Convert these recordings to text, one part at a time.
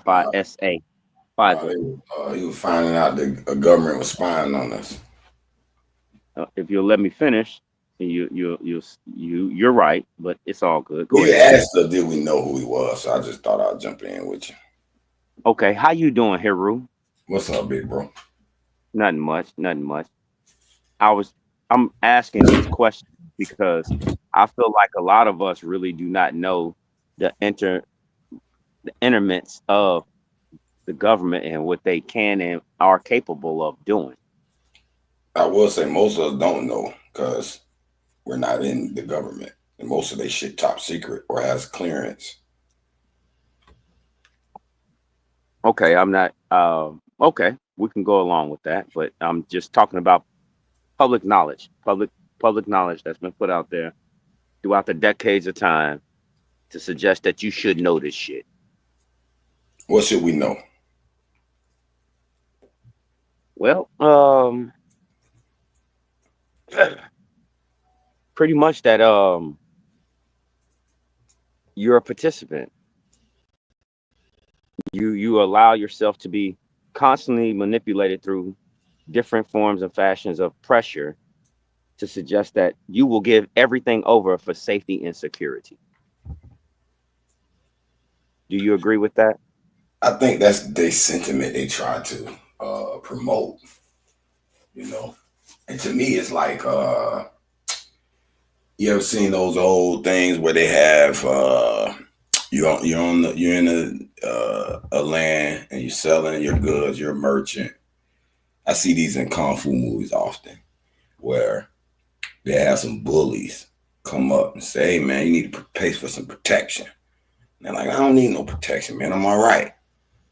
FISA. FISA. He was finding out the government was spying on us. If you'll let me finish, you're right, but it's all good. Go We ahead. asked us, did we know who he was? So I just thought I'd jump in with you. Okay, how you doing, Heru? What's up, big bro? Nothing much, nothing much. I was I'm asking these questions because I feel like a lot of us really do not know the the interments of the government and what they can and are capable of doing. I will say most of us don't know because we're not in the government, and most of they shit top secret or has clearance. Okay, I'm not okay, we can go along with that, but I'm just talking about public knowledge, public knowledge that's been put out there throughout the decades of time to suggest that you should know this shit. What should we know? Well, pretty much that you're a participant. You allow yourself to be constantly manipulated through different forms and fashions of pressure to suggest that you will give everything over for safety and security. Do you agree with that? I think that's the sentiment they try to promote, you know. And to me, it's like you ever seen those old things where they have you're in a land and you're selling your goods, you're a merchant. I see these in kung fu movies often, where they have some bullies come up and say, "Hey man, you need to pay for some protection." And they're like, "I don't need no protection, man. I'm all right."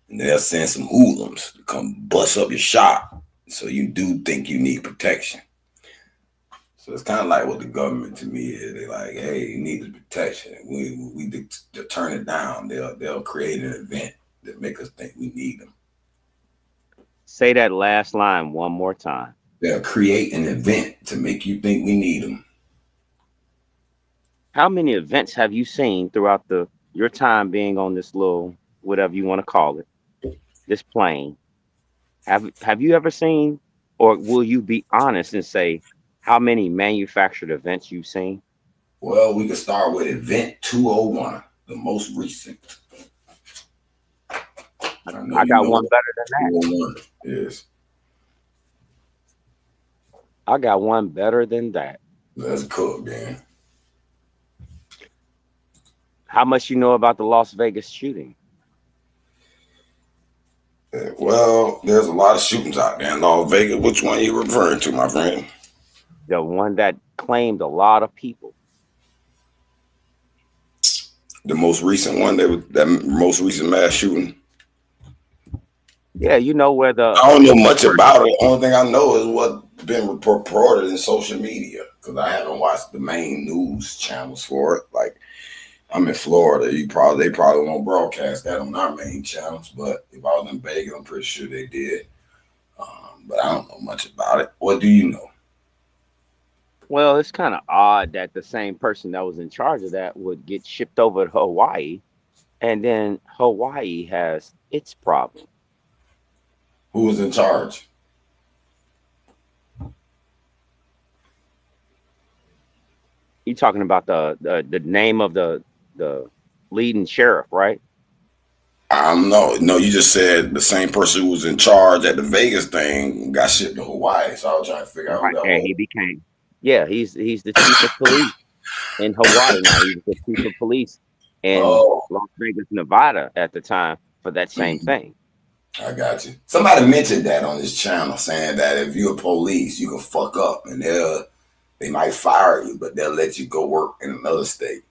And they'll send some hoodlums to come bust up your shop, so you do think you need protection. So it's kind of like what the government to me is. They like, hey, you need the protection. To turn it down. They'll create an event that make us think we need them. Say that last line one more time. They'll create an event to make you think we need them. How many events have you seen throughout the your time being on this little whatever you want to call it, this plane? Have you ever seen, or will you be honest and say how many manufactured events you've seen? Well, we could start with Event 201, the most recent. I know I you got know one what better than that. 201 is. I got one better than that. Let's cook, man. How much you know about the Las Vegas shooting? Well, there's a lot of shootings out there in Las Vegas. Which one you referring to, my friend? The one that claimed a lot of people. The most recent one, that most recent mass shooting. Yeah, you know where I don't know the much person. about it. The only thing I know is what's been reported in social media because I haven't watched the main news channels for it. Like I'm in Florida, they probably won't broadcast that on our main channels. But if I was in Vegas, I'm pretty sure they did. But I don't know much about it. What do you know? Well, it's kind of odd that the same person that was in charge of that would get shipped over to Hawaii, and then Hawaii has its problem. Who was in charge? You talking about the name of the leading sheriff, right? I don't know. No, you just said the same person who was in charge at the Vegas thing got shipped to Hawaii. So I was trying to figure out who Right, that and was. he became, yeah, he's the chief of police in Hawaii now. He was the chief of police in Oh, Las Vegas, Nevada at the time for that same mhm. thing. I got you. Somebody mentioned that on this channel, saying that if you're police, you can fuck up and they might fire you, but they'll let you go work in another state.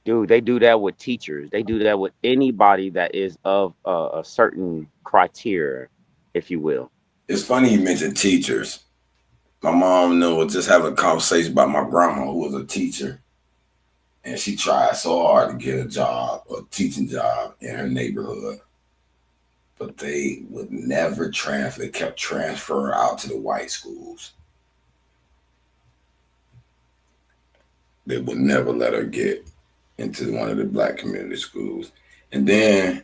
Dude, they do that with teachers. They do that with anybody that is of a certain criteria, if you will. It's funny you mentioned teachers. My mom was just having a conversation about my grandma, who was a teacher, and she tried so hard to get a job, a teaching job in her neighborhood, but they would never transfer. They kept transferring out to the white schools. They would never let her get into one of the black community schools. And then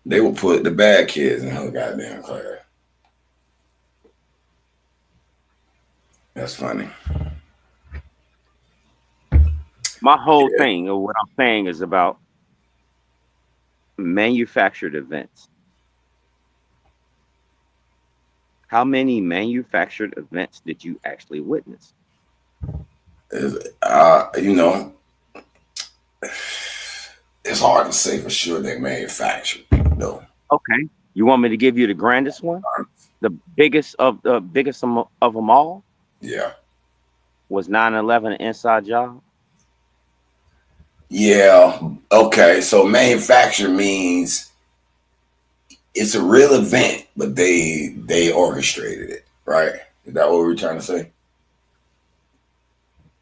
They will put the bad kids in her goddamn class. That's funny. My whole Yeah. thing, or what I'm saying, is about manufactured events. How many manufactured events did you actually witness? You know, it's hard to say for sure they manufactured though. Okay. You want me to give you the grandest one? The biggest of them all Yeah. was 9/11 an inside job. Yeah. Okay. So manufacture means it's a real event, but they orchestrated it, right? Is that what we're trying to say?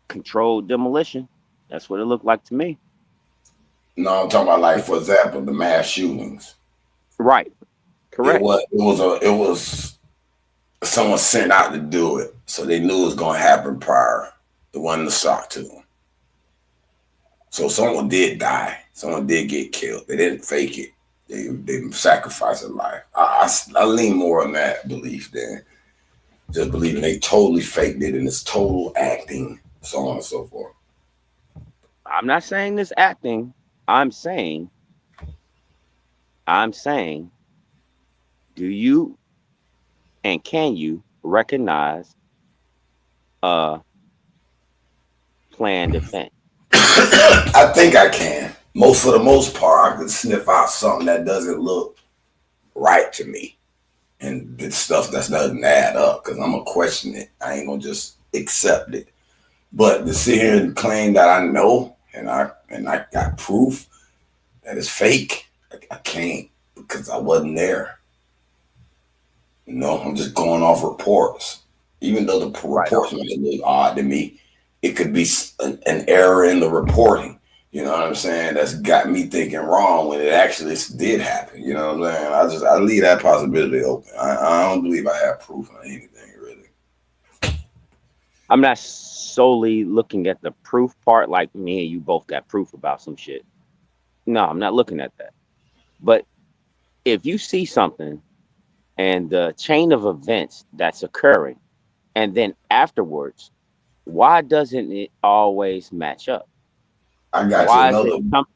Controlled demolition. That's what it looked like to me. No, I'm talking about like, for example, the mass shootings. Right. Correct. It was someone sent out to do it, so they knew it was going to happen prior. It wasn't a shock to them. So someone did die. Someone did get killed. They didn't fake it. They sacrificed their life. I lean more on that belief than just believing they totally faked it and it's total acting, so on and so forth. I'm not saying this acting. I'm saying, I'm saying, do you and can you recognize a planned event? I think I can. For the most part, I can sniff out something that doesn't look right to me, and the stuff that doesn't add up because I'm gonna question it. I ain't gonna just accept it. But to sit here and claim that I know and I got proof that it's fake, I can't because I wasn't there. You know, I'm just going off reports. Even though the Right. reports may look odd to me, it could be an error in the reporting. You know what I'm saying? That's got me thinking wrong when it actually did happen. You know what I'm saying? I leave that possibility open. I don't believe I have proof on anything really. I'm not solely looking at the proof part like me and you both got proof about some shit. No, I'm not looking at that. But if you see something and the chain of events that's occurring, and then afterwards, why doesn't it always match up? I got you Why is another. it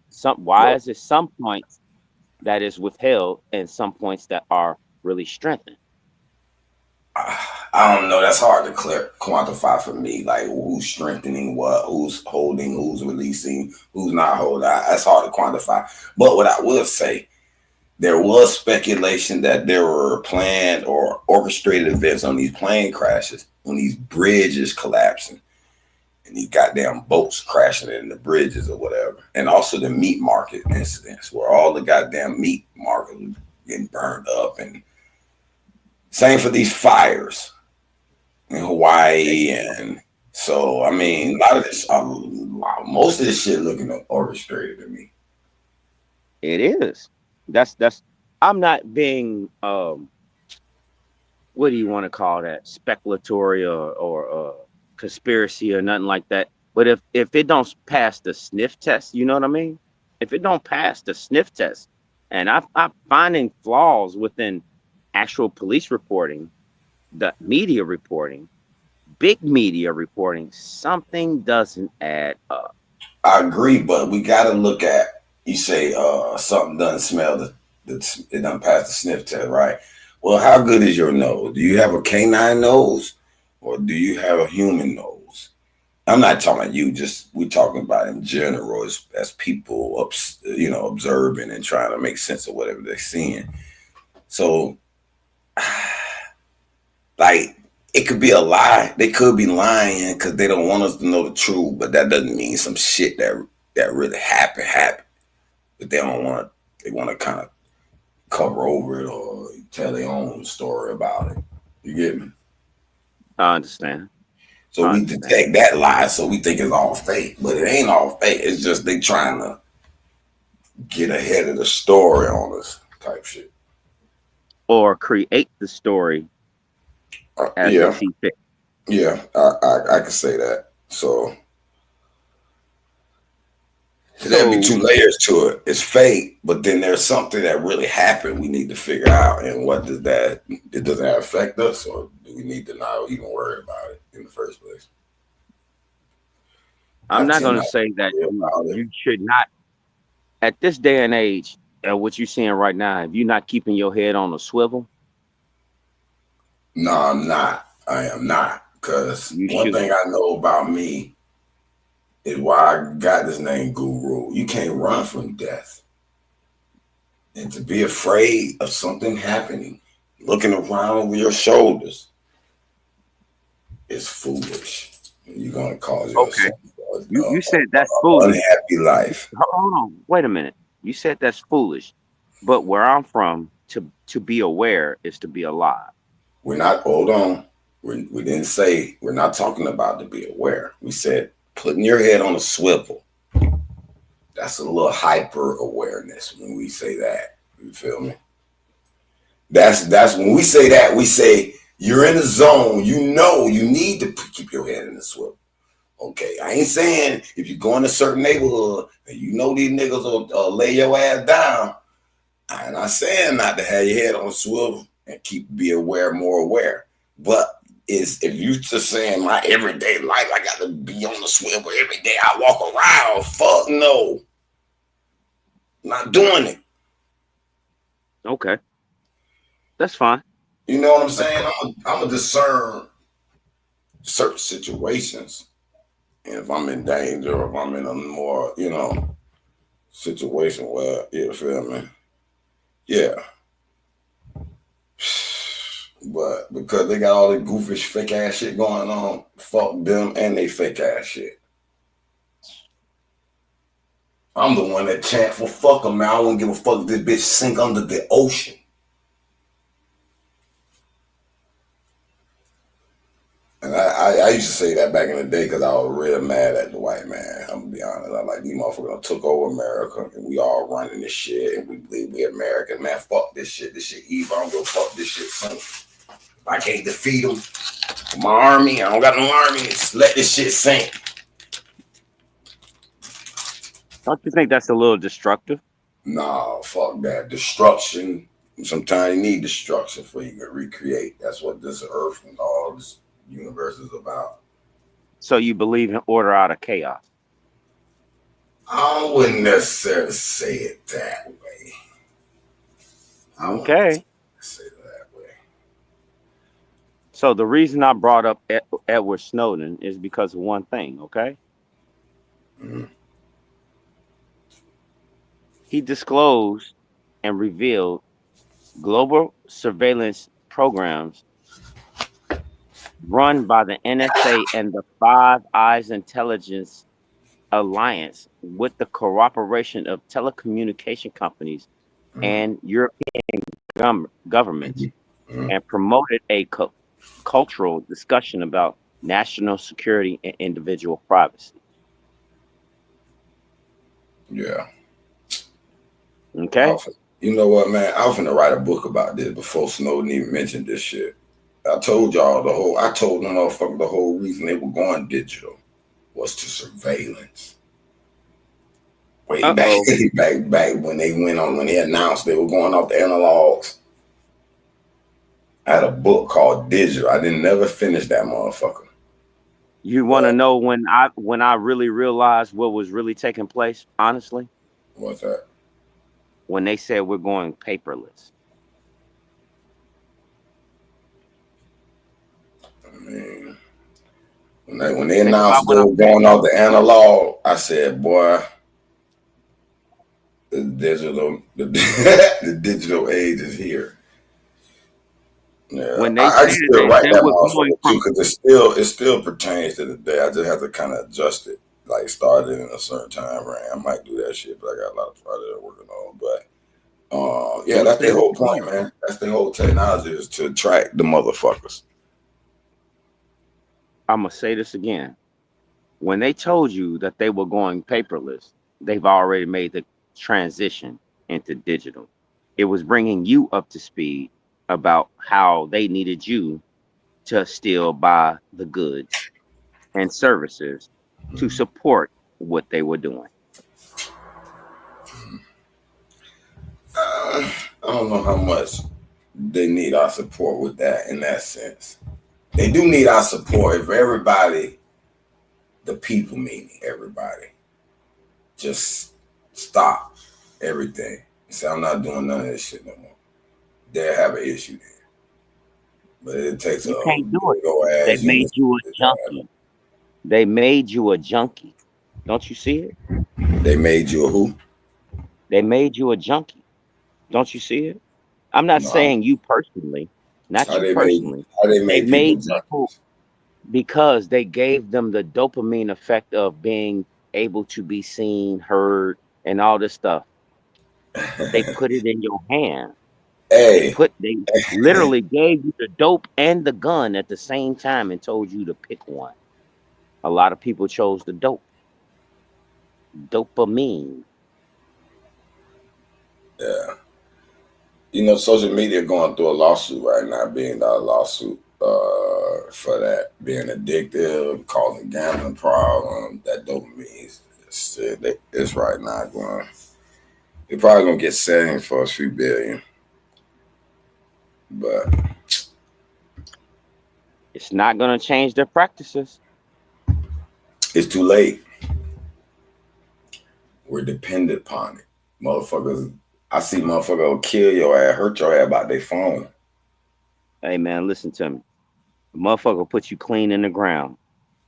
some why is it some points that is withheld and some points that are really strengthened? I don't know. That's hard to quantify for me. Like who's strengthening what, who's holding, who's releasing, who's not holding. That's hard to quantify. But what I will say, there was speculation that there were planned or orchestrated events on these plane crashes, on these bridges collapsing, and these goddamn boats crashing in the bridges or whatever, and also the meat market incidents where all the goddamn meat market was getting burned up, and same for these fires in Hawaii. And so, I mean, a lot of this, most of this shit looking orchestrated to me. It is. That's I'm not being what do you want to call that? Speculatory or conspiracy or nothing like that. But if it don't pass the sniff test, you know what I mean? If it don't pass the sniff test, and I'm finding flaws within actual police reporting, the media reporting, big media reporting, something doesn't add up. I agree, but we got to look at, you say something doesn't smell, it doesn't pass the sniff test, right? Well, how good is your nose? Do you have a canine nose or do you have a human nose? I'm not talking about you, just we talking about in general as people, observing and trying to make sense of whatever they're seeing. So, like, it could be a lie. They could be lying because they don't want us to know the truth, but that doesn't mean some shit that really happened. But they don't want to. They want to kind of cover over it or tell their own story about it. You get me? I understand. So I we understand. detect that lie, so we think it's all fake, but it ain't all fake. It's just they trying to get ahead of the story on us, type shit. Or create the story as they Yeah, see fit. yeah, I can say that. So There'd be So two layers to it. It's fake, but then there's something that really happened we need to figure out. And what does that, it doesn't affect us, or do we need to not even worry about it in the first place? I I'm not tend going to not to say that worry about it. you should not at this day and age. What you're seeing right now, if you're not keeping your head on a swivel, No, I'm not. I am not. Because you one should. thing I know about me is why I got this name Guru. You can't run from death. And to be afraid of something happening, looking around over your shoulders, is foolish. You're going to cause Okay. yourself You said that's an foolish. unhappy life. Hold on. Wait a minute. You said that's foolish. But where I'm from, to be aware is to be alive. We're not, hold on. We didn't say, we're not talking about to be aware. We said putting your head on a swivel. That's a little hyper awareness when we say that. You feel me? That's when we say that, we say you're in the zone. You know you need to keep your head in the swivel. Okay, I ain't saying if you go in a certain neighborhood and you know these niggas will lay your ass down. I'm not saying not to have your head on a swivel and be aware, more aware. But is if you just saying my everyday life, I got to be on the swivel every day. I walk around. Fuck no, not doing it. Okay. That's fine. You know what I'm That's saying? I'm a discern certain situations, and if I'm in danger or if I'm in a more situation where you feel me, yeah. But because they got all this goofish fake ass shit going on, fuck them and they fake ass shit. I'm the one that chant for fuck them, man. I won't give a fuck if this bitch sink under the ocean. And I used to say that back in the day because I was real mad at the white man. I'm gonna be honest. I'm like, these motherfuckers took over America and we all running this shit and we believe we American. Man, fuck this shit. This shit evil. I don't give a fuck this shit sink. If I can't defeat them, my army, I don't got no army. Just let this shit sink. Don't you think that's a little destructive? Nah, fuck that. Destruction. Sometimes you need destruction for you to recreate. That's what this earth and all this universe is about. So you believe in order out of chaos. I wouldn't necessarily say it that way. I wouldn't Okay. say it that way. So the reason I brought up Edward Snowden is because of one thing, okay? Mm-hmm. He disclosed and revealed global surveillance programs run by the NSA and the Five Eyes Intelligence Alliance with the cooperation of telecommunication companies Mm-hmm. and European governments, Mm-hmm. and promoted a cultural discussion about national security and individual privacy. Yeah. Okay? You know what, man? I was gonna write a book about this before Snowden even mentioned this shit. I told y'all I told them motherfucker the whole reason they were going digital was to surveillance. Way back, Uh-oh. back when they announced they were going off the analogs. I had a book called Digital. I didn't never finish that motherfucker. You want to know when I really realized what was really taking place, honestly? What's that? When they said we're going paperless. I mean, when they Think about announced they what I'm were saying. going off the analog, I said, boy, the digital age is here. Yeah, When they I said can still that write they that were going motherfucker too, from because it still pertains to the day. I just have to kind of adjust it, like start it in a certain time frame. I might do that shit, but I got a lot of projects I'm working on. But I'm yeah, gonna that's say the this whole point, again. man. That's the whole technology is to track the motherfuckers. I'm gonna say this again. When they told you that they were going paperless, they've already made the transition into digital. It was bringing you up to speed about how they needed you to still buy the goods and services to Mhm. support what they were doing. I don't know how much they need our support with that in that sense. They do need our support if everybody, the people meaning everybody, just stop everything. Say, I'm not doing none of this shit no more. They'll have an issue then. But it takes You a can't do it. big old They ass made unit. you a junkie. They made you a junkie. Don't you see it? They made you a who? They made you a junkie. Don't you see it? I'm not No, saying you personally, not how you they made personally. how they They made people made junkies. people because they gave them the dopamine effect of being able to be seen, heard, and all this stuff. They put it in your hand. Hey, They literally gave you the dope and the gun at the same time and told you to pick one. A lot of people chose the dope. Dopamine. yeah. You know, social media going through a lawsuit right now, $1 billion lawsuit for that being addictive, causing gambling problems. That dopamine it's right now going. They're probably gonna get setting for a few billion, but It's not going to change their practices. it's too late. We're dependent upon it, motherfuckers. I see motherfucker will kill your ass, hurt your ass about their phone. Hey, man, listen to me. A motherfucker will put you clean in the ground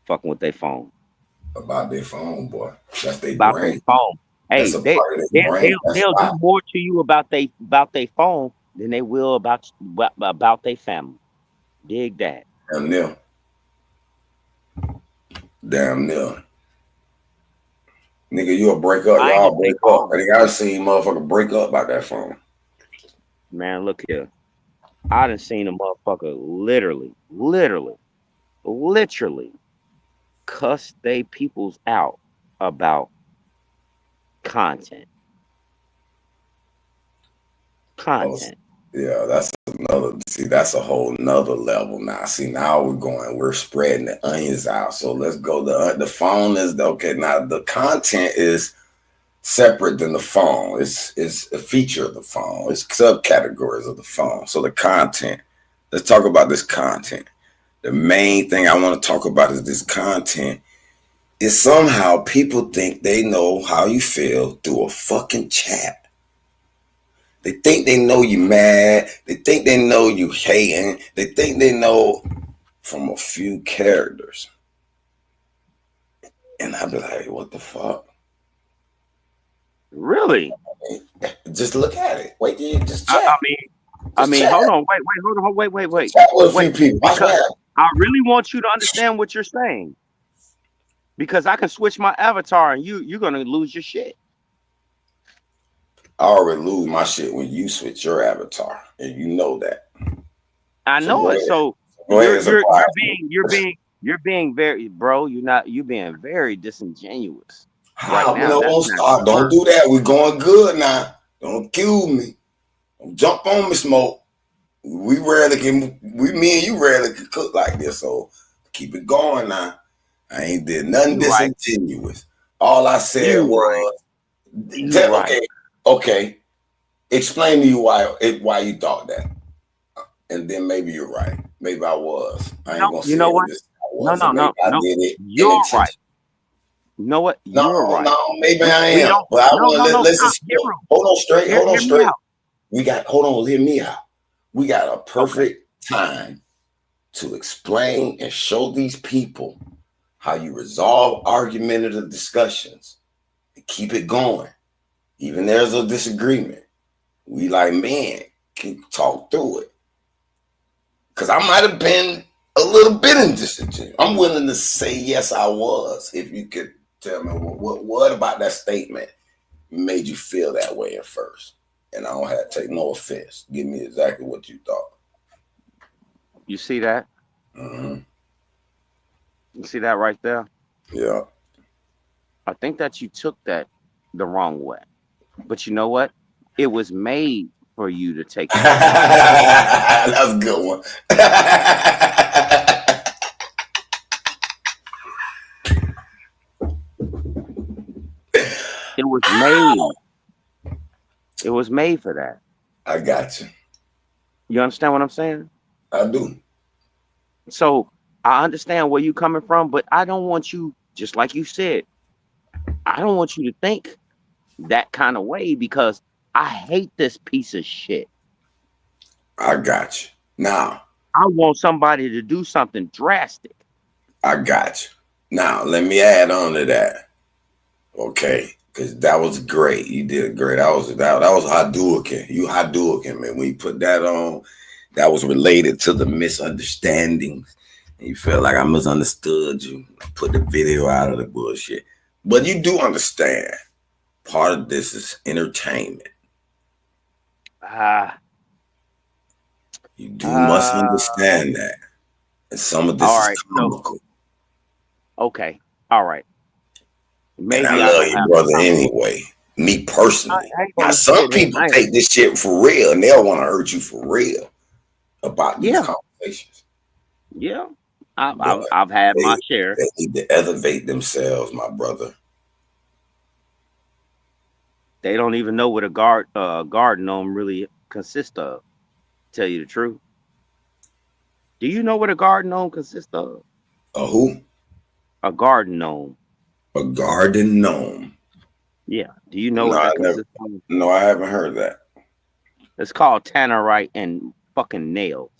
fucking with their phone. About their phone, boy. That's their About their brain. phone. Hey, That's a part of their brain. That's they'll do why. more to you about their phone than they will about their family. Dig that. Damn near. Damn near. Nigga, you'll break up. I ain't Y'all gonna say break up. all. I think I've seen motherfucker break up about that phone. Man, look here. I done seen a motherfucker literally cuss they peoples out about content. Oh, Content. yeah, that's another. See, that's a whole nother level now. See, now we're spreading the onions out. So let's go. The phone is okay. Now the content is separate than the phone. It's a feature of the phone. It's subcategories of the phone. So the content. Let's talk about this content. The main thing I want to talk about is this content. Is somehow people think they know how you feel through a fucking chat. They think they know you mad. They think they know you hating. They think they know from a few characters. And I'd be like, what the fuck? Really? Just look at it. Wait till you just I, chat. I mean, I Just mean, chat. hold on, wait. Chat with a few Wait, people. because I really want you to understand what you're saying. Because I can switch my avatar and you're gonna lose your shit. I already lose my shit when you switch your avatar. And you know that. I So know go it. ahead. So Go ahead, you're being very, bro. You're being very disingenuous right How? now. No, That's don't not stop. gonna Don't work. do that. We're going good now. Don't accuse me. Don't jump on me, Smoke. We me and you rarely can cook like this. So keep it going now. I ain't did nothing You right. disingenuous. All I said You was, right. okay. Explain to you why you thought that. And then maybe you're right. Maybe I was. I ain't gonna You say know it what? was. I wasn't. No. Maybe I did it You're right. intentionally. You know what? No, You're right. no, maybe I We am. don't. But I want to No. listen. Stop. Hear Hold on straight. Hold on me straight. out. Hold on. Hear me out. We got a Okay. perfect time to explain and show these people how you resolve argumentative discussions and keep it going. Even there's a disagreement. We like men can talk through it. Because I might have been a little bit in disingenuous. I'm willing to say yes, I was. If you could tell me what about that statement made you feel that way at first. And I don't have to take no offense. Give me exactly what you thought. You see that? Mm-hmm. You see that right there? Yeah. I think that you took that the wrong way. But you know what? It was made for you to take it. That's a good one. It was made. It was made for that. I got you. You understand what I'm saying? I do. So I understand where you're coming from, but I don't want you, just like you said, I don't want you to think that kind of way because I hate this piece of shit. I got you. Now, I want somebody to do something drastic. I got you. Now, let me add on to that. Okay. Because that was great. You did great. That was Hadouken. You Hadouken, man. When you put that on, that was related to the misunderstandings. And you felt like I misunderstood you. Put the video out of the bullshit. But you do understand part of this is entertainment. Ah, You do must uh, understand that. And some of this all is right. So, comical. okay. All right. And I Maybe I love don't you, have a brother, problem. anyway. Me I, personally. I ain't Now, gonna some sit here. people take this shit for real and they'll want to hurt you for real about these Yeah, conversations. yeah. But I've had my they, share. they need to elevate themselves, my brother. They don't even know what a garden gnome really consists of. Tell you the truth. Do you know what a garden gnome consists of? A who? A garden gnome. A garden gnome. Yeah. Do you know No, what I that never. consists of? No, I haven't heard that. It's called tannerite and fucking nails.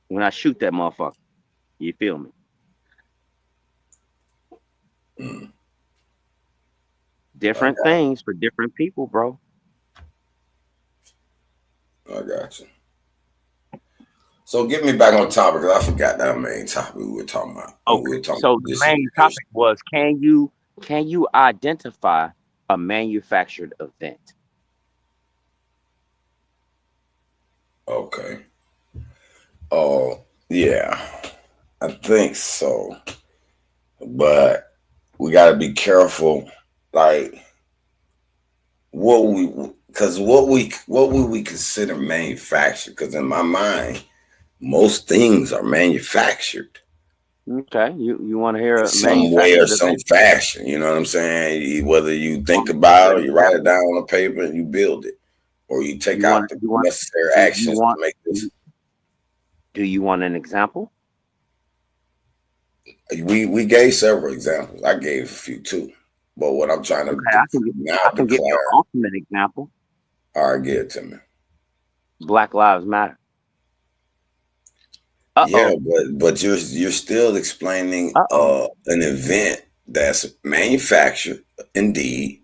When I shoot that motherfucker, you feel me? Mm, Different things for different people, bro. I got you. So get me back on topic because I forgot that main topic we were talking about. When we Okay. were talking So about the this main situation. topic was can you identify a manufactured event? Okay. Oh, yeah. I think so. But we got to be careful. Like, what would we consider manufactured? Because in my mind, most things are manufactured Okay. You want to in hear a some way or manufactured some event? fashion. You know what I'm saying? Whether you You think want me to give about you it, or an you write it example? down on a paper and you build it, or you take You out want the you want necessary do you actions to want make this. do you want an example? We gave several examples. I gave a few too, but what I'm trying to Okay, now I can give you declare. an ultimate example. All right, give it to me. Black Lives Matter. Yeah, Uh-oh. but you're still explaining Uh-oh. an event that's manufactured, indeed,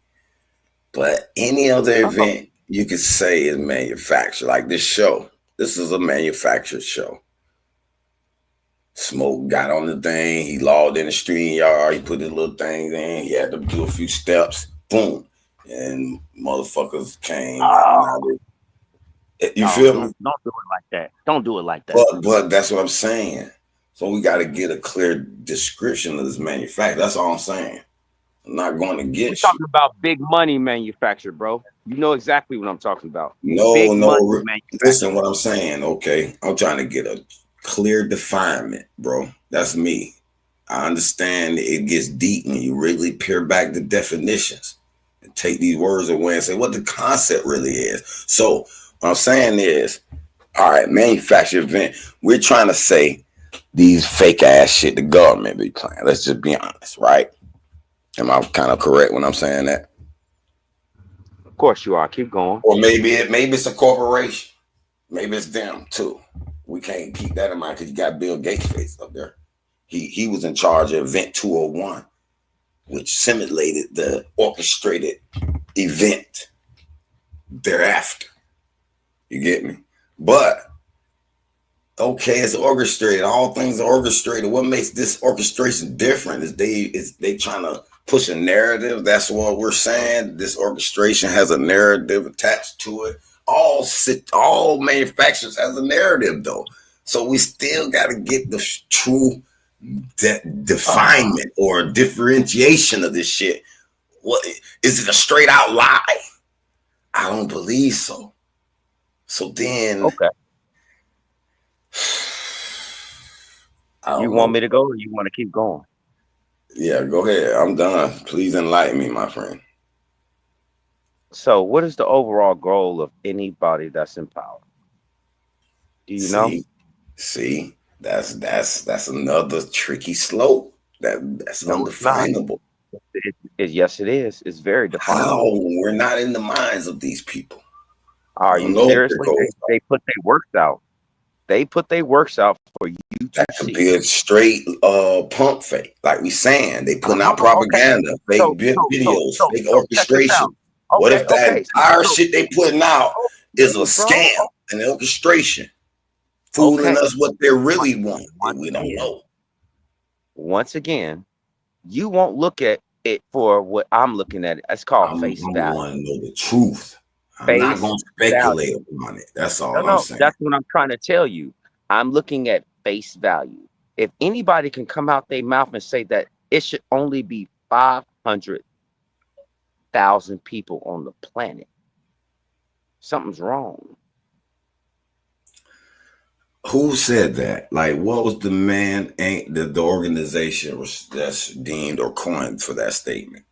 but any other Uh-oh. event you could say is manufactured. Like this show, this is a manufactured show. Smoke got on the thing. He logged in the stream yard. He put his little thing in. He had to do a few steps. Boom, and motherfuckers came and Oh, now you oh, feel me? don't do it like that. Don't do it like that. But that's what I'm saying. So we got to get a clear description of this manufacturer. That's all I'm saying. I'm not going We're against you. talking about big money manufactured, bro. You know exactly what I'm talking about. No, Big money no. Listen, manufactured. what I'm saying. Okay, I'm trying to get a clear definement, bro. That's me. I understand it gets deep when you really peel back the definitions and take these words away and say what the concept really is. So what I'm saying is, all right, manufactured event. We're trying to say these fake ass shit the government be playing. Let's just be honest, right? Am I kind of correct when I'm saying that? Of course you are. Keep going. Or maybe it's a corporation. Maybe it's them too. We can't keep that in mind because you got Bill Gates face up there. He was in charge of Event 201, which simulated the orchestrated event thereafter. You get me? But okay, it's orchestrated. All things are orchestrated. What makes this orchestration different is they trying to push a narrative. That's what we're saying. This orchestration has a narrative attached to it. All manufacturers has a narrative though. So we still got to get the true definement or differentiation of this shit. What is it? A straight out lie? I don't believe so. So then Okay. I You don't want know. me to go or you want to keep going? Yeah, go ahead. I'm done. Please enlighten me, my friend. So, what is the overall goal of anybody that's in power? Do you know? See, see, that's another tricky slope. That's No, it's not. undefinable. Yes, it is. It's very How? definable. We're not in the minds of these people. Are We don't you know what their seriously? goals are. They put their works out. They put their works out for you to That could see. be a straight pump fake. Like we saying, they putting out Okay. propaganda, fake So, so, so, videos, so, fake so, check this out. orchestration. What Okay, if that okay. entire So, shit they putting out is a okay, bro. scam, an orchestration, fooling Okay. us what they really want? Once We don't again, know. once again, you won't look at it for what I'm looking at. It's called face I'm value. want to know the truth. I'm not Face going to speculate value. upon it. That's No, all I'm no, saying. that's what I'm trying to tell you. I'm looking at face value. If anybody can come out their mouth and say that it should only be 500,000 people on the planet, something's wrong. Who said that? Like, what was the man? Ain't the organization was that's deemed or coined for that statement?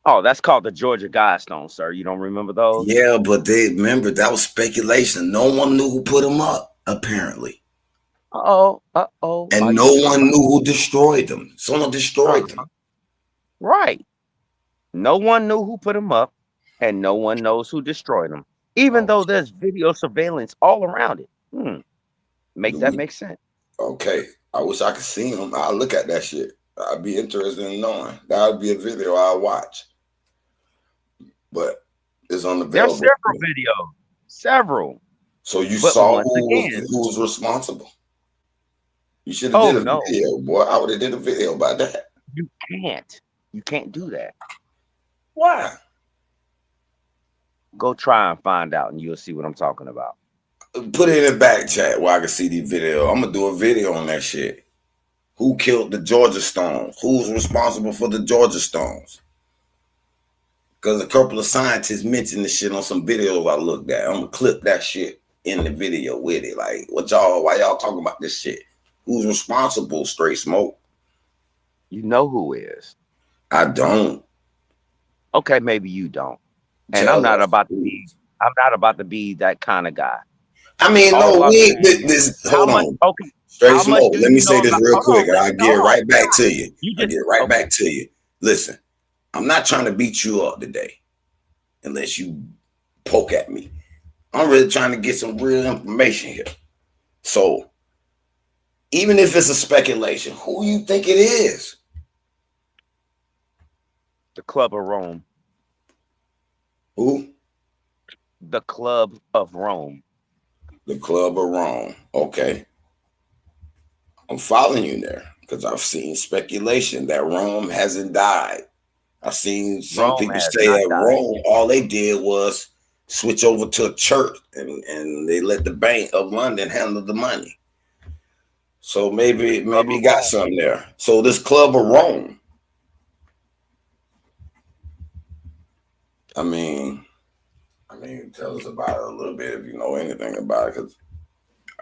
Oh, that's called the Georgia Guidestone, sir. You don't remember those? Yeah, but they remember that was speculation. No one knew who put them up, apparently, Are and you no sure? one knew who destroyed them. Someone destroyed Uh-huh. them. Right. No one knew who put them up, and no one knows who destroyed them, even Oh, though there's video surveillance all around it. Make do that we? make sense? Okay, I wish I could see them. I'll look at that shit. I'd be interested in knowing. That would be a video I'll watch, but it's There's unavailable. several videos, several. So you But saw once again, who was responsible. You should have oh did a no, video, boy. I would have did a video about that. you can't. You can't do that. Why? Go try and find out, and you'll see what I'm talking about. Put it in the back chat where I can see the video. I'm gonna do a video on that shit. Who killed the Georgia Stones? Who's responsible for the Georgia Stones? Because a couple of scientists mentioned this shit on some videos I looked at. I'm gonna clip that shit in the video with it. Like, why y'all talking about this shit? Who's responsible? Straight smoke. You know who is. I don't. Okay, maybe you don't. And I'm Tell not us. about to be. I'm not about to be that kind of guy. I mean, All no, I'm we saying is, this how hold much? on. Okay, Straight how much smoke. do Let you me say know this about? real Hold on, quick and I'll get hold on, right back to you. You I'll just get right okay. back to you. Listen, I'm not trying to beat you up today unless you poke at me. I'm really trying to get some real information here. So even if it's a speculation, who you think it is? The Club of Rome. Who? The Club of Rome. The Club of Rome. Okay. I'm following you there because I've seen speculation that Rome hasn't died. I've seen some Rome people has say not that died. Rome, all they did was switch over to a church and they let the Bank of London handle the money. So maybe Club you of got Rome. something there. So this Club of Rome, I mean, tell us about it a little bit if you know anything about it, because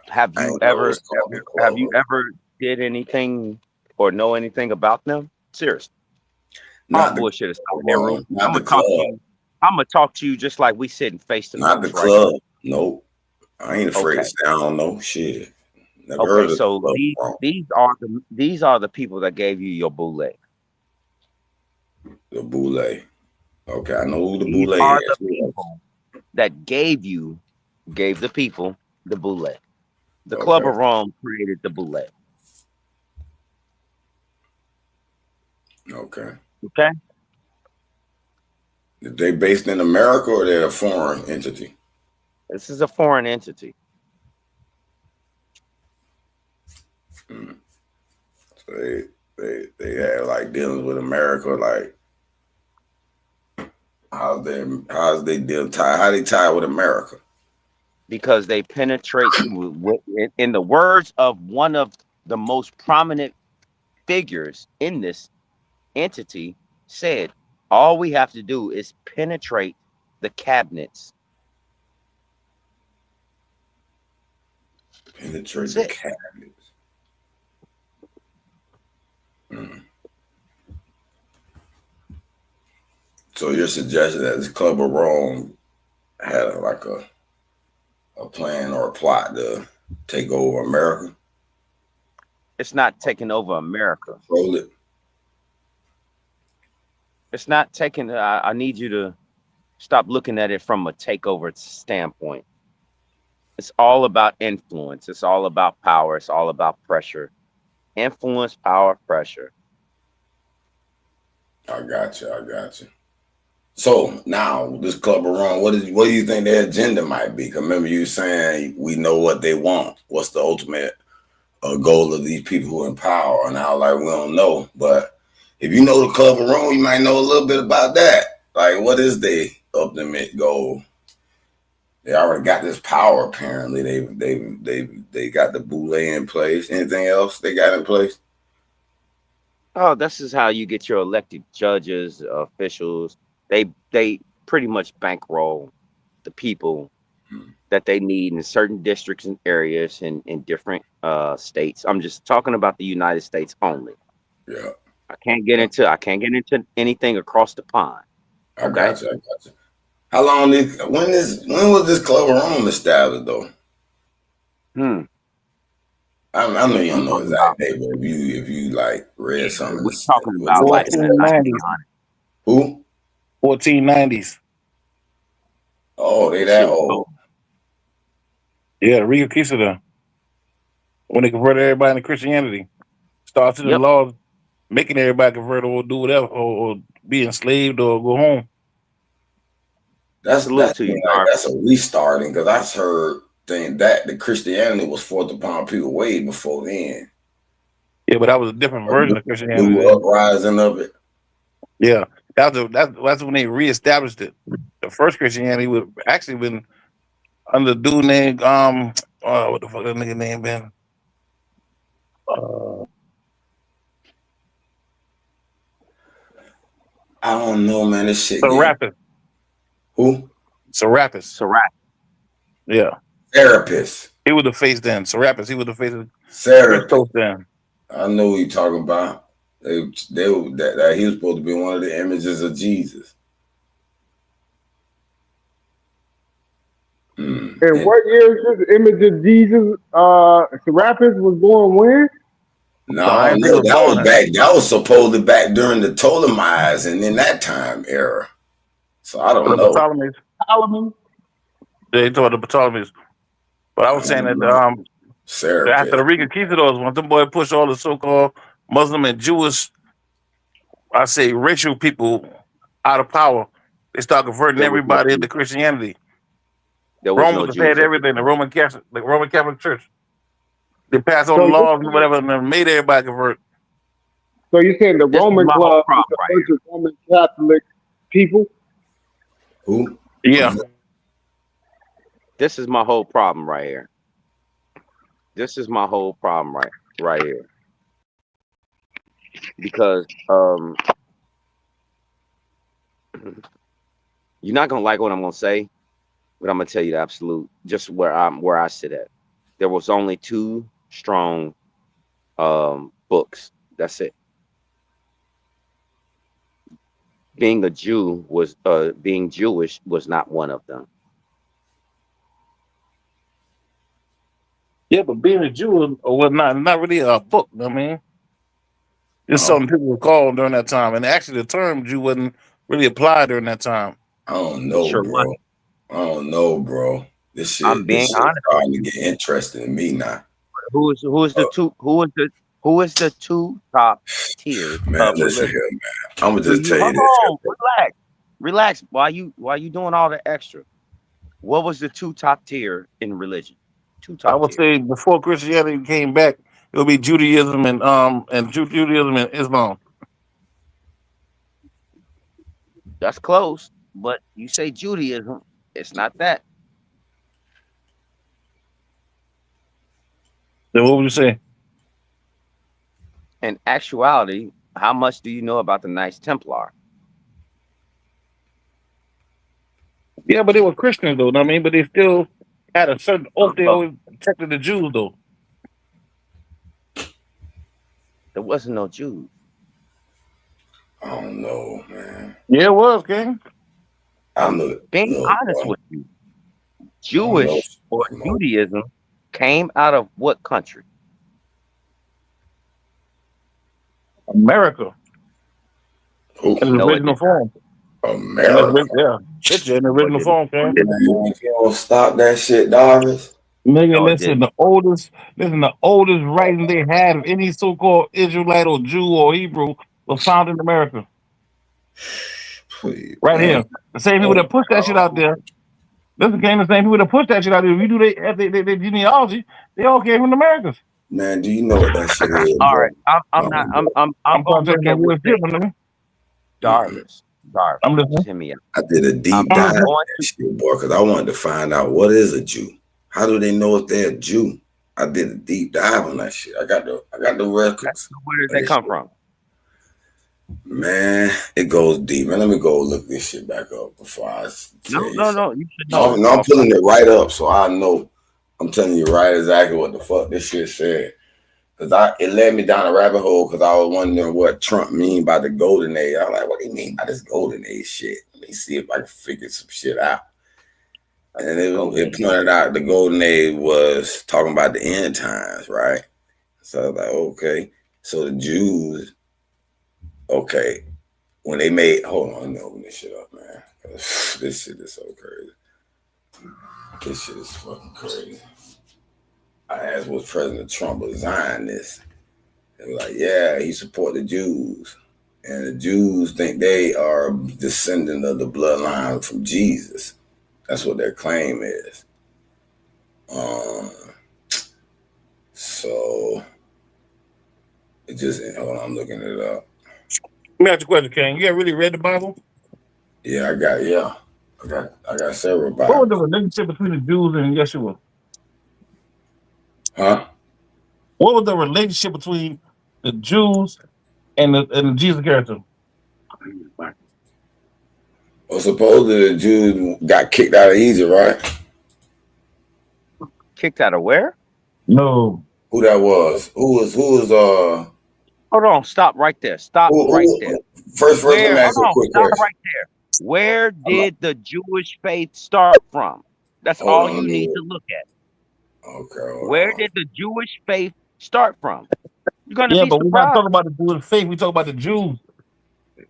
Have I you ain't know ever it's called the have Club you of ever did anything or know anything about them? Seriously. All not the bullshit is Club out of there, Rome, Rue. not I'm the gonna talk to club, you. I'm gonna talk to you just like we sitting face to not the face right now. club. Nope. I ain't afraid to Okay. say I don't know. Shit. Never Okay. heard of the So Club these of Rome. these are the people that gave you your boule. The Boule. Okay, I know who the These Boule are the is. Who else? people that gave the people the boule. The Club Okay. of Rome created the boule. Okay. Okay. Is they based in America or they're a foreign entity? This is a foreign entity. Mm. So they have like dealing with America, like how's they deal tie how they tie with America? Because they penetrate in the words of one of the most prominent figures in this entity said, all we have to do is penetrate the cabinets. Penetrate That's the it. cabinets. Mm. So you're suggesting that this Club of Rome had a plan or a plot to take over America, It's not taking over America. control it? It's not taking. I need you to stop looking at it from a takeover standpoint. It's all about influence. It's all about power. It's all about pressure. Influence, power, pressure. I got you. I got you. So now this Club of Rome, what do you think their agenda might be? 'Cause remember you saying we know what they want. What's the ultimate goal of these people who are in power? And I was like, we don't know. But if you know the Club of Rome, you might know a little bit about that. Like, what is their ultimate goal? They already got this power. Apparently, they got the boule in place. Anything else they got in place? Oh, this is how you get your elected judges, officials. They pretty much bankroll the people Hmm. that they need in certain districts and areas in different states. I'm just talking about the United States only. Yeah, I can't get into anything across the pond. I Okay. got you. I got you. How long did when was this Club of Rome established though? Hmm. I know you We don't know talking about exact date, but if you like read something in we the talking what about is like that? in the 1490s. 1900s. Who? 1490s. Oh, they that Shit. old. Yeah, Rico Kisada. When they converted everybody into Christianity. Started the Yep. laws making everybody convert or do whatever or be enslaved or go home. That's Salute to you, like Narv. that's a restarting because I heard thing that the Christianity was forced upon people way before then. Yeah, but that was a different A version of new Christianity. uprising of it. Yeah. That's when they reestablished it. The first Christianity was actually been under a dude named what the fuck that nigga name been? Uh, I don't know, man. This shit getting Serapis. who? Serapis. Serap. Yeah. Therapist. He was the face then. Serapis, he was the face of Therapist. Christos then. I know who you talking about. That he was supposed to be one of the images of Jesus. And And what year is this image of Jesus? Serapis was born when? no, No, I didn't think it no, was that was born. back. That was supposedly back during the Ptolemies and in that time era. So I don't The know. Ptolemies. Solomon. They told the Ptolemies. But I I was saying don't that know. after Therapist. the Rica Conquistadors, when them boy pushed all the so-called Muslim and Jewish, I say racial people out of power, they start converting There was no everybody into Jews. Christianity. There was Rome no was had Jews at the everything. time. The Roman Catholic Church. They passed all So the you laws and whatever, and then made everybody convert. so you're saying the This is Roman my whole Club is problem a right bunch here. of Roman Catholic people? Who? Yeah, This is my whole problem right here. This is my whole problem right here. Because you're not gonna like what I'm gonna say, but I'm gonna tell you the absolute just where I sit at. There was only two strong books. That's it. Being a Jew was being Jewish was not one of them. yeah, but being a Jew or whatnot, not really a book. I mean, it's Oh, something people were called during that time, and actually, the term Jew wasn't really applied during that time. I don't It know, sure bro. wasn't. I don't know, bro. This I'm shit, being this shit honest with starting to you. get interesting to me now. Who is the Uh, two who is the two top tiers man, of listen religion? here, man. I'm gonna Do just you tell you hold this on, here. relax while you doing all the extra? What was the two top tier in religion? Two I top would tiers. say before Christianity came back, it would be Judaism and Judaism and Islam. That's close, but you say Judaism, it's not that. Then what would you say? In actuality, how much do you know about the Knights Templar? Yeah, but they were Christians though. Know what I mean, but they still had a certain oath they Well, always protected the Jews though. there wasn't no Jews. I don't know, man. Yeah, it was, King. I'm being honest boy. with you. I don't Jewish or know. Judaism came out of what country? America. Who? In the No, it original did form. America. Yeah. It's in the No, it original didn't. form, King. Man, you don't stop that shit, Darvis. Nigga, No, it listen, didn't. the oldest writing they had of any so-called Israelite or Jew or Hebrew was found in America. Please, Right man. here. The same people that push that shit out there. Listen, came the same people that push that shit out there. If you do their genealogy, they all came from the Americas. Man, do you know what that shit is, All bro? right, I'm not. I'm I'm gonna trying look to at what they. nigga. Darvis, I'm listening. hear me out. I did a deep I'm dive going on that shit, boy, because I wanted to find out what is a Jew. How do they know if they're a Jew? I did a deep dive on that shit. I got the records. Where did they come from? Man, it goes deep. Man, let me go look this shit back up before I tell you. No. You should know. No, I'm pulling it right up so I know. I'm telling you right exactly what the fuck this shit said. Because it led me down a rabbit hole because I was wondering what Trump mean by the golden age. I was like, what do you mean by this golden age shit? Let me see if I can figure some shit out. And it pointed out the golden age was talking about the end times, right? So I was like, okay. So the Jews, okay, when they made, hold on, let me open this shit up, man. This shit is so crazy. This shit is fucking crazy. I asked, was President Trump a Zionist? They were like, yeah, he support the Jews. And the Jews think they are descendant of the bloodline from Jesus. That's what their claim is. So it just, hold on, I'm looking it up. Let me ask you a question, King. You ever really read the Bible? Yeah, I got several Bibles. What was the relationship between the Jews and Yeshua? Huh? What was the relationship between the Jews and the Jesus character? Well, supposedly the Jews got kicked out of Egypt, right? Kicked out of where? No. Who that was? Who was Hold on, stop right there. Stop right there. First, let me ask you a quick question. Right there. Where did the Jewish faith start from? That's all you need to look at. Okay. Where did the Jewish faith start from? You're gonna be but surprised. we're not talking about the Jewish faith. We talk about the Jews.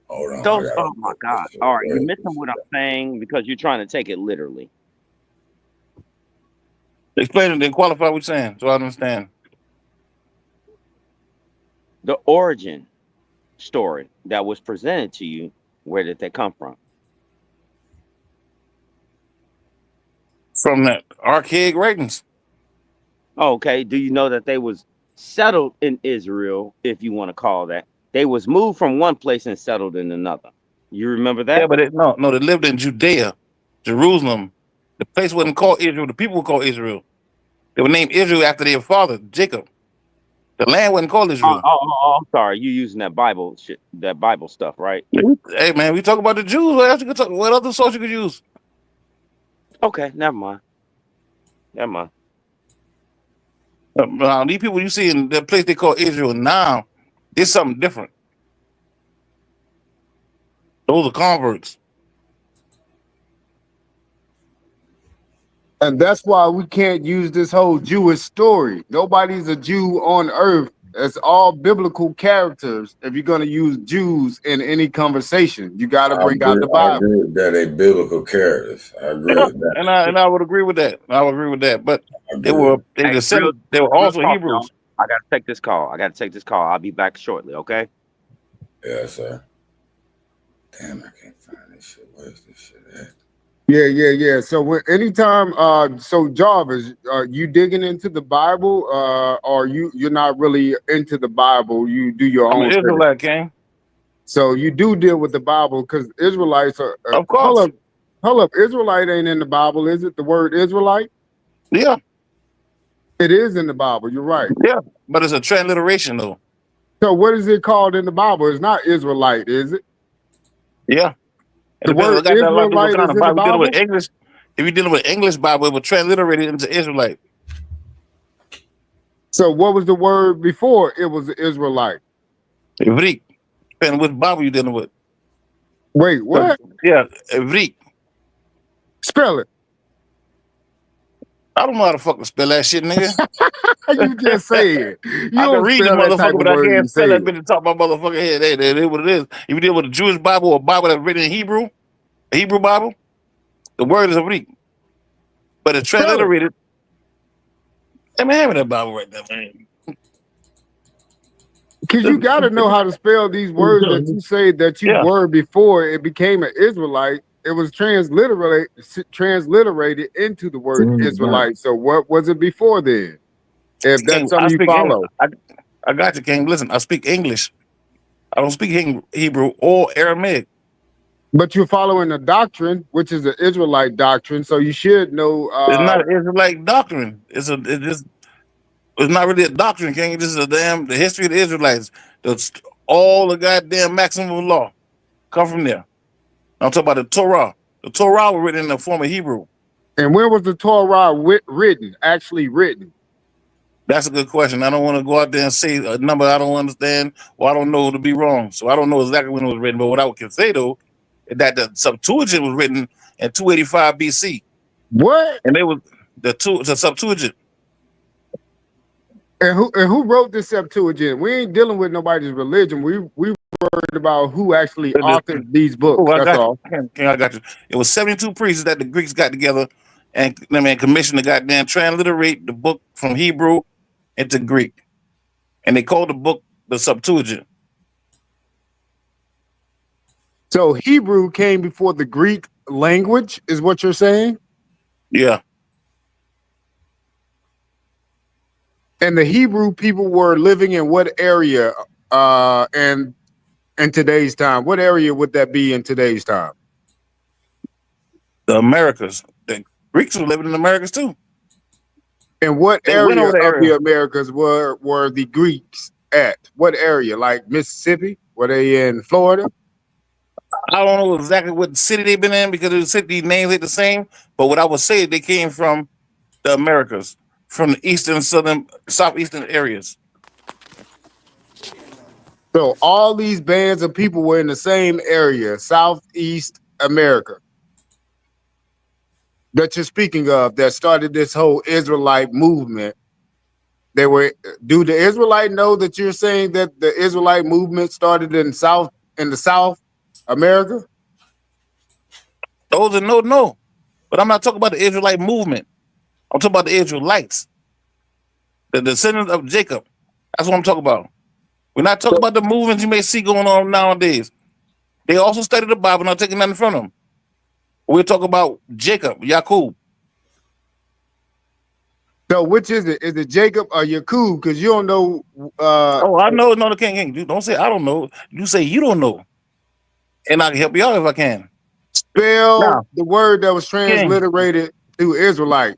Hold on. Oh my God! All right, you're missing what I'm saying because you're trying to take it literally. Explain it, then qualify what you're saying, so I understand. The origin story that was presented to you, where did they come from? From that archaic writings. Okay, do you know that they was settled in Israel, if you want to call that? They was moved from one place and settled in another. You remember that? Yeah, but they lived in Judea, Jerusalem. The place wasn't called Israel. The people were called Israel. They were named Israel after their father, Jacob. The land wasn't called Israel. I'm sorry. You using that Bible shit, that Bible stuff, right? Hey, man, we talk about the Jews. What else you could talk? What other source you could use? Okay, never mind. These people you see in the place they call Israel now, it's something different. Those are converts. And that's why we can't use this whole Jewish story. Nobody's a Jew on earth. It's all biblical characters. If you're going to use Jews in any conversation, you got to bring out the Bible. I agree with that. They biblical characters. I agree with that. And I would agree with that. But they were also Hebrews. I got to take this call. I'll be back shortly, okay? Yes, sir. Damn, I can't find this shit. Where's this shit at? Yeah. So anytime, so Jarvis, you digging into the Bible, or you're not really into the Bible? You do your own. I'm an Israelite, King. So you do deal with the Bible because Israelites are. Of course. Hold up. Israelite ain't in the Bible, is it? The word Israelite? Yeah. It is in the Bible. You're right. Yeah, but it's a transliteration, though. So what is it called in the Bible? It's not Israelite, is it? Yeah. The word Israelite is in the Bible? With English, if you're dealing with English Bible, it will transliterate it into Israelite. So what was the word before it was Israelite? Ivrit. Depending which Bible you dealing with. Wait, what? Yeah, Ivrit. Spell it. I don't know how to fucking spell that shit, nigga. You just say it. You I can don't read the spell that type motherfucker, of but I word. You can't spell say that it. bitch and talk my motherfucking head. That is what it is. If you deal with a Jewish Bible or a Bible that's written in Hebrew, a Hebrew Bible, the word is Ivrit. But it's Spell it. transliterated. Let me have that Bible right there, man. Because you got to know how to spell these words that you say that you Yeah. were before it became an Israelite. It was transliterated into the word Israelite. So what was it before then? If that's King, something you English. follow. I got you, King. Listen, I speak English. I don't speak Hebrew or Aramaic. But you're following a doctrine, which is an Israelite doctrine. So you should know. It's not an Israelite doctrine. It's not really a doctrine, King. This is the history of the Israelites. All the goddamn maximum of law come from there. I'm talking about the Torah. The Torah was written in the form of Hebrew. And when was the Torah actually written? That's a good question. I don't want to go out there and say a number I don't understand or I don't know to be wrong. So I don't know exactly when it was written. But what I can say, though, is that the Septuagint was written in 285 BC. What? And they was the Septuagint. And who wrote this Septuagint? We ain't dealing with nobody's religion. We worried about who actually authored these books. Oh, That's all. I got you. It was 72 priests that the Greeks got together and commissioned to goddamn transliterate the book from Hebrew into Greek. And they called the book the Septuagint. So Hebrew came before the Greek language, is what you're saying? Yeah. And the Hebrew people were living in what area and in today's time? What area would that be in today's time? The Americas. The Greeks were living in the Americas too. And what They went area over the of area. the Americas were the Greeks at? What area? Like Mississippi? Were they in Florida? I don't know exactly what city they've been in because the city names ain't the same. But what I would say, they came from the Americas, from the eastern, southern, southeastern areas. So all these bands of people were in the same area, Southeast America, that you're speaking of, that started this whole Israelite movement. Do the Israelite know that you're saying that the Israelite movement started in the South America? Those that know. But I'm not talking about the Israelite movement. I'm talking about the Israelites, the descendants of Jacob. That's what I'm talking about. We're not talking about the movements you may see going on nowadays. They also studied the Bible, not taking nothing from them. We're talking about Jacob, Yaqub. So which is it? Is it Jacob or Yaqub? Because you don't know. Oh, I know. No, the king. You don't say I don't know. You say you don't know, and I can help you out if I can. Spell Now, the word that was transliterated to Israelite.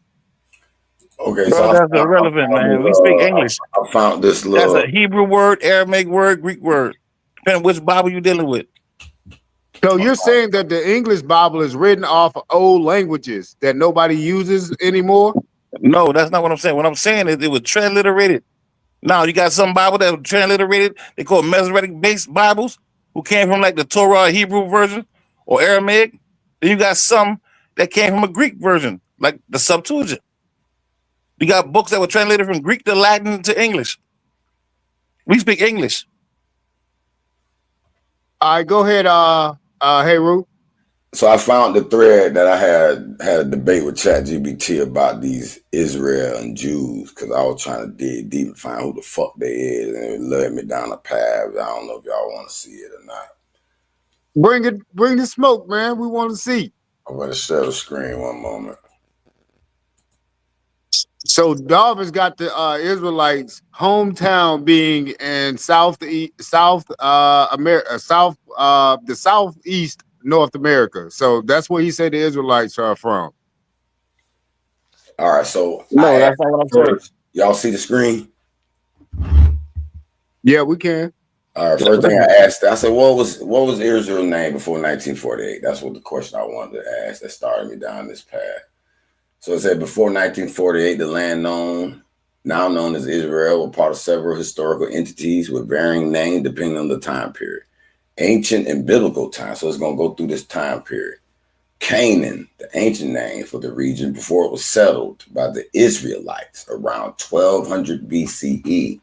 Okay, bro, so that's irrelevant, man. We speak English. I found this That's little. a Hebrew word, Aramaic word, Greek word. Depending which Bible you dealing with. So you're saying that the English Bible is written off of old languages that nobody uses anymore? No, that's not what I'm saying. What I'm saying is it was transliterated. Now you got some Bible that was transliterated. They call Masoretic based Bibles, who came from like the Torah Hebrew version or Aramaic. Then you got some that came from a Greek version, like the Septuagint. You got books that were translated from Greek to Latin to English. We speak English. All right, go ahead, hey Ru. So I found the thread that I had a debate with ChatGPT about these Israel and Jews because I was trying to dig deep and find who the fuck they is, and it led me down a path. I don't know if y'all want to see it or not. Bring the smoke, man. We want to see. I'm gonna share the screen one moment. So Darvin's got the Israelites' hometown being in the southeast North America. So that's where he said the Israelites are from. All right, so No, that's not what I'm saying. y'all see the screen? Yeah, we can. All right, first thing I asked, I said, what was Israel's name before 1948? That's what the question I wanted to ask that started me down this path. So it said before 1948, the land now known as Israel, were part of several historical entities with varying names depending on the time period. ancient and biblical time. So it's going to go through this time period. Canaan, the ancient name for the region before it was settled by the Israelites around 1200 BCE.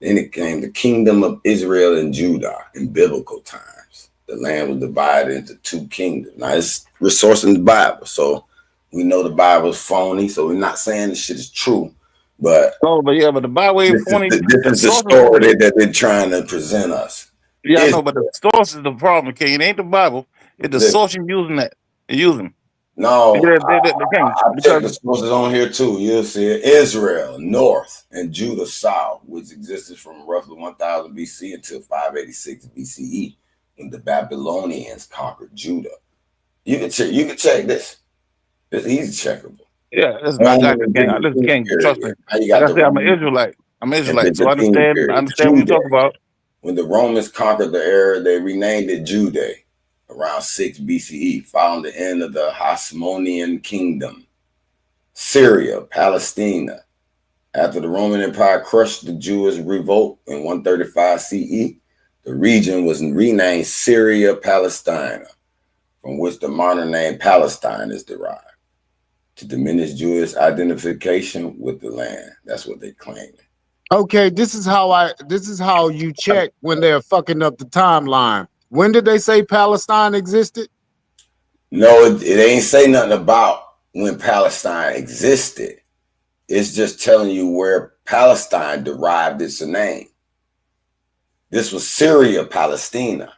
Then it came the kingdom of Israel and Judah in biblical times. The land was divided into two kingdoms. Now it's resourcing the Bible, so we know the Bible is phony. So we're not saying this shit is true, but but the Bible ain't phony. This is the story that they're trying to present us. Yeah, I know, but the source is the problem, King. It ain't the Bible. It's the source you're using that. You're using. No, I checked the sources on here too. You'll see it. Israel, north, and Judah, south, which existed from roughly 1000 BC until 586 BCE, when the Babylonians conquered Judah. You can check this. It's easy checkable. Yeah, that's my guy, King. Listen, King, trust me. Like I said, I'm an Israelite. So I understand what you talk about. When the Romans conquered the area, they renamed it Judah around 6 BCE, following the end of the Hasmonean kingdom. Syria, Palestine. After the Roman Empire crushed the Jewish revolt in 135 CE, the region was renamed Syria Palestina, from which the modern name Palestine is derived, to diminish Jewish identification with the land. That's what they claim. Okay, this is how you check when they're fucking up the timeline. When did they say Palestine existed? No, it ain't say nothing about when Palestine existed. It's just telling you where Palestine derived its name. This was Syria Palestina.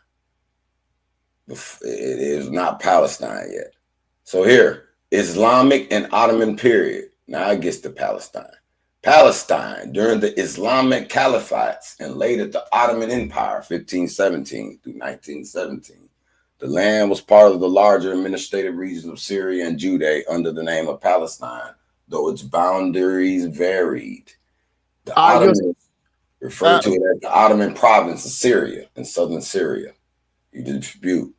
It is not Palestine yet. So here, Islamic and Ottoman period. Now it gets to Palestine. Palestine during the Islamic Caliphates and later the Ottoman Empire, 1517 through 1917. The land was part of the larger administrative region of Syria and Judah under the name of Palestine, though its boundaries varied. The Ottomans referred to it as the Ottoman province of Syria in southern Syria. You dispute.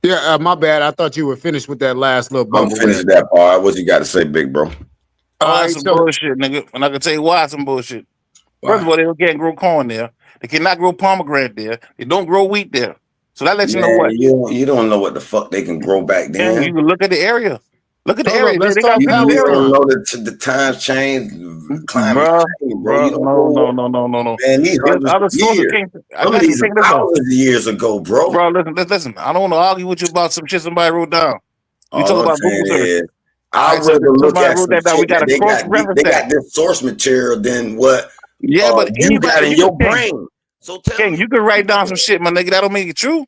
Yeah, my bad. I thought you were finished with that last little bubble. I'm finished that part. What you got to say, big bro? Some bullshit, nigga. And I can tell you why some bullshit. Why? First of all, they can't grow corn there. They cannot grow pomegranate there. They don't grow wheat there. So that lets you know what. You don't know what the fuck they can grow back then. And you can look at the area. Look at the area. Let's they talk got you don't know that the times change, climate change, bro. No. Man, these other sources some of these thousands of years ago, bro. Bro, listen. I don't want to argue with you about some shit somebody wrote down. You talk about Google search. I would look at some shit that they got this source material than what but you got in your brain. So tell me. You can write down some shit, my nigga. That don't make it true.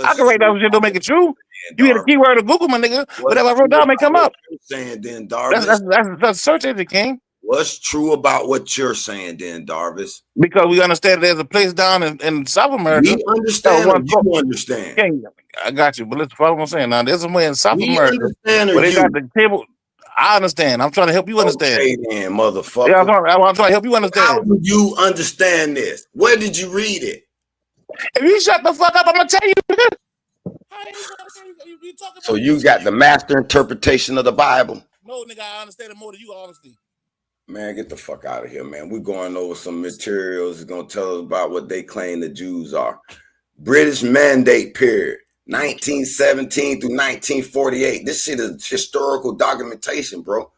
I can write down some shit, don't make it true. You hit a keyword of Google, my nigga. Whatever I wrote down may come up. Saying then, Darvis. That's search engine, King. What's true about what you're saying, then, Darvis? Because we understand there's a place down in South America. We understand. You understand. King, I got you, but let's follow what I'm saying. Now, there's somewhere in South America where they got the table. I understand. I'm trying to help you understand. Okay, then, motherfucker. Yeah, I'm trying to help you understand. How do you understand this? Where did you read it? If you shut the fuck up, I'm gonna tell you. So you got the master interpretation of the Bible? No, nigga, I understand it more than you, honestly. Man, get the fuck out of here, man. We're going over some materials. It's gonna tell us about what they claim the Jews are. British Mandate period. 1917 through 1948. This shit is historical documentation, bro.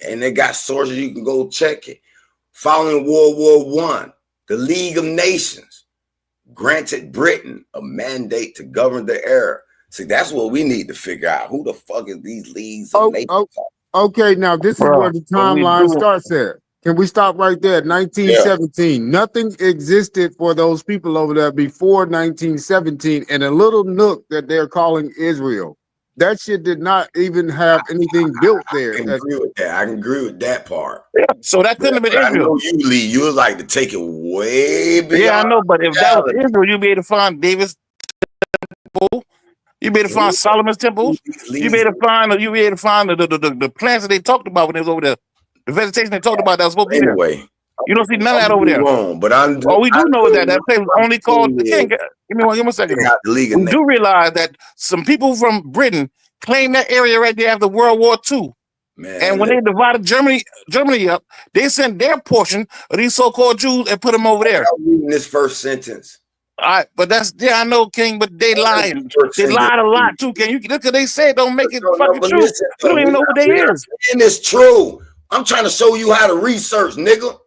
And they got sources, you can go check it. Following World War I, the League of Nations granted Britain a mandate to govern the area. See, that's what we need to figure out. Who the fuck is these leagues of nations? Okay, now this is where the timeline starts at. Can we stop right there? 1917. Yeah. Nothing existed for those people over there before 1917 in a little nook that they're calling Israel. That shit did not even have anything built there. I can agree with that. I can agree with that part. Yeah, so that couldn't have been Israel. I know you, Lee. You would like to take it way beyond. Yeah, I know, but if that was Israel, you'd be able to find David's temple. You'd be able to find Solomon's temples. You'd be able to find the plants that they talked about when they was over there. The vegetation they talked about that was supposed to be there. You don't see none of that over there. Wrong, but we do know that place was only called. Give me a second. We do realize that some people from Britain claimed that area right there after World War II. Man, and when they divided Germany up, they sent their portion of these so-called Jews and put them over there. I'm reading this first sentence. But that's I know, King. But they lying. First They lied a lot too, King. Look what they said. Don't make it fucking true. We don't even know what they is. And it's true. I'm trying to show you how to research, nigga.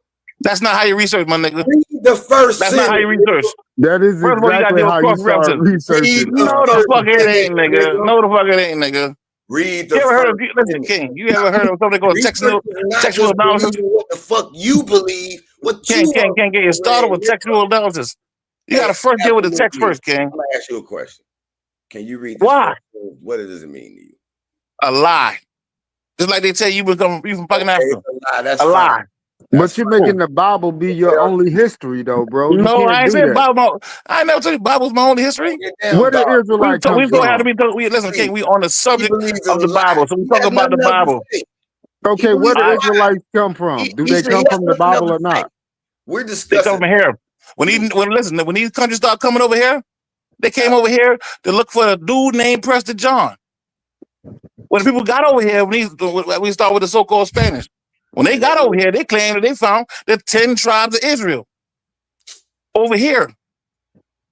That's not how you research, my nigga. Read the first. That's not how you research. That is First of all, you exactly how you start researching. No, the fuck it ain't, nigga. No, the fuck it ain't, nigga. Read the. You ever heard of? Listen, King. You ever heard of something called sexual analysis? What the fuck you believe? What King, get you started with sexual analysis. You got to first deal with the text first, King. I'm gonna ask you a question. Can you read? Why? What does it mean to you? A lie. Just like they tell you from fucking Africa. That's a lie. But you're making the Bible be your only history, though, bro. No, I ain't saying Bible. I never told you Bible's my only history. Where the Israelites come from? Listen, King, we on the subject of the Bible, so we talk about the Bible. Okay, where the Israelites come from? Do they come from the Bible or not? We're discussing. They come from here. When these countries start coming over here, they came over here to look for a dude named Preston John. When people got over here, we start with the so-called Spanish. When they got over here, they claimed that they found the 10 tribes of Israel over here.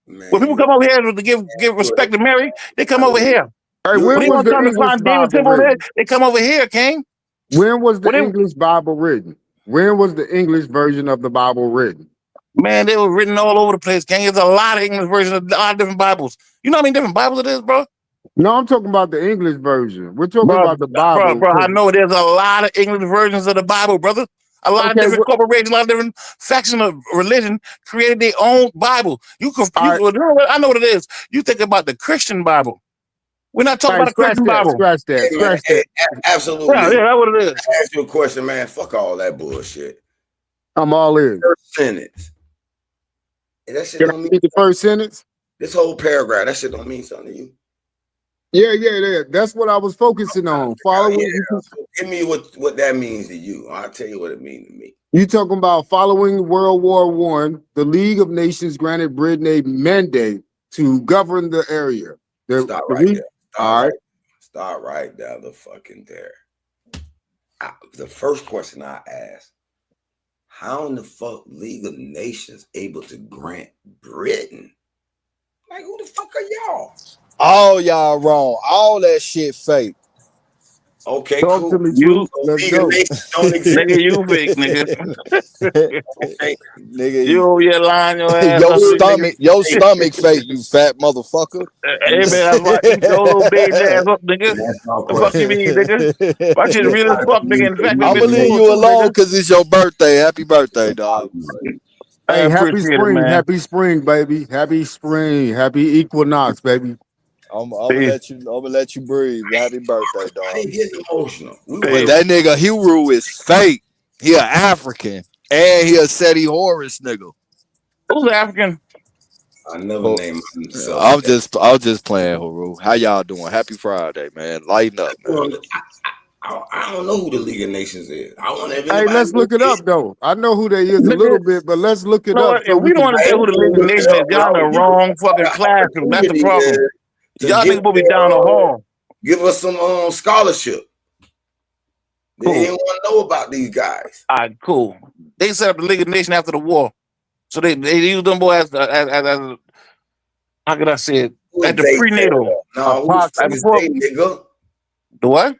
Man. When people come over here to give respect to Mary, they come over here. Hey, when was the English Bible written? They come over here, King. When was the English Bible written? When was the English version of the Bible written? Man, they were written all over the place, King. There's a lot of English versions of a lot of different Bibles. You know how many different Bibles it is, bro? No, I'm talking about the English version. We're talking about the Bible. Bro, I know there's a lot of English versions of the Bible, brother. A lot of different corporations, a lot of different factions of religion created their own Bible. I know what it is. You think about the Christian Bible. We're not talking about the Christian Bible. Scratch that. Absolutely. Yeah, that's what it is. I ask you a question, man. Fuck all that bullshit. I'm all in. First sentence. And that shit don't mean the first sentence. This whole paragraph, that shit don't mean something to you. Yeah. That's what I was focusing on. Following. Give me what that means to you. I'll tell you what it means to me. You talking about following World War I? The League of Nations granted Britain a mandate to govern the area. Start right down the fucking there. The first question I asked: how in the fuck League of Nations able to grant Britain? Like, who the fuck are y'all? All y'all wrong. All that shit fake. Okay, talk cool. To me, you nigga, you fake, nigga. Okay. Nigga, you over here lying your ass. Your stomach fake, you fat motherfucker. Hey man, that's why you your little big ass up, nigga. The fuck you mean, nigga? Why you real as fuck, nigga? In fact, I'm gonna leave you alone because it's your birthday. Happy birthday, dog. Hey, happy spring, happy spring, baby. Happy spring, happy equinox, baby. I'm gonna let you breathe. Happy birthday, dog. I ain't getting emotional. But that nigga Hero is fake. He an African. And he a Seti Horus nigga. Who's African? I never named myself. I'm just playing, Hero. How y'all doing? Happy Friday, man. Lighten up, man. I don't know who the League of Nations is. I want to. Hey, let's look it up though. I know who they is a little bit, but let's look it up. If we don't understand who the League of Nations is, y'all in the wrong fucking classroom. That's the problem. Y'all niggas will be down the hall. Give us some scholarship. They didn't want to know about these guys. All right, cool. They set up the League of Nations after the war, so they used them boys as how can I say it? At the prenatal. No, nigga? The what?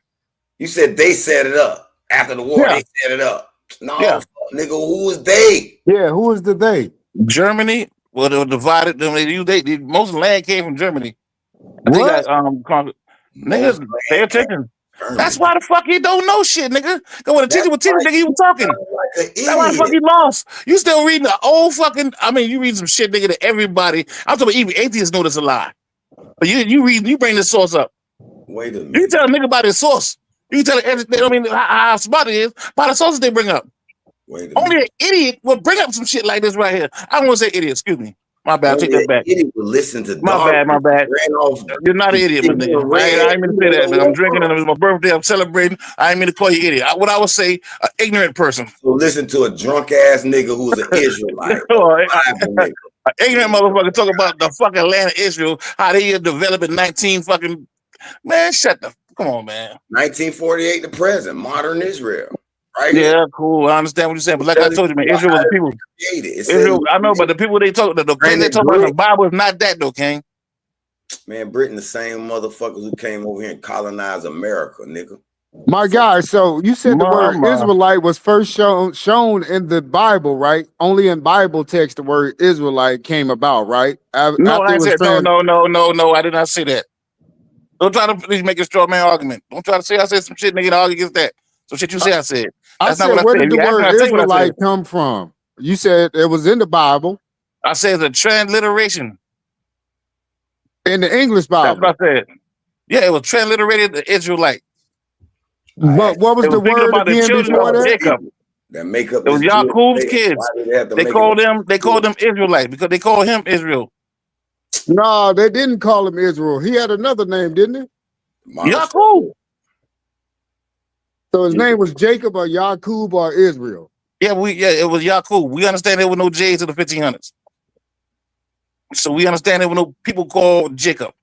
You said they set it up after the war. Yeah. They set it up. No, nigga, who was they? Yeah, who was the they? Germany. Well, they were divided. Most land came from Germany. They got niggas, pay attention. That's why the fuck you don't know shit, nigga. Go with attention with teacher, nigga. You talking. That's why the fuck you lost. You still reading the old fucking. I mean, you read some shit, nigga, that everybody. I'm talking even atheists know this a lie. But you bring the source up. Wait a minute. You tell a nigga about his source. You tell everything. I mean, how smart it is by the sources they bring up. Only an idiot will bring up some shit like this right here. I don't want to say idiot. Excuse me. My bad. I'll take that back. Idiot will listen to my bad. You're not an idiot, my nigga. I ain't mean to say that, man. I'm drinking and it was my birthday. I'm celebrating. I ain't mean to call you idiot. What I would say, an ignorant person. So listen to a drunk ass nigga who's an Israelite. An ignorant motherfucker talk about the fucking land of Israel, how they developed in 19 fucking. Man, shut the. Come on, man. 1948 to present, modern Israel. right here. Yeah, cool. I understand what you're saying, but like I told you, man, Israel was the people. Created. It says Israel, I know, but the people they talk, the place they talk about in the Bible is not that though, King. man, Britain, the same motherfuckers who came over here and colonized America, nigga. My guy, so you said the word Mama. Israelite was first shown in the Bible, right? Only in Bible text the word Israelite came about, right? No, I said no. I did not say that. Don't try to please make a straw man argument. Don't try to say I said some shit, nigga, to argue against that. Some shit you say I said. I That's not said, what I where said. did the You asked me, word I tell you what I Israelite said. come from? You said it was in the Bible, I said it's a transliteration. in the English That's Bible. what I said. Yeah, it was transliterated to Israelite. But what was It the was thinking word about the again children before of that? Jacob. That make up It was this Jewish Yaqub's state. kids. Why do they have to They make called it them Israelites because they called him Israel. No, they didn't call him Israel. He had another name, didn't he? Yaqub. So his name was Jacob or Yaqub or Israel. Yeah, it was Yaqub. We understand there were no J's in the 1500s. So we understand there were no people called Jacob.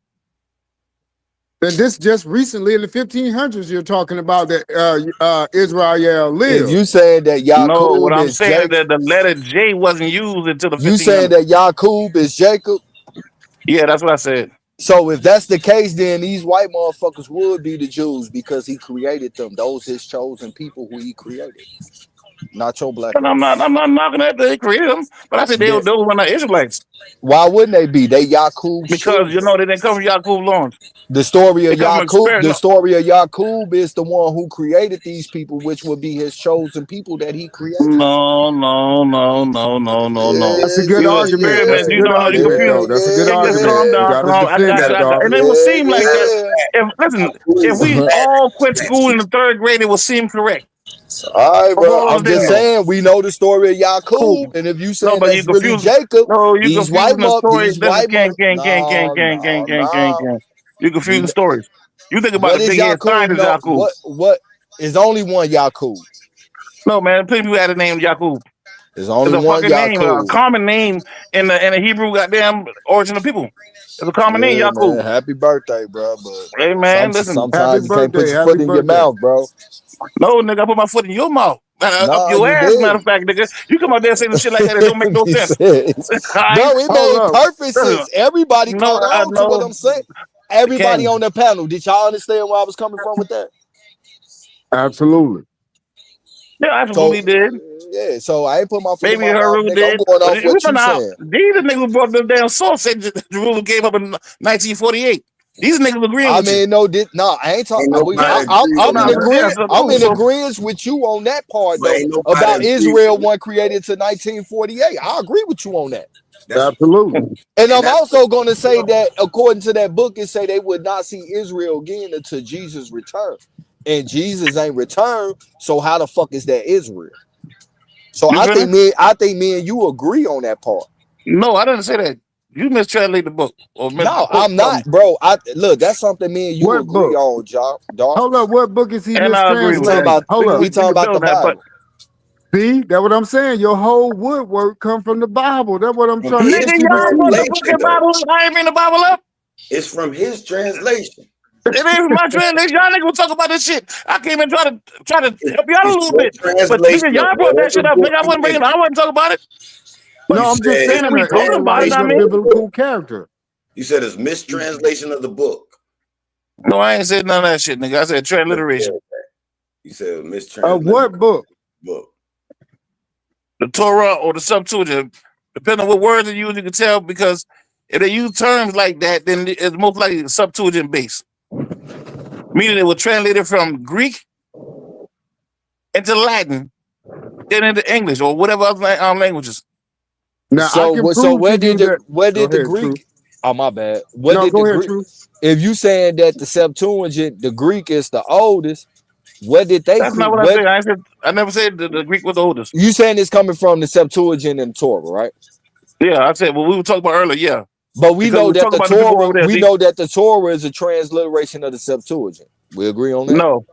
And this just recently in the 1500s, you're talking about that Israel lived. If you saying that Yaqub No, what I'm is saying is Jacob, that the letter J wasn't used until the 1500s. you saying that Yaqub is Jacob? Yeah, that's what I said. So if that's the case, then these white motherfuckers would be the Jews because he created them. Those his chosen people who he created. Not your black. And I'm not knocking that they created them, but I said they were not Israelites. Why wouldn't they be? They Yaqub Because shit. you know they didn't come from Yaqub Lawrence. The story of They come from Yaqub, spirit, the no. story of Yaqub is the one who created these people, which would be his chosen people that he created. No. That's a good You argument. experiment. That's a You good know how you argument, though. confuse. That's a good Just argument. calm You down. gotta I defend got that, you. dog. And it would seem like that. If we all quit school in the 3rd grade, it would seem correct. All right, bro. All I'm just saying we know the story of Yaqub, Cool. and if you No, saying but you that's really confuse. Jacob, No, you these white confusing the story. these This is white gang. You confusing stories. You think about What the is big head Yaqub? scientist No, Yaqub. what is only one Yaqub? No, man, people had the name Yaqub. There's only It's a one fucking name, a Yaqub. common name in the Hebrew goddamn origin of people. It's a common name, Yeah, Yaqub. man. Happy birthday, bro. But Hey, man, listen. sometimes you can't put your happy foot in your birthday. mouth, bro. No, nigga, I put my foot in your mouth. Up your you ass, did. matter of fact, nigga. You come out there saying some shit like that, it don't make no sense. Bro, it made perfect sense. Everybody caught on to what I'm saying. Everybody on the panel. Did y'all understand where I was coming from with that? Absolutely. Yeah, absolutely did. Yeah, so I ain't put my foot Maybe in my mouth, nigga. did. I'm going off what you saying. These niggas brought the damn source said Jerusalem gave up in 1948. These niggas agreeing with you. I ain't talking. I'm in agreement with you on that part, though, about Israel wasn't created to 1948. I agree with you on that. Absolutely. And I'm also going to say that, according to that book, it say they would not see Israel again until Jesus returned. And Jesus ain't returned, so how the fuck is that Israel? So I think me and you agree on that part. No, I didn't say that. You mistranslate the book. No, I'm not, bro. Look, that's something me and you agree on, dog. Hold up, what book is he mistranslating? We talking about the Bible. See, that's what I'm saying. Your whole woodwork come from the Bible. That's what I'm trying to get you to see. The book and Bible. I ain't bring the Bible up. It's from his translation. It ain't my translation. Y'all niggas will talk about this shit. I came in try to help y'all a little bit. But nigga, y'all brought that shit up. Nigga, I wasn't talking about it. No, I'm just saying that we talking about a biblical character. You said it's mistranslation of the book. No, I ain't said none of that shit, nigga. I said transliteration. You said mistranslation. What book? The Torah or the Septuagint. Depending on what words they use, you can tell, because if they use terms like that, then it's most likely Septuagint based. Meaning it was translated from Greek into Latin, then into English or whatever other languages. Now, so where did the Greek? Oh, my bad. If you saying that the Septuagint, the Greek is the oldest, where did they? That's not what I said. I never said the Greek was the oldest. You saying it's coming from the Septuagint and Torah, right? Yeah, I said. Well, we were talking about earlier. Yeah, but we know that the Torah. We know that the Torah is a transliteration of the Septuagint. We agree on that? No.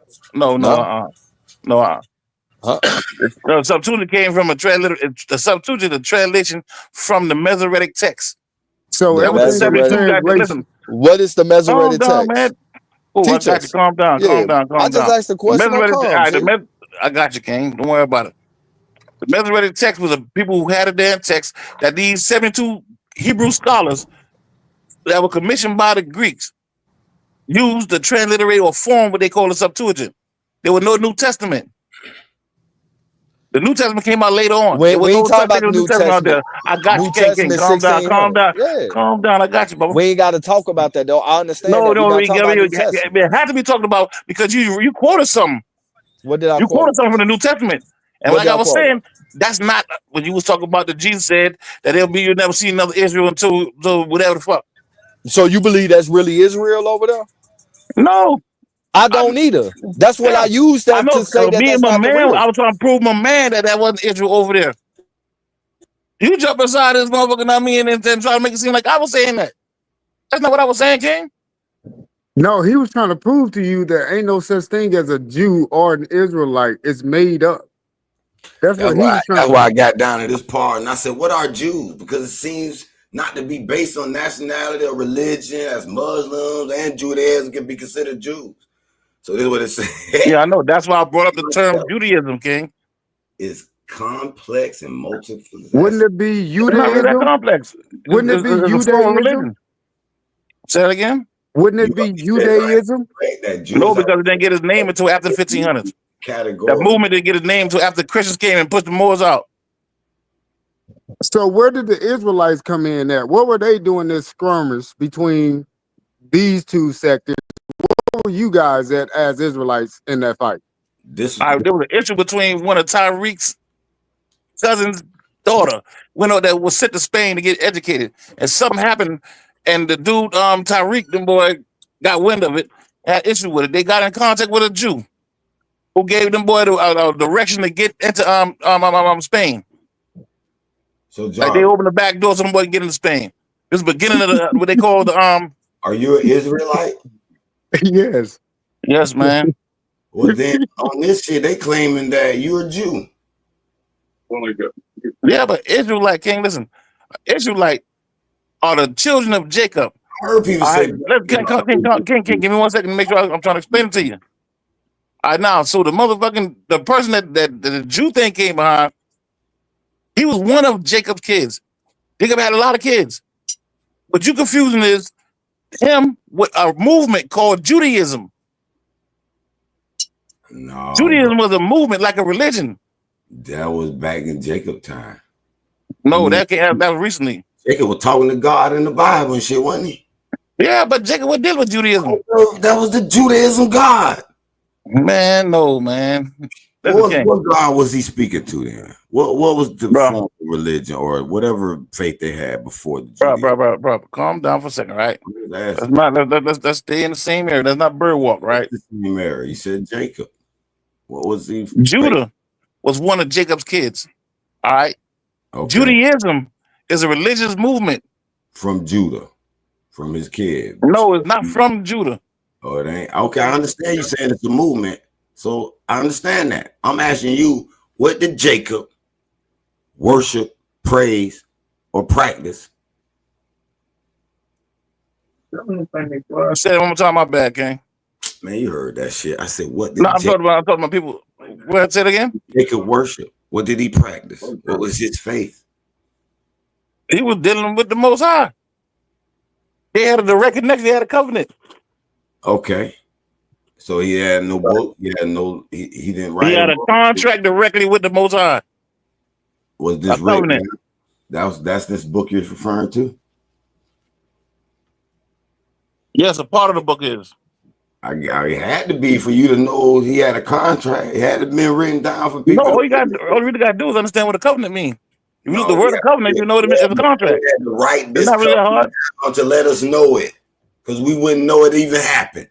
The Septuagint came from the Septuagint, a translation from the Masoretic text. So that was the listen. What is the Masoretic text? Man. Oh, I got you. Calm down. I just asked the question. I got you, King. Don't worry about it. The Masoretic text was a people who had a damn text that these 72 Hebrew scholars that were commissioned by the Greeks used to transliterate or form what they call the Septuagint. There was no New Testament. The New Testament came out later on. There was We no ain't talking such about thing as the New New Testament out there. Testament. I got New you, King. Testament Calm down, calm 1600. down, Yeah. calm down. I got you, Bubba. We ain't got to talk about that though. I understand No, that. We're no, not talking about New it Testament. had to be talked about because you quoted something. What did I You quoted quote? something from the New Testament. And What like did I I was quote? saying, that's not when you was talking about the Jesus said that you'll never see another Israel until whatever the fuck. So you believe that's really Israel over there? No, I don't either. That's what I used I that know. to say that Me and that's my not the man, real. I was trying to prove my man that wasn't Israel over there. You jump inside this motherfucker, not me, and try to make it seem like I was saying that. That's not what I was saying, King. No, he was trying to prove to you that ain't no such thing as a Jew or an Israelite. It's made up. That's what he was trying. That's why I got down to this part and I said, what are Jews? Because it seems not to be based on nationality or religion, as Muslims and Judaism can be considered Jews. So this is what it says. Yeah, I know. That's why I brought up the term Judaism, King. It's complex and multiple. Wouldn't it be It's not really that Judaism? complex. Wouldn't it be It's a form of Judaism? religion. Say that again? Wouldn't it be Judaism? That Jews No, because it didn't get his name until after 1500s. category. That movement didn't get his name until after Christians came and pushed the Moors out. So where did the Israelites come in at? What were they doing this skirmish between these two sectors? Where were you guys at as Israelites in that fight? There was an issue between one of Tyreek's cousin's daughter, that was sent to Spain to get educated, and something happened, and the dude, Tyreek, them boy, got wind of it, had issue with it. They got in contact with a Jew who gave them boy the direction to get into Spain. So, John, like they opened the back door so them boy can get into Spain. This is the beginning of what they call the Are you an Israelite? Yes. Yes, man. Well, then on this shit, they claiming that you're a Jew. Yeah, but Israelite, King, listen, Israelite are the children of Jacob. I heard people say, King, give me 1 second to make sure I'm trying to explain it to you. All right, now, so the person that the Jew thing came behind, he was one of Jacob's kids. Jacob had a lot of kids. What you confusing is him with a movement called Judaism. No, Judaism was a movement like a religion. That was back in Jacob time. No, that was recently. Jacob was talking to God in the Bible and shit, wasn't he? Yeah, but Jacob was dealing with Judaism. That was the Judaism God. Man, no, man. What God was he speaking to then? What was the form of religion or whatever faith they had before the bro, calm down for a second, right? Let's stay in the same area. That's not bird walk, right? The same area. He said Jacob. What was he? Judah was one of Jacob's kids. All right. Okay. Judaism is a religious movement from Judah, from his kid. No, it's not from Judah. Oh, it ain't. Okay, I understand you saying it's a movement. So I understand that. I'm asking you, what did Jacob worship, praise, or practice? I said it one more time, my bad, King. Man, you heard that shit. I said, what did I'm talking about people. What, say it again? Jacob worship. What did he practice? What was his faith? He was dealing with the Most High. They had a direct connection. They had a covenant. Okay. So he had no book. He had no. He didn't write. He had a contract directly with the Most High. Was this written? That's this book you're referring to? Yes, a part of the book is. I had to be for you to know he had a contract. It had to been written down for people. No, all you really got to do is understand what a covenant means. If you look the word of covenant, you know what it means. It's a contract. Had to write this it's not really hard to let us know it, because we wouldn't know it even happened.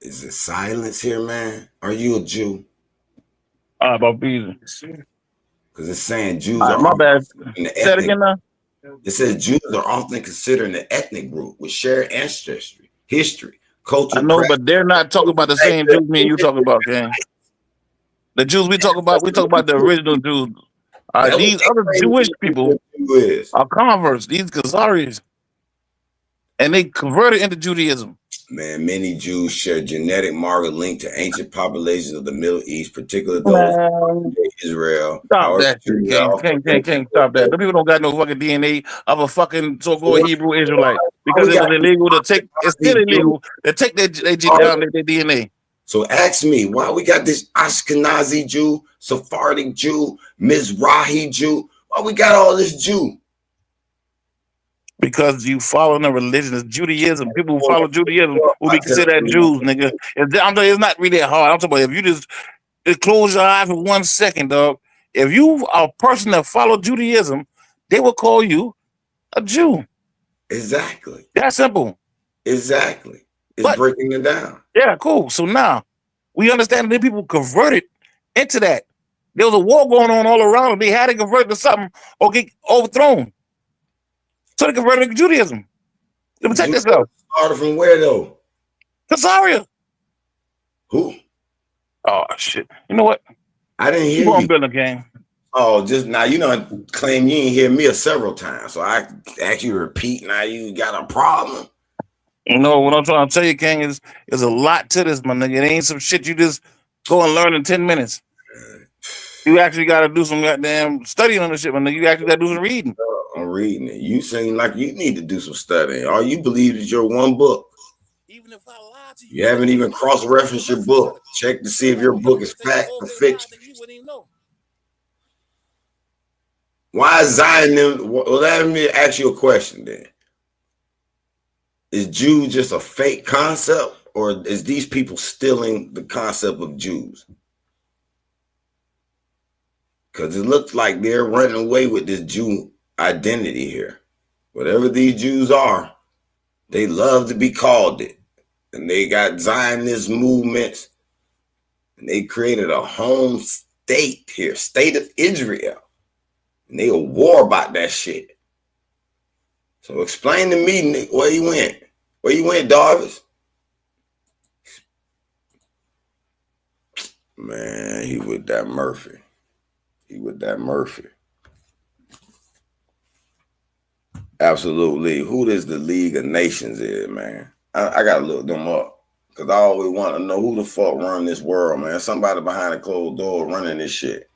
Is it silence here, man? Are you a Jew? About being. Because it's saying Jews are my bad. Say it again now. It says Jews are often considered an ethnic group with shared ancestry, history, culture. I know, but they're not talking about the same Jews me and you talking about, King. The Jews we talk about the original Jews. These other Jewish people are converts. These Khazaris. and they converted into Judaism. Man, many Jews share genetic marker linked to ancient populations of the Middle East, particularly those in Israel. Stop However, that shit, Jews King. are also Can't stop that. The people don't got no fucking DNA of a fucking so-called Hebrew Israelite because we it was got illegal to take. It's still illegal to take their DNA. So ask me why we got this Ashkenazi Jew, Sephardic Jew, Mizrahi Jew. Why we got all this Jew? Because you follow the religion. It's Judaism. People who follow Judaism will be considered Jews, nigga. It's not really that hard. I'm talking about if you just close your eye for 1 second, dog. If you are a person that follow Judaism, they will call you a Jew. Exactly. That's simple. Exactly. It's breaking it down. Yeah, cool. So now we understand that people converted into that. There was a war going on all around them. They had to convert to something or get overthrown. So they converted to Judaism. To protect themselves. Started from where though? Caesarea. Who? Oh shit. You know what? I didn't hear Keep on you. building, gang. Oh, just now you know claim you ain't hear me several times. So I asked you to repeat. Now you got a problem. You know what I'm trying to tell you, King, is there's a lot to this, my nigga. It ain't some shit you just go and learn in 10 minutes. You actually got to do some goddamn studying on this shit, my nigga. You actually got to do some reading. I'm reading it. You seem like you need to do some studying. All you believe is your one book. Even if I lie to You haven't even cross-referenced your book. Check to see if your book is fact or fiction. Why is Zionism? Well, let me ask you a question then. Is Jew just a fake concept, or is these people stealing the concept of Jews? Because it looks like they're running away with this Jew identity here. Whatever these Jews are, they love to be called it. And they got Zionist movements. And they created a home state here, state of Israel. And they a war about that shit. So explain to me, Nick, where you went. Where you went, Darvis? Man, he with that Murphy. He with that Murphy. Absolutely. Who does the League of Nations is, man? I gotta look them up. Because I always want to know who the fuck run this world, man. Somebody behind a closed door running this shit.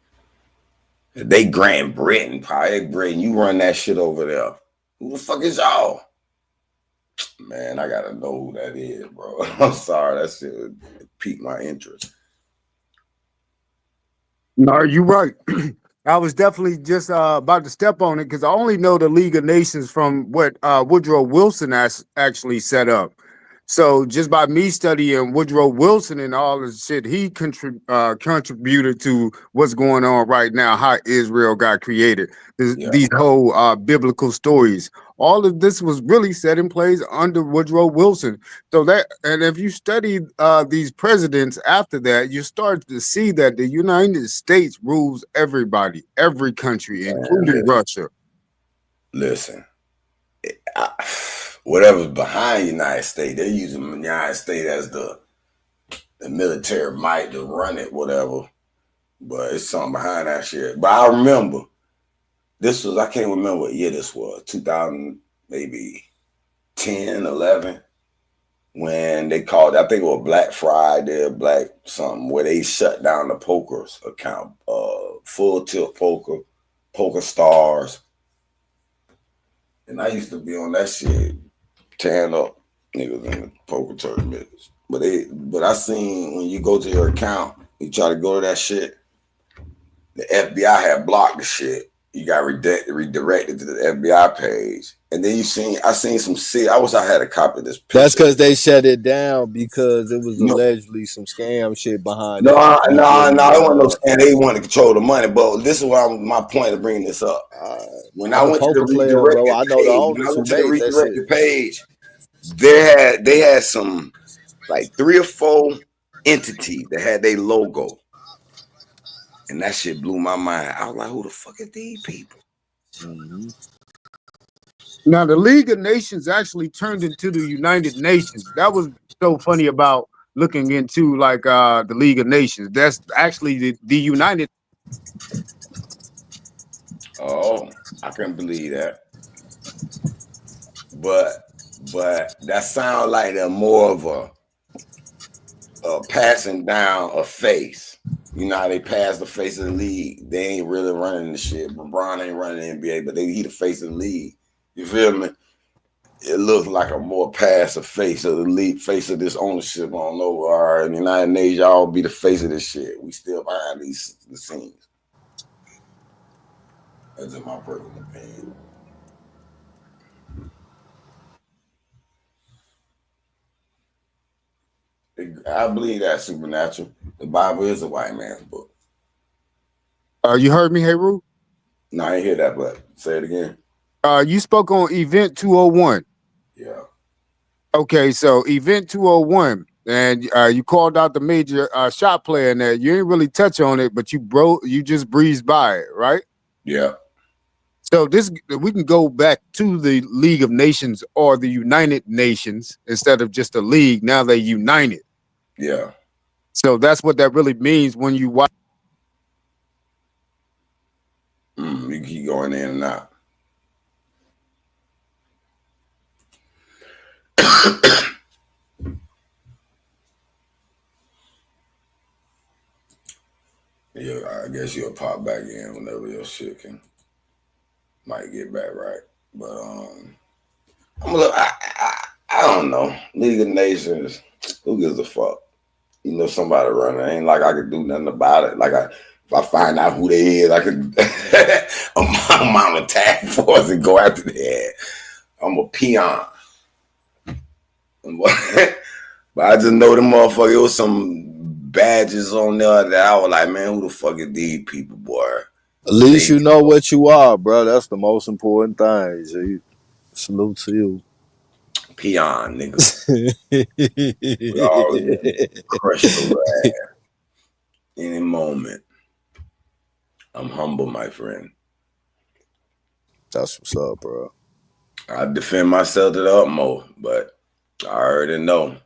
They Grand Britain, probably Britain. You run that shit over there. Who the fuck is y'all? Man, I gotta know who that is, bro. I'm sorry. That shit would pique my interest. No, you're right. I was definitely just about to step on it because I only know the League of Nations from what Woodrow Wilson actually set up. So just by me studying Woodrow Wilson and all the shit he contributed to what's going on right now, how Israel got created, these whole biblical stories, all of this was really set in place under Woodrow Wilson. So that, and if you study these presidents after that, you start to see that the United States rules everybody, every country, including Russia. Listen, whatever's behind the United States, they're using the United States as the military might to run it, whatever. But it's something behind that shit. But I remember, this was, I can't remember what year this was, 2000, maybe 10, 11, when they called, I think it was Black Friday, Black something, where they shut down the poker's account, Full Tilt Poker, Poker Stars. And I used to be on that shit, tearing up niggas in the poker tournaments. But I seen when you go to your account, you try to go to that shit, the FBI had blocked the shit. You got redirected to the FBI page. And then I seen some shit. I wish I had a copy of this picture. That's because they shut it down because it was allegedly some scam shit behind it. No, it wasn't no scam. They wanted to control the money. But this is why my point of bringing this up. When I went to the redirected page, they had some like 3 or 4 entities that had their logo. And that shit blew my mind. I was like, who the fuck is these people? Mm-hmm. Now, the League of Nations actually turned into the United Nations. That was so funny about looking into like the League of Nations. That's actually the United. Oh, I couldn't believe that. But but that sounds like they're more of a passing down a face. You know how they pass the face of the league. They ain't really running the shit. LeBron ain't running the NBA, but he the face of the league. You feel me? It looks like a more passive face of the league, face of this ownership. I don't know. All right, in the United Nations, y'all be the face of this shit. We still behind the scenes. That's in my personal opinion. I believe that's supernatural. The Bible is a white man's book. You heard me, Heru? No, I didn't hear that, but say it again. You spoke on Event 201. Yeah. Okay, so Event 201, and you called out the major shot player in there. You didn't really touch on it, but you just breezed by it, right? Yeah. So we can go back to the League of Nations or the United Nations instead of just a league. Now they united. Yeah. So that's what that really means when you watch. You keep going in and out. Yeah, I guess you'll pop back in whenever your shit might get back right. But I don't know. League of Nations, who gives a fuck? You know, somebody running. Ain't like I could do nothing about it. Like if I find out who they is, I could mount a task force and go after their ass. I'm a peon. But I just know the motherfucker, it was some badges on there that I was like, man, who the fuck is these people, boy? At least you know what you are, bro. That's the most important thing. G. Salute to you. Peon, nigga. We all crush your ass any moment. I'm humble, my friend. That's what's up, bro. I defend myself to the utmost, but I already know.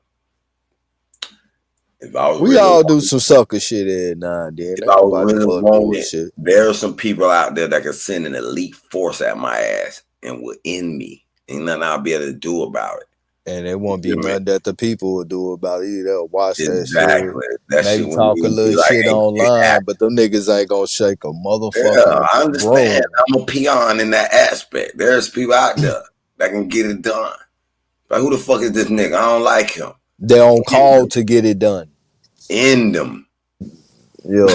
If I was We all do some sucker shit every now and then. If I was really wanted, shit. there are some people out there that can send an elite force at my ass and will end me. Ain't nothing I'll be able to do about it. And it won't be nothing that the people will do about it either. They'll watch that shit. That maybe shit talk a little shit online, but them niggas ain't gonna shake a motherfucker. Yeah, I understand. I'm a peon in that aspect. There's people out there that can get it done. But who the fuck is this nigga? I don't like him. They're on call to get it done. End them. Yeah.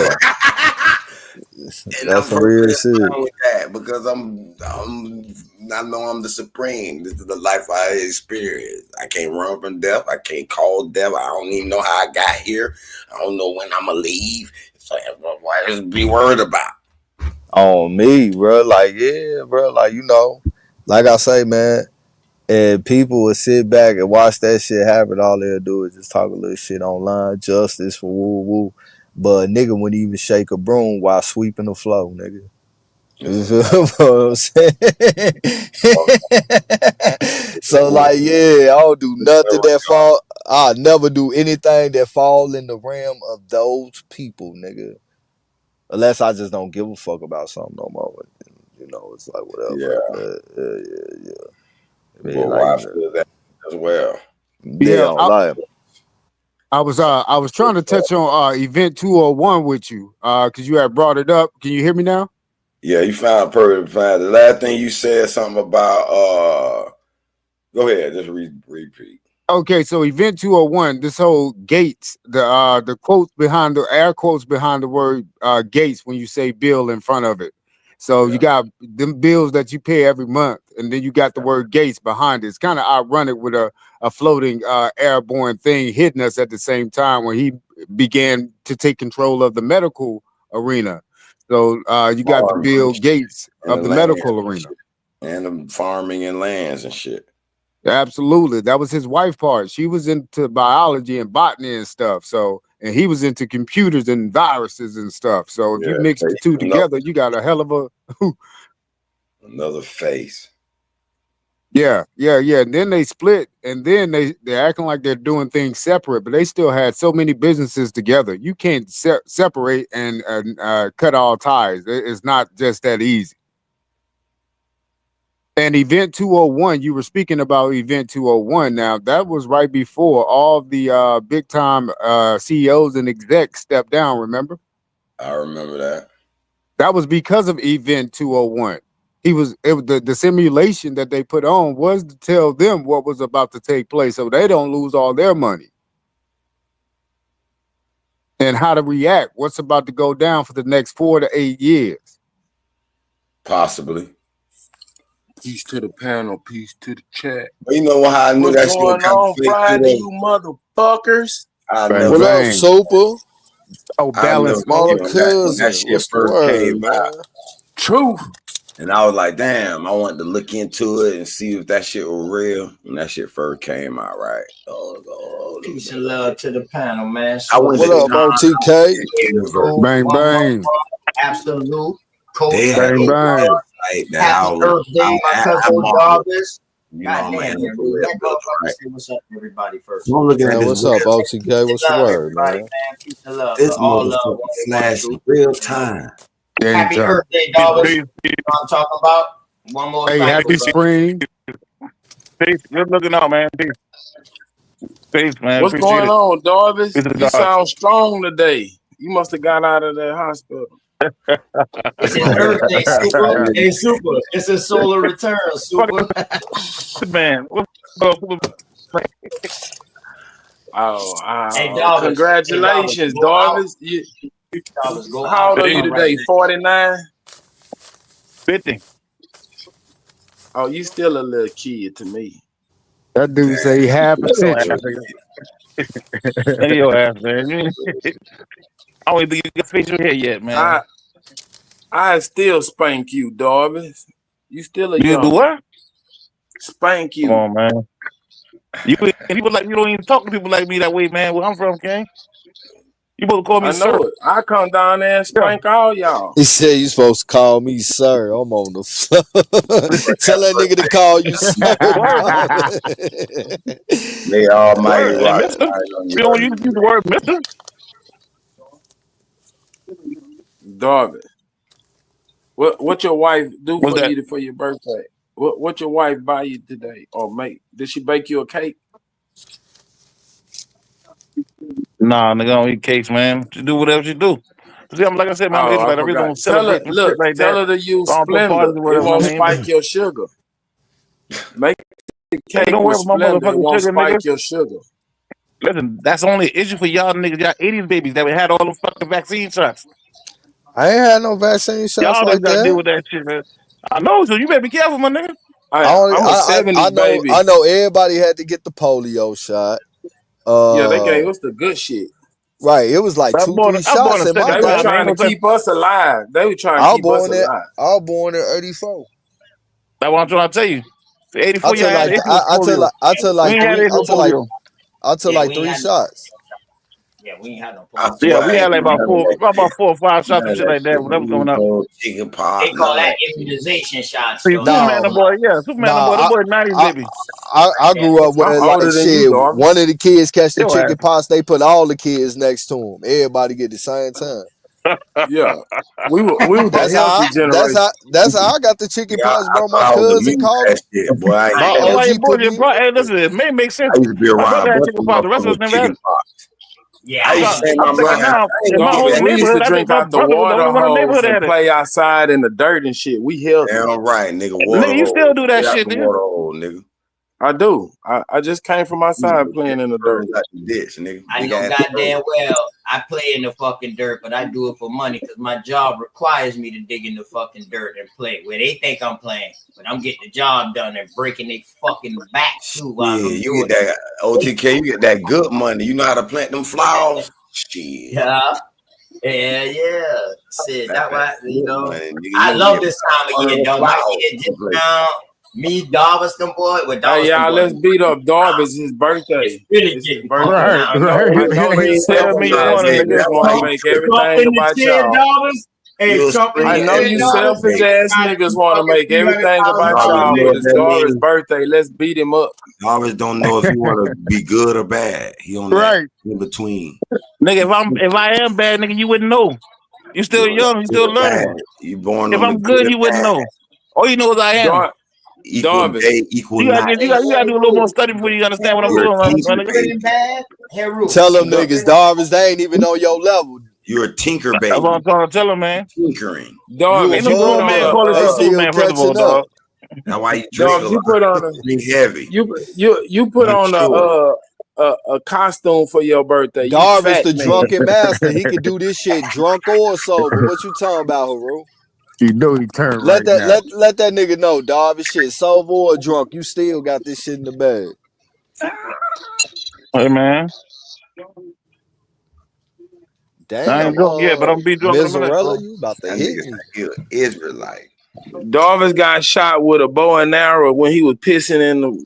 That's some real shit. With that because I know I'm the supreme. This is the life I experienced. I can't run from death. I can't call death. I don't even know how I got here. I don't know when I'm gonna leave. So why just be worried about? On me, bro. Like, yeah, bro. Like, you know, like I say, man, and people will sit back and watch that shit happen. All they'll do is just talk a little shit online, justice for woo woo. But a nigga wouldn't even shake a broom while sweeping the floor, nigga. You feel what I'm saying? So, like, yeah, I don't do nothing that fall. I never do anything that fall in the realm of those people, nigga. Unless I just don't give a fuck about something no more. You know, it's like whatever. Yeah. I mean, well, like, I feel that as well. Yeah, I was trying to touch on Event 201 with you because you had brought it up. Can you hear me now? Yeah, you found perfect. The last thing you said something about. Go ahead, just repeat. Okay, so Event 201, this whole Gates, the quotes behind the air quotes behind the word Gates when you say bill in front of it. So you got them bills that you pay every month, and then you got the word Gates behind it. It's kind of ironic with a floating airborne thing hitting us at the same time when he began to take control of the medical arena. So you got the Bill Gates of the medical arena. And the farming and lands and shit. Absolutely. That was his wife part. She was into biology and botany and stuff. So, and he was into computers and viruses and stuff. So if you mix the two together, you got a hell of a another face. Yeah. And then they split, and then they're acting like they're doing things separate, but they still had so many businesses together. You can't separate and cut all ties. It's not just that easy. And Event 201, you were speaking about Event 201. Now, that was right before all the big time CEOs and execs stepped down, remember? I remember that. That was because of Event 201. The simulation that they put on was to tell them what was about to take place so they don't lose all their money. And how to react, what's about to go down for the next 4 to 8 years. Possibly. Peace to the panel, peace to the chat. But you know how I knew that What's shit going come on fake Friday, today? you motherfuckers? I Bang, never What up, bang. Super? Oh, I balance. never Smaller when that cousin. shit What's the first word, came man? out. Truth. And I was like, damn, I wanted to look into it and see if that shit was real. And that shit first came out, right? Peace and love to the panel, man. I went What to up, OTK? Universe. Bang, bang. Absolute. Coach. They had Bang, those bang. like that. Happy Earth Day, my cousin Jarvis. You know, I'm God an damn, man. NFL Let brother, motherfuckers right? say what's up to everybody first. So I'm looking at Man, this what's up, real, OTK? Peace What's and the love, word, everybody, man? man. Peace and love. this All love. motherfucker what they flash wanna in do. real time. Happy Anytime. Earth Day, Jarvis. You know what I'm talking about? One more Hey, cycle, happy bro. spring. Peace. Good looking out, man. Peace. Peace, man. What's Appreciate going it. on, Darvis? Peace to You God. sound strong today. You must have got out of that hospital. It's his Earth Day, Super. Hey, Super. It's his solar return, Super. Man, what's up? Hey, Jarvis. Congratulations, Hey, Jarvis, Darvis. Jarvis, go How out old are and you come today? right 49? 50. Oh, you still a little kid to me. That dude say half a Nigga your century. ass, nigga your ass, man. I don't even think you got facial hair yet, man. I still spank you, Darvis. You still a You young do what? spank Come you. on, man. People like you don't even talk to people like me that way, man. Where I'm from, King. You supposed to call me I sir. know it. I come down there and spank all y'all. He said you supposed to call me sir. I'm on the floor. Tell that nigga to call you sir. May Almighty Word, rock. mister. You don't use the word mister. Darvis. What your wife do What's for that? you for your birthday? What your wife buy you today or make? Did she bake you a cake? Nah, nigga, I don't eat cakes, man. She do whatever she do. See, I'm like I said, man, I'm Oh, I Israelite. I really forgot. don't Tell her, celebrate and shit like tell that. her to use So I don't throw Splenda. parties or It whatever. won't I mean, spike your sugar. Make the hey, cake don't worry with about my Splenda. It motherfucking won't sugar, spike nigga. your sugar. Listen, that's only an issue for y'all niggas, y'all 80s babies that we had all the fucking vaccine shots. I ain't had no vaccine shots Y'all like niggas gotta deal that. with that shit, man. I know, so you better be careful, my nigga. I'm a I 70s baby. know everybody had to get the polio shot. Yeah, they gave us the good shit. Right, it was like I'm 2-3 born shots in in my They were '75. day. trying to keep us alive. They were trying to keep us alive. I was born in 84. That's what I'm trying to tell you. For 84, y'all had the issue with I polio. took We like ain't had the issue with polio. we ain't 3 had shots. Yeah, we ain't had no I polio. Yeah, swear, we had like about that 4 or 5 shots and shit, shit like that when that was coming up. chicken They pot, call none of that that shit. immunization shots, See, though. Superman, the boy, yeah, Superman, the boy, the boy, 90s baby. I grew up with I'm like older than you, shit. dog. One of the kids catch the Yo, chicken pox. They put all the kids next to him. Everybody get the same time. Yeah, we were the healthy generation. That's how I got the chicken Yeah, pox, I bro. My thought I was cousin immune to called that shit, boy. I ain't my I ain't gonna lie, your OG put bullshit, me. bro. Hey, listen, it may make sense. I used to be My around brother a had bunch chicken of pox. The rest of us motherfuckers never with had chicken it. pox. Yeah, I used to say I'm my thinking brother, now, I ain't in my gonna whole give We that. used to neighborhood, I think drink my out the brother was the water only one in the hose neighborhood that and had it. play outside in the dirt and shit. We healthy. Damn right, nigga. Water Nigga, you hole. still do that Get out shit, the nigga. water hole, nigga. I do. I just came from outside playing in the dirt. Out the ditch, nigga. I Big know ass goddamn well I play in the fucking dirt, but I do it for money because my job requires me to dig in the fucking dirt and play where they think I'm playing, but I'm getting the job done and breaking their fucking back too while Yeah, I'm you doing get that OTK, you get that good money. You know how to plant them flowers? Shit. Yeah. Shit, that why Money, nigga. I You love get this time of year, honorable though. My flowers. year just now, me, Darvis, them boy, with Darvis, Hey, y'all, them let's boy. beat up Darvis. His birthday. It's really It's his getting birthday. fucking Right, out. I know these Tell me you selfish want ass it, niggas nigga. want to make everything about y'all. Darvis. Hey, Trump in I the know head, you Darvis. selfish ass niggas want to make everything about y'all, but it's Darvis' birthday. Let's beat him up. Darvis don't know if he want to be good or bad. He on that right. in between. Nigga, if I am bad, nigga, you wouldn't know. You still young, you still learning. You born If on the I'm good, good you wouldn't bad. know. All you know is I am. equal Darvis. day equal You night. gotta do a little more study before you understand what I'm You're doing, a my tinker nigga. baby. bad. Heru. Tell them niggas, Darvis, they ain't even on your level. You're a tinker That's what baby. I'm trying to tell him, man. Tinkering. You Darvis, Ain't you no put grown on man a calling They himself still Superman, first of all, catching up. dog. That's why you drink a Darvis, you lot. put on a Drink heavy. you put on Mature. a costume for your birthday. You Darvis, fat the man. drunken master, he can do this shit drunk or sober. What you talking about, Haru? You know he turned Let right now. let that nigga know, Darvis, shit, sober or drunk, you still got this shit in the bag. Hey, man. I Damn, ain't drunk yet, but I'm gonna be drunk in a minute. Miserella, you about to That hit nigga me. say you're Israelite. Darvis got shot with a bow and arrow when he was pissing in the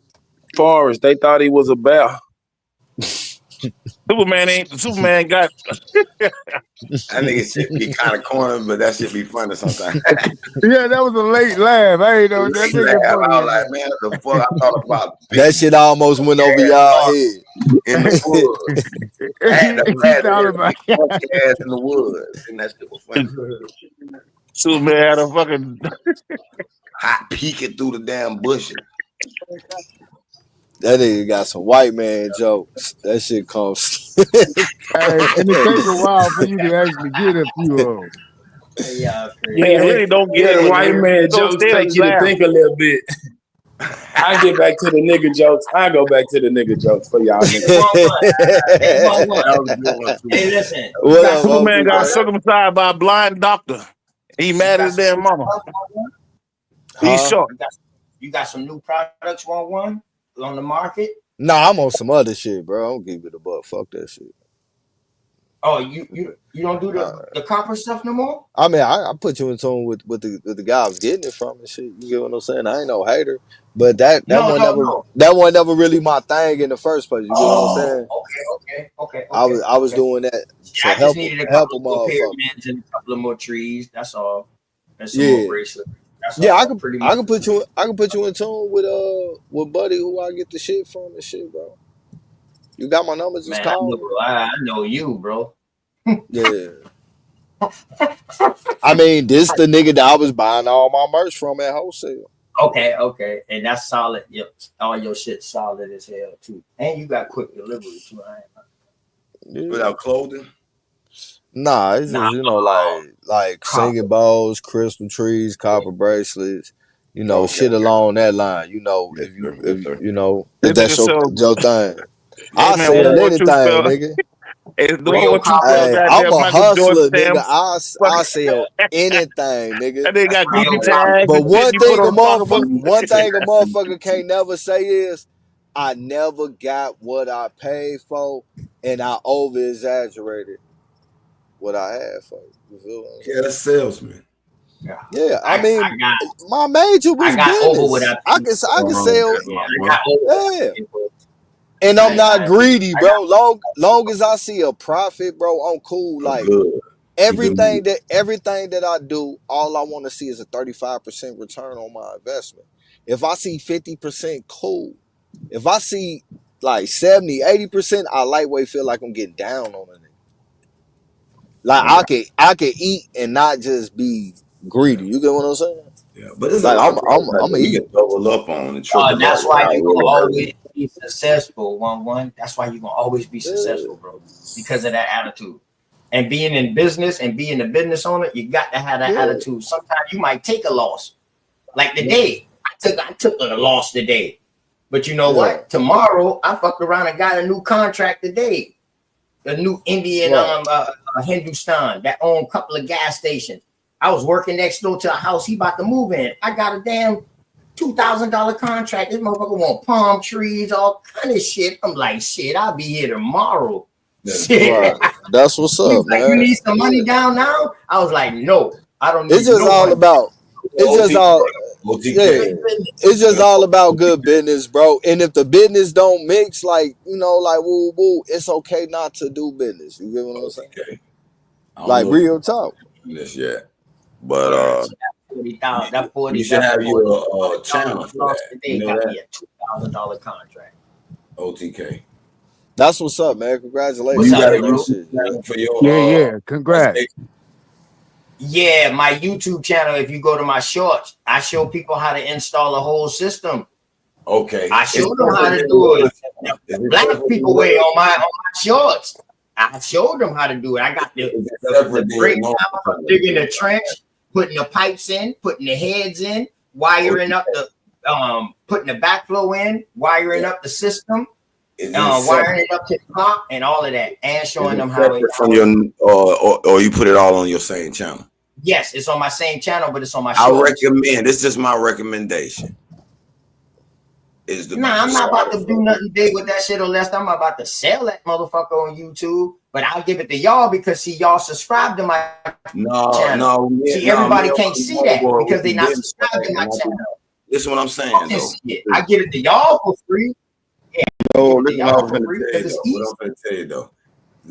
forest. They thought he was a bear. Superman got That nigga shit be kind of corny, but that shit be funny sometimes. Yeah, that was a late laugh. I ain't know that I nigga was funny. like, man, what the fuck? I thought about That shit almost went over y'all head. in the woods. I had to He thought about hit funky ass in the woods, and that shit was funny. Superman had a fucking Hot peeking through the damn bushes. That nigga got some white man jokes. That shit comes. and it takes a while for you to actually get a few of them. Yeah, man, really don't get Yeah, it. the white man Don't jokes stay take you to laugh. think a little bit. I get back to the nigga jokes. I go back to the nigga jokes for y'all niggas. Hey, one. That was a good one, too. Hey, listen. What You got up, some Superman OT, got man? circumcised by a blind doctor. He You mad got at his damn some- mama. He's Huh? short. You got some new products, one on the market. Nah, I'm on some other shit, bro. I don't give it a buck. Fuck that shit. Oh, you don't do the copper stuff no more. I mean, I put you in tune with the guy I was getting it from and shit. You get what I'm saying? I ain't no hater, but that No. wasn't never really my thing in the first place. You get what I'm saying? Okay. I was doing that to I help just needed a couple a more motherfucker. pyramids and a couple of more trees. That's all. And some Yeah. more bracelets. That's Yeah, all, I can pretty much. put you in tune with Buddy who I get the shit from and shit, bro. You got my numbers? Just Man, call me. I know you, bro. Yeah. I mean, this the nigga that I was buying all my merch from at wholesale. Okay. And that's solid. Yep. All your shit solid as hell too. And you got quick delivery too. Yeah. Without clothing? Nah, it's just, like singing bowls, crystal trees, copper bracelets, shit along that line. If that's your thing. I man, sell what you anything, spell? nigga. Hey, the one what you spell? Hey, I'm Goddamn a Michael hustler, Jordan nigga. stamp. I sell anything, nigga. And they got Real Gucci tags. But and shit you put on pocketbook. one thing a motherfucker can't never say is, I never got what I paid for, and I over exaggerated what I had for. You feel what I'm saying? Yeah, that's salesman. Yeah, I mean, my major was business. I can sell. I got over. Yeah. And I'm not greedy, bro. Long as I see a profit, bro, I'm cool. Like everything that I do, all I want to see is a 35% return on my investment. If I see 50%, cool. If I see like 70, 80%, I lightweight feel like I'm getting down on it. Like I can eat and not just be greedy. You get what I'm saying? Yeah, but it's like I'm eat. can double up on and triple that's up why you gonna always be successful. One. That's why you gonna always be successful, bro. Because of that attitude. And being in business and being a business owner, you got to have that attitude. Sometimes you might take a loss. Like today, I took a loss today. But you know what? Tomorrow, I fucked around and got a new contract today. A new Indian Hindustan that owned a couple of gas stations. I was working next door to a house he about to move in. I got a damn $2,000 contract. This motherfucker want palm trees, all kind of shit. I'm like, shit, I'll be here tomorrow. Right. That's what's up, man. You need some money down now? I was like, no, I don't need. It's just all about. It's just all about good business, bro. And if the business don't mix, like woo woo, it's okay not to do business. You get what I'm saying? Okay. Like real talk. This yet, but that 40. You should have your channel for that. Today got me a $2,000 contract. OTK. That's what's up, man. Congratulations. What's up, bro? For your Congrats. Yeah, my YouTube channel. If you go to my shorts, I show people how to install a whole system. Okay. I show them how to do it. The black people way on my shorts. I showed them how to do it. I got the breakdown, digging the trench, putting the pipes in, putting the heads in, wiring up the putting the backflow in, wiring up the system, wiring it up to the top, and all of that, and showing them how it from your or you put it all on your same channel. Yes, it's on my same channel, but it's on my I shorts. recommend, this is my recommendation. I'm not about to do nothing big with that shit unless I'm about to sell that motherfucker on YouTube. But I'll give it to y'all because see, y'all subscribe to my channel. Everybody can't see that because they're not subscribed to my channel. This is what I'm saying, though. I give it to y'all for free. Yeah, no, listen, what I'm gonna tell you though.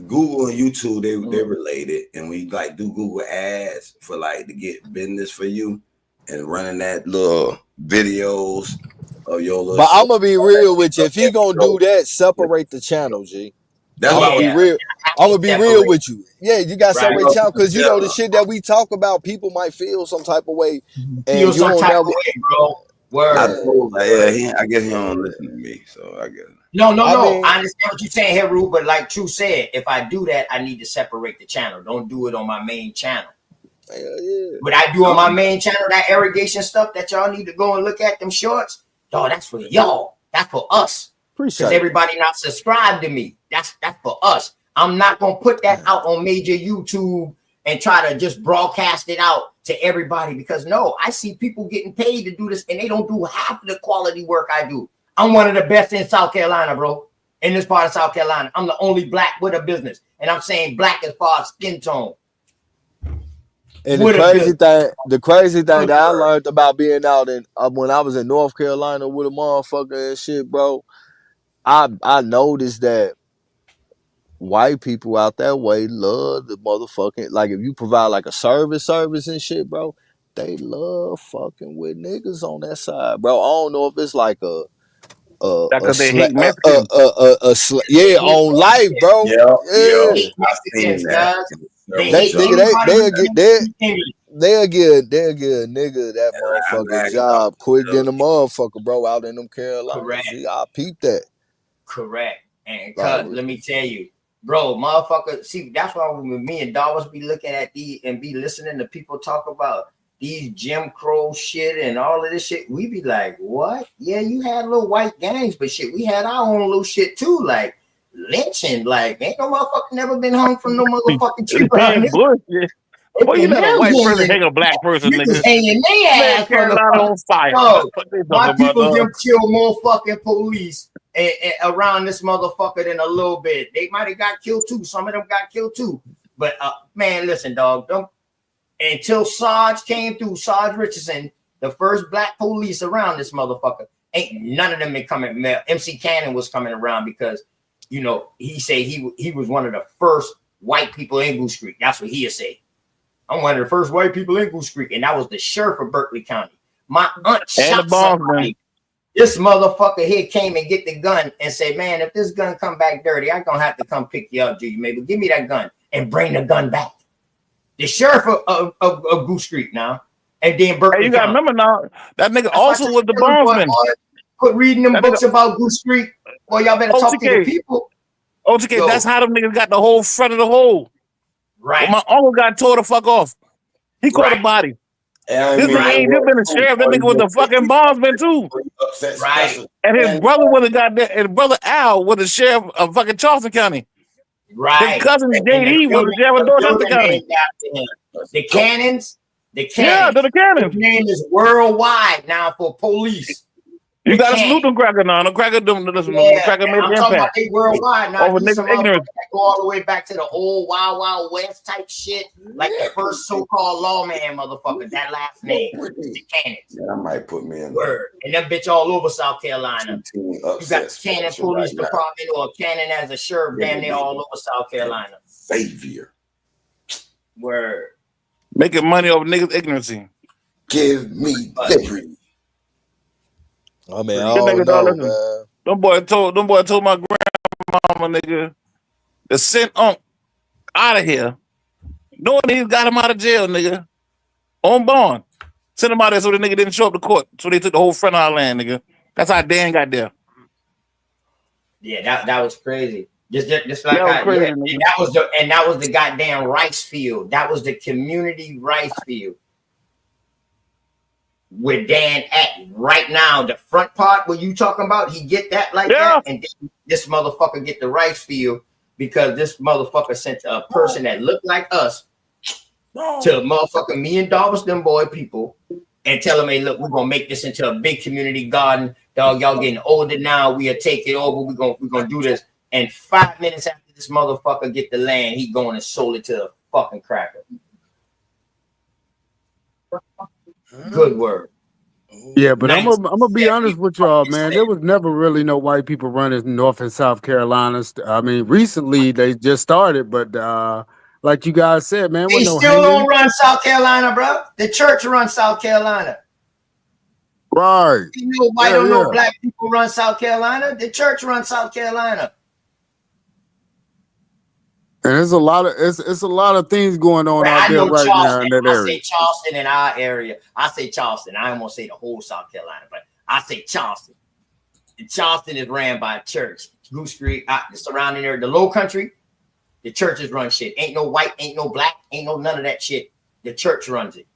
Google and YouTube, they're related, and we like do Google ads for like to get business for you and running that little videos of your little. But I'm gonna be real with you. If he gonna do that, separate the channel, G. That's I'm gonna be real. I'm gonna be real with you. Yeah, you got separate channel because you know the shit that we talk about. People might feel some type of way, and you don't know. Word. I guess he don't listen to me, so I guess. No. I understand what you're saying here, Rue, but like True said, if I do that, I need to separate the channel. Don't do it on my main channel. Yeah. But I do on my main channel that irrigation stuff that y'all need to go and look at them shorts. Dog, that's for y'all. That's for us. Appreciate because everybody not subscribed to me. That's for us. I'm not gonna put that out on major YouTube and try to just broadcast it out to everybody because no, I see people getting paid to do this and they don't do half of the quality work I do. I'm one of the best in South Carolina, bro. In this part of South Carolina, I'm the only black with a business, and I'm saying black as far as skin tone. And the crazy thing that I learned about being out in when I was in North Carolina with a motherfucker and shit, bro, I noticed that white people out that way love the motherfucking, like if you provide like a service and shit, bro, they love fucking with niggas on that side, bro. I don't know if it's like on life, bro. Yeah. I've seen that. They'll give a nigga that motherfucking job quick than a motherfucker, bro, out in them Carolinas. Correct. I peep that. Correct. And let me tell you, bro, motherfucker, see, that's why when me and Dawes be looking at these and be listening to people talk about these Jim Crow shit and all of this shit, we be like, what? Yeah, you had little white gangs, but shit, we had our own little shit too, like lynching. Like, ain't no motherfucker never been hung from no motherfucking tree. Well, you let a white person hang a black person, nigga. Hanging their ass on fire. My people them kill more fucking police and around this motherfucker than a little bit. They might have got killed too. Some of them got killed too. But man, listen, dog. Until Sarge came through, Sarge Richardson, the first black police around this motherfucker, ain't none of them been coming. MC Cannon was coming around because, you know, he said he was one of the first white people in Goose Creek. That's what he said. I'm one of the first white people in Goose Creek, and that was the sheriff of Berkeley County. My aunt shot somebody. This motherfucker here came and get the gun and say, man, if this gun come back dirty, I'm going to have to come pick you up, G. Maybe give me that gun and bring the gun back. The sheriff of Goose Creek now. And then Berkeley County. You got to remember now, that nigga also was the bondsman. Quit reading them books about Goose Creek. Boy, y'all better talk to the people. OTK, that's how them niggas got the whole front of the hole. Right. When my uncle got tore the fuck off. He caught a body. This nigga ain't been a sheriff. That nigga was the fucking bondsman too. Right. And his brother would have got that. And brother Al was the sheriff of fucking Charleston County. Right. His cousin JD was the sheriff of Dorchester County. The Cannons. Yeah, the Cannons. His name is worldwide now for police. You gotta salute them cracker now. The cracker them. The cracker made I'm the talking impact. about they worldwide now. Over niggas ignorance. Go all the way back to the old Wild Wild West type shit, like the first so-called lawman motherfucker. That last name, the Cannons. Yeah, I might put me in word. And that bitch all over South Carolina. You got Cannon Police Department or Cannon as a sheriff, damn near all over South Carolina. Savior. Word. Making money over niggas' ignorancy. Give me liberty. I mean, I don't know, man. Them boy told my grandmama, nigga, to send out of here. No one even got him out of jail, nigga. On bond. Sent him out there so the nigga didn't show up to court. So they took the whole front of our land, nigga. That's how Dan got there. Yeah, that was crazy. Just like That was crazy, yeah, nigga. and that was the goddamn rice field. That was the community rice field. Where Dan at right now, the front part where you talking about, he get that like that, and then this motherfucker get the rice field because this motherfucker sent a person that looked like us to motherfucking me and Darvis, them boy people, and tell them, hey, look, we're gonna make this into a big community garden. Dog, y'all getting older now. We'll take it over. We're gonna do this. And 5 minutes after this motherfucker get the land, he going and sold it to a fucking cracker. Good word. Yeah, but I'm gonna be honest with y'all, man. There was never really no white people running North and South Carolina. I mean, recently they just started, but like you guys said, man, They still don't run South Carolina, bro. The church runs South Carolina. Right. You know, white or no black people run South Carolina. The church runs South Carolina. And there's a lot of things going on out there right now in that area. I say Charleston in our area. I say Charleston. I don't want to say the whole South Carolina, but I say Charleston. And Charleston is ran by a church. Goose Creek, the surrounding area, the Low Country, the churches run shit. Ain't no white, ain't no black, ain't no none of that shit. The church runs it.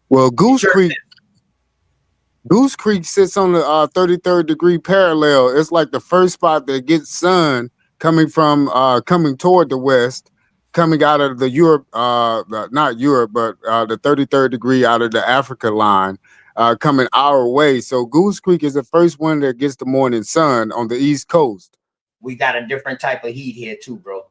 Well, Goose Creek sits on the 33rd degree parallel. It's like the first spot that gets sun coming toward the west, coming out of the Europe, not Europe, but the 33rd degree out of the Africa line, coming our way. So Goose Creek is the first one that gets the morning sun on the East Coast. We got a different type of heat here too, bro.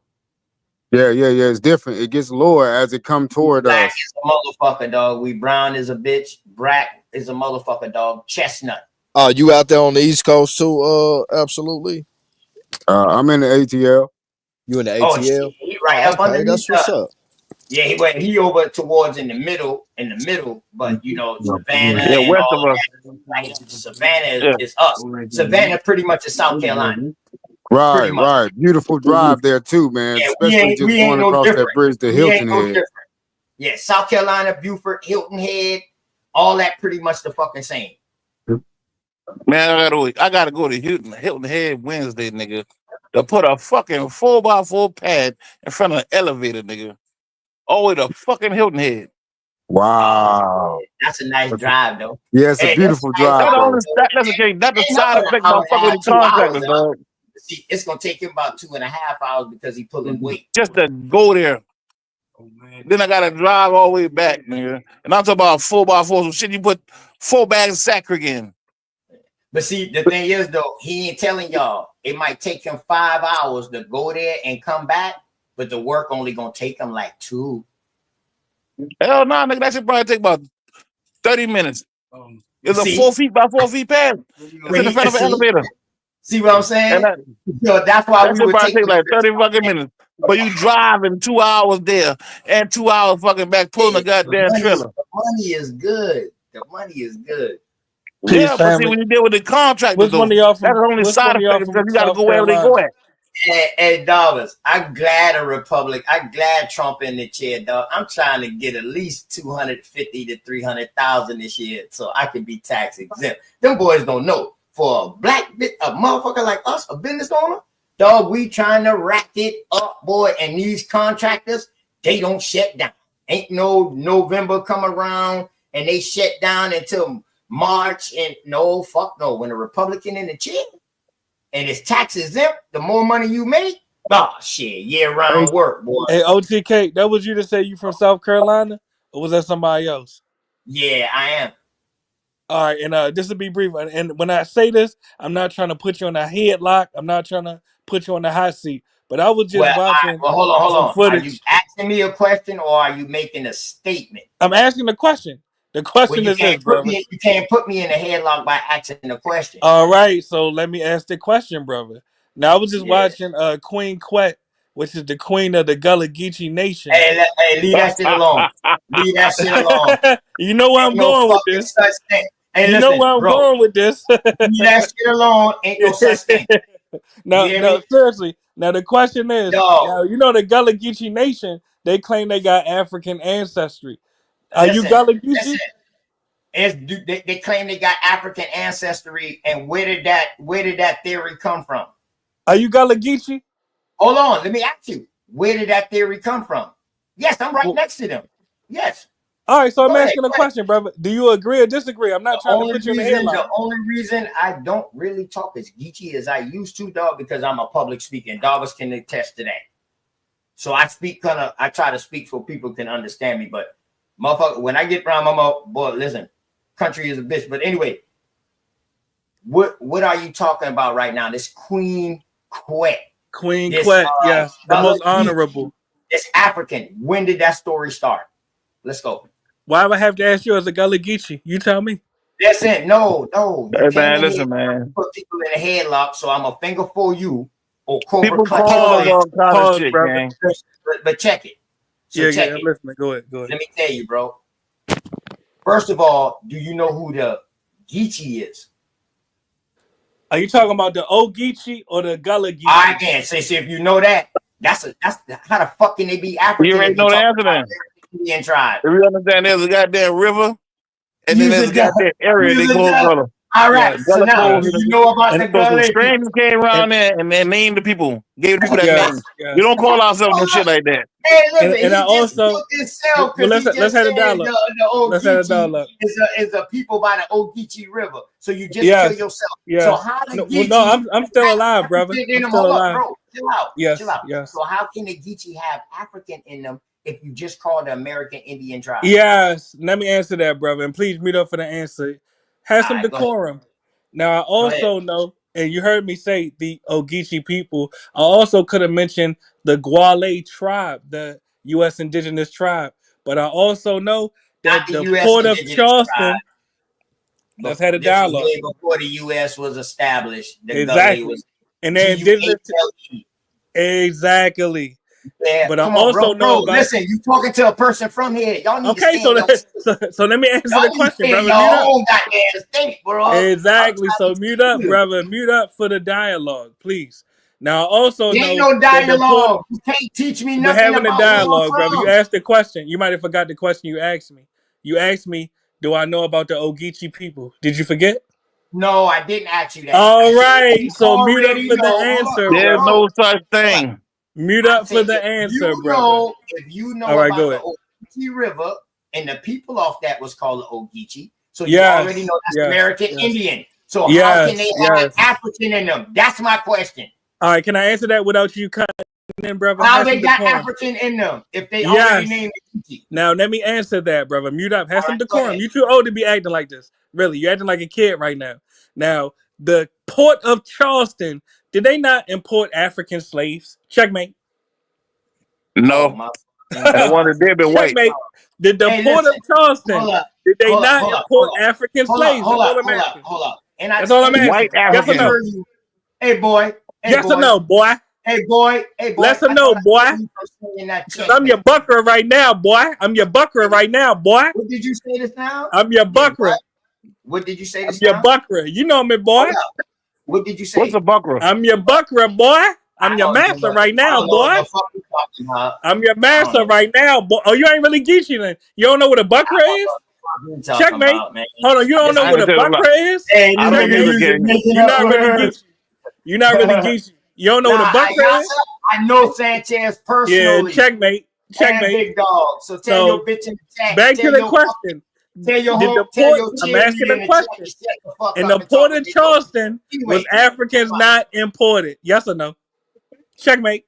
Yeah. It's different. It gets lower as it comes toward Black us. is a motherfucker, dog. We brown is a bitch. Black is a motherfucker, dog. Chestnut. You out there on the East Coast too? Absolutely. I'm in the ATL. You in the ATL? Oh, shit, he right up underneath. That's what's up. Yeah, he over towards in the middle, but you know, Savannah. Yeah, west of us. Like, Savannah is us. Savannah pretty much is South Carolina. Right. Beautiful drive there too, man. Yeah, especially just going across that bridge to Hilton Head. Yeah, South Carolina, Beaufort, Hilton Head, all that pretty much the fucking same. Man, I gotta go to Hilton Head Wednesday, nigga. To put a fucking 4x4 pad in front of an elevator, nigga. All the way to fucking Hilton Head. Wow. That's a nice drive, though. Yeah, it's a beautiful drive. That's the side effect of fucking with the contractor, dog. See, it's gonna take him about 2.5 hours because he pulling weight. Just to go there. Then I gotta drive all the way back, nigga. And I'm talking about 4x4. Some shit you put 4 bags of saccharin in. But see, the thing is, though, he ain't telling y'all. It might take him 5 hours to go there and come back, but the work only gonna take him like 2. Hell no, nigga. That should probably take about 30 minutes. It's a 4 feet by 4 feet pad. It's in the front of an elevator. See what I'm saying? So that's why we would take like 30 fucking minutes. But you driving 2 hours there and 2 hours fucking back pulling a goddamn trailer. The money is good. The money is good. Yeah, but see, when you deal with the contractors, that's the only side effect because you got to go wherever they go at. Hey, dollars. I'm glad I'm glad Trump in the chair, dog. I'm trying to get at least 250 to 300,000 this year so I can be tax exempt. Them boys don't know. For a motherfucker like us, a business owner, dog, we trying to rack it up, boy. And these contractors, they don't shut down. Ain't no November come around and they shut down until March. And no, fuck no. When a Republican in the chair and it's tax exempt, the more money you make, shit, year-round work, boy. Hey, OTK, that was you to say you from South Carolina, or was that somebody else? Yeah, I am. All right, and just to be brief, and when I say this, I'm not trying to put you on a headlock. I'm not trying to put you on the hot seat. But I was just watching. Hold on. Footage. Are you asking me a question or are you making a statement? I'm asking the question. The question is this, brother. You can't put me in a headlock by asking a question. All right, so let me ask the question, brother. Now I was just watching Queen Quet, which is the queen of the Gullah Geechee Nation. Hey, leave that shit alone. Leave that shit alone. You know where I'm going with this. Hey, you know where I'm going with this. Leave that shit alone. Ain't no such thing. No, seriously. Now the question is, now, you know the Gullah Geechee Nation, they claim they got African ancestry. Are you Listen, Gullah Geechee? listen. They claim they got African ancestry, and where did that theory come from? Are you Gullah Geechee? Hold on, let me ask you. Where did that theory come from? Yes, I'm right Well, next to them. Yes. all right, so I'm Go ahead, asking a go ahead. question, brother. Do you agree or disagree? I'm not The trying to only put you in the reason, headlock. the only reason I don't really talk as geeky as I used to, dog, because I'm a public speaker, and Dobbs can attest to that. So I try to speak so people can understand me. But motherfucker, when I get around, I'm a boy, listen, country is a bitch. But anyway, what are you talking about right now? This Queen Quet. Queen This Quet, yes, the Gullah most Geechee, honorable. this African. When did that story start? Let's go. Why would I have to ask you as a Gullah Geechee? You tell me. Listen, no. Hey, You man, came in listen, here man. put people in a headlock, so I'm a finger for you or Cobra People Clutch. call all kind of Pause, shit, brother. gang. But check it. So Yeah, check yeah, I'm it. listening. Go ahead, go ahead. Let me tell you, bro. First of all, do you know who the Geechee is? Are you talking about the old Geechee or the Gullah Geechee? I can't say if you know that. That's how the fuck can they be African? You already if know the talk answer about then. Indian tribe. If you understand, there's a goddamn river, and then there's a goddamn area they call Gullah. All right. Yes, So Gullah now, calls do it. you know about And the So some Gullah? strangers came around and there and they named the people, gave the people that yes, name. yes. We don't call ourselves no shit like that. Hey, listen, And I he just also killed himself well, because he let's just have a said dialogue. the Let's have a Ogeechee dialogue. is a people by the Ogeechee River. So you just kill Yes, yourself. yes. So how the No, well, Geechee no, I'm still alive, brother. African in I'm them? still Hold up, alive. bro. Chill out. Yes, Chill out. yes. So how can the Geechee have African in them if you just call the American Indian tribe? Yes, let me answer that, brother, and please mute up for the answer. Have All some right, go ahead. decorum. Now, I Go ahead. also know, and you heard me say the Ogeechee people. I also could have mentioned the Gwale tribe, the U.S. indigenous tribe, but I also know Not that the the U.S. port of indigenous tribe. Charleston. Let's have a This was dialogue. way before the U.S. was established. The Gullah Exactly, was and they're indigenous. G-U-A-L-E. Exactly, Yeah, but I come on, also bro. know about. Listen, you talking to a person from here. Y'all need to Okay, stay in your so let me answer y'all the need to question, stay in brother. your Mute up. own goddamn state, bro. Exactly. I'm So trying to mute up, tell you. brother. Mute up for the dialogue, please. Now, I also There ain't know no that the port. dialogue. You can't teach me We're nothing having a about where I'm dialogue, brother. You from. asked the question. You might have forgot the question you asked me. You asked me, do I know about the Ogeechee people? Did you forget? No, I didn't ask you that. I All said right. you So mute up already for the know. answer, There's brother. no such Hold up. thing. Mute I'm up for saying the if answer, you brother. know All right, about go the ahead. Ogeechee River and the people off that was called the Ogeechee, so you already Yes, know that's yes, American yes, Indian. So how can they yes, have yes. African in them? That's my question. All right. Can I answer that without you cutting in, brother? How Have they some got decorum. African in them if they already Yes. named it Geechee? Now let me answer that, brother. Mute up. Have All some right, go decorum. ahead. You too old to be acting like this. Really, you're acting like a kid right now. Now, the port of Charleston, did they not import African slaves? Checkmate. Oh No. my And the one that did been white. Checkmate. Did the Hey, port listen. of Charleston, Hold up. did they Hold up. not Hold up. import Hold up. African Hold up. slaves? Hold That's up. all I'm Hold up. asking. Hold up. That's all I'm hey, asking. White Yes or African. no? heard you. Hey boy. Hey Yes or boy. no, boy? Hey boy. Hey boy. Let I them know, thought I boy. heard you from saying that Because I'm your checkmate. buckra right now, boy. I'm your buckra right now, boy. What did you say this now? I'm your Yeah, buckra. what? What did you say I'm this your now? buckra. You know me, boy. Hold up. What did you What's say? a buckra? I'm your buckra, boy. I'm I your don't even master know. right I now, don't know boy. what the fuck you talking about. I'm your I don't master know. right now, boy. Oh, you ain't really Geechee then. You don't know what a I buckra don't know is? what the fuck you talking Checkmate. about, man. Hold on, you don't This know I what ain't a gonna tell you a lot. buckra is? Hey, I this don't nigga either, Checkmate. music gang. making You're up not really words. Geechee. You're not really Geechee. You don't know what a buckra is? I know Sanchez Yeah, personally checkmate. and Checkmate. Big Dog. So tell So your bitch in the chat. back to Tell the your question. tell your Did the home. Tell port? your I'm asking cheerleader in a the chat question. to shut the fuck In up the and port talk of to your Charleston, was anyway. Africans not imported? Yes or no? Checkmate.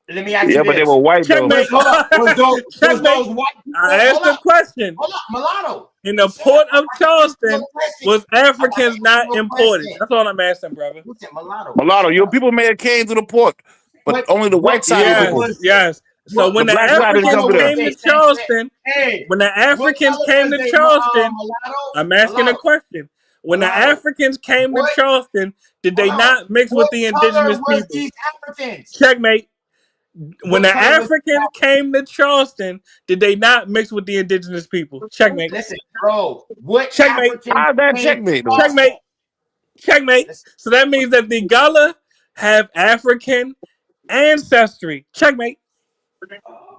Let me ask Yeah, you but they this. were white though. Checkmate. Hold up. Was Checkmate. those white people? I asked the question. Hold up, Mulatto. In the Shut port up. of Charleston, was I got Africans not imported? That's all I'm asking, brother. Listen, Mulatto. Mulatto, Shut your up. people may have came to the port, but What? only the white side of the Yes, people. yes. So What? when The the black side didn't Africans come to them. came to Charleston, Hey, when the what Africans color came was to they, Charleston, Mulatto? I'm asking a Mulatto. question. When the Mulatto. Africans came to What? Charleston, did they Hold on. not mix with What the color indigenous was people? these Africans? Checkmate. When What the color was Africans came to Charleston, did they not mix with the indigenous people? Checkmate. Listen, bro. What Checkmate. Africans How's that came to checkmate though? Charleston? Checkmate. Checkmate. Listen. So that means that the Gullah have African ancestry. Checkmate. Oh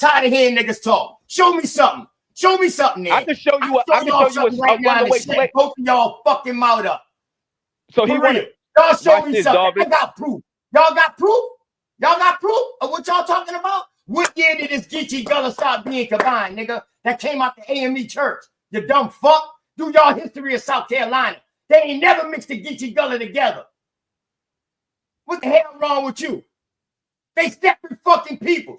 tired of hearing niggas talk. Show me something. Show me something there. I can show you. I can show you something right now and shut both of y'all fucking mouth up. So he For wanted. real. Y'all show Watch me this, something. Darby. I got proof. Y'all got proof? Y'all got proof of what y'all talking about? What year did this Geechee Gullah start being combined, nigga? That came out the AME church. You dumb fuck. Do y'all history of South Carolina. They ain't never mixed the Geechee Gullah together. What the hell wrong with you? They separate fucking people.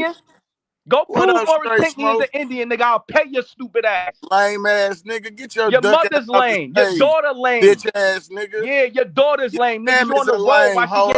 Indian? Go What prove up, Morris Straight Pinckney is Smoke? an Indian, nigga. I'll pay your stupid ass. Lame ass nigga. Get your Your duck ass mother's off the lame. Your stage. daughter lame. Bitch ass nigga. Yeah, your daughter's Your lame. Nigga, fam you on is the a road lame while she hoe getting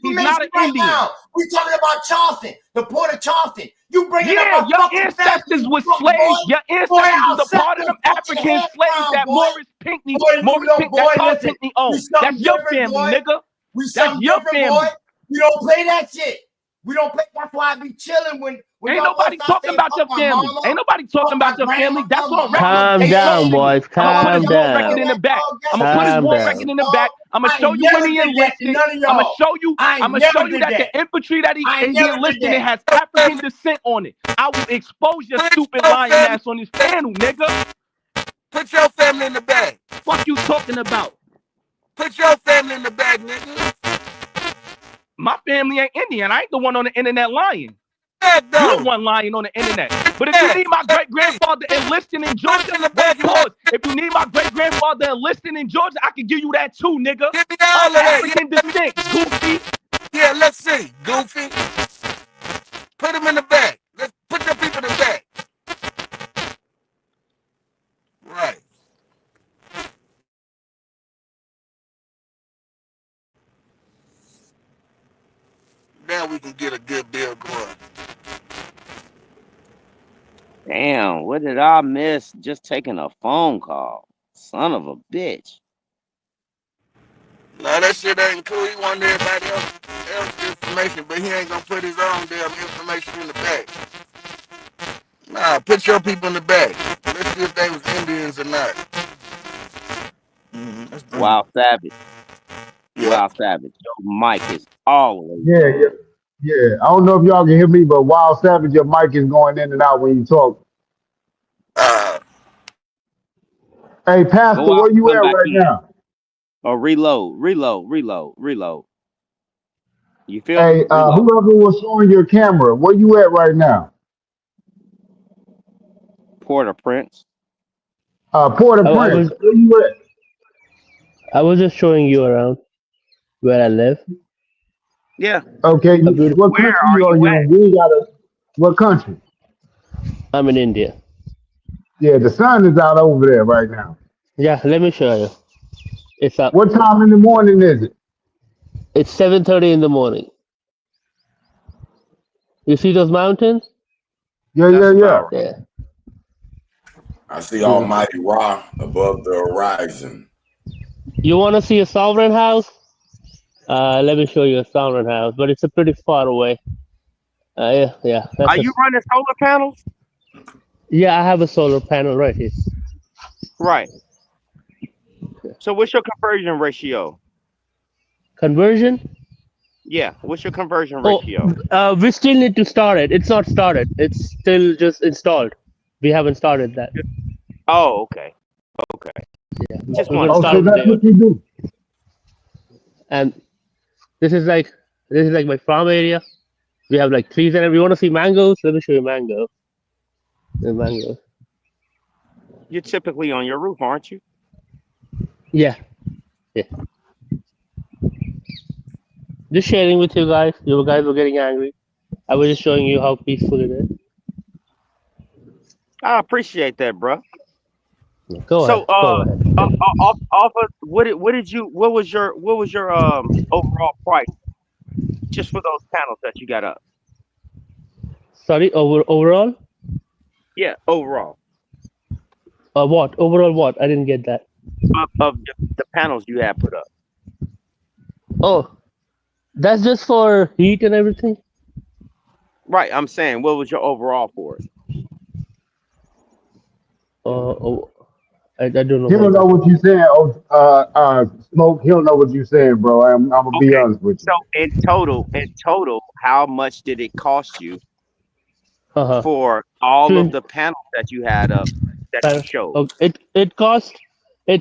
He's not an right Indian. now. We talking about Charleston, the port of Charleston. You bringing Yeah, up my your fucking ancestors was boy. slaves. Your Boy, ancestors I'll was a set part of your them fucking African head slaves down, that boy. Morris Pinckney, Boy, you know, that boy, Charles listen, Pinckney we owned. something That's your different, family, boy. nigga. We That's something your different, family. boy. We don't play that shit. We don't play. That's why I be chilling when Ain't y'all nobody start talking saying about fuck your my family. mama, Ain't nobody talking fuck my about your family. That's grandma, on my record. mama. Calm They down, told me. boys. I'm gonna put his Calm war Y'all record know down. in the that, back. dog. I'm That's gonna put his Calm war bullshit, record down. in the dog. back. I'm gonna I show ain't you when never he did that to enlisted. none of I'm gonna y'all. show you. I ain't I'm gonna never show you did that that. the infantry that I ain't he never did enlisted in that. has African descent on it. I will expose your stupid lying ass on this panel, nigga. Put your family in the bag. Fuck you talking about? Put your family in the bag, nigga. My family ain't Indian. I ain't the one on the internet lying. Bag You the though. one lying on the internet. But if you need my great grandfather enlisting in Georgia, wait, pause. If you need my great grandfather enlisting in Georgia, I can give you that too, nigga. Give me all of that. African descent, goofy. Yeah, let's see. Goofy. Put him in the bag. Let's put your people in the bag. Right. Now we can get a good bill going. Damn, what did I miss? Just taking a phone call. Son of a bitch. No, that shit ain't cool. He wanted everybody else's information, but he ain't gonna put his own damn information in the bag. Nah, put your people in the bag. Let's see if they was Indians or not. Let's bring Wow, Savage. Yeah. Wow, Savage. Your mic is always Yeah. I don't know if y'all can hear me, but Wild Savage, your mic is going in and out when you talk. Hey, Pastor, Go out where and you come at back right in. now? Or reload. You feel Hey, me? Reload. whoever was showing your camera, where you at right now? Port-au-Prince. Port-au-Prince, where you at? I was just showing you around where I live. Yeah. Okay, A beautiful. what Where country are are you you at? in? We got what country? I'm in India. Yeah, the sun is out over there right now. Yeah, let me show you. It's up. What time in the morning is it? It's 7:30 in the morning. You see those mountains? Yeah. Yeah. I see Almighty Ra above the horizon. You want to see a sovereign house? Let me show you a sovereign house, but it's a pretty far away. Yeah. Are you running solar panels? Yeah, I have a solar panel right here. Right. So what's your conversion ratio? Conversion? Yeah. What's your conversion ratio? We still need to start it. It's not started. It's still just installed. We haven't started that. Oh, okay. Yeah. Just We're want gonna to start that's today. what you do. And this is like my farm area. We have like trees and we want to see mangoes. Let me show you mango. The mango. You're typically on your roof, aren't you? Yeah. Just sharing with you guys. You guys were getting angry. I was just showing you how peaceful it is. I appreciate that, bro. Go So, ahead. off of what was your overall price just for those panels that you got up? Sorry, overall? Yeah, overall What? Overall what? I didn't get that. of the panels you had put up. Oh, that's just for heat and everything? Right. I'm saying, what was your overall for it? I don't know. He don't know what you saying. Smoke. He don't know what you saying, bro. I'm gonna be Okay. honest with you. So in total, how much did it cost you for all of the panels that you had up that you showed? Oh, it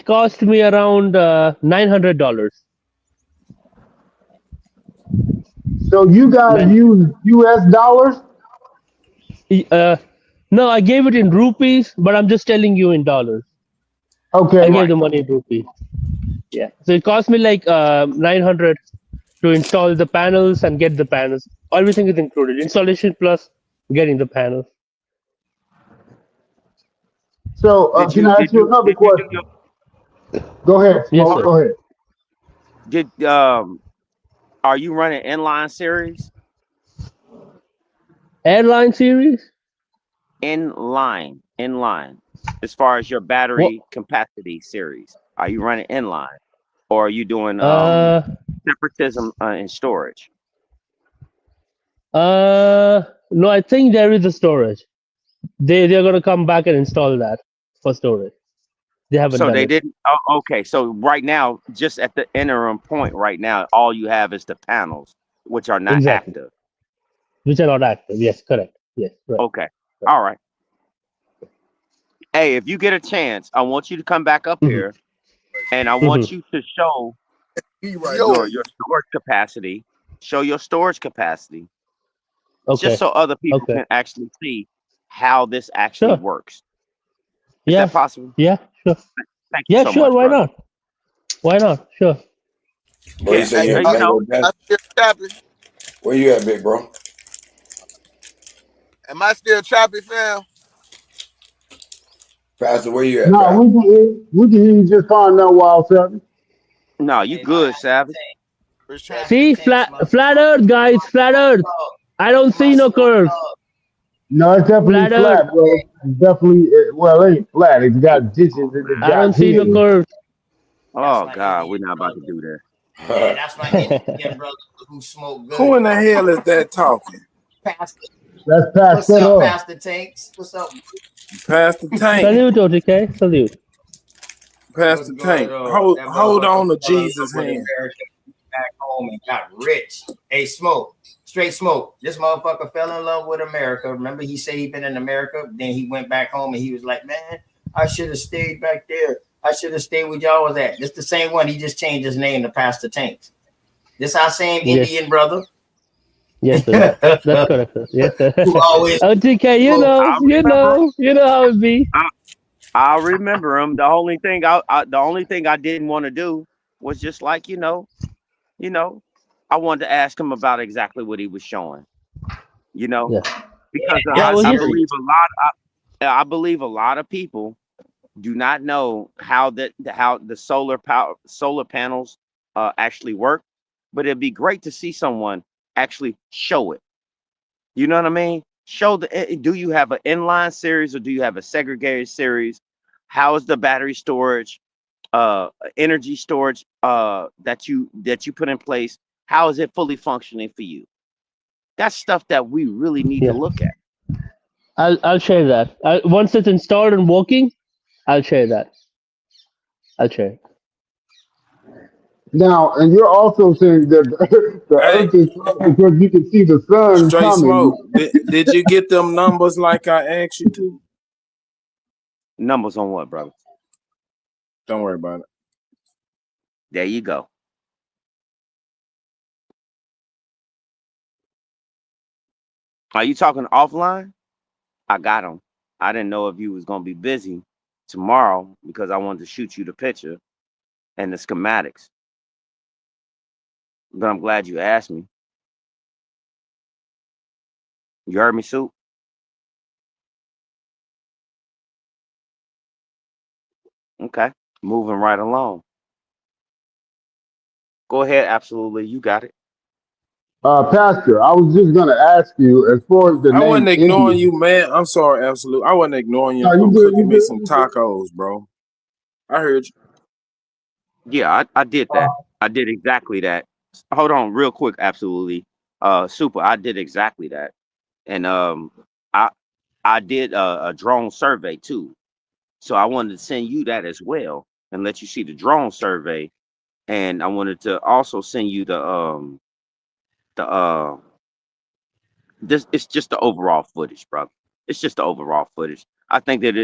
cost me around $900. So you guys use U.S. dollars? No, I gave it in rupees, but I'm just telling you in dollars. Okay. I gave the money in rupees. Yeah. So it cost me like 900 to install the panels and get the panels. Everything is included. Installation plus getting the panels. So can I ask you another question? Go ahead, Smoke. Yes, sir. Go ahead. Did are you running inline series? Airline series? In line. As far as your battery capacity series, are you running inline, or are you doing separatism and storage? No, I think there is a storage. They're gonna come back and install that for storage. They haven't So done they it. didn't. Oh, okay. So right now, just at the interim point, right now, all you have is the panels, which are not Exactly. active. Which are not active. Yes, correct. Yes, right. Okay. All right. Hey, if you get a chance, I want you to come back up here, and I want you to show your storage capacity. Show your storage capacity, Okay. just so other people Okay. can actually see how this actually Sure. works. Is Yeah. that possible? Yeah. Sure. Thank you Yeah. so Sure. much, Why brother. not? Why not? Sure. Bro, you Yeah, say you're you know, I still choppy. where you at, big bro? Am I still choppy, fam? Pastor, where you at, No, Pastor? we can hear you just fine now, Wild Seven. no, you good, Savage. See, flat Earth, guys. Flat Earth. I don't see no curve. No, it's definitely Flat flat, Earth. bro. It's definitely well, it ain't flat. It's got ditches and it's I got don't see no hills. curve. Oh God, we're not about to do that. Yeah, that's my Indian brother who smoke good. Who in the hell is that talking? Pastor. That's What's Pastor up, Earth. Pastor Tanks? What's up? Pastor Tank. Salute, OTK. Salute. Pastor Tank. Hold on to Jesus' hand. Back home and got rich. Hey, Smoke, straight Smoke. This motherfucker fell in love with America. Remember, he said he been in America. Then he went back home and he was like, "Man, I should have stayed back there. I should have stayed with y'all was at." This the same one. He just changed his name to Pastor Tanks. This our same Yes. Indian brother. Yes, sir. That's correct, sir. Yes, sir. Who always OTK, you know how it be. I remember him. The only thing I didn't want to do was just like I wanted to ask him about exactly what he was showing. Yeah. Because Yeah, I well, I believe a lot of people do not know how the solar panels actually work, but it'd be great to see someone actually show it. You know what I mean? Do you have an inline series or do you have a segregated series? How is the battery storage, energy storage that you put in place? How is it fully functioning for you? That's stuff that we really need to look at. I'll share that. Once it's installed and working, I'll share that. I'll share. Now, and you're also saying that the Hey, Earth is flat because you can see the sun Straight coming. Smoke. Did you get them numbers like I asked you to? Numbers on what, brother? Don't worry about it. There you go. Are you talking offline? I got them. I didn't know if you was gonna be busy tomorrow because I wanted to shoot you the picture and the schematics. But I'm glad you asked me. You heard me, Soup? Okay. Moving right along. Go ahead, absolutely. You got it. Pastor, I was just gonna ask you as far as the I wasn't name ignoring Indian. you, man. I'm sorry, absolute. I wasn't ignoring you. No, you I'm good, cooking you me good, some you good. tacos, bro. I heard you. Yeah, I did that. I did exactly that. Hold on, real quick, absolutely. Super, I did exactly that. And I did a drone survey too. So I wanted to send you that as well and let you see the drone survey. And I wanted to also send you the this it's just the overall footage, brother. It's just the overall footage. I think that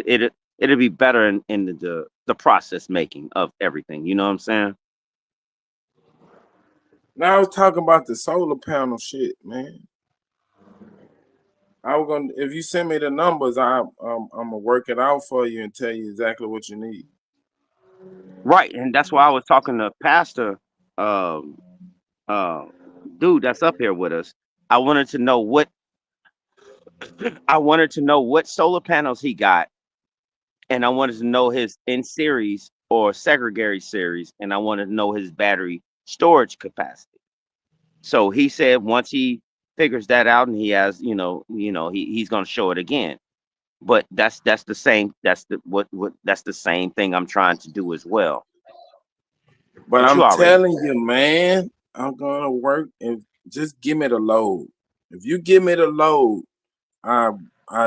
it'll be better in the process making of everything. You know what I'm saying? Now I was talking about the solar panel shit, man. I was gonna, if you send me the numbers, I'm gonna work it out for you and tell you exactly what you need. Right, and that's why I was talking to Pastor, um, dude that's up here with us. I wanted to know what solar panels he got, and I wanted to know his in series or segregated series, and I wanted to know his battery storage capacity. So he said once he figures that out, and he has, he's gonna show it again. But that's the same. That's the same thing I'm trying to do as well. But you I'm already telling you, man, I'm gonna work and just give me the load. If you give me the load, I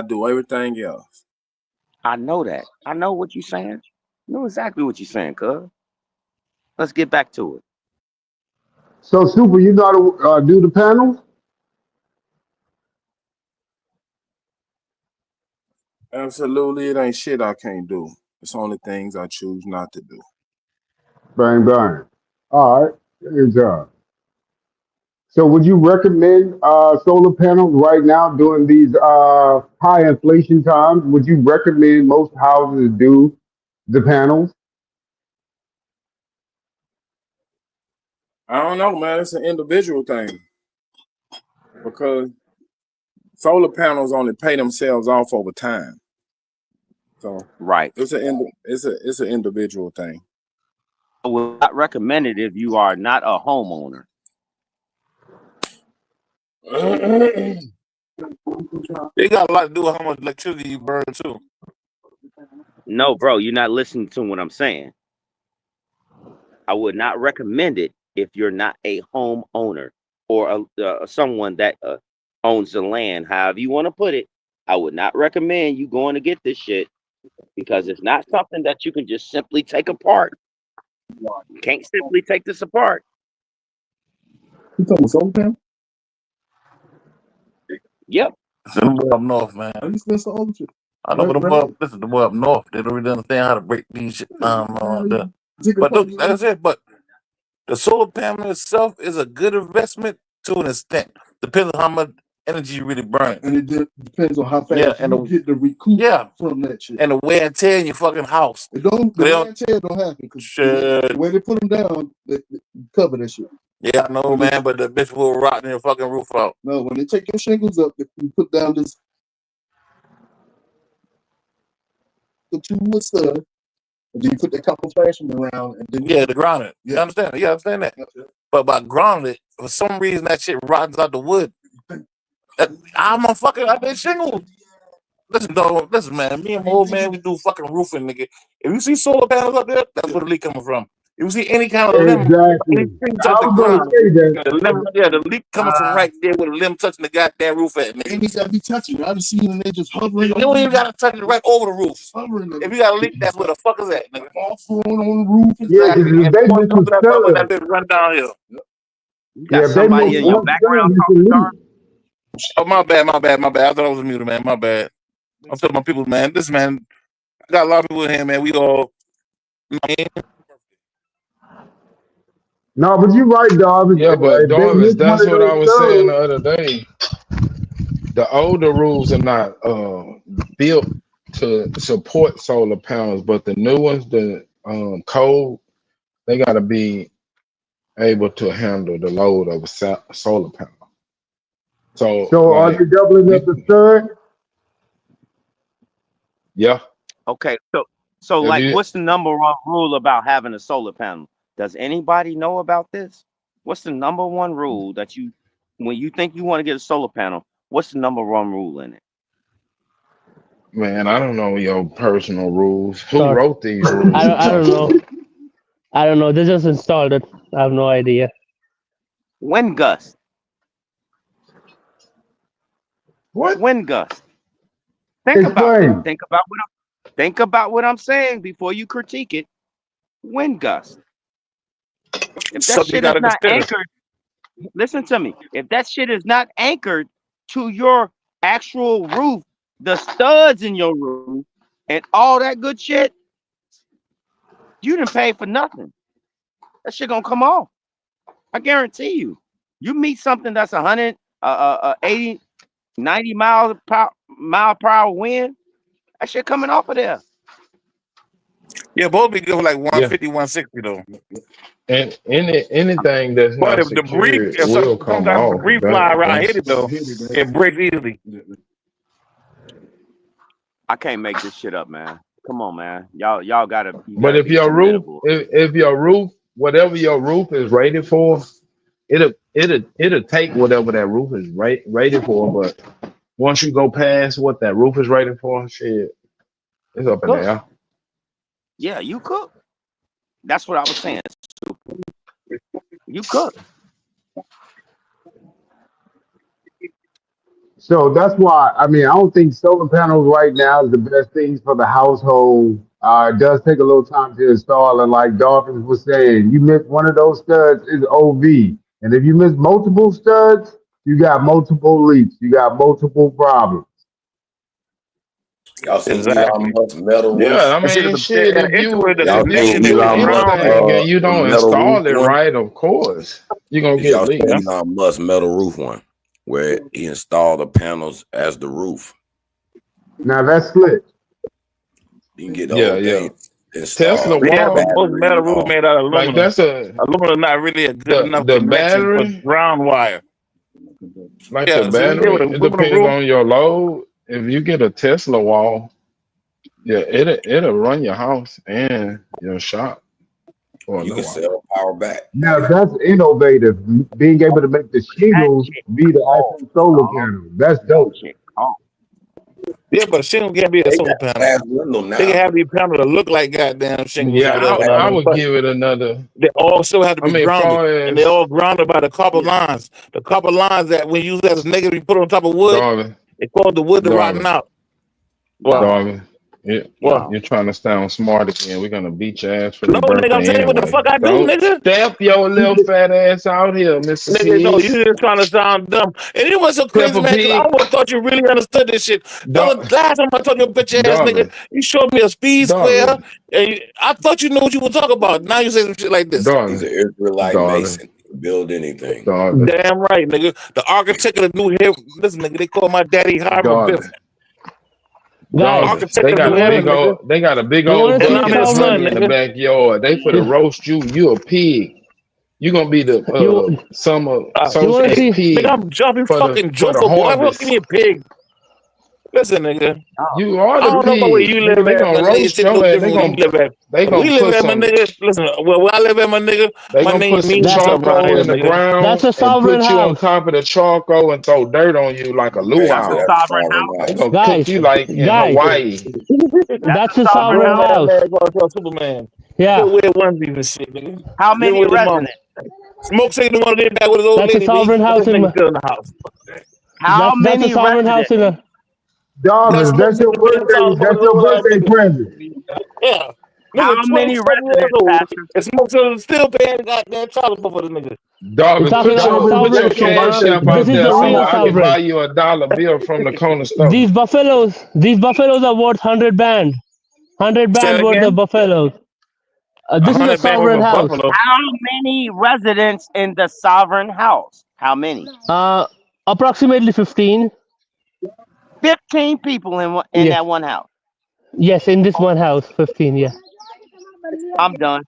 do everything else. I know that. I know what you're saying. I know exactly what you're saying, cuz. Let's get back to it. So, Super, you know how to do the panels? Absolutely, it ain't shit I can't do. It's only things I choose not to do. Bang, bang. All right. Good job. So, would you recommend solar panels right now during these high inflation times? Would you recommend most houses do the panels? I don't know, man. It's an individual thing because solar panels only pay themselves off over time. So Right. it's an individual thing. I would not recommend it if you are not a homeowner. They got a lot to do with how much electricity you burn too. No, bro, you're not listening to what I'm saying. I would not recommend it if you're not a homeowner or someone that owns the land, however you want to put it. I would not recommend you going to get this shit because it's not something that you can just simply take apart. You can't simply take this apart. You talking about solar panel? Yep. Them boy up north, man. I used to listen to all the shit. I know, but the boy up north, they don't really understand how to break these shit down. But look, like I said, but the solar panel itself is a good investment to an extent. Depends on how much energy you really burn. And it depends on how fast you get the recoup from that shit. And the wear and tear in your fucking house. The wear and tear don't happen because the way they put them down, they cover that shit. Yeah, I know, man, but the bitch will rot your fucking roof out. No, when they take your shingles up, you put down this the 2 wood stud, and then you put the copper flashing around, and then the ground it. You understand? Yeah, I understand that. But by grounding it, for some reason that shit rottens out the wood. I'm a fucking out there shingles. Listen, dog, listen, man. Me and my old man, we do fucking roofing, nigga. If you see solar panels up there, that's where the leak coming from. If you see any kind of limb, Exactly. touch the ground, that. the leak coming from right there where the limb touching the goddamn roof at, nigga. And you gotta be touching it. I've seen them, they just hovering. You don't even gotta touch it right over the roof. Hovering. If you got a leak, that's where the fuck is at, nigga. All thrown on the roof. Yeah, because they make them sell that bitch run downhill. You got somebody in your background talking, Star? Oh, my bad. I thought I was muted, man. My bad. I'm telling my people, man. This man, I got a lot of people in here, man. We all. No, but you're right, Darvis. Yeah, but Darvis, that's what I was saying the other day. The older rules are not built to support solar panels, but the new ones, the code, they got to be able to handle the load of a solar panel. So are you doubling up the stud? Yeah. Okay, so like, what's the number one rule about having a solar panel? Does anybody know about this? What's the number one rule that when you think you want to get a solar panel, what's the number one rule in it? Man, I don't know your personal rules. Who wrote these rules? I don't know. I don't know. They just installed it. I have no idea. Wind gust. What? Wind gust. Think about what I'm saying before you critique it. Wind gust. If that shit is not anchored, listen to me. If that shit is not anchored to your actual roof, the studs in your roof, and all that good shit, you didn't pay for nothing. That shit gonna come off. I guarantee you. You meet something that's 180, 90 mile per hour wind, that shit coming off of there. Yeah, both be good for like 150, 160 though. And anything that's but not if the secured brief, will come off. The brief fly around hit it though, it breaks easily. I can't make this shit up, man. Come on, man. Y'all gotta. But if your roof, whatever your roof is rated for, it'll it'll take whatever that roof is rated for, but once you go past what that roof is rated for, shit, it's up in Cook. there. Yeah, you cook. That's what I was saying. You cook. So that's why, I mean, I don't think solar panels right now is the best things for the household. It does take a little time to install. And like Dolphins was saying, you miss one of those studs is OV. And if you miss multiple studs, you got multiple leaks. You got multiple problems. Y'all seen Exactly. Elon Musk's metal roof? Yeah, I And see, mean, shit. If you Y'all if seen you do Elon Musk anything and you don't metal install roof it one? right, of course you're gonna Did get y'all see leaks. Elon Musk's metal roof one, where he installed the panels as the roof? Now that's slick. You can get the Yeah, whole yeah. thing installed. Tesla Yeah, but wall, most metal roof made out of like aluminum. that's a Aluminum not really a good enough the connection for battery, ground wire. like Yeah, the so you get with battery. an It aluminum depends roof. on your load. If you get a Tesla wall, yeah, it'll run your house and your shop for a You little can while. sell power back. Now that's innovative. Being able to make the shingles be the actual solar panel. That's dope. Yeah, but a shingle can't be a They solar got panel. glass window They can now. have these panels that look like goddamn shingles or Yeah, whatever. I Now, would but give it another. they all still have to I be mean, grounded, far and they're as all grounded by the copper lines. The copper lines that when you use as a negative, you put on top of wood, Darvin, they cause the wood to rotten Darvin, out. Well, Darvin, well, you're trying to sound smart again. We're gonna beat your ass for no, your nigga, I'm birthday telling you what the anyway. fuck I do, Don't nigga. step your little fat ass out here, Mr. Nigga, no, Sis. you just trying to sound dumb. And it was so crazy, Peppa man, because I Pig, almost thought you really understood this shit. Last time I told you bitch ass nigga, Darvin, you showed me a speed square, Darvin, and I thought you knew what you were talking about. Now you say some shit like this. He's Darvin, an Israelite Darvin, mason. He can build anything. Darvin, Damn right, nigga. The architect of the new heaven. Listen, nigga, they call my daddy Hiram Biff. Darvin, Guys, Darvin. Architect They of got new a heaven, big nigga. old, they got a big you old want to see And a I'm bucket of his son, honey in the nigga. backyard. They for the roast you. You a pig. You gonna be the you summer you want to solstice see? Nigga, pig I'm jumping for fucking the joker, boy. What harvest. give me a pig? Listen, nigga. You are I the don't know about where pig, you nigga. live They at, gonna but nigga, roast shit a your little ass. different where you live at. They Where we gonna live put at, my some. nigga. Listen, where I live at, my nigga, They my gonna name put some means That something around charcoal here, in the nigga. ground that's a and sovereign put you on house, top of the charcoal and throw dirt on you like a Right, so luau. that's a sovereign They house. gonna cook guys. you like in Guys, Hawaii. that's a I'm sovereign wearing that house. man going to Superman. Yeah, Still wear onesies and shit, nigga. How Living many with his mom. residents? Smoke taking one of them back with his old that's a lady, B. sovereign But house this in. nigga still in the house. How That's a many sovereign house in residents? a. That Darvin, smoke that's your taking man birthday. talking about That's his your old ass birthday nigga. present. Yeah. How Nigga, many 27 years residents, old. Pastor? And smoke still paying goddamn child support for the nigga. We're Darvin, talking about Darvin, put your that's your sovereignty. cash birthday app out This is present, there the so real Darvin. I can sovereign. buy you $1 bill from the corner store. These buffaloes are worth 100 band. 100 Say band it worth again. of buffaloes. This is a 100 band worth sovereign of house. buffalo. How many residents in the sovereign house? How many? Approximately 15. 15 people in Yes, that one house. yes, in this one house, 15. Yeah. I'm done.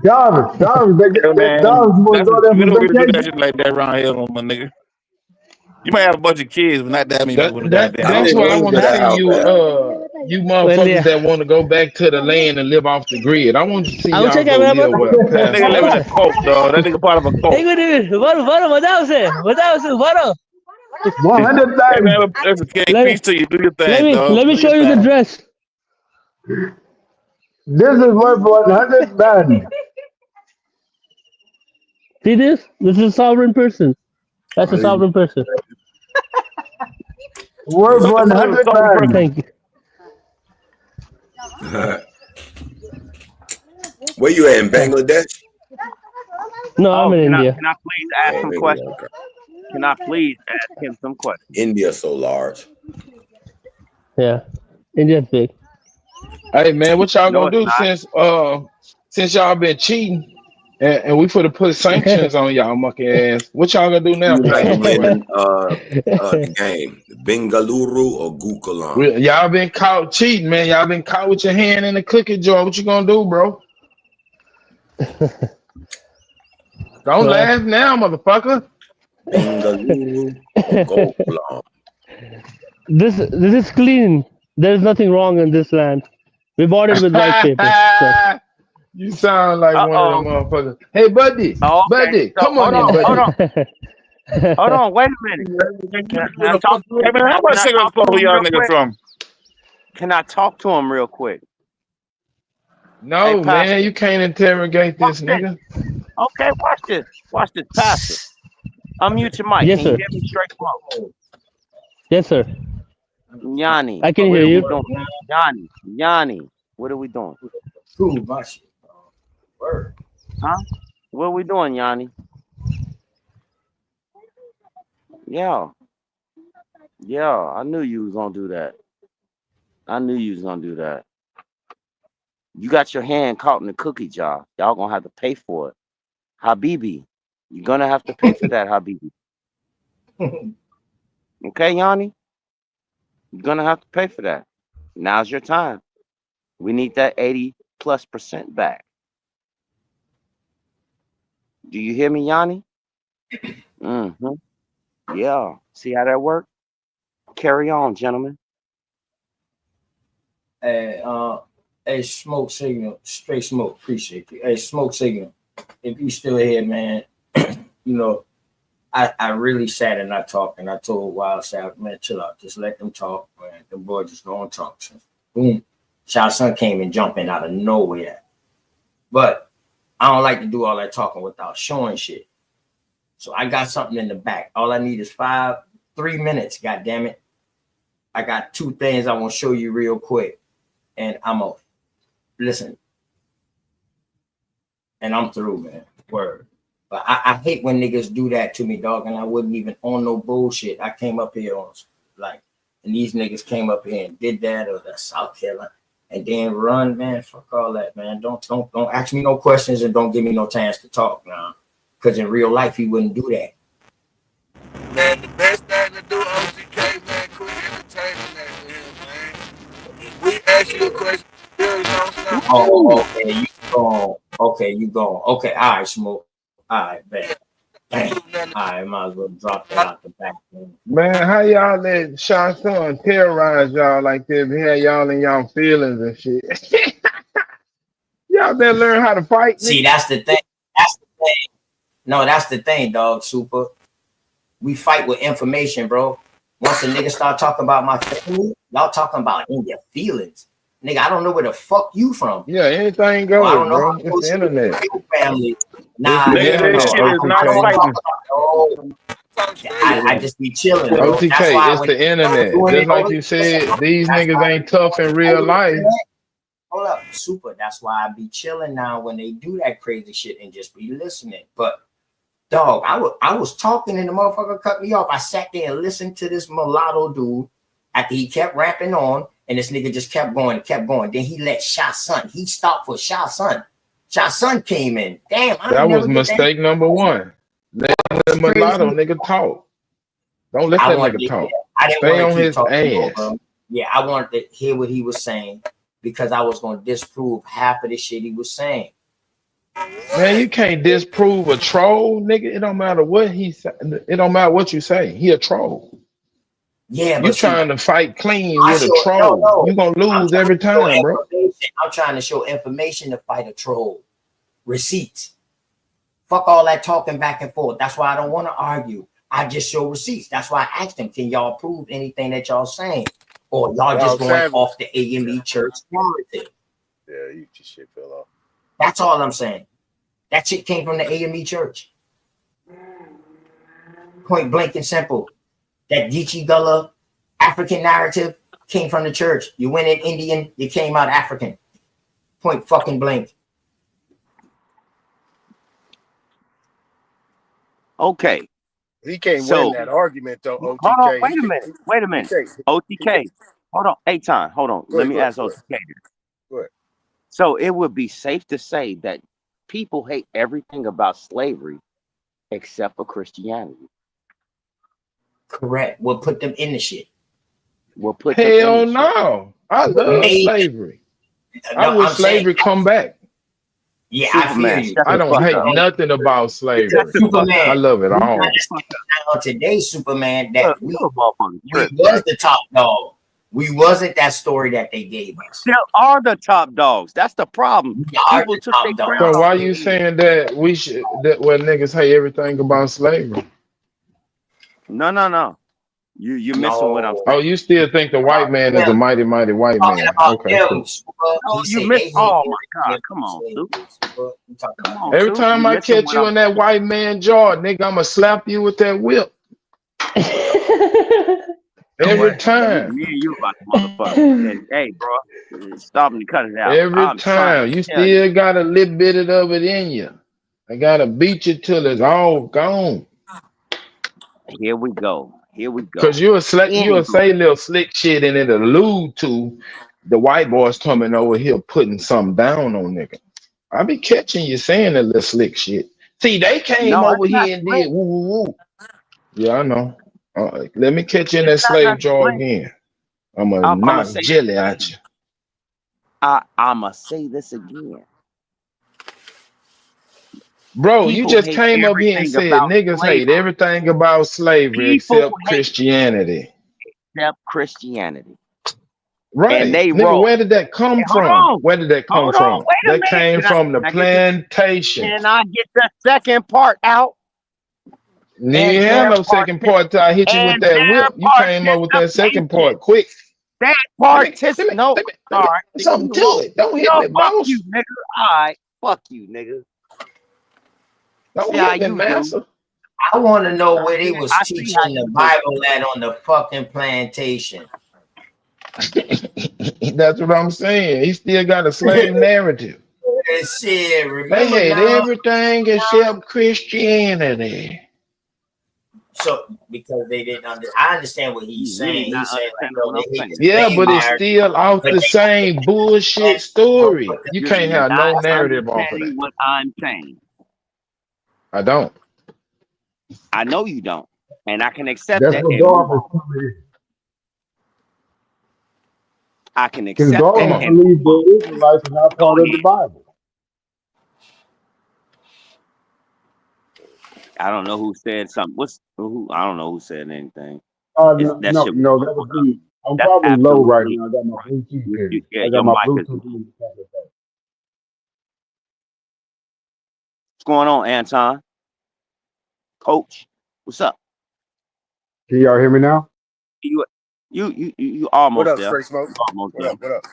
Darvin, Hey, man, Darvin, you want to go there we for don't get to do that vacation? shit like that around here, my nigga. You might have a bunch of kids, but not that many people in the goddamn I That's didn't house. what I even want get to a see house you there. you Well, motherfuckers yeah. that want to go back to the land and live off the grid. I want to see I will y'all check go out. live where That Pastor nigga live in a at. cult, dog. That nigga part of a cult. एक minute बरो बताओ से 100 Hey, band. man, that's a K. let Peace to you. Do your let thing, me dog. let me Do show your you the thing. dress. This is worth 100 band. See this? This is a sovereign person. That's a sovereign person. Worth 100 band. Thank you. Where you at, in Bangladesh? No, I'm in Can India. I please ask Oh, some nigga, questions? okay. Can I please ask him some questions? India so large. Yeah, India's big. Hey man, what y'all No, gonna it's do not. since y'all been cheating and we finna put sanctions on y'all monkey ass? What y'all gonna do now, You like to Pastor win McCoy? the game, Bengaluru or Gukalam? Y'all been caught cheating, man. Y'all been caught with your hand in the cookie jar. What you gonna do, bro? Don't laugh now, motherfucker. Bengaluru or Gukalam? This is clean. There's nothing wrong in this land. We bought it with white paper. So. You sound like one of them motherfuckers. Hey, buddy, Oh, okay. buddy, So, come on in, hold buddy. on, wait a minute. Can I talk to him? Hey, man, how much cigarettes smoke y'all niggas from? Can I talk to him real quick? No, Hey, man, Pastor. you can't interrogate this nigga. Okay, watch this. Watch this, Pastor. Unmute your mic. Yes, Can you sir. hear me straight from? Yes, sir. Yanni. I can what hear are we you. doing? Yanni, what are we doing? Cool, my shit. Word. Huh? What are we doing, Yanni? Yeah. Yeah, I knew you was gonna do that. I knew you was gonna do that. You got your hand caught in the cookie jar. Y'all gonna have to pay for it. Habibi, you're gonna have to pay for that, Habibi. Okay, Yanni? You're gonna have to pay for that. Now's your time. We need that 80+% back. Do you hear me, Yanni? Mm-hmm. Yeah. See how that worked? Carry on, gentlemen. Hey, Smoke Signal, Straight Smoke, appreciate you. Hey, Smoke Signal, if you still here, man, you know, I really sat and I talked and I told Wild South, man, chill out, just let them talk, man. The boy just gonna talk. So, boom, Shao Sun came and jumping out of nowhere. But I don't like to do all that talking without showing shit. So I got something in the back. All I need is 3 minutes, God damn it. I got 2 things I want to show you real quick. And I'm a listen. And I'm through, man. Word. But I hate when niggas do that to me, dog. And I wasn't even on no bullshit. I came up here on like, and these niggas came up here and did that, or the South Carolina, and then run, man. Fuck all that, man. Don't ask me no questions and don't give me no chance to talk now. Because in real life, he wouldn't do that. Man, the best thing to do, OTK, man, quit entertaining that for him, man. We ask you a question, you don't stop. Oh, okay, you gone. Okay, you gone. Okay, all right, Smoke. All right, bet. Dang. All right, might as well drop that out the back. Man, how y'all let Shao Sun terrorize y'all like this? Had y'all in y'all feelings and shit. Y'all better learn how to fight. See, that's the thing. That's the thing. No, that's the thing, dog. Super. We fight with information, bro. Once a nigga start talking about my family, y'all talking about in your feelings. Nigga, I don't know where the fuck you from. Yeah, anything goes, I don't know bro. how It's the internet. your family. Nah, Nigga, this shit is not fighting. I just be chilling. Bro. OTK, That's why it's the internet. Just like you said, these niggas ain't tough in real life. Hold up, Super. That's why I be chilling now when they do that crazy shit and just be listening. But dog, I was talking and the motherfucker cut me off. I sat there and listened to this mulatto dude after he kept rapping on, and this nigga just kept going. Then he let Shah Sun. He stopped for Shah Sun. Shah Sun came in. Damn, That was mistake number one. Let the mulatto nigga talk. Don't let that nigga talk. Stay on his ass. Yeah, I wanted to hear what he was saying because I was going to disprove half of the shit he was saying. Man, you can't disprove a troll, nigga. It don't matter what he say. It don't matter what you say. He a troll. Yeah, you trying to fight clean with a troll. No. You gonna lose every time, bro. I'm trying to show information to fight a troll. Receipts. Fuck all that talking back and forth. That's why I don't want to argue. I just show receipts. That's why I asked them, can y'all prove anything that y'all saying? Or y'all just going off the AME church narrative? Yeah, you just shit fell off. That's all I'm saying. That shit came from the AME church. Point blank and simple. That Geechee Gullah African narrative came from the church. You went in Indian, you came out African. Point fucking blank. Okay. He can't win that argument though, OTK. Hold on, wait a minute. OTK. Hold on. Eitan, hold on. Let me ask OTK. Go ahead. So it would be safe to say that people hate everything about slavery except for Christianity. Correct. We'll put them in the shit. We'll put hell no. I love slavery. I wish slavery come back. Yeah, Superman, I feel you. I don't hate nothing about slavery. Superman. I love it all. Now today, Superman, that we was the top dog. We wasn't that story that they gave us. Still are the top dogs. That's the problem. We are People the took their top dogs. crown So why off you their head. saying that we should that well niggas hate everything about slavery? No. You're missing what I'm No. Oh, saying. you still think the white man is a mighty, mighty white Talking man? about Okay, them, cool. Super. No, He you said miss. they hate Oh my God! everything Come on, Sue. Super. You talking Come about on, them. Every Sue. time You I missing catch what you I'm in that saying. white man jaw, nigga, I'ma slap you with that whip. You know Every what? time. Me and you about the motherfucker. And hey, bro, stop me, cut it out. Every I'm trying time. to You tell you. still got a little bit of it in you. I gotta beat you till it's all gone. Here we go. Here we go. Cause you'll Anywho, say little slick shit and it allude to the white boys coming over here putting something down on nigga. I be catching you saying that little slick shit. See, they came no, it's over not here and slick. did woo woo woo. Yeah, I know. Let me catch you in that It's not slave nothing jaw slick. again. I'm gonna I'm gonna knock say jelly this at again. you. I'ma say this again. Bro, you People just hate came up here and everything said about niggas hate slavery. everything about slavery People except hate Christianity. except Christianity. And Right. they Nigga, roll. where did that come Hey, hold from? on. Where did that come Hold on. from? Wait a That minute. came from the Can I get the plantations. can I get the second part out? You And ain't have their no second part till I hit you with and that their whip. You came up with that second participation. part quick. That no. All right. Something You to won't. it. Don't hit No, me, fuck boss. you, nigga. All right. Fuck you, nigga. Don't See how hit me, you do. master. I want to know where they was I see how teaching the you do. Bible at on the fucking plantation. That's what I'm saying. He still got a slave narrative. And shit, They remember hate now? everything except Christianity. So because they didn't I understand what he's You really saying. not He's saying like, understanding yo, what they I'm hate saying. the Yeah, slave but it's narrative, still off but the they same bullshit story. You You're can't have not no narrative off of understanding that. what I'm saying. I don't. I know you don't. And I can accept That's that what and move Darwin on. believes. I can Because accept that Come Darwin on. and move believes on. the Israelites are not Go part of the ahead. Bible. I don't know who said something. I don't know who said anything. That No, shit was that was muffled up. me. I'm That's probably low right absolutely now. I got my right. Bluetooth in. Yeah, I your got my mic is Bluetooth low. in. What's going on, Anton? Coach, what's up? Can y'all hear me now? You What almost up, there. Straight Smoke? Almost What there. up? What up?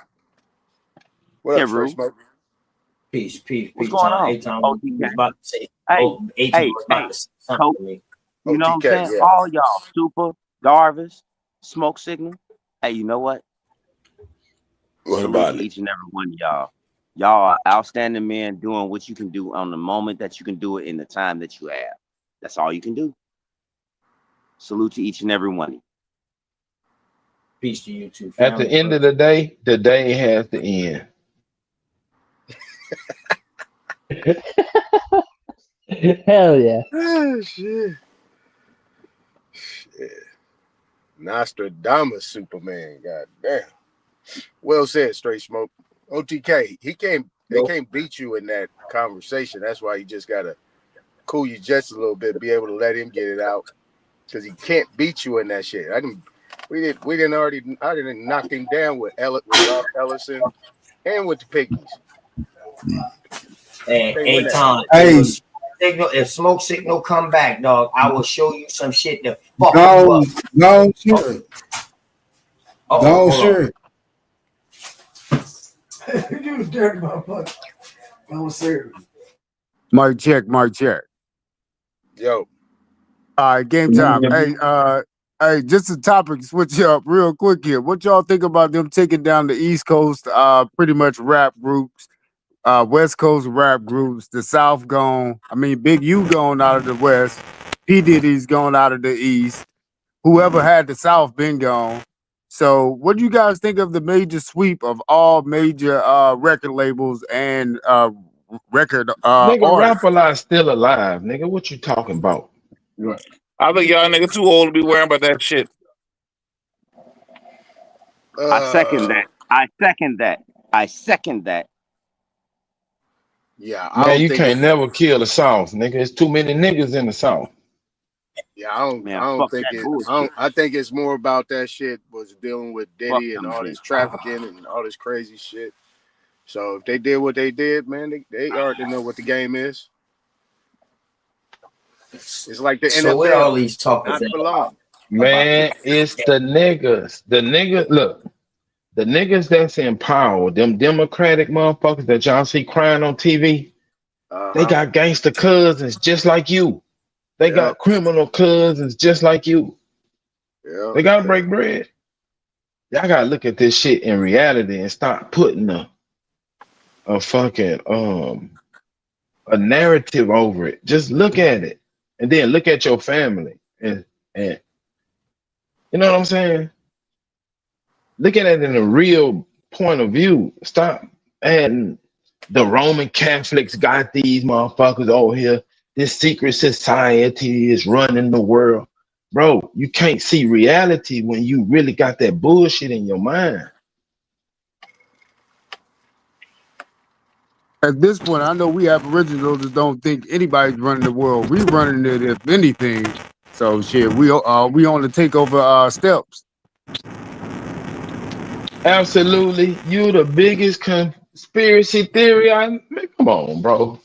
What Yeah, up, Straight Rue. Smoke? peace, What's going on? Aton OTK. was about to say, Hey, Aton was about to say something Coach. to me. You know what I'm OTK, saying? yeah. All y'all, Super, Darvis, Smoke Signal. Hey, you know what? What Salute about to it? each and every one of y'all. Y'all are outstanding men doing what you can do on the moment that you can do it in the time that you have. That's all you can do. Salute to each and every one of you. Peace to you too. At the end of the day has to end. Hell yeah. Ah, shit. Nostradamus Superman, god damn. Well said, Straight Smoke. OTK, they can't beat you in that conversation. That's why you just gotta cool your jets a little bit, be able to let him get it out. Because he can't beat you in that shit. I didn't knock him down with Ralph Ellison and with the Piggies. Hey, They win that. Aton, Hey. if Smoke Signal come back, dog, I will show you some shit to fuck you up. No, sure. No, sure. You was dirty motherfucker. No, sir. Mic check, mic check. Yo. All right, game time. Hey, just a topic, switch up real quick here. What y'all think about them taking down the East Coast, pretty much rap groups, West Coast rap groups, the South gone. I mean, Big U gone out of the West, P. Diddy's gone out of the East. Whoever had the South been gone. So what do you guys think of the major sweep of all major record labels and record Nigga, artists? Rap-A-Lot still alive. Nigga, what you talking about? I think y'all niggas too old to be worrying about that shit. I second that. I second that. Yeah, I Man, don't you think can't never kill the South, nigga. There's too many niggas in the South. Yeah, I Man, don't fuck think that it. bullshit. I think it's more about that shit was dealing with Fuck Diddy and them all bitches. this trafficking and all this crazy shit. So if they did what they did, man, they already know what the game is. It's like the So where all NFL, these talkers not at for long. Man, it's the niggas. The niggas, look, the niggas that's in power, them Democratic motherfuckers that y'all see crying on TV, they got gangster cousins just like you. They got criminal cousins just like you. Yeah. They gotta break bread. Y'all gotta look at this shit in reality and stop putting a fucking a narrative over it. Just look at it. And then look at your family. And you know what I'm saying? Look at it in a real point of view. Stop adding the Roman Catholics got these motherfuckers over here. This secret society is running the world. Bro, you can't see reality when you really got that bullshit in your mind. At this point, I know we Aboriginals that don't think anybody's running the world. We running it, if anything. So shit, we on the takeover steps. Absolutely. You the biggest conspiracy theory. Man, come on, bro.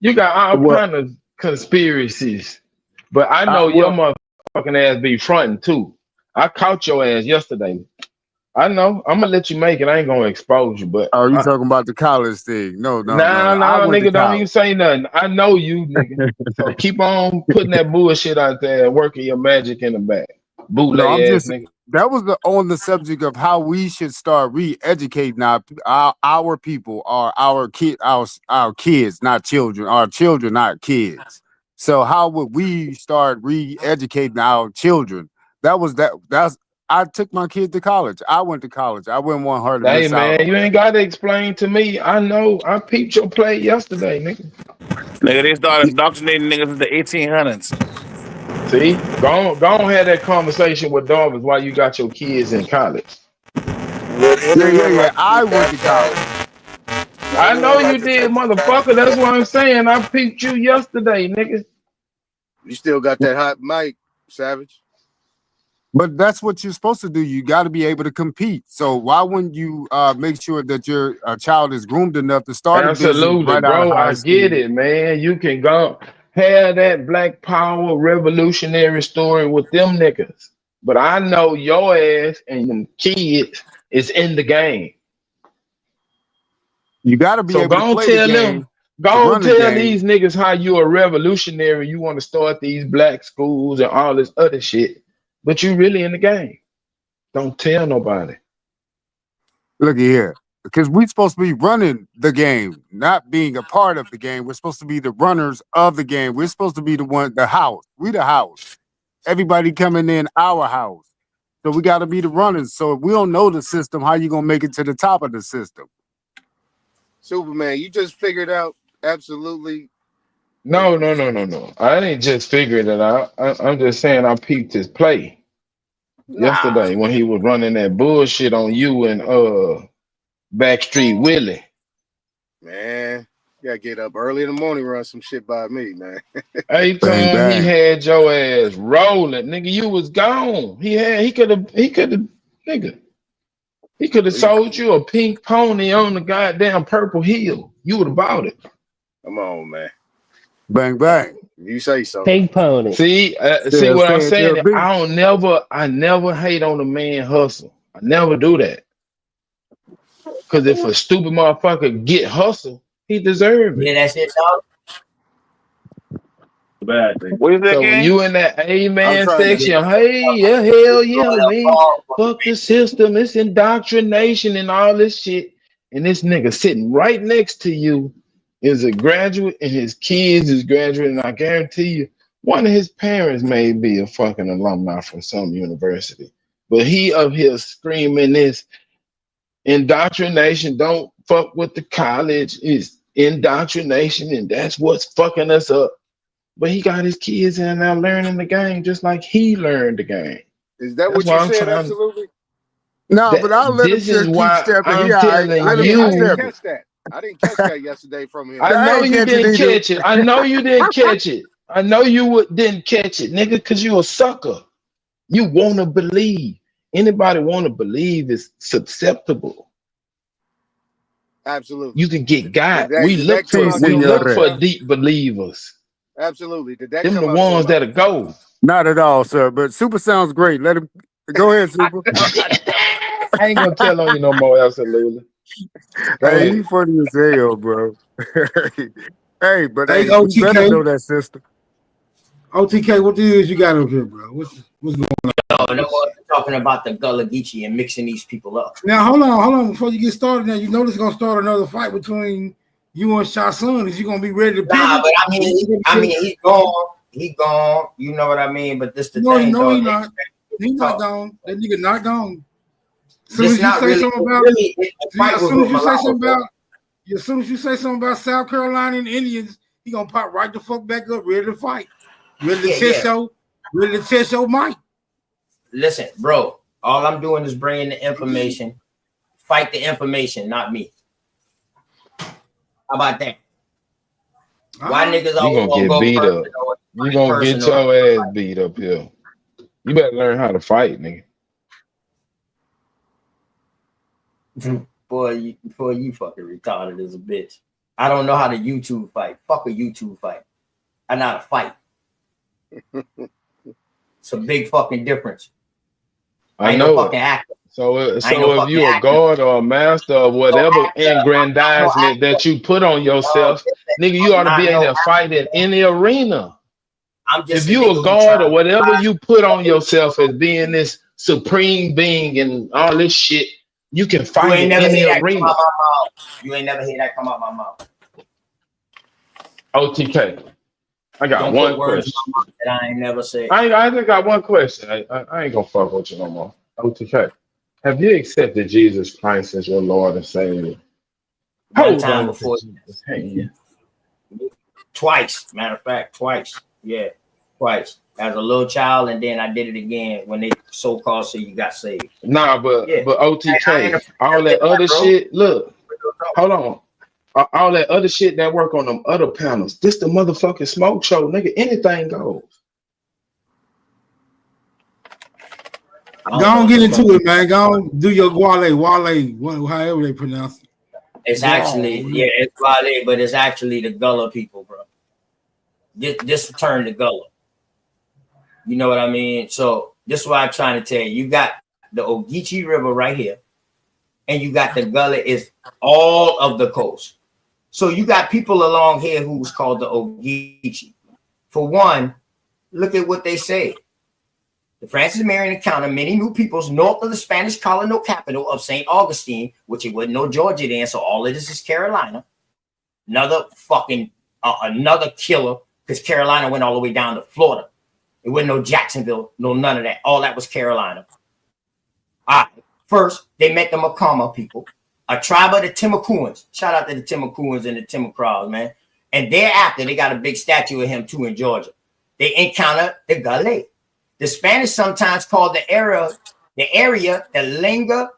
You got all kind of conspiracies. But I know your motherfucking ass be fronting too. I caught your ass yesterday. I know. I'm gonna let you make it. I ain't gonna expose you, but Oh, you talking about the college thing? No. Nah, I went to nigga, don't even college. say nothing. I know you, nigga. So keep on putting that bullshit out there and working your magic in the back. No, I'm Bootleg ass just nigga. that was on the subject of how we should start re-educating our people, or our kids, not children, our children, not kids. So how would we start re-educating our children? That's I took my kid to college. I went to college. I wouldn't want her to Hey miss out man, on. you ain't gotta explain to me. I know. I peeped your play yesterday, nigga. Nigga, they started indoctrinating niggas in the 1800s. See, go on, have that conversation with Darvis while you got your kids in college. Yeah. I went to college. I know you did, motherfucker. That's what I'm saying. I peeped you yesterday, nigga. You still got that hot mic, Savage. But that's what you're supposed to do. You got to be able to compete. So why wouldn't you make sure that your child is groomed enough to start a business Absolutely, right out of bro. high I school? get it, man. You can go have that Black Power revolutionary story with them niggas. But I know your ass and them kids is in the game. You got to be So able to play the game. Go run the tell game. these niggas how you a revolutionary. You want to start these black schools and all this other shit, but you really in the game. Don't tell nobody. Look here, because we're supposed to be running the game, not being a part of the game. We're supposed to be the runners of the game. We're supposed to be the house. We the house. Everybody coming in our house. So we got to be the runners. So if we don't know the system, how you gonna make it to the top of the system? Superman, you just figured out absolutely. No. I didn't just figure it out. I'm just saying I peeped his play yesterday when he was running that bullshit on you and Backstreet Willie. Man, you gotta get up early in the morning, run some shit by me, man. Every time he had your ass rolling, nigga, you was gone. He could have sold you a pink pony on the goddamn Purple Hill. You would have bought it. Come on, man. Bang bang. You say so. Pink pony. See what I'm saying? I never hate on a man hustle. I never do that. Cause if a stupid motherfucker get hustle, he deserve it. Yeah, that's it, dog. Bad thing. What is that So game? when you in that amen I'm trying to section, get- hey, yeah, hell yeah, man. Fuck the system. It's indoctrination and all this shit. And this nigga sitting right next to you is a graduate and his kids is graduating. I guarantee you, one of his parents may be a fucking alumni from some university. But he up here screaming this indoctrination, don't fuck with the college, it's indoctrination, and that's what's fucking us up. But he got his kids in there learning the game just like he learned the game. Is that That's what you why I'm said? trying- Absolutely. No, but I'll let him This just is keep why stepping. I'm Yeah, telling let him you. keep I didn't stepping. catch that. I didn't catch that yesterday from him. I know you didn't catch it. I know you didn't catch it. I know you didn't catch it, nigga, because you a sucker. You want to believe. Anybody want to believe is susceptible. Absolutely. You can get Did got. that come out We your look mouth, for sir? deep believers. Absolutely. Did that Them come the out your ones mouth? that'll go. Not at all, sir. But Super sounds great. Let him go ahead, Super. I ain't gonna tell on you no more. Absolutely. Go Hey, ahead. you funny as hell, bro. Hey, but Hey, hey, we better know OTK. that, sister. OTK, what the is you got up here, bro? What's going on? No more talking about the Gullah Geechee and mixing these people up. Now, hold on. Before you get started, now you know this is gonna start another fight between you and Shah Sun. Is you gonna be ready to pivot? Nah, but he's gone. He gone. You know what I mean? But this the No, thing, no, though. he not. He's not gone. That nigga not gone. As soon It's as you not say really. something about, Really, the fight as was soon with as you say Malala, something bro. about, as soon as you say something about South Carolina and Indians, he gonna pop right the fuck back up, ready to fight, ready to test your mic. Listen, bro. All I'm doing is bringing the information. Fight the information, not me. How about that? Why niggas You always gonna get go beat personal? up. You gonna get your ass beat up here. You better learn how to fight, nigga. Boy, you fucking retarded as a bitch. I don't know how to YouTube fight. Fuck a YouTube fight. I know how to fight. It's a big fucking difference. I ain't no fucking actor. So I ain't no if fucking you a actor. god or a master or whatever aggrandizement that you put on yourself, nigga, you ought to be able to fight in any arena. I'm just If a you nigga a who god trying or to whatever you put on yourself as being this supreme being and all this shit, you can You fight ain't in never any hear that come arena. out my mouth. You ain't never hear that come out my mouth. OTK, I got Don't one put words in question. my mouth that I ain't never said. I just got one question. I ain't gonna fuck with you no more. OTK, have you accepted Jesus Christ as your Lord and Savior? One Hold time on to before. Jesus' hand. Twice. Matter of fact, twice. Yeah, twice. As a little child, and then I did it again when they so-called say you got saved. Nah, but Yeah. OTK, all that other shit. Look, hold on. All that other shit that work on them other panels. This the motherfucking smoke show, nigga. Anything goes. Go on, get into it, man. Go on, do your Wale, however they pronounce it. It's actually, yeah, it's Wale, but it's actually the Gullah people, bro. This return to Gullah. You know what I mean? So this is what I'm trying to tell you. You got the Ogeechee River right here, and you got the Gullah is all of the coast. So you got people along here who's called the Ogeechee. For one, look at what they say. The Francis Marion encountered many new peoples north of the Spanish colonial capital of St. Augustine, which it wasn't no Georgia then, so all of this is Carolina. Another fucking, another killer, because Carolina went all the way down to Florida. It wasn't no Jacksonville, no none of that. All that was Carolina. All right. First, they met the Makama people, a tribe of the Timucuans. Shout out to the Timucuans and the Timucraws, man. And thereafter, they got a big statue of him too in Georgia. They encountered the Gullah. The Spanish sometimes called the area the lingua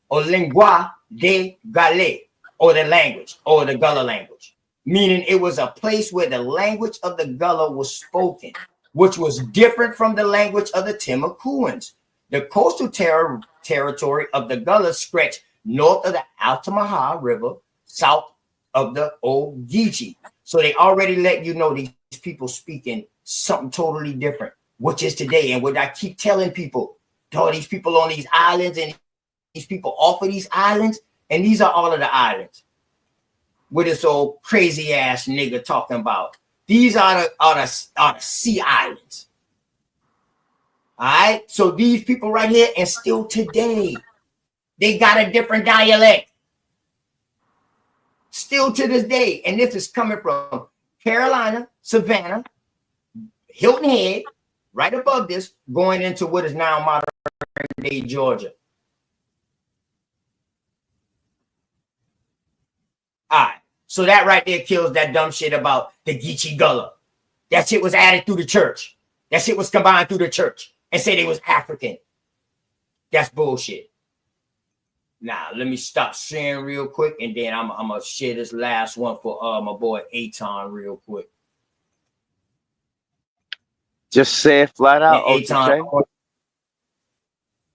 or lingua de Gullah, or the language, or the Gullah language, meaning it was a place where the language of the Gullah was spoken, which was different from the language of the Timucuans. The coastal territory of the Gullah stretched north of the Altamaha River, south of the Ogeechee. So they already let you know these people speaking something totally different, which is today. And what I keep telling people, all these people on these islands and these people off of these islands, and these are all of the islands with this old crazy ass nigga talking about. These are the sea islands. All right. So these people right here, and still today, they got a different dialect. Still to this day. And this is coming from Carolina, Savannah, Hilton Head, right above this, going into what is now modern day Georgia. All right. So that right there kills that dumb shit about the Geechee Gullah. That shit was added through the church. That shit was combined through the church and said it was African. That's bullshit. Now, let me stop sharing real quick, and then I'm going to share this last one for my boy Aton real quick. Just say it flat And out, OTK.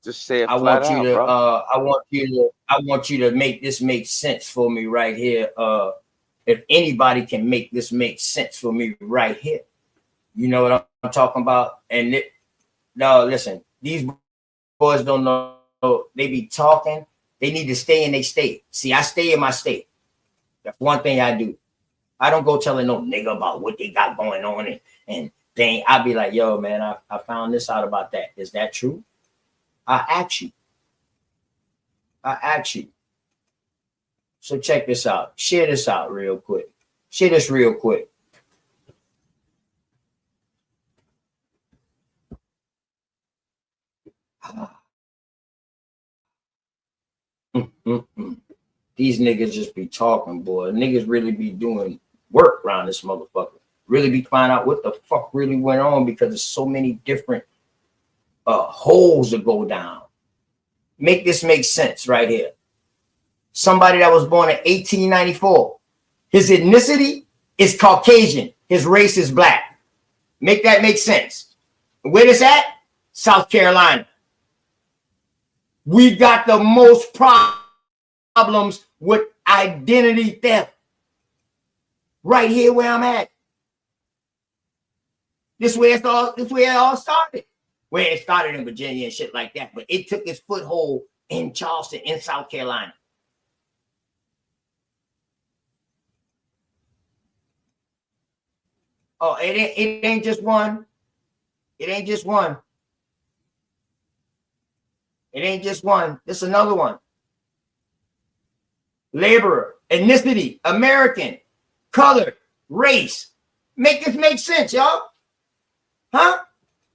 Just say it I flat want you out, to bro. I want you to make this make sense for me right here. If anybody can make this make sense for me right here, you know what I'm talking about. And no, listen, these boys don't know. They be talking. They need to stay in their state. See, I stay in my state. That's one thing I do. I don't go telling no nigga about what they got going on and thing. I be like, yo, man, I found this out about that. Is that true? I ask you. So check this out. Share this out real quick. Share this real quick. These niggas just be talking, boy. Niggas really be doing work around this motherfucker. Really be finding out what the fuck really went on because there's so many different holes to go down. Make this make sense right here. Somebody that was born in 1894. His ethnicity is Caucasian. His race is black. Make that make sense. Where this at? South Carolina. We got the most problems with identity theft. Right here where I'm at. This where it all started. Where it started in Virginia and shit like that. But it took its foothold in Charleston, in South Carolina. Oh, it ain't just one. It ain't just one. It ain't just one. This another one. Laborer, ethnicity, American, color, race. Make this make sense, y'all. Huh?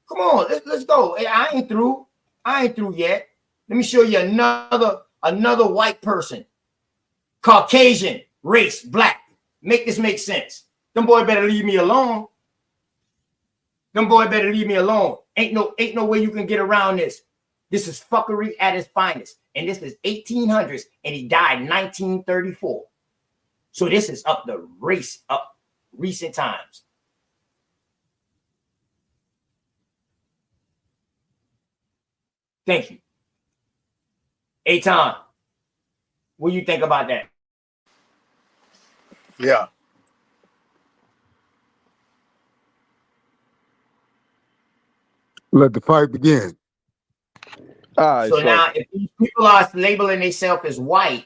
Come on, let's go. I ain't through. I ain't through yet. Let me show you another white person. Caucasian, race, black. Make this make sense. Them boy better leave me alone. Them boy better leave me alone. Ain't no way you can get around this. This is fuckery at its finest. And this is 1800s, and he died in 1934. So this is up the race, up recent times. Thank you. Aton, what do you think about that? Yeah. Let the fight begin. All right, So now, if these people are labeling themselves as white,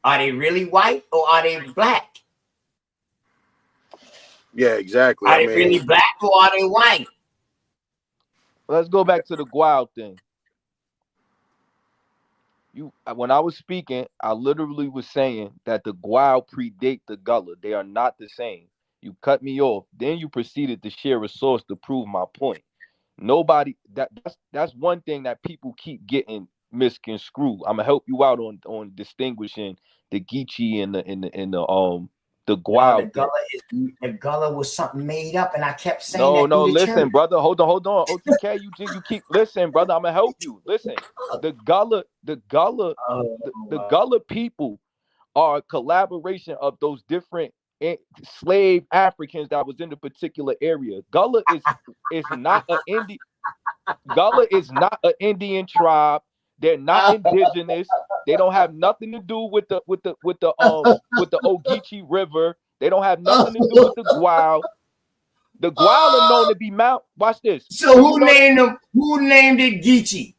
are they really white or are they black? Yeah, exactly. Are they really black or are they white? let's go back to the Guao thing. When I was speaking, I literally was saying that the Guao predate the Gullah. They are not the same. You cut me off. Then you proceeded to share a source to prove my point. Nobody that's one thing that people keep getting misconstrued. I'm gonna help you out on distinguishing the Geechee and the Guao. The Gullah was something made up, and I kept saying No, that. listen, brother. Hold on. OTK, you keep listen, brother. I'm gonna help you. Listen, the Gullah people are a collaboration of those different slave Africans that was in the particular area. Gullah is not an Indian. Gullah is not an Indian tribe. They're not indigenous. They don't have nothing to do with the Ogeechee River. They don't have nothing to do with the Guao. The Guao are known to be Mount. Watch this. So who named them? Who named it Geechee?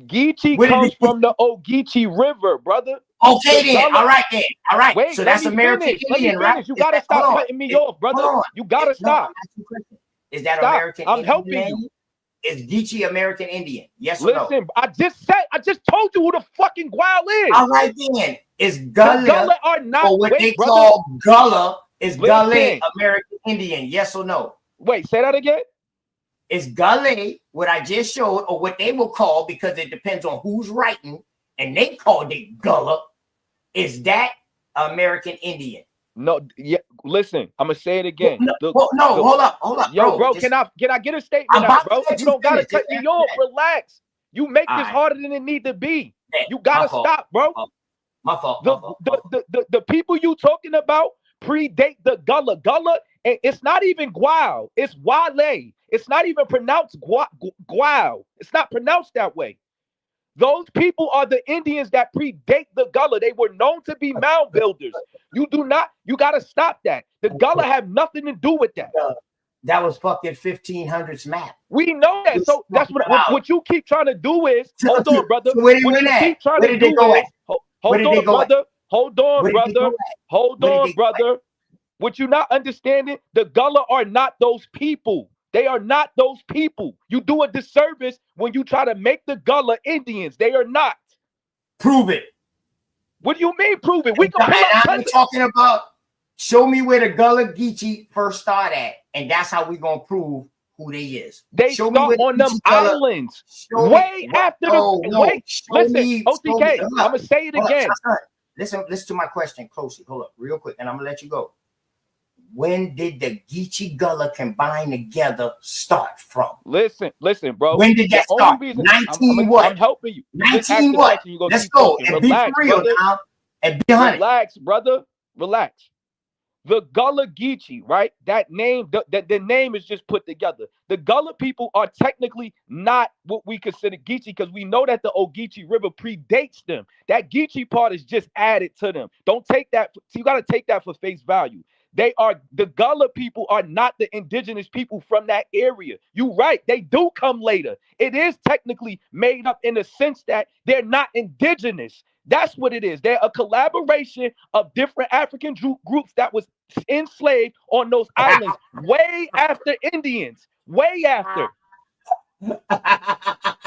Geechee comes from the Ogeechee River, brother. Okay, then. All right, then. All right. Wait, so that's American Indian, right? You gotta stop cutting me off, brother. You gotta stop. Is that Stop. American I'm Indian? helping name? you. Is Geechee American Indian? Yes or no? Listen, I just told you who the fucking Guao is. All right, then. Is Gullah, Gullah are not, or what they brother. call Gullah, is Gullah Listen. American Indian? Yes or no? Wait, say that again. Is Gullah what I just showed, or what they will call, because it depends on who's writing, and they called it Gullah, is that American Indian? No, yeah. Listen, I'm gonna say it again. Hold up. Yo, bro, can I get a statement out, bro? You don't gotta cut me off. Relax. You make this harder than it need to be. You gotta stop, bro. My fault. The people you talking about predate the Gullah. Gullah And it's not even Guau. It's Wale. It's not even pronounced Guau. It's not pronounced that way. Those people are the Indians that predate the Gullah. They were known to be mound builders. You got to stop that. The Gullah have nothing to do with that. That was fucking 1500s map. We know that. So that's what you keep trying to do is, hold on, brother. Where they What went you at? keep trying Where to did they do go is, at? hold Where did they on, go at? brother. Hold on, Where did they brother. go at? Hold Where did on, they go at? brother. What you not understanding, the Gullah are not those people. They are not those people. You do a disservice when you try to make the Gullah Indians. They are not. Prove it. What do you mean prove it? We can pull up I'm talking about show me where the Gullah Geechee first start at, and that's how we gonna prove who they is. They show start on them islands. Way after the listen, OTK, I'm gonna say it again. Listen to my question closely. Hold up, real quick, and I'm gonna let you go. When did the Geechee Gullah combine together start from? Listen, bro. When did that start? 19 what? I'm helping you. 19 what? Let's go and relax, be real brother. now and be honest. Relax, brother. Relax. The Gullah Geechee, right? That name, the name is just put together. The Gullah people are technically not what we consider Geechee because we know that the Ogeechee River predates them. That Geechee part is just added to them. Don't take that. You got to take that for face value. The Gullah people are not the indigenous people from that area. You're right. They do come later. It is technically made up in the sense that they're not indigenous. That's what it is. They're a collaboration of different African groups that was enslaved on those islands way after Indians. Way after.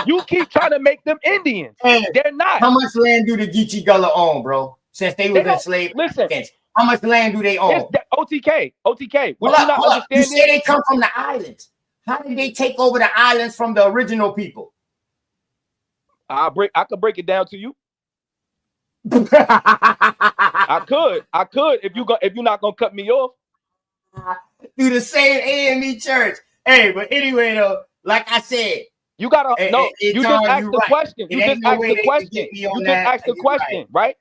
You keep trying to make them Indians. They're not. How much land do the Geechee Gullah own, bro? Since they were enslaved Africans. How much land do they own? OTK. What Well, you not understanding? You say they come from the islands. How did they take over the islands from the original people? I could break it down to you. I could if you're not gonna cut me off. Do the same AME church. Hey, but anyway though, like I said, you gotta you just asked the question. You just asked the question. You just asked the question, right?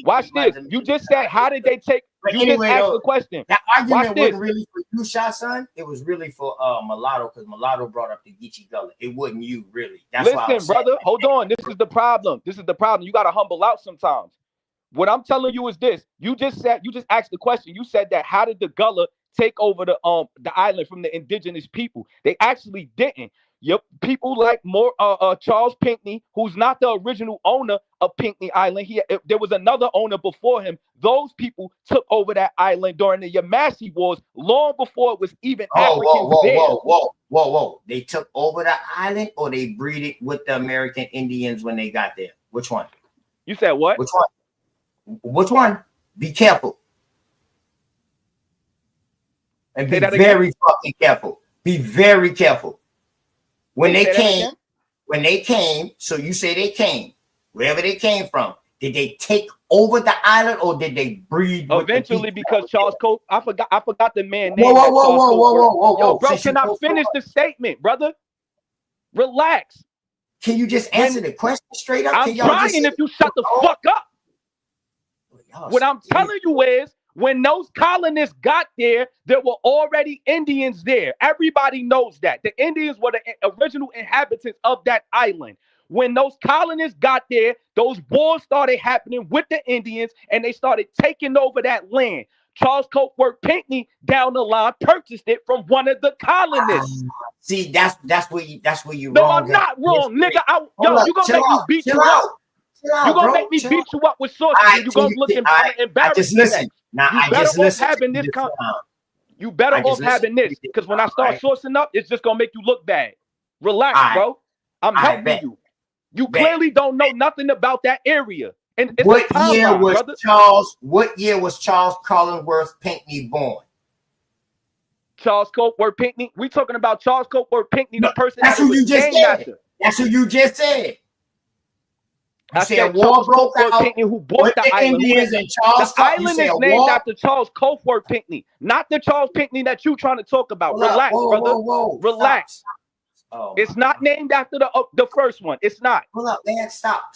Watch this. You just said, how did they take? You just asked the question. That argument wasn't really for you, Shah son. It was really for Mulatto, because Mulatto brought up the Geechee Gullah. It wasn't you, really. That's why I was brother. saying. Hold on. This is the problem. You gotta humble out sometimes. What I'm telling you is this. You just asked the question. You said that how did the Gullah take over the island from the indigenous people? They actually didn't. Yep, people like Charles Pinckney, who's not the original owner of Pinckney Island. There was another owner before him. Those people took over that island during the Yamasee Wars, long before it was even Africans there. Whoa. They took over the island, or they breeded with the American Indians when they got there? Which one? You said what? Which one? Be careful. And be very fucking careful. Be very careful. When they came, so you say they came, wherever they came from, did they take over the island or did they breed? Eventually, because Charles Cope, I forgot the man name. Whoa. Yo, bro, can I finish the statement, brother? Relax. Can you just answer the question straight up? I'm trying if you shut the fuck up. What I'm telling you is, when those colonists got there, there were already Indians there. Everybody knows that. The Indians were the original inhabitants of that island. When those colonists got there, those wars started happening with the Indians, and they started taking over that land. Charles Cokeworth Pinckney down the line purchased it from one of the colonists. See, that's where you no, wrong. I'm not wrong, nigga. You gonna make me beat you up. You're gonna make me beat you up with sources, and you're gonna look embarrassed. Just listen. Now I just listen. You better off having this, because when I start sourcing up, it's just gonna make you look bad. Relax, bro. I'm helping you. You clearly don't know nothing about that area. And it's what year was Charles Collingworth Pinckney born? Charles Cokeworth Pinckney. We talking about Charles Cokeworth Pinckney, the person that's who you just said. That's who you just said. I said war broke out. Pinckney, who bought the island. The island is named after Charles Cokeworth Pinckney, not the Charles Pinckney that you trying to talk about. Relax, brother. Relax. It's not named after the first one. It's not. Hold up, man. Stop.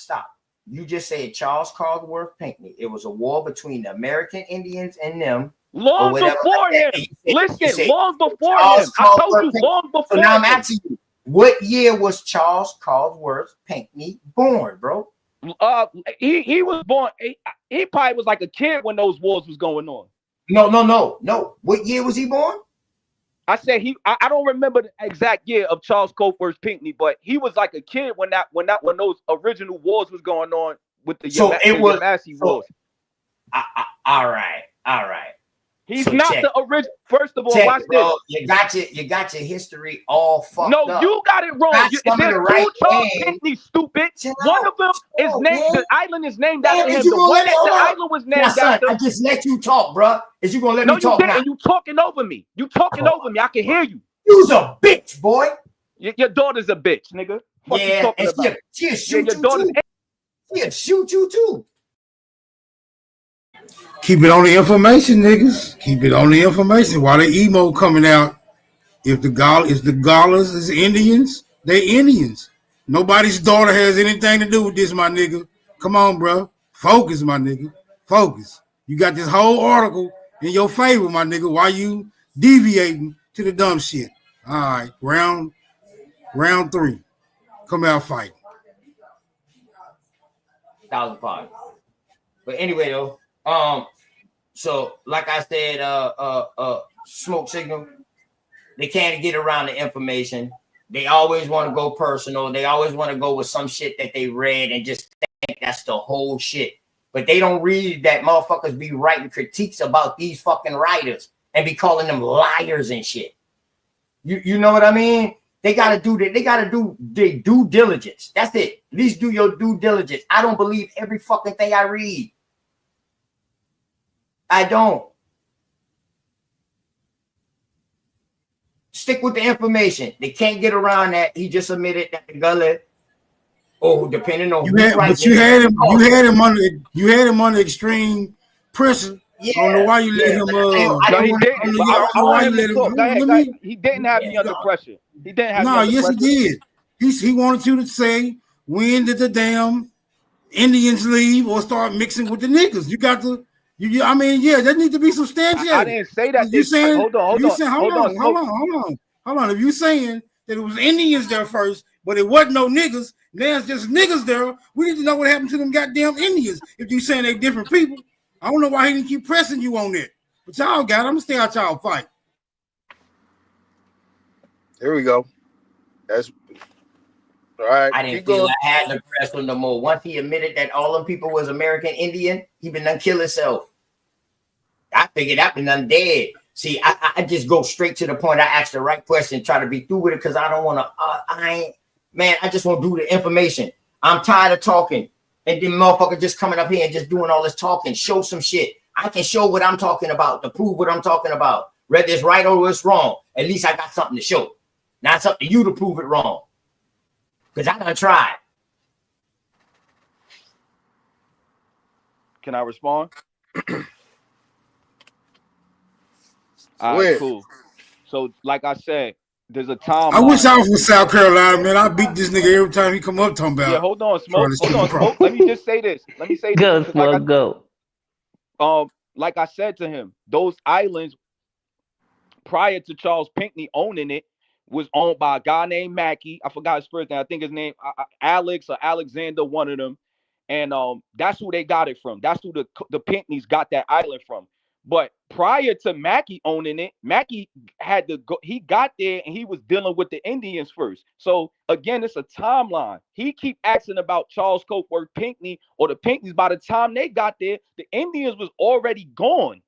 You just said Charles Collingworth Pinckney. It was a war between the American Indians and them, or whatever before like him. that. Listen, long before Charles him. I told you Caldwell long Pinckney. before So now I'm him. asking you, what year was Charles Caldwell Pinckney born, bro? He was born. He probably was like a kid when those wars was going on. No. What year was he born? I said I don't remember the exact year of Charles Caldwell Pinckney, but he was like a kid when those original wars was going on with the Yamasee wars. All right. He's So not check the original. First of all, Check, watch bro. this. You got your history all fucked No, up. you got it wrong. Got There's some of the two right Charles names. Pinckney, stupid. Chill One out. of them is Chill, named. man. The island is named Man, after is him. you The gonna one let that the hold on. island was Now, named son, after. I just let you talk, bro. Is you gonna let No, me talk you now? didn't. You talking over me. You talking over me. I can hear you. You's a bitch, boy. Your daughter's a bitch, nigga. What you Yeah, talking and about? she'll shoot your you daughter's. too. She'll shoot you too. Keep it on the information, niggas. Keep it on the information. While the emo coming out, if the Galas is Indians, they Indians. Nobody's daughter has anything to do with this, my nigga. Come on, bro. Focus, my nigga. Focus. You got this whole article in your favor, my nigga. Why you deviating to the dumb shit? All right, round 3. Come out fighting. 1,005. But anyway, though, so like I said, smoke signal. They can't get around the information. They always want to go personal. They always want to go with some shit that they read and just think that's the whole shit. But they don't read that motherfuckers be writing critiques about these fucking writers and be calling them liars and shit. You know what I mean? They gotta do that. They gotta do their due diligence. That's it. At least do your due diligence. I don't believe every fucking thing I read. I don't. Stick with the information. They can't get around that. He just admitted that the gullet. Oh, depending on You had him under extreme pressure. I don't know why you let him. No, he didn't. I want him to talk. Go ahead. He didn't have me under pressure. He didn't have me under yes, pressure. he did. He wanted you to say, when did the damn Indians leave or start mixing with the niggas? You got to. I mean, yeah, there need to be substantiation. I didn't say that. You saying? Hold on. Hold on. If you saying that it was Indians there first, but it wasn't no niggas, now it's just niggas there. We need to know what happened to them goddamn Indians. If you saying they different people, I don't know why he didn't keep pressing you on that. But y'all got it. I'm gonna stay out y'all fight. Here we go. That's all right. I didn't feel I had to press him no more. Once he admitted that all them people was American Indian, he been done kill himself. I figured that been done dead. See, I just go straight to the point. I ask the right question, try to be through with it because I don't want to. I just want to do the information. I'm tired of talking. And then motherfucker just coming up here and just doing all this talking. Show some shit. I can show what I'm talking about to prove what I'm talking about. Whether it's right or it's wrong. At least I got something to show. Now it's up to you to prove it wrong. Because I done tried. Can I respond? All right, cool. So, like I said, there's a time. I wish I was from South Carolina, man. I beat this nigga every time he come up talking about. Yeah, hold on, Smoke. Let me just say this. Go, Smoke, go. Like I said to him, those islands prior to Charles Pinckney owning it was owned by a guy named Mackey. I forgot his first name. I think his name Alex or Alexander, one of them. And that's who they got it from. That's who the Pinckneys got that island from. But prior to Mackey owning it, Mackey had to go. He got there and he was dealing with the Indians first. So again, it's a timeline. He keep asking about Charles Caldwell Pinckney or the Pinckneys. By the time they got there, the Indians was already gone.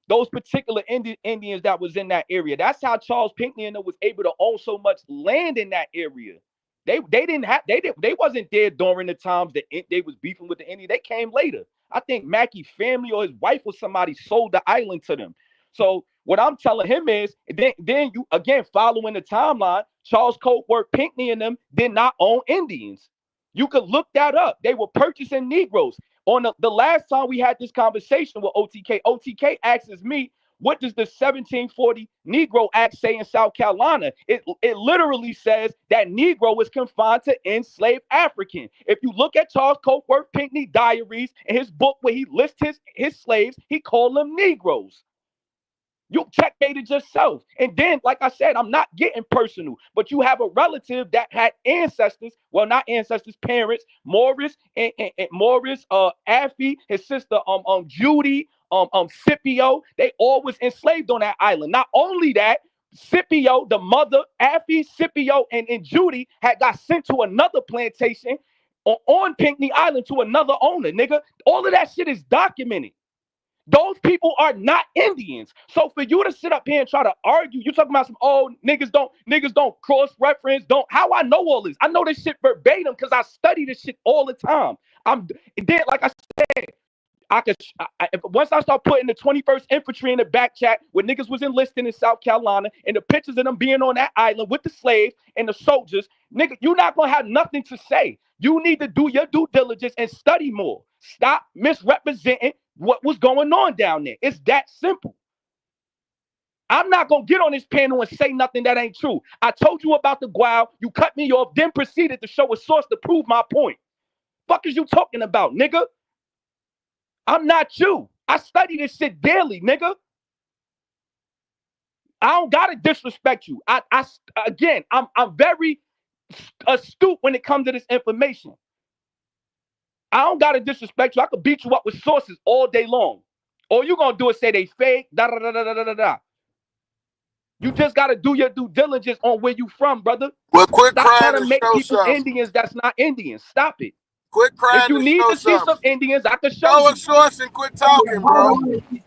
Those particular Indians that was in that area. That's how Charles Pinckney and them was able to own so much land in that area. They wasn't there during the times that they was beefing with the Indians. They came later. I think Mackey's family or his wife or somebody sold the island to them. So what I'm telling him is, then you again following the timeline, Charles Caldwell Pinckney and them did not own Indians. You could look that up. They were purchasing Negroes. On the last time we had this conversation with OTK asks me, what does the 1740 Negro Act say in South Carolina? It literally says that Negro is confined to enslaved African. If you look at Charles Caldwell Pinckney diaries in his book where he lists his slaves, he called them Negroes. You checkmated yourself. And then, like I said, I'm not getting personal, but you have a relative that had ancestors, well, not ancestors, parents, Morris and Morris, Affy, his sister, Judy, Scipio. They all was enslaved on that island. Not only that, Scipio, the mother, Affy, Scipio, and Judy had got sent to another plantation on Pinckney Island to another owner, nigga. All of that shit is documented. Those people are not Indians. So for you to sit up here and try to argue, you talking about some niggas don't cross-reference, how I know all this? I know this shit verbatim because I study this shit all the time. Then, like I said, once I start putting the 21st Infantry in the back chat where niggas was enlisting in South Carolina and the pictures of them being on that island with the slaves and the soldiers, nigga, you're not gonna have nothing to say. You need to do your due diligence and study more. Stop misrepresenting what was going on down there. It's that simple. I'm not gonna get on this panel and say nothing that ain't true. I told you about the Guao, you cut me off, then proceeded to show a source to prove my point. Fuck is you talking about, nigga? I'm not you. I study this shit daily, nigga. I don't gotta disrespect you. I'm very astute when it comes to this information. I don't gotta disrespect you. I could beat you up with sources all day long. All you gonna do is say they fake. Da da da da da da da. You just gotta do your due diligence on where you from, brother. Well, quit Stop crying trying to and make show people something. Indians that's not Indians. Stop it. Quit crying If you and need show to see some something. Indians, I can show Show you. a source and quit talking, bro.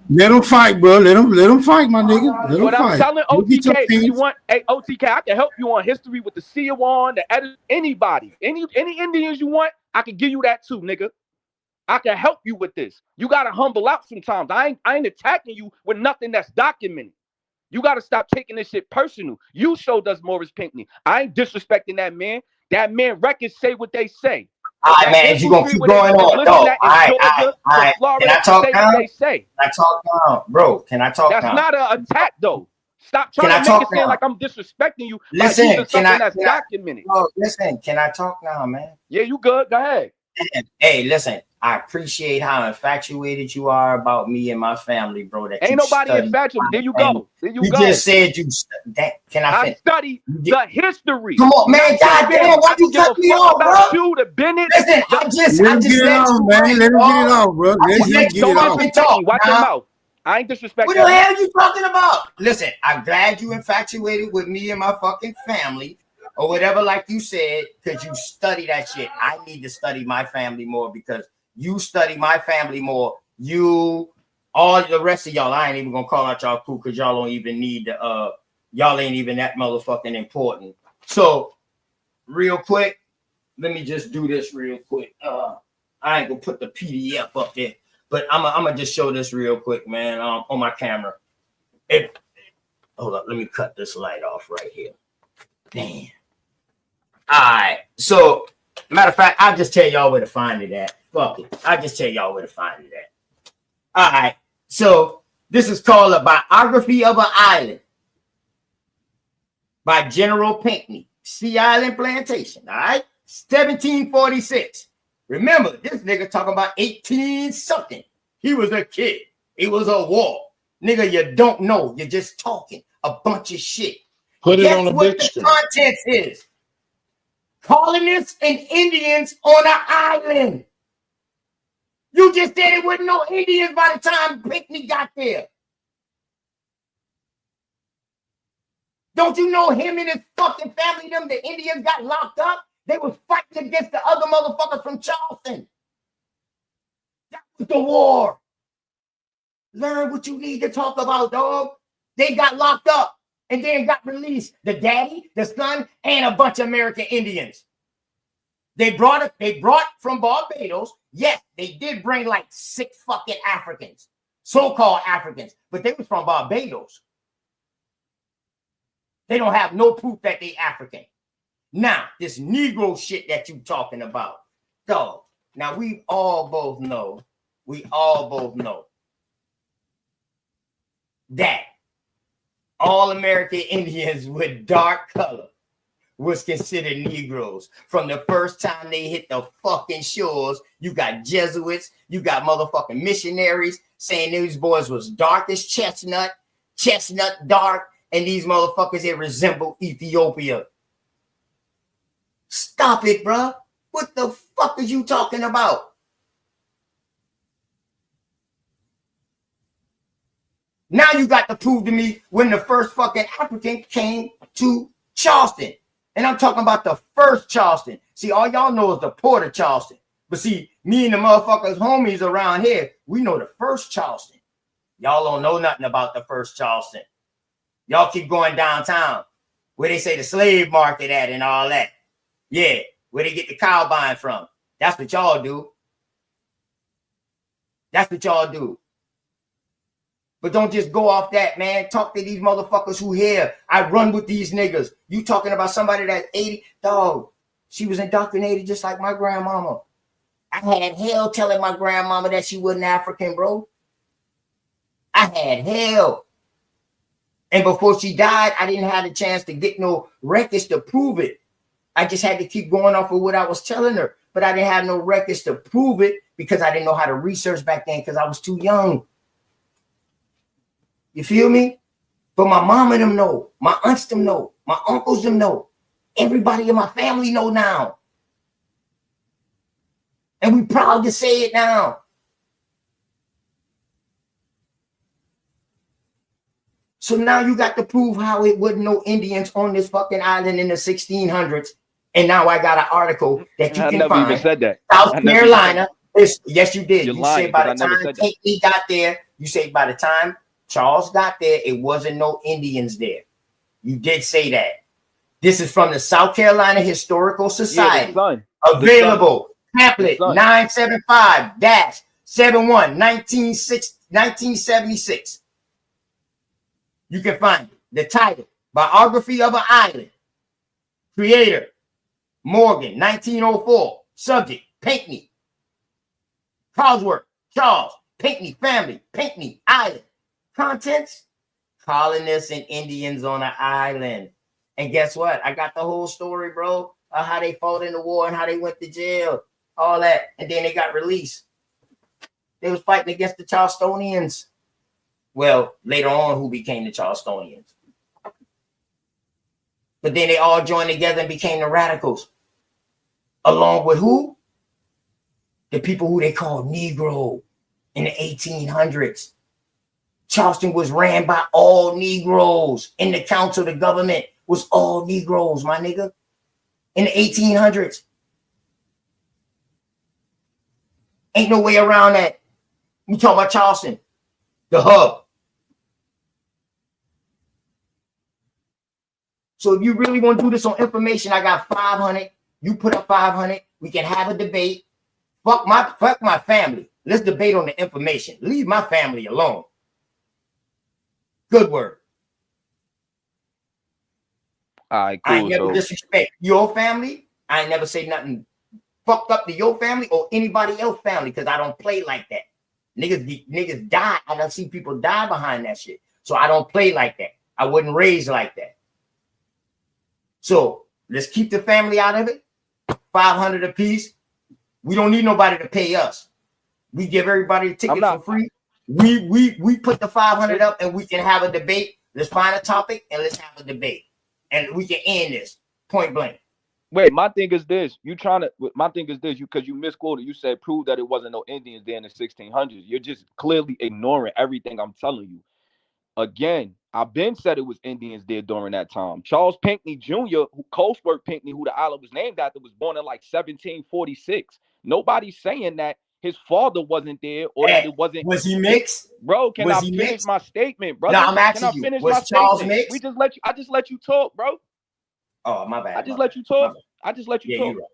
Let them fight, bro. Let them fight, my nigga. Let them But I'm fight. telling You get your OTK, if you peace. want, hey OTK, I can help you on history with the Siawan, the edit, anybody, any Indians you want, I can give you that too, nigga. I can help you with this. You gotta humble out sometimes. I ain't attacking you with nothing that's documented. You gotta stop taking this shit personal. You showed us Morris Pinckney. I ain't disrespecting that man. That man records say what they say. All right, That man, you gonna infantry keep where they going was on. enlisting No, at in Georgia, all right. Florida, Can I talk say now? what they say. Can I talk now? Bro, can I talk That's now? not an attack though. Stop Can trying I to make talk it seem now? like I'm disrespecting you by Listen, using can something I? that's Can I? documented. No, listen, can I talk now, man? Yeah, you good. Go ahead. Hey, listen, I appreciate how infatuated you are about me and my family, bro. That Ain't you nobody study. infatuated. There you go. There you You go. just said you. Can I I finish? study the history. Come on, man. Not your God damn, family. why I you don't give a cut me fuck off, about bro? you, the Bennett. Listen, I just Let him get it let off, you man. rant, Let him get it dog. off, bro. I Let just him let get you it off. fucking Disrespect me. talk. Watch your Now, mouth. I ain't disrespecting what the you. hell you talking about? Listen, I'm glad you infatuated with me and my fucking family or whatever, like you said, because you study that shit. I need to study my family more because you study my family more. You, all the rest of y'all, I ain't even gonna call out y'all cool because y'all don't even need the y'all ain't even that motherfucking important. So, real quick, let me just do this real quick. I ain't gonna put the PDF up there, but I'm gonna just show this real quick, man, on my camera. Hold up, let me cut this light off right here. Damn. All right. So, matter of fact, I'll just tell y'all where to find it at. Fuck it. I'll just tell y'all where to find it at. All right. So, this is called A Biography of an Island by General Pinckney, Sea Island Plantation. All right. 1746. Remember, this nigga talking about 18 something. He was a kid. It was a war. Nigga, you don't know. You're just talking a bunch of shit. Put it Guess on the what big the screen. context is? Colonists and Indians on an island. You just said it wasn't no Indians by the time Pinckney got there. Don't you know him and his fucking family, them, the Indians got locked up? They was fighting against the other motherfuckers from Charleston. That was the war. Learn what you need to talk about, dog. They got locked up and then got released. The daddy, the son, and a bunch of American Indians. They brought from Barbados. Yes, they did bring like 6 fucking Africans, so-called Africans, but they was from Barbados. They don't have no proof that they African. Now, this Negro shit that you talking about, dog. Now we all both know that all American Indians with dark color was considered Negroes. From the first time they hit the fucking shores, you got Jesuits, you got motherfucking missionaries saying these boys was dark as chestnut, chestnut dark, and these motherfuckers here resemble Ethiopia. Stop it, bruh. What the fuck are you talking about? Now you got to prove to me when the first fucking African came to Charleston. And I'm talking about the first Charleston. See, all y'all know is the Port of Charleston. But see, me and the motherfuckers homies around here, we know the first Charleston. Y'all don't know nothing about the first Charleston. Y'all keep going downtown where they say the slave market at and all that. Yeah, where they get the cow buying from. That's what y'all do. That's what y'all do. But don't just go off that, man. Talk to these motherfuckers who here. I run with these niggas. You talking about somebody that's 80? Dog, she was indoctrinated just like my grandmama. I had hell telling my grandmama that she wasn't African, bro. I had hell. And before she died, I didn't have the chance to get no records to prove it. I just had to keep going off of what I was telling her. But I didn't have no records to prove it because I didn't know how to research back then because I was too young. You feel me? But my mom and them know. My aunts them know. My uncles them know. Everybody in my family know now. And we proud to say it now. So now you got to prove how it wasn't no Indians on this fucking island in the 1600s. And now I got an article that you I can never find. even said that. South I never even Carolina. Yes, you did. You're You lying, said by the because I never time said that. Pinckney got there, you say by the time Charles got there, it wasn't no Indians there. You did say that. This is from the South Carolina Historical Society. Available. Pamphlet 975-71 1976. You can find it. The title, Biography of an Island. Creator, Morgan, 1904. Subject, Pinckney. Cosworth, Charles, Pinckney family, Pinckney Island. Contents, colonists and Indians on an island. And guess what? I got the whole story, bro, of how they fought in the war and how they went to jail. All that. And then they got released. They was fighting against the Charlestonians. Well, later on, who became the Charlestonians. But then they all joined together and became the radicals. Along with who? The people who they called Negro in the 1800s. Charleston was ran by all Negroes. In the council, the government was all Negroes, my nigga. In the 1800s. Ain't no way around that. We talking about Charleston, the hub. So if you really want to do this on information, I got 500. You put up 500. We can have a debate. Fuck my family. Let's debate on the information. Leave my family alone. Good word. All right, I cool. never So disrespect your family. I ain't never say nothing fucked up to your family or anybody else's family because I don't play like that. Niggas die. I done see people die behind that shit. So I don't play like that. I wasn't raised like that. So let's keep the family out of it. 500 a piece. We don't need nobody to pay us. We give everybody a ticket for free. We put the 500 up and we can have a debate. Let's find a topic and let's have a debate. And we can end this point blank. wait, my thing is this. My thing is this, because you misquoted. You said prove that it wasn't no Indians there in the 1600s. You're just clearly ignoring everything I'm telling you. Again, I've been said it was Indians there during that time. Charles Pinckney Jr., Cosworth Pinckney, who the island was named after, was born in like 1746. Nobody's saying that his father wasn't there or that it wasn't. Was he mixed? Bro, can Was I he finish mixed? my statement, brother? No, I'm asking can I you, finish was my Charles statement? mixed? I just let you talk, bro. Oh, my bad. I just let you talk. I just let you talk. Right.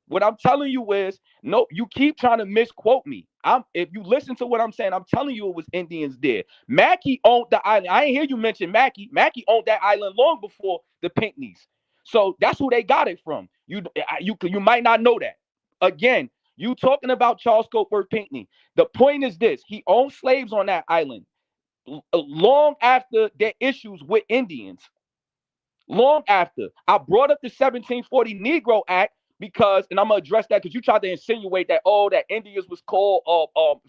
What I'm telling you is, no, you keep trying to misquote me. If you listen to what I'm saying, I'm telling you it was Indians there. Mackey owned the island. I ain't hear you mention Mackey. Mackey owned that island long before the Pinckneys. So that's who they got it from. You might not know that. Again, you talking about Charles Cosworth Pinckney. The point is this: he owned slaves on that island long after their issues with Indians. Long after. I brought up the 1740 Negro Act because, and I'm gonna address that because you tried to insinuate that that Indians was called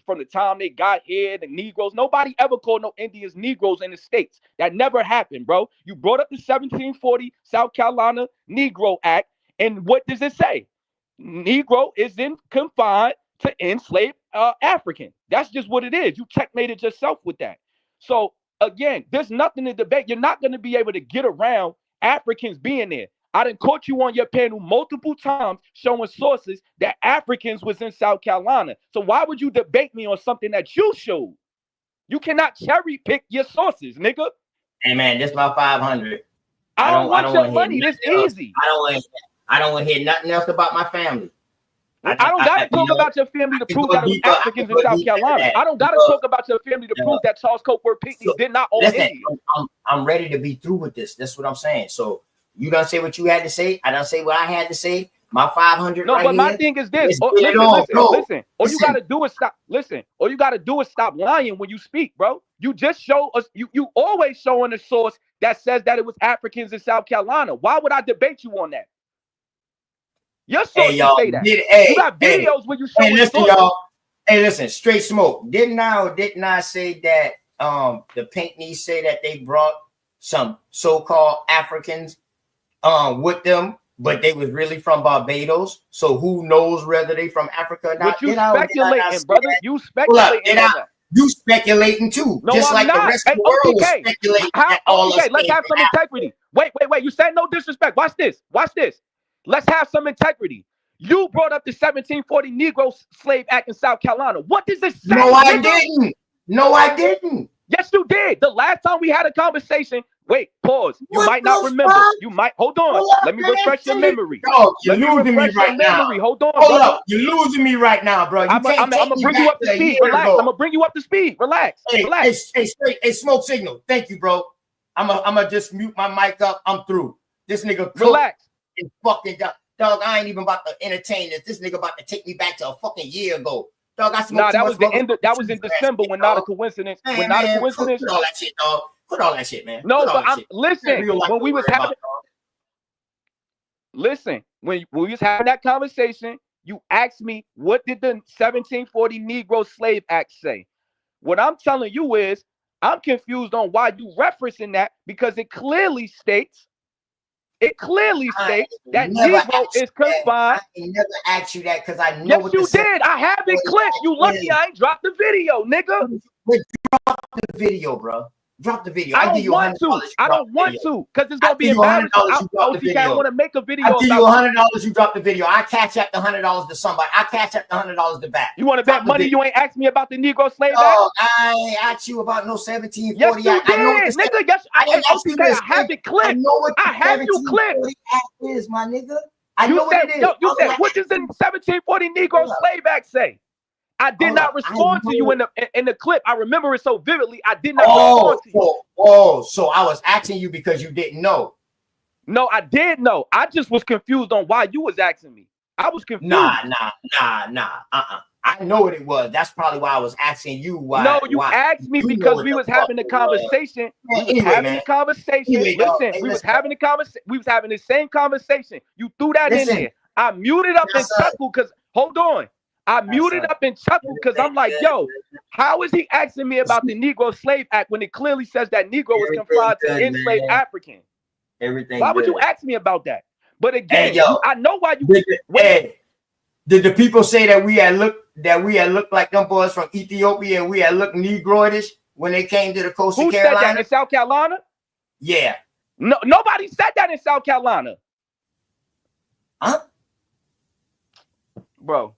from the time they got here, the Negroes. Nobody ever called no Indians Negroes in the States. That never happened, bro. You brought up the 1740 South Carolina Negro Act, and what does it say? Negro is then confined to enslaved African. That's just what it is. You checkmated yourself with that. So again, there's nothing to debate. You're not going to be able to get around Africans being there. I done caught you on your panel multiple times showing sources that Africans was in South Carolina. So why would you debate me on something that you showed? You cannot cherry pick your sources, nigga. Hey man, this my 500. I don't want your money. This easy. I don't want to hear nothing else about my family. I don't gotta talk about your family to prove that it was Africans in South Carolina. I don't gotta talk about your family to prove that Charles Cokeworth Pinckney did not own Indians. I'm ready to be through with this. That's what I'm saying. So you done say what you had to say. I done say what I had to say. My 500. No, right but my here, thing is this. Listen. All you gotta do is stop. Listen. All you gotta do is stop lying when you speak, bro. You just show us. You always showing a source that says that it was Africans in South Carolina. Why would I debate you on that? Your sources say that. You got videos where you show. Hey, listen, y'all. Hey, listen. Straight smoke. Didn't I say that the Pinckneys say that they brought some so-called Africans with them, but they was really from Barbados? So who knows whether they from Africa or not? But you speculating, brother. You speculating on that. You speculating too, no, just I'm like not. the rest of the world was speculating. Let's have some integrity. Wait. You said no disrespect. Watch this. Let's have some integrity. You brought up the 1740 Negro Slave Act in South Carolina. What does it say? No, I didn't. Yes, you did. The last time we had a conversation. Wait, pause. You might not remember. You might. Hold on. Let me refresh your memory. Dog, you're losing me right now. Hold on. Hold up. You're losing me right now, bro. I'm gonna bring you up to speed. Relax. I'm gonna bring you up to speed. Relax. Hey, smoke signal. Thank you, bro. I'm gonna just mute my mic up. I'm through. This nigga. Relax. And fucking dog, I ain't even about to entertain this. This nigga about to take me back to a fucking year ago. Dog, I smoked that was the end. That was in December when not a coincidence. When not a coincidence. Put all that shit, dog. Put all that shit, man. No, but listen. When we was having, when we was having that conversation, you asked me what did the 1740 Negro Slave Act say. What I'm telling you is I'm confused on why you referencing that because it clearly states. It clearly states that Negro is confined. I never asked you that because I know what you did. I have it clipped. You lucky I ain't dropped the video, nigga. Drop the video, bro. Drop the video. I don't want to. I don't want to because it's gonna be embarrassing. I want to make a video. I'll give you $100. You drop the video. I cash out the $100 to somebody. I cash out the $100 to back. You want to bet money? You ain't asked me about the Negro Slave Act. I ain't asked you about no 1740. Yes, you did, nigga. Yes, I have it clipped. I know what I have you clipped. Act is, my nigga. I know what it is. You said what does the 1740 Negro Slave Act say? I did not respond to you in the clip. I remember it so vividly. I did not respond to you. So I was asking you because you didn't know. No, I did know. I just was confused on why you was asking me. I was confused. Nah. I know what it was. That's probably why I was asking you why. No, you asked me because we was having a conversation. We was having a conversation. Listen, we was having a conversation. We was having the same conversation. You threw that in there. I muted up and chuckled because hold on. I muted up and chuckled because I'm like, yo, how is he asking me about the Negro Slave Act when it clearly says that Negro was confined to enslaved African? Why would you ask me about that? But again, I know why you. Did the people say that we had looked like them boys from Ethiopia and we had looked Negroidish when they came to the coast of Carolina? Who said that in South Carolina? Yeah. No, nobody said that in South Carolina. Huh? Bro.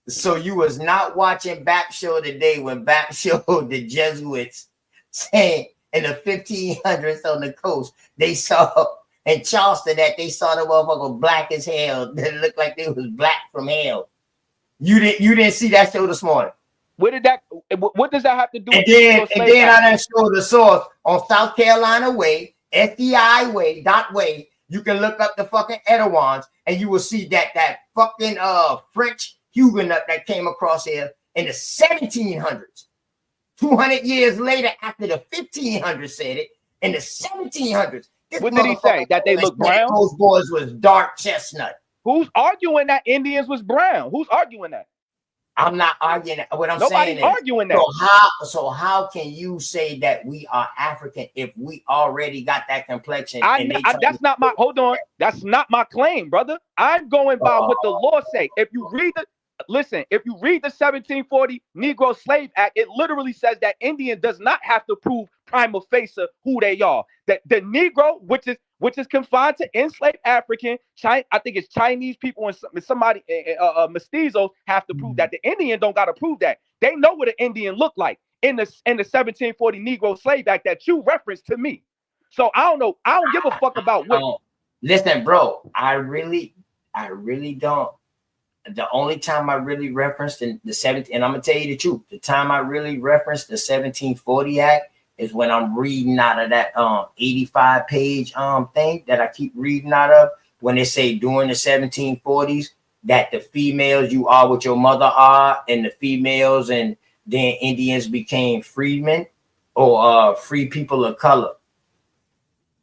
So you was not watching BAP show today when BAP showed the Jesuits saying in the 1500s on the coast, they saw in Charleston that they saw the motherfucker black as hell. That looked like they was black from hell. You didn't see that show this morning. What does that have to do with then I done showed the source on South Carolina Way, FDI Way, .way. You can look up the fucking Edouards and you will see that fucking French Huguenot that came across here in the 1700s. 200 years later, after the 1500s said it, in the 1700s. What did he say? That they look brown? Those boys was dark chestnut. Who's arguing that Indians was brown? Who's arguing that? I'm not arguing that. What I'm Nobody's saying is, arguing that. so how can you say that we are African if we already got that complexion? That's not my hold on. That's not my claim, brother. I'm going by what the law say. If you read the 1740 Negro Slave Act, it literally says that Indian does not have to prove prima facie who they are. That the Negro, which is confined to enslaved African, I think it's Chinese people and somebody mestizos have to prove that. The Indian don't got to prove that. They know what an Indian look like in the 1740 Negro Slave Act that you referenced to me. So I don't know. I don't give a fuck about what. Listen, bro. I really don't. The only time I really referenced in the 17, and I'm gonna tell you the truth, the time I really referenced the 1740 Act is when I'm reading out of that 85-page thing that I keep reading out of, when they say during the 1740s that the females, you are what your mother are, and the females and then Indians became freedmen or free people of color.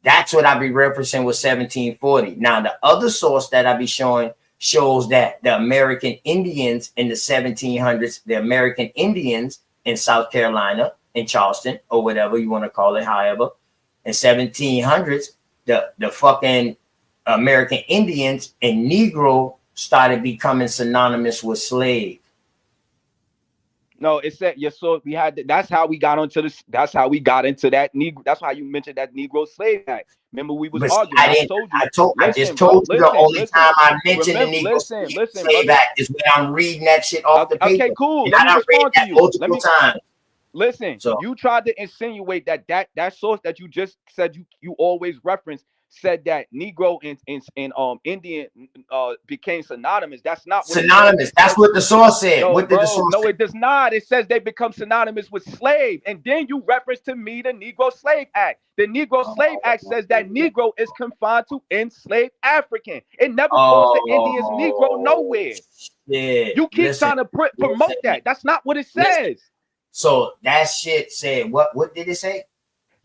That's what I be referencing with 1740. Now the other source that I be showing shows that the American Indians in the 1700s, the American Indians in South Carolina, in Charleston, or whatever you want to call it, however, in 1700s, the fucking American Indians and Negro started becoming synonymous with slave. No, it said so we had that's how we got into this. That's how we got into that Negro. That's why you mentioned that Negro Slave Act. Remember, we was arguing. I just told you the only time I mentioned the Negro Slave Act is when I'm reading that shit off the paper. Okay, cool. And Let me I read respond that to you. multiple times. Listen, you tried to insinuate that source that you just said you always reference said that Negro and Indian became synonymous. That's not what synonymous. That's what the source said. No, what did the source no, say? it does not. It says they become synonymous with slave, and then you reference to me the Negro Slave Act. The Negro Slave Act says that Negro is confined to enslaved African. It never calls the Indians Negro nowhere. Yeah, you keep trying to promote that. That's not what it says. So that shit said what? What did it say?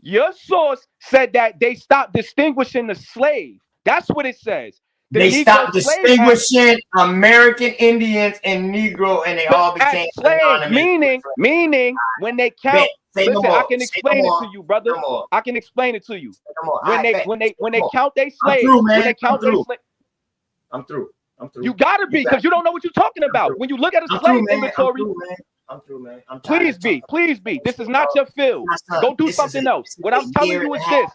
Your source said that they stopped distinguishing the slave. That's what it says. They stopped distinguishing American Indians and Negro, and they all became synonymous. Meaning when they count. Listen, I can explain it to you, brother. I can explain it to you. When they count their slaves, I'm through. You gotta be, because you don't know what you're talking about. When you look at a slave inventory. I'm through, man. Please be. This is not your field. Go do something else. What I'm telling you is this.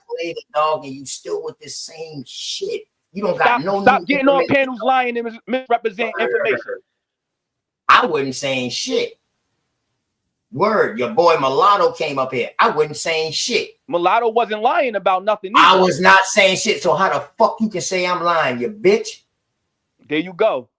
Dog, and you still with this same shit. You don't stop getting on panels lying and misrepresenting information. I wasn't saying shit. Word, your boy Mulatto came up here. I wasn't saying shit. Mulatto wasn't lying about nothing either. I was not saying shit. So how the fuck you can say I'm lying, you bitch? There you go.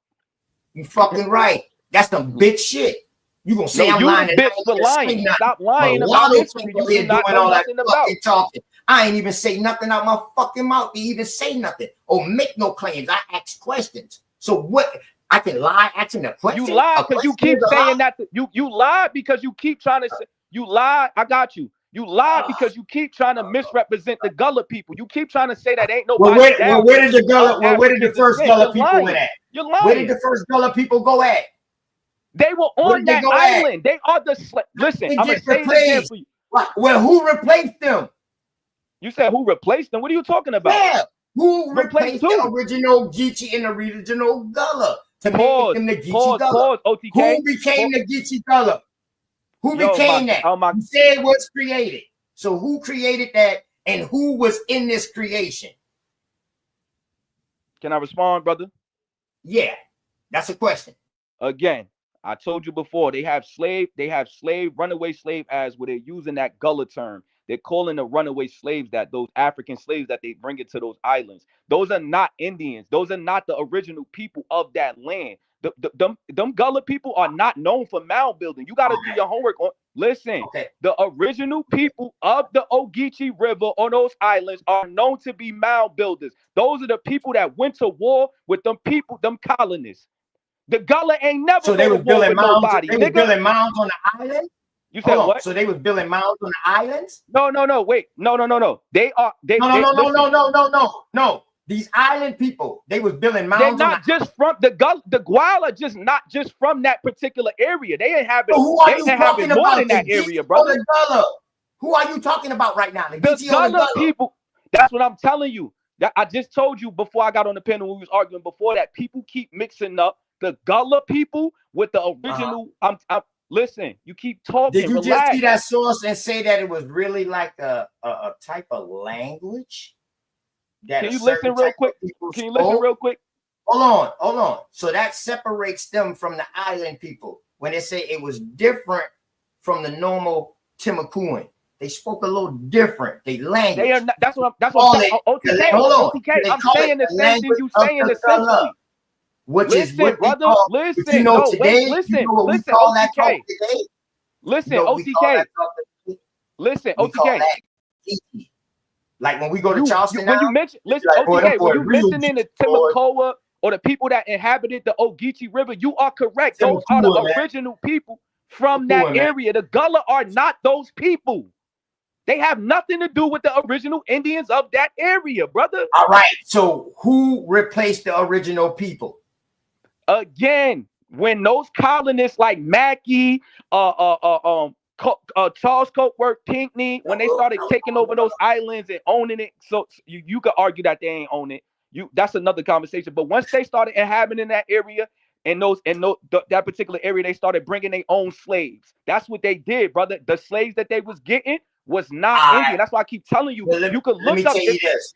You fucking right. That's some bitch shit. You gonna say I'm lying? Bitch for lying. Stop lying about history. You do not know nothing about. Talking. I ain't even say nothing out my fucking mouth to even say nothing or make no claims. I ask questions. So what? I can lie asking a question. You lie because you keep saying that. You lie because you keep trying to say. You lie. I got you. You lie because you keep trying to misrepresent the Gullah people. You keep trying to say that ain't nobody. Where did the Gullah? Where did the first Gullah people went at? You're lying. Where did the first Gullah people go at? They were on that island. They are the listen. I'm gonna say this for you. Well, who replaced them? You said who replaced them? What are you talking about? Yeah, who replaced the original Geechee and the original Gullah to make them the Geechee Gullah? OTK. Who became the Geechee Gullah? Who became that? You said it was created. So who created that, and who was in this creation? Can I respond, brother? Yeah, that's a question. Again, I told you before, they have runaway slave as where they're using that Gullah term. They're calling the runaway slaves that those African slaves that they bring into those islands. Those are not Indians. Those are not the original people of that land. Them Gullah people are not known for mound building. You got to do your homework on. Listen, the original people of the Ogeechee River on those islands are known to be mound builders. Those are the people that went to war with them people, them colonists. The Gullah ain't never. So they was building mounds. They was building mounds on the island. You said what? So they was building mounds on the islands? No. Wait, no. They are. No. These island people, they was building They're mounds. not just from the Guala, just not just from that particular area. They inhabit. So who are They you inhabit talking more about? than that The Geechee area, or brother. the Gullah? Who are you talking about right now? The The Geechee or the Gullah Gullah? people. That's what I'm telling you. That I just told you before I got on the panel when we was arguing before that people keep mixing up the Gullah people with the original. Listen, you keep talking. Did you just Relax. see that source and say that it was really like a type of language? That Can a you certain listen real type quick? of people Can you listen spoke? real quick? Hold on. So that separates them from the island people. When they say it was different from the normal Timucuan, they spoke a little different. They language. They are not. That's what I'm saying. OTK, Hold on. OTK. They I'm call saying it the the same thing language you of saying the essentially. Gullah, which is Listen, what they brother. call. Listen. But you know No, today, wait. Listen. you know what we Listen. call that talk OTK. today? Listen. You know what we call OTK. that talk today? Listen. We call OTK. that Geechee. Like when we go to Charleston When now, you mention, it's listen, like, boy, them OTK, when boy you real mentioning the Geechee, boy. Timucoa or the people that inhabited the Ogeechee River, you are correct. Those are Timucuan, the man. original people from that Timucuan, man. area. The Gullah are not those people. They have nothing to do with the original Indians of that area, brother. All right. So who replaced the original people? Again, when those colonists like Mackey, Charles Cokeworth, Pinckney, when they started taking over those islands and owning it, so you could argue that they ain't own it. That's another conversation. But once they started inhabiting that area and that particular area, they started bringing their own slaves. That's what they did, brother. The slaves that they was getting was not Indian. That's why I keep telling you. Well, You could let me look up. tell you this,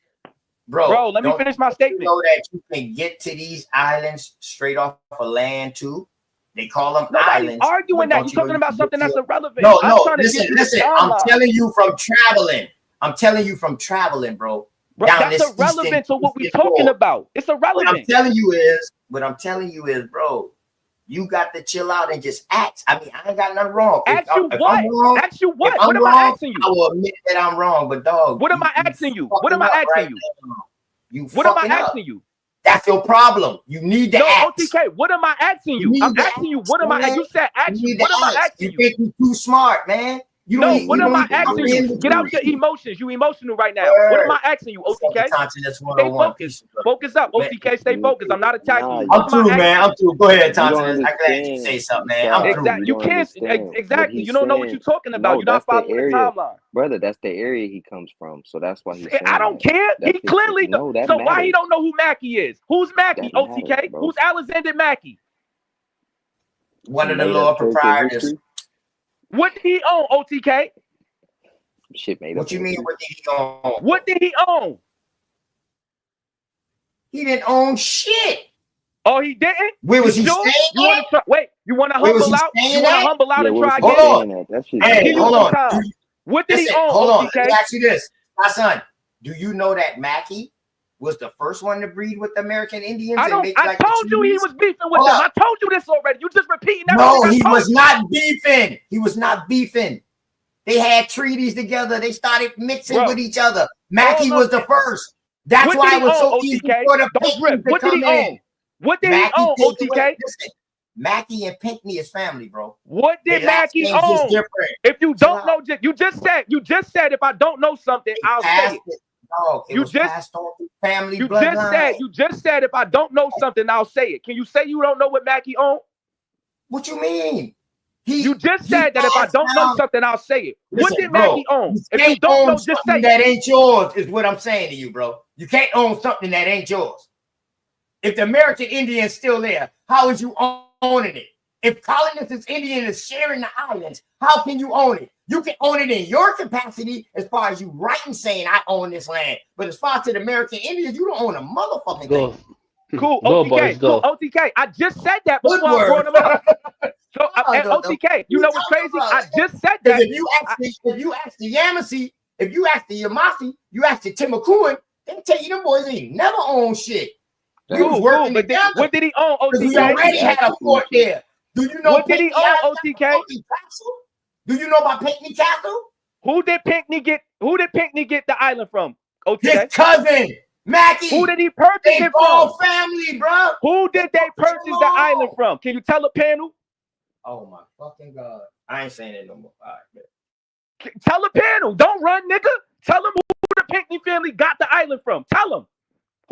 bro. Let me finish my statement. You know that you can get to these islands straight off of land too. They call them Nobody's islands. arguing but that. don't You're you talking know you about can something get that's to it? irrelevant. No, I'm trying to listen, give you listen. the I'm timeline. telling you from traveling. I'm telling you from traveling, bro. Bro, Down that's this irrelevant to what we're eastern talking shore. about. It's What I'm irrelevant. telling you is, bro, you got to chill out and just act. I mean, I ain't got nothing wrong. Ask you If what? I'm wrong, Ask you what? if I'm What am I wrong, asking you? I will admit that I'm wrong. But dog, What am I asking you? What am I fucking up asking right you? now. You What am I fucking up. asking you? That's your problem. You need to No, act. OTK, what am I asking you? You I'm need to asking you, act, what am I? man. You said You ask you. need What to am I act. asking You you? think you're too smart, man. You No, don't what you am don't I even asking you? comprehend Get out the your truth. emotions. You emotional right now. What am I asking you, OTK? Consciousness Stay 101. focused. Focus up, Man, OTK. Stay focused. I'm not attacking Nah, you. you What I'm am I through, asking man. you? I'm through. Go ahead, don't Thompson. I'm glad you understand. say something, man. I'm Sorry, through. Exactly. you You don't can't. understand what Exactly. he's You don't know what saying. you're talking about. No, You're not that's the following the area, timeline. brother. That's the area he comes from. So that's why he's saying I don't that. care. That's He clearly no, that so why he matters. don't know who Mackey is? Who's Mackey? That matters, OTK. bro. Who's Alexander Mackey? One Some of the made Lord up character in proprietors. history. What did he own? OTK. Shit made What up you in mean? history. What did he own? What did he own? He didn't own shit. Oh, he didn't? Where was You he sure? staying You want to try? Wait, you want to Where was humble he out? You staying want to at? humble out Yeah, and where was try he again? Hold on. staying at? That shit I'm gonna Hey, give you hold some on. time. What did he Listen, own, hold on. OTK? Let me ask you this. My son, do you know that Mackey was the first one to breed with the American Indians I and don't. make I like the told you he treaties? was beefing with Hold them. up. I told you this already. You just repeating No, everything I he told was you. not beefing. He was not beefing. They had treaties together. They started mixing Bro, with each other. Mackey all was of the it. first. That's What why did it he was own, so easy OTK? for the Don't drip. Pinckneys to What did come he in. own? What did he Mackey own, take away. OTK? Listen, Mackey and Pinckney is family, bro. What Their did last Mackey names just own? different. If you Chill don't know, out. you just said if I don't know something, They I'll say passed it. it. Dog, it You was just passed on through family you bloodline. just said if I don't know something, I'll say it. Can you say you don't know what Mackey owned? What you mean? You just He said that if I passed don't know down. something, I'll say it. What Listen, did bro, Mackey own? you If you can't don't know, own just say something it. that ain't yours, is what I'm saying to you, bro. You can't own something that ain't yours. If the American Indian is still there, how is you owning it? If colonists Indian is sharing the islands, how can you own it? You can own it in your capacity as far as you writing saying I own this land. But as far as to the American Indians, you don't own a motherfucking Go. thing. Cool, Go, OTK. boys, Cool, go. OTK. I just said that Good before I brought word. him up. So, and No, OTK, you know what's crazy? I just said Because that. if you ask the Yamasee, if you ask the Yamasi, you ask the Timucuan, they tell you them boys ain't never owned shit. We was Cool, working but together. what did he own, Because we OTK? already had a fort there. Do you know What did he Pinckney own, Island? OTK? Castle? Do you know about Pinckney Castle? Who did Pinckney get the island from? OTK? His cousin, Mackey. Who did he purchase They it all from? family, bro. Who did they purchase the island from? Can you tell the panel? Oh my fucking God. I ain't saying it no more. All right, man. Tell the panel. Don't run, nigga. Tell them who the Pinckney family got the island from. Tell them.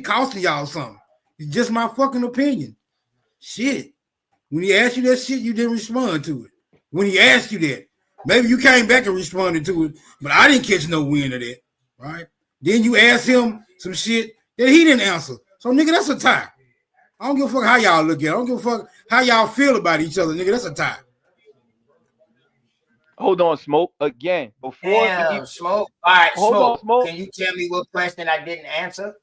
shit costing y'all something. It's just my fucking opinion. Shit. When he asked you that shit, you didn't respond to it. When he asked you that, maybe you came back and responded to it, but I didn't catch no wind of that, right? Then you asked him some shit that he didn't answer. So, nigga, that's a tie. I don't give a fuck how y'all look at it. I don't give a fuck how y'all feel about each other, nigga. That's a tie. Hold on, Smoke. Again, before Damn, Smoke. All right, hold Smoke. on, Smoke. Can you tell me what question I didn't answer?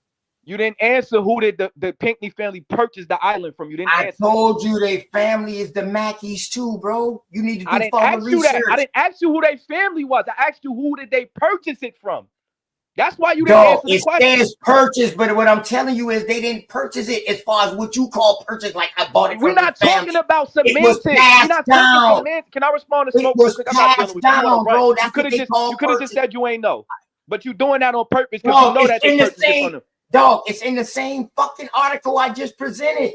You didn't answer who did the Pinckney family purchase the island from. You didn't I answer. told you their family is the Mackeys too, bro. You need to I do didn't further ask you that. research. I didn't ask you who their family was. I asked you who did they purchase it from. That's why you didn't No, answer the it question. says purchase, but what I'm telling you is they didn't purchase it as far as what you call purchase, like I bought it We're from not the talking family. about It was semantics. We're passed not down. talking semantics. Can I respond to It Smoke? was Because I'm not dealing passed with you. You down, wanna run. bro. You That's could what have they just call just said you ain't know. But you doing that on purpose because No, you know it's that they in the purchased it from same them. dog. It's in the same fucking article I just presented.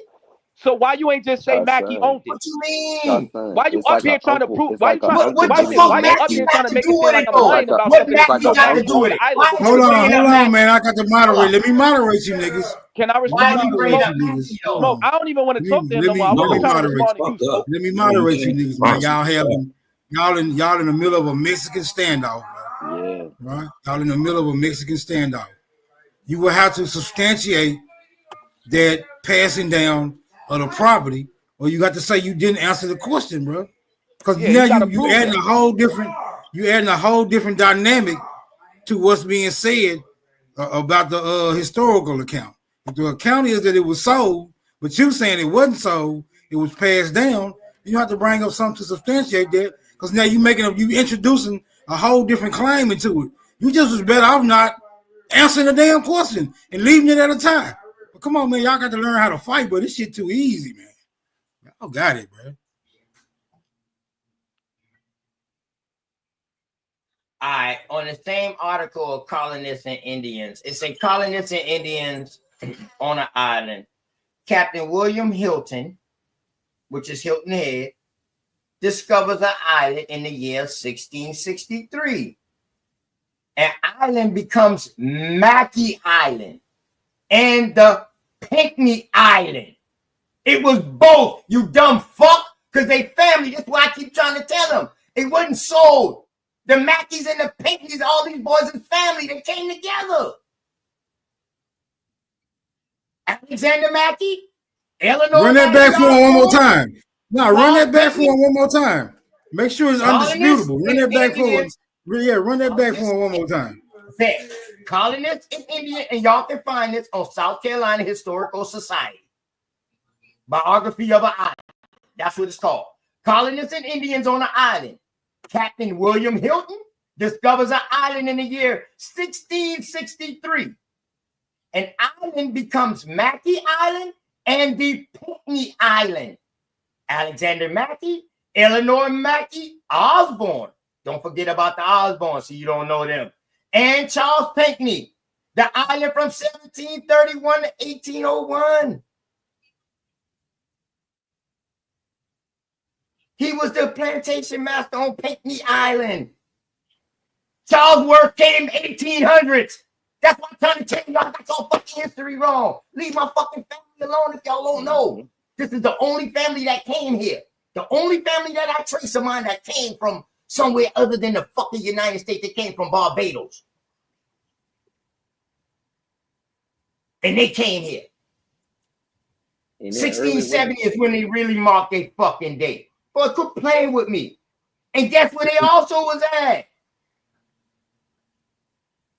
So why you ain't just say Mackie owned it? What you mean? Why you It's up like here an trying to uncle. prove? It's Why like you an trying? uncle What the giving fuck Why you you up Mackie here got trying to to make do it seem with like it I'm though? lying about What something that Mackie you got know to do on with the it? island Why with you the Hold keep on, bringing hold up on, Mackie? man. I got to Hold moderate. on. Let me moderate you niggas. Can I Let respond Why to me you you, bringing Smoke? up moderate you Mackie niggas. though? Smoke, I don't even want to talk to him no more. I Let was me trying to moderate respond to you. you, Smoke. Let me moderate you niggas, man. Y'all in the middle of a Mexican standoff, Yeah. right? Y'all in the middle of a Mexican standoff. You will have to substantiate that passing down of the property, or you got to say you didn't answer the question, bro. Because Yeah, now he gotta you prove adding that. a whole different dynamic to what's being said about the historical account. If the account is that it was sold, but you saying it wasn't sold, it was passed down, you have to bring up something to substantiate that, because now you introducing a whole different claim into it. You just was better off not answering the damn question and leaving it at a time. But come on, man, y'all got to learn how to fight, but this shit too easy, man. Y'all got it, bro. All right, on the same article of colonists and Indians, it says colonists and Indians on an island. Captain William Hilton, which is Hilton Head, discovers an island in the year 1663. An island becomes Mackey Island and the Pinckney Island. It was both, you dumb fuck, because they family. That's why I keep trying to tell them. It wasn't sold. The Mackeys and the Pinckneys, all these boys and family, they came together. Alexander Mackey, Eleanor Run that Mackey back for him one more Osborne, time. No, run that back for him one more time. Make sure it's colonists undisputable. Run that and back for him. Indians. Yeah, run that back for him one more time. Colonists and Indians, and y'all can find this on South Carolina Historical Society. Biography of an Island. That's what it's called. Colonists and Indians on an Island. Captain William Hilton discovers an island in the year 1663. An island becomes Mackey Island and the Pinckney Island. Alexander Mackey, Eleanor Mackey Osborne. Don't forget about the Osborne, so you don't know them. And Charles Pinckney, the island from 1731 to 1801. He was the plantation master on Pinckney Island. Charles Worth came 1800s. That's why I'm trying to tell you, y'all got your fucking history wrong. Leave my fucking family alone if y'all don't know. This is the only family that came here. The only family that I trace of mine that came from somewhere other than the fucking United States. They came from Barbados. And they came here. 1670 is when they really marked their fucking day. Boy, quit playing with me. And guess where they also was at?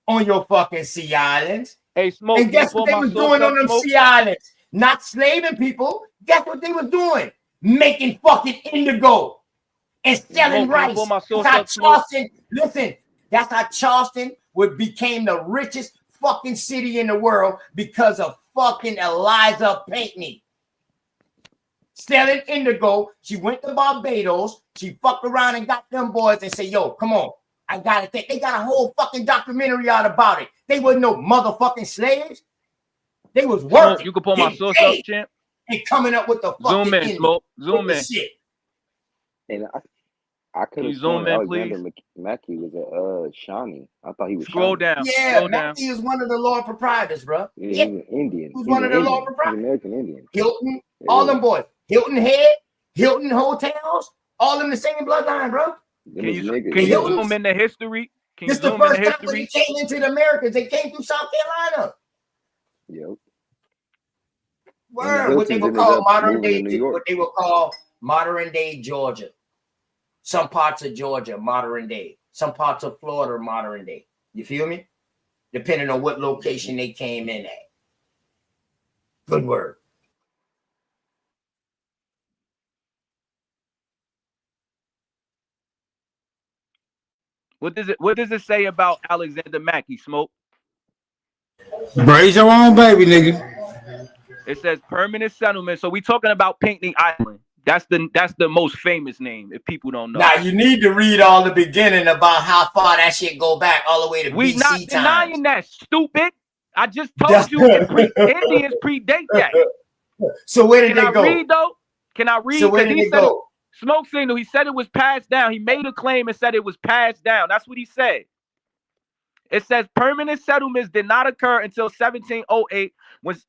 On your fucking sea islands. Hey, Smoke. And guess what they was doing on them sea islands? Not slaving people. Guess what they was doing? Making fucking indigo and selling rice. That's how Charleston, listen, that's how Charleston became the richest fucking city in the world because of fucking Eliza Pinckney. Selling indigo. She went to Barbados. She fucked around and got them boys and said, yo, come on. I got it. They got a whole fucking documentary out about it. They wasn't no motherfucking slaves. They was working. You can pull my source up, champ. And coming up with the fucking zoom in, Smoke. Zoom in. Shit. And I could have zoom sworn in, Alexander Mackey was a Shawnee. I thought he was Scroll Shawnee. down. Yeah, Scroll Mackey down. is one of the law proprietors, bro. Yeah, he's an Indian. Who's one of the law proprietors? He's American Indian. Hilton, all them boys. Hilton Head, Hilton hotels, all in the same bloodline, bro. Can you niggas. can you Hilton's- zoom in the history? Can you This the zoom in the first time when history? they came into the Americas. They came through South Carolina. Yep. Word, what they Hiltons would ended call up modern moving day, to New York. what they would call modern day Georgia. Some parts of Georgia, modern day. Some parts of Florida, modern day. You feel me? Depending on what location they came in at. Good word. What does it say about Alexander Mackey, Smoke? Raise your own baby, nigga. It says permanent settlement. So we talking about Pinckney Island. That's the most famous name if people don't know. Now you need to read all the beginning about how far that shit go back all the way to We BC not times. denying that, stupid. I just told you Indians predate that. So where did Can they I go? read though? Can I read? So where 'Cause did he they said go? Smoke signal. He said it was passed down. He made a claim and said it was passed down. That's what he said. It says permanent settlements did not occur until 1708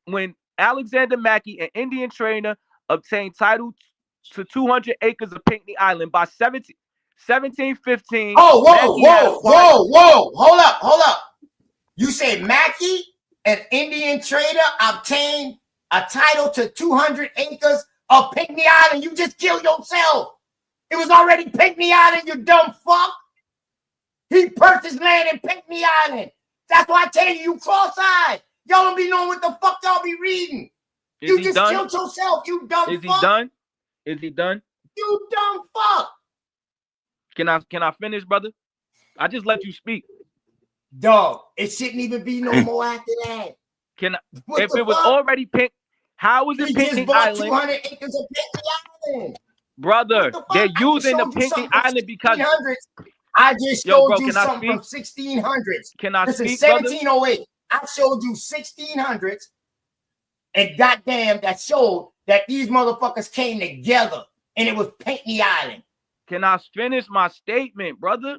when Alexander Mackey, an Indian trader, obtained title to 200 acres of Pinckney Island by 1715. Oh, whoa, Mackey had whoa, acquired- whoa, whoa. Hold up. You say Mackey, an Indian trader, obtained a title to 200 acres of Pinckney Island. You just killed yourself. It was already Pinckney Island, you dumb fuck. He purchased land in Pinckney Island. That's why I tell you cross-eyed. Y'all don't be knowing what the fuck y'all be reading. Is You he just done? killed yourself, you dumb Is he fuck. done? Is he done? You dumb fuck. Can I finish, brother? I just let you speak. Dog, it shouldn't even be no more after that. Can I, What if the it was fuck? already Pink, how was it He Pinckney just bought Island? 200 acres of Pinckney Island. Brother, they're using the showed you Pinckney something from Island because 1600s. I just Yo, showed bro, you can I something from speak? 1600s. Can I This is speak, brother? 1708. I showed you 1600s, and goddamn, that showed that these motherfuckers came together, and it was Pinckney Island. Can I finish my statement, brother?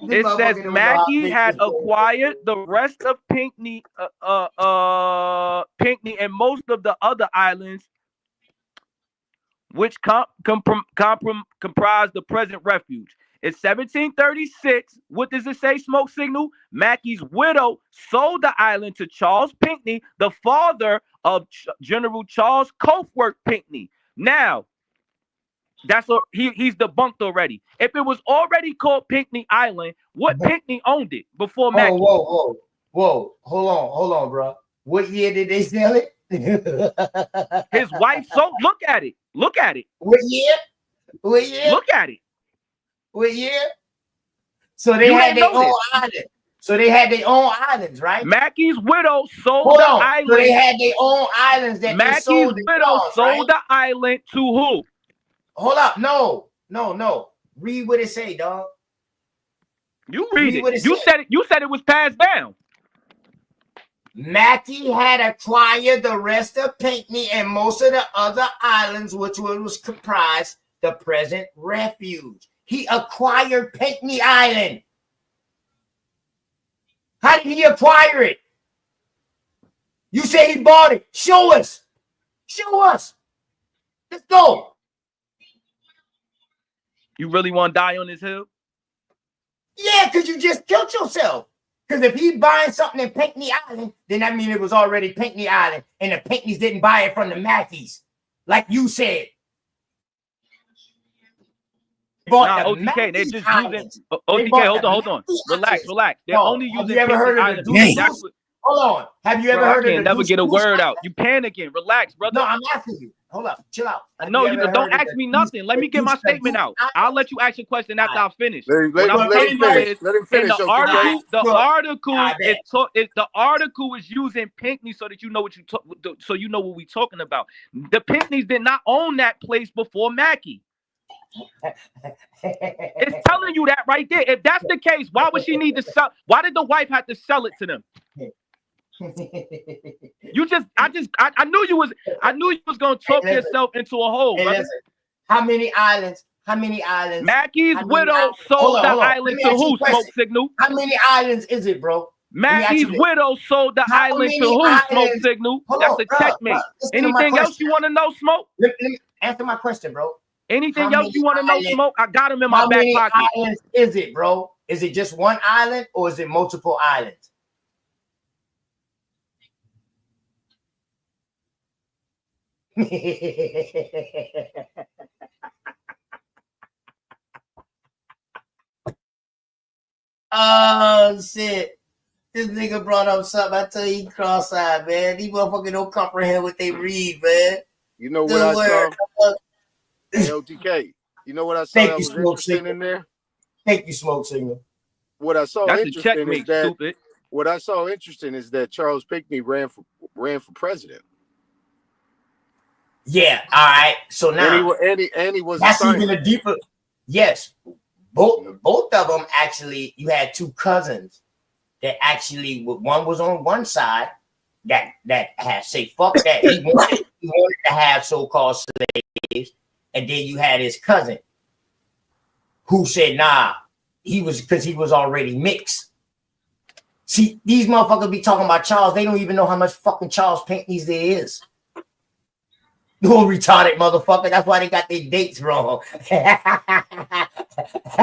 This It motherfucker says don't know how Mackey big had this thing is. acquired the rest of Pinckney, Pinckney, and most of the other islands, which comprise the present refuge. In 1736, what does it say, Smoke Signal? Mackey's widow sold the island to Charles Pinckney, the father of General Charles Cothworth Pinckney. Now, he's debunked already. If it was already called Pinckney Island, what Pinckney owned it before Mackey? Whoa. Hold on, bro. What year did they sell it? His wife sold. Look at it. Look at it. What year? What year? Look at it. What year? So they You had didn't their know own this. island. So they had their own islands, right? Mackey's widow sold Hold the on. island. So they had their own islands that they Mackey's sold to widow Charles, sold right? the island to who? Hold up. No. Read what it say, dog. You read what it. it said. You said it was passed down. Mackey had acquired the rest of Pinckney and most of the other islands, which was comprised the present refuge. He acquired Pinckney Island. How did he acquire it? You say he bought it. Show us. Show us. Let's go. You really want to die on this hill? Yeah, because you just killed yourself. Because if he's buying something in Pinckney Island, then that means it was already Pinckney Island, and the Pinckneys didn't buy it from the Mackeys, like you said. Nah, OTK, they're just using OTK. Hold on. Relax. They're only Have using you ever heard Pinckney of the Island. Deuce? That's what, Hold on. Have you ever bro, heard I of can't the never Deuce get a Goose word Island? out. You panicking. Relax, brother. No, I'm asking you. Hold up. Chill out. No, Have you ever don't heard of ask the me Deuce- nothing. Let me get my the statement Deuce out. Island? I'll let you ask your question after I finish. Let What him I'm telling you finish. is, Let him finish. the article is the article is using Pinckney so that you know so you know what we're talking about. The Pinckneys did not own that place before Mackey. It's telling you that right there. If that's the case, why would she need to sell? Why did the wife have to sell it to them? I knew you was gonna talk Hey, listen. yourself into a hole, Hey, brother. listen. How many islands? Mackey's widow sold the island to who? Smoke Signal. How many islands is it, bro? Maggie's widow sold the island to who? Smoke Signal. That's a checkmate. Anything else you want to know, Smoke? Let me answer my question, bro. Anything else you want to know, Smoke? I got him in my back pocket. How many islands is it, bro? Is it just one island or is it multiple islands? Oh shit. This nigga brought up something. I tell you, he cross-eyed, man. These motherfuckers don't comprehend what they read, man. You know what I saw? LTK. You know what I saw Thank that you, was Smoke interesting Signal. in there? Thank you, Smoke Signal. What I saw That's a interesting is checkmate, that stupid. what I saw interesting is that Charles Pinckney ran for president. Yeah, all right. So now and he was that's a even a deeper. Yes, both of them actually. You had two cousins that actually, one was on one side that had say fuck that he wanted to have so-called slaves, and then you had his cousin who said nah, he was because he was already mixed. See, these motherfuckers be talking about Charles. They don't even know how much fucking Charles Pinckney's there is. No retarded motherfucker. That's why they got their dates wrong. So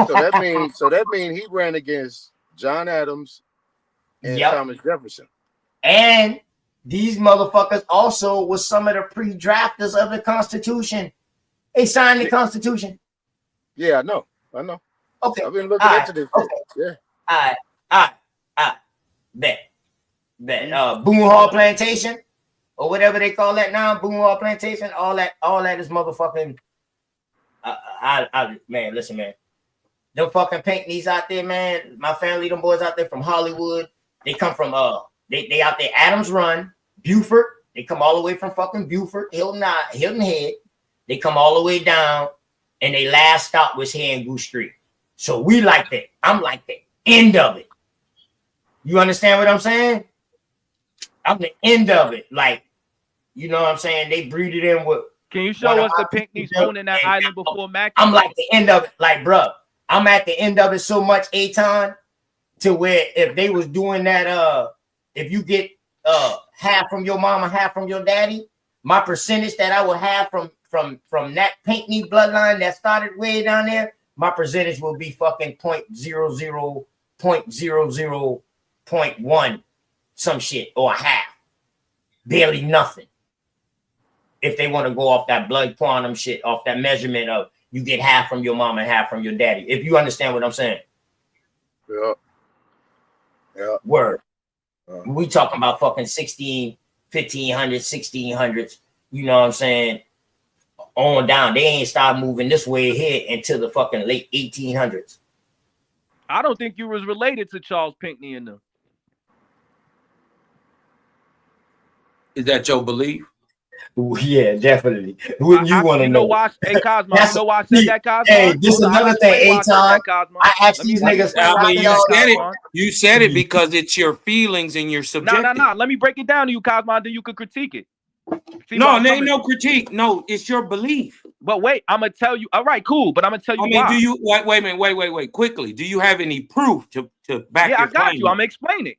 that means he ran against John Adams and Thomas Jefferson. And these motherfuckers also was some of the pre-drafters of the Constitution. They signed the Constitution. Yeah, I know. Okay. I've been looking into this. Okay. Yeah. All right. Bet. Boone Hall Plantation, or whatever they call that now, Boone Hall Plantation, all that is motherfucking. Man, listen, man. Them fucking Pinckneys out there, man. My family, them boys out there from Hollywood. They come from they out there, Adams Run, Beaufort. They come all the way from fucking Beaufort, Hilton Head. They come all the way down, and they last stop was here in Goose Street. So we like that. I'm like the end of it. You understand what I'm saying? I'm the end of it. Like, you know what I'm saying? They breeded in with. Can you show us the Pinckneys owning that island before Mac? I'm like the end of it. Like, bro, I'm at the end of it so much, Aton, to where if they was doing that, if you get half from your mama, half from your daddy, my percentage that I would have from that Pinckney bloodline that started way down there, my percentage will be fucking 0.00.1 some shit or a half. Barely nothing. If they want to go off that blood quantum shit, off that measurement of you get half from your mom and half from your daddy. If you understand what I'm saying. Yeah. Word. We talking about fucking 1500s, 1600s, you know what I'm saying? On down. They ain't start moving this way here until the fucking late 1800s. I don't think you was related to Charles Pinckney and them. Is that your belief? Yeah, definitely. Wouldn't you want to know? Why? Hey, Cosmo, you know why I said that, Cosmo? Hey, this is another thing, Aton. I asked these niggas. I mean, you said it because it's your feelings and your subjective. No. Let me break it down to you, Cosmo, then you could critique it. No, there ain't no critique. No, it's your belief. But wait, I'm gonna tell you. All right, cool. But I'm gonna tell you. I mean, do you wait a minute? Wait. Quickly, do you have any proof to back? Yeah, your I got claim? you. I'm gonna explain it.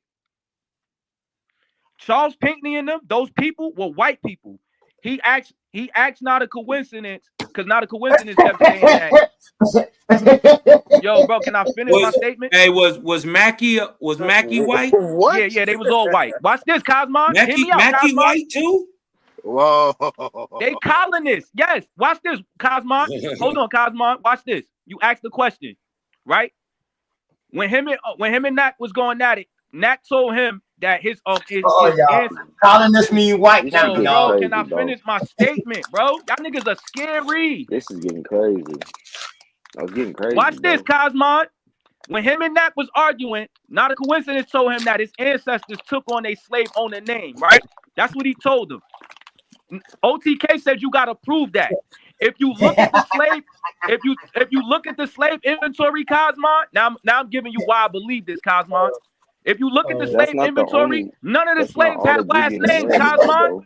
Charles Pinckney and them, those people were white people. He acts not a coincidence, because not a coincidence kept saying that. Yo, bro, can I finish my statement? Hey, was Mackie white? What? Yeah, they was all white. Watch this, Cosmo. Hear me out, Mackie Cosmo. white too? Whoa. They colonists. Yes. Watch this, Cosmo. Hold on, Cosmo. Watch this. You asked the question, right? When him and Nak was going at it, Nak told him that his colonists mean white now, bro. Can I finish my statement, bro? Y'all niggas are scary. This is getting crazy. I was getting crazy. Watch this, Cosmo. When him and Nak was arguing, not a coincidence told him that his ancestors took on a slave owner name, right? That's what he told them. OTK said you gotta prove that. If you look at the slave, if you look at the slave inventory, Cosmo, now I'm giving you why I believe this, Cosmo. If you look at the slave inventory, none of the slaves had last names, Cosmo.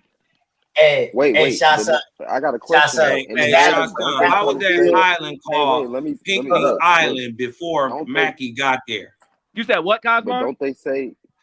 Hey, wait, Shasa, I got a question. How was that island called Pinckney Island before Mackie got there? You said what, Cosmo? Don't they say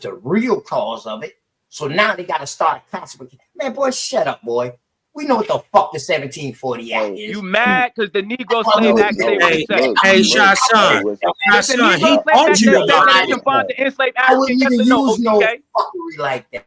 was the real cause of it. So now they got to start a consequence. Man, boy, shut up, boy. We know what the fuck the 1740 Act is. You mad because the Negro Slave Act say what it says. Hey, Shah Son, If the Negro he Slave taught Act you says about that it. confined to enslaved I wouldn't Africans, yes even or no, use no OTK? fuckery like that.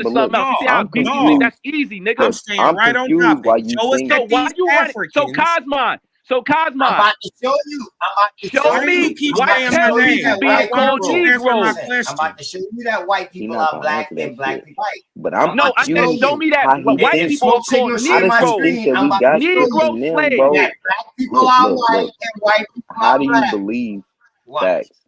but something look, else. You see how I'm you think confused. that's easy, nigga? I'm staying I'm right on confused topic. why you Show us think So that why these you running? So Africans. Cosmon. So I'm Cosmo, about to show you. show Why do me you keep white saying my people name? that being white Why called don't you answer my Negroes. I'm question? about to show you that white He people not are gonna black answer that and black shit. people white. But I'm I'm No, about to I show said you show you. me that how he white And think. people are Smoke called Signal How share does my he Negroes. think screen. that I'm we about to got show shit Negro you from them, slaves. bro? that black people Look, are look, white look. and white people How are do you black. believe Watch. facts?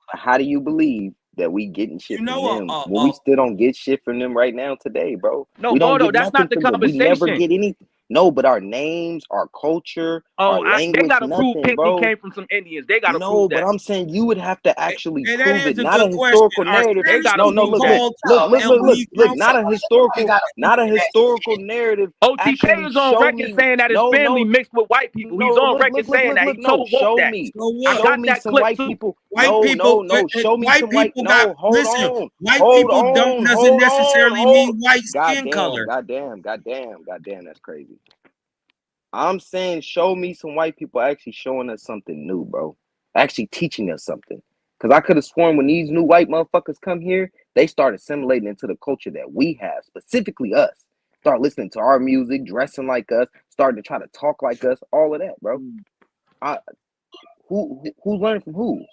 How do you believe that we getting shit You from know, them when we still don't get shit from them right now today, bro? No, We don't Mordo, get that's nothing not the from them. We never conversation. get anything. No, but our names, our culture, our Oh, they language, gotta prove nothing, Pinckney bro. came from some Indians. They gotta No, prove but that. I'm saying you would have to actually Hey, that prove it, is a not a good question. historical Are narrative. They Spanish gotta No, no, people prove look, that. called look, El Negro? not a historical, not a historical narrative. OTK Actually, is on show record me. saying that his No, family no, mixed with white people. He's no. on Look, record look, look, saying look, that. He look. No, told Woke show that. me. So I what? Show got me that some clip white too. people. White No, people, no, no. Show me white some white. people got, No, hold listen, on. white Hold people don't on. doesn't Hold on. necessarily Hold. mean white skin color. Goddamn. That's crazy. I'm saying show me some white people actually showing us something new, bro. Actually teaching us something. Because I could have sworn when these new white motherfuckers come here, they start assimilating into the culture that we have, specifically us. Start listening to our music, dressing like us, starting to try to talk like us, all of that, bro. Who's learning from who?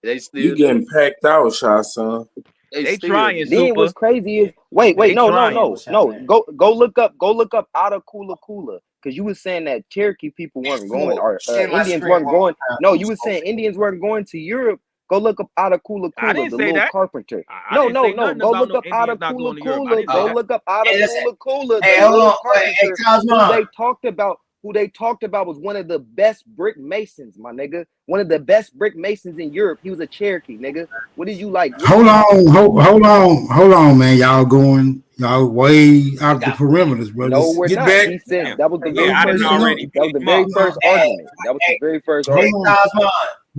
They still you getting packed out, Shy son. They trying, Then what's Super. crazy is wait, They no. trying. Go look up Outta Kula Kula. Because you was saying that Cherokee people weren't going or Share my Indians screen weren't one more going. time. No, you was saying Indians weren't going to Europe. Go look up Outta Kula I Kula, didn't the say little that. carpenter. I No. didn't say nothing Go about look no up Outta Indians not Kula going to Europe. I Kula. didn't say Go that. look up Outta Hey, listen. Kula Kula, Hey, the hold little on. Hey, carpenter Cosmo. who they talked about was one of the best brick masons, my nigga. One of the best brick masons in Europe. He was a Cherokee, nigga. What did you like? Hold on, man. Y'all way out the perimeters, bro. No, we're Get not. back. He said that was the Yeah, very I first didn't thing. already That was pick the him very up. first argument. That was the very first argument. Cosmo.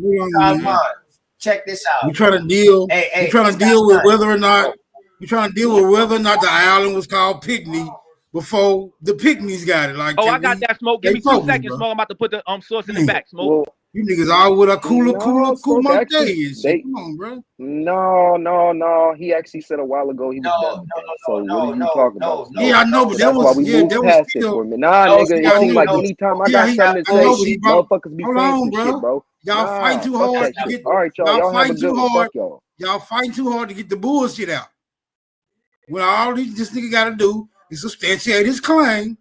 Hold on, man. Check this out. We trying to deal. Hey, we trying to deal with whether or not the island was called Pinckney before the Pinckneys got it. Like, Oh, I can got we that, Smoke. Give stay me 2 focused, seconds, bro? Smoke. I'm about to put the source in the Man, back, Smoke. Well, you niggas all with a cooler no, Smoke Monte actually, and shit. Come on, bro. no. He actually said a while ago he was done with that. So what are you talking about, Smoke? Yeah, I know, but So that's why we moved past it for a minute. Nah, nigga, it seemed like anytime I got something to say, motherfuckers be hold saying on, some bro. shit, bro. Y'all Nah, fighting too fuck hard that to shit. get. All right, y'all have a fighting good too one. hard. Fuck y'all. Y'all fighting too hard to get the bullshit out. When all this nigga got to do is substantiate his claim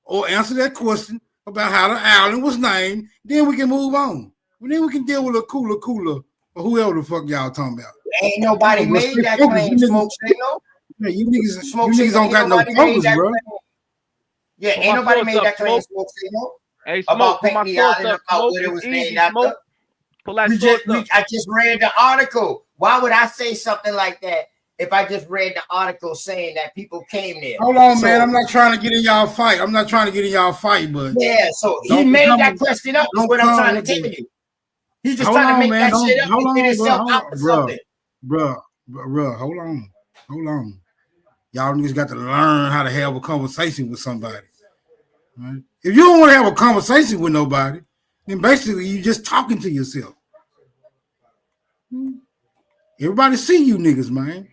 or answer that question about how the island was named, then we can move on. Then we can deal with a cooler, or whoever the fuck y'all talking about. Ain't nobody made that claim, Smoke Signal. Yeah, you niggas Smoke don't got no focus, bro. Yeah, ain't nobody made that claim, Smoke Signal. Hey, About Smoke, Pinckney Island, about what it was named after. I just read the article. Why would I say something like that if I just read the article saying that people came there? Hold on, man. I'm not trying to get in y'all fight. But yeah, so he made that question up. Is what I'm trying to tell you. He just trying to make that shit up and get himself out for something. Bro, hold on. Y'all niggas got to learn how to have a conversation with somebody. Right? If you don't want to have a conversation with nobody, then basically you just talking to yourself. Everybody see you niggas, man.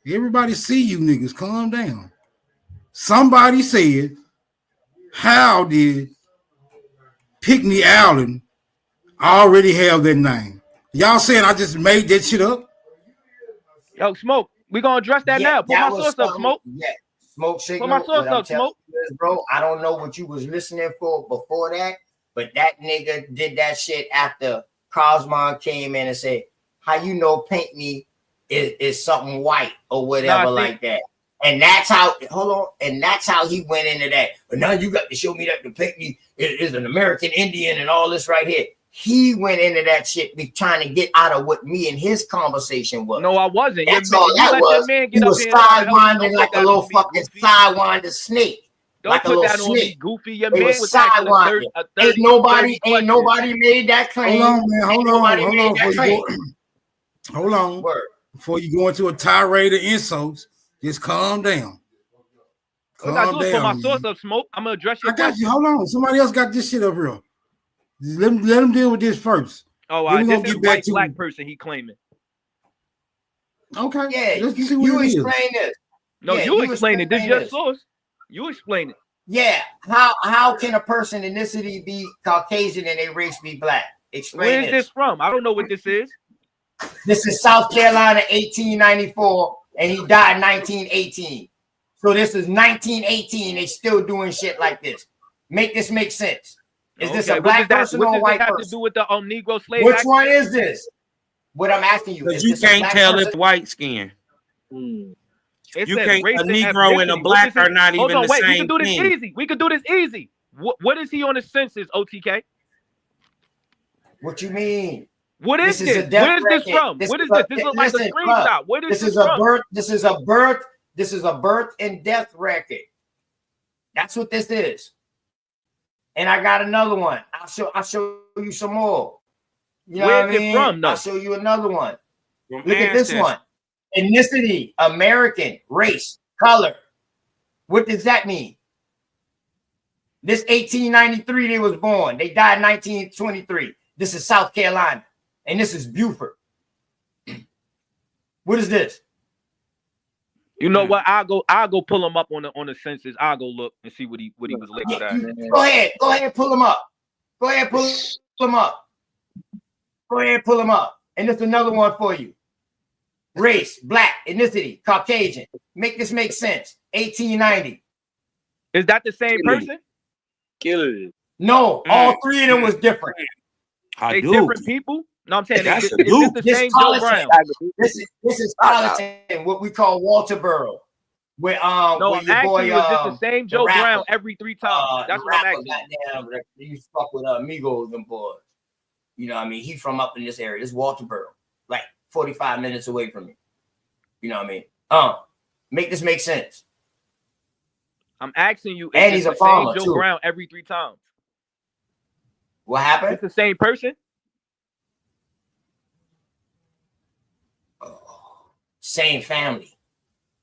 Everybody see you niggas. Calm down. Somebody said, how did Pinckney Island already have that name? Y'all saying I just made that shit up? Yo, Smoke, we gonna address that now. Put my source up, Smoke. Yeah, Smoke Signal. Put my source up, Smoke. Bro, I don't know what you was listening for before that, but that nigga did that shit after Cosmo came in and said, how you know Pinckney is something white or whatever like that. And that's how, and that's how he went into that. But now you got to show me that the Pinckney is an American Indian and all this right here. He went into that shit be trying to get out of what me and his conversation was. No, I wasn't. That's all that was. He was sidewinding like a little fucking sidewinder snake. Don't put that on me, Goofy. Your man was sidewinding. Ain't nobody made that claim. Hold on, man. Hold on. Before you go into a tirade of insults, just calm down. What I do is put my source up, Smoke. I'm gonna address your question. You. Hold on. Somebody else got this shit up here. Let him deal with this first. Oh, this is white black person he claiming. Okay. Yeah, let's see what you it is. explain this. No, Yeah, you explain it. This is your source. You explain it. Yeah. How can a person ethnicity be Caucasian and their race be black? Explain Where is this from? I don't know what this is. This is South Carolina, 1894, and he died 1918. So this is 1918. They still doing shit like this. Make this make sense. Is this a black person or a white have to person? do with the Negro slave? Which Act? one is this? What I'm asking you. Because Is you this a can't black tell person? if white skin. It You says can't. race A and Negro and a ethnicity. black What is are not Hold even on, the wait. We same can do this thing. easy. We can do this easy. What is he on the census, OTK? What you mean? What is This is a this? death Where is this record. from? This What is is this? This a- looks like a listen, screenshot. What is this this is a from? birth. This is a birth. This is a birth and death record. That's what this is. And I got another one. I'll show you some more. You know Where what I is it mean? from, though? I'll show you another one. From Look at this ancestors. one. Ethnicity, American, race, color. What does that mean? This 1893 they was born. They died 1923. This is South Carolina. And this is Beaufort. What is this? You know what? I'll go pull him up on the census. I'll go look and see what he was labeled as. Go ahead, pull them up. Go ahead, pull them up. Go ahead, pull them up. And there's another one for you. Race, black, ethnicity, Caucasian. Make this make sense. 1890. Is that the same person? No, all three of them was different. They different people? No, I'm saying That's is a this dude. the This same Joe Colleton. Brown? This is Colleton, what we call Walterboro. Where No, where I'm your asking boy you, is this the same the Joe rapper, Brown every 3 times? That's the what I'm rapper, asking. goddamn, they used to fuck with Migos and boys. You know what I mean? He from up in this area. This is Walterboro, like 45 minutes away from me. You know what I mean? Make this make sense. I'm asking you, And is he's this a the farmer, same Joe too. Brown every 3 times? What happened? It's the same person? Same family.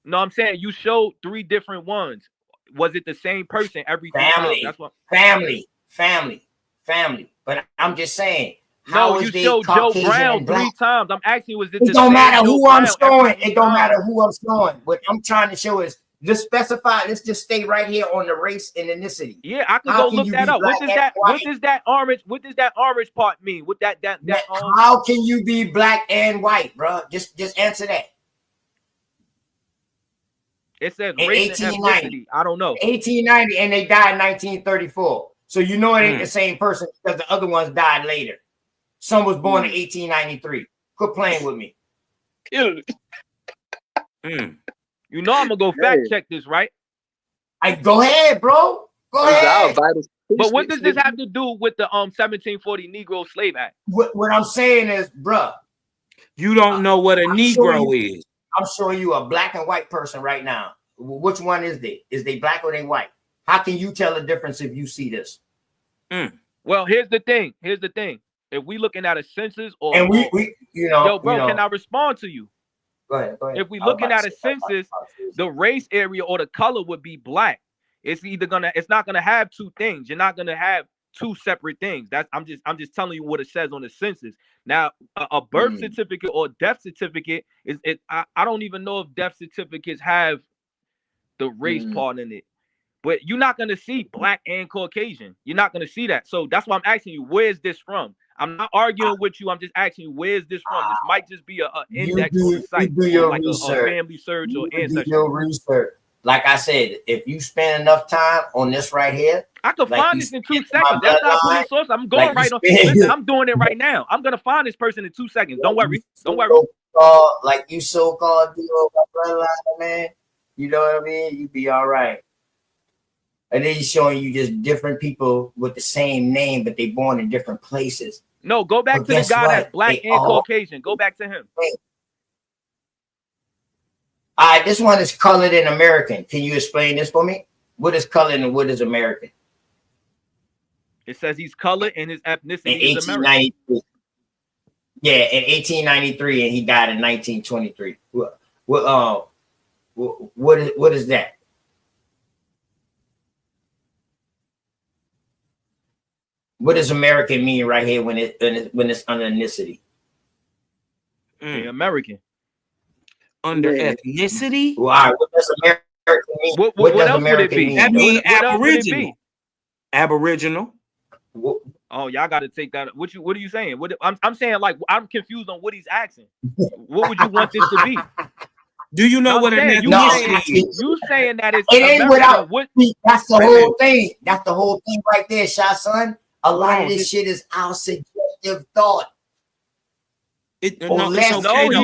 No, I'm saying you showed 3 different ones. Was it the same person every 3 times? Family. That's what. Family. But I'm just saying, No, how you is they showed Joe Caucasian Brown and 3 black? times. I'm asking you, is it It the don't same matter Joe who I'm Brown showing. every 3 It don't times? matter who I'm showing. What I'm trying to show is just specify. Let's just stay right here on the race and ethnicity. Yeah, I can How go can look you that be up. black What does and that? white? What does that orange? What does that orange part mean? What that How can you be black and white, bro? Just answer that. It says In race and 1890. ethnicity. I don't know. 1890, and they died in 1934. So you know it ain't the same person because the other ones died later. Some was born in 1893. Quit playing with me. You know I'm gonna go fact check this, right? Go ahead, bro. Go ahead. But what does this have to do with the 1740 Negro Slave Act? What I'm saying is, bruh, You don't know what a Negro is. I'm showing you a black and white person right now. Which one is they? Is they black or they white? How can you tell the difference if you see this? Well, here's the thing. If we looking at a census or And we you know, yo, bro, can I respond to you? Go ahead. If we looking at a census, the race area or the color would be black. It's not gonna have 2 things. You're not gonna have 2 separate things. I'm just telling you what it says on the census. Now, a birth certificate or death certificate is it. I don't even know if death certificates have the race part in it. But you're not gonna see black and Caucasian. You're not gonna see that. So that's why I'm asking you, where's this from? I'm not arguing with you. I'm just asking you, where's this from? This might just be a index on the site, you do your like a research. family search or You do ancestry. your research. Like I said, if you spend enough time on this right here, I could like find you this in 2 spend my seconds. That's not bloodline, police source. I'm going like right you on. spend- Listen, I'm doing it right now. I'm gonna find this person in 2 seconds. Don't worry. Don't worry. Like you so-called do my bloodline, man. You know what I mean? You be all right. And then he's showing you just different people with the same name, but they born in different places. No, go back But to the guess guy what? that's black They and all- Caucasian. Go back to him. All right, this one is colored and American. Can you explain this for me? What is colored and what is American? It says he's colored and his In ethnicity is American. 1893. Yeah, in 1893, and he died in 1923. What is that? What does American mean right here when it's under ethnicity? Yeah, American. Under ethnicity? Well, all right, what does mean? What What does else would it American be? mean? That means What else would it be? aboriginal. Aboriginal. Oh, y'all got to take that. What are you saying? I'm saying, like, I'm confused on what he's asking. What would you want this to be? Do you know what an ethnicity is? You saying that it's It ain't American, without. what? That's the Wait a whole minute. thing. That's the whole thing right there, Shot Son. A lot Hold of on, this shit is our suggestive thought. No, he's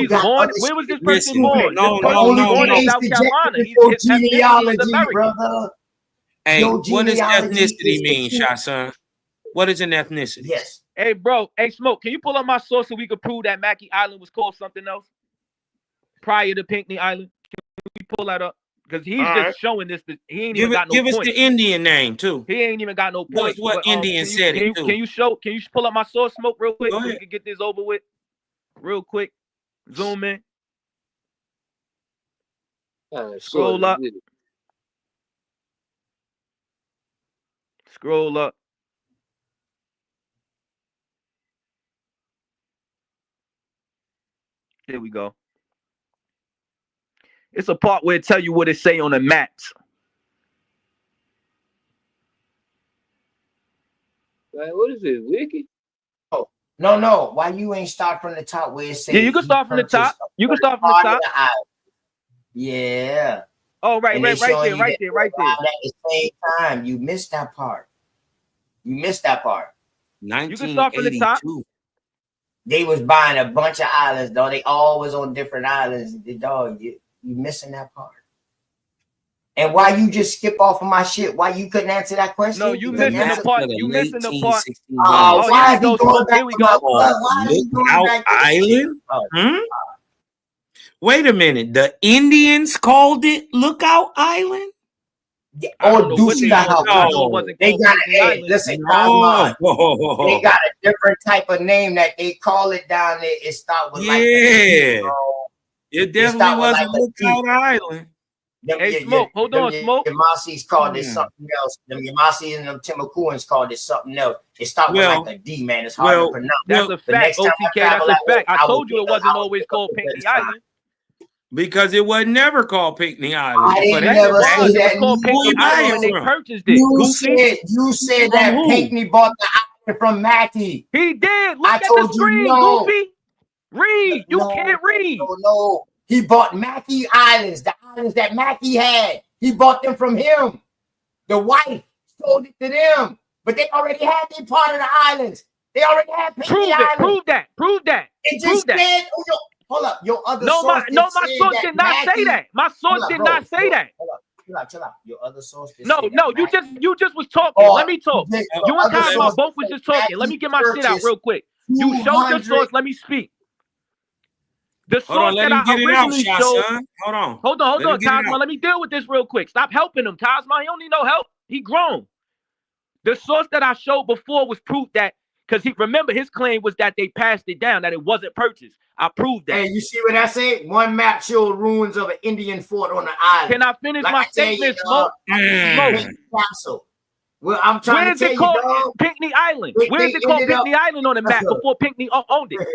born. Where was this person born? No, This person was born in South Carolina. Your His ethnicity is genealogy, American. brother. Hey, Your what does genealogy ethnicity is mean, Shasan? What is an ethnicity? Yes. Hey, bro. Hey, Smoke. Can you pull up my source so we could prove that Mackey Island was called something else prior to Pinckney Island? Can we pull that up? Because he's All just right. showing this. He ain't Give, even got no give us point. the Indian name too. He ain't even got no Tell us point. what Indian can you, said can it you, too. Can you pull up my source, Smoke, real quick, Go so we ahead. can get this over with? Real quick. Zoom in. Scroll up. Scroll up. There we go. It's a part where it tell you what it say on the maps. Man, what is this, Wiki? No. Why you ain't start from the top where it says? Yeah, you can start from the top. You can start from the top. Yeah. Oh, right And they there, showing you right that there, right there. At the same time, you missed that part. You missed that part. You can start from the top. They was buying a bunch of islands, though. They all was on different islands. The dog, you missing that part. And why you just skip off of my shit? Why you couldn't answer that question? No, you missing the part. You missing the part. Oh, here we go, Smoke. Here we go. Lookout Island? Wait a minute. The Indians called it Lookout Island? Or Deuce House. They got Pinckney listen, No. Cosmo, they got a different type of name that they call it down there. It start with like Yeah. It definitely wasn't Lookout Island. Hey, Smoke, hold on, Smoke. Yamase's called it something else. Them Yamasi and them Timakuans called it something else. It started with like a D, man. It's hard to pronounce. That's a fact, OTK. That's a fact. I told you it wasn't always called Pinckney Island. Because it was never called Pinckney Island. I didn't But never say It that. was called Pinckney Island when they purchased it. You said that Pinckney bought the island from Mackey. He did. Look I at told the you screen, no. Goofy. Read. You can't read. No. He bought Mackey Islands, the islands that Mackey had. He bought them from him. The wife sold it to them, but they already had their part of the islands. They already had Pinckney Island. Prove that. It just said, hold up, your other No, source. my source did not say that. My source did not say that. Chill out. Your other source. No, you just was talking. Let me talk. You and Cosmo both was just talking. Let me get my shit out real quick. You showed your source. Let me speak. The Hold on, source let that him I get it out, originally Shot, showed. son. Hold on. Hold Let him on, get it Cosmo. out. Let me deal with this real quick. Stop helping him, Cosmo. He don't need no help. He grown. The source that I showed before was proof that, because he remember his claim was that they passed it down, that it wasn't purchased. I proved that. Hey, you see what I say? One map showed ruins of an Indian fort on the island. Can I finish Like my I tell you, statement, Smoke? Smoke. Castle. Well, I'm trying Where's to tell it called? you, dog. Pinckney Island. They Where's it called ended up- Pinckney Island on the map before Pinckney owned it?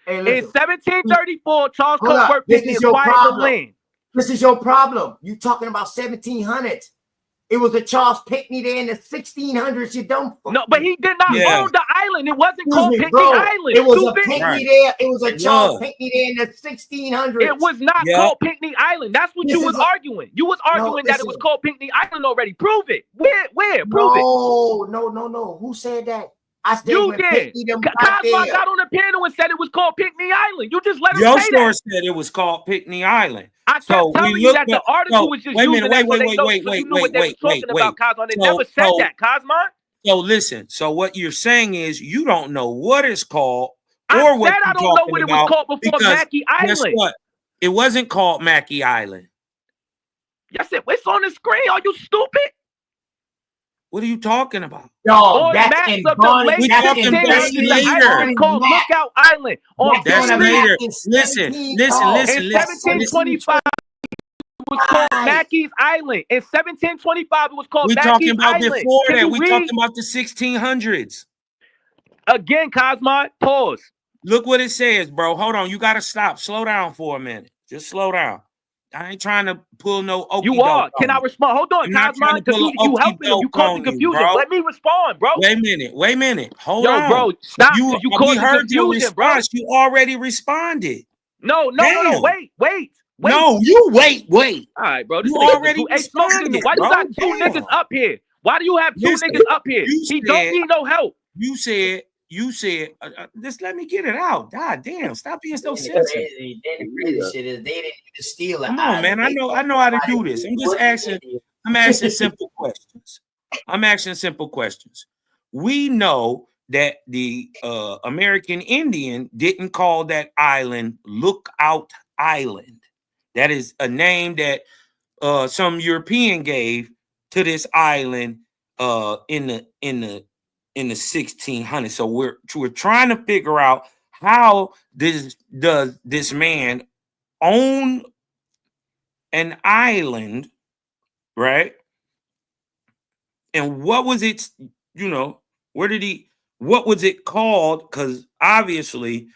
Hey, In listen. 1734, Charles Hold up. Cuthbert This Pinckney is your acquired the problem. land. This is your problem. You talking about 1700s. It was a Charles Pinckney there in the 1600s. You don't. No, but he did not own the island. It wasn't Excuse called me, Pinckney bro. Island. It was a Stupid. Pinckney there. It was a Charles Pinckney there in the 1600s. It was not called Pinckney Island. That's what This you was is a- arguing. You was arguing that it was listen. called Pinckney Island already. Prove it. Where? Prove it. No. Who said that? I said You when did. Pinckney them got Cosmo there. got on the panel and said it was called Pinckney Island. You just let him Your say source that. said it was called Pinckney Island. I kept So telling we you looked that the up- article no, was just wait a using minute, that wait, so they wait, know, wait, so you wait, knew what they wait, were talking wait, about, Cosmo. They So- never said so- that, Cosmo. So listen, so what you're saying is you don't know what it's called I or what said I you're don't know talking what it was about called before because Mackey guess Island. what? It wasn't called Mackey Island. Yes, it's on the screen. Are you stupid? What are you talking about? Dog, On that's maps in of the Bonnie. late That's in 1600s, Bonnie. the island is called Map. Lookout Island. On That's Big later. Street. Listen. In 1725, it was called Mackey's Island. In 1725, it was called We're Mackey's talking about Island. before Can that. you We're read? talking about the 1600s. Again, Cosmo, pause. Look what it says, bro. Hold on. You got to stop. Slow down for a minute. Just slow down. I ain't trying to pull no okey You are. doke Can I on you. respond? Hold on, I'm not trying Cosmon, to because pull an you okey helping him. You doke causing on you, confusion. bro. Let me respond, bro. Wait a minute. Hold Yo, on. bro, stop, You because you we causing heard your confusion, bro. response. You already responded. No. Damn. Wait. No, you wait. All right, bro. This You nigga's a already fool. Hey, Smoke Signal, responded, why you bro. got two Damn. niggas up here? Why do you have two Listen, niggas up here? you He don't said- need no help. You said, just let me get it out. God damn, stop being so The sensitive. crazy shit is they didn't even steal an Come on, man. I know how to do this. I'm asking simple questions. We know that the American Indian didn't call that island Lookout Island. That is a name that some European gave to this island in the 1600s. So we're trying to figure out how does this man own an island, right? And what was it, what was it called? Because obviously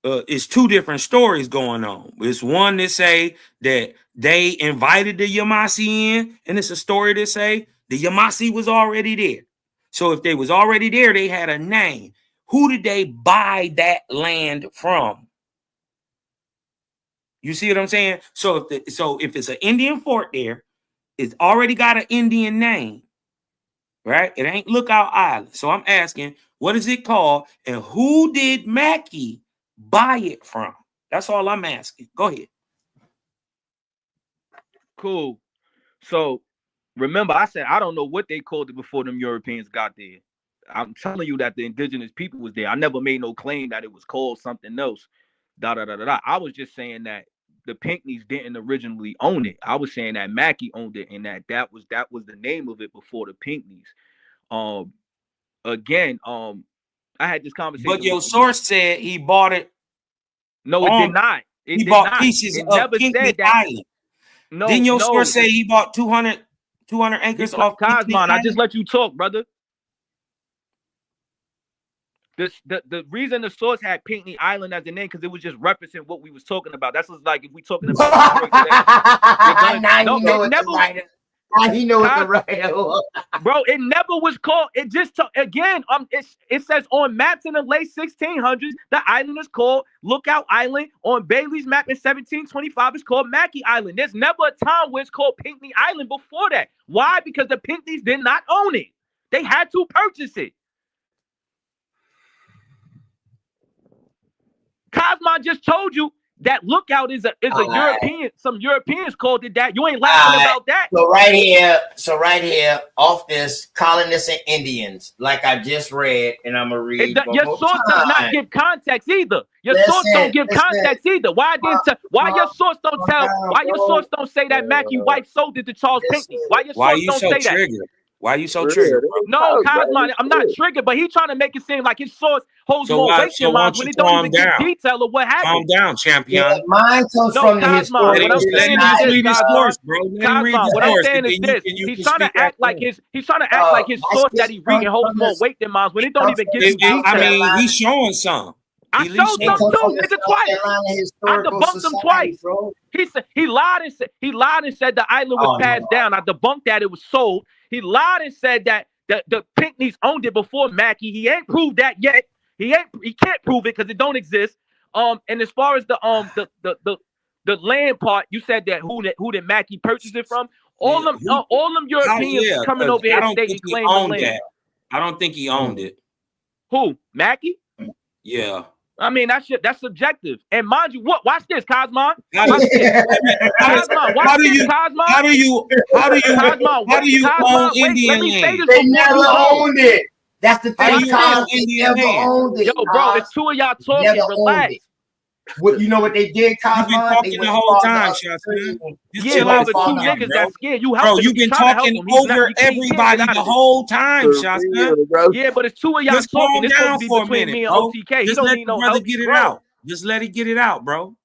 it's two different stories going on. It's one that say that they invited the Yamasee in, and it's a story that say the Yamasee was already there. So if they was already there, they had a name. Who did they buy that land from? You see what I'm saying? So if it's an Indian fort there, it's already got an Indian name, right? It ain't Lookout Island. So I'm asking, what is it called, and who did Mackey buy it from? That's all I'm asking. Go ahead. Cool. So remember, I said I don't know what they called it before them Europeans got there. I'm telling you that the indigenous people was there. I never made no claim that it was called something else. I was just saying that the Pinckneys didn't originally own it. I was saying that Mackey owned it, and that was the name of it before the Pinckneys. Again, I had this conversation. But your source said he bought it. No, it did not. He bought pieces of Pinckney Island. No, Didn't your source say he bought 200 acres off Pinckney Cosmon, I Island? just let you talk, brother. The reason the source had Pinckney Island as a name because it was just referencing what we was talking about. That's just like if we talking about Now he know what the writer was. Bro, it never was called. It just again, it says on maps in the late 1600s, the island is called Lookout Island. On Bailey's map in 1725, it's called Mackey Island. There's never a time where it's called Pinckney Island before that. Why? Because the Pinckneys did not own it. They had to purchase it. Cosmon just told you that Lookout is a European. Some Europeans called it that. You ain't laughing about that. So right here, off this, calling this an Indians, like I just read, and I'm gonna read. Your source does not give context either. Your source don't give context either. Why your source don't tell? Why your source don't say that Mackey wife sold it to Charles Pinckney? Why your source don't say that? Why are you so triggered? No, Cosmon, I'm not triggered, but he's trying to make it seem like his source holds more weight than mine when he don't even give detail of what happened. Calm down, champion. Yeah, mine comes from the historical. What I'm saying is this, Cosmon, what I'm saying is this. He's trying to act like his source that he reading holds more weight than mine when he don't even give you detail. I mean, he's showing some. I showed some too, nigga, twice. I debunked him twice. He said he lied and said the island was passed down. I debunked that it was sold. He lied and said that the Pinckneys owned it before Mackey. He ain't proved that yet. He can't prove it because it don't exist. And as far as the land part, you said that who did Mackey purchase it from? All them Europeans coming over here stating claim the land. I don't think he owned it. Who? Mackey? Yeah. I mean, that's subjective. And mind you, watch this, Cosmon. Watch this. Cosmon, how do you own Indian land? They never owned it. That's the thing. They never owned it. Yo, bro, the two of y'all talking. Relax. What you know what they did, Cosmon? You've been talking the whole time, Shasta. Yeah, but the two niggas that scared you. Bro, you've been talking over everybody the whole time, Shasta. Yeah, but it's two of y'all talking. This supposed to be between me and OTK. Just let the brother get it out. Just let it get it out, bro.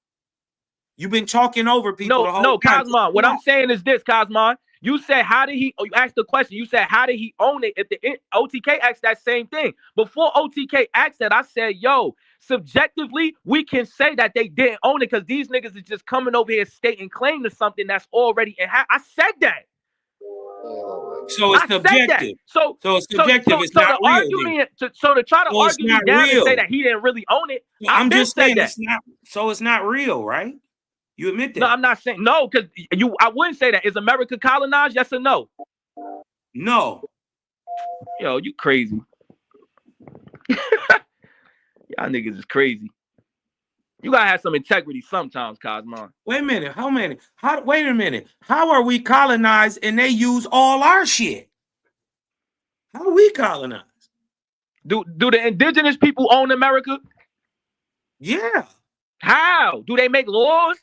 You've been talking over people the whole time. No, Cosmon. What I'm saying is this, Cosmon. You said, how did he? You asked the question. You said, how did he own it? If the OTK asked that same thing before OTK asked that, I said, yo, subjectively, we can say that they didn't own it because these niggas is just coming over here stating claim to something that's already in. I said that. So it's I said that. subjective. So it's subjective. It's not the real. argument, so to try to So it's argue me not down real. and say that he didn't really own it, I'm I've been just said saying that. it's not. So it's not real, right? You admit that? No, I'm not saying no because I wouldn't say that. Is America colonized? Yes or no? No. Yo, you crazy. Y'all niggas is crazy. You gotta have some integrity sometimes, Cosmo. Wait a minute. Wait a minute. How are we colonized and they use all our shit? How are we colonized? Do the indigenous people own America? Yeah. How? Do they make laws?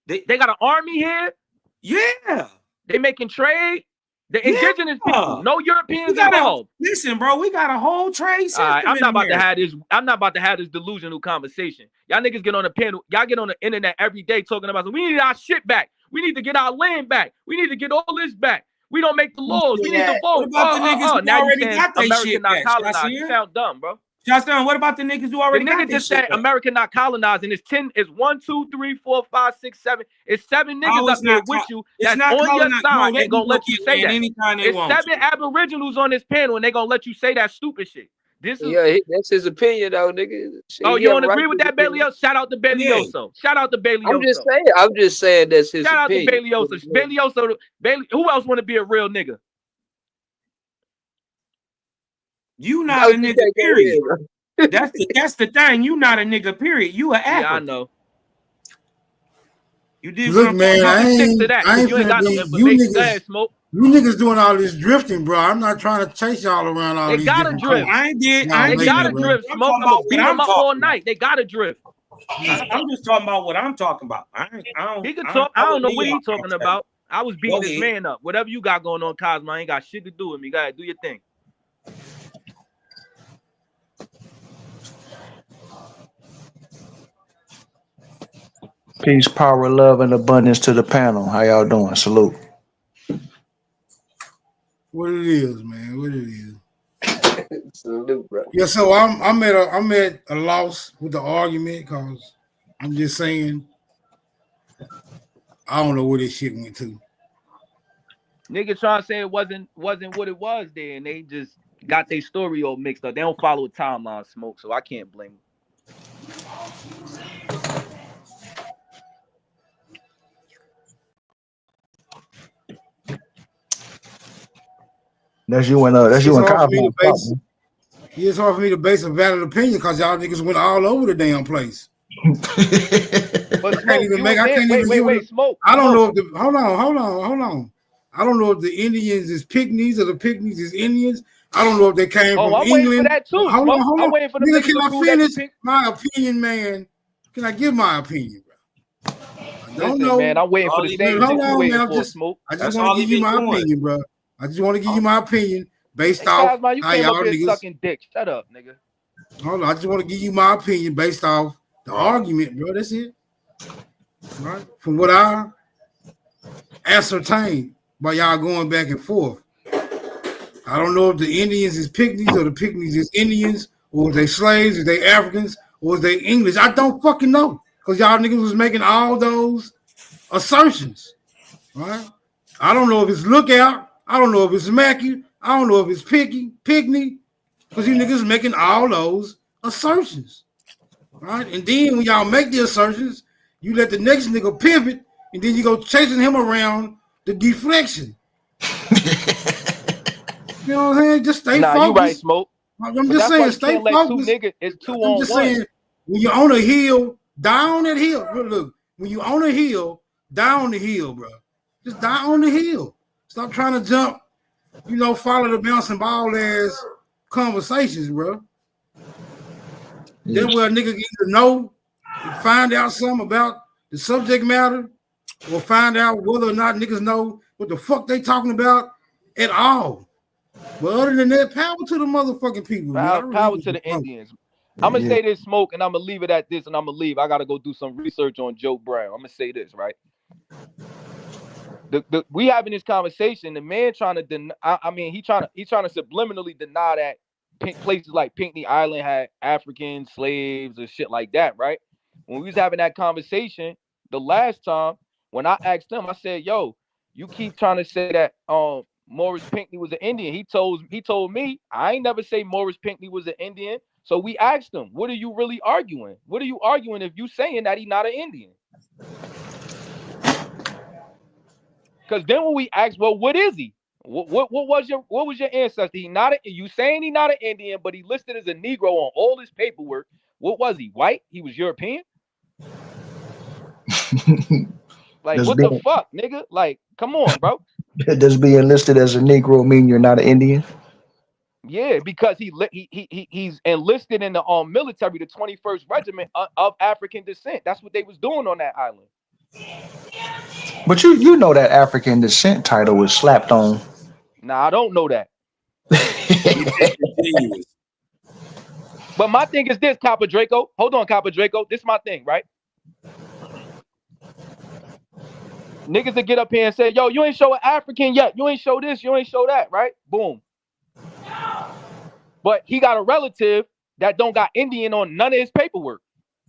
They got an army here? Yeah. They making trade? The indigenous people, no Europeans involved. Listen, bro, we got a whole trade system. I'm not about to have this. I'm not about to have this delusional conversation. Y'all niggas get on the panel. Y'all get on the internet every day talking about we need our shit back. We need to get our land back. We need to get all this back. We don't make the laws. We need to vote. What about the niggas who now you already saying got their America shit not back? colonized. You sound dumb, bro. Justin, what about the niggas who already The got nigga their just shit said back? America not colonized, and it's 10. It's 1, 2, 3, 4, 5, 6, 7. It's 7 niggas up there with you that's on your side and gonna let you say that. It's 7 aboriginals on this panel, and they gonna let you say that stupid shit. This is that's his opinion though, nigga. Shit, oh, he you have don't a agree right with to that, his opinion. Bailioso? Shout out to Bailioso. Shout out to Bailioso. I'm just saying that's his Shout out to opinion. Bailioso. Who else want to be a real nigga? You not a nigga, period. That's the thing. You not a nigga, period. You a African. Yeah, I know. You did Look, man, I ain't got finna no be, you information. Go niggas, ahead, Smoke. you niggas doing all this drifting, bro. I'm not trying to chase y'all around all They these gotta different drift. countries. They Y'all gotta making, bro. drift. I'm Smoke. talking I'm gonna about beat what them I'm up all talking night. They gotta drift. I'm just talking about what I'm talking about. He could talk. I don't know what he's he's talking about. I was beating Go this ahead. man up. Whatever you got going on, Cosmo, ain't got shit to do with me. You gotta do your thing. Peace, power, love, and abundance to the panel. How y'all doing? Salute. What it is, man. What it is. Salute, bro. Yeah, so I'm at a loss with the argument because I'm just saying I don't know where this shit went to. Niggas trying to say it wasn't what it was there, and they just got their story all mixed up. They don't follow a timeline, Smoke, so I can't blame them. That's you and Cosmo. It's hard for me to base a valid opinion because y'all niggas went all over the damn place. But I can't even make. I can't even give. Smoke. I don't know if the. Hold on. I don't know if the Indians is pygmies or the pygmies is Indians. I don't know if they came from I'm England. waiting for that too. Hold on. I'm waiting for the Nigga, video can I prove that finish you pick- my opinion, man? Can I give my opinion, bro? I don't know, man. I'm waiting for the same Hold shit you on, waiting man. for, Smoke. I just want to give you my opinion, bro. I just want to give you my opinion based off Cosmo, you how came y'all up here niggas. sucking dick. Shut up, nigga. Hold on, I just want to give you my opinion based off the argument, bro. That's it. Right? From what I ascertained by y'all going back and forth. I don't know if the Indians is pygmies or the pygmies is Indians, or if they slaves, if they Africans, or if they English. I don't fucking know. Because y'all niggas was making all those assertions. Right? I don't know if it's Lookout. I don't know if it's Mackey. I don't know if it's Pygmy. Because you niggas making all those assertions. Right? And then when y'all make the assertions, you let the next nigga pivot, and then you go chasing him around the deflection. You know what I'm saying? Just stay focused. You right, Smoke. I'm But just that's why saying, you stay can't let focused. two niggas. It's 2 I'm on just 1. saying, when you're on a hill, down that hill. Look, when you're on a hill, down the hill, bro. Just die on the hill. Stop trying to jump, follow the bouncing ball ass conversations, bro. That's where a nigga can either know, find out something about the subject matter, or find out whether or not niggas know what the fuck they talking about at all. But other than that, power to the motherfucking people, man. Power to the Indians. I'm gonna say this, Smoke, and I'm gonna leave it at this, and I'm gonna leave. I gotta go do some research on Joe Brown. I'm gonna say this, right? We having this conversation. The man trying to deny. He trying to subliminally deny that places like Pinckney Island had African slaves or shit like that, right? When we was having that conversation the last time, when I asked him, I said, "Yo, you keep trying to say that Morris Pinckney was an Indian." He told me, I ain't never say Morris Pinckney was an Indian. So we asked him, "What are you really arguing? What are you arguing if you saying that he's not an Indian?" Because then when we asked, "Well, what is he? What was your ancestor? You saying he not an Indian, but he listed as a Negro on all his paperwork. What was he? White? He was European? Like, Does what the fuck, nigga? Like, come on, bro." does being listed as a Negro mean you're not an Indian? Yeah, because he's enlisted in the military, the 21st Regiment of African descent. That's what they was doing on that island. But you know that African descent title was slapped on. Nah, I don't know that. But my thing is this, Copper Draco. Hold on, Copper Draco. This is my thing, right? Niggas that get up here and say, "Yo, you ain't show an African yet. You ain't show this. You ain't show that," right? Boom. But he got a relative that don't got Indian on none of his paperwork.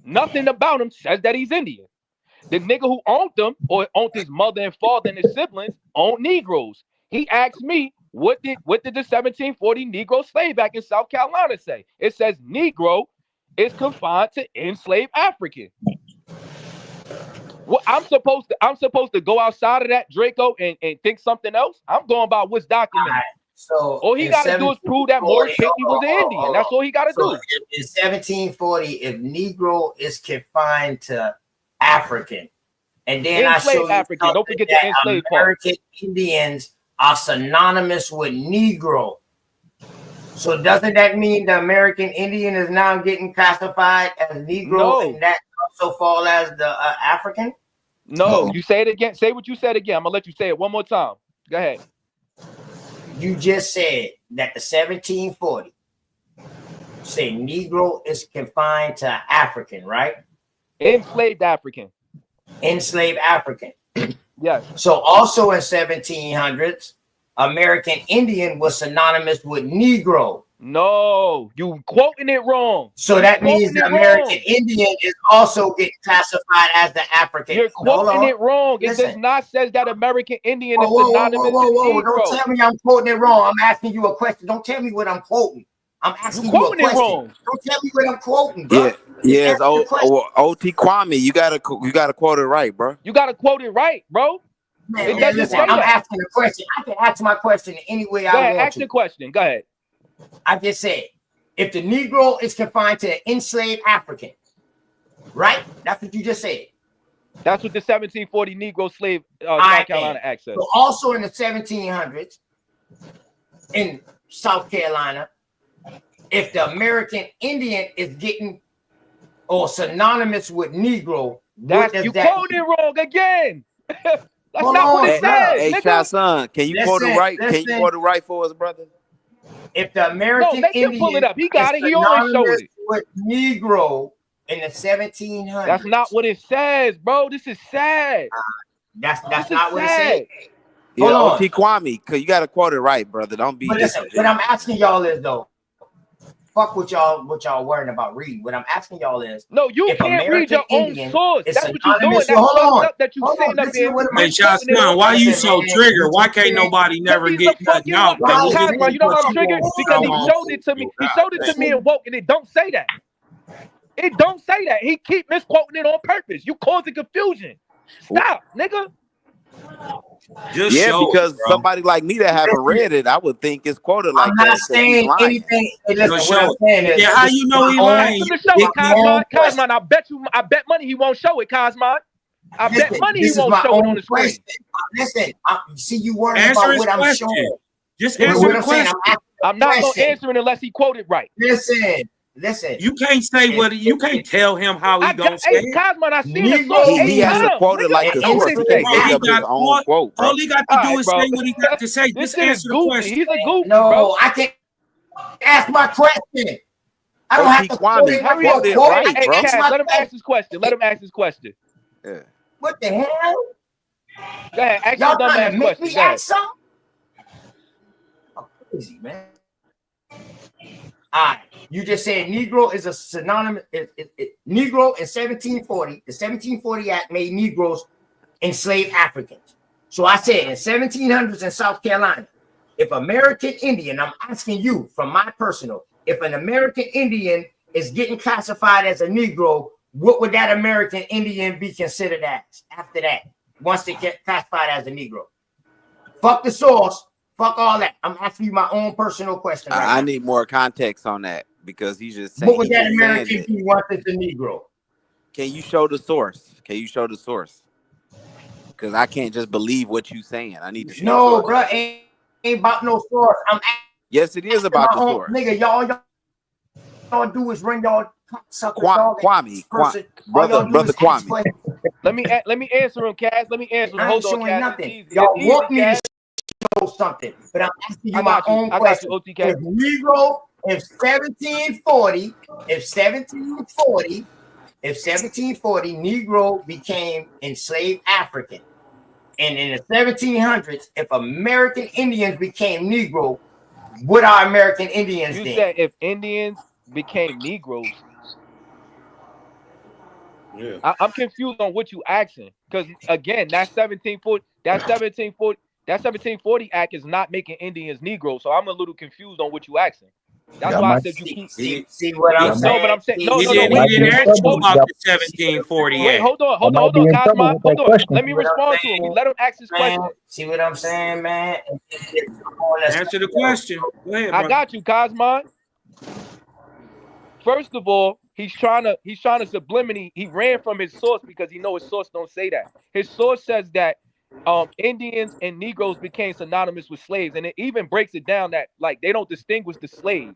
Nothing about him says that he's Indian. The nigga who owned them, or owned his mother and father and his siblings, owned Negroes. He asked me, what did the 1740 Negro Slave Act in South Carolina say? It says Negro is confined to enslaved African. Well, I'm supposed to go outside of that, Draco, and think something else? I'm going by what's documented. Right. So all he got to do is prove that Morris Pinckney was an Indian. That's all he got to do. In 1740, if Negro is confined to African, and then I show you African. Don't forget the enslaved part. American Indians are synonymous with Negro. So doesn't that mean the American Indian is now getting classified as Negro, and that also fall as the African? No, you say it again. Say what you said again. I'm gonna let you say it one more time. Go ahead. You just said that the 1740 say Negro is confined to African, right? Enslaved African. Enslaved African. Yes. So also in 1700s, American Indian was synonymous with Negro. No, you quoting it wrong. So that means the American Indian is also getting classified as the African. You're quoting it wrong. It does not say that American Indian is synonymous with Negro. Don't tell me I'm quoting it wrong. I'm asking you a question. Don't tell me what I'm quoting. I'm asking you a question. Wrong. Don't tell me what I'm quoting, bro. Yeah, OT Kwame, you gotta quote it right, bro. You gotta quote it right, bro. Man, listen, I'm asking a question. I can ask my question any way I want to. Ask your question. Go ahead. I just said, if the Negro is confined to enslaved African, right? That's what you just said. That's what the 1740 Negro Slave South Carolina Act says. So also in the 1700s, in South Carolina, if the American Indian is getting or synonymous with Negro, you quoted it wrong again. That's not what it says. Hey, Chasson, can you quote it right? Can you quote it right for us, brother? If the American Indian pull it up. He got it. He always showed it. With Negro in the 1700s. That's not what it says, bro. This is sad. That's not what it said. Yeah, OT Kwame, cause you gotta quote it right, brother. Don't be. But listen, what I'm asking y'all is though, fuck what y'all worrying about reading. What I'm asking y'all is, no, you can't read your own source. That's what you're doing. That's hold on. That you sitting up there. Hey, Shasman, why you so triggered? Why can't nobody never get nothing out? You know why I'm triggered? Because he showed it to me. He showed it to me and woke, and it don't say that. It don't say that. He keep misquoting it on purpose. You causing confusion. Stop, nigga. Because somebody like me that haven't read it, I would think it's quoted like that. I'm not saying anything. Hey, listen, what I'm saying is, how you know he lying? Cosman, I bet money he won't show it, Cosman. I bet money he won't show it on the screen. Listen, see you worrying about what I'm showing. Just answer the question. I'm not gonna answer it unless he quoted right. Listen. You can't say what you can't tell him how he gonna say it. Cosman, I seen the source. He has to quote it like the source. He can't make up his own quote. All he got to do is say what he got to say. Just answer the question. He's a goofy, no, bro. I can't ask my question. I don't have to quote it. Hurry up, Right, hey, Cass, let him ask his question. Let him ask his question. Yeah. What the hell? Go ahead. Ask Y'all your dumb trying ass to make question. me ask something? I'm crazy, man. All right. You just said Negro is a synonymous. Negro in 1740, the 1740 Act made Negroes enslaved Africans. So I said in 1700s in South Carolina, if American Indian, I'm asking you from my personal, if an American Indian is getting classified as a Negro, what would that American Indian be considered as after that? Once they get classified as a Negro. Fuck the source. Fuck all that. I'm asking you my own personal question. Right I now. need more context on that because he's just saying. What would that American be once it's a Negro? Can you show the source? Can you show the source? Because I can't just believe what you're saying. I need to see No, the source. bro, ain't about no source. I'm Yes, it is about the source. Nigga, y'all do is run y'all sucker Kwame, brother Kwame. Let me answer him, Cass. Let me answer him. I ain't Hold on, showing Cass. nothing. Y'all want me to show something, but I'm asking you my own question. If Negro, if 1740, Negro became enslaved African, and in the 1700s, if American Indians became Negro, what are American Indians You then? said if Indians became Negroes. Yeah. I'm confused on what you asking because again, that 1740 Act is not making Indians Negroes, so I'm a little confused on what you asking. That's why I said you keep see what I'm saying. No, but I'm saying no. He didn't ask you about the 1740 Wait, Act. hold on, Cosmo. Hold on. Let me respond to him. Let him ask his question. See what I'm saying, man? Answer the question. Go ahead, I bro. got you, Cosmo. First of all, he's trying to subliminally. He ran from his source because he know his source don't say that. His source says that Indians and Negroes became synonymous with slaves, and it even breaks it down that like they don't distinguish the slave.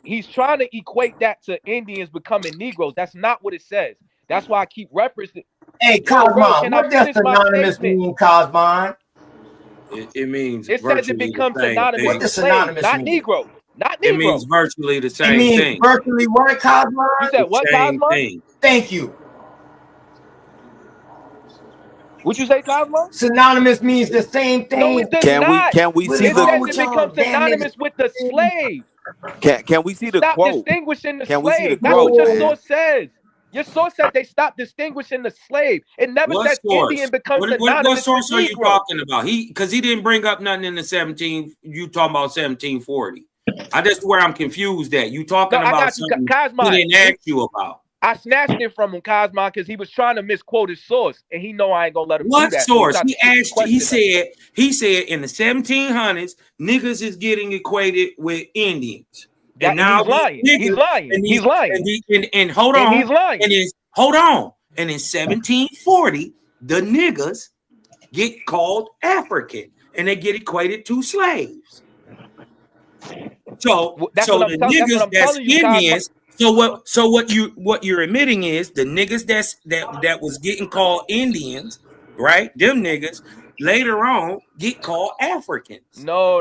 He's trying to equate that to Indians becoming Negroes. That's not what it says. That's why I keep referencing. Hey, Yo, bro, Cosmo, can I what does finish my synonymous statement? mean, Cosmo? It means It says virtually it becomes the same synonymous thing. What with does slave, synonymous not mean? Negro. Not It Negro. means virtually the It same means thing. virtually what, Cosmo? You said what, Same Cosmo? thing. Thank you. What you say, Cosmo? Synonymous means the same thing. No, it does Can not. we What see It is wrong says with it y'all? becomes Damn synonymous with the slave. Can we see the Stop quote? distinguishing the Can we see the slave. That's what quote, your man? source says. Your source said they stopped distinguishing the slave. It never What says source? Indian becomes What synonymous source with are you Negro. talking about? Because he didn't bring up nothing in the 17. You talking about 1740? That's where I'm confused at. You talking No, I about got you, something Cosmo. he didn't ask you about? I snatched it from him, Cosmo, because he was trying to misquote his source, and he know I ain't gonna let him What do that. source? So He asked you. He said in the 1700s, niggas is getting equated with Indians. That, And now he's lying. these He's niggas, lying. and He's lying. And hold And on. he's lying. Hold on. And in 1740, the niggas get called African and they get equated to slaves. So That's what I'm the telling. That's what niggas I'm that's telling you, Cosmo. Indians. So what you're admitting is the niggas that was getting called Indians, right? Them niggas later on get called Africans. No.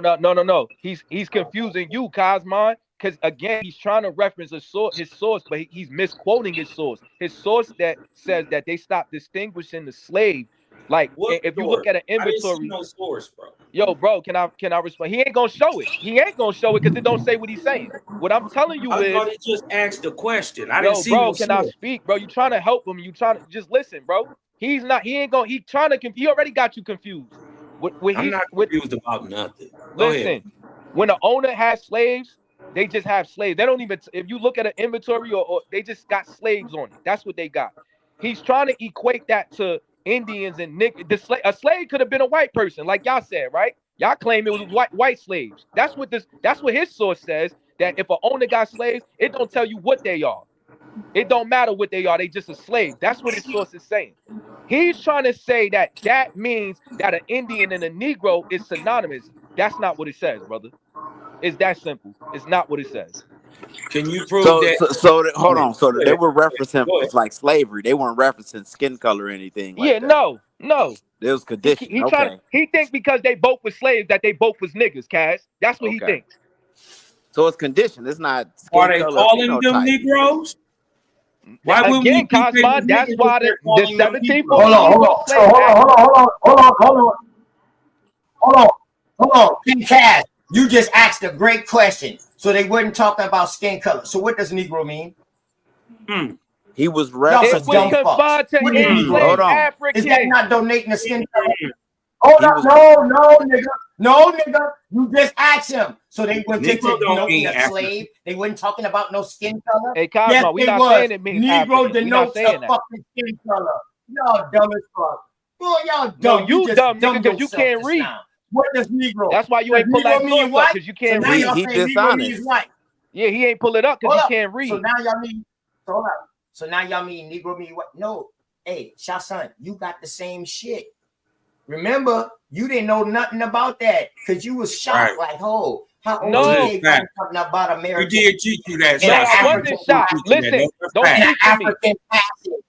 He's confusing you, Cosmo, because again he's trying to reference his source, but he's misquoting his source. His source that says that they stopped distinguishing the slave. Like if you look at an inventory, no source, bro. Yo, bro, can I respond? He ain't gonna show it. He ain't gonna show it because it don't say what he's saying. What I'm telling you I is, thought he just asked the question. I yo, didn't see bro, no can I source. speak, bro? You trying to help him? You trying to just listen, bro? He ain't gonna. He trying to. He already got you confused. I'm not confused about nothing. Go Listen, ahead. when an owner has slaves, they just have slaves. They don't even. If you look at an inventory, or they just got slaves on it. That's what they got. He's trying to equate that to Indians and a slave could have been a white person, like y'all said, right? Y'all claim it was white slaves. That's what his source says. That if an owner got slaves, it don't tell you what they are. It don't matter what they are. They just a slave. That's what his source is saying. He's trying to say that means that an Indian and a Negro is synonymous. That's not what it says, brother. It's that simple. It's not what it says. Can you prove So that? hold on. So they were referencing it's like slavery. They weren't referencing skin color or anything like that. No. It was condition. He think because they both were slaves that they both was niggas, Cass. That's what he thinks. So it's condition. It's not skin Are they color, calling them phenotype. Negroes? Why wouldn't we Again, keep Cosmo, it that's niggas why if they're the calling them 1740 Negroes? Hold on. King Cass, you just asked a great question. So they weren't talking about skin color. So what does Negro mean? He was Y'all some It was dumb fucks. confined to What is Negro? Hold enslaved on. Is that Africans. not donating the skin color? Hold He up, was no, nigga. No, nigga. You just asked him. So they went to Negro don't denoting mean a African. slave. They weren't talking about no skin color. Hey, Yes, Cosmo, we they not was. saying it means Negro African. We not denotes a saying that. fucking skin color. Y'all dumb as fuck. Boy, y'all No, dumb. you just dumb, nigga, dumb because you yourself can't just read. now. What does Negro? That's why you Does ain't pull that Negro mean source up, white? because you So can't now read. y'all he saying Negro dishonest. means white. Yeah, he ain't pull it up because Hold he up. can't read. So now y'all mean, hold up. So now y'all mean Negro mean what? No. Hey, Shasan, you got the same shit. Remember, you didn't know nothing about that because you was shocked, Right. like, oh, how No. OTK got talking about We American did teach you that, in No, an I Shashi. African wasn't shocked. Teach you that. Listen, That's a don't in an speak for me. African patches.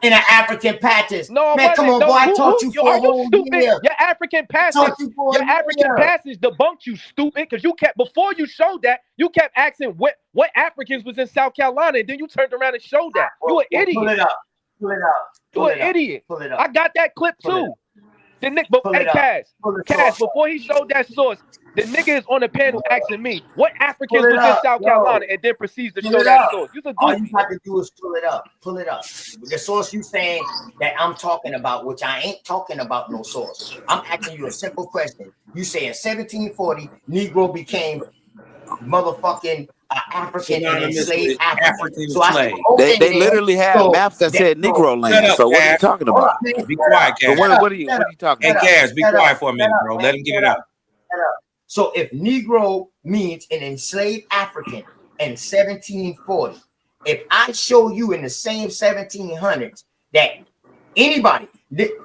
In an African patches. No, I Man, come wasn't. on, boy. No, I taught you for are a you whole stupid? year. Your African I taught passage, you for your a African year. passage debunked you, stupid. Because you kept before you showed that, you kept asking what Africans was in South Carolina, and then you turned around and showed that. You an Well, pull idiot. it up. Pull it up. You Pull an it up. idiot. Pull it up. I got that clip Pull it too. up. The Nick, but Pull hey, it up. Pull the Cass, source up. before he showed that source, the nigga is on the panel asking me what Pull Africans it was in up. South Yo, Carolina, and then proceeds to pull show it that up. source. You's a All you goofy. got to do is pull it up. Pull it up. The source you saying that I'm talking about, which I ain't talking about no source. I'm asking you a simple question. You say in 1740, Negro became motherfucking African and Synonymous enslaved with African. African So I said, slave. okay, They then. literally had So maps that said so Negro Shut land. up, So what are you Cass. talking hold about? up, man. Be Shut quiet, up. So Cass. Shut up. what are Shut up. you talking Hey, about? Cass, be Shut quiet up. for a minute, bro. Let him get Shut it up. out. Shut up. So if Negro means an enslaved African in 1740, if I show you in the same 1700s that anybody,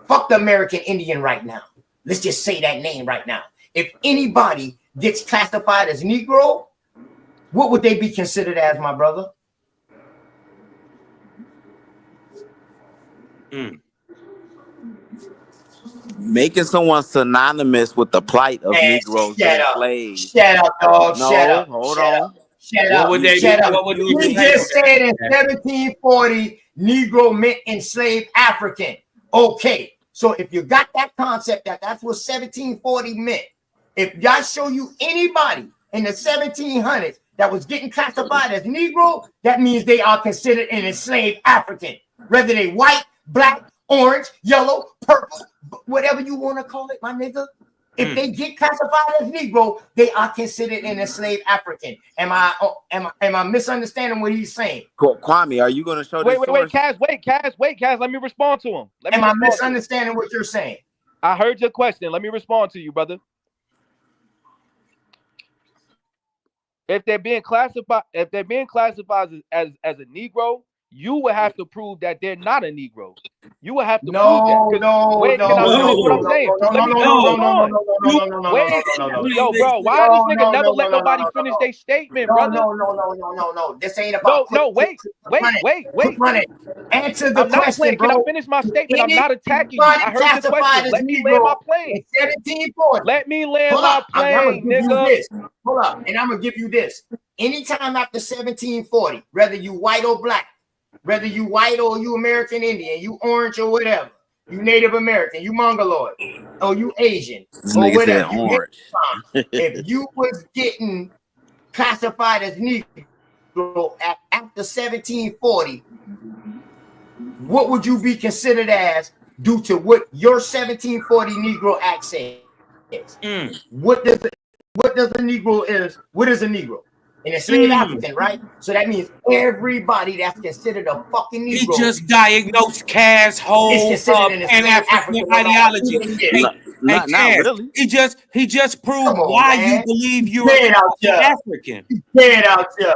fuck the American Indian right now. Let's just say that name right now. If anybody gets classified as Negro, what would they be considered as, my brother? Making someone synonymous with the plight of Man, Negroes shut being up. slaves. Shut up, dog. Shut No, up. hold Shut on. up. Shut What up. would they Shut be? up. What would they You be just labeled said in as? 1740, Negro meant enslaved African. Okay. So if you got that concept that that's what 1740 meant, if I show you anybody in the 1700s that was getting classified as Negro, that means they are considered an enslaved African. Whether they white, black, orange, yellow, purple, whatever you want to call it, my nigga. If they get classified as Negro, they are considered an enslaved African. Am I misunderstanding what he's saying? Kwame, are you going to show this Wait, source? Cass, let me respond to him. Am I misunderstanding what you're saying? I heard your question. Let me respond to you, brother. If they're being classified as a Negro, you would have to prove that they're not a Negro. You would have to prove that. Wait, can I finish what I'm saying? Let me respond. Wait, yo, bro, why this nigga never let nobody finish their statement, brother? No. This ain't about Wait. Answer the I'm not question, playing. bro. Can I finish my statement? I'm not attacking you. I heard your question. Let me land my plane. 1740. Let me land Hold my up. I'm gonna plane, give you nigga. this. Hold up, and I'm gonna give you this. Anytime after 1740, whether you white or black, whether you white or you American Indian, you orange or whatever, you Native American, you Mongoloid, or you Asian, This or nigga said whatever, you orange. if you was getting classified as Negro after 1740, what would you be considered as due to what your 1740 Negro Act says? What does a Negro is? What is a Negro? An enslaved African, right? So that means everybody that's considered a fucking Negro. He just diagnosed Cass' whole considered an enslaved Pan-African African, no matter ideology. who they Hey, is. Not Cass, really. he just proved Come on, why man. you believe you're Get out here. African. Get out here.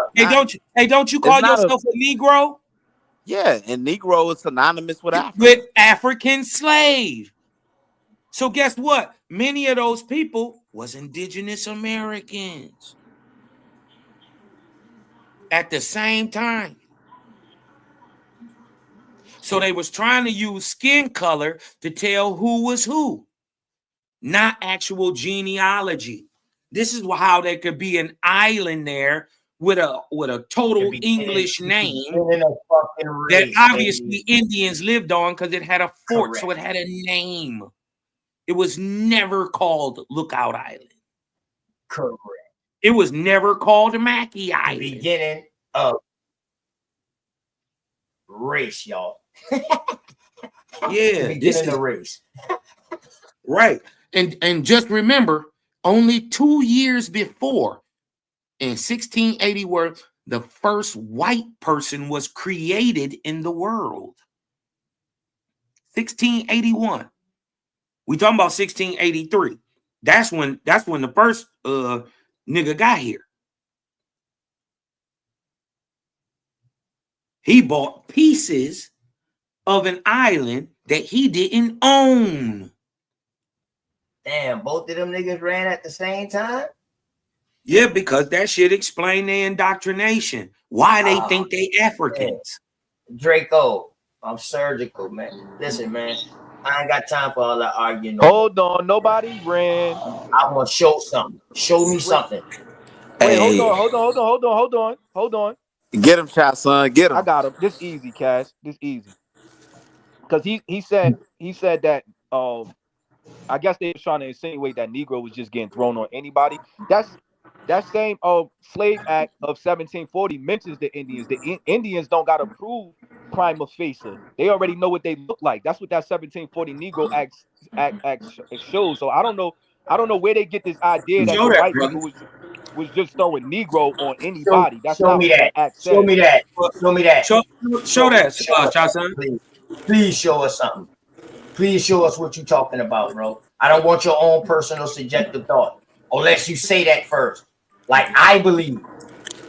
Hey, don't you It's call not yourself a Negro? Yeah, and Negro is synonymous with African. With African slave. So guess what? Many of those people was indigenous Americans at the same time. So they was trying to use skin color to tell who was who, not actual genealogy. This is how there could be an island there with a total English name that obviously Indians lived on because it had a fort, so it had a name. It was never called Lookout Island. Correct. It was never called Mackey Island. Beginning of race, y'all. Yeah, Beginning of race. Right. And just remember, only 2 years before, in 1680, where the first white person was created in the world. 1681. We talking about 1683. That's when the first nigga got here. He bought pieces of an island that he didn't own. Damn, both of them niggas ran at the same time? Yeah, because that shit explain their indoctrination. Why they think they Africans. Draco, I'm surgical, man. Listen, man, I ain't got time for all that arguing. Hold on, nobody ran. I want to show something. Show me something. Wait, Hey, hold on. get him, shot son. Get him. I got him. This easy, Cash. This easy. Because he said that I guess they were trying to insinuate that Negro was just getting thrown on anybody. That same Slave Act of 1740 mentions the Indians. The Indians don't got to prove prima facie. They already know what they look like. That's what that 1740 Negro Act shows. So I don't know where they get this idea that the white people was just throwing Negro on anybody. That's not what that act says. Show me that. Show me that. Show that, Johnson. Please show us something. Please show us what you're talking about, bro. I don't want your own personal subjective thought. Unless you say that first. Like, I believe.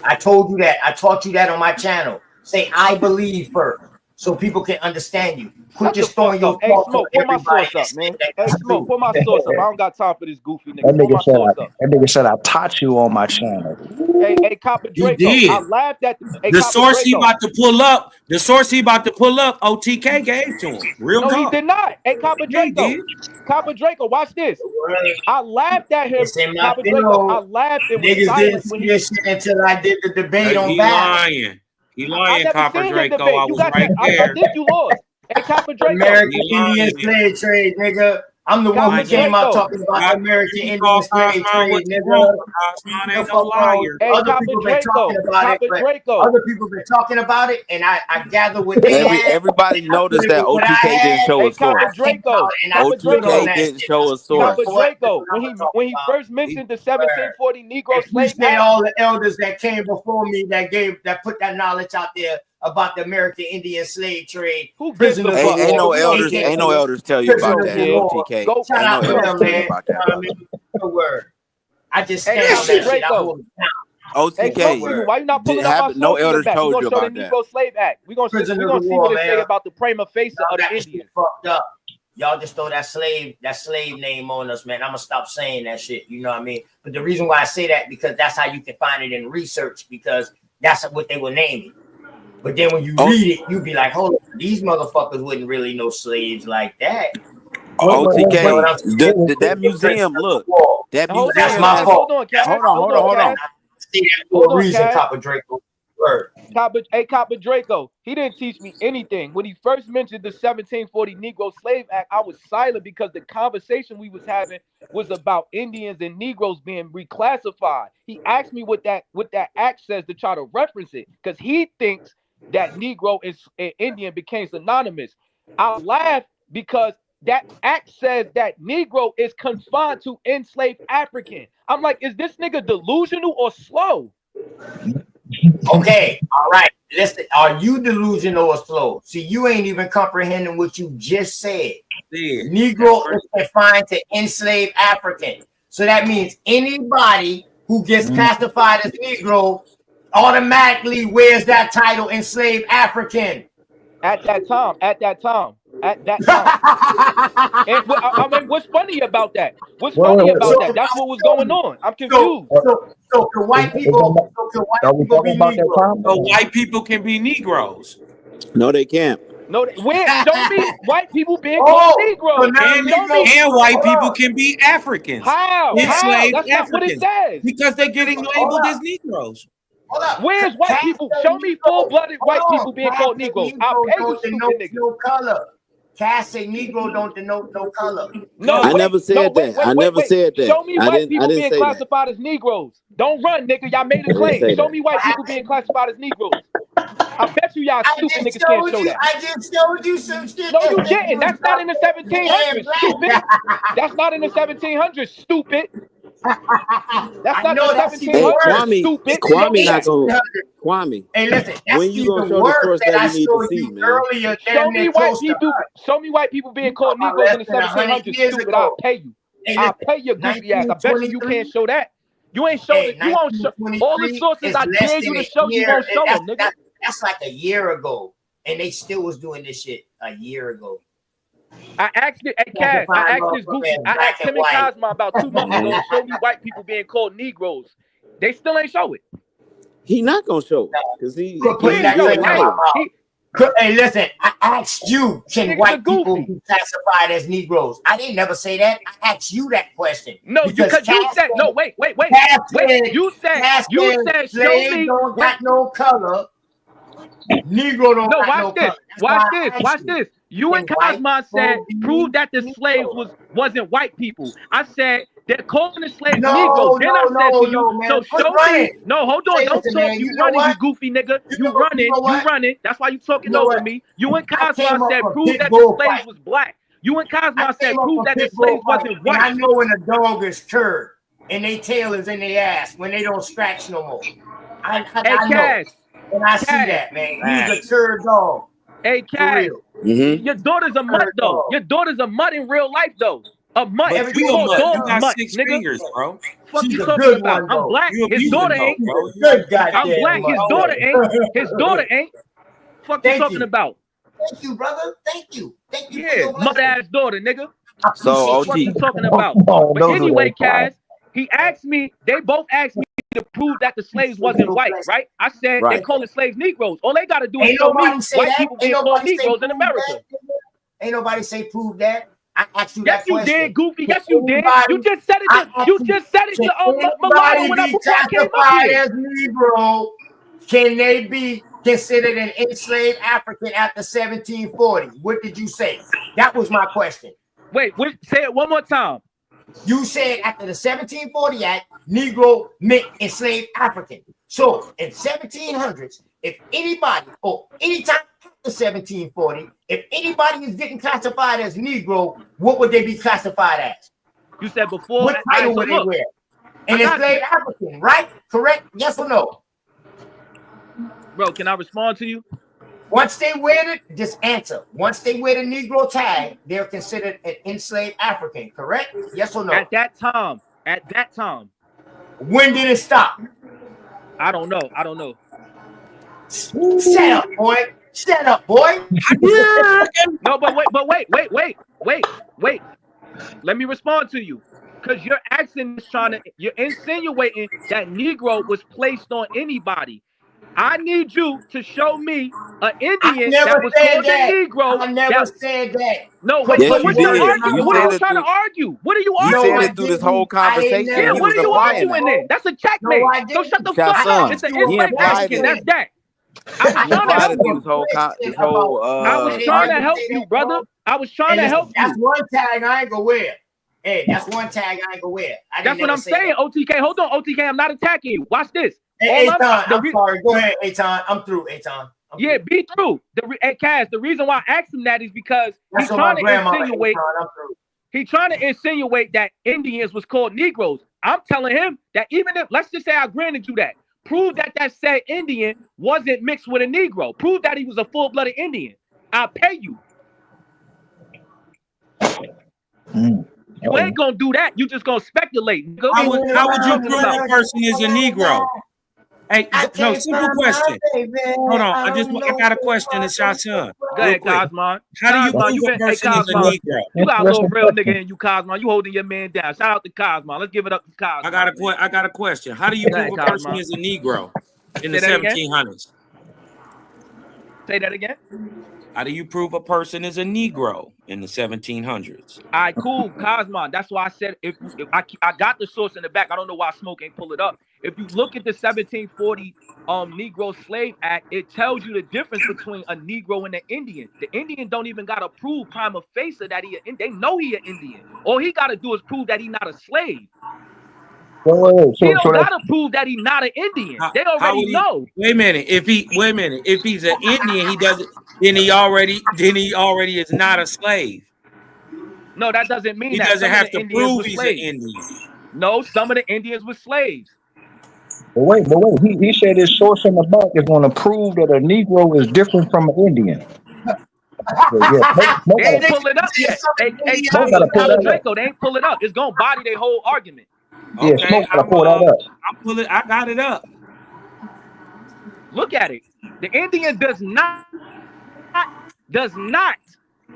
I told you that. I taught you that on my channel. Say, I believe first. So people can understand you. Quit just throwing your Hey, Smoke, put my source up, man. Hey, Smoke, put my source up. I don't got time for this goofy nigga. Put my source up. That nigga said I taught you on my channel. Hey, Copper Draco. did. I laughed at The source he about to pull up, OTK gave to him. Real No, talk. he did not. Hey, Copper Draco. Copper Draco, watch this. I laughed at him. It's in my Copper Draco. I video. laughed and was Niggas didn't silent when see he this shit until I did the debate on He that. lying. He I lying, never Copper seen the Draco. debate. I You was got right that. I there. think you lost. Hey, Copper Draco. American He Indian lying. slave trade, nigga. I'm the one who Copper came out Draco. talking about the American You Indian call slave Cosmo what trade, you nigga. want. Cosmo The ain't no fuck wrong? liar. Hey, Other Copper people been Draco. talking about it, Copper but Draco. other people been talking about it, and I gather what they had. Everybody I noticed put it that with what I OTK didn't had. show Hey, a source. Copper Draco. And I Copper stood on Draco. that didn't shit. show a That's source. Copper what Draco. I'm talking When he about. first mentioned the 1740 Negro Slave Appreciate Act. all the elders that came before me that put that knowledge out there about the American Indian slave trade. Who gives a Prisoners fuck? of Ain't no war. elders. Ain't no elders tell you about Prisoners that. of war. OTK. Go Shout Ain't no out to elders them, tell you man. about You that, know what I brother. mean? Good word. I just Hey, stand on Copper that shit. I Draco. hold it down. Hey, Good Smoke OTK. word. Why you not pulling up my No source in the elders back? We're told gonna you show the about that. Negro Slave Act. We're gonna Prisoners see of what war, it say man. about the prima facie Y'all of the got this Indians. shit fucked up. Y'all just throw that slave name on us, man. I'm gonna stop saying that shit. You know what I mean? But the reason why I say that because that's how you can find it in research because that's what they were naming. But then when you read it, you be like, hold on, these motherfuckers wasn't really no slaves like that. OTK. You know what I'm saying? That museum. Look, that Hold museum. That's on, my Cash. fault. Hold on, Cash. Hold on. Hold on, Cash. I say that Hold for a on, reason, Cash. Copper Draco. Word. Copper Draco. He didn't teach me anything. When he first mentioned the 1740 Negro Slave Act, I was silent because the conversation we was having was about Indians and Negroes being reclassified. He asked me what that act says to try to reference it because he thinks that Negro and Indian became synonymous. I laughed because that act says that Negro is confined to enslaved African. I'm like, is this nigga delusional or slow? Okay, all right. Listen, are you delusional or slow? See, you ain't even comprehending what you just said. Negro is confined to enslaved African. So that means anybody who gets classified as Negro automatically wears that title, enslaved African. At that time. And I mean, what's funny about that? What's funny about that? That's what was going on. I'm confused. So can white people be Negro? So white people can be Negroes. No, they can't. No, where? Show me white people being called Negroes. And white people can be Africans. How? Enslaved That's not what it Africans. says. Because they're getting labeled as Negroes. Where's white people? Show me full-blooded white people being called Negroes. I'll pay you, stupid nigga. No color. Cass say Negro don't denote no color. No, I wait, never said no, wait, that. wait, I wait, never wait. said that. Show me I white didn't people being say that. classified as Negroes. Don't run, nigga. Y'all made a I didn't claim. say Show that. me white people being classified as Negroes. I bet you y'all I stupid just niggas can't showed show you. that. I just showed you some shit. No, that you said didn't. you That's was not in the dark and 1700s, stupid. That's not in the 1700s, stupid. That's I not know the that's even 1700s, worse. Kwame, stupid. Kwame not gonna. Kwame, Hey, listen, that's when you gonna even show the worse source that that I we need to showed see, you man? earlier. Show Damn me near white close to people. her. Show me white people being called About Negroes less in the than 100 1700s, years stupid. I'll ago. pay you. Hey, I'll listen, pay your goofy ass. I bet you can't 1923. show that. You ain't showed Hey, it. You won't show all the 1923 sources is I less dare than you to a show. You year. won't show them, nigga. That's like a year ago, and they still was doing this shit a year ago. I asked it, hey Cass, I asked this goofy, I asked him and Cosmo about 2 months ago to show me white people being called Negroes. They still ain't show it. He not gonna show it because He he did show it. lying. Hey, listen, I asked you, can Niggas white are goofy. people be classified as Negroes? I didn't never say that. I asked you that question. No, because you Cass said no. Wait. Cass Wait. You said show slaves me. don't got no color. Negro don't No, got watch no this. color. That's Watch why I this. asked Watch you. this. You and Can white Cosmo said people be prove that the slaves Negroes? wasn't white people. I said they're calling the slaves No, Negroes. Then I said to you, man. so Quit show running. me. No, hold on. Hey, Don't listen, talk. man. You You know running, you what? goofy nigga. You know running. what? That's why you talking You know over what? me. You and I came Cosmo up said a prove pit that the bull slaves fight. was black. You and Cosmo I said came up prove a that the pit bull slaves fight, wasn't and I white. know when a dog is curd and they tail is in their ass when they don't scratch no more. I know. Cass. And I see Cass. that, man. He's a curd dog. Hey, For Cass. real. Your daughter's a mutt Curd though. dog. Your daughter's a mutt in real life though. A mutt. But We you a call mutt. dogs You got mutts, 6 nigga. fingers, bro. Fuck She's you a talking good about? one, I'm though. black. You a His mutant, daughter though, ain't. bro. Good I'm goddamn black. His mutt. daughter ain't. His daughter ain't. Fuck you Thank talking you. about? Thank you, brother. Thank you. Thank you for Yeah, your mud blessing. ass daughter, nigga. I So appreciate What you. you talking about? Oh, But don't do anyway, that. Cass, he asked me. They both asked me to prove that the slaves wasn't white, right? I said they Right. calling slaves Negroes. All they gotta do is Ain't show me nobody say white that. people Ain't being called nobody say Negroes in prove America. that. Ain't nobody say prove that. I asked you Yes, that you question. did, Goofy. Can Yes, you did. anybody, You just said it. I asked You you, just said it can to Mulatto anybody when I be before I came up classified here. as Negro? Can they be considered an enslaved African after 1740? What did you say? That was my question. Wait, say it one more time. You said after the 1740 Act, Negro meant enslaved African. So in 1700s, if anybody, or anytime after 1740, if anybody is getting classified as Negro, what would they be classified as? You said before. What title so would they look, wear? An I got enslaved you. African, right? Correct? Yes or no? Bro, can I respond to you? Once they wear it, just answer. Once they wear the Negro tag, they're considered an enslaved African, correct? Yes or no? At that time. When did it stop? I don't know. Shut up, boy. Shut up, boy. No, but wait. Let me respond to you. Because you're you're insinuating that Negro was placed on anybody. I need you to show me an Indian that was called a Negro. I never said that. No, wait, Yes, but you what you're did. arguing? You What are said you it trying to through. argue? What are you You arguing? said it through this whole conversation. Yeah, He what was are you implying arguing that. then? That's a checkmate. So shut the fuck up. Shazam, It's an he enslaved implied African. it. That's that. I was He trying to implied help it through you. this whole I was trying to help you, brother. I was trying to help That's you. one tag I ain't gonna wear. Hey, that's one tag I ain't gonna wear. That's what I'm saying, OTK. Hold on, OTK. I'm not attacking you. Watch this. Hey, Eitan, I'm sorry. Go ahead, Eitan. I'm through, Eitan. Yeah, be through. Hey, Cass, the reason why I asked him that is because That's he's what my trying to grandma insinuate. I'm through. He's trying to insinuate that Indians was called Negroes. I'm telling him that even if, let's just say I granted you that, prove that said Indian wasn't mixed with a Negro. Prove that he was a full-blooded Indian. I'll pay you. You ain't gonna do that. You just gonna speculate. How would you prove a person is a Negro? Hey, no, simple question. Hold on, I got a question to Shashan. Go ahead, Cosmo. How do you Cosmo, prove a person is a Cosmo, Negro? you got a little real nigga in you, Cosmo. You holding your man down. Shout out to Cosmo. Let's give it up to Cosmo. I got a question. How do you Go ahead, prove a person Cosmo. is a Negro in the Say that again? 1700s? Say that again. How do you prove a person is a Negro in the 1700s? All right, cool, Cosmo. That's why I said if I got the source in the back. I don't know why Smoke ain't pull it up. If you look at the 1740 Negro Slave Act, it tells you the difference between a Negro and an Indian. The Indian don't even gotta prove prima facie that they know he an Indian. All he gotta do is prove that he not a slave. He don't gotta prove that he not an Indian. They already know. Wait a minute. If he's an Indian, he doesn't. Then he already is not a slave. No, that doesn't mean He that. doesn't Some of have the to Indians prove were he's an slaves. Indian. No, some of the Indians were slaves. But wait. He said his source in the back is going to prove that a Negro is different from an Indian. They ain't pull it up yet. Hey, Draco, they ain't pull it up. It's gonna body their whole argument. Yeah, Smoke gotta pull that up. I got it up. Look at it. The Indian does not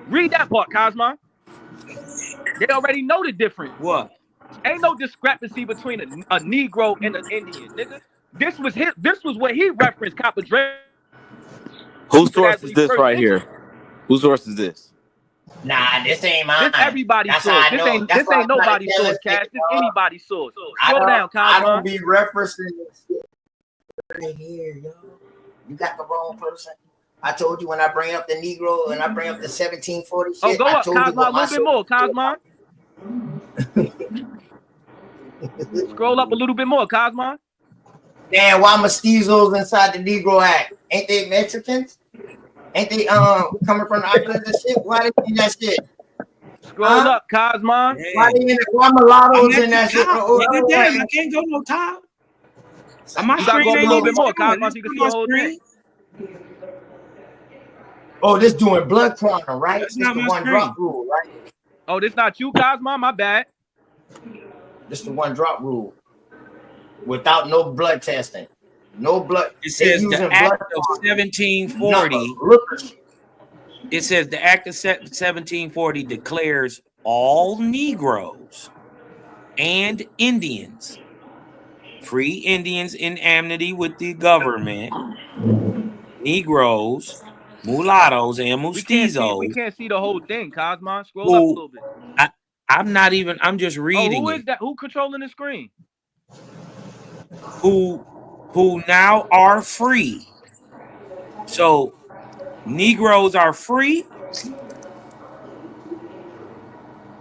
read that part, Cosmo. They already know the difference. What? Ain't no discrepancy between a Negro and an Indian, nigga. This was what he referenced, Copper Drake. Whose source is this right here? Whose source is this? Nah, this ain't mine. This everybody's That's source. how I This know. ain't That's why I'm trying to nobody's tell source, this Cash. nigga, This dog. anybody's source. I Scroll don't- down, I Cosmo. don't be referencing this shit right here, yo. You got the wrong person. I told you when I bring up the Negro and I bring up the 1740 shit. Oh, go I up, told you Cosmo, a what my little bit more, Cosmo. Scroll up a little bit more, Cosmo. Damn, why mestizos inside the Negro Act? Ain't they Mexicans? Ain't they coming from the islands and shit? Why they do that shit? Scroll up, Cosmo. Why mulattoes in that shit? Nigga, damn, I can't go no top. My You gotta go screen up a ain't little even bit more, showing. Cosmo, so you can see My the whole thing. Oh, this doing blood quantum, right? That's This not the my one screen. drop rule, right? Oh, this not you, Cosmo? My bad. This the one drop rule. Without no blood testing. No blood. It says the Act of 1740. It says the Act of 1740 declares all Negroes and Indians free Indians in amity with the government, Negroes, mulattoes, and We mestizos. can't see the whole thing, Cosmo. Scroll up a little bit. I'm just reading who it. is that? Who controlling the screen? Who now are free. So Negroes are free.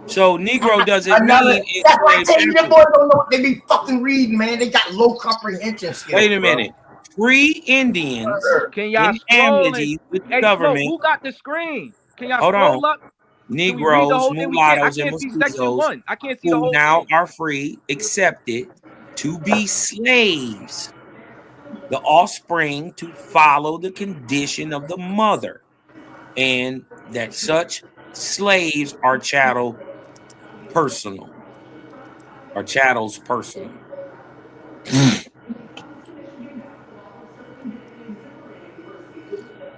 So Negro doesn't mean That's why I tell you, them enslaved. boys don't know what they be fucking reading, man. They got low comprehension skills. Wait a bro. minute. Free Indians Can y'all in scroll amity with the Hey, Smoke, government. who got the screen? Can y'all Hold scroll on. up? Can we read the Negroes, whole thing? I mulattoes, and can't see section mestizos 1. I can't see the who whole now thing. are free, accepted to be slaves, the offspring to follow the condition of the mother, and that such slaves are chattel personal, or chattels personal.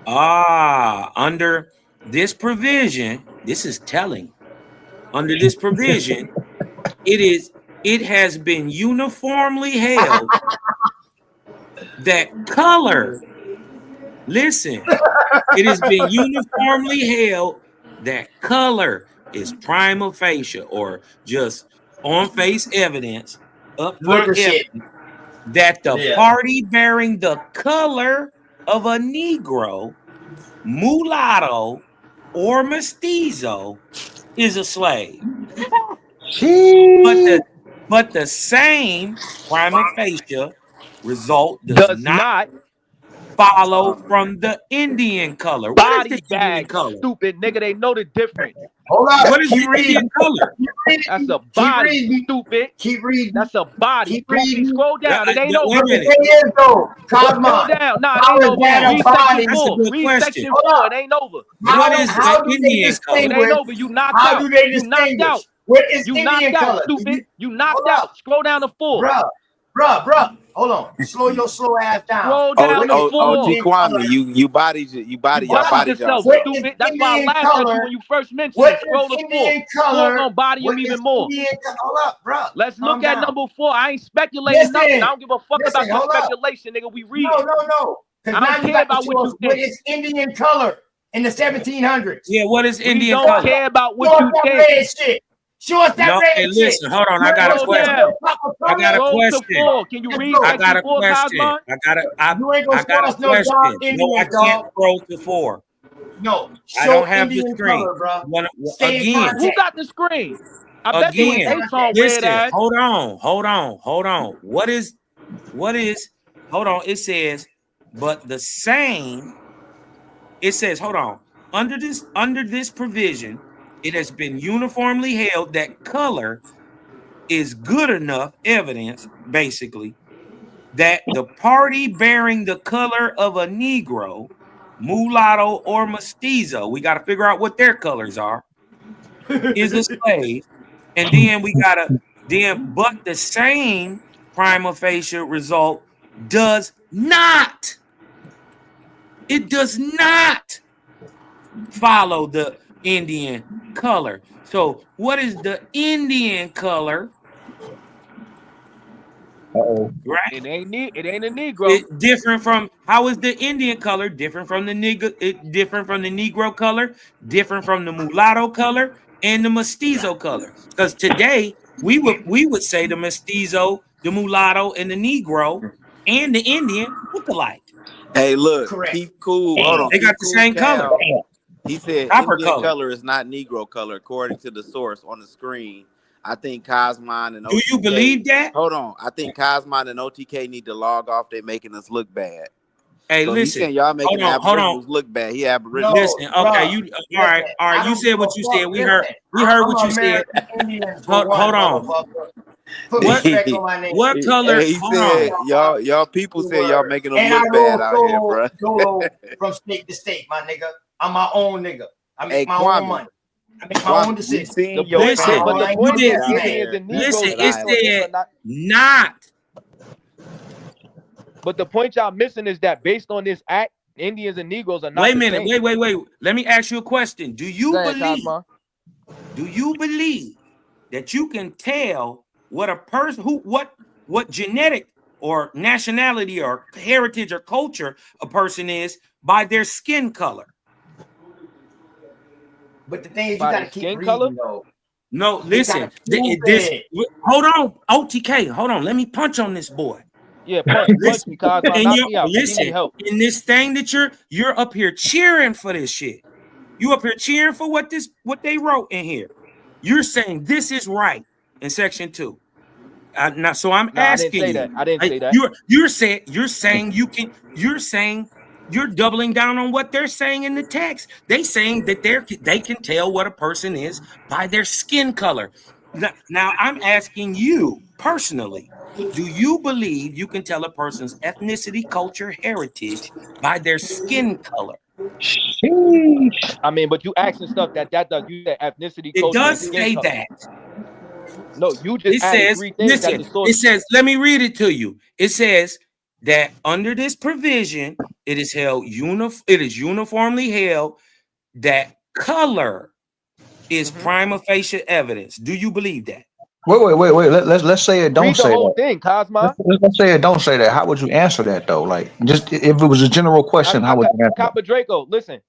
Under this provision, this is telling. Under this provision, it has been uniformly held that color. Listen, it has been uniformly held that color is prima facie, or just on face evidence, upfront evidence, that the party bearing the color of a Negro, mulatto, or mestizo is a slave. But the same prima facie result does not follow from the Indian color. What is Body the Indian bag, color? stupid nigga. They know the difference. Hold on. What is the Indian color? That's a body, stupid. Keep reading. That's a body. Keep reading. Scroll down. It ain't Wait a over. minute. It is though. Cosmo. Scroll down. Nah, How it is ain't that over. a Read body? section That's a 4. good Read question. section Hold 4. up. It ain't over. What is How the do they Indian color? It ain't distinguish? over. You knocked How out. do they You knocked out. distinguish? What is You Indian knocked out, color? stupid. You knocked Hold out. up. Scroll down to 4. Bruh. Hold on. Slow your slow ass down. Scroll down to 4. OG Kwame, you bodied You y'all bodied bodied yourself, y'all. stupid. That's why I Indian laughed at you color? when you first mentioned What it. Scroll is to 4. Indian 4 color? gonna body What him is even more. Indian color? Hold up, bruh. Let's Calm look at down. number 4. I ain't speculating nothing. I don't give a fuck about your hold up. speculation, nigga. We read. No. Because I now don't you care got to about show what us you what think. is Indian color. in the 1700s. Yeah, what is We Indian don't color? care about Show what us you that think. red shit. Show us that No, red hey, shit. listen, hold on. I You got a ain't Slow gonna question. show down. no proper I got a color. Scroll to question. 4. Can you Let's read go. I got section a 4, question. Cosmo? You ain't gonna I show got a us no dark question. No, I Indians, can't dog. scroll to 4. No, I don't show have the Indian screen. color, bro. Stay in Again, Who contact. got the screen? I bet you again, ain't Aton weird listen, ass. hold on. What is, hold on, it says, but the same, it says, hold on, under this provision, it has been uniformly held that color is good enough evidence, basically, that the party bearing the color of a Negro, mulatto, or mestizo, we got to figure out what their colors are, is a slave. And then but the same prima facie result does not follow the Indian color. So what is the Indian color? Right? It ain't a Negro. It different from, how is the Indian color different from the different from the Negro color, different from the mulatto color and the mestizo color? Because today we would say the mestizo, the mulatto, and the Negro and the Indian look alike. Hey, look, Correct. Keith Cool. Hold on. They got Keith the Cool same color. Cal, he said Copper Indian color. color is not Negro color, according to the source on the screen. I think Cosmon and OTK. Do you believe that? Hold on. I think Cosmon and OTK need to log off. They're making us look bad. Hey, So he's listen. saying y'all making Hold Aboriginals on. look bad. He Aboriginal. Listen, okay, you all right. You said what you said. We heard what you said. Hold on. Put What respect on my name. what color? He Hold said on. y'all people said y'all making them And I look bad out here, roll bro. solo from state to state, my nigga. I'm my own nigga. I make Hey, my Kwame. own money. I make my own We decisions. seen your Listen, But the family point is, out Indians there and Negroes Listen, that it I different, said not. not. But the point y'all missing is that based on this act, Indians and Negroes are not Wait a the minute. same. Wait. Let me ask you a question. Go ahead, Cosmo. Do you believe that you can tell what a person what genetic or nationality or heritage or culture a person is by their skin color? But the thing is, you By gotta their keep skin reading, color? though. No, You listen. gotta prove This it. hold on, OTK. Hold on. Let me punch on this boy. Yeah, punch me, Cosmo. And Knock you me out. 'Cause he listen need help. in this thing that you're up here cheering for this shit. You up here cheering for what they wrote in here. You're saying this is right in section 2. Now, so I'm No, I didn't asking say you. that. I didn't say that. You're saying you're doubling down on what they're saying in the text. They saying that they can tell what a person is by their skin color. Now I'm asking you personally. Do you believe you can tell a person's ethnicity, culture, heritage by their skin color? I mean, but you asking stuff that does. You said ethnicity, It culture, and does skin say color. that. No, you just It added says, 3 things that listen, the source. it says, let me read it to you. It says that under this provision, it is uniformly held that color is prima facie evidence. Do you believe that? Wait. Let's say it don't Read the say whole that. thing, Cosmo. Let's say it don't say that. How would you answer that though? Like, just if it was a general question, I how would got you answer that? Copper Draco. Listen,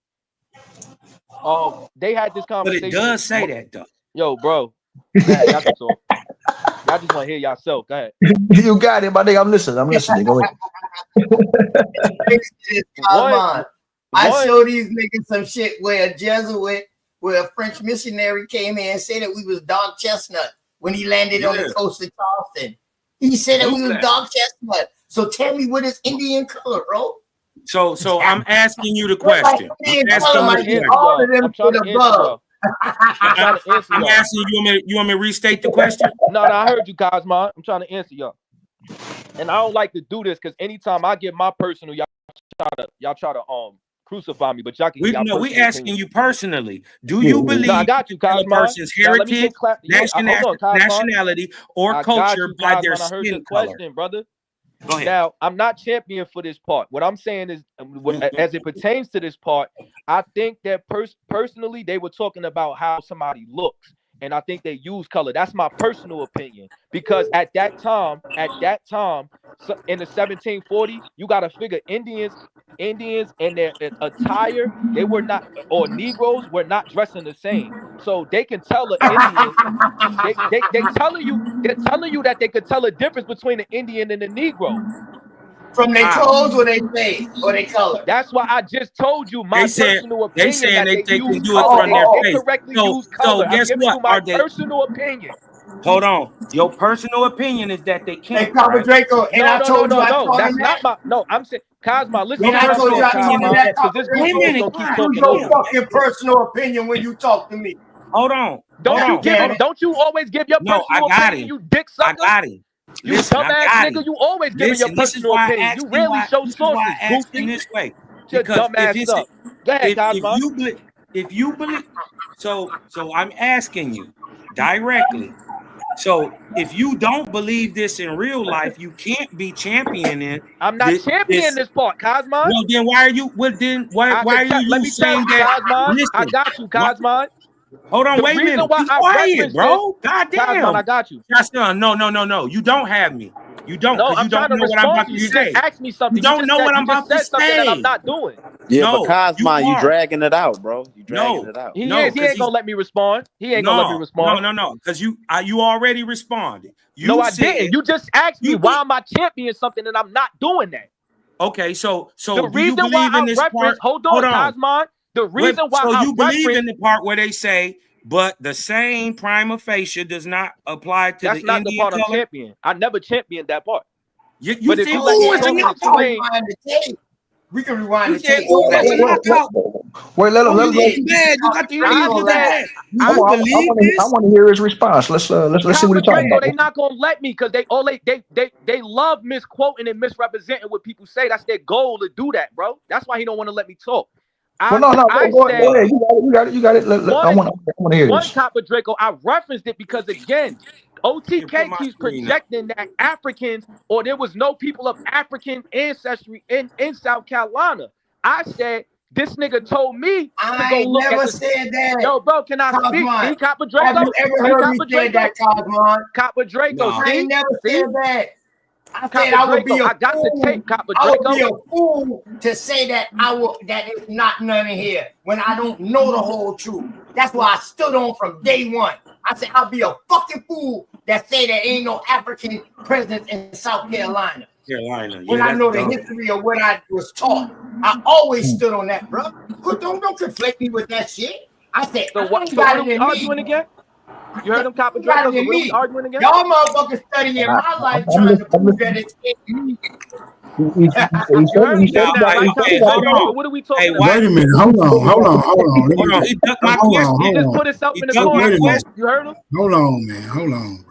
they had this But conversation. it does say that though. Yo, bro, man, y'all can talk. Y'all just want to hear yourself. Go ahead. You got it, my nigga. I'm listening. Go ahead. Come on. I show these niggas some shit where a Jesuit, where a French missionary came here and said that we was dark chestnut when he landed on the coast of Charleston. He said that we was dark chestnut. So tell me what is Indian color, bro? So I'm asking you the question. Indian color might be all of them to the above. I'm asking you. You want me to restate the question? No, I heard you, Cosmo. I'm trying to answer y'all. And I don't like to do this because anytime I get my personal, y'all try to crucify me, but y'all can. We asking you personally. Do you believe No, I got you, a Cosmo. person's Now, let me heritage, get nationality, or culture by their I heard skin the color? question, brother. Go ahead. Now, I'm not champion for this part. What I'm saying is, as it pertains to this part, I think that personally, they were talking about how somebody looks. And I think they use color. That's my personal opinion. Because at that time, So in the 1740s, you got to figure Indians and their attire, they were not, or Negroes were not dressing the same. So they can tell an Indian, they're telling you that they could tell a difference between an Indian and a Negro. From their clothes or their face or their color. That's why I just told you my personal opinion. They saying that they use can do color. it from their They face. incorrectly So use color. I'm guess giving what? you my personal opinion. Hold on. Your personal opinion is that they can't. Hey, Papa right? Draco, and I told you I taught That's him not that. my. No, I'm saying, Cosmo, listen And to I what I'm told you I saying, taught him Cosmo, that. because this Wait a goofy is minute. gonna keep Use talking your over me. fucking personal opinion when you talk to me. Hold on. Don't you always give your No, I personal got opinion, him. you dick sucker? I got him. You Listen, I dumbass got nigga, him. you always giving your Listen, this is personal why I opinion. asked You you rarely why. show This is why sources, I asked goofy. him this way. Your Because dumb ass up. Go ahead, Cosmo. if you believe, so I'm asking you directly. So if you don't believe this in real life, you can't be championing. I'm not championing this part, Cosmo. Well, then why are you? Well, then why are Let you me tell saying you, that? Cosmo. Listen, I got you, Cosmo. hold on, The wait a reason minute. why Be I quiet, referenced bro. this, God damn. Cosmo, I got you. No. You don't have me. You don't, No, because you I'm don't trying to know what I'm respond about to you. to You say. just asked me something. You don't know what I'm about to something that I'm say. not doing. Yeah, No, but Cosmo, you are. dragging it out, bro. You dragging No, it out. He no, ain't gonna let me respond. He ain't gonna let me respond. No, because you already responded. No, I said, didn't. You just asked me you why did. am I championing something and I'm not doing that. Okay, so The do you reason why believe in I this reference, part? hold on, Cosmo. The reason why So I you believe in reference, the part where they say, but the same prima facie does not apply to that's the not the Indian part I'm color? championing. I never championed that part. You But if said, you let me it's talk in and your explain, We can rewind You the said, tape. it's in your talk. Wait, let him. Oh, Let you him. getting mad. You got the I energy to that. You I believe this? want to hear his response. Let's see what he's talking Draco, about. they not gonna let me because they love misquoting and misrepresenting what people say. That's their goal to do that, bro. That's why he don't want to let me talk. Well, no, go ahead. You got it. I want to hear One this. Copper Draco, I referenced it because again, OTK keeps projecting that Africans or there was no people of African ancestry in South Carolina. I said this nigga told me to I go ain't look never at this. said that. Yo, bro, can I speak? Cosmon, See, Copper have Draco? you ever See, heard Copper me say Draco? that, Cosmon? Copper Draco, I see? ain't never See? said that. I said Copper I would be Draco, a I got the fool. tape, Copper I would Draco. be a fool to say that that it's not none in here when I don't know the whole truth. That's why I stood on from day one. I said I'll be a fucking fool that say there ain't no African presence in South Carolina. When I know the history of what I was taught. I always stood on that, bro. Don't conflict me with that shit. I said, So what are we arguing again? You heard him, Copper Draco? So what are we arguing again? Y'all motherfuckers studying my life trying to prove that it's me. He said Copper Draco, what are we talking about? Wait a minute. Hold on. Hold on. He ducked my Hold question. on. He just put himself in the corner. Wait a minute. You heard him? Hold on, man. Hold on.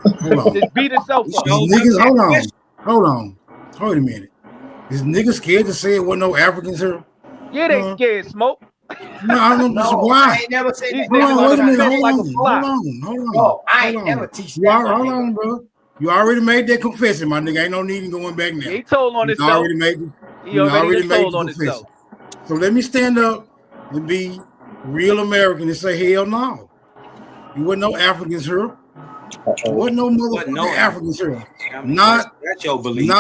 Just beat himself up. These niggas, hold on. Wait a minute. Is niggas scared to say it wasn't no Africans here? Yeah, they scared, Smoke. No, I don't know why. I ain't never said These that. niggas Hold on, wait a minute. spit like a fly. Hold on. No, I ain't never teach that. Hold on, bro. You already made that confession, my nigga. Ain't no need in going back now. He told on himself. Already made He already made told the on confession. himself. So let me stand up and be real American and say, hell no. You wasn't no Africans here. Wasn't no motherfucking Africans here. That's your belief.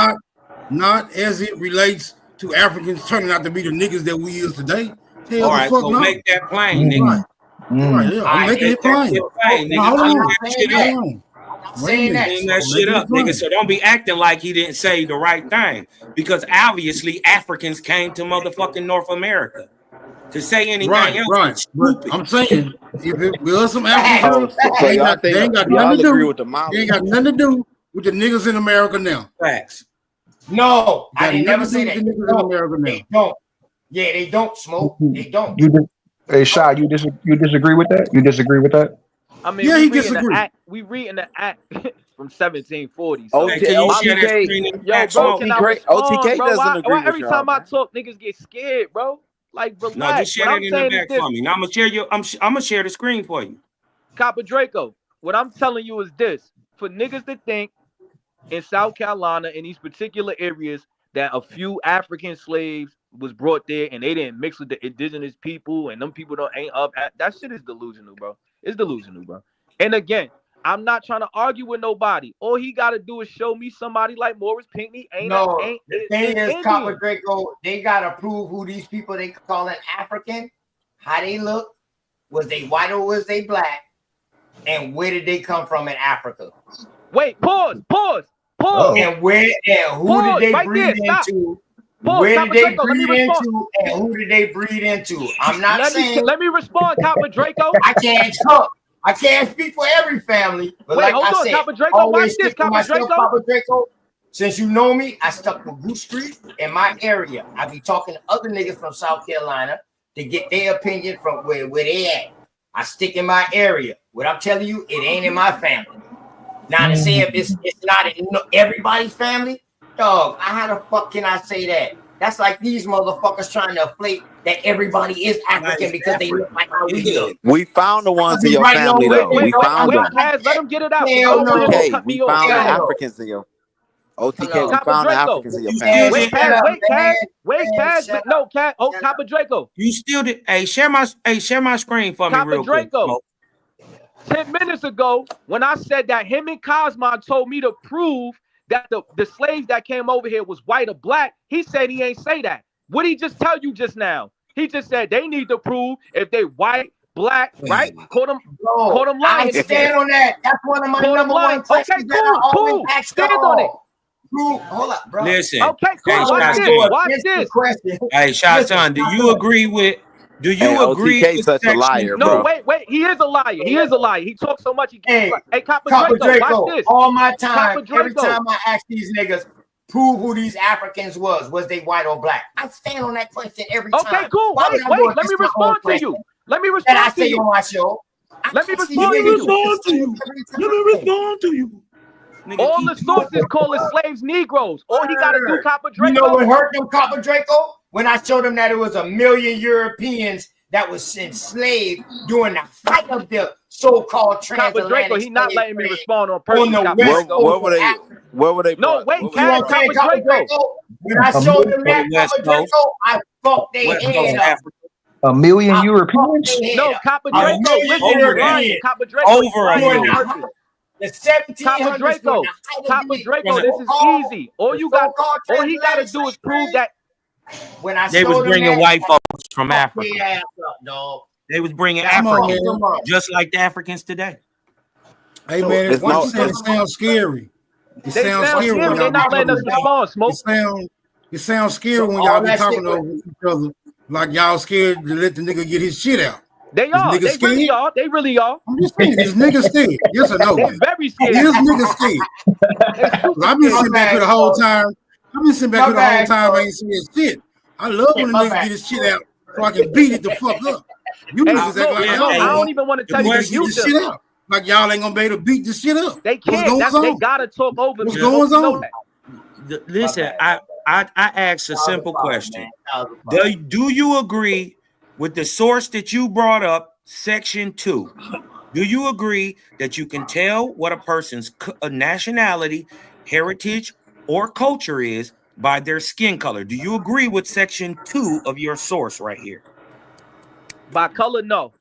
Not as it relates to Africans turning out to be the niggas that we is today. Hell All the right, fuck so no. make that plain, nigga. Right, yeah, I'm making it plain. Nigga. Hold on. Clean that shit up, nigga. So don't be acting like he didn't say the right thing. Because obviously Africans came to motherfucking North America. To say anything else is stupid. But I'm saying, if it was some Africans, So they y'all ain't think got y'all nothing to agree do. with the Maui? They ain't got nothing to do with the niggas in America now. Facts. No, I didn't never say The that. niggas in America now. They don't. Yeah, they don't Smoke. They don't. Hey, Shy, you disagree with that? You disagree with that? I mean, Yeah, we he reading the disagree. act. We reading the act from 1740. So OTK, yo, bro, can I respond, OTK bro? doesn't Why agree with every y'all, time I man. talk, niggas get scared, bro? Like, relax. No, just share What that I'm in the saying is back this, for me. Now I'm gonna share the screen for you. Copper Draco. What I'm telling you is this: for niggas to think in South Carolina in these particular areas that a few African slaves was brought there and they didn't mix with the indigenous people and them people ain't up. That shit is delusional, bro. It's delusional, bro. And again, I'm not trying to argue with nobody. All he got to do is show me somebody like Morris Pinckney. No, the thing is, Indian. Copper Draco, they gotta prove who these people they call an African, how they look, was they white or was they black, and where did they come from in Africa? Wait, pause. And where and who Pause, did they right breed there, stop. into? Pause, Where Copper did they Draco, let me breed respond. into, and who did they breed into? I'm not saying Let me respond, Copper Draco. I can't talk. I can't speak for every family, but Wait, like hold I on, said, Copper Draco, always watch this, stick to Copper myself, Draco. Copper Draco. Since you know me, I stuck with Goose Street in my area. I be talking to other niggas from South Carolina to get their opinion from where they at. I stick in my area. What I'm telling you, it ain't in my family. Now to say if it's not in everybody's family, dog, how the fuck can I say that? That's like these motherfuckers trying to inflate that everybody is African because they look like how we look. We found the ones in your Right, no, family, though. We found them. Kaz, let him get it out. Hell no. OTK, we found the Africans in your OTK. We Copper found the Draco. Africans in your family. Wait, Kaz. No, Kaz. Oh, Copper Draco. You still did. Hey, share my screen for me Copper real quick. Draco. Smoke. 10 minutes ago, when I said that him and Cosmo told me to prove that the slaves that came over here was white or black, he said he ain't say that. What did he just tell you just now? He just said they need to prove if they white, black, right? Call them lying. I stand on that. That's one of my number one questions that I always ask Stand on it. Hold up, bro. Listen. Okay, cool. Hey, Watch Shot this. Son. Watch this. Hey, Shot Son, do you agree with? Do you Hey, agree? OTK with such a section- liar, No, bro. wait. He is a liar. He is a liar. He talks so much. Hey, Copper Copper Draco, Draco, watch this. all my time, Copper every Draco. time I ask these niggas, prove who these Africans was they white or black? I stand on that question every time. Okay, cool. Why would I go Wait. Let me against my own respond to you. question Let me that I respond to say you. on my show? Let me ask these respond to niggas you. to you. All the sources call us slaves, Negroes. All he got to do, Copper You Draco. know what hurt them, Copper Draco? When I showed them that it was 1 million Europeans that was enslaved during the fight of the so-called Copper transatlantic Draco, he not slave letting me trade respond on purpose. on the Copper west Draco. coast of Africa. Where were they? No, wait, You know what I'm saying, Copper Copper Draco? When I showed them that, West Copper Coast. Draco, I fucked their West Coast head up. Africa. 1 million Europeans? No, Copper A Draco, million listen, you're Europeans. lying. Copper Draco, Over you're a lying million. on purpose. The 1700s. Copper Draco, Copper Draco, this is easy. All he got to do is prove that. When I They was showed them bringing that, white folks from fuck Africa. their ass up, dog. They was bringing Come on, Africans, come on. just like the Africans today. Hey man, It's what no- you saying? It sounds scary. It They sounds sound scary when scary. They y'all be not letting us talking. respond, Smoke. It sounds scary So when all y'all be that talking shit over each other, like y'all scared to let the nigga get his shit out. They Is are. niggas They scared? really are. They really are. I'm just saying, is niggas scared? Yes or no? They very scared. Is niggas scared? 'Cause I've been sitting back here the whole time. I've been sitting back here the whole time. I ain't saying shit. I love when a nigga get his shit out so I can beat it the fuck up. You Hey, niggas act Smoke, like Smoke, y'all I ain't don't gonna even want to the tell you niggas to get use this shit them. out. Like y'all ain't gonna be able to beat this shit up. They What's can't. going They on? gotta talk over What's me. going You know on? that. Listen, I asked a simple question. Do you agree with the source that you brought up, section 2? Do you agree that you can tell what a person's nationality, heritage, or culture is by their skin color? Do you agree with section 2 of your source right here? By color, no.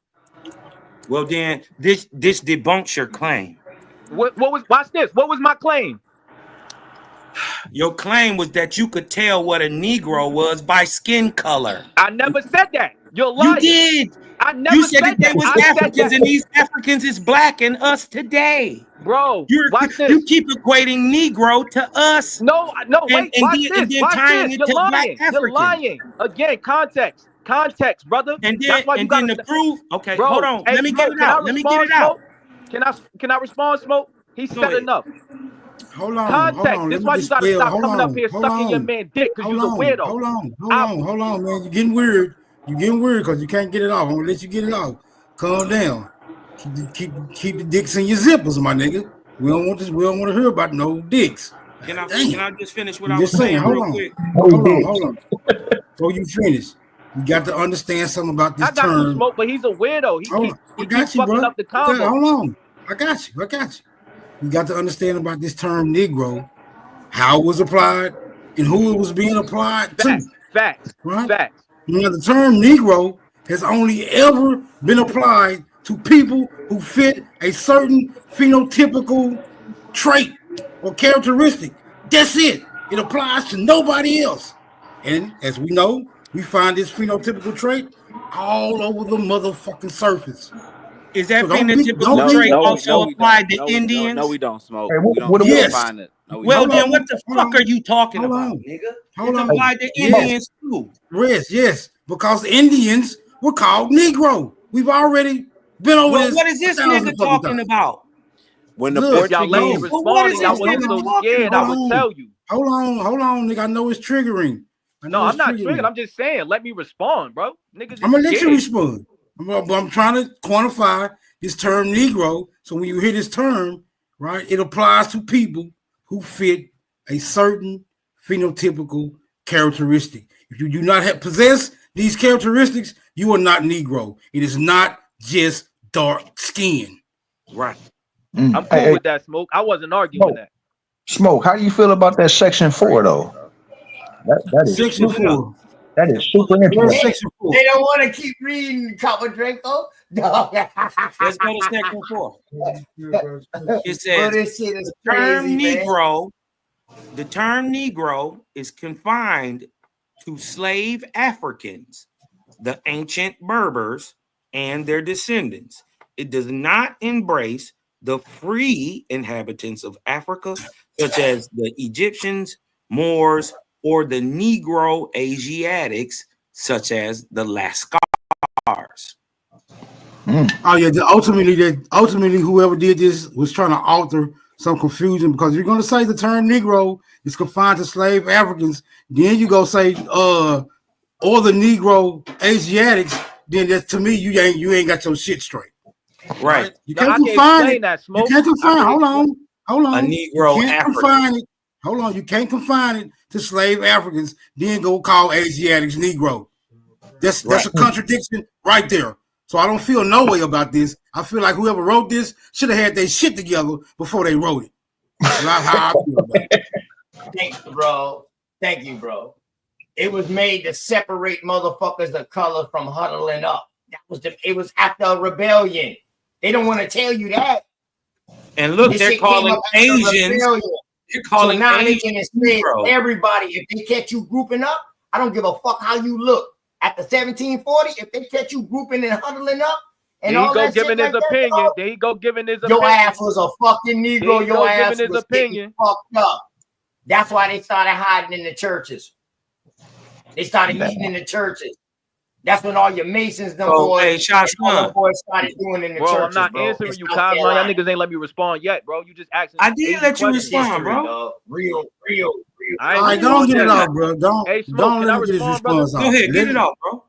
Well, then this debunks your claim. What was? Watch this. What was my claim? Your claim was that you could tell what a Negro was by skin color. I never said that. You're lying. You did. I never You said that they was I said Africans, that. and these Africans is black and us today. Bro, watch this. You keep equating Negro to us. No, wait, watch and this. then Watch tying this. it You're to black lying. You're Africans. lying. Again, context. Context, brother. And then, That's why you and gotta then the proof. Okay, Bro, hold on. hey, Let me Smoke, get it can I out. Let me get respond, it out. Smoke? Can I respond, Smoke? He Go said ahead. enough. Hold on, Context. hold on. This Let why me you gotta dispel. stop Hold coming on, up here hold sucking your on. man dick because you're a Hold weirdo. hold on, man. You're getting weird. You're getting weird because you can't get it off. I'm gonna let you get it off. Calm down. Keep the dicks in your zippers, my nigga. We don't want this. We don't want to hear about no dicks. Can I just finish what I I'm was just saying. saying Hold real on. quick? Hold on. Before you finish, you got to understand something about this I got you, term. Smoke, but he's a weirdo. Hold He on. I keeps got you, fucking bro. up the combo. Hold on. I got you. You got to understand about this term Negro, how it was applied, and who it was being applied to. Facts. Right? Facts. Now, the term Negro has only ever been applied to people who fit a certain phenotypical trait or characteristic. That's it. It applies to nobody else. And as we know, we find this phenotypical trait all over the motherfucking surface. Is that So don't be- phenotypical don't be- trait no, also no, we applied to No, Indians? no, we don't smoke. Hey, We don't, what we Yes. don't find it. No, we Well, don't. then what the fuck are you talking Hold about, on. nigga? Hold It's on. applied to Yes. Indians too. Yes, because Indians were called Negro. We've already been over Well, this. what is this 1,000 nigga fucking talking times. about? When the Look, Portuguese, If y'all let me no. Well, what respond is and y'all this wasn't nigga so talking scared, I about? would tell you. Hold on, nigga. I know it's triggering. I know No, it's I'm not triggering. triggered. I'm just saying, let me respond, bro. Niggas I'm gonna is let you scared. respond. I'm trying to quantify this term Negro. So when you hear this term, right, it applies to people who fit a certain phenotypical characteristic. If you do not possess these characteristics, you are not Negro. It is not just dark skin. Right. I'm cool Hey, with that, Smoke. I wasn't arguing that. Smoke, how do you feel about that section 4 though? That is Section super, 4. that is super Where's interesting. section 4? They don't want to keep reading Copper Draco. No. Let's go to section 4. It says Bro, this shit is the term crazy, man. Negro. The term Negro is confined to slave Africans, the ancient Berbers, and their descendants. It does not embrace the free inhabitants of Africa, such as the Egyptians, Moors, or the Negro Asiatics, such as the Lascars. Oh yeah, ultimately whoever did this was trying to alter some confusion, because if you're gonna say the term Negro is confined to slave Africans, then you go say or the Negro Asiatics, then that, to me you ain't got your shit straight. Right. You No, can't I can confine explain it. that, You Smoke. can't I confine. can Hold explain. on. A Negro You can't African. confine it. Hold on. You can't confine it to slave Africans, then go call Asiatics Negro. That's a contradiction right there. So I don't feel no way about this. I feel like whoever wrote this should have had their shit together before they wrote it. That's how I feel about it. Thank you, bro. Thank you, bro. It was made to separate motherfuckers of color from huddling up. It was after a rebellion. They don't want to tell you that. And look, This they're shit came calling up after a Asians. rebellion. They're So calling now they Asians can enslave Negro. everybody. If they catch you grouping up, I don't give a fuck how you look. After 1740, if they catch you grouping and huddling up and There he all go that shit giving like his that, opinion. dog, There he go giving his your opinion. ass was a fucking There Negro. he Your go ass giving his was getting opinion. fucked up. That's why they started hiding in the churches. They started eating in the churches. That's when all your Masons, them So, boys, hey, and Shots all them Gun. boys started doing in the Bro, I'm churches, not bro. answering In you, South Cosmo. Y'all Carolina. niggas ain't let me respond yet, bro. You just asking I did easy let you questions. respond, History, bro. dog. Real. I All ain't right, don't respond get it yet. off, bro. Don't Hey, Smoke, don't can let I him get his respond, brother? response Go off. ahead, get it off, bro.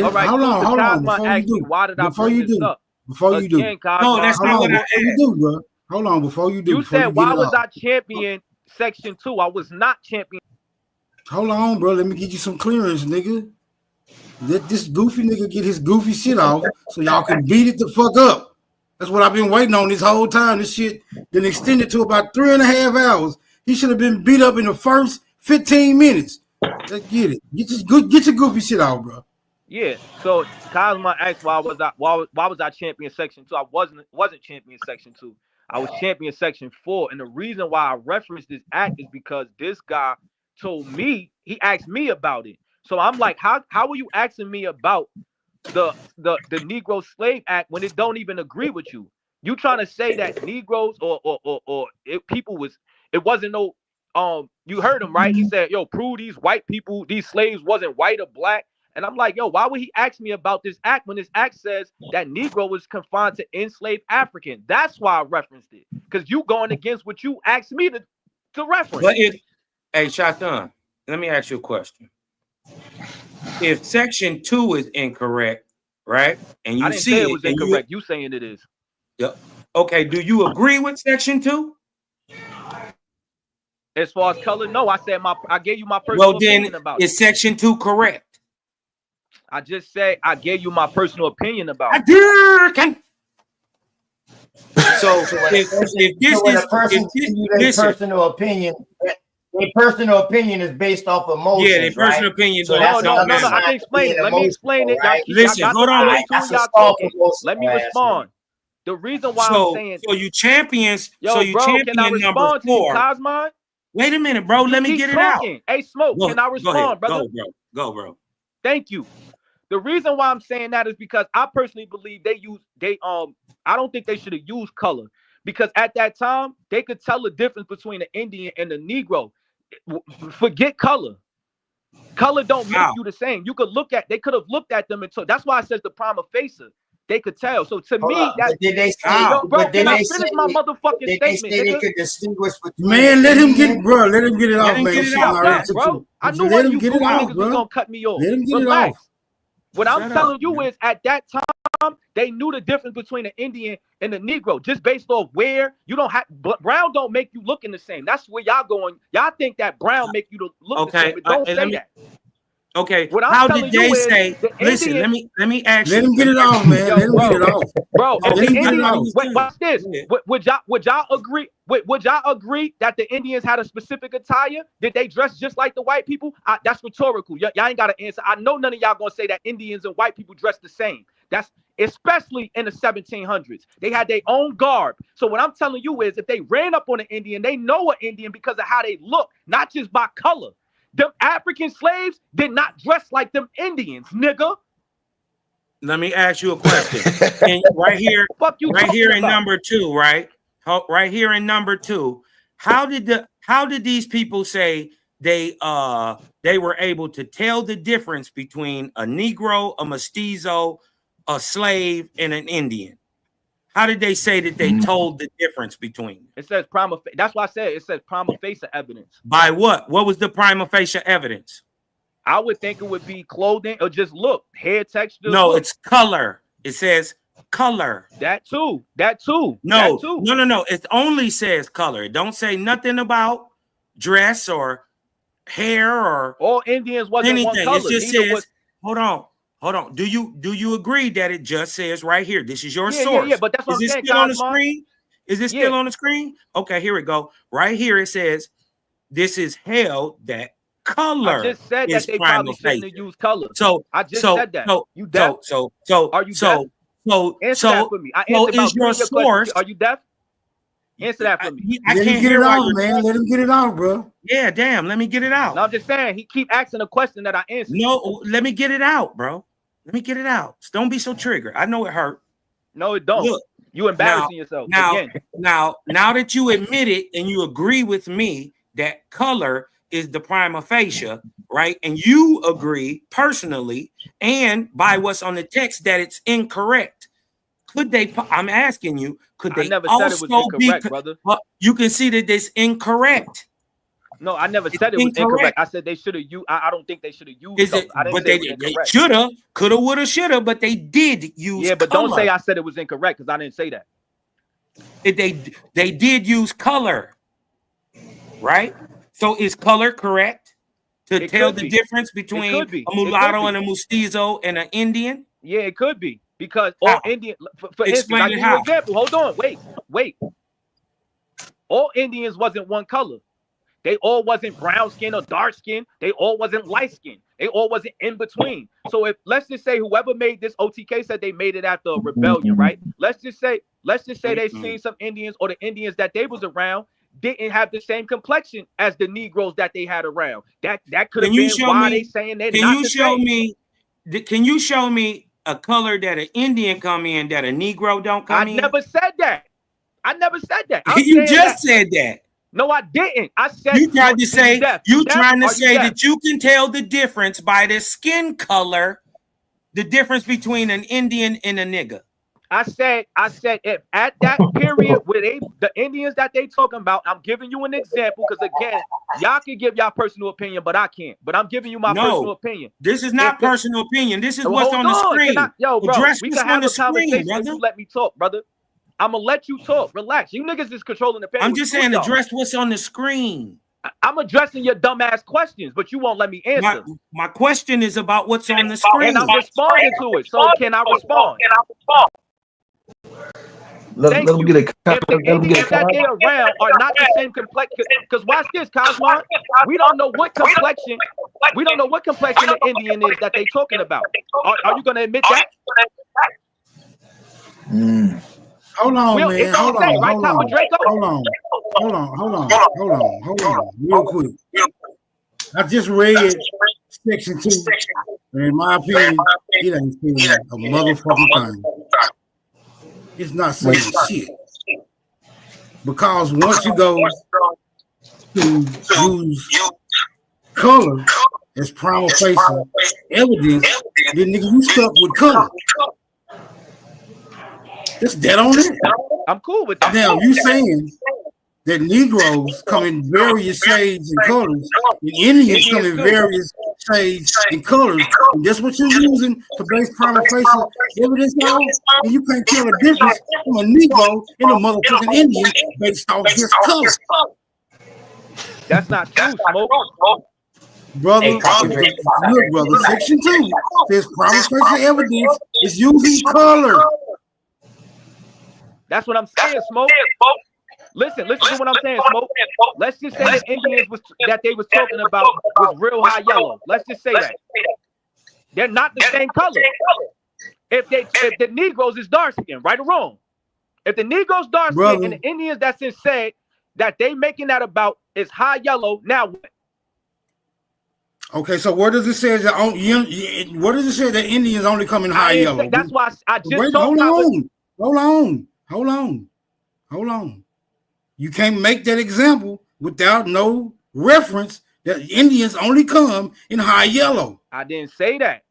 All right, Hold cool. on, Because hold on. Cosmo Before you asked me, do, why did I before bring you this do, up? before you do, Again, No, Cosmo, that's hold not on. what I Before you asked. do, bro. Hold on. Before you do, you before said, you get why it was off. I champion section 2? I was not champion. Hold on, bro. Let me get you some clearance, nigga. Let this goofy nigga get his goofy shit off so y'all can beat it the fuck up. That's what I've been waiting on this whole time. This shit been extended to about 3.5 hours. He should have been beat up in the first 15 minutes. Let's get it. Get your goofy shit off, bro. Yeah. So Cosmo asked why was I champion section 2? I wasn't champion section 2. I was champion section 4. And the reason why I referenced this act is because this guy told me, he asked me about it. So I'm like, how are you asking me about the Negro Slave Act when it don't even agree with you? You trying to say that Negroes it wasn't no you heard him, right? He said, yo, prove these white people, these slaves wasn't white or black. And I'm like, yo, why would he ask me about this act when this act says that Negro was confined to enslaved African? That's why I referenced it. Because you going against what you asked me to reference. But hey, Shotgun, let me ask you a question. If section 2 is incorrect, right? And you I didn't see say it was and incorrect. You saying it is. Yeah. Okay, do you agree with section 2? As far as color, no. I gave you my personal Well, then opinion about it. is section 2 correct? I just said I gave you my personal opinion about it. So if this when is a person gives you their personal opinion, their personal opinion is based off emotions, Yeah, their personal right? opinion So don't that's don't another matter. I sign can of explain being it. Let me explain emotional, it. Y'all right? keep Listen, y'all got hold the on. mic too That's when a y'all soft talking. Let me emotional ass nigga. respond. The reason why I'm saying, So you champions. So yo, you bro, can I champion number respond to you, 4. Cosmon? Wait a minute, bro. You Let me keep get it out. talking. Hey, Smoke, Go can I ahead. respond, brother? Go, bro. Go, bro. Thank you. The reason why I'm saying that is because I personally believe I don't think they should have used color, because at that time they could tell the difference between the Indian and the Negro. Forget color. Color don't make How? you the same. They could have looked at them and told. That's why I says the prima facie. They could tell. So to Hold me, up. that But did they say? How? yo, bro, But did can I they finish say? my motherfucking Did they statement, say they nigga? could distinguish between Man, the let him Indian? get, bro. Let him get it Let off, him man. get This it shit out, Shut already man. up, took bro. too. I knew Let one of him you get it goofy off, niggas was bro. gonna cut me off. Let him get it Relax. off. What I'm Shut telling up, you man. is at that time, they knew the difference between the Indian and the Negro just based off where you don't have, but brown don't make you looking the same. That's where y'all going. Y'all think that brown make you look the same, Okay. but don't And say that. Okay. What I'm How did telling you they is say? the Listen. Indian, Let me ask Let you. him get it off, man. Let yo, him get it off. bro, if Let the him get it Indians, off. wait, watch this. Go ahead. Would y'all agree? Would y'all agree that the Indians had a specific attire? Did they dress just like the white people? That's rhetorical. Y'all ain't got to answer. I know none of y'all gonna say that Indians and white people dress the same. That's especially in the 1700s. They had their own garb. So what I'm telling you is, if they ran up on an Indian, they know an Indian because of how they look, not just by color. Them African slaves did not dress like them Indians, nigga. Let me ask you a question. And right here, Fuck you right here talking in about? number 2, right? Right here in number 2. How did these people say they were able to tell the difference between a Negro, a mestizo, a slave, and an Indian? How did they say that they told the difference between them? It says prima facie. That's why I said it says prima facie evidence. By what? What was the prima facie evidence? I would think it would be clothing or just look, hair texture. No, look. it's color. It says color. That too. That too. No, that too. no. It only says color. It don't say nothing about dress or hair or all Indians wasn't anything. one color. It just Neither says. was. Hold on. Do you agree that it just says right here? This is your Yeah, source. yeah. But that's what Is I'm it saying, still on the Cosmo. screen? Is it still on the screen? Okay, here we go. Right here it says this is held that color I just said is that they prima probably shouldn't facie. have used color. So I just said that. You deaf? Are you deaf? Answer that for me. I answered about is your 3 of your questions. source? Are you deaf? Answer that for me. I Let him can't get hear it while off, you're man. talking. Let him get it off, bro. Yeah, damn. Let me get it out. No, I'm just saying he keep asking a question that I answered. No, let me get it out, bro. Let me get it out. Don't be so triggered. I know it hurt. No, it don't. Look, you embarrassing yourself again. Now that you admit it and you agree with me that color is the prima facie, right? And you agree personally and by what's on the text that it's incorrect. Could they? I'm asking you. Could they I never also said it was incorrect, be? brother. You can see that it's incorrect. No, I never said it was incorrect. I said they should have used. I don't think they should have used. Is it? I didn't But say they it was incorrect. shoulda, coulda, woulda, shoulda. But they did use. Yeah, but color. don't say I said it was incorrect because I didn't say that. They did use color, right? So is color correct to tell the difference between a mulatto and a mestizo and an Indian? Yeah, it could be because all Indian. For instance, I'll give you an example. Hold on, wait. All Indians wasn't one color. They all wasn't brown skin or dark skin. They all wasn't light skin. They all wasn't in between. So if let's just say whoever made this, OTK said they made it after a rebellion, right? Let's just say they seen some Indians or the Indians that they was around didn't have the same complexion as the Negroes that they had around. That could have been why they saying they're not the same. Can you show me a color that an Indian come in that a Negro don't come in? I never said that. You just said that. No, I didn't. I said you tried to say that you can tell the difference by the skin color, the difference between an Indian and a nigga. I said if at that period where the Indians that they talking about, I'm giving you an example because again, y'all can give y'all personal opinion, but I can't. But I'm giving you my personal opinion. This is not personal opinion. This is what's on the screen. Yo, bro, Address we what's can on have the a conversation screen, when you let me talk, brother. I'm gonna let you talk. Relax. You niggas is controlling the panel. I'm just saying, address what's on the screen. I'm addressing your dumbass questions, but you won't let me answer. My question is about what's on the screen. And I'm responding to it. So can I respond? Thank let him you. get a If the Indians that they around are not the same complexion, because watch this, Cosmon, we don't know what complexion the Indian is that they talking about. Are you gonna admit that? Hold on, Well, man. it don't Hold say, on. right, Hold Copper on. Draco? Hold on. Real quick. I just read section 2. And in my opinion, it ain't saying a motherfucking thing. It's not saying shit. Because once you go to use color as prima facie evidence, then nigga, you stuck with color. That's dead on it. I'm cool with that. Now, you saying that Negroes come in various shades and colors, and Indians come in various shades and colors, and that's what you're using to base prima facie evidence on, and you can't tell the difference from a Negro and a motherfucking Indian based off his color. That's not true, Smoke. Brother, look, brother, section 2 says prima facie evidence is using color. That's what I'm saying, Smoke. Listen to what I'm saying, Smoke. Let's just say the Indians that they was talking about was real high yellow. Let's just say that. They're not the same color. If the Negroes is dark skin, right or wrong. If the Negroes dark skin and the Indians that's in said that they making that about is high yellow, now what? Okay, so where does it say that where does it say that Indians only come in high yellow? That's why I just Wait, told hold on. You can't make that example without no reference that Indians only come in high yellow. I didn't say that.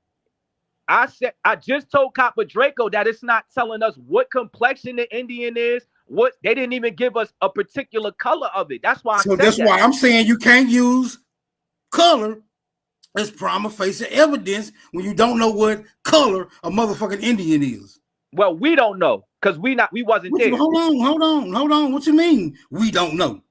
I just told Copper Draco that it's not telling us what complexion the Indian is. What they didn't even give us a particular color of it. That's why. That's why I'm saying you can't use color as prima facie evidence when you don't know what color a motherfucking Indian is. Well, we don't know because we wasn't there. Hold on. What you mean we don't know?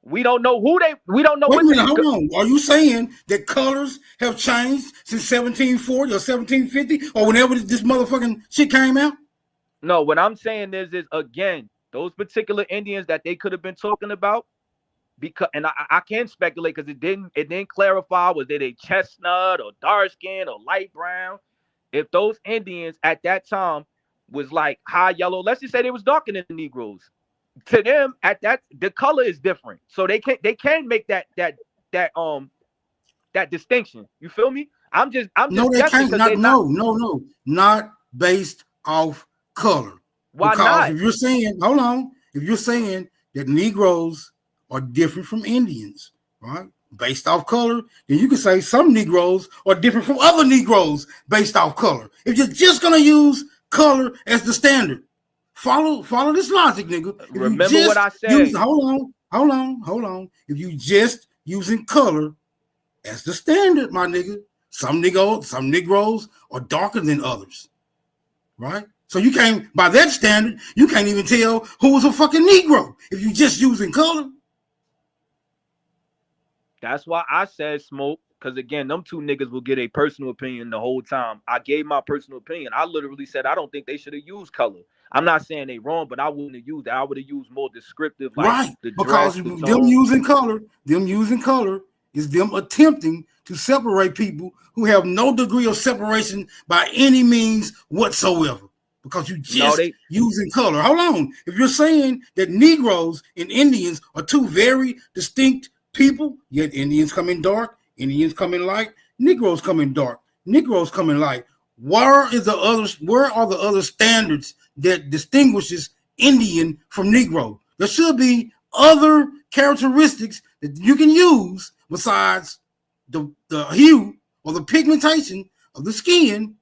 We don't know who they. We don't know. Wait a minute, hold on. Are you saying that colors have changed since 1740 or 1750 or whenever this motherfucking shit came out? No, what I'm saying is again, those particular Indians that they could have been talking about, because and I can't speculate because it didn't clarify was they chestnut or dark skin or light brown. If those Indians at that time was like high yellow, let's just say they was darker than the Negroes. To them, the color is different, so they can make that distinction. You feel me? I'm just no, they can't. Not based off color. Why because not? If you're saying that Negroes are different from Indians, right? Based off color, then you can say some Negroes are different from other Negroes based off color. If you're just gonna use color as the standard, follow this logic, nigga. Remember what I said. Hold on. If you just using color as the standard, my nigga, some Negroes are darker than others, right? So you can't, by that standard, you can't even tell who was a fucking Negro if you just using color. That's why I said Smoke, because again, them two niggas will get a personal opinion the whole time. I gave my personal opinion. I literally said I don't think they should have used color. I'm not saying they wrong, but I wouldn't have used that. I would have used more descriptive, like right? The because dress, them using color is them attempting to separate people who have no degree of separation by any means whatsoever. Because you just using color. Hold on. If you're saying that Negroes and Indians are two very distinct people, yet Indians come in dark, Indians come in light, Negroes come in dark, Negroes come in light. Where are the other standards that distinguishes Indian from Negro? There should be other characteristics that you can use besides the hue or the pigmentation of the skin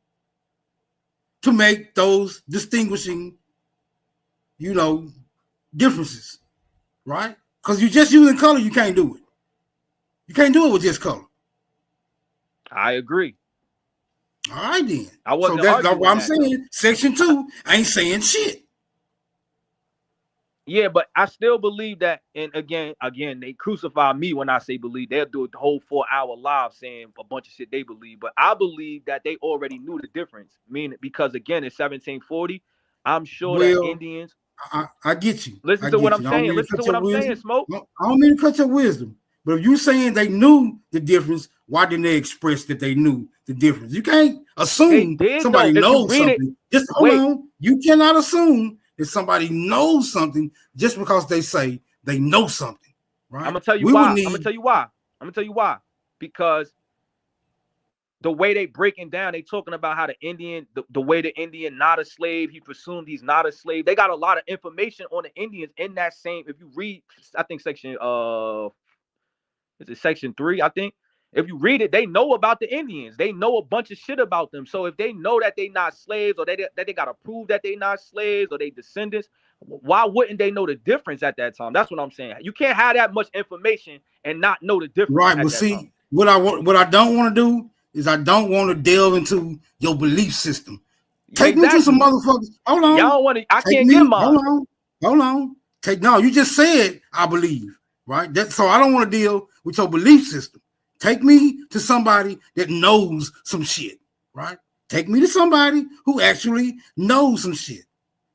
to make those distinguishing, differences, right? Because you're just using color, you can't do it. You can't do it with just color. I agree. All right, then. I wasn't that's arguing what I'm that, saying. Section 2 ain't saying shit. Yeah, but I still believe that, and again, they crucify me when I say believe. They'll do the whole 4-hour live saying a bunch of shit they believe, but I believe that they already knew the difference. Meaning, because again, in 1740, I'm sure that Well, Indians. I get you. Listen I to get what you. I'm I don't saying. mean to Listen cut to what your I'm saying, wisdom. Smoke. No, I don't mean to cut your wisdom. But if you saying they knew the difference, why didn't they express that they knew the difference? You can't They assume did somebody though. If you knows read it, something. Just hold wait. on. You cannot assume that somebody knows something just because they say they know something, right? I'm gonna tell you We why. would I'm need. gonna tell you why. I'm gonna tell you why. Because the way they breaking down, they talking about how the way the Indian not a slave, he presumed he's not a slave. They got a lot of information on the Indians in that same. If you read, I think section is it section 3? I think if you read it, they know about the Indians. They know a bunch of shit about them. So if they know that they not slaves, or that they gotta prove that they not slaves, or they descendants, why wouldn't they know the difference at that time? That's what I'm saying. You can't have that much information and not know the difference Right, at but that see, time. what I don't want to do is I don't want to delve into your belief system. Yeah, Take me to some exactly. motherfuckers. Hold on. Y'all don't want to. I Take can't me. get mine. Hold on. No, you just said I believe, right? So I don't want to deal with your belief system. Take me to somebody that knows some shit, right? Take me to somebody who actually knows some shit.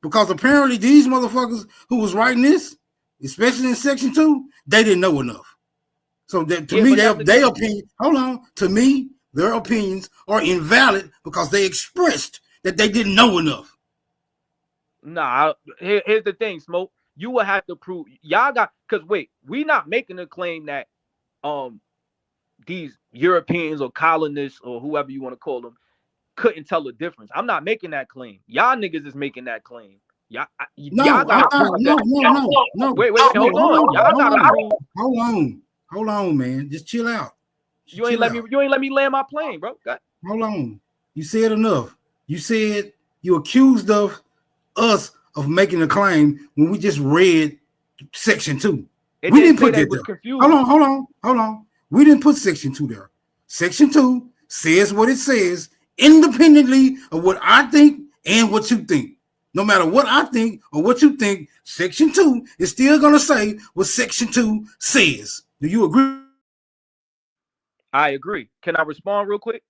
Because apparently these motherfuckers who was writing this, especially in section 2, they didn't know enough. So that, to Yeah, me, but their opinion. Hold on. To me, their opinions are invalid because they expressed that they didn't know enough. Nah, here's the thing, Smoke. You will have to prove y'all got because wait, we not making a claim that these Europeans or colonists or whoever you want to call them couldn't tell the difference. I'm not making that claim. Y'all niggas is making that claim. Y'all gotta prove that. No. Wait, hold on. Y'all gotta prove. Hold on, man. Just chill out. You ain't let me land my plane, bro. God. Hold on. You said enough. You said you accused of us of making a claim when we just read section 2. We didn't put that there. Hold on. We didn't put section 2 there. Section 2 says what it says, independently of what I think and what you think. No matter what I think or what you think, section 2 is still going to say what section 2 says. Do you agree? I agree. Can I respond real quick?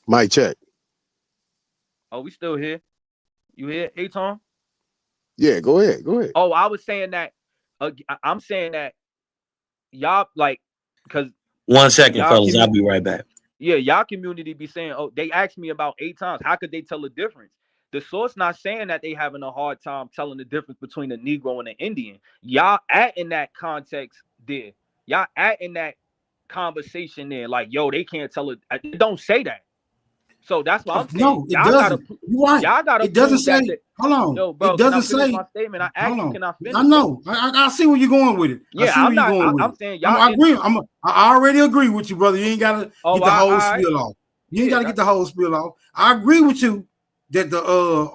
Mic check. Oh, we still here. You here, Aton? Yeah, go ahead. Oh, I was saying that. I'm saying that y'all like because 1 second, fellas. I'll be right back. Yeah, y'all community be saying, oh, they asked me about 8 times. How could they tell the difference? The source not saying that they having a hard time telling the difference between a Negro and an Indian. Y'all at in that context there. Y'all at in that conversation there. Like, yo, they can't tell it. It don't say that. So that's what I'm saying. No, it y'all doesn't. You're right. Y'all gotta it doesn't prove say. Hold on. Yo, bro, it doesn't can I finish say. my statement? I asked you, can I finish? I know. I see where you're going with it. Yeah, I'm saying y'all. I agree. I already agree with you, brother. You ain't gotta get the whole spiel off. You ain't gotta get the whole spiel off. I agree with you that the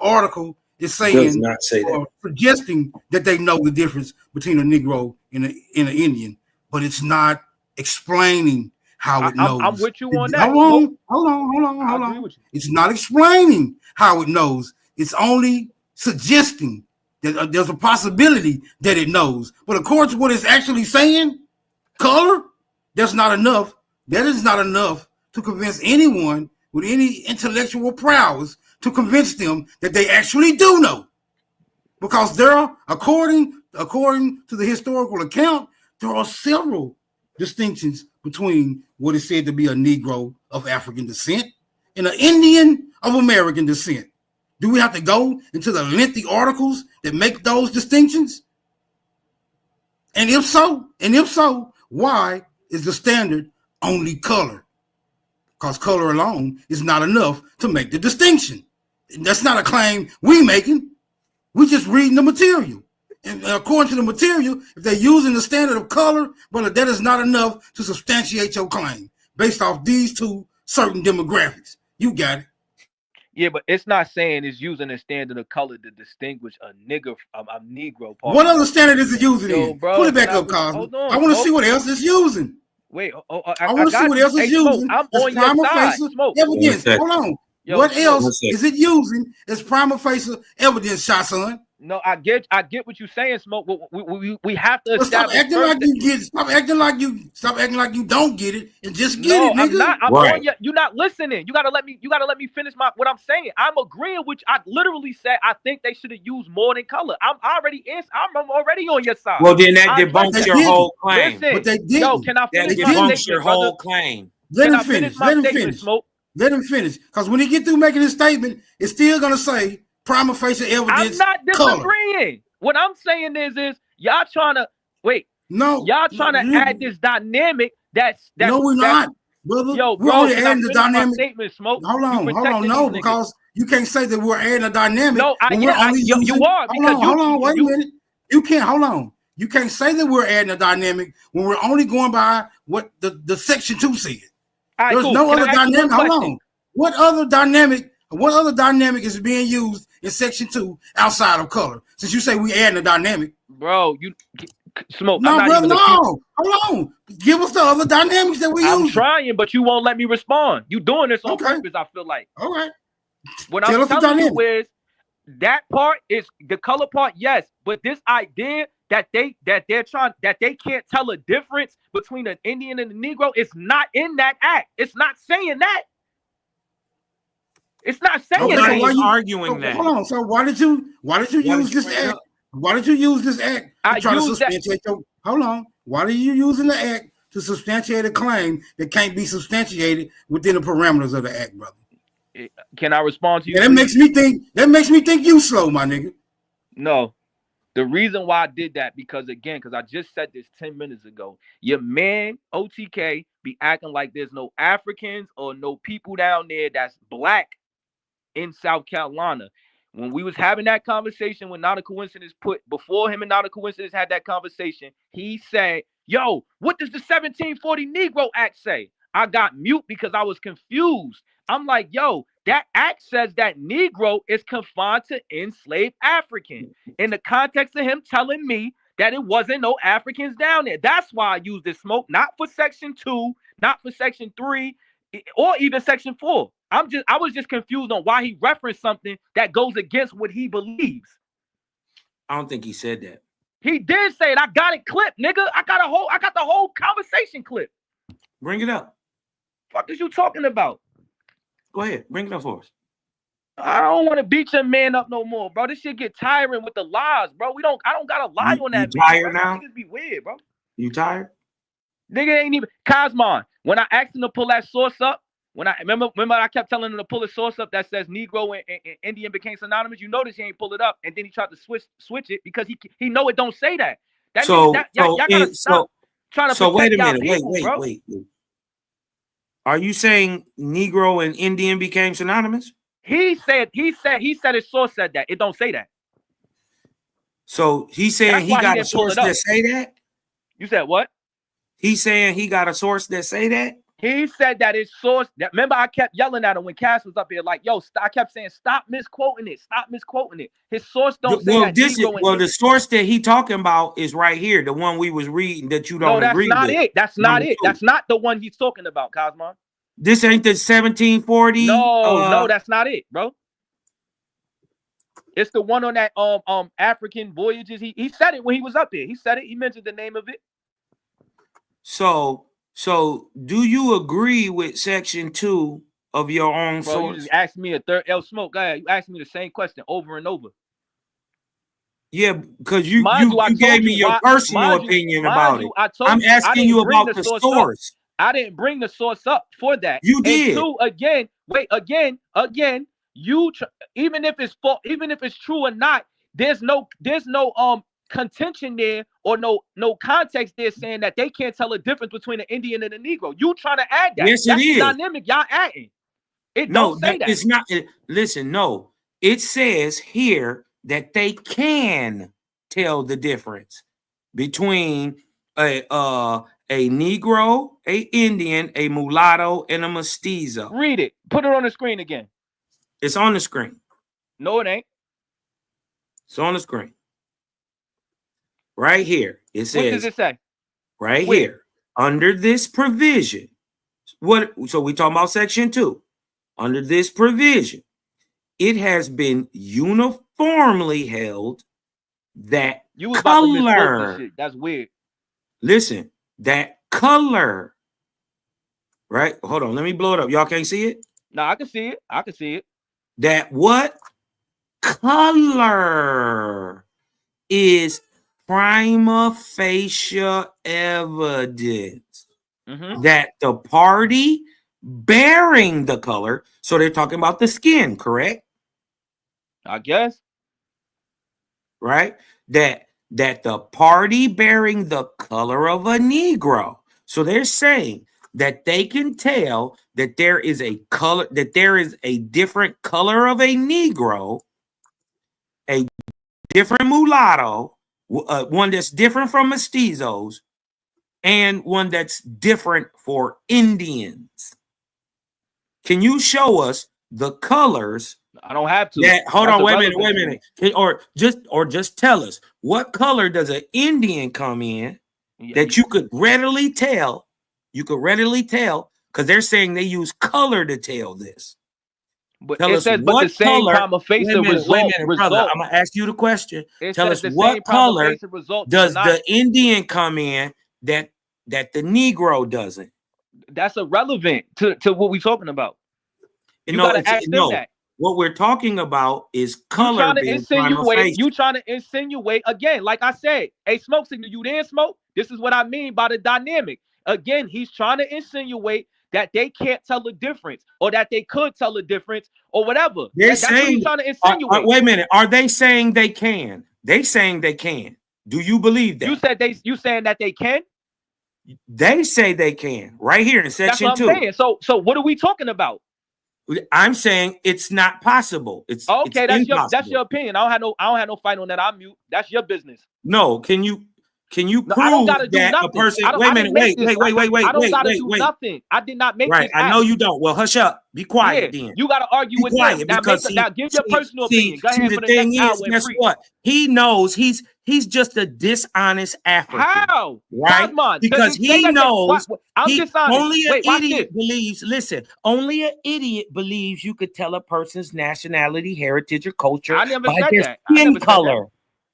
article is saying Does not say that. or suggesting that they know the difference between a Negro and an Indian, but it's not explaining how it knows. I'm with you on that. Hold on. It's not explaining how it knows. It's only suggesting that there's a possibility that it knows. But according to what it's actually saying, color, that's not enough. That is not enough to convince anyone with any intellectual prowess to convince them that they actually do know. Because there are, according to the historical account, there are several distinctions between what is said to be a Negro of African descent and an Indian of American descent. Do we have to go into the lengthy articles that make those distinctions? And if so, why is the standard only color? Because color alone is not enough to make the distinction. And that's not a claim we making. We just reading the material. And according to the material, if they're using the standard of color, well, that is not enough to substantiate your claim based off these 2 certain demographics. You got it. Yeah, but it's not saying it's using a standard of color to distinguish a nigger from a Negro. What other standard is it using? Yo, In? bro, Put it back can I up, Cosmo. hold on, I want to Smoke. see what else it's using. Wait, I want to see got what you. else it's Hey, Smoke, using. I'm As on your prima side. facie Smoke. evidence. Hold on. Yo, What Smoke. else is it using as prima facie evidence, shot son? No, I get what you're saying, Smoke. We have to But stop establish acting first like that- you get it. Stop acting like you don't get it and just get No, it, nigga. I'm not. I'm right. on you. You're not listening. You gotta let me finish what I'm saying. I'm agreeing with you. I literally said I think they should have used more than color. I'm already on your side. Well, then that I debunks listen. your whole claim. Listen, But they didn't. yo, can I That finish my debunks statement, your brother? whole claim. Let Can him I finish. my Let him statement, finish. Smoke? Let him finish. Because when he get through making his statement, it's still gonna say prima facie evidence. I'm not color. disagreeing. What I'm saying is y'all trying to wait. No, y'all trying to add this dynamic. That's no, we're not, brother. Yo, we're bro, only can I adding the finish my dynamic. statement, Smoke? Hold You on. protecting No, these niggas. because you can't say that we're adding a dynamic. No, when you are because hold on, wait a minute. You can't hold on. You can't say that we're adding a dynamic when we're only going by what the section 2 said. All right, There's cool. no Can I other ask you one dynamic. Hold question? on. What other dynamic is being used in section 2 outside of color? Since you say we adding a dynamic. Bro, you Smoke. No, I'm not brother, even no. Hold on. Give us the other dynamics that we I'm use. trying, but you won't let me respond. You doing this on Okay. purpose, I feel like. All right. What Tell I'm us the telling you dynamic. is that part is the color part, yes, but this idea that they can't tell a difference between an Indian and a Negro is not in that act. It's not saying that. It's not saying Okay, that. so why you arguing that? Hold on. So why did you use this bring it act? up? Why did you use this act to I try to used that- substantiate your? Hold on. Why are you using the act to substantiate a claim that can't be substantiated within the parameters of the act, brother? Can I respond to you? Yeah, that please? makes me think you slow, my nigga. No. The reason why I did that because I just said this 10 minutes ago. Your man OTK be acting like there's no Africans or no people down there that's black in South Carolina. When we was having that conversation, when Not a Coincidence before him and Not a Coincidence had that conversation, he said, "Yo, what does the 1740 Negro Act say?" I got mute because I was confused. I'm like, yo, that act says that Negro is confined to enslaved African. In the context of him telling me that it wasn't no Africans down there. That's why I used this, Smoke, not for section 2, not for section 3, or even section 4. I was just confused on why he referenced something that goes against what he believes. I don't think he said that. He did say it. I got it clipped, nigga. I got the whole conversation clipped. Bring it up. Fuck is you talking about? Go ahead. Bring it up for us. I don't want to beat your man up no more, bro. This shit get tiring with the lies, bro. I don't gotta lie on that. You tired man, now? Niggas be weird, bro. You tired? Nigga ain't even Cosmon. When I asked him to pull that source up, when I remember I kept telling him to pull a source up that says Negro and Indian became synonymous. You notice he ain't pull it up, and then he tried to switch it because he know it don't say that. That So, nigga, y'all gotta stop trying to protect wait a y'all minute. people, bro. Wait. Are you saying Negro and Indian became synonymous? He said his source said that. It don't say that. So he's saying That's he why got a didn't pull source it up. that say that? You said what? He's saying he got a source that say that? He said that his source. Remember, I kept yelling at him when Cass was up here, like, "Yo, I kept saying, stop misquoting it. Stop misquoting it." His source don't say that. The source that he talking about is right here, the one we was reading that you don't No, that's agree not with. it. That's not Number it. 2. That's not the one he's talking about, Cosmo. This ain't the 1740. No, that's not it, bro. It's the one on that African voyages. He said it when he was up here. He said it. He mentioned the name of it. So do you agree with section 2 of your own Bro, source? you just asked me a third L Smoke guy. You asked me the same question over and over. Yeah, because you Mind you, I gave told me you your why- personal mind you- opinion mind about you, it. I told I'm you I asking didn't you bring about the the source source. up. I didn't bring the source up for that. You And did. 2, again, even if it's true or not, there's no contention there or no context there saying that they can't tell a difference between an Indian and a Negro. You trying to add that? Yes, it That's the is. dynamic y'all adding. It No, don't say that. it's not. Listen, no. It says here that they can tell the difference between a Negro, a Indian, a mulatto, and a mestizo. Read it. Put it on the screen again. It's on the screen. No, it ain't. It's on the screen. Right here. It What does says it say? right Where? here. Under this provision. What so we talking about section 2. Under this provision, it has been uniformly held that You was about to misquote this color. shit. That's weird. Listen, that color. Right? Hold on. Let me blow it up. Y'all can't see it? No, I can see it. I can see it. That what color is prima facie evidence that the party bearing the color, so they're talking about the skin, correct? I guess. Right? That the party bearing the color of a Negro. So they're saying that they can tell that there is a color, that there is a different color of a Negro, a different mulatto, one that's different from mestizos, and one that's different for Indians. Can you show us the colors? I don't have to. That, hold That's on, wait a irrelevant to minute. Or just tell us what color does an Indian come in that you could readily tell. You could readily tell because they're saying they use color to tell this. But Tell it us says, but what the same color. prima facie Wait a minute, result. brother. I'm gonna ask you the question. It Tell says us the what same prima color facie result does not- the Indian come in that the Negro doesn't? That's irrelevant to what we're talking about. You No, gotta ask them that. What we're talking about is You color trying to being prima insinuate? facie. You trying to insinuate again? Like I said, hey, Smoke Signal, you didn't smoke. This is what I mean by the dynamic. Again, he's trying to insinuate that they can't tell the difference, or that they could tell the difference, or whatever. That's what he's trying to insinuate. Wait a minute. Are they saying they can? They saying they can. Do you believe that? You saying that they can? They say they can. Right here in That's section what I'm 2. saying. So what are we talking about? I'm saying it's not possible. It's Okay, it's that's your opinion. I don't have no fight on that. I'm mute. That's your business. No, can you prove No, I don't gotta do that nothing. a person? I don't- Wait I a didn't minute. make this. Wait. I don't gotta do nothing. I did not make Right, this. I know you don't. Well, hush up. Be quiet Yeah, then. you gotta argue Be with quiet them. Now, because now give your personal opinion. Go ahead the for the thing next is, hour and guess preach. what? He knows he's just a dishonest African. How? Right? Cosmon, Because does it say he that knows I'm he, dishonest. only an Wait, watch idiot this. believes. Listen, only an idiot believes you could tell a person's nationality, heritage, or culture I never by said their that. I skin never said color. that.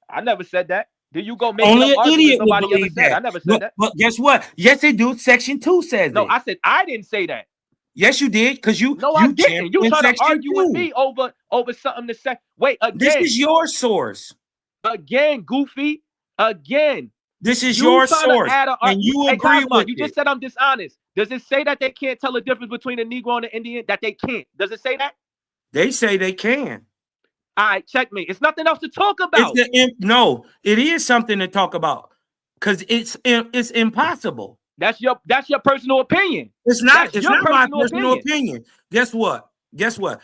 I never said that. Did you go make Only an an argument idiot would nobody ever believe said? that. I never said that. But guess what? Yes, they do. Section 2 says No, it. I said I didn't say that. Yes, you did, because you No, I didn't. You championed trying to section argue with 2. me over something to say. Wait, This again. is your source. Again, Goofy. Again. This is You your trying to source, add and you hey, agree Cosmo, with you just it. said I'm dishonest. Does it say that they can't tell the difference between a Negro and an Indian? That they can't. Does it say that? They say they can. All right, check me. It's nothing else to talk about. No, it is something to talk about because it's impossible. That's your personal opinion. It's not. That's It's your not my personal opinion. Guess what?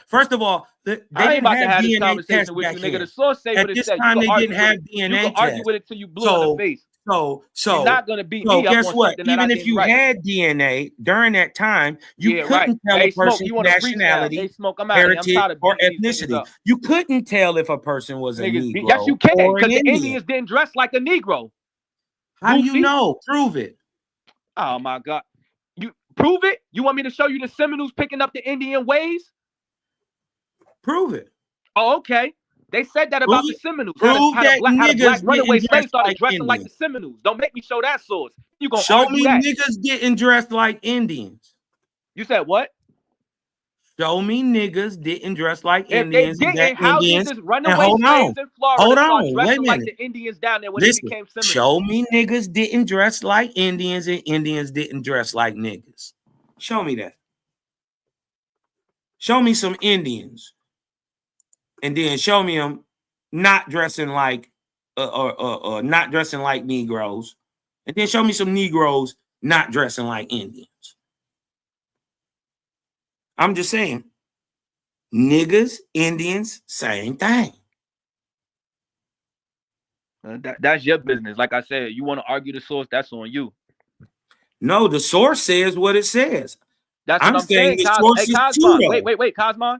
First of all, they I ain't didn't about to have have this DNA conversation tests with back you, nigga. then. The source say At what it this said. time, You they can argue didn't have with it. You DNA can argue tests. with it till you blue in the face. So You're not gonna beat so me up guess on what? something that I Even if didn't you write. had DNA during that time, you Yeah, couldn't right. tell Hey, a Smoke, person's you want to preach now? nationality, Hey, Smoke, I'm out of here. I'm heritage, tired of or beating these niggas ethnicity. up. You couldn't tell if a person was a Niggas, Negro yes, you can, or an because the Indian. Indians didn't dress like a Negro. How do you Goofy. know? Prove it. Oh my God. You prove it? You want me to show you the Seminoles picking up the Indian ways? Prove it. Oh, okay. They said that about the Seminoles. Prove How that the black niggas runaway didn't slaves dress started like dressing like the Indians. Seminoles. Don't make me show that source. You gonna Show argue me that? niggas didn't dress like Indians. You said what? Show me niggas didn't dress like If they Indians and didn't, that how did Indians. this And runaway hold slaves on. in Florida Hold start on. Wait a dressing like minute. the Indians down there when they Listen. became Seminoles? Show me niggas didn't dress like Indians and Indians didn't dress like niggas. Show me that. Show me some Indians. And then show me them not dressing like not dressing like Negroes. And then show me some Negroes not dressing like Indians. I'm just saying, niggas, Indians, same thing. That's your business. Like I said, you want to argue the source, that's on you. No, the source says what it says. That's what I'm saying. the Cos- source hey, is Cosmon. true, though. Wait, Cosmon.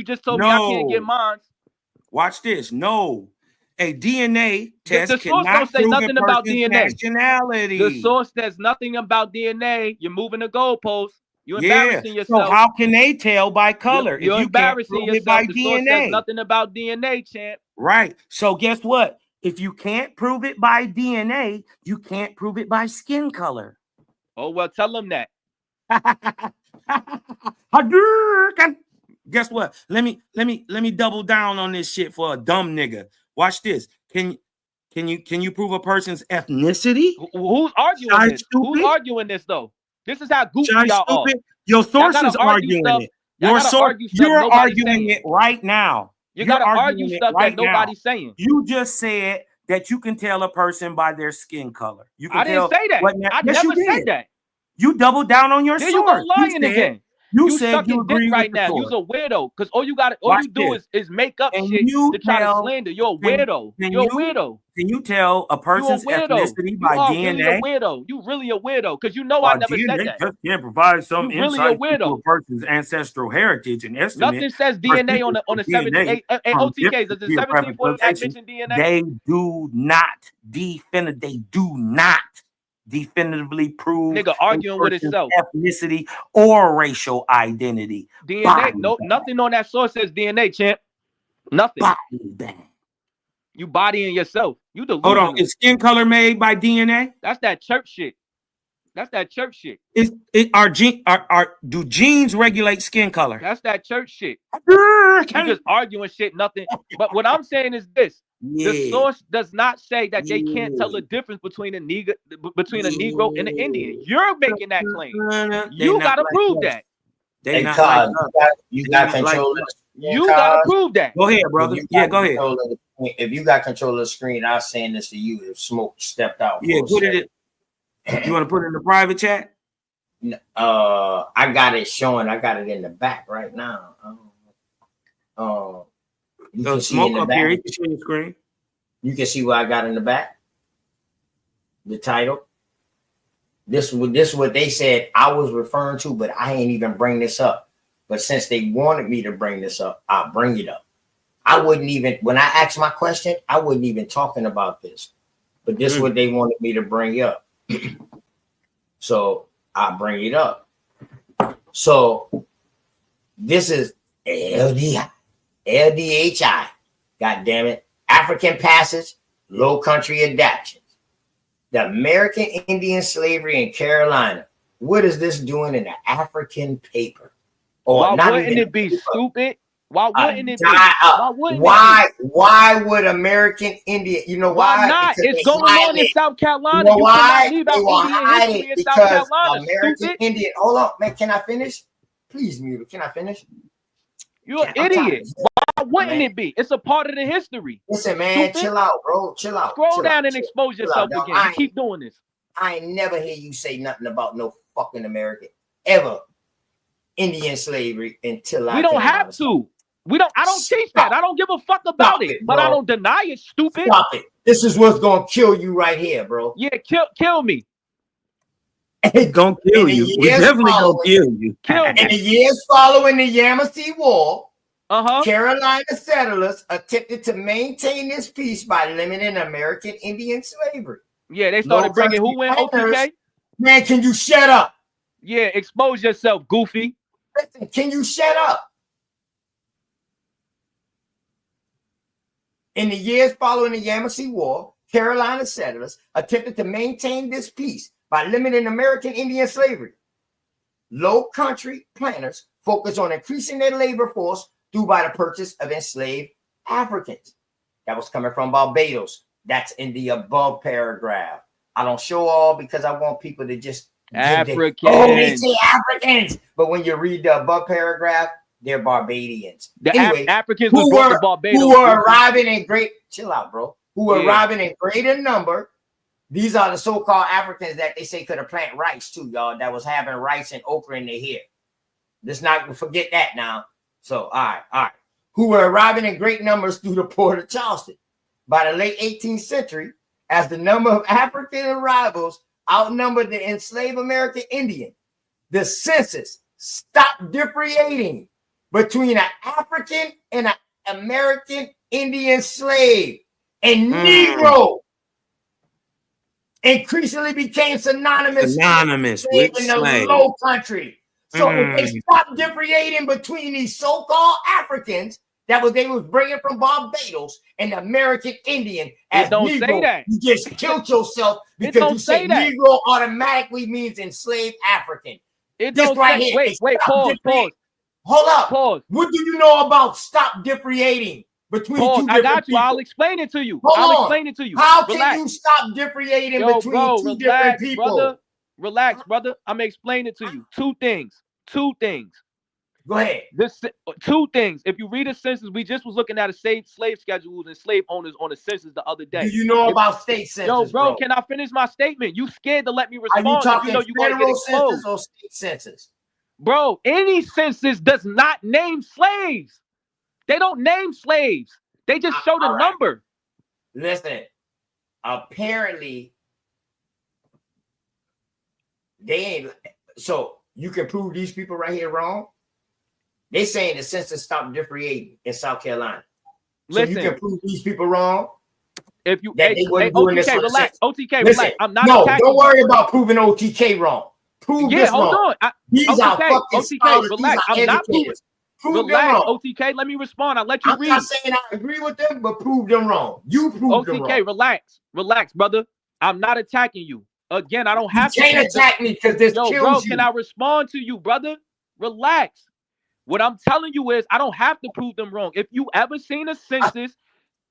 You just told me I can't get No. mine. Watch this. No. a DNA test The source cannot don't say prove a nothing about person's DNA. nationality. The source says nothing about DNA. You're moving the goalposts. You're Yeah. embarrassing So yourself. how can they tell by color if You're you can't embarrassing prove it by yourself. The source says DNA? nothing about DNA, champ. Right. So guess what? If you can't prove it by DNA, you can't prove it by skin color. Oh well, tell them that. Hadouken! Guess what? Let me double down on this shit for a dumb nigga. Watch this. Can you prove a person's ethnicity? Who's arguing Shy this? Who's stupid? arguing this though? This is how goofy Shy y'all are. stupid? Your Y'all gotta source is argue arguing stuff. it. Y'all Your gotta source, argue stuff you're nobody's arguing saying. it right now. You You're gotta argue arguing it stuff right that nobody's saying. You just said that you can tell a person by their skin color. You can I didn't tell say that. I yes, you never said did. that. You doubled down on your There you go source. lying said, again. You You said sucking you dick agree right with the now. source. You's a weirdo. Because all you Watch do this. is make up Can shit you to try to tell? slander. You're a Can, weirdo. can You're a you weirdo. can you tell a You a person's weirdo. ethnicity You by are really a DNA? weirdo. You really a weirdo. Because you know By I never said DNA that. just can't provide some You really a insight into a weirdo. person's ancestral heritage and estimate Nothing says DNA on persistence the of DNA 17. Hey, from OTK, different does the geographic 1740 Act locations. mention DNA? They do not definitively prove Nigga a arguing with person's itself. ethnicity or racial identity. DNA. Body No, bag. nothing on that source says DNA, champ. Nothing. Body bag. You bodying yourself. You Hold on. delusional. Is skin color made by DNA? That's that church shit. That's that church shit. Do genes regulate skin color? That's that church shit. You just arguing shit, nothing. But what I'm saying is this: the source does not say that they can't tell the difference between a Negro and an Indian. You're making that claim. You not gotta like prove us. that. They Hey, not Cod, like us. you They got not like control of us. the screen, You gotta Cod. prove that. Go ahead, If brother. you Yeah, got go ahead. control of if you got control of the screen, I was saying this to you if Smoke stepped out Yeah, for a put second. it. You want to put it in the private chat? I got it showing. I got it in the back right now. You So can see Smoke in the up here. back. You can see the screen. You can see what I got in the back. The title. This is what they said I was referring to, but I ain't even bring this up. But since they wanted me to bring this up, I'll bring it up. I wouldn't even, when I asked my question, I wasn't even talking about this. But this is what they wanted me to bring up. So I'll bring it up. So this is LDHI. God damn it. African Passage, Low Country Adaptions. The American Indian Slavery in Carolina. What is this doing in the African paper? Or Why not wouldn't even it be stupid? Why wouldn't it be? Why wouldn't why would American Indian? You know why? Why not? Because It's they going hide on in it. South Carolina. You know You why? cannot leave They out will Indian hide history it in South because Carolina, American stupid. Indian. Hold on, man. Can I finish? Please, mute. Can I finish? You're an I'm tired idiot. of Why wouldn't man. it be? It's a part of the history. Listen, man. Stupid. Chill out, bro. Chill out. Scroll Chill down out. and expose Chill yourself out, dog. again. You keep doing this. I ain't never hear you say nothing about no fucking American ever Indian slavery until I We don't came out have of to. I don't teach that. I don't give a fuck about it. But I bro. don't deny it, stupid. Stop it. This is what's gonna kill you right here, bro. Yeah, kill me. It's gonna kill you. We definitely gonna kill you. In the years following the Yamasee War, Carolina settlers attempted to maintain this peace by limiting American Indian slavery. Yeah, they started bringing who in, OTK? Man, can you shut up? Yeah, expose yourself, goofy. Listen, can you shut up? In the years following the Yamasee War, Carolina settlers attempted to maintain this peace by limiting American Indian slavery. Low country planters focused on increasing their labor force through by the purchase of enslaved Africans. That was coming from Barbados. That's in the above paragraph. I don't show all because I want people to just Africans. they say Africans. But when you read the above paragraph, they're Barbadians. The anyway, Africans was brought to Barbados. who were arriving in great, chill out, bro. Who were Yeah. arriving in greater number. These are the so-called Africans that they say could have planted rice too, y'all. That was having rice and okra in their hair. Let's not forget that now. So, all right. Who were arriving in great numbers through the port of Charleston. By the late 18th century, as the number of African arrivals outnumbered the enslaved American Indian, the census stopped differentiating between an African and an American Indian slave. and Negro increasingly became synonymous with in the slave. Low Country. So if they stopped differentiating between these so-called Africans that they was bringing from Barbados and the American Indian as It don't Negro, say that. you just killed yourself It because don't you say say that. Negro automatically means enslaved African. It This don't right say. here, Wait, they stop pause. differentiating. Hold up. Pause. What do you know about stop differentiating between Pause. two I different got you. people? I'll explain it to you. Hold I'll on. explain it to you. How Relax. can you stop differentiating Yo, between bro, two different relax, people? brother. Relax, brother. I'm gonna explain it to you. Two things. Go ahead. Two things. If you read the census, we just was looking at a slave schedules and slave owners on the census the other day. Do you know about state census? Yo, bro, bro? can I finish my statement? You scared to let me Are respond? you 'cause talking you know you gonna get federal exposed. census or state census? Bro, any census does not name slaves. They don't name slaves. They just show the number. Listen, apparently they ain't. So you can prove these people right here wrong. They saying the census stopped differentiating in South Carolina. So you Listen. can prove these people wrong. If you That they wasn't doing this OTK, on the relax. census. OTK, Listen, relax. I'm not no, attacking don't you. worry about proving OTK wrong. Prove Yeah, this hold wrong. on. These are OTK, fucking scholars. relax. These are I'm not proving. educators. Prove them Relax, wrong. OTK. Let me respond. I'll let you I'm read. not saying I agree with them, but prove them wrong. You prove them OTK, wrong. relax, brother. I'm not attacking you. Again, I don't have You can't to attack me because this Yo, kills bro, you. can I respond to you, brother? Relax. What I'm telling you is I don't have to prove them wrong. If you ever seen a census,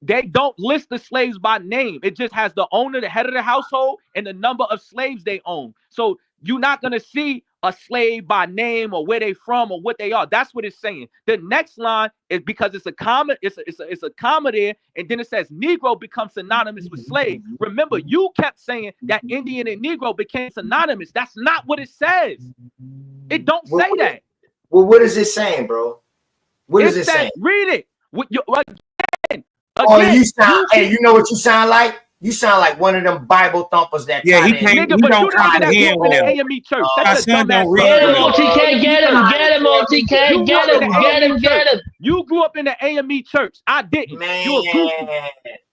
they don't list the slaves by name. It just has the owner, the head of the household, and the number of slaves they own. So you're not gonna see a slave by name or where they from or what they are. That's what it's saying. The next line is because it's a comma, it's a comma there, and then it says Negro becomes synonymous with slave. Remember, you kept saying that Indian and Negro became synonymous. That's not what it says. It don't say that. Well, what is it saying, bro? What is it says, saying? read it. Again, Oh, you sound. Hey, you know what you sound like? You sound like one of them Bible thumpers that. Yeah, he try to- can't. Nigga, He but don't you the nigga that grew comprehend up in the well. AME church. My That's a son don't dumbass. read Get him, well. OTK. Get him, OTK. You Get grew up in him, the get AME him, get church. him. You grew up in the AME church. I didn't. You a goofy.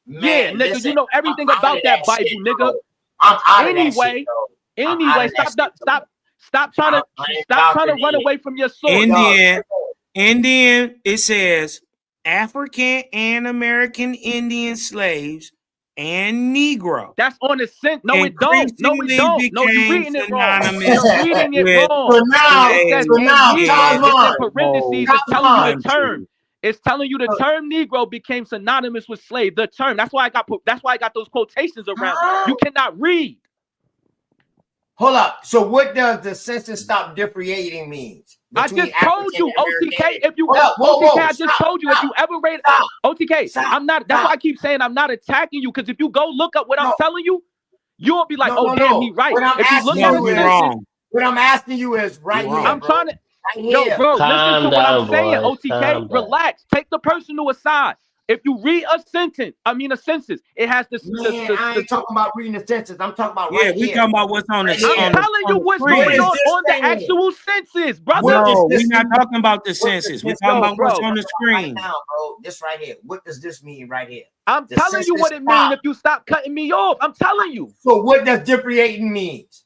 Yeah, nigga, listen, you know everything I'm out about of that that Bible, shit, nigga. bro. I'm out of that Anyway, shit, bro. I'm out of that stop trying to I ain't stop trying to run indoctrinated. away from your source. Indian, it says African and American Indian slaves and Negro. That's on the scent. No, it don't. No, it don't. No, you're reading it wrong. synonymous You're reading it with wrong. So now, It says so now, Negro. come It's on. in parentheses. It's telling you the term. It's telling you the term Negro became synonymous with slave. The term. That's why I got those quotations around it. You cannot read. Hold up. So what does the census stop differentiating means? I just told you, OTK. If you Hold up, whoa, OTK, whoa, I just stop, told you if you ever read OTK, I'm not. That's why I keep saying I'm not attacking you because if you go look up what I'm telling you, you'll be like, oh damn, he right. What I'm If you look at the census, what I'm asking you is right here. I'm bro. trying to. Right Yo, here. bro, listen to what I'm saying, boys. OTK. Calm down. Relax. Take the personal aside. If you read a census, it has the. Man, I ain't talking about reading the census. I'm talking about Yeah, right we here. talking about what's on the. Right here. I'm telling you what's screen. going on the saying? actual census, brother. No, we're not talking about the census. We're talking about what's on the Right screen. now, bro. This right here. What does this mean right here? I'm The telling you what it census means stop. if you stop cutting me off. I'm telling you. So what does differentiating means?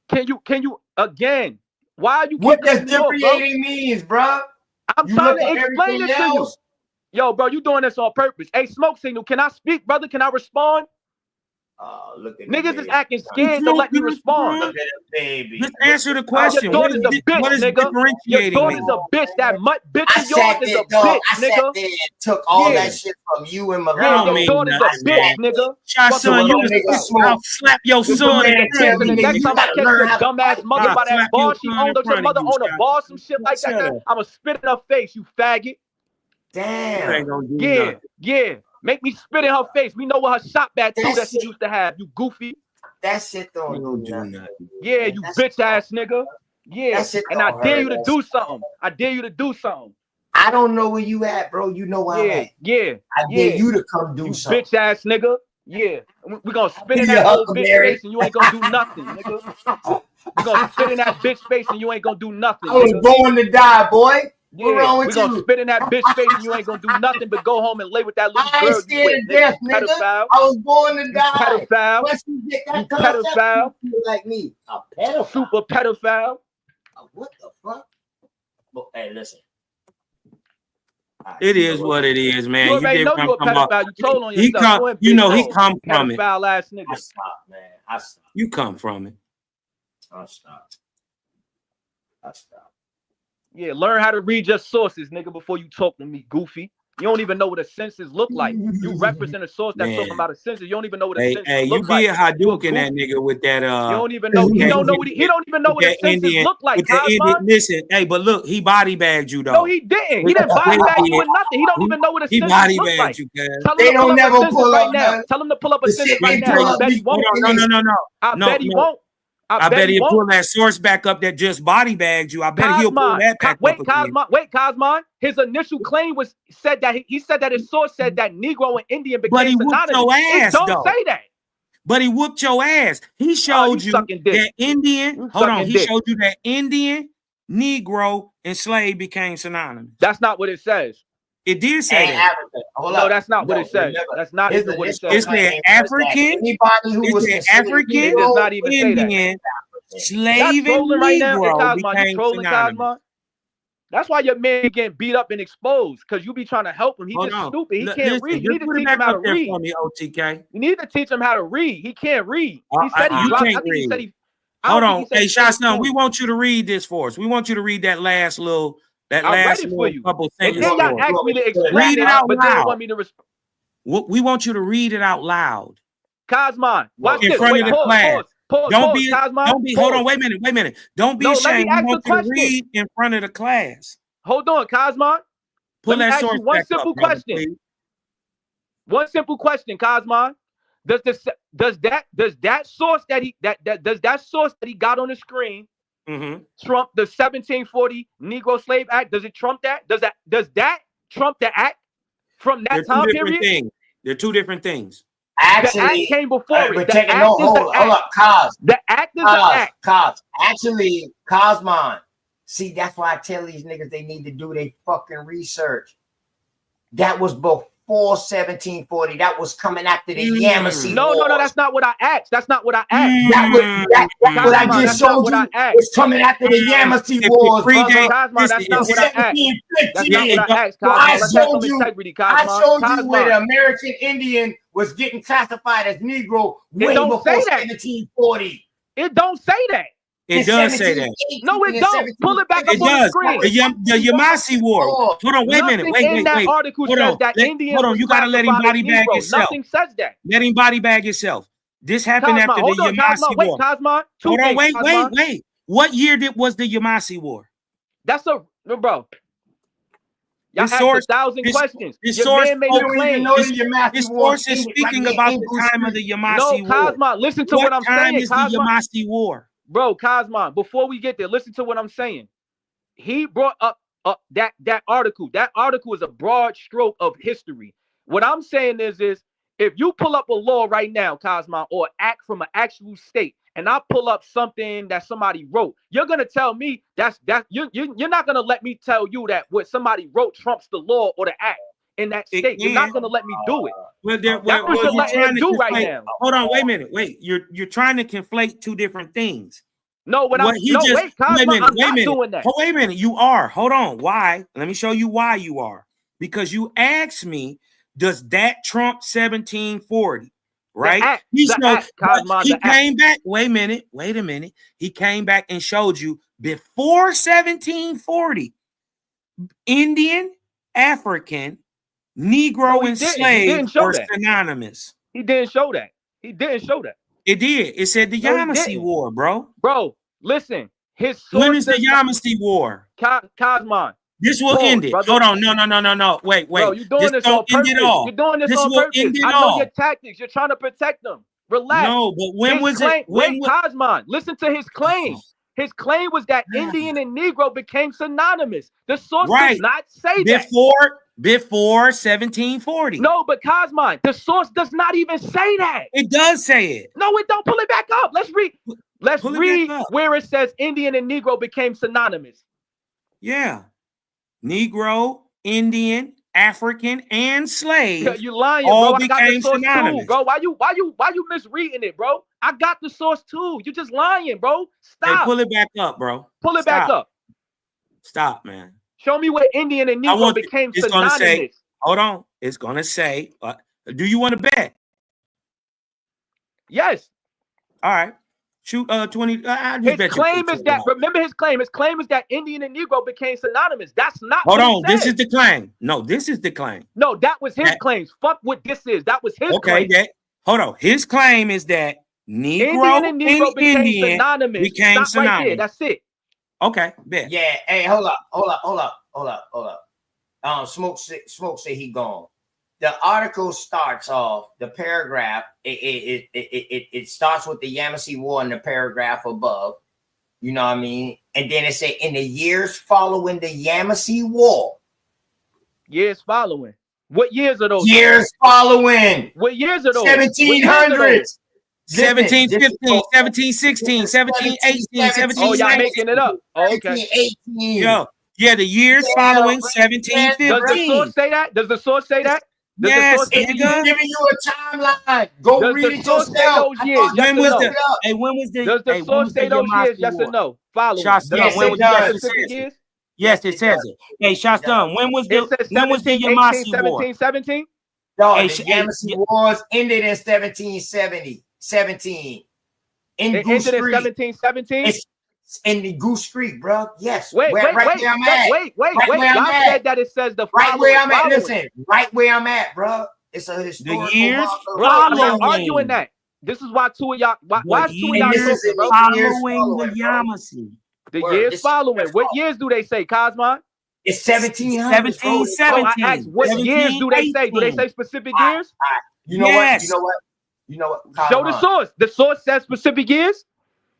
Can you again? Why are you What keep does cutting me off, bro? differentiating means, bro? I'm You trying look to up explain everything it to you. else. Yo, bro, you doing this on purpose. Hey, smoke signal. Can I speak, brother? Can I respond? Look at Niggas the is baby. acting scared to let me respond. Look at the baby. Let's answer the question. Your What daughter's is, a bitch, what is nigga. Your differentiating daughter's mean? a bitch. That mutt bitch I of yours sat is there, a dog. bitch, I sat nigga. there and took all Yeah. that shit from you and Yeah, don't your mean daughter's a nothing, bitch, man. nigga. Shot Fuck son, you you talking was about? smoke. I'll slap your This son man in tell front of me The you. that next you time I gotta catch learn your how to dumbass fight. mother I'll by that slap bar your she son owned, in don't your front of mother you, own a Shot. bar, some shit like Shut that, up. I'ma spit in her face, you faggot. You Damn. ain't gonna do Yeah, nothing. yeah. Make me spit in her face. We know what her shop at too That that she shit, used to have, you goofy. that shit don't You do don't do nothing. nothing. Yeah, you That bitch shit ass nigga. Yeah, that shit and I don't dare hurt you to us. do something. I dare you to do something. I don't know where you at, bro. You know where I'm Yeah, at. yeah, I dare yeah. you to come do You something. bitch ass nigga. Yeah. We gonna spit in You that old bitch Huckleberry. face and you ain't gonna do nothing, nigga. We gonna spit in that bitch face and you ain't gonna do nothing, I was nigga. born to die, boy. Yeah, wrong we with gonna you? spit in that bitch face and you ain't gonna do nothing but go home and lay with that little I ain't girl you scared with, of nigga. death, You nigga. pedophile. I was born to You die. pedophile. Once you get You that concept, pedophile. you feel like me. A pedophile. Super pedophile. What the fuck? But, hey, listen. It is what it is, You man. You already did know come you a from pedophile. You told on he yourself. come, You and you Big know, he Mo, come from it. pedophile ass I nigga. stopped, man. I stopped. You come from it. I stopped. I stopped. Yeah, learn how to read your sources, nigga, before you talk to me, goofy. You don't even know what a census look like. You represent a source that's talking Man. about a census. You don't even know what a Hey, census hey, you look like. did You a Hadouken that goofy. nigga with that You don't even know. He don't know what he don't even know with what a that census Indian look like, with the Indian. Cosmo. Listen, hey, but look, he body bagged you though. No, he didn't. He didn't Yeah, body bag he you or nothing. He don't even know what a He census body look bagged like. you, cuz. Tell him They to pull don't up a never census pull right up, now. man. Tell him to pull up a The census shit right they now. pull I up bet he before won't. No. I bet he won't. I bet he'll won't. pull that source back up that just body bagged you. I bet he'll pull Cosmo, that back up again. wait, Cosmo. His initial claim was said that he said that his source said that Negro and Indian But he became whooped synonymous. your It ass don't though. say that. But he whooped your ass. He Oh, showed you you sucking dick. that Indian. You Hold on. sucking He dick. showed you that Indian, Negro, and slave became synonymous. That's not what it says. It did say And that. African. Hold No, up. that's not what No, it says. remember, That's not his even what it initial says. It said claim was that African. anybody who It was said considered African, It does Negro, not even say that. Indian, Y'all slave, and trolling right now. Hey, Negro Cosmo, you became trolling, synonymous. Cosmo? That's why your man getting beat up and exposed, because you be trying to help him. He Hold just on. stupid. He can't Listen, read. You just need to put it teach back him how to up there read. for me, OTK. You need to teach him how to read. He can't read. He said he You dropped. can't I think he read. said he. I Hold don't on. think he said Hey, he finished Shotstone, we school. want you to read this for us. We want you to read that last little I read it for you. couple And sentences then y'all for us. asked me to explain Read it out but didn't loud. want me to respond. We want you to read it out loud Cosmo, watch in this. front Wait, of the pause, class. pause, Don't pause, be, Cosmo. don't be. Hold on, Pause. wait a minute. Don't be No, let me ashamed. We ask want the you to question. read in front of the class. Hold on, Cosmo. Pull Let me that ask you source one back up, simple brother, question. please. One simple question, Cosmo. Does that source that he got on the screen trump the 1740 Negro Slave Act? Does it trump that? Does that trump the act from They're that two time different period? things. They're two different things. The act actually, came before it. but The take it. act No, is the hold act. up, Cos. The act is the act. Cos. Actually, Cosmon. See, that's why I tell these niggas they need to do their fucking research. That was before 1740. That was coming after the Yamasee No, Wars. that's not what I asked. That's not what I asked. That's what I Cosmo, just that's not showed what you. I asked. It's coming after the Yamasee Wars, brother. Cosmo, that's not what I asked. That's not what I asked, So Cosmo. I Let's have some showed you. integrity, I Cosmo. showed you where the Cosmo. American Indian was getting classified as Negro way don't before say that. 1740. It don't say that. It does say that. No, it don't. Pull it back up It on the does. screen. The Yamasee War. Hold on, wait a minute. Nothing in that Wait. article Hold says on. that Indians Hold on. was You gotta let him classified as body bag Negro. yourself. Nothing says that. Let him body bag yourself. This happened Cosmo, after hold the on, Cosmo. Yamasee Wait, War. Cosmo. Two Hold on, things, Cosmo. wait. What year was the Yamasee War? That's a bro. Y'all His asked source, 1,000 his- questions. his Your source, man made oh, a claim. his source is speaking about the time of the Yamasee No, War. Cosmo, listen to What what I'm time saying, is Cosmo. the Yamasee War? Bro, Cosmo, before we get there, listen to what I'm saying. He brought up that article. That article is a broad stroke of history. What I'm saying is if you pull up a law right now, Cosmo, or act from an actual state, and I pull up something that somebody wrote, you're gonna tell me you're not gonna let me tell you that what somebody wrote trumps the law or the act in that state. You're not gonna let me do it. That's what you're letting him do right now. Hold on, wait a minute. Wait, you're trying to conflate two different things. No, wait, Cosmo, wait a minute, I'm not doing that. Wait a minute, you are. Hold on. Why? Let me show you why you are. Because you asked me, does that trump 1740? Right? He came back. Wait a minute. He came back and showed you before 1740, Indian, African, Negro, and slave were synonymous. He didn't show that. He didn't show that. It did. It said the Yamasee War, bro. Bro, listen. When is the Yamasee War? Cosmo. This will end it. Hold on. No. Wait. Bro, you're doing this on purpose. You're doing this on purpose. I know your tactics. You're trying to protect them. Relax. No, but when was it? Wait, Cosmo. Listen to his claim. His claim was that Indian and Negro became synonymous. The source does not say that. Before 1740. No, but Cosmo, the source does not even say that. It does say it. No, it don't. Pull it back up. Let's read. Where it says Indian and Negro became synonymous. Yeah. Negro, Indian, African, and slave You lying, all bro. I got the became source too, synonymous. bro. Why you misreading it, bro? I got the source too. You just lying, bro. Hey, Stop. pull it back up, bro. Pull it back up. Stop, man. Show me where Indian and Negro became It's gonna say. synonymous. Hold on. It's gonna say. Do you want to bet? Yes. All right. Shoot. 20. I'll just His bet you claim is that. $15. Remember his claim. His claim is that Indian and Negro became synonymous. That's not. Hold what on. it This says. is the claim. No, this is the claim. No, that was his claims. Fuck what this is. That was his Okay. claim. Hold on. His claim is that Negro Indian and Negro became Indian synonymous. became Stop right there. synonymous. That's it. Okay. Bet. Yeah. Hey, hold up. Smoke say he gone. The article starts off the paragraph. It starts with the Yamasee War in the paragraph above. You know what I mean? And then it say in the years following the Yamasee War. Years following. What years are those? Years following. What years are those? 1700s. 1715, 1716, 1718, 1719. Oh, y'all making it up. Oh, okay. 1718. Yeah, the years following Does 1715. the source say that? Does the source say that? Does Yes, the source say It's that? giving you a timeline. Go Does read the it source say yourself. those years? Yes When or was no? the? Hey, when was the? Does the hey, when source was say the those Yamasee years? Yes War? or no? Following. Shots Does done. it When say was the it? specific years? Yes, it says it. Hey, shots done. When was It the? says When was the 17, 18, Yamasee War? 17, 17? No, Hey, the Yamasee Wars ended in 1770. 17. In It Goose ended in Creek. 1717? It's in the Goose Creek, bro. Yes. Wait, right where I'm at. wait. Right where I'm Y'all at. said that it says the Right following. where I'm at. following. Listen, right where I'm at, bro. It's a historical years marker. Bro, I'm not following. arguing that. This is why two of y'all. Why is two of y'all years talking, bro? following the Yamasee? The Word, years this following. years What years do they say, Cosmon? It's 1700. Oh, I asked, what years do they say? Do they say specific years? You know what? You know what? Show the Cosmon. source. The source says specific years.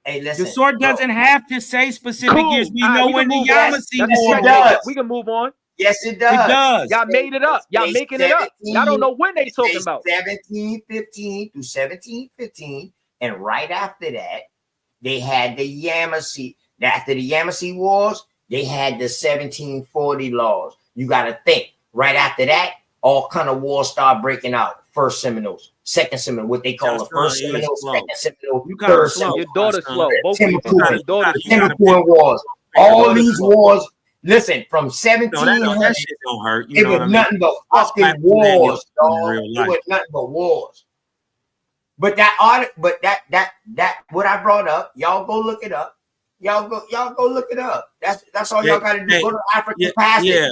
Hey, listen. The source doesn't have to say specific Cool. years. We All right, know we when can the move on. Yamasee That's War check was. it. We can move on. Yes, it does. It does. Y'all made it up. Y'all making it up. Y'all don't know when they talking about. 1715 through 1715, and right after that, they had the Yamasee. After the Yamasee Wars, they had the 1740 laws. You got to think. Right after that, all kind of wars start breaking out. First Seminoles, second Seminole, what they call the first Seminole, second Seminole, third Seminole. Your daughter's slow. Both of you. Timucuan, Your daughter's the Timucuan Wars. All these wars. Listen, from 1700, that shit don't hurt. You it know was what I mean? nothing but fucking That's wars, in dog. real It life. was nothing but wars. But that what I brought up, y'all go look it up. Y'all go look it up. That's all y'all gotta do. Go to African Passage. Yeah.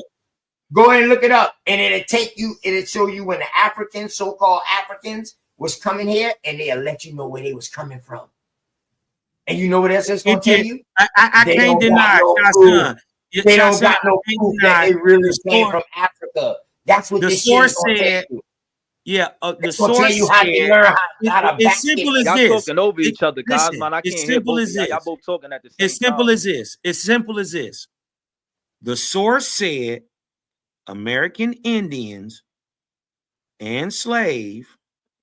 Go ahead and look it up. And it'll show you when the Africans, so-called Africans, was coming here, and they'll let you know where they was coming from. And you know what else it's gonna tell you? I They can't don't got deny. no Shots proof. done. They don't Shots got done. no Can't proof that deny. they really The came source- from Africa. That's what The this shit is source gonna said. tell you. Yeah, the It's gonna source tell you how to said. learn how to It's back simple it. as Y'all this. talking over each other, Listen, Cosmon. I it's can't hear simple both as of y'all. Y'all this. both talking at the same It's simple time. as this. It's simple as this. The source said American Indians and slave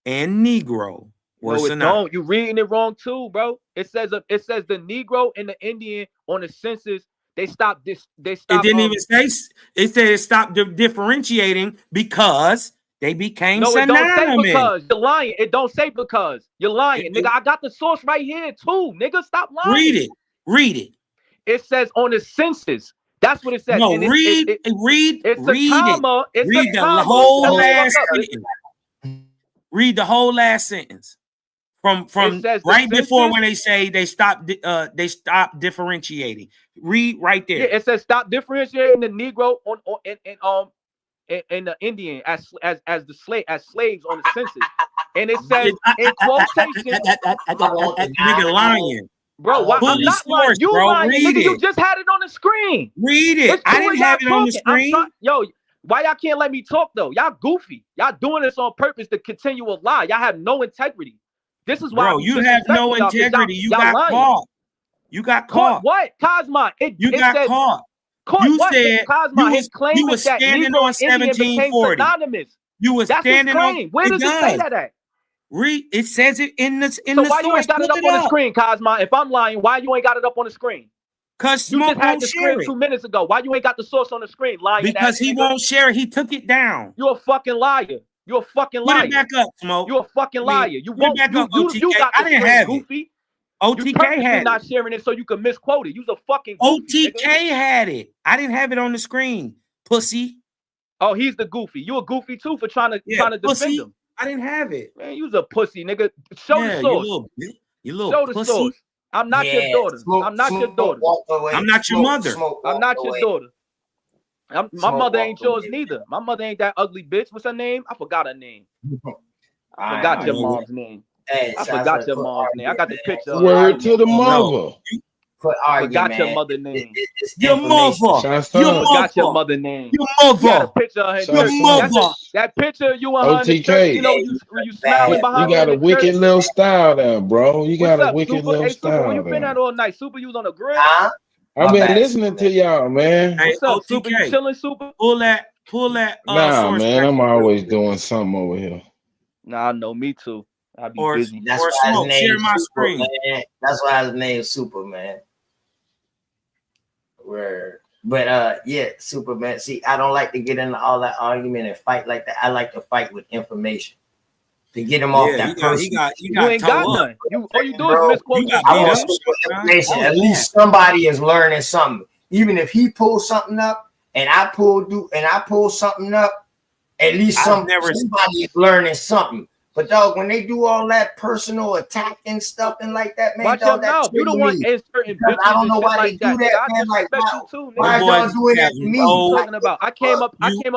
and Negro were No, it synonymous. don't. You reading it wrong too, bro. It says the Negro and the Indian on the census. They stopped this. They It stopped. didn't even say. It said it stopped differentiating because they became No, it don't say synonymous. because. You're lying. It don't say because. You're lying, nigga. I got the source right here too, nigga. Stop lying. Read it. Read it. It says on the census. That's what it says. No, And it's, read. read. It's Read a comma. it. It's Read a the comma. whole Shut the last fuck up. sentence. Read the whole last sentence from It says the right before census- when they say they stopped differentiating. Read right there. Yeah, it says stop differentiating the Negro and the Indian as slaves on the census. And it says in quotation, Nigga lying. bro. Why Pull I'm the not lying? source, You bro. lying, Read nigga? You it. just had it on the screen. Read it. It's I two didn't of y'all have it on the talking. I'm screen. yo, why y'all can't let me talk though? Y'all goofy. Y'all doing this on purpose to continue a lie. Y'all have no integrity. This is why Bro, you have no integrity. You got caught. You got caught. What? Cosma. You it got said, caught. Caught You what? said Cosma. you His claim was is that standing Negro on and Indian became 1740. synonymous. You was That's his standing on. claim. Where does it say that at? Read. It says it in the So the why you source. ain't got it Look up on the screen, Cosma? If I'm lying, why you ain't got it up on the screen? Cause You Smoke just had won't the share screen it 2 minutes ago. Why you ain't got the source on the screen? Lying because ass he nigga. won't share it. He took it down. You're a fucking liar. You're a fucking Put liar. it back up, Smoke. You're a fucking I mean, liar. You put it won't. back up, You OTK. got I the didn't screen, have it. goofy. You OTK purposely had not it. sharing it so you can misquote it. You's a fucking goofy, OTK nigga. had it. I didn't have it on the screen, pussy. Oh, he's the goofy. You a goofy too for trying to defend Pussy. him. I didn't have it. Man, you's a pussy, nigga. Show Yeah, the you source. little Show the pussy. source. I'm not your daughter. I'm not your daughter. I'm not your mother. I'm not your daughter. My mother ain't yours neither. My mother ain't that ugly bitch. What's her name? I forgot her name. I forgot your mom's name. I forgot your mom's name. I got the picture. of her. Word to the mother. I forgot your mother name. Your mother. Your Forgot your mother name. Your You got a mother. picture of her. Your mother. That picture of you and her in the church. OTK. You know when you smiling behind You her got a in the wicked church. little style there, bro. You got What's a up, wicked Super? little Hey, Super, where style you been there. at all night? Super, you was on the grill? I've been listening to y'all, man. Hey, What's up, Super? You OTK. chilling, Super? Pull that Nah, source man. back I'm up real always quick. doing something over here. Nah, I know, me too. I be Or busy. That's or why his Smoke. Share name's my Super, screen. man. That's why his name's Super, man. But yeah, Superman. See, I don't like to get into all that argument and fight like that. I like to fight with information to get him off Yeah, that person. You ain't got none. All you do is Bro, misquote You your got I beat want up. source. some information. At least somebody is learning something. Even if he pulls something up and I pull something up, at least somebody is learning something. But dog, when they do all that personal attack and stuff and like that, man, Watch dog, your that mouth. You the trigger one me. inserting Because bitches I don't and know shit why like they do that. that, Nigga, I man. Like, disrespect why, you too, why nigga. y'all doing that have to me? What you no. talking about? I came up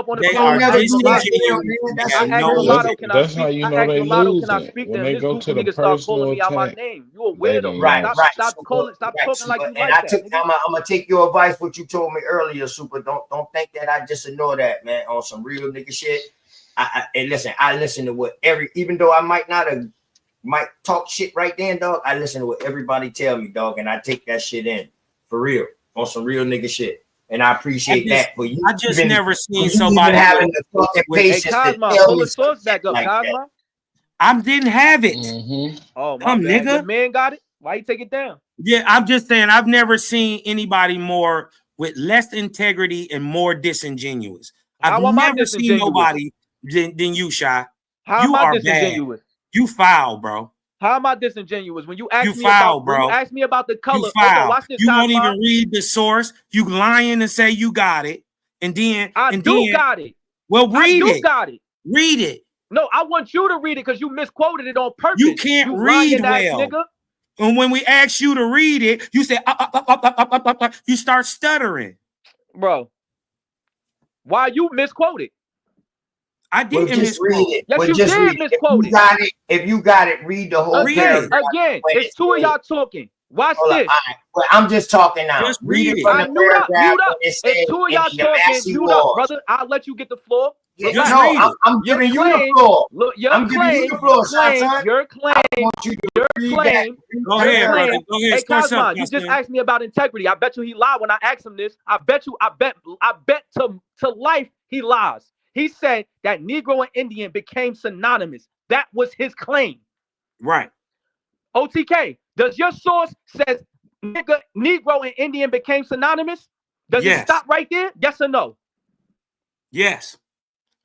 on the They phone. are I asked Mulatto. disingenuous. Man. They That's I have asked no. Mulatto, can I That's how speak? you I know asked they Mulatto, can I losing. speak to When him? they This go goofy to the nigga start calling personal me out my attack, name. You a they weirdo, done bro. Right, lost. right. Stop Right, talking like Super. you And like I that, took, nigga. I'm gonna take your advice, what you told me earlier, Super. Don't think that I just ignore that, man. On some real nigga shit. And listen, I listen to what even though I might talk shit right then, dog. I listen to what everybody tell me, dog, and I take that shit in for real on some real nigga shit. And I appreciate that for you. I just never seen even somebody having the fucking Hey, patience to Cosmo, tell pull me the source back up, like that. Cosmo. I didn't have it. Oh, my bad. Nigga. Your man got it? Why you take it down? Yeah, I'm just saying I've never seen anybody more with less integrity and more disingenuous. I've How am I never seen disingenuous? nobody than you, Shy. How You am I are disingenuous? bad. You foul, bro. How am I disingenuous? When you ask You me foul, about when bro. you ask me about the color, You hold on, foul. watch this, You won't Cosmo. even read the source. You lying and say you got it, and then I do got it. Well, read I do it. got it. Read it. No, I want you to read it because you misquoted it on purpose. You can't read lying ass well. nigga. And when we ask you to read it, you say you start stuttering. Bro, why you misquoted? I didn't just misquote. read it. Yes, Well, you just did read it. misquote it. If you got it, read the whole paragraph. Again, it's two of y'all talking. Watch Hold up. this. All right. Well, I'm just talking now. Just read read it it. from I the mute up, paragraph mute up. when it said If two of y'all in the talking, Massey mute up, Wars. brother. I'll let you get the floor. Yeah, Just no, read it. I'm Your giving you claim- the floor. Look, I'm giving you the floor, son. Your claim, I want you to read that. Go your ahead, claim. brother. Go ahead. Hey, Express Cosmo, up, you just Cosmo. asked me about integrity. I bet you he lied when I asked him this. I bet to life he lies. He said that Negro and Indian became synonymous. That was his claim. Right. OTK, does your source says Negro and Indian became synonymous? Does it Yes. stop right there? Yes or no? Yes.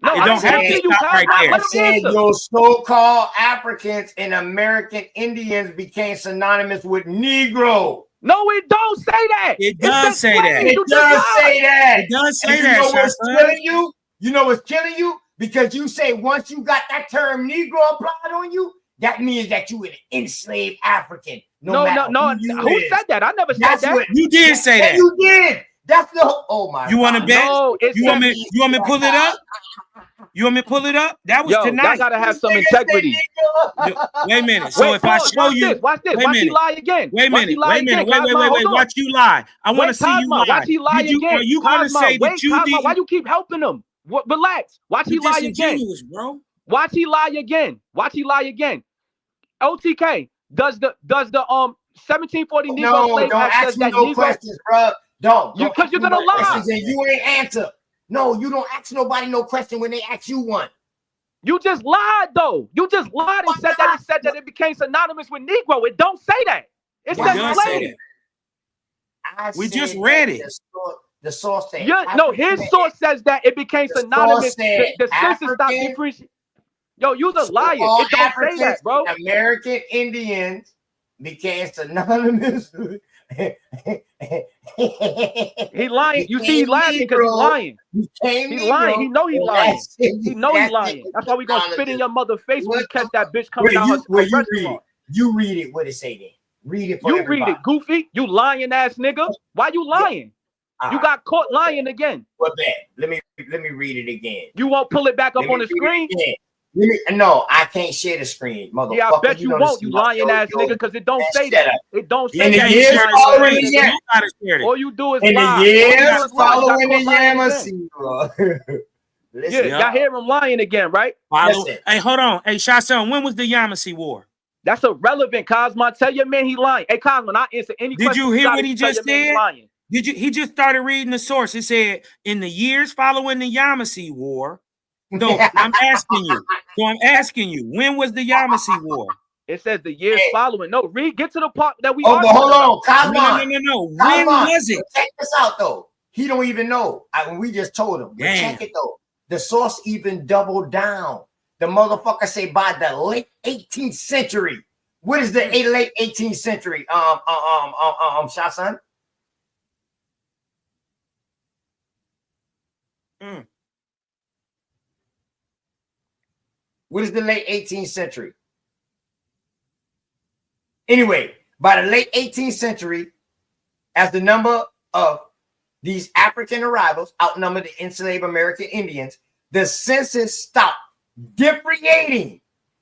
No, It I don't didn't have answer to you, stop right Cosmo. there. Let I him said answer. your so-called Africans and American Indians became synonymous with Negro. No, it don't say that. It does say that. It does say that. It does say And that, you know what's Shasta. killing you? You know what's killing you? Because you say once you got that term Negro applied on you, that means that you an enslaved African. No. Who said that? I never said that. You did say that. You did. That's the oh my. You want to God. bet? No, it You want said- me? You want me to pull it up? You want me to pull it up? That was Yo, tonight. y'all gotta have some integrity. Wait a minute. So Wait, if I pause. show Watch you, this. Watch this. Wait a Watch he minute. lie again. Wait a Watch he minute. lie Wait a minute. again. Wait. Cosmo, hold on. Watch you lie. I want to Wait, see you Cosmo, lie. watch he lie again. Are you gonna Cosmo, say that wait, you Cosmo, didn't? why you keep helping him? Relax. Watch he You're lie again. disingenuous, bro. Watch he lie again. Watch he lie again. OTK, does the 1740 Negro No, Slave don't Act ask says me that no Negro? questions, bro. Don't. Because ask you're me gonna no lie. questions and you ain't answer. No, you don't ask nobody no question when they ask you one. You just lied though. You just lied and said that it became synonymous with Negro. It don't say that. It It says does say slave. that. We just said read that it. The source said No, his African. source says that it became The source synonymous. said The census stopped African. differentiating. Yo, you's a liar. All It don't say Africans that, bro. and American Indians became synonymous. He lying. You see, he's laughing because he's lying. He lying. He know he lying. He know he lying. That's why we gonna spit in your mother face when we catch that bitch coming out her restaurant. You read it. What it say then? Read it for You everybody. read it, goofy. You lying ass nigga. Why you lying? You got caught lying again. What bad? Let me read it again. You won't pull it back up Let me on the read screen? it again. No, I can't share the screen, motherfucker. Yeah, I bet you know won't, this you is lying my- ass nigga, because it don't say shut that. up. It don't say In the that. years You lying following ass the nigga. Yam- All you do is in lie. the years All you do is lie. You got following the caught lying again. Yamasee. Yeah, y'all hear him lying again, right? Hey, hold on. Hey, Shotson, when was the Yamasee War? That's irrelevant, Cosmo. Tell your man he lying. Hey, Cosmo, I answer any Did question. you hear got what if he you tell just your man he said? lying. He just started reading the source. It said in the years following the Yamasee War. No, I'm asking you, when was the Yamasee War? It says the years following. No, get to the part that we Oh, are. but hold on, Cosmo. No. When was it? Check this out though. He don't even know. We just told him. But check it though. The source even doubled down. The motherfucker say by the late 18th century. What is the late 18th century? Shotson? What is the late 18th century? Anyway, by the late 18th century, as the number of these African arrivals outnumbered the enslaved American Indians, the census stopped differentiating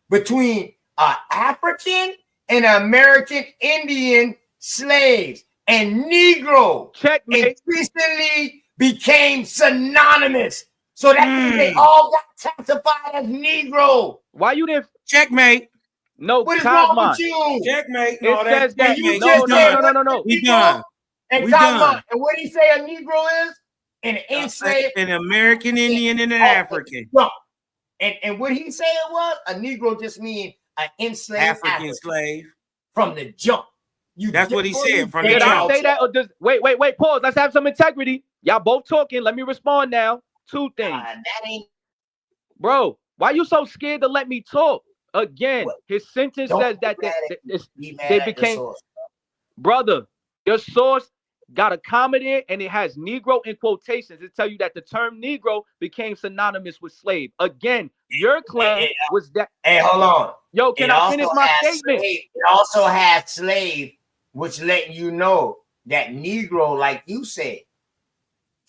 between African and American Indian slaves and Negro. Increasingly became synonymous. So that means they all got classified as Negro. Why you didn't checkmate? No, what is wrong with Cosmo. you? Checkmate. It says that you no, just said no. We done. And We Cosmo, done. and what he say a Negro is? An enslaved An American Indian and an African. And what he said was a Negro just mean an enslaved African slave. from the jump. That's what he said from the Did I jump. say that? Or just wait, pause. Let's have some integrity. Y'all both talking. Let me respond now. Two things. That ain't bro. Why you so scared to let me talk? Again, his sentence says that they became brother. Your source got a comment in and it has Negro in quotations. It tell you that the term Negro became synonymous with slave. Again, your claim was that. Hey, hold on. Yo, can I finish my statement? It also had slave, which letting you know that Negro, like you said,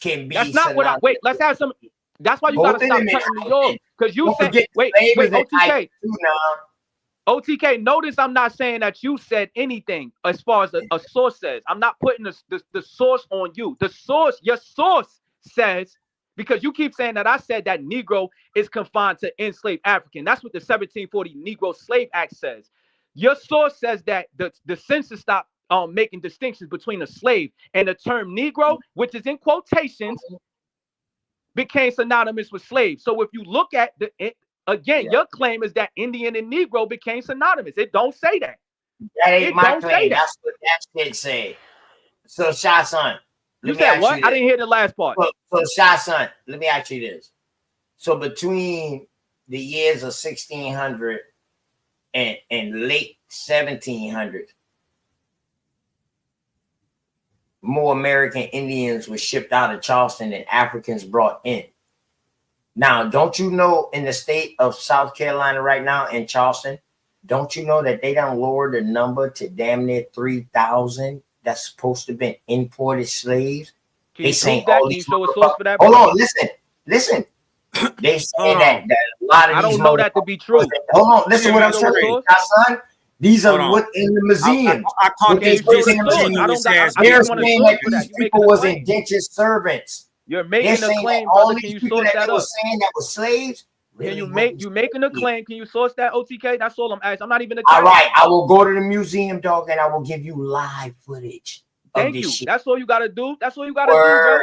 can be. That's not what I wait. Let's have some. That's why you gotta stop cutting me off. Because you said wait, OTK. OTK, notice I'm not saying that you said anything as far as a source says. I'm not putting the source on you. The source, your source says, because you keep saying that I said that Negro is confined to enslaved African. That's what the 1740 Negro Slave Act says. Your source says that the census stopped making distinctions between a slave and the term Negro, which is in quotations, became synonymous with slave. So if you look at your claim is that Indian and Negro became synonymous. It don't say that. That ain't my claim. That's what that shit say. So, Shotson, you said what? I didn't hear the last part. So, Shotson, let me ask you this. So, between the years of 1600 and late 1700s, more American Indians were shipped out of Charleston than Africans brought in. Now, don't you know in the state of South Carolina right now in Charleston, don't you know that they done lowered the number to damn near 3,000 that's supposed to have been imported slaves? They saying all these hold on, listen. They say that a lot of I these don't know that to be true. Hold on, listen what I'm saying, son. These are what in the museums. They're saying that these people was indentured servants. You're making a claim, brother. Can you source that up? Saying that was slaves. Can you making a claim? Can you source that, OTK? That's all I'm asking. I'm not even. All right, I will go to the museum, dog, and I will give you live footage. Thank you. That's all you gotta do. That's all you gotta do, bro.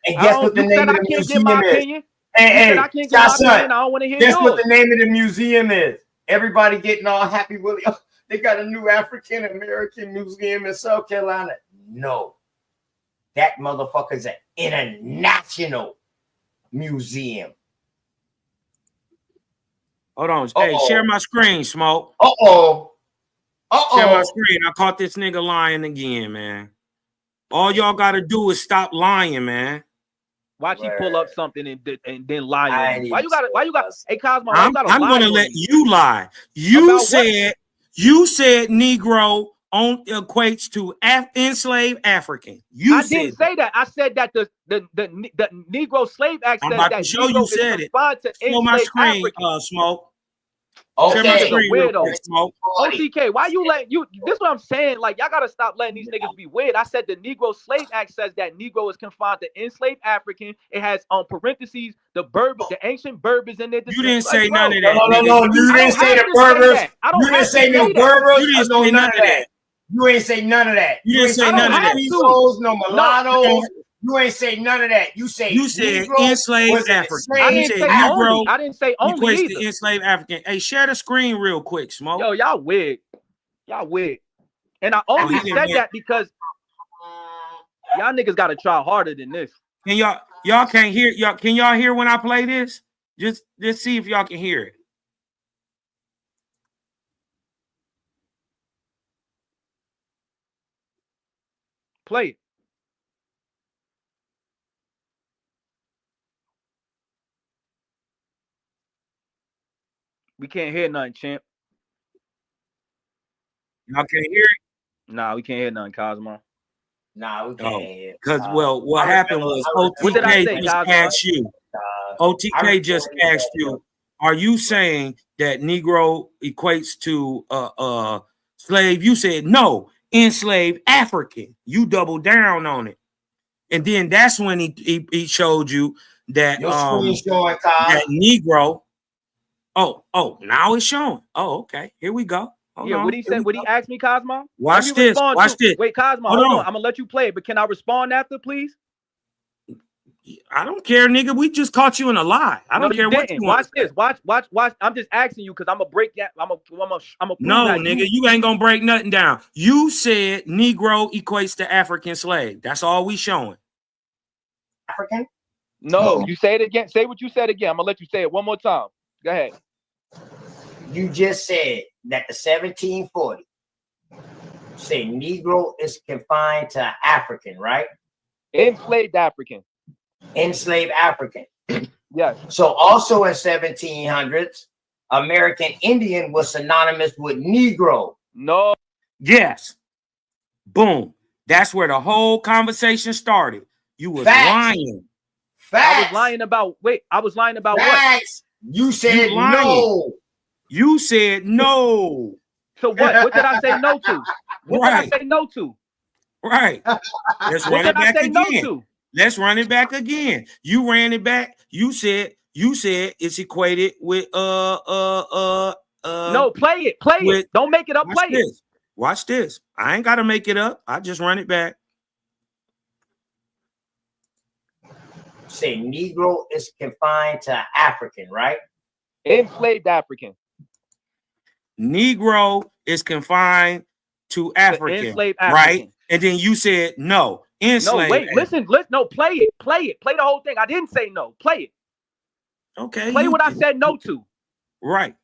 And guess what the name of the museum is? Hey, I don't want to hear guess yours. what the name of the museum is? Everybody getting all happy with it. They got a new African American museum in South Carolina. No, that motherfucker's an international museum. Hold on. Hey, share my screen, Smoke. Share my screen. I caught this nigga lying again, man. All y'all gotta do is stop lying, man. Watch he pull up something and then lie on you. Why you got? Hey, Cosmo, I'm gonna let you lie. You said Negro equates to enslaved African. I didn't say that. I said that the Negro Slave Act says that show Negro you is said it. confined to Show my enslaved screen, African. Smoke. Okay, Share my screen real weirdo. quick, Smoke. OTK, why you let you? This is what I'm saying. Like y'all gotta stop letting these niggas be weird. I said the Negro Slave Act says that Negro is confined to enslaved African. It has parentheses the ancient Berbers in there. You didn't say none of that. No, you didn't say the Berbers. You didn't say no Berbers. You didn't say none of that. You ain't say none of that. You didn't say none of that. No mulattoes. You ain't say none of that. You said enslaved African. I didn't say only equates either. to enslaved African. Hey, share the screen real quick, Smoke. Yo, y'all weird. Y'all weird. And I only said that because y'all niggas gotta try harder than this. Can y'all can't hear y'all? Can y'all hear when I play this? Just see if y'all can hear it. Play it. We can't hear nothing, champ. Y'all can't hear it? Nah, we can't hear nothing, Cosmo. Nah, we can't hear it. Because what happened was OTK just asked you. OTK just asked you, are you saying that Negro equates to slave? You said no, enslaved African. You doubled down on it. And then that's when he showed you that that Negro. Oh, now it's showing. Oh, okay. Here we go. Hold on. What he said, what he asked me, Cosmo? Watch this. Watch this. Wait, Cosmo, hold on. I'm gonna let you play it, but can I respond after, please? I don't care, nigga. We just caught you in a lie. I don't care what you want. Watch this. Watch. I'm just asking you because I'm gonna break that. I'm gonna No, nigga, you ain't gonna break nothing down. You said Negro equates to African slave. That's all we showing. African? No, you say it again. Say what you said again. I'm gonna let you say it one more time. Go ahead. You just said that the 1740 say Negro is confined to African, right? Enslaved African. Enslaved African. Yes. So also in 1700s, American Indian was synonymous with Negro. No. Yes. Boom. That's where the whole conversation started. You was lying. I was lying about. Wait, I was lying about what? You said no. You said no. So what? What did I say no to? What did I say no to? Right. Let's run it back again. Let's run it back again. You ran it back. You said it's equated with No, play it. Don't make it up. Play it. Watch this. I ain't gotta make it up. I just run it back. Say Negro is confined to African, right? Enslaved African. Negro is confined to African, enslaved right? African. And then you said no. Enslaved. No, wait, listen. No, play it. Play the whole thing. I didn't say no. Play it. Okay. Play what I said no to. Right.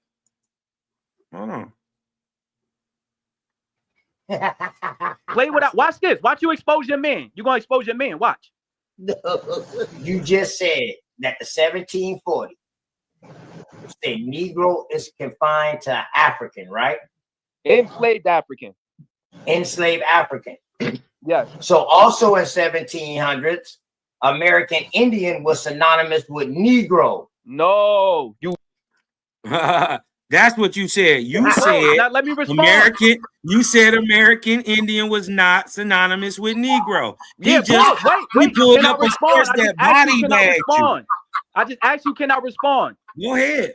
Hold on. Play what I watch this. Watch you expose your man. You're gonna expose your man. Watch. You just said that the 1740 say Negro is confined to African, right? Enslaved African. Enslaved African. Yes. So also in 1700s, American Indian was synonymous with Negro. No, you. That's what you said. You said now let me respond. American. You said American Indian was not synonymous with Negro. Yeah, he pulled up a source that body bagged you. I just asked you, can I respond? Go ahead.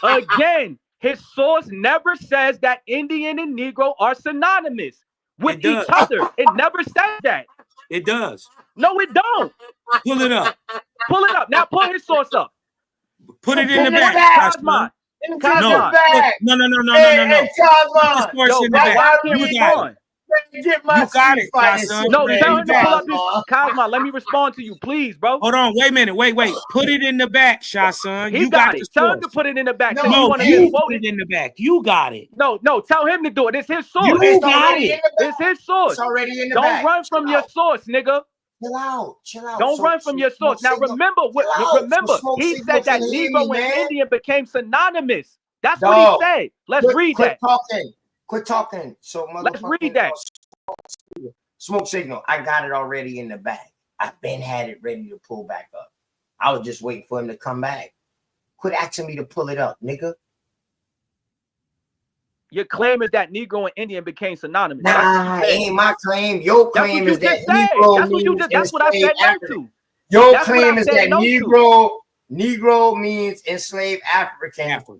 Again, his source never says that Indian and Negro are synonymous with each other. It never says that. It does. No, it don't. Pull it up. Pull it up. Now pull his source up. Put it in the back. Cosmo. No. Hey, Cosmo. Yo, Why I can't respond? Get my You got Street it, Fighter Shotson. shit No, Put it tell in him the to back. pull up his Cosmo. Let me respond to you, please, bro. Hold on, wait a minute. Wait. Put it in the back, Shotson. He You got got the it. Tell him to source. put it in the back. Since you No, want to you misquote put it. it in the back. You got it. No, tell him to do it. It's his source. You It's got already it. in the back. It's his source. It's already in the Don't back. run from your source, nigga. Chill out. Chill out. Don't So, run from your Smoke source. Now Signal. remember what Chill out. remember, So Smoke he Signal said that can hear me, Negro and man. Indian became synonymous. That's what Dog. he said. Let's read Quit that. talking. Quit talking. So Let's read that. Smoke Signal. I got it already in the bag. I've been had it ready to pull back up. I was just waiting for him to come back. Quit asking me to pull it up, nigga. Your claim is that Negro and Indian became synonymous. Nah, it ain't my claim. Your That's what claim you is that just said. Negro That's what you means just. That's what I enslaved said no African. to. Your That's what claim I is said that no to. Negro means enslaved African after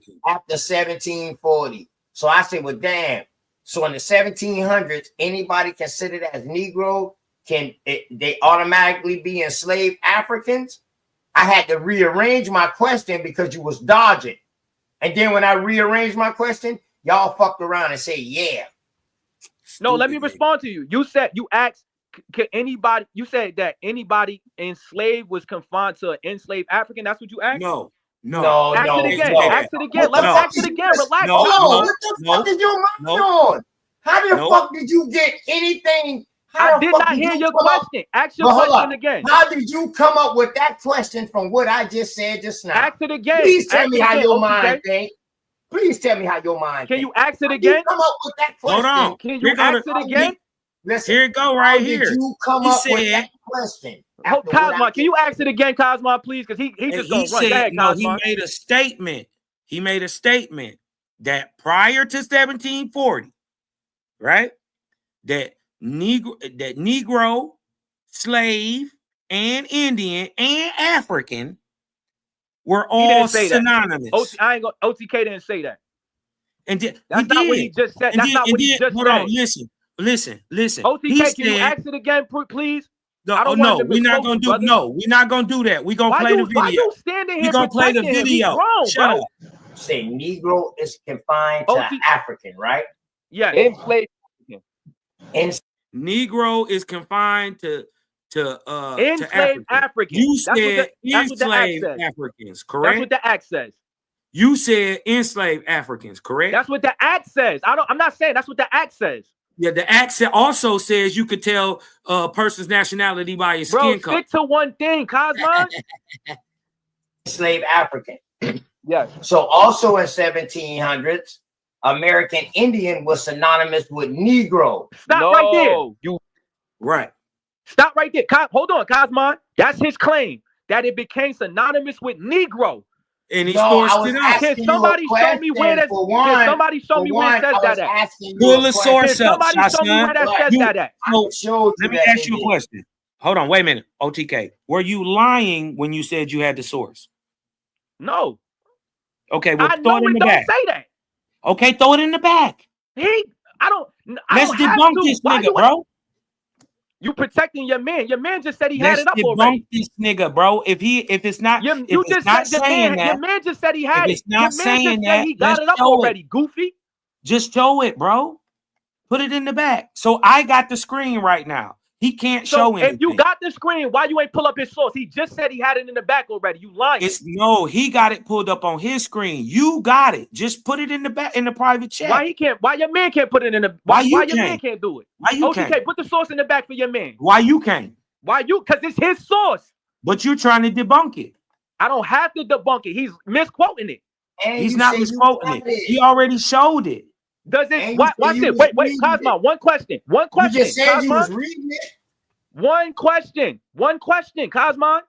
1740. So I said, well, damn. So in the 1700s, anybody considered as Negro they automatically be enslaved Africans? I had to rearrange my question because you was dodging. And then when I rearranged my question, y'all fucked around and say, yeah. No, let me respond to you. You said you asked, can anybody? You said that anybody enslaved was confined to an enslaved African. That's what you asked. No. Ask it again. Ask it again. Let me ask it again. Relax. Hold Cosmo. on. What the fuck is your mind on? How the fuck did you get anything? I did not hear your question. Ask your question again. How did you come up with that question from what I just said just now? Ask it again. Please tell Ask me it how again, your OTK. mind think. Please tell me how your mind Can think. you ask it How again? you come up with that question? Hold on. Can you Here go ask the- it again? Listen, Here it go right how here. did you come He up with said- that question? Oh, After what I Cosmo, can you ask it again, Cosmo, please? Because he just gonna He run. Go said, ahead, no, Cosmo. he made a statement. He made a statement that prior to 1740, right? That Negro, slave, and Indian and African were He didn't all say that. synonymous. OTK didn't say that. And then That's not what he just said. That's not what he just hold said. on, listen. OTK, He can you said, ask it again, please? no, I don't no, want him to we're not misquote gonna you, do brother. no, we're not gonna do that. We're gonna play the video. Why you standing We're here gonna play the protecting him? He video. grown, Shut bro. up. Say Negro is confined to African, right? Yeah. Enslaved. Negro is confined to Enslaved African. You That's said what the act enslaved says. Africans, correct? That's what the act says. You said enslaved Africans, correct? That's what the act says. I'm not saying that's what the act says. Yeah, the accent also says you could tell a person's nationality by his Bro, skin color. stick to one thing, Cosmo. Slave African. Yes. So also in 1700s, American Indian was synonymous with Negro. Stop right there. You right. Stop right there. Hold on, Cosmo. That's his claim that it became synonymous with Negro. And he No, I sourced was it out. asking Can somebody you a show me where question. that? For one, Can somebody show me where it says I was that at? asking you Pull a the question. source Can up, somebody show me where that Shotson. says that at? I showed you Let me that ask you a it question. Hold on, wait a minute. OTK, were you lying when you said you had the source? No. Okay, well, I throw know it in it the don't back. say that. Okay, throw it in the back. I don't Let's have debunk to. this Why nigga, you bro. You protecting your man. Your man just said he had Let's it up debunk already. this nigga, bro. If it's not You just not said your saying man. Your that, man just said he had if it. it's not Your man saying just said that, he got let's it up show it. already. Goofy. Just show it, bro. Put it in the back. So I got the screen right now. He can't So show if anything. you got the screen, why you ain't pull up his source? He just said he had it in the back already. You lying. No, he got it pulled up on his screen. You got it. Just put it in the back in the private chat. Why he can't? Why your man can't put it in the? Why Why you your man can't? can't do it? Why you OTK, can't? put the source in the back for your man. Why you can't? Why you? Because it's his source. But you're trying to debunk it. I don't have to debunk it. He's misquoting it. And He's you not say you misquoting got it. it. He already showed it. Does And it? you Watch say you this. was Wait, reading Cosmo. it. One question. One You question. just said you Cosmo. was reading it. One question, Cosmo.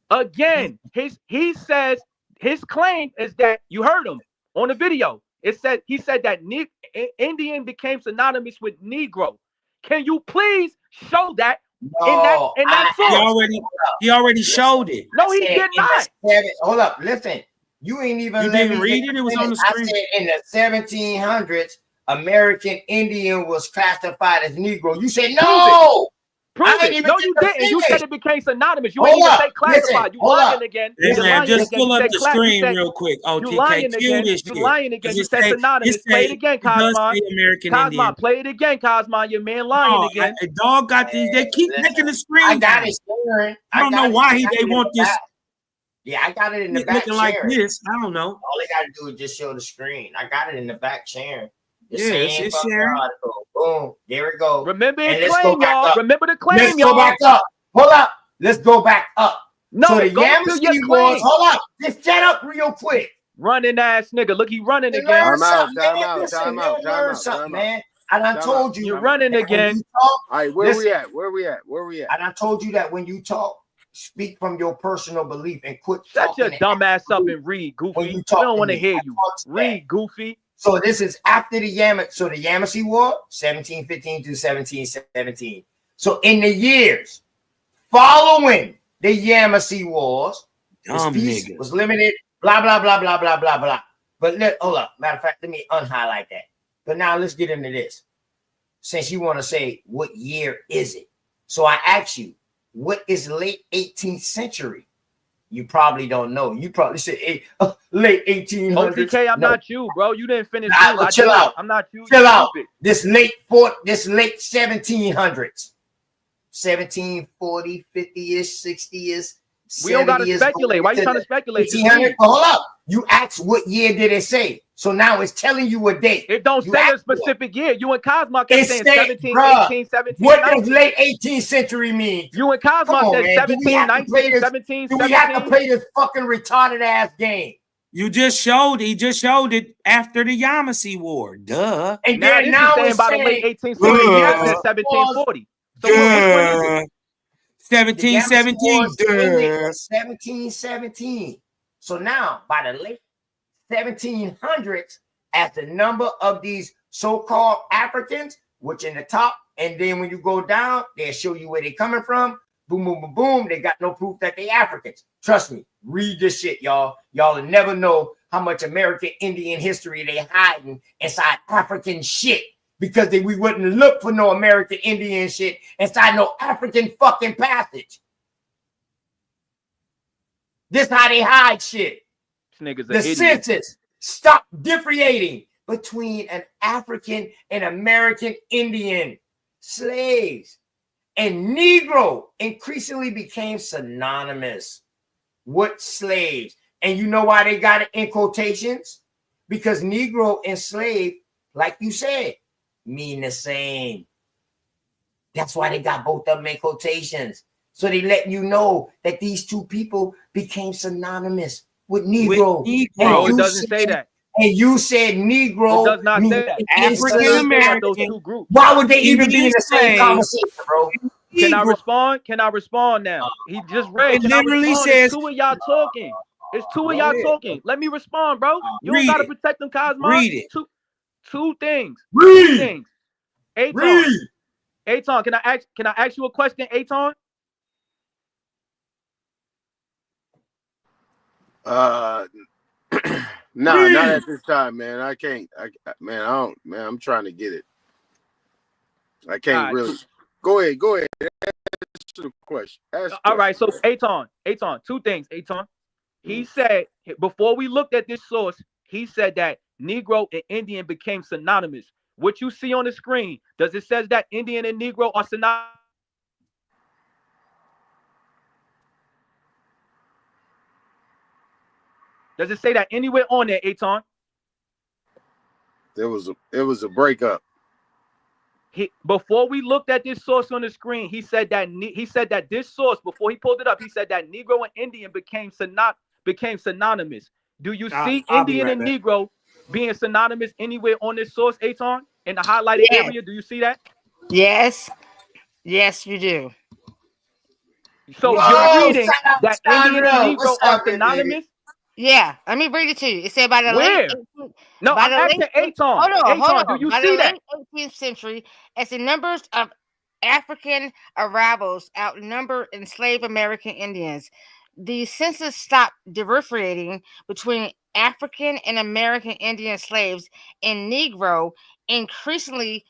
Again, he says his claim is that you heard him on the video. He said that Indian became synonymous with Negro. Can you please show that in that source? He already showed it. No, he did not. Hold up, listen. You ain't even You let didn't me read get it? It was on the I screen. said in the 1700s, American Indian was classified as Negro. You said no. Prove I ain't it. even No, get you to didn't. You said finish. it became synonymous. You Hold ain't even up. say Listen, classified. You hold lying up. again. Hey, You man, lying just again. pull You up said the class. You screen said real quick. you OTK, lying cue again. this You shit. lying again. Cause You it said say synonymous. Play it again, it does Cosmo. say American Cosmo, Indian. play it again, Cosmo. Your man lying No, again. dog got these. They keep making the screen I got down. it sharing. I don't know why they want this Yeah, I got it in the shit back looking like sharing. this. I don't know. All they got to do is just show the screen. I got it in the back sharing. The Yeah, same it's fucking sharing. article. Boom. There we go. Remember And his let's go claim, back y'all. up. Remember the Let's claim, go y'all. back up. Hold up. Let's go back up. No, So the go to your Yamasee claim. Wars. Hold up. Just shut up real quick. Running ass nigga. Look, he running You again. learn Time out, something, time man. out, Listen, time man, out, time learn out, something, time out. man. And I Time out. told you. You're running that when again. you talk, All right, where listen, we at? Where we at? Where we at? and I told you that when you talk, speak from your personal belief and quit Shut your talking. dumb ass up and read, When Goofy. you We talk don't to want to me, hear I you. talk to Read, Goofy. So this is after the Yamasee War, 1715 to 1717. So in the years following the Yamasee Wars, this Dumb piece nigga. was limited, blah, blah, blah, blah, blah, blah, blah. But hold up. Matter of fact, let me unhighlight that. But now let's get into this. Since you want to say, what year is it? So I ask you, what is late 18th century? You probably don't know. You probably said late 1800s. OTK, I'm No. not you, bro. You didn't finish Nah, school. well, I chill did. out. I'm not you. Chill You out. stupid. This late 1700s. 1740, 50-ish, 60-ish, We don't gotta 70-ish. speculate. Why you trying to speculate? Just 1800. read. But hold up. You asked what year did it say? So now it's telling you a date. It don't You say a asked for it. specific year. You and Cosmo kept It saying said, 17, bruh, 18, 17, what does 19. late 18th century mean? You and Cosmo Come on, said man. Do we 17, have to 19, play this? 17, Do we have to 17. play this fucking retarded ass game? You just showed. He just showed it after the Yamasee War. Duh. And Now then this is now saying it's by the late saying 18th well, the century. This Yamasee says Wars, 1740. So which one is it? the Yamasee 1717. Wars ended in 1717. So now by the late 1700s, as the number of these so-called Africans, which in the top, and then when you go down, they'll show you where they're coming from. Boom, boom, boom, boom. They got no proof that they Africans. Trust me, read this shit, y'all. Y'all will never know how much American Indian history they hiding inside African shit. Because we wouldn't look for no American Indian shit inside no African fucking passage. This how they hide shit. This nigga's an The idiot. census stopped differentiating between an African and American Indian slaves. And Negro increasingly became synonymous with slaves. And you know why they got it in quotations? Because Negro and slave, like you said, mean the same. That's why they got both of them in quotations. So they let you know that these two people became synonymous with Negro. No, it you doesn't say that. And you said Negro. It does not say that. African American. Those two groups. Why would they even be in the same Indian conversation, bro? Can I respond? Can I respond now? He just read. It Can I literally respond? says- It's two of y'all talking. It's two of y'all talking. Let me respond, bro. You don't Read gotta it. protect them, Cosmo. Read it. Two things. Read. Two things. Aton. Aton, can I ask you a question, Aton? Nah, not at this time, man. I can't. I don't. Man, I'm trying to get it. I can't All right, really. Go ahead. Answer the question. All right, so Aton, two things, Aton. He said, before we looked at this source, he said that Negro and Indian became synonymous. What you see on the screen, does it says that Indian and Negro are synonymous? Does it say that anywhere on there, Aton? It was a breakup. Before we looked at this source on the screen, he said that this source, before he pulled it up, he said that Negro and Indian became synonymous. Do you see I'll be Indian right and back. Negro being synonymous anywhere on this source, Aton? In the highlighted Yes. area, do you see that? Yes, you do. So Whoa, you're reading shout out that to Indian and Sandra. Negro What's are up, baby? synonymous? Yeah, let me read it to you. It said by the Where? late 18th, No, by I'm the asking late Aton. hold on. Do you By see the that? late 18th century, as the numbers of African arrivals outnumber enslaved American Indians, the census stopped differentiating between African and American Indian slaves, and Negro increasingly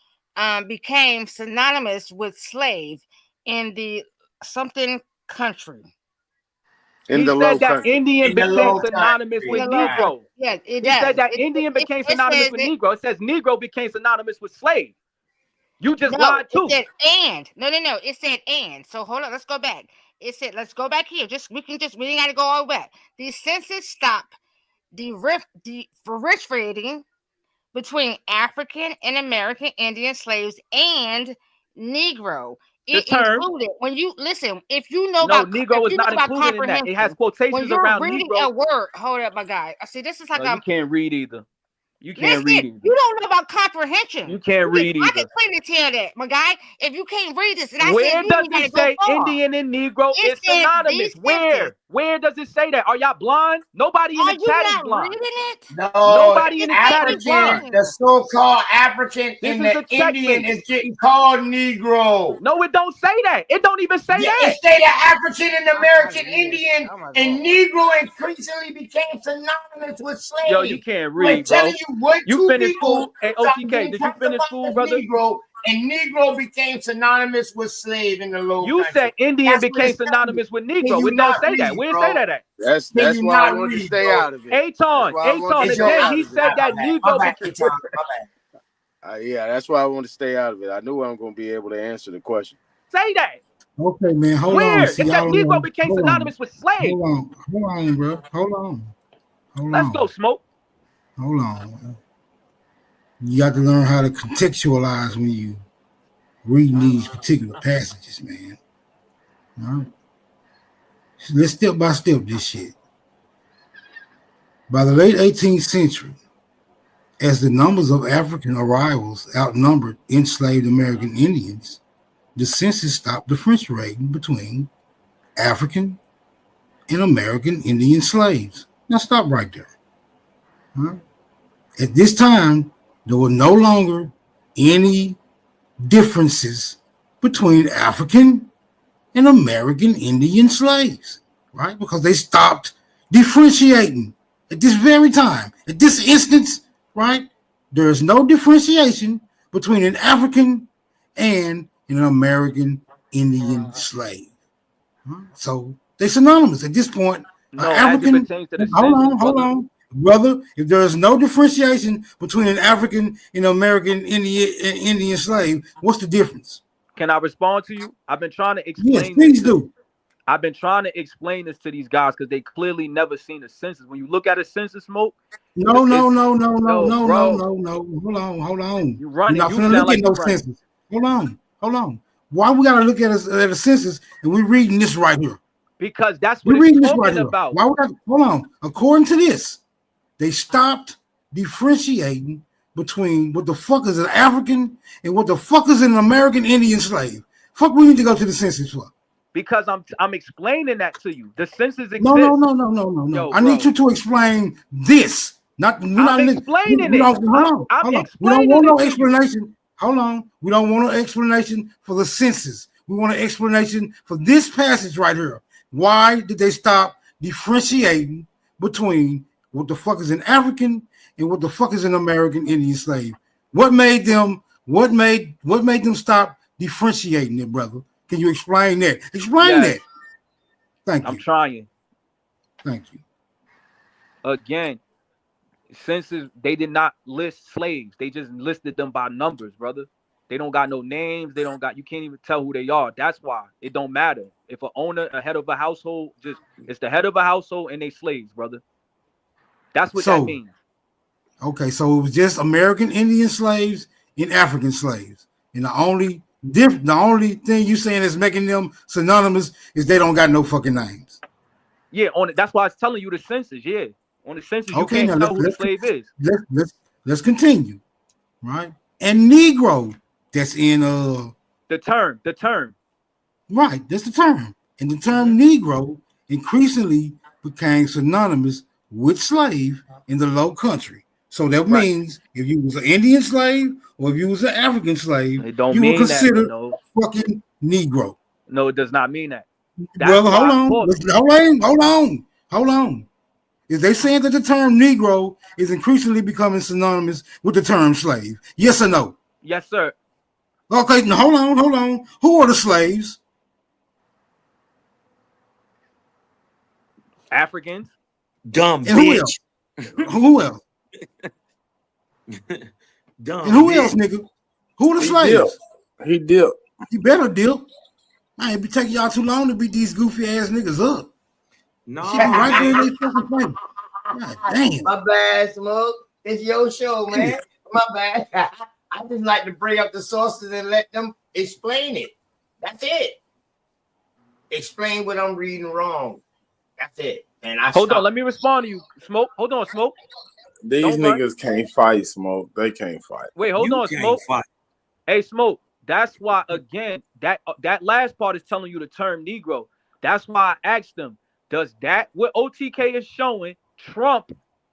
became synonymous with slave. in the something country. In He the low said that country. Indian In the became low synonymous In with the low Negro. country. Yeah, it He does. said that Indian became synonymous says with it. Negro. It says Negro became synonymous with slave. You just No, lied too. it said and. No. It said and. So hold on, let's go back. It said, let's go back here. We ain't gotta go all the way back. The census stopped differentiating between African and American Indian slaves and Negro. The It term. included when you listen. If you know No, about Negro is not included in that. comprehension, It has when quotations you're around reading Negro. a word, hold up, my guy. I see. This is like No, you can't read either. You can't listen. read either. You don't know about comprehension. You can't read I can either. clearly tell that, my guy. If you can't read this, and I Where said you does ain't gotta it go say far. Indian and Negro It is says synonymous? these census. Where? Where does it say that? Are y'all blind? Nobody in Are the you chat is not blind. reading it? No, Nobody in the chat is African, blind. the so-called African This and is the a check Indian engine. is getting called Negro. No, it don't say that. It don't even say Yeah, that. it say that African and American Indian Oh my and God. Negro increasingly became synonymous with slave. Yo, you can't I'm read, bro. telling you what You two finished people school? Hey, started OTK, getting did you finish classified school, as brother? Negro, and Negro became synonymous with slave in the low You country. said Indian That's what became it's telling you. synonymous with Can Negro. you It don't not say that. read, Where it bro? say that at? That's Can you why I not wanted to read, stay bro? out of it. Aton, That's why I wanted to It's your stay again, out he of it. said that my Negro bad, became. Eton, my bad. Yeah, that's why I wanted to stay out of it. I knew I wasn't going to be able to answer the question. Say that. Okay, man, hold on. Where? See, It says y'all don't Negro know. became Hold on. synonymous with slave. Hold on, bro. Hold on. Let's go, Smoke. Hold on. You got to learn how to contextualize when you reading these particular passages, man. All right. Let's step by step this shit. By the late 18th century, as the numbers of African arrivals outnumbered enslaved American Indians, the census stopped differentiating between African and American Indian slaves. Now stop right there. All right. At this time, there were no longer any differences between African and American Indian slaves, right? Because they stopped differentiating at this very time. At this instance, right? There is no differentiation between an African and an American Indian slave. Right? So they're synonymous at this point. No, as it African, pertains to the hold census, on, brother. If there is no differentiation between an African and American Indian slave, what's the difference? Can I respond to you? I've been trying to Yes, explain please this. do. I've been trying to explain this to these guys because they clearly never seen a census. When you look at a census, Smoke. No. Bro. Hold on. You We're running. not You finna sound look like at you no running. census. Hold on. Why we gotta look at a census and we're reading this right here? Because that's what We're it's reading this right talking here. about. Why we got? Hold on. According to this, they stopped differentiating between what the fuck is an African and what the fuck is an American Indian slave. Fuck, we need to go to the census for. Because I'm explaining that to you. The census exists. No. Yo, I need bro. you to explain this. I'm explaining we it. don't, hold I'm on. We don't explaining want no it to you. explanation. Hold on. We don't want no explanation for the census. We want an explanation for this passage right here. Why did they stop differentiating between what the fuck is an African and what the fuck is an American Indian slave? What made them stop differentiating it, brother? Can you explain that? Explain Yes. that. Thank you. I'm trying. Thank you. Again, census, they did not list slaves. They just listed them by numbers, brother. They don't got no names. You can't even tell who they are. That's why it don't matter. If a head of a household, it's the head of a household and they slaves, brother. That's what that means. Okay, so it was just American Indian slaves and African slaves. And the only thing you saying is making them synonymous is they don't got no fucking names. Yeah, that's why I was telling you the census. Yeah. On the census, you Okay, can't now tell who the slave is. Let's continue. Right? And Negro, that's in The term. Right, that's the term. And the term Negro increasingly became synonymous with slave in the Low Country. So that means if you was an Indian slave or if you was an African slave, It don't you were mean that, considered no. fucking Negro. No, it does not mean that. Brother, hold on. Is they saying that the term Negro is increasingly becoming synonymous with the term slave? Yes or no? Yes, sir. Okay, now hold on. Who are the slaves? Africans. Dumb And who bitch. else? Who else? Dumb And who bitch. else, nigga? Who the He slaves? dipped. He dipped. You better deal. I ain't be taking y'all too long to beat these goofy ass niggas up. No. She be right there in their fucking face. God damn. My bad, Smoke. It's your show, man. My bad. I just like to bring up the sources and let them explain it. That's it. Explain what I'm reading wrong. That's it. And I Hold on, stopped. let me respond to you. Smoke. Hold on, Smoke. These Don't run. niggas can't fight, Smoke. They can't fight. Wait, hold You on, can't Smoke. fight. Hey, Smoke. That's why, again, that last part is telling you the term Negro. That's why I asked them, does that, what OTK is showing,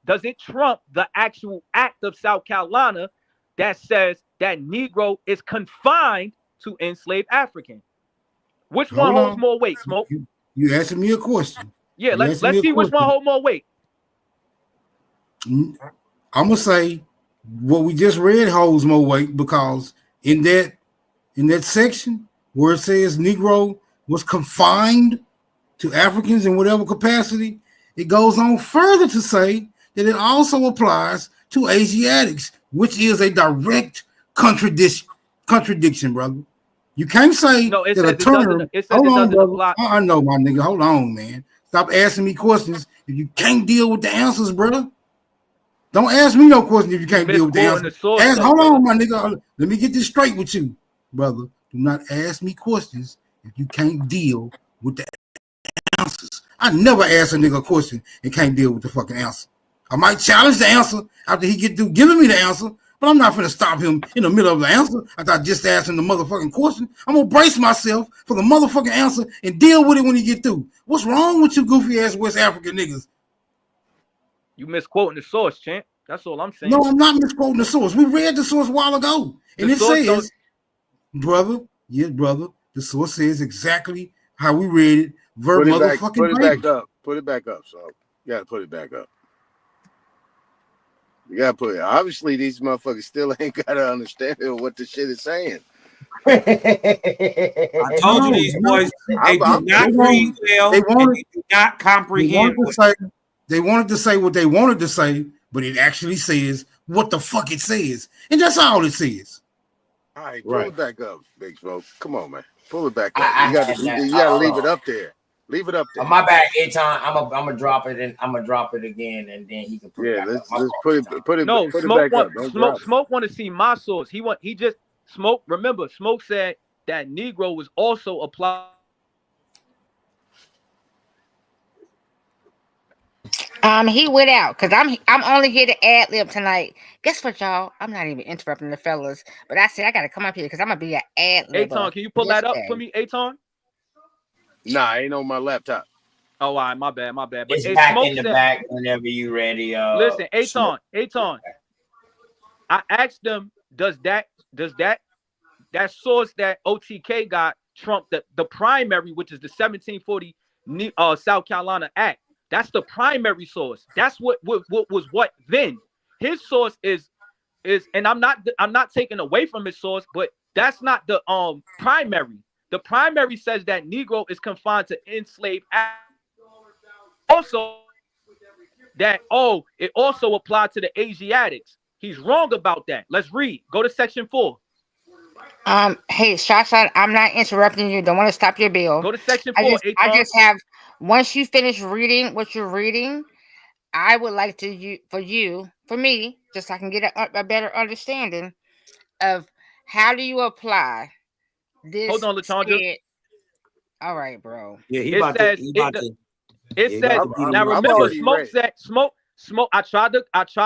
does it trump the actual act of South Carolina that says that Negro is confined to enslaved African? Which one Hold holds on. more weight, Smoke? You asking me a question. Yeah, You let's asking me a see which one question. hold more weight. I'm gonna say what we just read holds more weight because in that section where it says Negro was confined to Africans in whatever capacity, it goes on further to say that it also applies to Asiatics, which is a direct contradiction, brother. You can't say No, it that says a it doesn't. term. It says Hold it on, doesn't brother. apply. I know, my nigga. Hold on, man. Stop asking me questions if you can't deal with the answers, brother. Don't ask me no questions if you can't deal with the Misquoting the answers. source, though, Hold brother. on, my nigga. Let me get this straight with you, brother. Do not ask me questions if you can't deal with the answers. I never ask a nigga a question and can't deal with the fucking answer. I might challenge the answer after he get through giving me the answer, but I'm not gonna stop him in the middle of the answer after I just asked him the motherfucking question. I'm gonna brace myself for the motherfucking answer and deal with it when he get through. What's wrong with you goofy ass West African niggas? You misquoting the source, champ. That's all I'm saying. No, I'm not misquoting the source. We read the source a while ago. And The it source says, brother, the source says exactly how we read it. Put it back. Motherfucking Put it verbatim. back up. Put it back up. So you gotta put it back up. You gotta put it. Obviously, these motherfuckers still ain't gotta understand what the shit is saying. I told you these boys, they do not read well They and wanted, they do not comprehend. they wanted to say what they wanted to say, but it actually says what the fuck it says. And that's all it says. All right, pull it back up, Big Smoke. Come on, man. Pull it back up. You gotta leave it up there. Leave it up there. My bad, Aton. I'm gonna drop it and I'm gonna drop it again, and then he can put it back up. Let's put it No, put it Smoke back up. Don't drop it. Smoke want to see my source. He just Smoke. Remember, Smoke said that Negro was also applied. He went out because I'm only here to ad lib tonight. Guess what, y'all? I'm not even interrupting the fellas, but I said I gotta come up here because I'm gonna be an ad lib. Aton, can you pull that up for me, Aton? Nah, ain't on my laptop. Oh, all right, my bad. But It's hey, back Smoke in the said- back whenever you ready. Listen, Smoke. Aton. I asked them, does that source that OTK got trump the primary, which is the 1740 South Carolina Act? That's the primary source. That's what was what then. His source is, and I'm not taking away from his source, but that's not the primary. The primary says that Negro is confined to enslaved Africans. Also, that it also applied to the Asiatics. He's wrong about that. Let's read. Go to section 4. Hey, Shasha, I'm not interrupting you. Don't want to stop your bill. Go to section 4. I just have, once you finish reading what you're reading, I would like for me, just so I can get a better understanding of how do you apply this. Hold on, Latondra. All right, bro. Yeah, he It about says to. it says now remember Smoke. I tried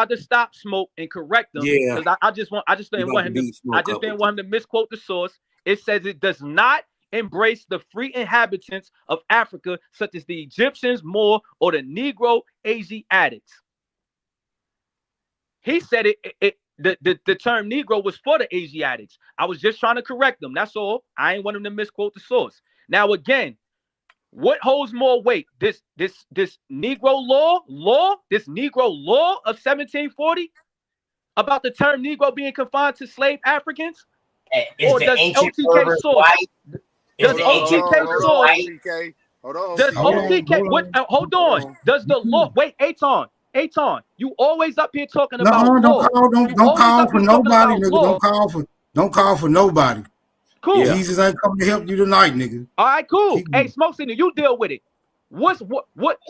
to stop Smoke and correct them. Yeah. Because I just didn't want him to misquote the source. It says it does not embrace the free inhabitants of Africa, such as the Egyptians, Moor, or the Negro Asiatics. He said the term Negro was for the Asiatics. I was just trying to correct them. That's all. I ain't want him to misquote the source. Now again, what holds more weight? This Negro law, this Negro law of 1740 about the term Negro being confined to slave Africans? Is Or the does ancient OTK Berbers source? white? Does OTK source? Hold on. Does Hold on, OTK? hold What? on. Hold on. Does the law? Wait, Aton. You always up here talking No, about don't law. call, You don't always call up for here talking nobody, about nigga. law. Don't call for nobody. Cool. Yeah. Jesus ain't coming to help you tonight, nigga. All right, cool. Keep Hey, going. Smoke Signal, you deal with it. What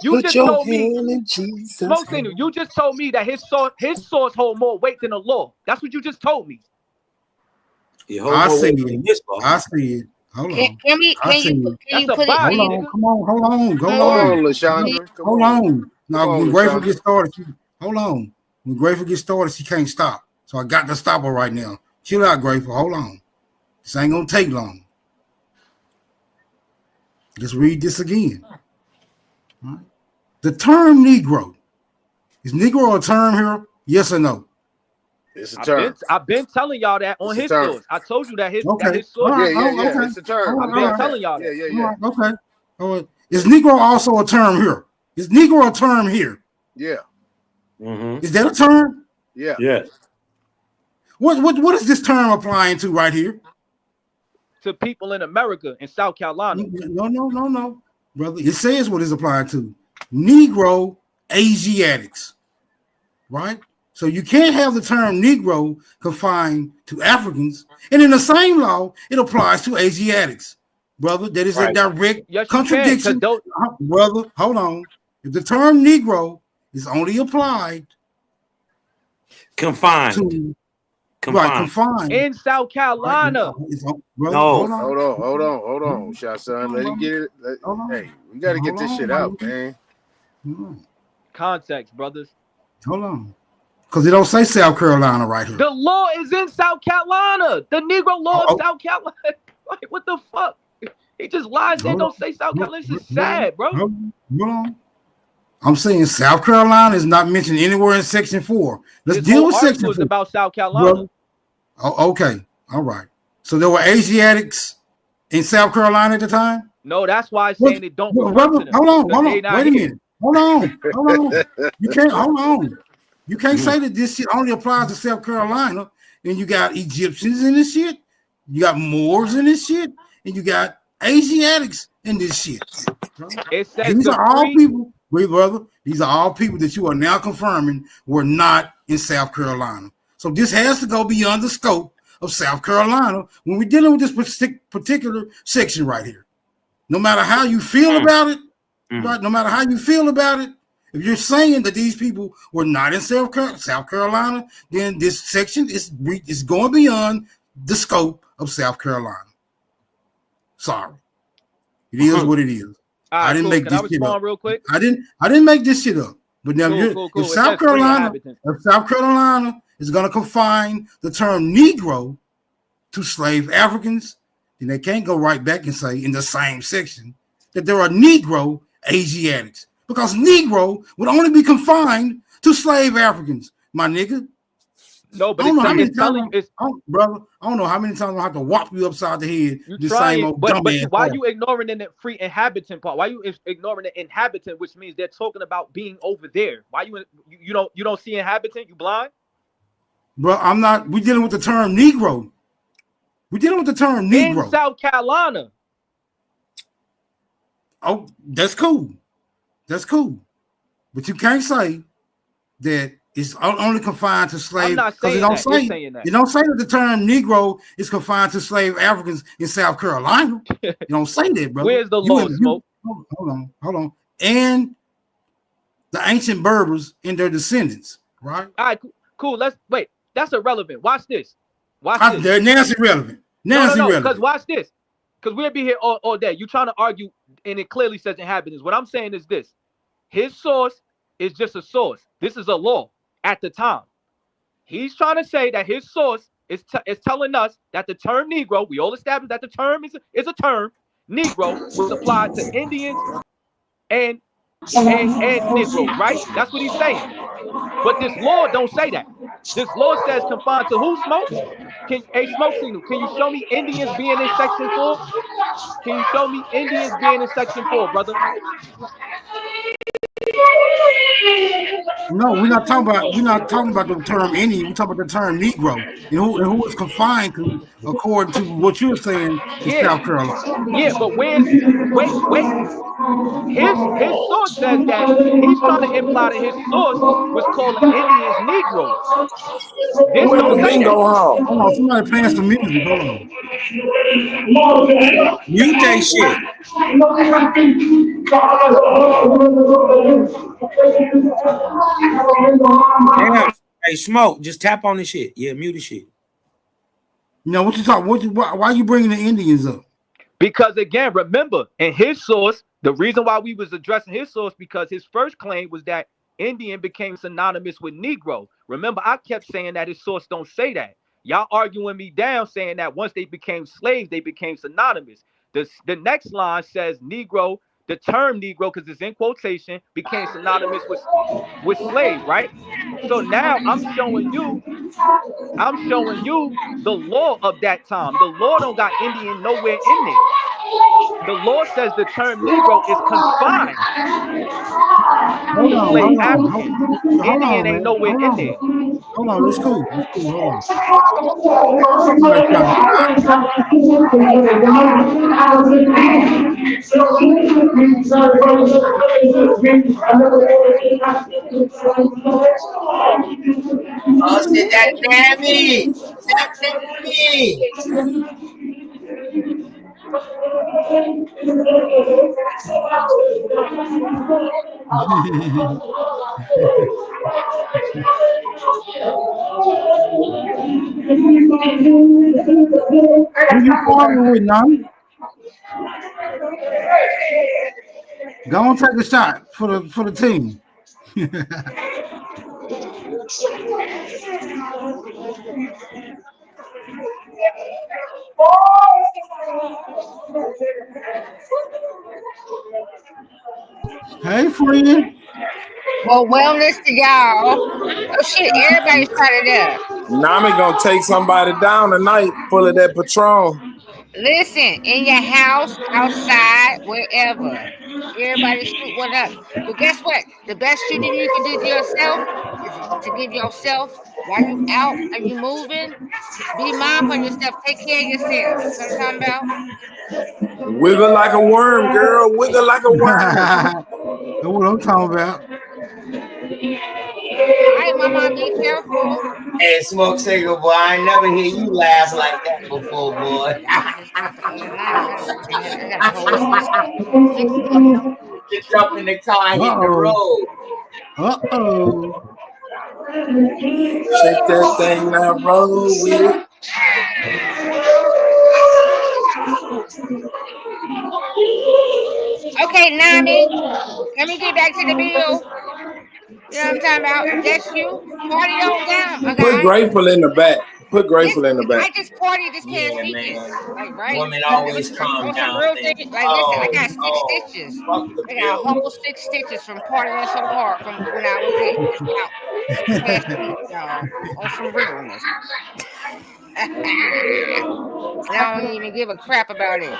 you Put just your told me? hand in Jesus' Smoke Signal, hand. you just told me that his source hold more weight than the law. That's what you just told me. He hold I more see weight than it. this law. I see it. Hold on. Can we? I Can see you? it. Can you That's a put it? body, Hold on. nigga. Come on. Hold on. Go Hold on. on, Lashandra. Come Hold on. on. Now, Come on, when Grateful Lashandra. gets started, hold on. When Grateful gets started, she can't stop. So I got to stop her right now. Chill out, Grateful. Hold on. This ain't gonna take long. Let's read this again. All right. The term Negro. Is Negro a term here? Yes or no? It's a term. I've been telling y'all that on It's a his term. source. I told you that his Okay. source. All right. Yeah. It's a term. I've We been got that. telling y'all that. Yeah. All right. Okay. All right. Is Negro also a term here? Is Negro a term here? Yeah. Mm-hmm. Is that a term? Yeah. Yes. What is this term applying to right here? To people in America and South Carolina. No, brother. It says what it's applying to. Negro Asiatics, right? So you can't have the term Negro confined to Africans, and in the same law, it applies to Asiatics, brother. That is a Right. direct Yes, you contradiction, can, 'cause brother. Hold on. If the term Negro is only applied Confined. to Confined. confined in South Carolina. brother, No. Hold on, Shot Son. Let him get it. Hey, we got to get this shit out, man. Context, brothers. Hold on. Because it don't say South Carolina right here. The law is in South Carolina. The Negro law of South Carolina. Like, what the fuck? He just lies there. Don't say South Carolina. This is sad, bro. Hold on. I'm saying South Carolina is not mentioned anywhere in Section 4. Let's This deal whole with article Section is 4. about South Carolina. Brother. Oh, okay. All right. So there were Asiatics in South Carolina at the time? No, that's why I'm saying it don't refer Brother, to them. hold on. because they not Wait a here. minute. Hold on. You can't, hold on. You can't say that this shit only applies to South Carolina. And you got Egyptians in this shit. You got Moors in this shit. And you got Asiatics in this shit. It says These the are all free. people, wait, brother. These are all people that you are now confirming were not in South Carolina. So this has to go beyond the scope of South Carolina when we're dealing with this particular section right here. No matter how you feel about it, right? No matter how you feel about it, if you're saying that these people were not in South Carolina, then this section is going beyond the scope of South Carolina. Sorry, it is what it is. All right, I didn't cool. make Can I this shit respond up. real quick? I didn't make this shit up. But now, Cool. if It South says free Carolina, inhabitants. if South Carolina is going to confine the term Negro to slave Africans, then they can't go right back and say in the same section that there are Negro Asiatics, because Negro would only be confined to slave Africans, my nigga. No, but I don't know how many it's telling times, you. brother. I don't know how many times I have to whop you upside the head. You The trying, same old but dumbass. why part. you ignoring the free inhabitant part? Why you ignoring the inhabitant, which means they're talking about being over there? Why you don't see inhabitant? You blind? Bro, I'm not. We're dealing with the term Negro. We're dealing with the term Negro. In South Carolina. Oh, that's cool. That's cool. But you can't say that it's only confined to slave. I'm not saying it don't that. say You're saying that. It don't say that the term Negro is confined to slave Africans in South Carolina. You don't say that, brother. Where's the law, Smoke? Hold on. And the ancient Berbers and their descendants, right? All right, cool. Let's wait. That's irrelevant. Watch this. Watch this. Now it's irrelevant. No. Because watch this. Because we'll be here all day. You trying to argue, and it clearly says inhabitants. What I'm saying is this: his source is just a source. This is a law at the time. He's trying to say that his source is telling us that the term Negro, we all established that the term is a term. Negro was applied to Indians and Negroes, right? That's what he's saying. But this law don't say that. This law says confined to who, Smoke? Smoke Signal, can you show me Indians being in Section 4? Can you show me Indians being in Section 4, brother? No, we're not talking about the term Indian. We're talking about the term Negro, and who is confined to, according to what you're saying, to Yeah, South Carolina. yeah, but wait. His source says that he's trying to imply that his source was calling Indians Negroes. This Who at don't the say that. bingo hall? Hold on, somebody playing some music. Hold on. Mute that shit. Damn. Hey, Smoke, just tap on the shit. Yeah, mute the shit. No, what you talking? Why are you bringing the Indians up? Because again, remember, in his source, the reason why we was addressing his source, because his first claim was that Indian became synonymous with Negro. Remember, I kept saying that his source don't say that. Y'all arguing me down, saying that once they became slaves, they became synonymous. The next line says Negro, the term Negro, because it's in quotation, became synonymous with slave, right? So now I'm showing you the law of that time. The law don't got Indian nowhere in there. The law says the term Negro is confined to slave Africans. Indian ain't nowhere in there. Hold on, it's cool. Hold on. Oh shit, that Grammy! That Who you partnering with, Nami? Go on, take a shot for the team. Hey, friend. Well, wellness to y'all. Oh shit, everybody's started up. Nami gonna take somebody down tonight, full of that Patron. Listen, in your house, outside, wherever. Everybody shoot one up. But guess what? The best shooting you can do to yourself is to give yourself, while you out and you moving, be mindful of yourself. Take care of yourself. You know what I'm talking about? Wiggle like a worm, girl. Wiggle like a worm. That's what I'm talking about. All right, mama, be careful. Hey, Smoke Signal, boy, I ain't never hear you laugh like that before, boy. Just jump in the car and hit the road. Uh-oh. Shake that thing now, roll with it. Okay, Nami, let me get back to the bill. You know what I'm talking about? That's you. Party on down. Okay, Put Grateful in the back. Put Grateful in the back. I just partied this past Yeah, weekend. man. Like, right? Women always calm On some down real things. thing. Like, listen, I got 6 stitches. Fuck the I got a bill. whole 6 stitches from partying so hard from when I was out this past week, y'all. On some realness. And I don't even give a crap about it.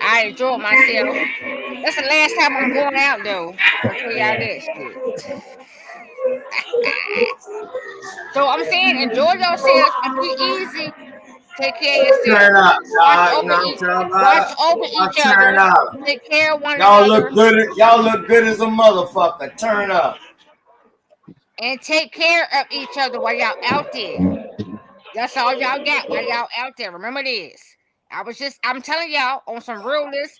I enjoyed myself. That's the last time I'm going out, though. I'll tell y'all that shit. So I'm saying, enjoy yourselves and be easy. Take care of yourself. Turn up, Watch dog. over, You know what I'm talking about? watch over Y'all each turn other. up. Take care of one Y'all another. look good. Y'all look good as a motherfucker. Turn up. And take care of each other while y'all out there. That's all y'all got while y'all out there. Remember this. I'm telling y'all on some realness.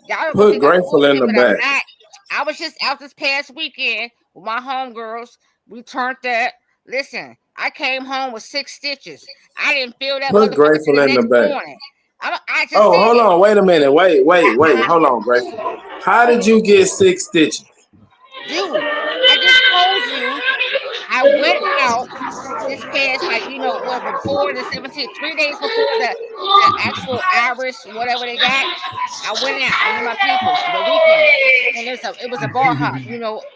Y'all gonna Put think I'm Grateful in bullshit, the but I'm back. not. I was just out this past weekend with my homegirls. We turned that. Listen, I came home with 6 stitches. I didn't feel that Put motherfucker Grateful till the in the next back. morning. I just Oh, said hold it. on. Wait a minute. Wait. Hold on, Grateful. How did you get 6 stitches? Dude, I just told you I went out this past, like, before the 17th, 3 days before the actual Irish, whatever they got. I went out, me and my people, the weekend, and it was a bar hop.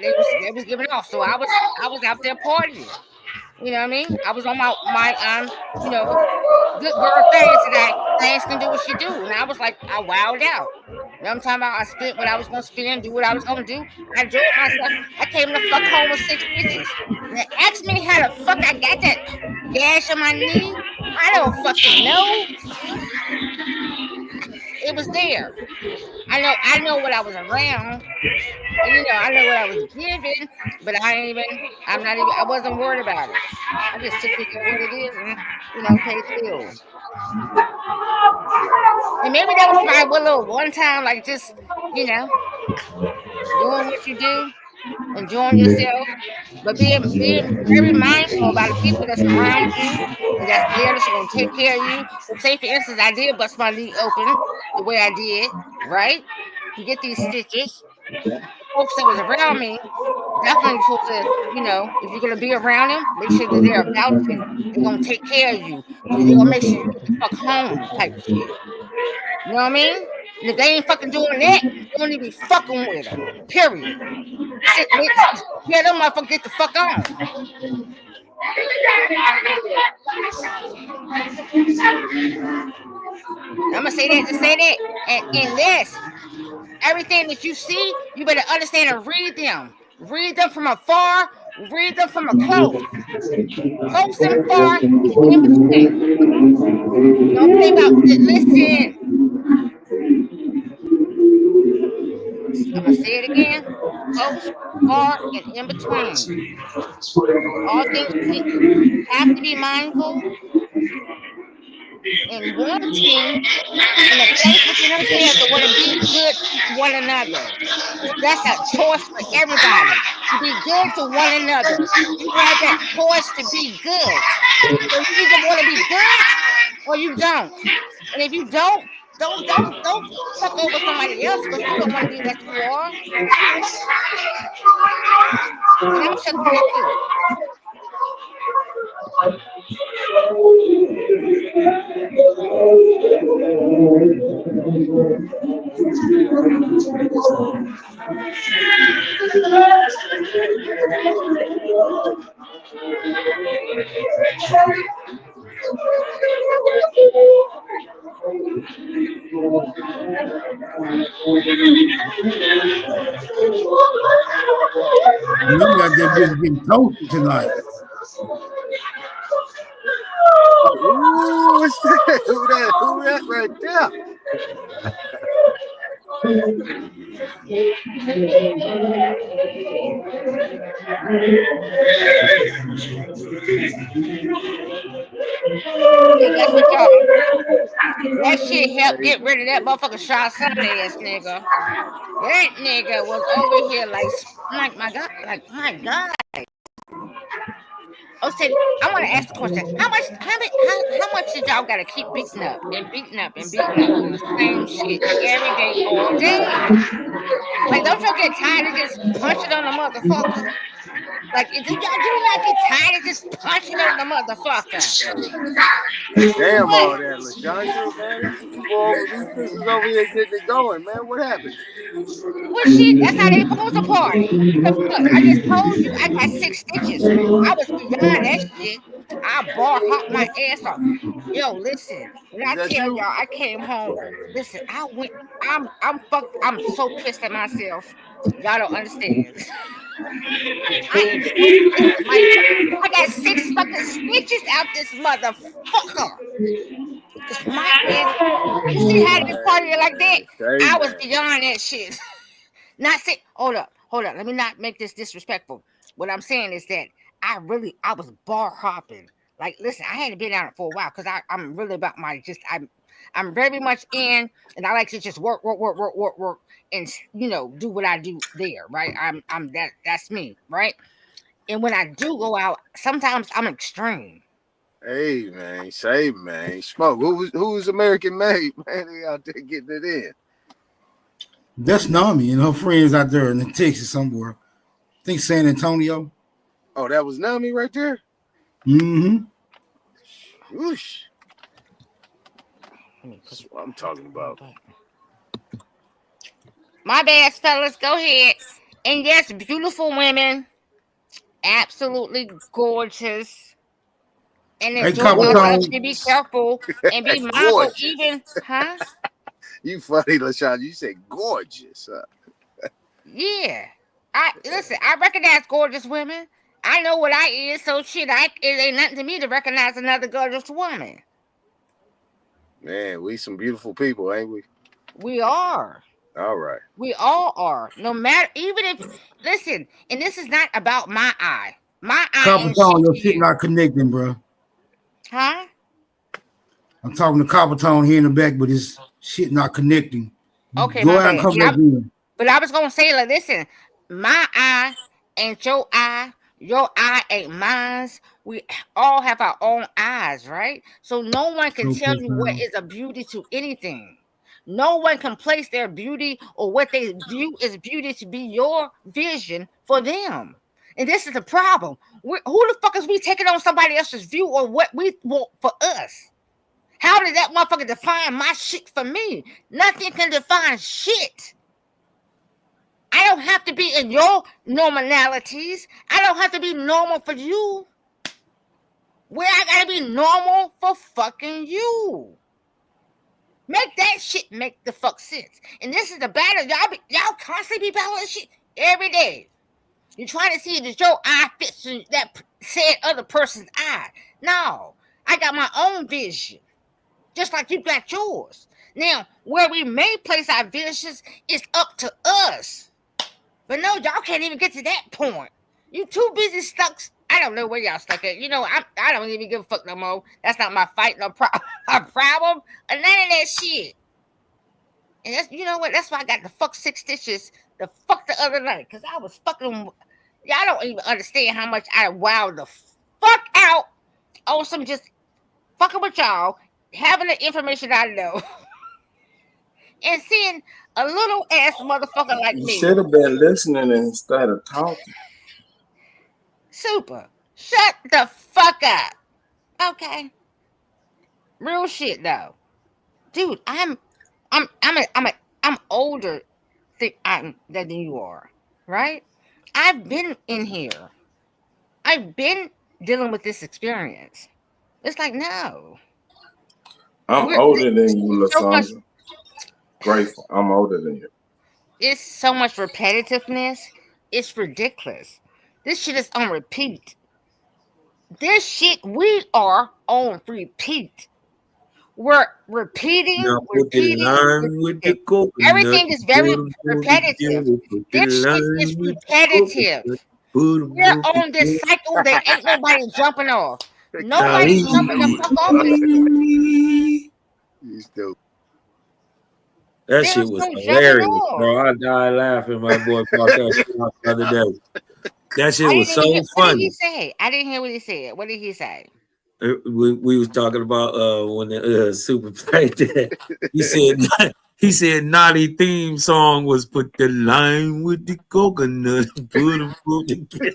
They was giving off, so I was out there partying. You know what I mean? I was on my you know, good girl things that things can do what she do. And I was like, I wowed out. You know what I'm talking about? I spent what I was gonna spend, do what I was gonna do. I enjoyed myself. I came the fuck home with 6 stitches. Now ask me how the fuck I got that gash on my knee. I don't fucking know. It was there. I know what I was around. And, you know, I know what I was given, but I wasn't worried about it. I just took it for what it is and, you know, paid the bill. And maybe that was my little one time, like just, you know, doing what you do, enjoying yourself, but being very mindful about the people that's around you and that's there that's gonna take care of you. So say for instance, I did bust my knee open the way I did, right? To get these stitches. Folks that was around me definitely supposed to, you know, if you're gonna be around them, make sure that they're about you. They're gonna take care of you. They're gonna make sure you get the fuck home type shit. You know what I mean? And if they ain't fucking doing that, you don't even be fucking with them. Period. Shit, yeah, them motherfuckers get the fuck on. I'm gonna say that to say that. And this, everything that you see, you better understand and read them. Read them from afar, read them from a close. Close and far and in between. Don't play about listen. I'm gonna say it again. Close, far, and in between. All things you have to be mindful and wanting in a place within themselves to want to be good to one another. That's a choice for everybody to be good to one another. You have that choice to be good. So you either want to be good or you don't. And if you don't fuck over somebody else because you don't want to be that you are. And I'm gonna shut the fuck up. You got that bitch getting toasted tonight. Ooh, what's that? Who that right there? Hey, guess what, y'all? That shit helped get rid of that motherfucking Sean Sunday ass nigga. That nigga was over here like my God, my God. Oh, say, I want to ask the question: how much did y'all got to keep beating up and beating up and beating up on the same shit every day, all day? Like, don't y'all get tired of just punching on the motherfucker? Like, do y'all not get tired of just punching on the motherfucker? Damn all that, LaShondra, man. These sisters over here getting it going, man. What happened? Well, shit, that's how they supposed to party. Look, I just told you I got 6 stitches. I was beyond that shit. I bar hopped my ass off. Yo, listen, when I tell y'all I came home, listen, I'm fucked. I'm so pissed at myself. Y'all don't understand. I am so pissed at myself. I got 6 fucking stitches out this motherfucker. Cause my ass, you see how they party like that? I was beyond that shit. Not say, hold up. Let me not make this disrespectful. What I'm saying is that I was bar hopping. Like, listen, I hadn't been out for a while because I'm really about I'm very much in, and I like to just work, and you know, do what I do there, right? That's me, right? And when I do go out, sometimes I'm extreme. Hey man, save man, Smoke. Who's American made, man? They out there getting it in. That's Nami and her friends out there in Texas somewhere. I think San Antonio. Oh, that was Nami right there? Mm-hmm. Whoosh. That's what I'm talking about. My bad, fellas. Go ahead. And yes, beautiful women absolutely gorgeous. And Hey, if Joe Copper wants Tone. to be careful and be mindful, Gorgeous. even, huh? You funny, LaShawn. You say gorgeous. Yeah. Listen, I recognize gorgeous women. I know what I is, so shit, it ain't nothing to me to recognize another gorgeous woman. Man, we some beautiful people, ain't we? We are. All right. We all are. No matter, even if, listen, and this is not about my eye. My eye Copper ain't Tone, shit your to shit you. not connecting, bro. Huh? I'm talking to Copper Tone here in the back, but his shit not connecting. Okay, Go my out and bad. come back in. But I was gonna say, like, listen, my eye ain't your eye ain't mine. We all have our own eyes, right? So no one can tell you what is a beauty to anything. No one can place their beauty or what they view as beauty to be your vision for them. And this is the problem. Who the fuck is we taking on somebody else's view or what we want for us? How did that motherfucker define my shit for me? Nothing can define shit. I don't have to be in your normalities. I don't have to be normal for you. Where I gotta be normal for fucking you. Make that shit make the fuck sense. And this is the battle. Y'all constantly be battling shit every day. You're trying to see that your eye fits in that said other person's eye. No, I got my own vision. Just like you got yours. Now, where we may place our visions is up to us. But no, y'all can't even get to that point. You too busy stuck. I don't know where y'all stuck at. You know, I don't even give a fuck no more. That's not my fight, no problem, or none of that shit. And that's, you know what? That's why I got the fuck 6 stitches the fuck the other night. Because I was fucking, y'all don't even understand how much I wowed the fuck out on some just fucking with y'all, having the information I know, and seeing a little ass motherfucker like You me. should have been listening instead of talking. Super. Shut the fuck up. Okay. Real shit though. Dude, I'm older than you are, right? I've been in here. I've been dealing with this experience. It's like, no. I'm older than you, LaSandra. Grateful. I'm older than you. It's so much repetitiveness. It's ridiculous. This shit is on repeat. This shit, we are on repeat. We're repeating. Now put the line with the coconut. Everything is very put 'em both repetitive. together, put the This shit is line with the repetitive. coconut, put 'em We're both on this together. cycle that ain't nobody jumping off. Now, Nobody's jumping the fuck off this shit. He's dope. that shit was hilarious, bro. I died laughing. My boy brought that shit out the other day. That shit was so What did he funny. say? I didn't hear what he said. What did he say? We was talking about when the Super played that. He said Naughty theme song was put the line with the coconut, put them both together.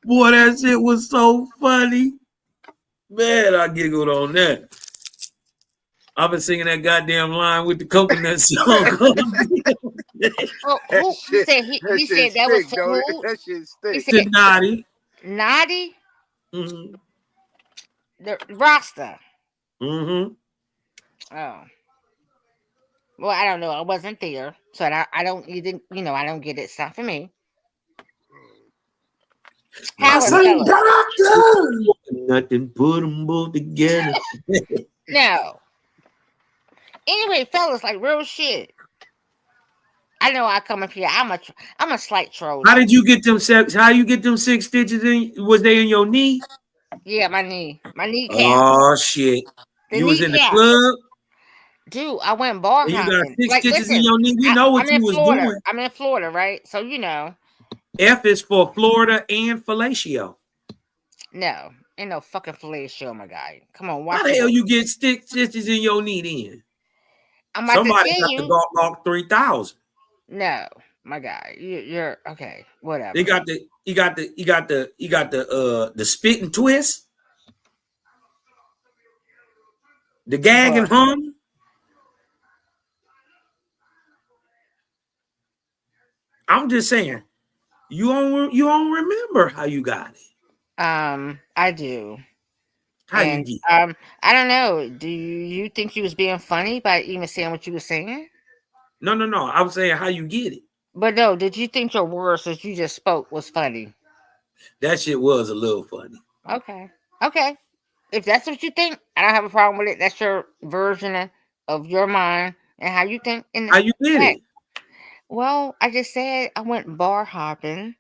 Boy, that shit was so funny. Man, I giggled on that. I've been singing that goddamn line with the coconut song. Oh, who he said he said that was for who? That shit He stinks. said Naughty. Naughty? Mm-hmm. The Rasta. Mm-hmm. Oh. Well, I don't know. I wasn't there. So I don't even, I don't get it. It's not for me. Howard fellas. Nothing, put them both together. No. Anyway, fellas, like real shit. I know I come up here. I'm a slight troll. How did you get them How you get them 6 stitches in? Was they in your knee? Yeah, my kneecap. Oh shit! You was in the club, dude. I went bar and you got hopping. 6 stitches in your knee. You know what you was Florida. doing. I'm in Florida, right? So you know. F is for Florida and fellatio. No, ain't no fucking fellatio, my guy. Come on, watch How the hell you get 6 stitches in your knee then? I'm about Somebody to got tell the you. Glock 3000. No, my guy, you're okay. Whatever. They got the spit and twist, the gag and hum. I'm I'm just saying, you don't remember how you got it. I do. How you And get it? I don't know. Do you think you was being funny by even saying what you were saying? No. I was saying how you get it. But no, did you think your words that you just spoke was funny? That shit was a little funny. Okay. If that's what you think, I don't have a problem with it. That's your version of your mind and how you think. How you did it? Well, I just said I went bar hopping,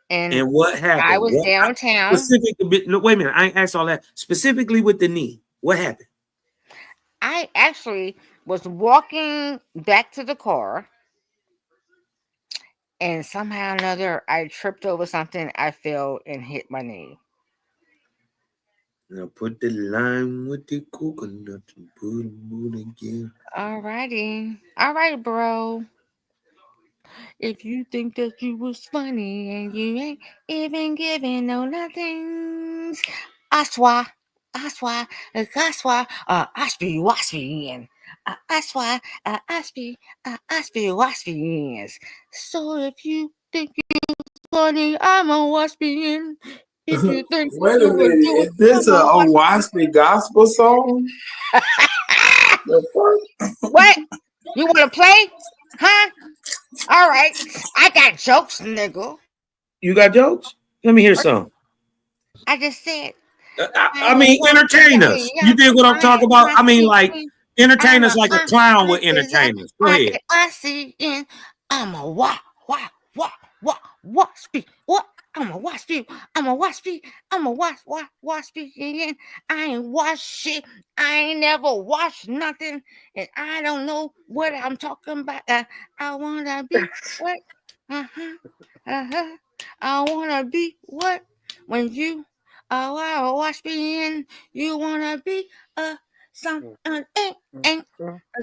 and what happened? I was downtown. No, wait a minute. I ain't asked all that. Specifically with the knee, what happened? I actually was walking back to the car, and somehow or another, I tripped over something. I fell and hit my knee. Now put the lime with the coconut and put them on again. All right, bro. If you think that you was funny and you ain't even giving no nothings, I swear, and waspians. So if you think you're funny, I'm a waspian. If you think Wait a you would minute, do it, is this I'm a a Owaski gospel song? The fuck? What? You want to play? Huh? All right. I got jokes, nigga. You got jokes? Let me hear some. I just said. I mean, entertain us. You dig what I'm talking about? I mean, like, entertain us like a clown would entertain us. Go ahead. I see in. I'm a waspy. What? I'm a waspy. And I ain't watched shit. I ain't never watched nothing. And I don't know what I'm talking about. I wanna be what? I wanna be what? When you watch me in, you wanna be something ain't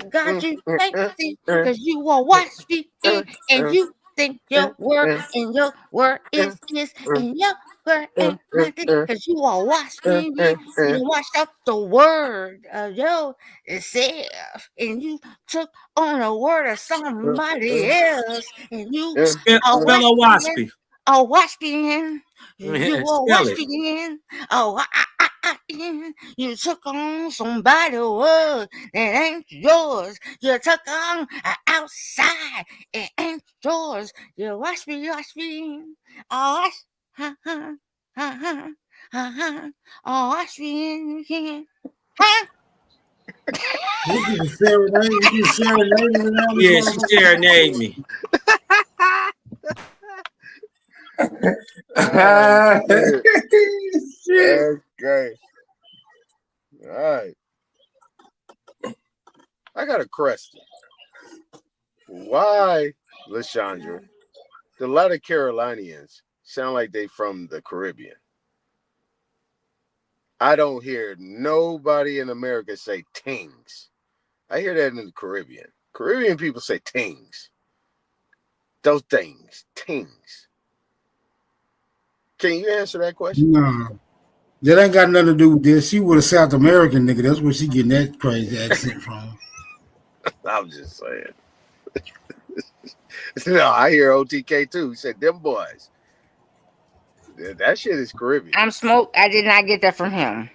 got you sexy because you will watch me in and you think your word and your word is and your word ain't nothing because you will watch me in and watch out the word of yourself and you took on the word of somebody else and you Spell a waspy. watch me in. You will Spell watch it. me in. You took on somebody word that ain't yours. You took on outside. It ain't yours. You watch me in. Oh, watch me in again. Huh? You serenade around this Yeah, she serenade me. Okay. All right. I got a question. Why, Lashandra, the lot of Carolinians sound like they from the Caribbean? I don't hear nobody in America say tings. I hear that in the Caribbean. Caribbean people say tings. Those things, tings. Can you answer that question? No. That ain't got nothing to do with this. She was a South American nigga. That's where she getting that crazy accent from. I'm just saying. No, I hear OTK too. He said, them boys. That shit is Caribbean. I'm Smoke. I did not get that from him.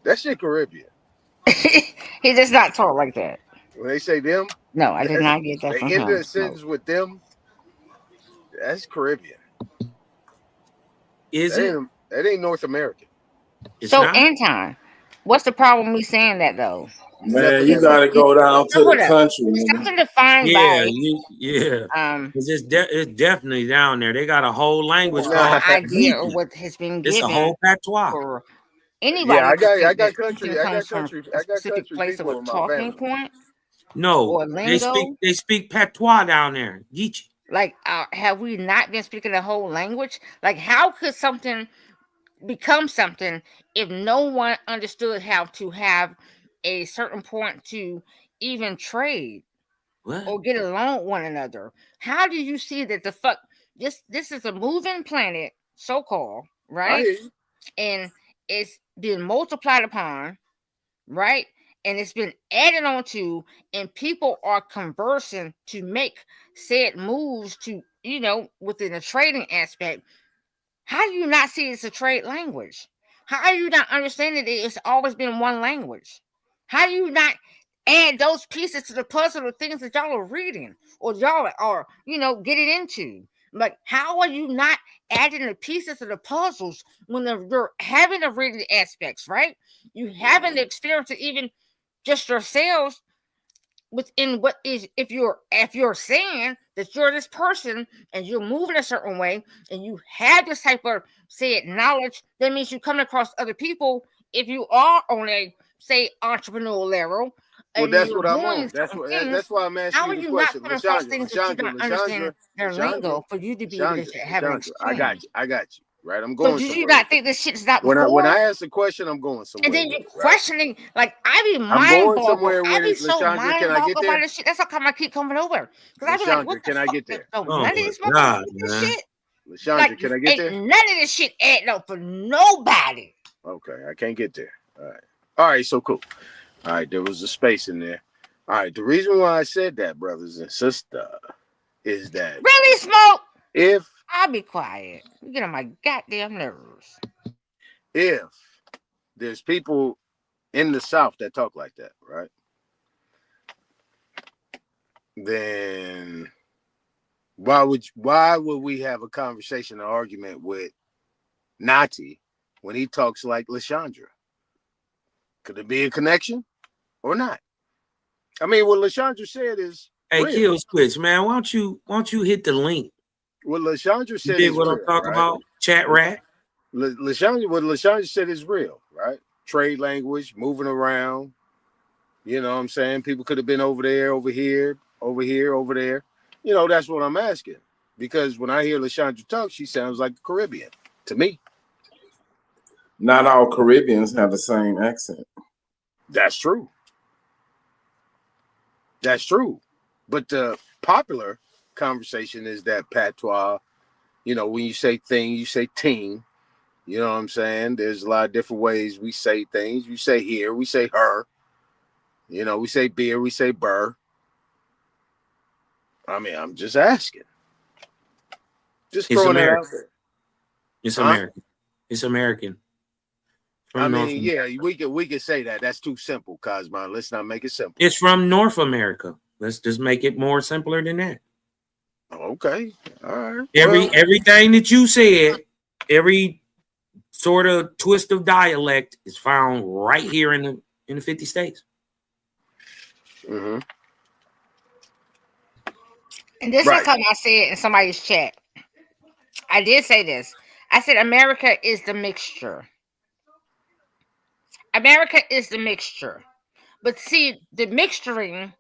That shit Caribbean. He does not talk like that. When they say them, no, I did not get that from they him. end the sentence with them. That's Caribbean. Is it? That ain't North American. So, Anton, what's the problem with me saying that though? Man, you gotta go down to the country. It's something defined Yeah, by yeah. It's definitely down there. They got a whole language the called idea Tahitian. of what has been It's given a whole patois. for anybody. Yeah, I to think got that country. something I got comes from country. a I got specific country place of people a in my talking family. point. No, or lingo. they speak patois down there. Geechee. Like, have we not been speaking the whole language? Like, how could something become something if no one understood how to have a certain point to even trade or get along with one another? How do you see that the fuck this is a moving planet, so-called, right? And it's been multiplied upon, right? and it's been added on to, and people are conversing to make said moves to, within the trading aspect. How do you not see it's a trade language? How are you not understanding that it's always been one language? How do you not add those pieces to the puzzle of things that y'all are reading or y'all are, getting into? Like, how are you not adding the pieces of the puzzles when you're having the reading aspects, right? You haven't experienced it even just yourselves within what is, if you're saying that you're this person and you're moving a certain way and you have this type of said knowledge, that means you come across other people. If you are on a, say, entrepreneurial level, Well, and that's you're what I'm doing on. That's certain what. things, That's why I'm asking how you are the you not question, coming across things that you Lashandra, don't understand their lingo for you to be able to have an I got exchange? you. I got you. Right, I'm So going did you somewhere. not think this shit's not When before? I ask the question, I'm going somewhere. And then you're with it, right? questioning, like, I be I'm mind going boggled. somewhere I with be it, so Lashandra. mind Can I get boggled by there? this shit. That's how come I keep coming over. Because I be like, what Lashandra, the can I fuck? get there? No, Oh none of my these motherfuckers God, get this man. shit. Lashandra, Like, can I get there? ain't none of this shit adding up for nobody. Okay, I can't get there. All right, so cool. All right, there was a space in there. All right, the reason why I said that, brothers and sisters, is that Really, Smoke? if I'll be quiet. You get on my goddamn nerves. there's people in the South that talk like that, right? Then why would we have a conversation or argument with Nati when he talks like Lashandra? Could there be a connection or not? I mean, what Lashandra said is Hey, real. Kill Switch, man. Why don't you hit the link? What Lashandra You said dig is what real, I'm talking right? about? Chat rat. What Lashandra said is real, right? Trade language, moving around. You know what I'm saying? People could have been over there, over here, over here, over there. You know, that's what I'm asking. Because when I hear Lashandra talk, she sounds like a Caribbean to me. Not all Caribbeans have the same accent. That's true. That's true. But the popular conversation is that patois. You know, when you say thing, you say ting. You know what I'm saying? There's a lot of different ways we say things. You say here, we say her. You know, we say beer, we say burr. I mean, I'm just asking. Just It's throwing it out American. there. It's Huh? American. It's American. I From North mean, America. yeah, we could say that. That's too simple, Cosmo. Let's not make it simple. It's from North America. Let's just make it more simpler than that. Okay. All right. Everything that you said, every sort of twist of dialect is found right here in the 50 states. Mm-hmm. And this is something I said in somebody's chat. I did say this. I said America is the mixture. America is the mixture. But see, the mixturing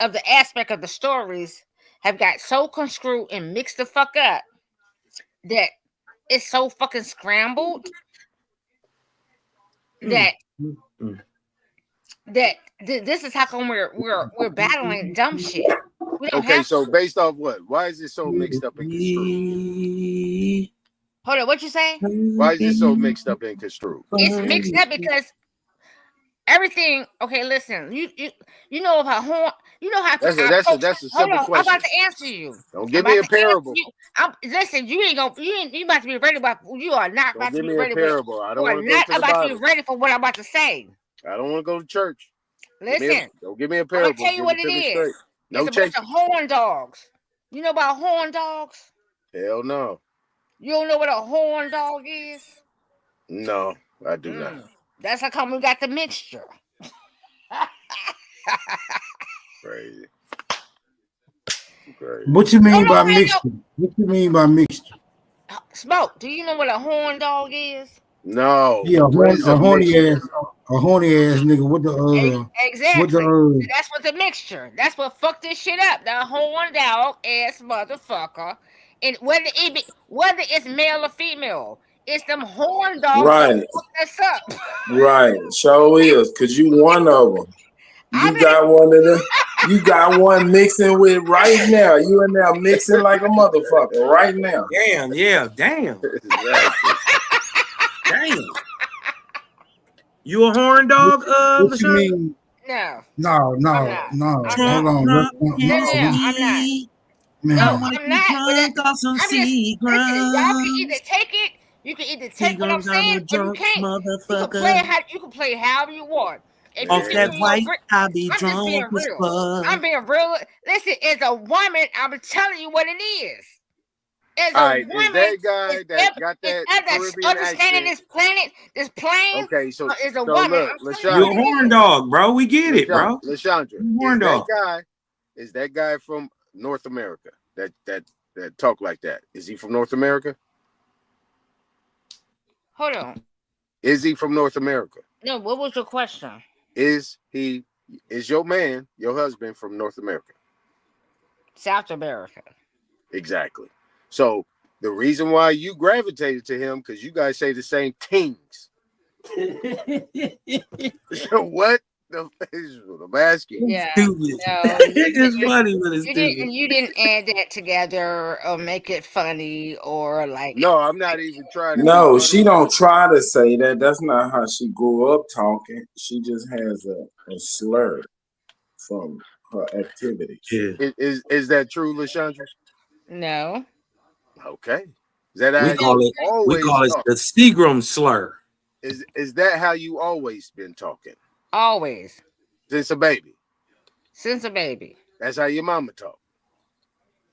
of the aspect of the stories have got so construed and mixed the fuck up that it's so fucking scrambled that this is how come we're battling dumb shit. We don't Okay, have so to. based off what? Why is it so mixed up and construed? Hold on, what you say? Why is it so mixed up and construed? It's mixed up because everything. Okay, listen. You know how horn. You know how That's a hold simple on. I'm question. about to answer you. Don't give me a parable. Listen, you about to be ready. You are not Don't about to give be me a ready. parable. I don't You are want to go not to the about to be Bible. ready for what I'm about to say. I don't want to go to church. Listen, Don't give me a I'm gonna parable. tell you Give what it it to me is. straight. No It's a bunch chase. of horn dogs. You know about horn dogs? Hell no. You don't know what a horn dog is? No, I do not. That's how come we got the mixture. Crazy. What you mean by mixture? What you mean by mixture? Smoke, do you know what a horn dog is? No. Yeah, What is a horny mixture? ass nigga. What the Exactly. What That's what the mixture. That's what fucked this shit up. The horn dog ass motherfucker. And whether it's male or female, it's them horn dogs that Right. fucked us up. Right. Sure is. Cause you one of them. You got one of them. You got one mixing with right now. You in there mixing like a motherfucker right now. Damn, yeah, damn. Damn. You a horn dog, What you Lashandra? mean? No. No. I'm not. Hold I'm not. on. No, I'm not. Man. No, I'm not. But I'm just listen. Y'all can either take it. You can either take what I'm saying, or you can't. You can play it how you can play it however you want. If you think you're I'm just being real. I'm being real. Listen, as a woman, I'm telling you what it is. As All a right, woman, is that guy that got that Caribbean understanding accent? this plane. Okay, so Is a so woman. look, You a Lashandra, horn dog, bro. We get it, bro. Lashandra, Horn dog. is that guy from North America that talk like that? Is he from North America? Hold on. Is he from North America? No, what was your question? Is your man, your husband, from North America? South America. Exactly. So the reason why you gravitated to him, because you guys say the same things. So what the I'm asking? Yeah. Stupid. No, It's funny, but it's stupid. you didn't add that together or make it funny or like. No, I'm not even trying to. No, she don't try to say that. That's not how she grew up talking. She just has a slur from her activities. Yeah. Is that true, Lashandra? No. Okay. Is that how We call you it always talk? the Seagram slur. Is that how you always been talking? Always. Since a baby. Since a baby. That's how your mama talk.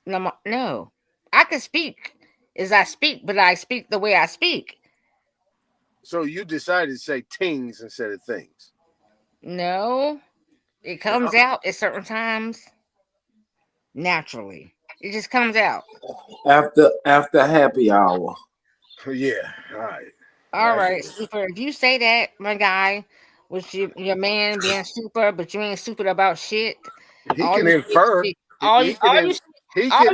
No. I can speak as I speak, but I speak the way I speak. So you decided to say things instead of things. No. It comes out at certain times naturally. It just comes out. After happy hour. Yeah. All right. All right, super. If you say that, my guy, with your man being super, but you ain't super about shit. He can infer. He can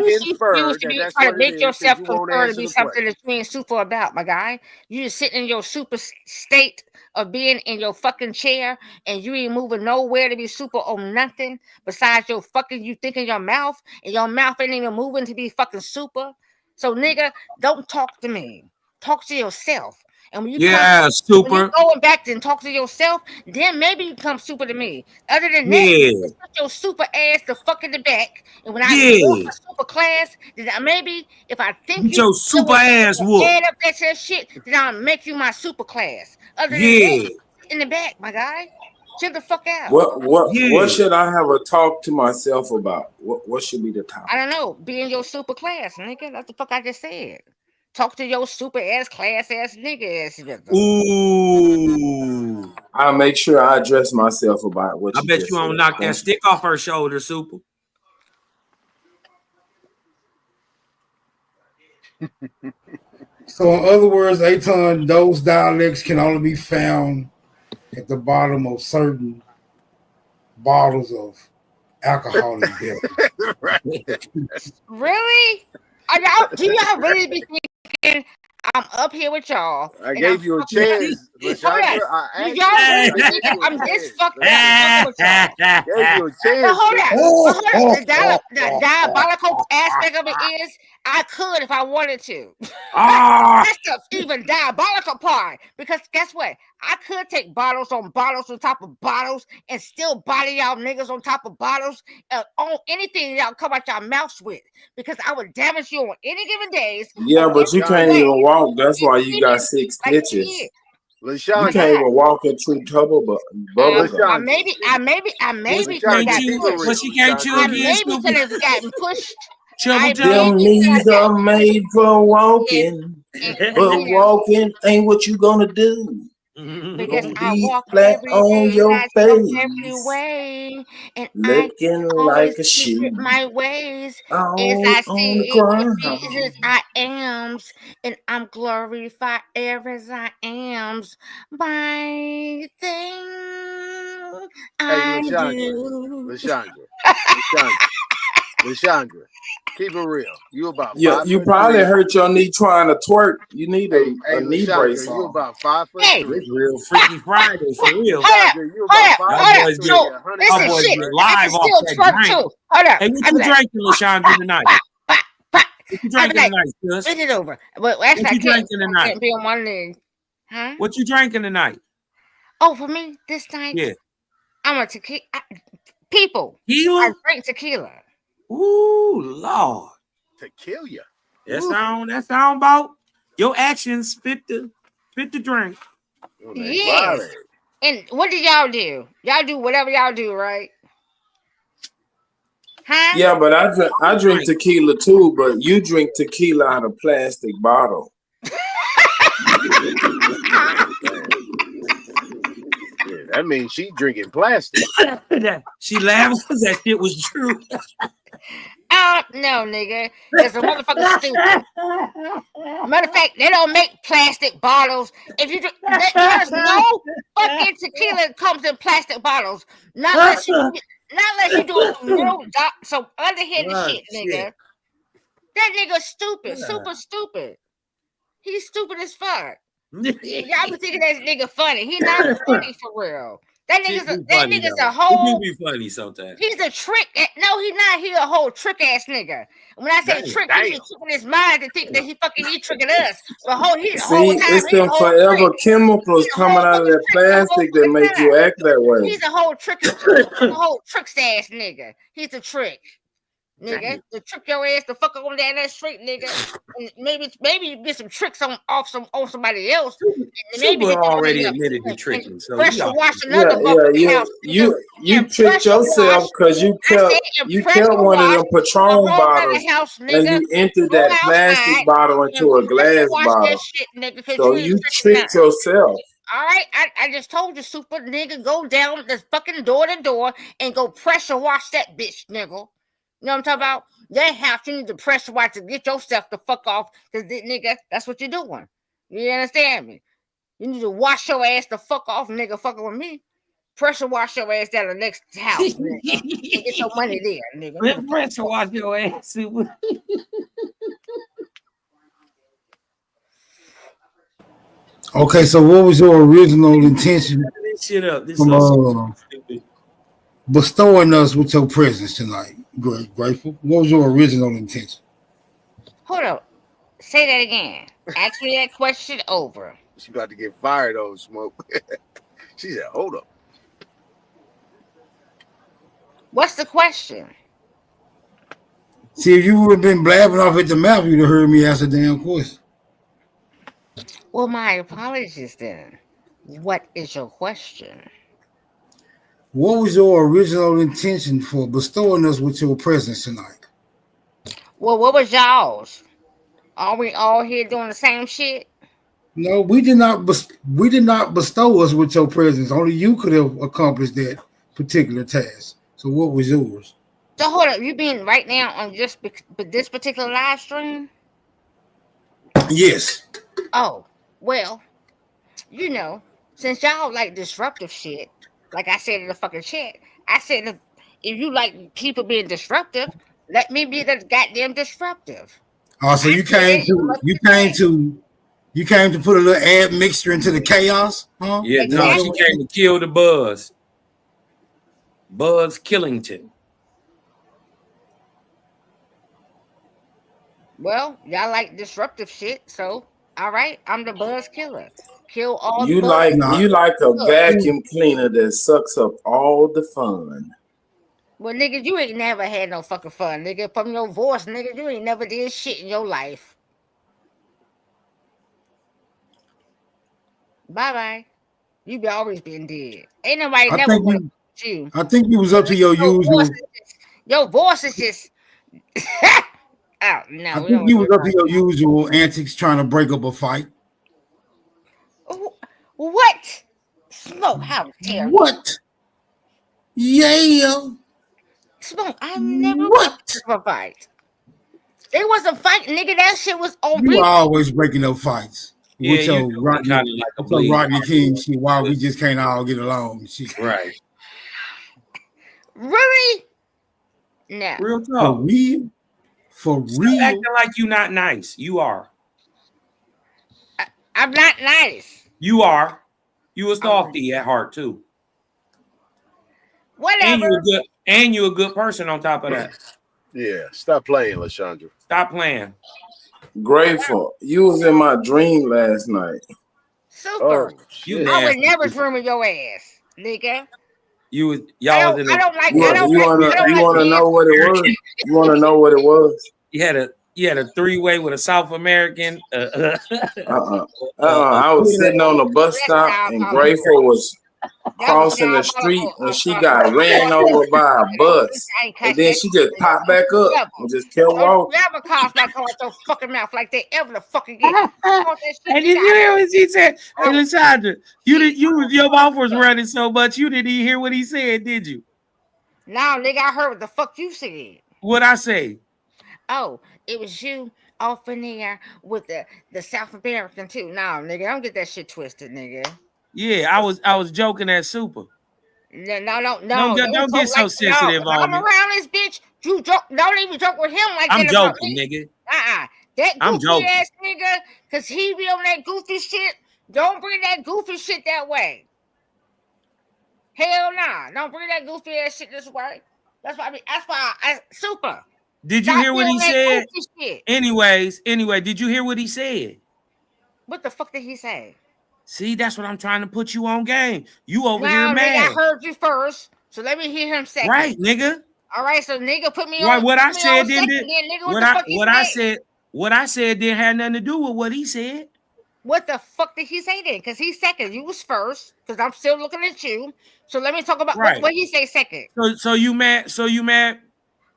infer should be that that's trying what to it make is, yourself 'cause you won't prefer to answer be the something that you ain't super about, my guy. You just sitting in your super state of being in your fucking chair, and you ain't moving nowhere to be super on nothing besides your fucking you think in your mouth, and your mouth ain't even moving to be fucking super. So, nigga, don't talk to me. Talk to yourself. And when you when you going back and talk to yourself, then maybe you come super to me. Other than that, just put your super ass the fuck in the back. And when I go for super class, then maybe if I think Get your super ass whooped. add up that shit, then I'll make you my super class. Other than that, in the back, my guy. Chill the fuck out. What should I have a talk to myself about? What should be the topic? I don't know. Be in your super class, nigga. That's the fuck I just said. Talk to your super ass class ass nigga ass. Ooh. I'll make sure I address myself about what I bet you won't knock that stick off her shoulder, super. So, in other words, Aton, those dialects can only be found at the bottom of certain bottles of alcohol and beer. Really? Do y'all really be thinking I'm up here with y'all? I gave you a chance, Lashandra. I'm this fucking with y'all. Gave you a chance. Hold on. The diabolical aspect of it is I could if I wanted to. That's the even diabolical part. Because guess what? I could take bottles on top of bottles and still body y'all niggas on top of bottles on anything y'all come out y'all mouths with. Because I would damage you on any given days. Yeah, but you can't even walk. That's why you got 6 stitches. You can't even walk in true trouble, but I maybe could have gotten pushed. Them knees are made for walking, but walking ain't what you gonna do. Because I walk flat every on day, your I talk face, every way, and looking I like always a shoe secret my ways as on I the see ground. Jesus I ams, and I'm glorified as I ams by thing I do. Lashandra, keep it real. You about 5 Yeah, you foot probably 3. hurt your knee trying to twerk. You need a knee brace You on. about 5 foot 3. It's real Freaky Friday for real. You about 5 foot 3. Y'all boys get live off that drink. Hey, what you drinking, Lashandra, tonight? What you drinking tonight, sis? Bend it over. Well, actually, What you I drinking tonight? can't be on one leg. Huh? What you drinking tonight? Oh, for me this night? Yeah. I'm a tequila. People, Tequila? I drink tequila. Ooh, Lord. Tequila. That sound about your actions fit the drink. Yes. And what do y'all do? Y'all do whatever y'all do, right? Huh? Yeah, but I drink tequila too, but you drink tequila out of plastic bottle. Yeah, that means she drinking plastic. She laughed because that shit was true. No, nigga. Because the motherfucker's stupid. Matter of fact, they don't make plastic bottles. If you there's no fucking tequila that comes in plastic bottles. Not unless you do some underhanded shit, nigga. That nigga's stupid. Super stupid. He's stupid as fuck. Y'all be thinking that nigga funny. He not funny for real. That nigga's a whole. It do be funny sometimes. He's a trick. No, he's not. He's a whole trick ass nigga. When I say trick, he be tricking his mind to think that he tricking us. The whole time, It's them forever chemicals coming out of that plastic that make you act that way. He's a whole trick ass nigga. He's a trick. Nigga, to trick your ass to fuck on down that street, nigga. And maybe you get some tricks on somebody else. Maybe Super already admitted to tricking. So pressure wash another house. You tricked yourself because you kept one of them Patron bottles and you emptied that plastic bottle into a glass bottle. So you tricked yourself. All right, I just told you, super nigga, go down the fucking door to door and go pressure wash that bitch, nigga. You know what I'm talking about? That house, you need to pressure wash to get yourself the fuck off, because nigga, that's what you're doing. You understand me? You need to wash your ass the fuck off, nigga, fucking with me. Pressure wash your ass down the next house, nigga. And get your money there, nigga. Pressure wash your ass. Okay, so what was your original intention from bestowing us with your presence tonight? Grateful. What was your original intention? Hold up. Say that again. Ask me that question over. She about to get fired on Smoke. She said, hold up. What's the question? See, if you would have been blabbing off at the mouth, you'd have heard me ask a damn question. Well, my apologies then. What is your question? What was your original intention for bestowing us with your presence tonight? Well, what was y'all's? Are we all here doing the same shit? No, we did not bestow us with your presence. Only you could have accomplished that particular task. So what was yours? So hold up, you being right now on just this particular live stream? Yes. Oh, well, you know, since y'all like disruptive shit, like I said in the fucking chat, I said if you like people being disruptive, let me be the goddamn disruptive. Oh, so you came to put a little add mixture into the chaos, huh? Yeah, no, she came to kill the Buzz. Buzz Killington. Well, y'all like disruptive shit, so all right, I'm the Buzz Killer. Kill all You the like Buzz. a vacuum cleaner that sucks up all the fun. Well, nigga, you ain't never had no fucking fun, nigga. From your voice, nigga, you ain't never did shit in your life. Bye-bye. You be always been dead. Ain't nobody never want to you. I think you was up to your usual. Your voice is just. Oh no! I think you was up to your usual antics, trying to break up a fight. What? Smoke? How dare you? What? Yeah. Smoke? I never watched a fight. It was a fight, nigga. That shit was on. You always breaking up fights. Yeah, with your Rodney King shit. Why we just can't all get along? Shit. Right. Really? No. Real talk. For Stop real. acting like you not nice. You are. I'm not nice. You are. You a softy at heart too. Whatever. And you're a good person on top of that. Yeah. Stop playing, LaShondra. Stop playing. Grateful. You was in my dream last night. Super. You I would nasty. never dream of your ass, nigga. Y'all was in I a. don't like. You want to know what it was? You want to know what it was? You had a 3-way with a South American. I was sitting on the bus stop and Grateful was crossing the street and she got ran over by a bus. And then she just popped back up and just kept walking. Never cough back on your fucking mouth like they ever the fucking get. And did you hear what she said? Hey, Lashonda, your mouth was running so much you didn't even hear what he said, did you? No, nigga, I heard what the fuck you said. What'd I say? Oh, it was you off in there with the South American too. No, nigga, don't get that shit twisted, nigga. Yeah, I was joking at Super. No. Don't get so sensitive on I'm me. around this bitch. You joke. Don't even joke with him like I'm that. about joking, me. nigga. That I'm goofy joking. ass nigga, cause he be on that goofy shit. Don't bring that goofy shit that way. Hell nah. Don't bring that goofy ass shit this way. That's why I Super. Did you Stop hear what being he that said? goofy shit. Anyway, did you hear what he said? What the fuck did he say? See, that's what I'm trying to put you on game. You over here Now, nigga, mad. I heard you first, so let me hear him second. Right, nigga. All right, so nigga, put me Right, on. what I put me said on didn't second, then, nigga, what I said didn't have nothing to do with what he said. What the fuck did he say then? Because he's second. You was first. Because I'm still looking at you. So let me talk about what he say second. So you mad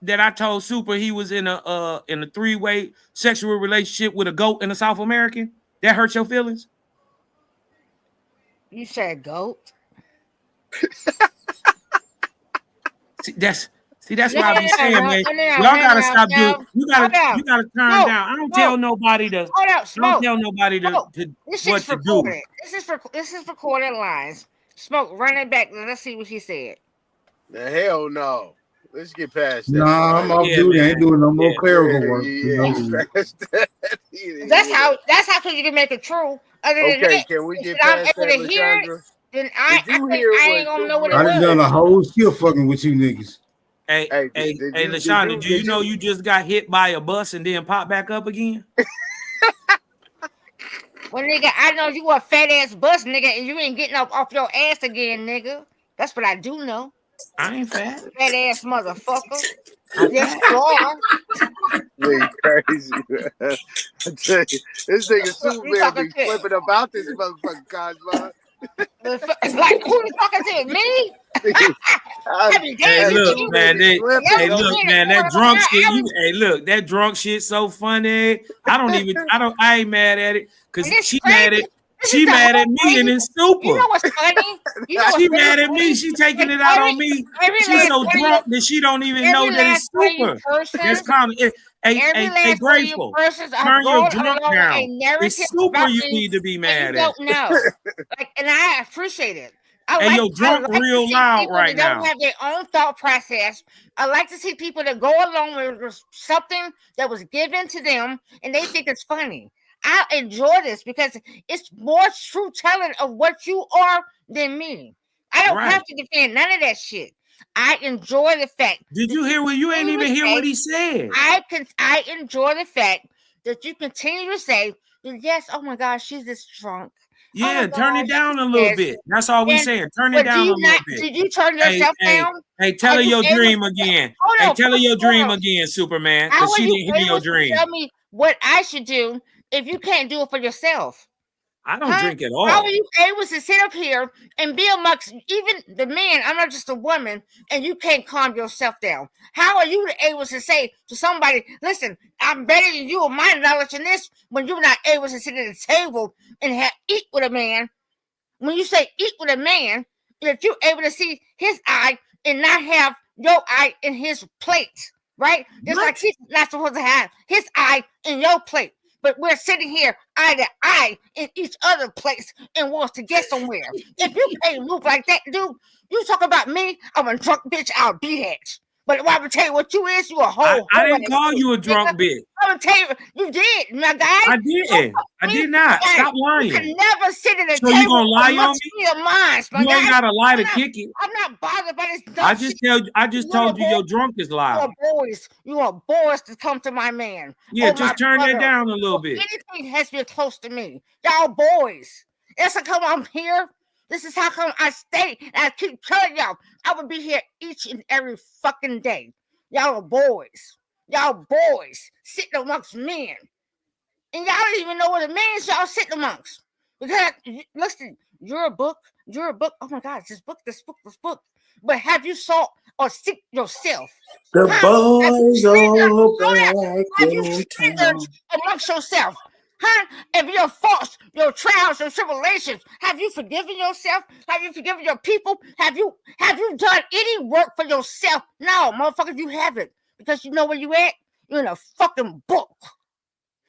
that I told Super he was in a 3-way sexual relationship with a goat and a South American? That hurt your feelings? You said goat. That's what I be saying, man. Y'all gotta stop doing. You gotta turn down. I don't tell nobody to. Don't tell nobody to what to do. This is recorded lines. Smoke, run it back. Let's see what he said. The hell no. Let's get past that. Nah, I'm off duty. I ain't doing no more clerical work. That's how you can make it true. Other than that, can we get I'm past able that, to hear it, Lashondra? then I ain't gonna know what it I was. done done a whole shift fucking with you niggas. Hey, Lashonda, do you know you just got hit by a bus and then pop back up again? Well, nigga, I know you a fat ass bus, nigga, and you ain't getting up off your ass again, nigga. That's what I do know. I ain't fat. Fat ass motherfucker. Yes, you are. You crazy. I tell you, this nigga Superman be flipping about this motherfucking Cosmo. Like, who you talking to? Me? Hey, look, man, that drunk shit. That drunk shit so funny. I ain't mad at it because she mad at me and it's Super. You know what's funny? She mad at me. She taking it out on me. She's so drunk that she don't even know that it's Super. That's kind of hey, Grateful. Turn your drunk down. It's Super you need to be mad at. Don't know. And I appreciate it. Hey, your drunk real loud right now. Don't have their own thought process. I like to see people that go along with something that was given to them and they think it's funny. I enjoy this because it's more true telling of what you are than me. I don't have to defend none of that shit. I enjoy the fact. Did you hear what you ain't even hear what he said? I enjoy the fact that you continue to say, yes, oh my gosh, she's this drunk. Yeah, turn it down a little bit. That's all we saying. Turn it down a little bit. Did you turn yourself down? Hey, tell her your dream again. Tell her your dream again, Superman, because she didn't hear your dream. Tell me what I should do if you can't do it for yourself. I don't drink at all. How are you able to sit up here and be amongst even the man? I'm not just a woman, and you can't calm yourself down. How are you able to say to somebody, listen, I'm better than you in my knowledge in this, when you're not able to sit at the table and eat with a man? When you say eat with a man, that you're able to see his eye and not have your eye in his plate, right? Just like he's not supposed to have his eye in your plate. But we're sitting here eye to eye in each other place and wants to get somewhere. If you can't move like that, dude, you talk about me, I'm a drunk bitch, I'll be that. But I'm gonna tell you what you is, you a whole. I didn't call you a drunk bitch. I'm gonna tell you, you did, my guy. I didn't. I did not. Stop lying. You can never sit at a so table. You gonna lie on me? Your minds, you ain't gotta lie to kick it. I'm not bothered by this. I just told you your drunk is loud. You want boys to come to my man. Yeah, just turn that down a little bit. Anything has to be close to me. Y'all boys. It's to come on here. This is how come I stay and I keep telling y'all I would be here each and every fucking day. Y'all are boys. Y'all boys sitting amongst men. And y'all don't even know what it means y'all sitting amongst. Because, listen, you're a book. Oh my God, this book. But have you sought or seek yourself? The boys are back Have you in surrendered town. amongst yourself? Huh? If your faults, your trials, your tribulations, have you forgiven yourself? Have you forgiven your people? Have you done any work for yourself? No, motherfuckers, you haven't. Because you know where you at? You're in a fucking book.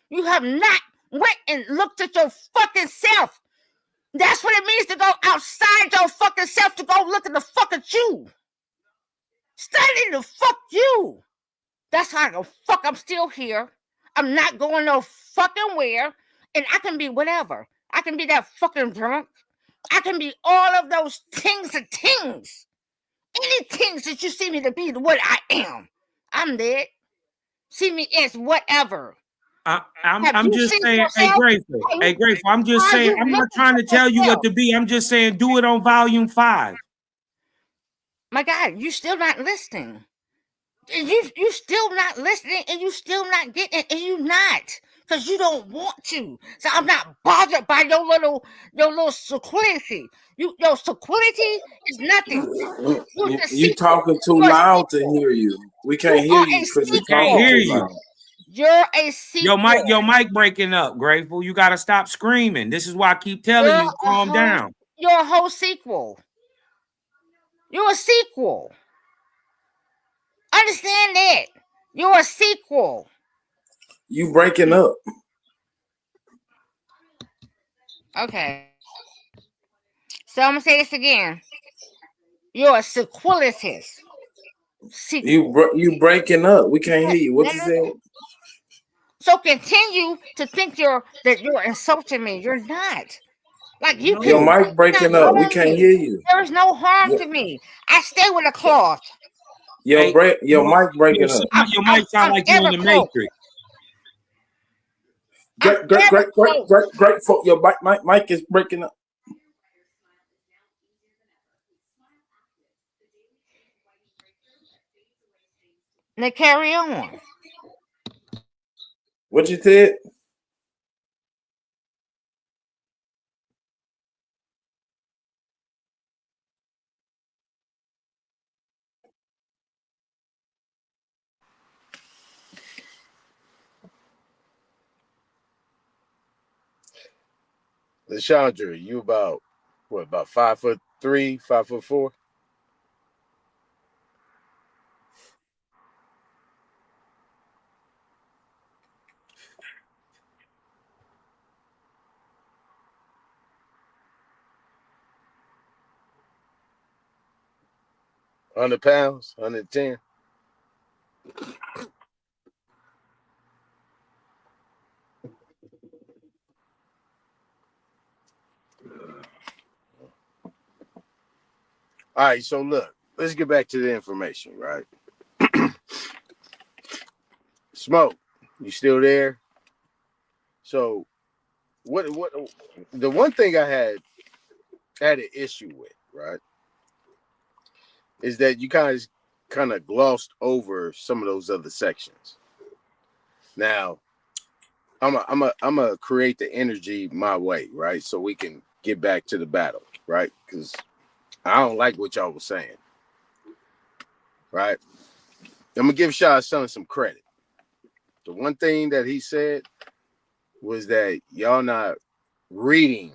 You have not went and looked at your fucking self. That's what it means to go outside your fucking self, to go look at the fucking you. Studying the fuck you. That's how the fuck I'm still here. I'm not going no fucking where. And I can be whatever. I can be that fucking drunk. I can be all of those things and things. Any things that you see me to be what I am. I'm dead. See me as whatever. I'm just saying, hey Grateful. I'm just saying, I'm not trying to tell you what to be. I'm just saying, do it on volume 5. My God, you still not listening. You still not listening, and you still not getting it, and you not, because you don't want to. So I'm not bothered by your little security. Your security is nothing. You talking too loud to hear you. We can't hear you because you're talking too loud. You're a sequel. Your mic breaking up, Grateful. You gotta stop screaming. This is why I keep telling you, calm down. You're a whole sequel. You're a sequel. Understand that. You're a sequel. You breaking up. Okay. So I'm gonna say this again. You're a sequelitist. You breaking up. We can't hear you. What you saying? So continue to think that you're insulting me. You're not. Like you can. Your mic breaking up. We can't hear you. There is no harm to me. I stay with a cloth. Your mic breaking up. Your mic sound like you're in the Matrix. Great. Your mic is breaking up. Now carry on. What you said? LeShandra, you about 5'3", 5'4"? £100, 110. All right, so look, let's get back to the information, right? Smoke, you still there? So, what? The one thing I had an issue with, right, is that you guys kind of glossed over some of those other sections. Now, I'm a create the energy my way, right, so we can get back to the battle, right? Because I don't like what y'all was saying, right? I'm gonna give Shah Son some credit. The one thing that he said was that y'all not reading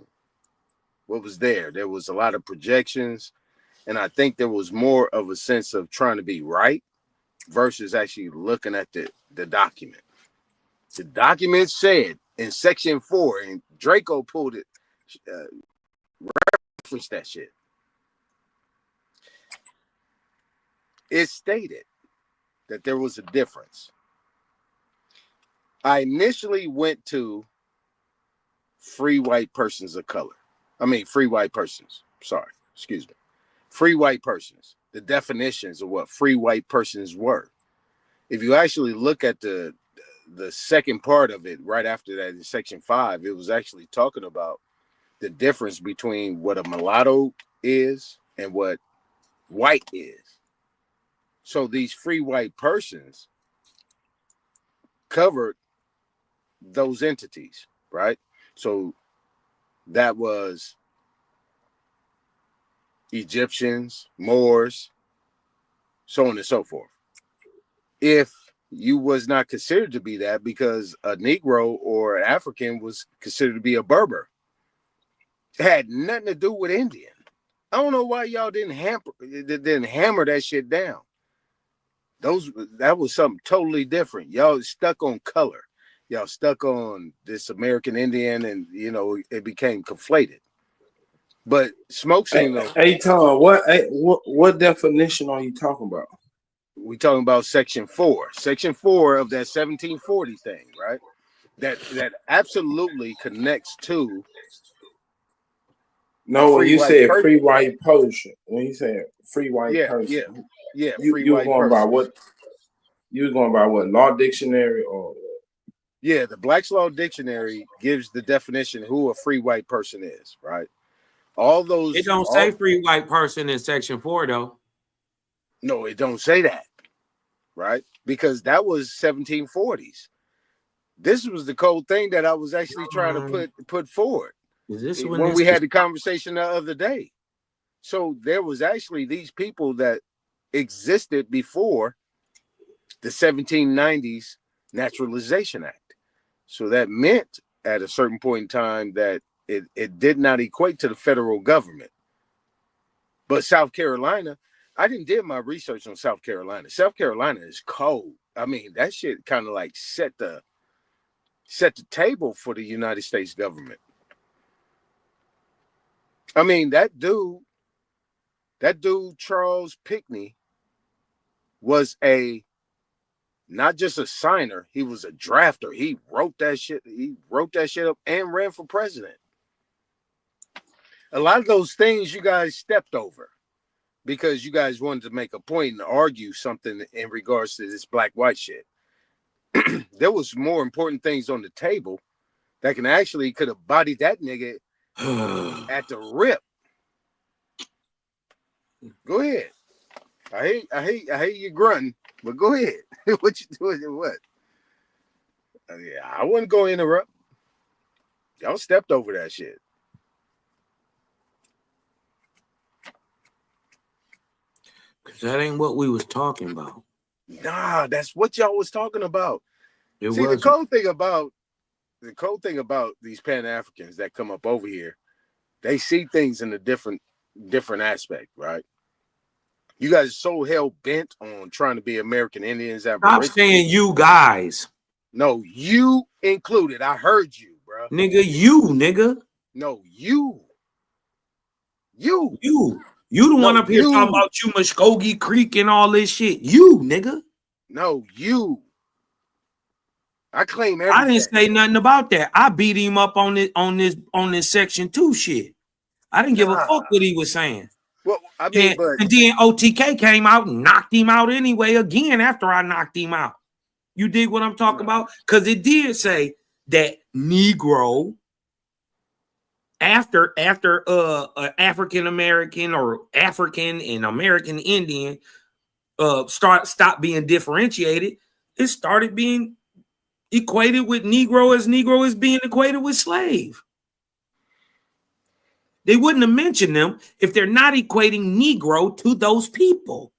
what was there. There was a lot of projections, and I think there was more of a sense of trying to be right versus actually looking at the document. The document said in section 4, and Draco pulled it, referenced that shit. It stated that there was a difference. I initially went to free white persons of color. Free white persons. Sorry, excuse me. Free white persons. The definitions of what free white persons were. If you actually look at the second part of it, right after that in section 5, it was actually talking about the difference between what a mulatto is and what white is. So these free white persons covered those entities, right? So that was Egyptians, Moors, so on and so forth. If you was not considered to be that, because a Negro or an African was considered to be a Berber, it had nothing to do with Indian. I don't know why y'all didn't hammer that shit down. That was something totally different. Y'all stuck on color. Y'all stuck on this American Indian, and it became conflated. But Smoke Signal. Hey Tom, what definition are you talking about? We talking about Section 4. Section 4 of that 1740 thing, right? That absolutely connects to. No, when you said free white person, when you said free white person, yeah, you were going by what? You were going by what? Law Dictionary or? Yeah, the Black's Law Dictionary gives the definition who a free white person is, right? All those. It don't say free white person in Section 4 though. No, it don't say that, right? Because that was 1740s. This was the cold thing that I was actually trying to put forward. Is this when we had the conversation the other day? So there was actually these people that existed before the 1790s Naturalization Act. So that meant at a certain point in time that it did not equate to the federal government. But South Carolina, I didn't do my research on South Carolina. South Carolina is cold. I mean, that shit kind of like set the table for the United States government. I mean, that dude, Charles Pinckney, was not just a signer, he was a drafter. He wrote that shit up and ran for president. A lot of those things you guys stepped over because you guys wanted to make a point and argue something in regards to this black-white shit. There was more important things on the table that could have bodied that nigga at the rip. Go ahead. I hate you grunting, but go ahead. What you doing? What? Yeah, I wasn't going to interrupt. Y'all stepped over that shit. Cause that ain't what we was talking about. Nah, that's what y'all was talking about. It See, wasn't. the cold thing about these Pan-Africans that come up over here, they see things in a different aspect, right? You guys are so hell bent on trying to be American Indians. Stop saying you guys. No, you included. I heard you, bro. Nigga, you, nigga. No, you. You the one up here talking about you Muskogee Creek and all this shit. You, nigga. No, you. I claim everything. I didn't say nothing about that. I beat him up on this Section 2 shit. I didn't give a fuck what he was saying. Well, I mean, and then OTK came out and knocked him out anyway again after I knocked him out. You dig what I'm talking about? Because it did say that Negro after African American or African and American Indian stopped being differentiated. It started being equated with Negro as Negro is being equated with slave. They wouldn't have mentioned them if they're not equating Negro to those people.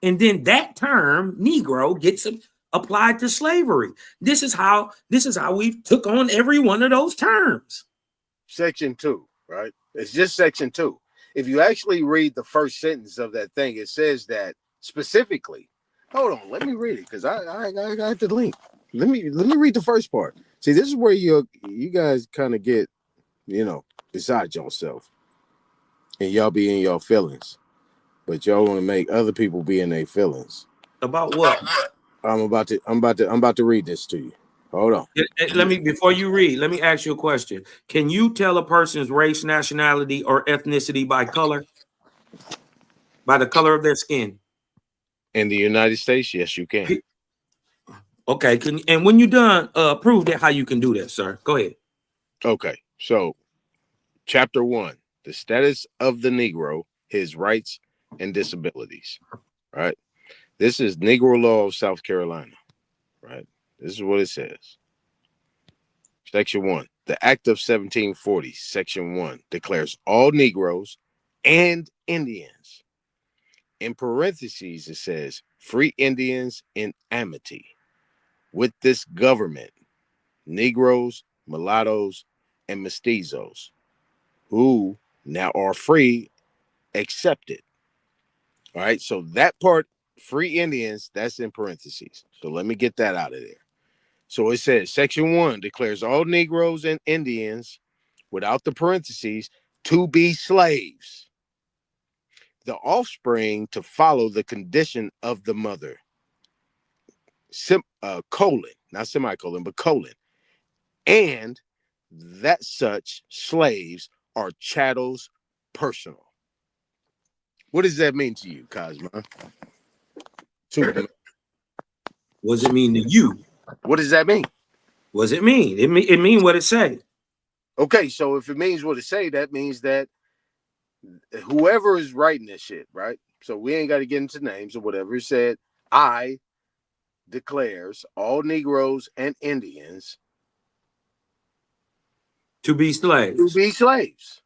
And then that term, Negro, gets applied to slavery. This is how we took on every one of those terms. Section 2, right? It's just Section 2. If you actually read the first sentence of that thing, it says that specifically. Hold on, let me read it because I got the link. Let me read the first part. See, this is where you guys kind of get, beside yourself, and y'all be in your feelings, but y'all want to make other people be in their feelings. About what? I'm about to read this to you. Hold on. Before you read, let me ask you a question. Can you tell a person's race, nationality, or ethnicity by color? By the color of their skin? In the United States, yes, you can. Okay. And when you're done, prove that how you can do that, sir. Go ahead. Okay. So Chapter 1, the status of the Negro, his rights and disabilities. Right. This is Negro Law of South Carolina. Right. This is what it says. Section 1. The Act of 1740, Section 1, declares all Negroes and Indians. In parentheses, it says free Indians in amity with this government, Negroes, mulattoes, and mestizos, who now are free, accepted. All right, so that part, free Indians, that's in parentheses. So let me get that out of there. So it says Section 1 declares all Negroes and Indians, without the parentheses, to be slaves, the offspring to follow the condition of the mother. Colon, not semicolon, but colon. And that such slaves are chattels personal. What does that mean to you, Cosmo? What does it mean to you? What does that mean? What does it mean? It mean what it say. Okay, so if it means what it say, that means that whoever is writing this shit, right? So we ain't got to get into names or whatever. It said, I declares all Negroes and Indians to be slaves. To be slaves.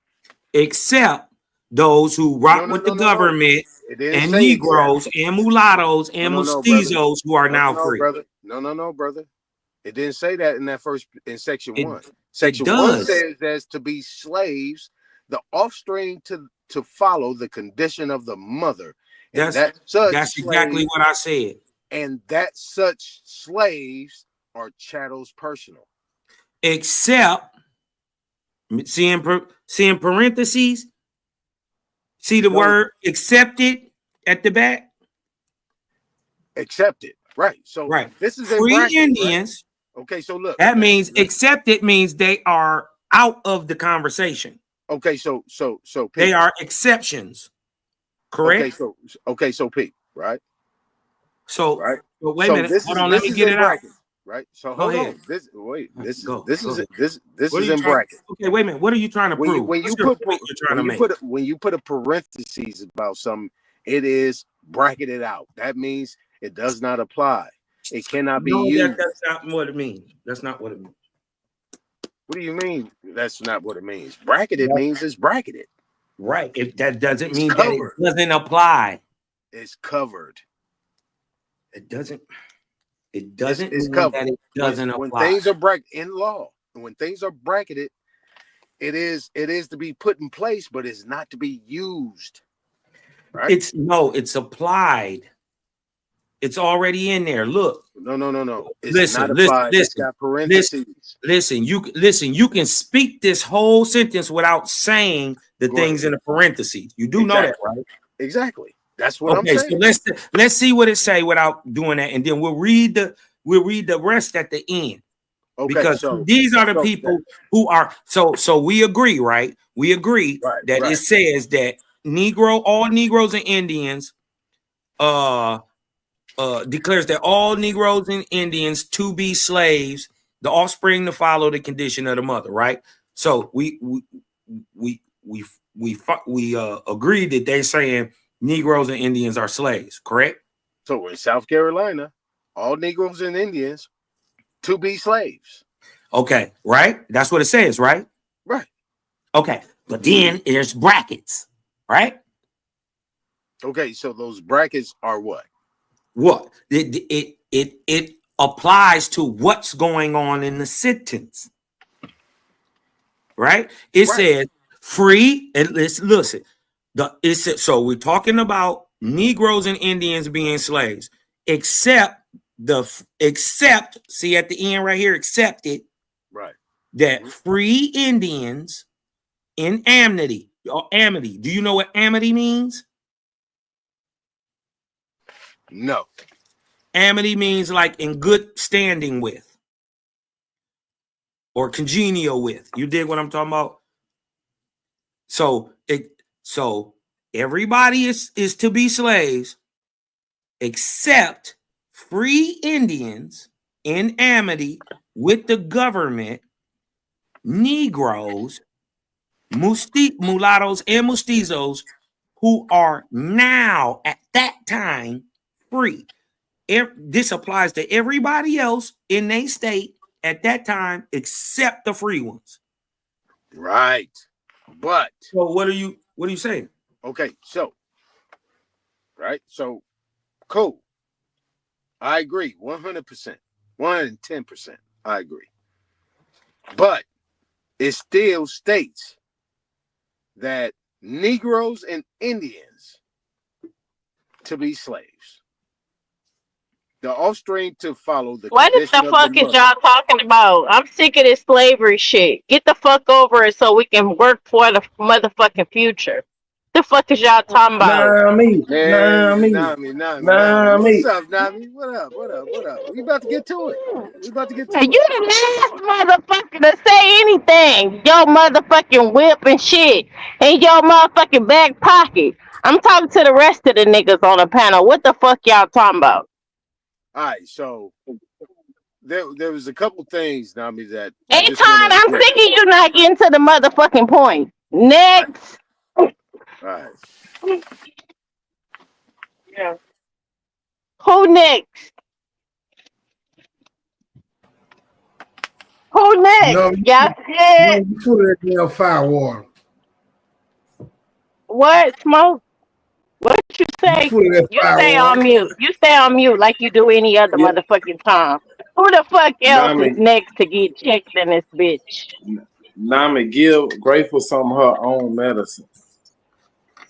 Except those who rock with the government and Negroes and mulattoes and mestizos who are now free. Brother. No, brother. It didn't say that in Section 1. Section 1 says that's to be slaves, the offspring to follow the condition of the mother. That's exactly what I said. And that such slaves are chattels personal. Except, see in parentheses, see the word accepted at the back? Accepted, right. So this is free bracket, Indians. Right? Okay, so look. That means accepted means they are out of the conversation. Okay, so Pete, they are exceptions. Correct? Okay, so Pete, right? So right. But wait a minute. Hold on, let me get it out. Right. So hold on. This is in bracket. Okay, wait a minute. What are you trying to prove? When you put a parentheses about something, it is bracketed out. That means it does not apply. It cannot be used. That's not what it means. That's not what it means. What do you mean? That's not what it means. Bracketed means it's bracketed. Right. If that doesn't mean that it doesn't apply. It's covered. It doesn't. It's covered. That it doesn't apply. When things are bracketed in law, and when things are bracketed, it is to be put in place, but it's not to be used. Right? It's applied. It's already in there. Look. No. It's not applied. It's got parentheses. Listen. You can speak this whole sentence without saying the things in the parentheses. You do know that, right? Exactly. That's what I'm saying. So let's see what it say without doing that, and then we'll read the rest at the end. Okay, because these are the people who are so we agree, right? We agree that it says that all Negroes and Indians declares that all Negroes and Indians to be slaves, the offspring to follow the condition of the mother, right? So we agree that they're saying Negroes and Indians are slaves, correct? So in South Carolina, all Negroes and Indians to be slaves. Okay, right? That's what it says, right? Right. Okay, but then there's brackets, right? Okay, so those brackets are what? What? It applies to what's going on in the sentence, right? It says free, and listen. So we're talking about Negroes and Indians being slaves, except see at the end right here, accepted, right? That free Indians in amity. Do you know what amity means? No. Amity means like in good standing with or congenial with. You dig what I'm talking about? So everybody is to be slaves except free Indians in amity with the government, Negroes, mulattoes and mestizos who are now at that time free. This applies to everybody else in their state at that time except the free ones. Right. But so what are you saying? Okay, so so cool. I agree 100%, 110%. I agree. But it still states that Negroes and Indians to be slaves. The offspring to follow the What the fuck is y'all talking about? I'm sick of this slavery shit. Get the fuck over it so we can work for the motherfucking future. The fuck is y'all talking about? Nami. What's up, Nami? What up? We about to get to it. You the last motherfucker to say anything. Your motherfucking whip and shit in your motherfucking back pocket. I'm talking to the rest of the niggas on the panel. What the fuck y'all talking about? All right, so there was a couple things, Nami, that Anytime I'm sick of you not getting to the motherfucking point. Next. All right. Yeah. Who next? Who next? No, Y'all said you full of that damn firewater. what, Smoke? What you say? You stay on mute. You stay on mute like you do any other motherfucking time. Who the fuck else is next to get checked in this bitch? Nami, give Grateful some of her own medicine.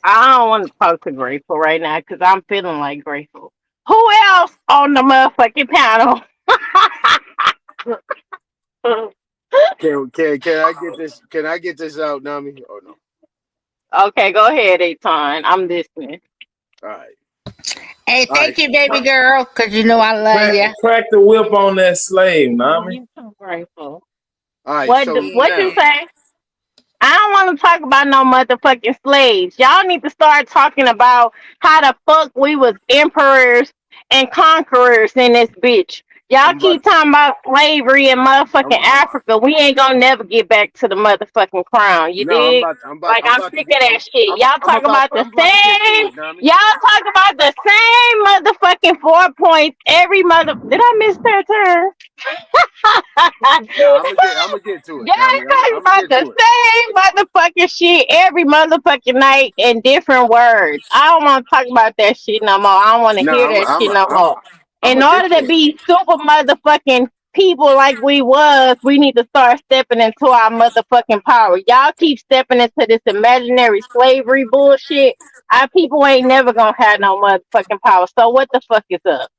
I don't want to talk to Grateful right now because I'm feeling like Grateful. Who else on the motherfucking panel? Can I get this? Can I get this out, Nami? Or no? Okay, go ahead, Aton. I'm listening. All right. Hey, thank you, baby girl, because you know I love you. Crack the whip on that slave, Nami. I'm so grateful. All right, What you say? I don't want to talk about no motherfucking slaves. Y'all need to start talking about how the fuck we was emperors and conquerors in this bitch. Y'all keep talking about slavery in motherfucking Africa. We ain't gonna never get back to the motherfucking crown. You dig? I'm sick of that shit. Y'all talk about the same. Y'all talk about the same motherfucking 4 points every mother. Did I miss their turn? I'm gonna get to it. Y'all talking about the same motherfucking shit every motherfucking night in different words. I don't want to talk about that shit no more. I don't want to hear that shit no more. In order to be super motherfucking people like we was, we need to start stepping into our motherfucking power. Y'all keep stepping into this imaginary slavery bullshit. Our people ain't never gonna have no motherfucking power. So what the fuck is up?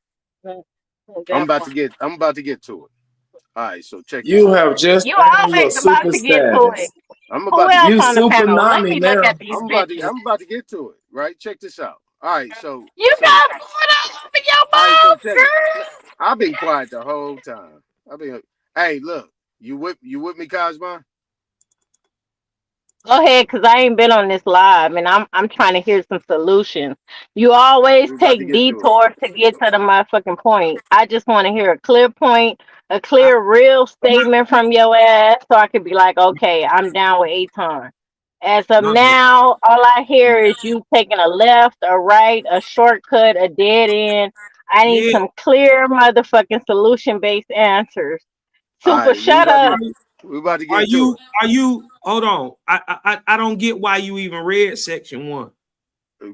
I'm about to get to it. All right, so check. You have just you always about to get to it. I'm Who about else to on the panel? Let me look at these I'm about to get to it. Right, check this out. All right, so you got food up in your mouth, girl. I've been quiet the whole time. Hey, look, you with me, Cosmo? Go ahead, cause I ain't been on this live, and I'm trying to hear some solutions. You always take detours to get to the motherfucking point. I just want to hear a clear point, a clear, real statement from your ass, so I could be like, okay, I'm down with Aton. As of now, all I hear is you taking a left, a right, a shortcut, a dead end. I need some clear motherfucking solution-based answers. Super, shut up. We about to get Are you? Hold on. I don't get why you even read section 1.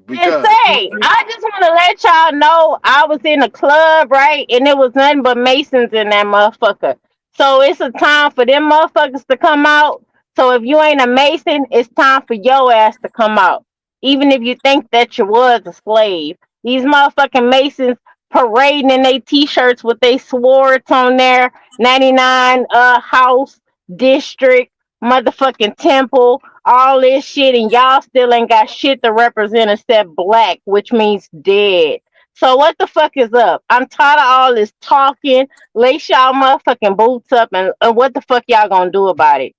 Because I just want to let y'all know I was in a club, right? And it was nothing but Masons in that motherfucker. So it's a time for them motherfuckers to come out. So if you ain't a Mason, it's time for your ass to come out. Even if you think that you was a slave. These motherfucking Masons parading in their t-shirts with their swords on there. 99 house, district, motherfucking temple, all this shit, and y'all still ain't got shit to represent except black, which means dead. So what the fuck is up? I'm tired of all this talking. Lace y'all motherfucking boots up, and what the fuck y'all gonna do about it?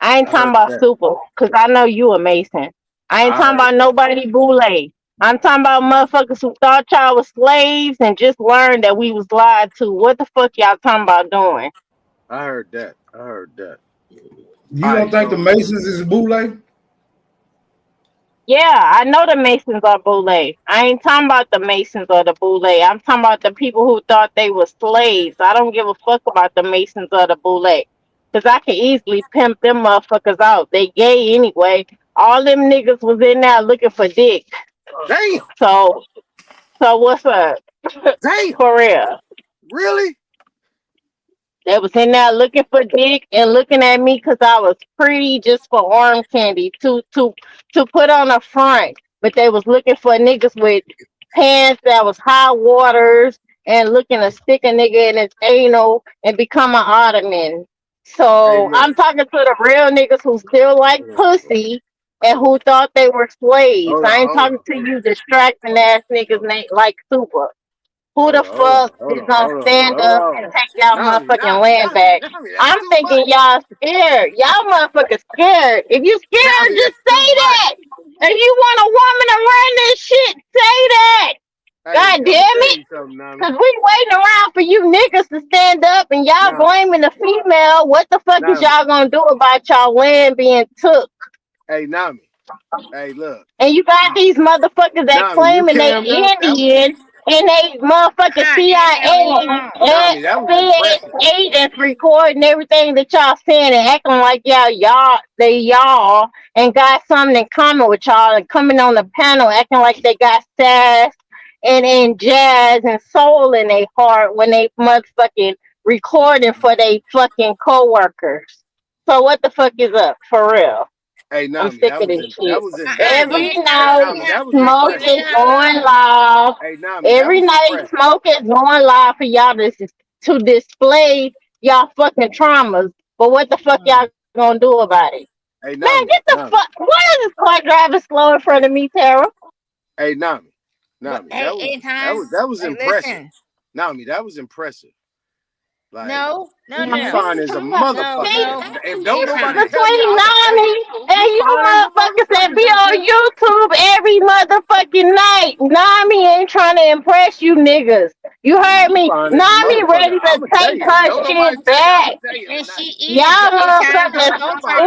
I ain't talking about Super, because I know you a Mason. I ain't talking about nobody Boule. I'm talking about motherfuckers who thought y'all was slaves and just learned that we was lied to. What the fuck y'all talking about doing? I heard that. You don't think the Masons is bootleg? Yeah, I know the Masons are boule. I ain't talking about the Masons or the boule. I'm talking about the people who thought they were slaves. I don't give a fuck about the Masons or the boule. Because I can easily pimp them motherfuckers out. They gay anyway. All them niggas was in there looking for dick. Damn. So what's up? Damn. For real. Really? They was in there looking for dick and looking at me because I was pretty just for arm candy to put on the front. But they was looking for niggas with pants that was high waters and looking to stick a nigga in his anal and become an ottoman. So I'm talking to the real niggas who still like pussy and who thought they were slaves. I ain't talking to you distracting ass niggas like Super. Who the fuck is gonna stand up and take y'all motherfucking land back? I'm thinking y'all scared. Y'all motherfuckers scared. If you scared, just say that. If you want a woman to run this shit, say that. God damn it. Cause we waiting around for you niggas to stand up and y'all blaming the female. What the fuck is y'all gonna do about y'all land being took? Hey, Nami. Hey, look. And you got these motherfuckers that claiming they Indian and they motherfucking CIA and agents recording everything that y'all saying and acting like y'all and got something in common with y'all and coming on the panel acting like they got sass and jazz and soul in their heart when they motherfucking recording for they fucking coworkers. So what the fuck is up for real? Hey, Nami, I'm sick that of this shit. was Every night, Smoke is going live. Hey, Nami, Every night, Smoke is going live for y'all to display y'all fucking traumas. But what the fuck y'all gonna do about it? Hey, Nami, man, get the fuck. Why is this car driving slow in front of me, Tara? Hey, Nami, that was impressive. Listen. Nami, that was impressive. Like, No. you fine as a motherfucker. If don't nobody between Nami and you motherfuckers that be on YouTube every motherfucking night. Nami ain't trying to impress you niggas. You heard me? Nami ready to take her shit back. Y'all motherfuckers,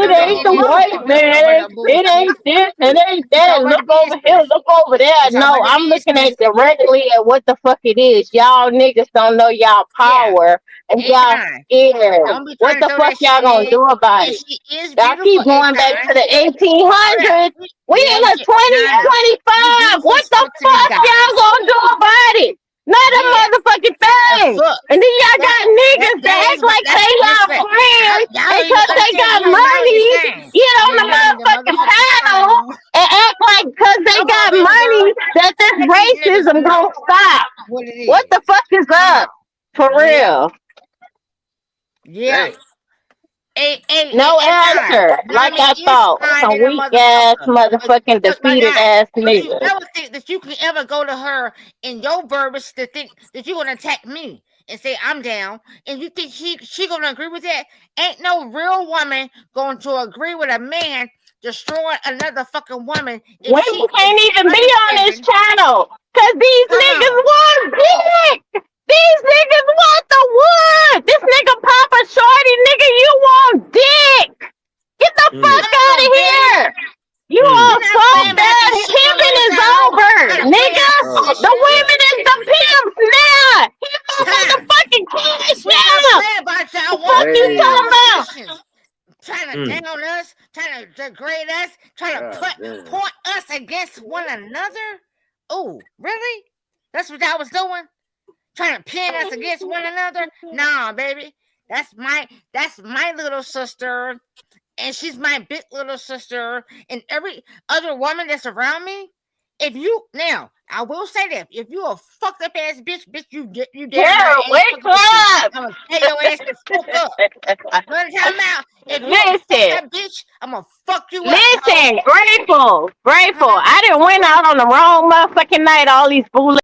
it ain't the white man. It ain't this, it ain't that. Look over here, look over there. No, I'm looking at directly at what the fuck it is. Y'all niggas don't know y'all power. And y'all scared. What the fuck y'all gonna do about it? Y'all keep going back to the 1800s. We in the 2025. What the fuck y'all gonna do about it? Not a motherfucking thing. And then y'all got niggas that act like they y'all friends because they got money. Get on the motherfucking panel and act like because they got money that this racism gonna stop. What the fuck is up? For real. Yeah. No answer. Like I thought. Some weak ass motherfucking defeated ass nigga. I would think that you can ever go to her in your verbiage to think that you're gonna attack me and say I'm down, and you think she gonna agree with that? Ain't no real woman going to agree with a man destroying another fucking woman. When you can't even be on this channel because these niggas want dick. These niggas want the wood. This nigga Papa Shorty, nigga, you want dick. Get the fuck out of here. You all so bad. Pimping is over, nigga. The women is the pimps now. He motherfucking cash now. What you talking about? Trying to down us, trying to degrade us, trying to point us against one another. Oh, really? That's what y'all was doing? Trying to pin us against one another? Nah, baby. That's my little sister, and she's my big little sister, and every other woman that's around me. If you now, I will say that if you a fucked up ass bitch, you damn wake up. I'm gonna tell your ass to fuck up. What I'm talking about? If you a fucked up bitch, I'm gonna fuck you up. Listen, grateful. I didn't went out on the wrong motherfucking night. All these bootleg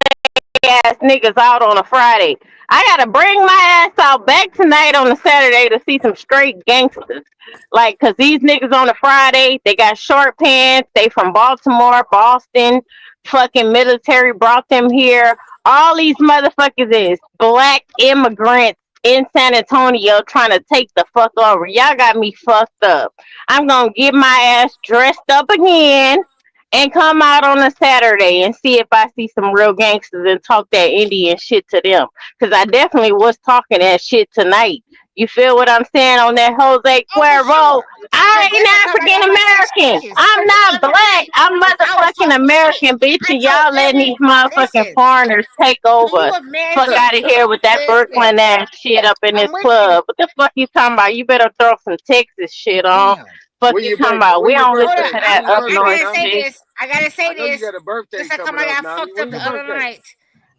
ass niggas out on a Friday. I gotta bring my ass out back tonight on a Saturday to see some straight gangsters. Like, cause these niggas on a Friday, they got short pants. They from Baltimore, Boston. Fucking military brought them here. All these motherfuckers is black immigrants in San Antonio trying to take the fuck over. Y'all got me fucked up. I'm gonna get my ass dressed up again and come out on a Saturday and see if I see some real gangsters and talk that Indian shit to them. Because I definitely was talking that shit tonight. You feel what I'm saying on that Jose Cuervo? I ain't African American. I'm not black. I'm motherfucking American, bitch. And y'all letting these motherfucking foreigners take over. Fuck out of here with that Brooklyn ass shit up in this club. What the fuck you talking about? You better throw some Texas shit on. Fuck you talking about? We don't listen to that up north shit. I gotta say I know you this. got a birthday Just like coming I up, got Nani. fucked up When's the your other birthday? night.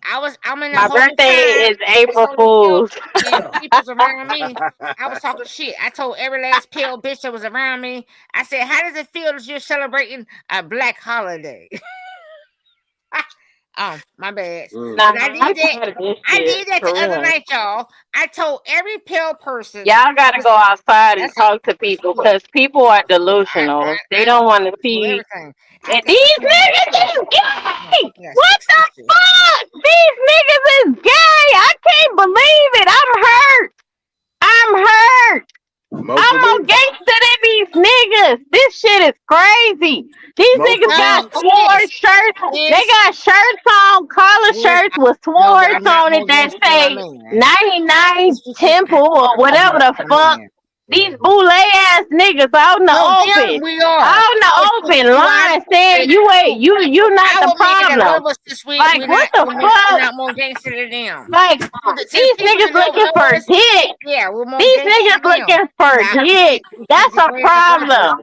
I'm in the My whole birthday time. is April Fool's. And people's around me. I was talking shit. I told every last pale bitch that was around me. I said, "How does it feel that you're celebrating a black holiday?" Oh, my bad. Nah, But I I'm did that. tired of this I shit, did that for the other real. night, y'all. I told every pale person. Y'all gotta go outside and That's talk to people because people are delusional. They don't want to see. everything. And these niggas is gay! What the fuck? These niggas is gay! I can't believe it! I'm hurt! I'm more gangster than these niggas! This shit is crazy! These niggas got sword shirts. They got shirts on, collar shirts with swords on it that say 99 Temple or whatever the fuck. These boule ass niggas out in the open. We are. Out in the open, lying, saying you ain't you not the problem. Like what the We're fuck? not more gangster than them. Like these niggas looking for dick. Yeah, we're more These gangster niggas than them. looking for dick. That's a problem.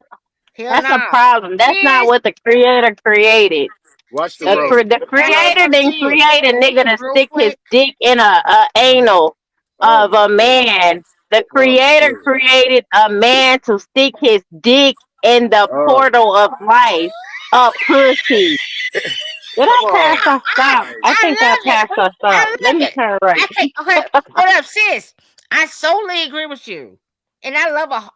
That's a problem. That's not what the creator created. Watch the The road. creator didn't create a nigga to stick his dick in a anal of a man. The creator created a man to stick his dick in the portal of life, a pussy. Did I pass or stop? I think I passed or stop. Let me turn right. Okay, hold up, sis. I solely agree with you. And I love a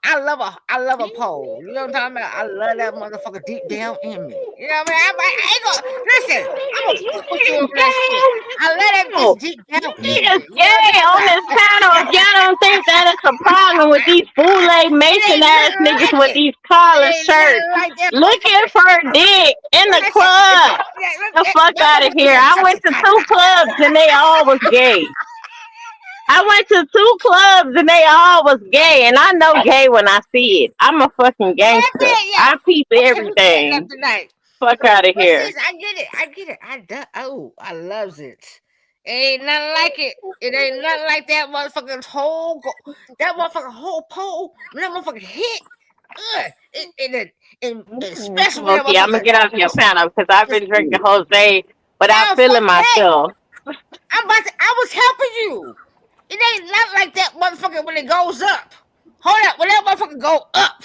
pole. You know what I'm talking about? I love that motherfucker deep down in me. You know what I mean? I ain't gonna listen. I'm gonna fuck with you over that shit. I love that bitch deep down in me. Niggas gay on this panel. If y'all don't think that is a problem with these boule Mason ass niggas with these collar shirts looking for a dick in the club. The fuck out of here. I went to 2 clubs and they all was gay. I went to 2 clubs and they all was gay, and I know gay when I see it. I'm a fucking gangster. I peep everything. Fuck out of here. I get it. I loves it. Ain't nothing like it. It ain't nothing like that motherfucking whole pole. When that motherfucker hit, especially when Okay, I'm gonna get off your panel because I've been drinking Jose without feeling myself. I was helping you. It ain't not like that motherfucker when it goes up. Hold up, when that motherfucker go up.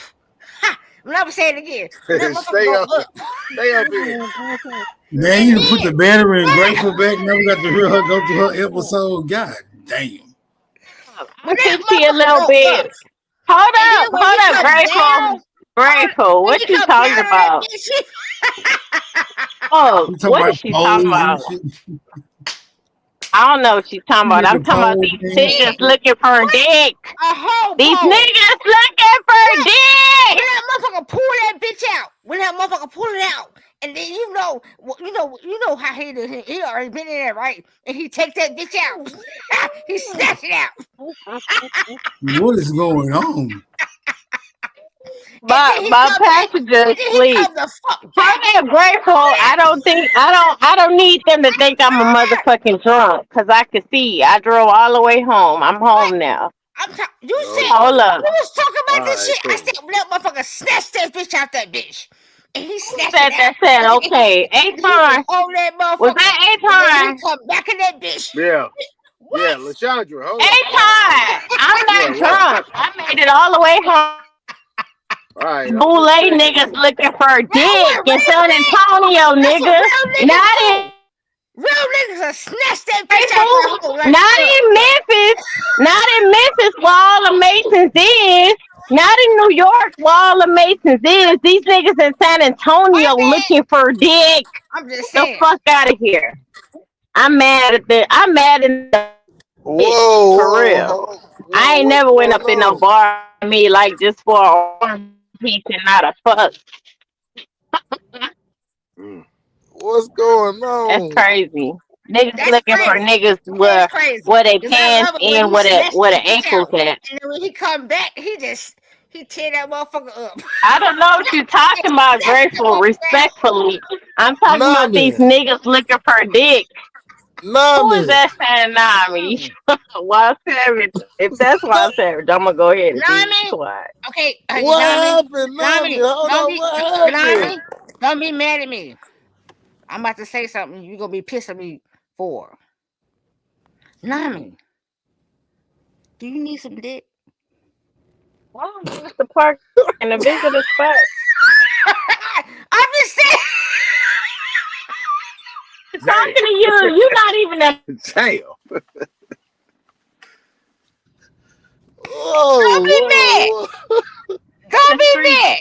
Ha! I'm never saying it again. When that motherfucker go up. Stay up here. Man, you put the battery in Grateful back. Now we got to hear her go through her episode. God damn. I'm tipsy a little bit. Hold up, Grateful. What you talking about? Oh, what is she talking about? I don't know what she's talking about. I'm talking about these niggas looking for a dick. These niggas looking for dick. When that motherfucker pull that bitch out. When that motherfucker pull it out. And then you know how he did. He already been in there, right? And he take that bitch out. He snatch it out. What is going on? My passenger sleep. I'm grateful. I don't need them to think I'm a motherfucking drunk because I can see. I drove all the way home. I'm home now. You said hold up. You was talking about this shit. I said that motherfucker snatched that bitch out that bitch. And he snatched that said, okay. Aton. Was that Aton? Come back in that bitch. Yeah. What? Yeah, Lashandra. Hold Aton. I'm not drunk. I made it all the way home. All right. Boule niggas looking for dick in San Antonio, nigga. Not in real niggas are snatched that bitch out. Not in Memphis. Not in Memphis where all the Masons is. Not in New York where all the Masons is. These niggas in San Antonio looking for dick. I'm just saying. The fuck out of here. I'm mad at the Whoa, For real. I ain't never went up in no bar with me like just for a one piece and not a fuck. What's going That's on? crazy. Niggas That's looking crazy. for niggas That's crazy. where they 'Cause I pants love it when in, you where snatch the the bitch ankles out, at. and then when he come back, he tear that motherfucker up. I don't know what you're talking about, Grateful. Respectfully, I'm talking about these Nami. niggas looking for dick. Who is Nami. that saying Nami? Wild Savage. If that's Wild Savage, I'm gonna go ahead and be quiet. Okay, What happened, Nami? Hold on, what happened? Don't be mad at me. I'm about to say something you're gonna be pissed at me for. Nami, do you need some dick? Why don't you use the park in the visitor spot? I'm just saying. Talking to you, you're not even a Damn. Don't be mad. Don't be mad.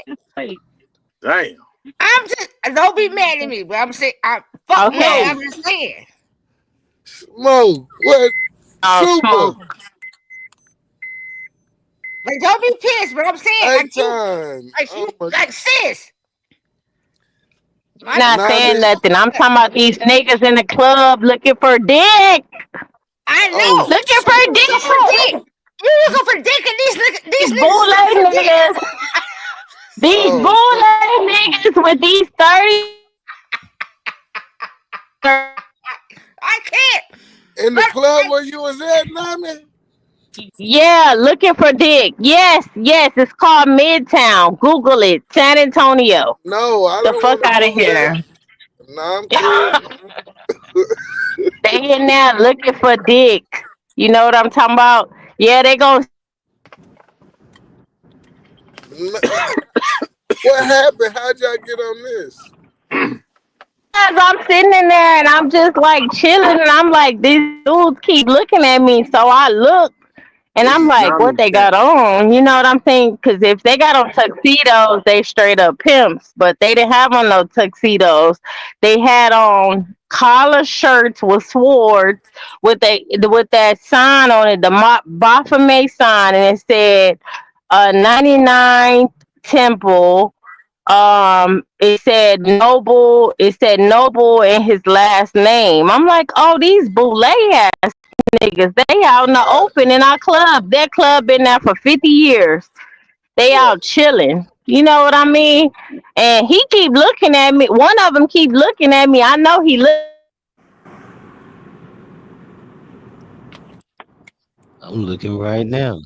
Damn. I'm just don't be mad at me, but I'm saying fuck Okay. no, I'm just saying. Smoke. What? Super. Like don't be pissed, but I'm saying like sis. I'm not saying nothing. I'm talking about these niggas in the club looking for dick. I know. Looking for dick. You looking for dick and these bootleg niggas. These bootleg niggas with these 30. I can't. In the club where you was at, Nami? Yeah, looking for dick. Yes, it's called Midtown. Google it. San Antonio. No, I the don't fuck out of here. No, I'm cool. They in there looking for dick. You know what I'm talking about? Yeah, they gon' What happened? How'd y'all get on this? I'm sitting in there and I'm just like chilling and I'm like, these dudes keep looking at me. So I look and I'm like, what they got on? You know what I'm saying? Because if they got on tuxedos, they straight up pimps. But they didn't have on no tuxedos. They had on collar shirts with swords with that sign on it, the Baphomet sign, and it said 99 Temple. It said Noble in his last name. I'm like, oh, these bootleg ass niggas, they out in the open in our club. That club been there for 50 years. They out chilling. You know what I mean? And he keep looking at me. One of them keep looking at me. I know he look. I'm looking right now.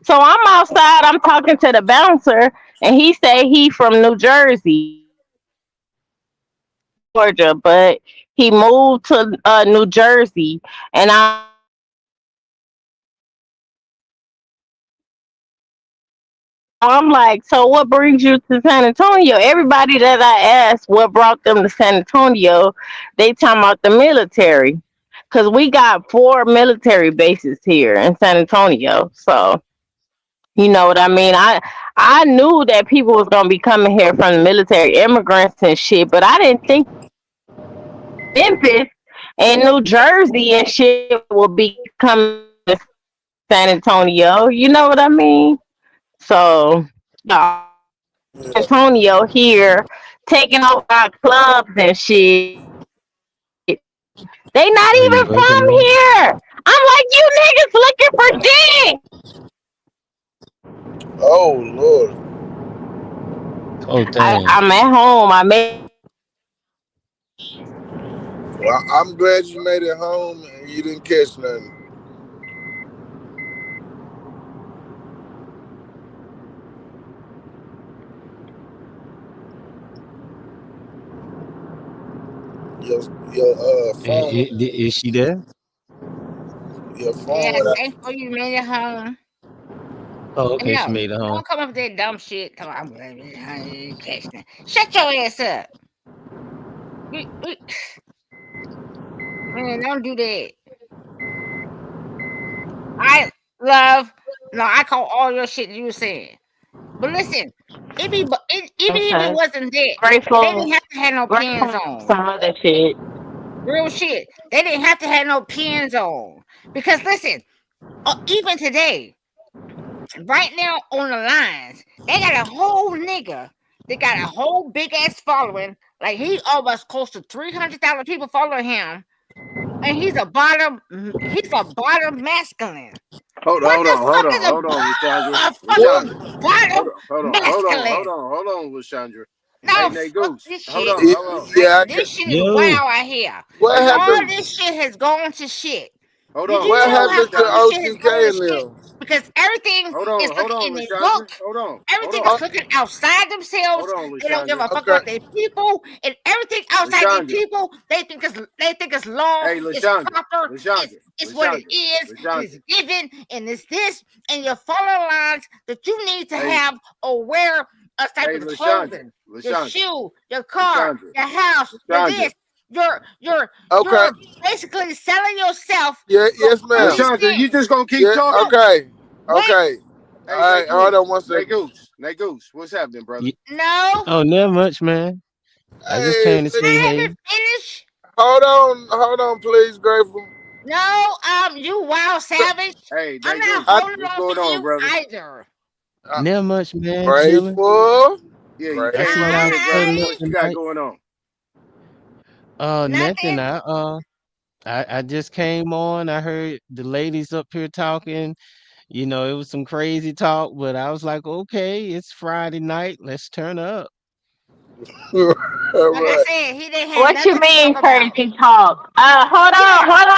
So I'm outside, I'm talking to the bouncer, and he say he from New Jersey, Georgia, but he moved to New Jersey, and I'm like, so what brings you to San Antonio? Everybody that I asked what brought them to San Antonio, they talking about the military, because we got 4 military bases here in San Antonio, so. You know what I mean? I knew that people was gonna be coming here from the military, immigrants and shit, but I didn't think Memphis and New Jersey and shit would be coming to San Antonio. You know what I mean? So, San Antonio here taking over our clubs and shit. They not Are even you working from now? here. I'm like, you niggas looking for dick. Oh Lord. Oh damn. I'm at home. I made. Well, I'm glad you made it home and you didn't catch nothing. Your phone, Is she there? your phone Yeah, went out. thankful you made it home. Oh, And okay. She no, made it home. don't come up with that dumb shit. Come on, I ain't catch that. Shut your ass up. Man, don't do that. I call all your shit you were saying. But listen, even if it wasn't that, they Grateful. didn't have to have no pants Grateful on. some other shit. Real shit. They didn't have to have no pins on. Because listen, even today, right now on the lines, they got a whole nigga. They got a whole big ass following. Like he almost close to 300,000 people following him. And he's a bottom masculine. Hold on, Lashandra. Hold on, Lashandra. No, hey, Goose. this shit. Hold on. Yeah, this shit is wild out here. What All happened? this shit has gone to shit. Hold Did on. you What know happened to how this shit has gone OTK to and shit? them? Because everything is looking in their book. Everything is looking outside themselves. They don't give a fuck about their people, and everything outside their people, they think it's law, it's proper, it's what it is, it's given, and it's this, and your follow lines that you need to have or wear a type of clothing, your shoe, your car, your house, your this. You're basically selling yourself. Yes, ma'am. Lashandra, you just gonna keep talking? Okay. Wait. Hey, all right, hold on one second. Nate Goose, what's happening, brother? No. Oh, never much, man. I just came to say hey. Finish. Hold on, please, Grateful. No, you wild savage. Hey, I'm not holding on to you either. Never much, man. Grateful. Yeah, I seen y'all cutting up what you got tonight. going on? Nothing. I just came on. I heard the ladies up here talking. You know, it was some crazy talk, but I was like, okay, it's Friday night. Let's turn up. Like I said, he didn't have What you nothing to mean talk about. crazy talk? Hold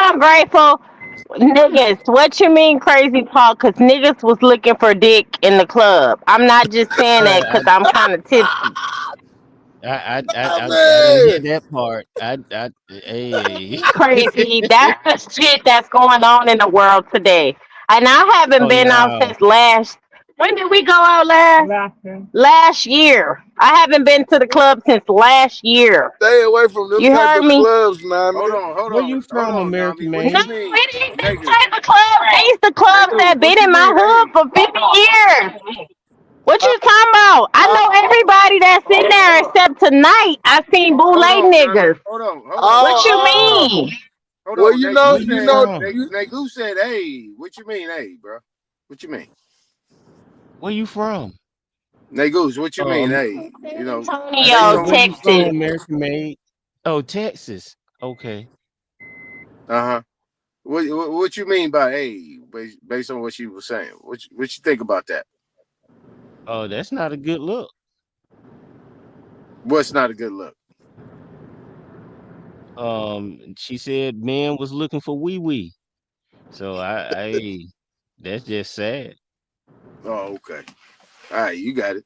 on, Grateful. Niggas, what you mean crazy talk? Cause niggas was looking for dick in the club. I'm not just saying that because I'm kind of tipsy. I didn't hear that part. Hey. Crazy. That's the shit that's going on in the world today. And I haven't been out since last. When did we go out last year? I haven't been to the club since last year. Stay away from them type of clubs, Nami. Hold on. Where you from, American man? No, it ain't this type of club. These the clubs that been in my hood for 50 years. What you talking about? I know everybody that's in there except tonight. I seen bootleg niggas. Hold on. What you mean? Well, you know. Nate Goose said, "Hey, what you mean, hey, bro? What you mean?" Where you from? Nate Goose, what you mean, hey? You know, Antonio, Texas. American made. Oh, Texas. Okay. What you mean by hey? Based on what she was saying, what you think about that? Oh, that's not a good look. What's not a good look? She said men was looking for wee wee. So I that's just sad. Oh, okay. All right, you got it.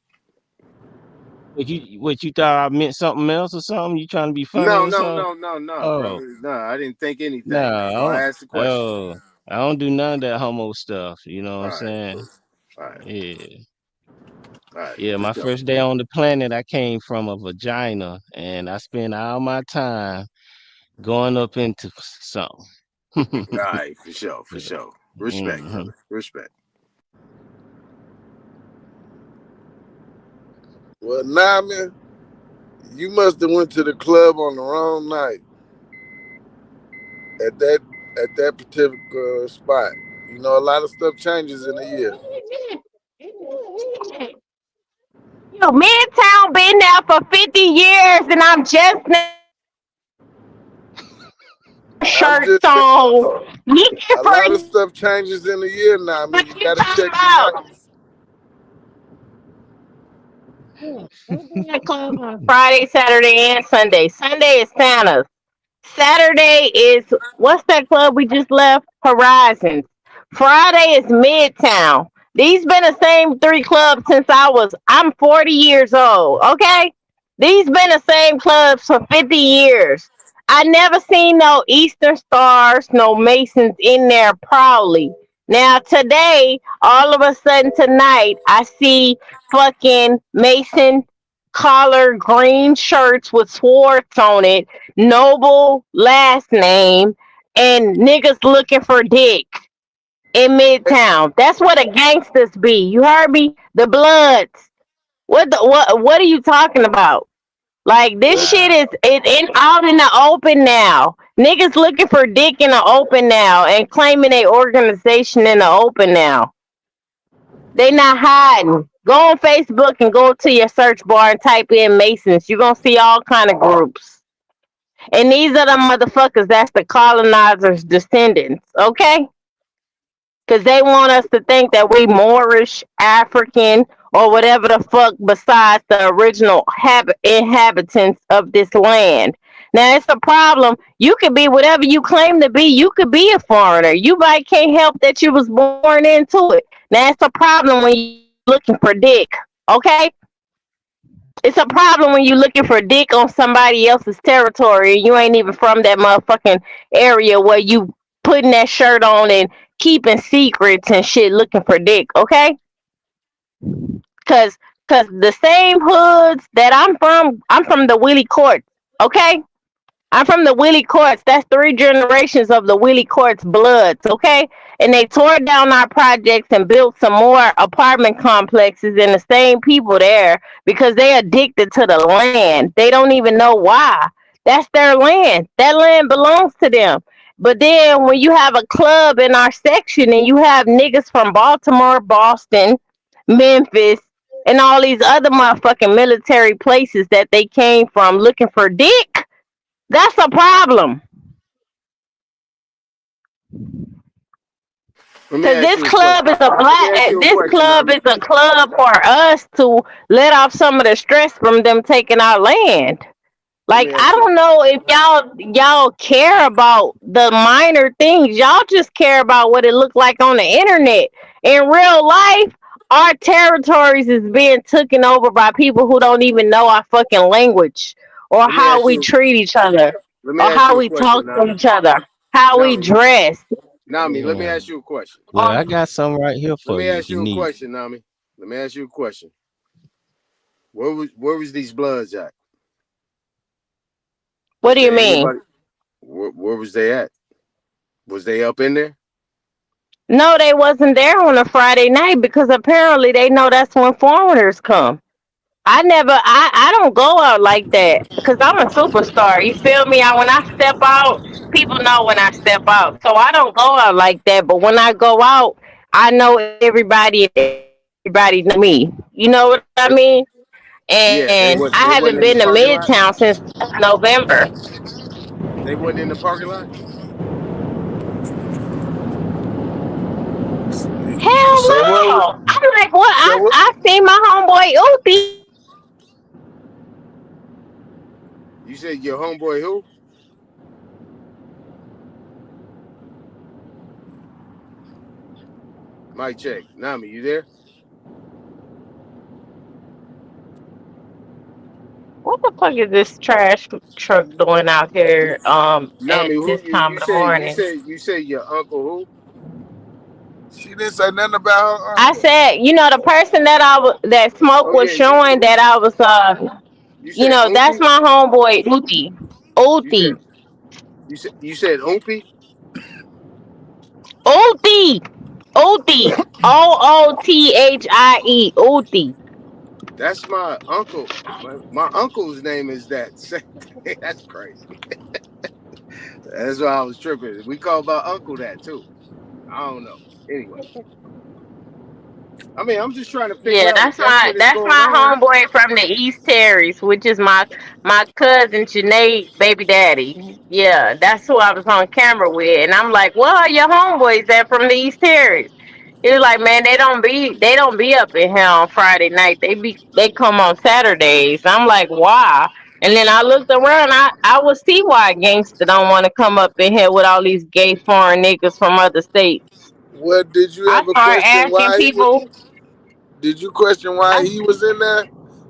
What you thought I meant something else or something? You trying to be funny? No, or something? bro. No, I didn't think anything. No, I asked the question. I don't do none of that homo stuff. You know what I'm saying? All right. Yeah. All right, yeah, my first day on the planet, I came from a vagina, and I spent all my time going up into something. All right, for sure. Respect, brother. Respect. Well, Nami, you must have went to the club on the wrong night. At that particular spot. You know, a lot of stuff changes in a year. Yo, Midtown been there for 50 years, and I'm just shirts on. A lot of stuff changes in a year now. I mean, you gotta check Friday, Saturday, and Sunday. Sunday is Santa's. Saturday is what's that club we just left? Horizons. Friday is Midtown. These been the same 3 clubs since I'm 40 years old. Okay, these been the same clubs for 50 years. I never seen no Eastern Stars, no Masons in there proudly. Now today, all of a sudden tonight, I see fucking Mason collar green shirts with Swartz on it, Noble last name, and niggas looking for dick in Midtown. That's what the gangsters be. You heard me? The Bloods. What are you talking about? Like this shit is out in the open now. Niggas looking for dick in the open now and claiming a organization in the open now. They not hiding. Go on Facebook and go to your search bar and type in Masons. You're gonna see all kind of groups. And these are the motherfuckers that's the colonizers' descendants, okay? Because they want us to think that we Moorish, African, or whatever the fuck besides the original inhabitants of this land. Now, it's a problem. You could be whatever you claim to be. You could be a foreigner. You might can't help that you was born into it. Now, it's a problem when you're looking for dick, okay? It's a problem when you're looking for dick on somebody else's territory and you ain't even from that motherfucking area where you putting that shirt on and keeping secrets and shit looking for dick, okay? Cause the same hoods that I'm from the Willie Courts, okay? I'm from the Willie Courts. That's 3 generations of the Willie Courts bloods, okay? And they tore down our projects and built some more apartment complexes and the same people there because they addicted to the land. They don't even know why. That's their land. That land belongs to them. But then when you have a club in our section and you have niggas from Baltimore, Boston, Memphis, and all these other motherfucking military places that they came from looking for dick, that's a problem. Because this club is a club for us to let off some of the stress from them taking our land. Like, I don't know if y'all care about the minor things. Y'all just care about what it looked like on the internet. In real life, our territories is being taken over by people who don't even know our fucking language or how we treat each other or how we talk to each other, how we dress. Nami, let me ask you a question. Well, I got some right here for Let me you. ask you a question, Nami. Let me ask you a question. Where was these bloods at? What do you mean? Where was they at? Was they up in there? No, they wasn't there on a Friday night because apparently they know that's when foreigners come. I don't go out like that because I'm a superstar. You feel me? When I step out, people know when I step out. So I don't go out like that. But when I go out, I know everybody know me. You know what I mean? And I haven't been to Midtown since November. They wasn't in the parking lot? Hell no. I'm like, what? I seen my homeboy Uzi. You said your homeboy who? Mic check. Nami, you there? What the fuck is this trash truck doing out here Nami, at this time of the morning? You said your uncle who? She didn't say nothing about her uncle. I said, the person that Smoke was showing that I was that's my homeboy Uzi. Uzi. You said Oopie? Uzi. Uzi. OOTHIE. Uzi. That's my uncle. My uncle's name is that. That's crazy. That's why I was tripping. We call my uncle that too. I don't know. Anyway. I mean, I'm just trying to figure out. That's my homeboy from the East Terrace, which is my cousin Janae's baby daddy. Yeah, that's who I was on camera with, and I'm like, "Well, your homeboys that from the East Terrace." He was like, "Man, they don't be up in here on Friday night. They come on Saturdays." I'm like, "Why?" And then I looked around. I would see why gangster don't want to come up in here with all these gay foreign niggas from other states. What did you ever question why people? Did you question why he was in there?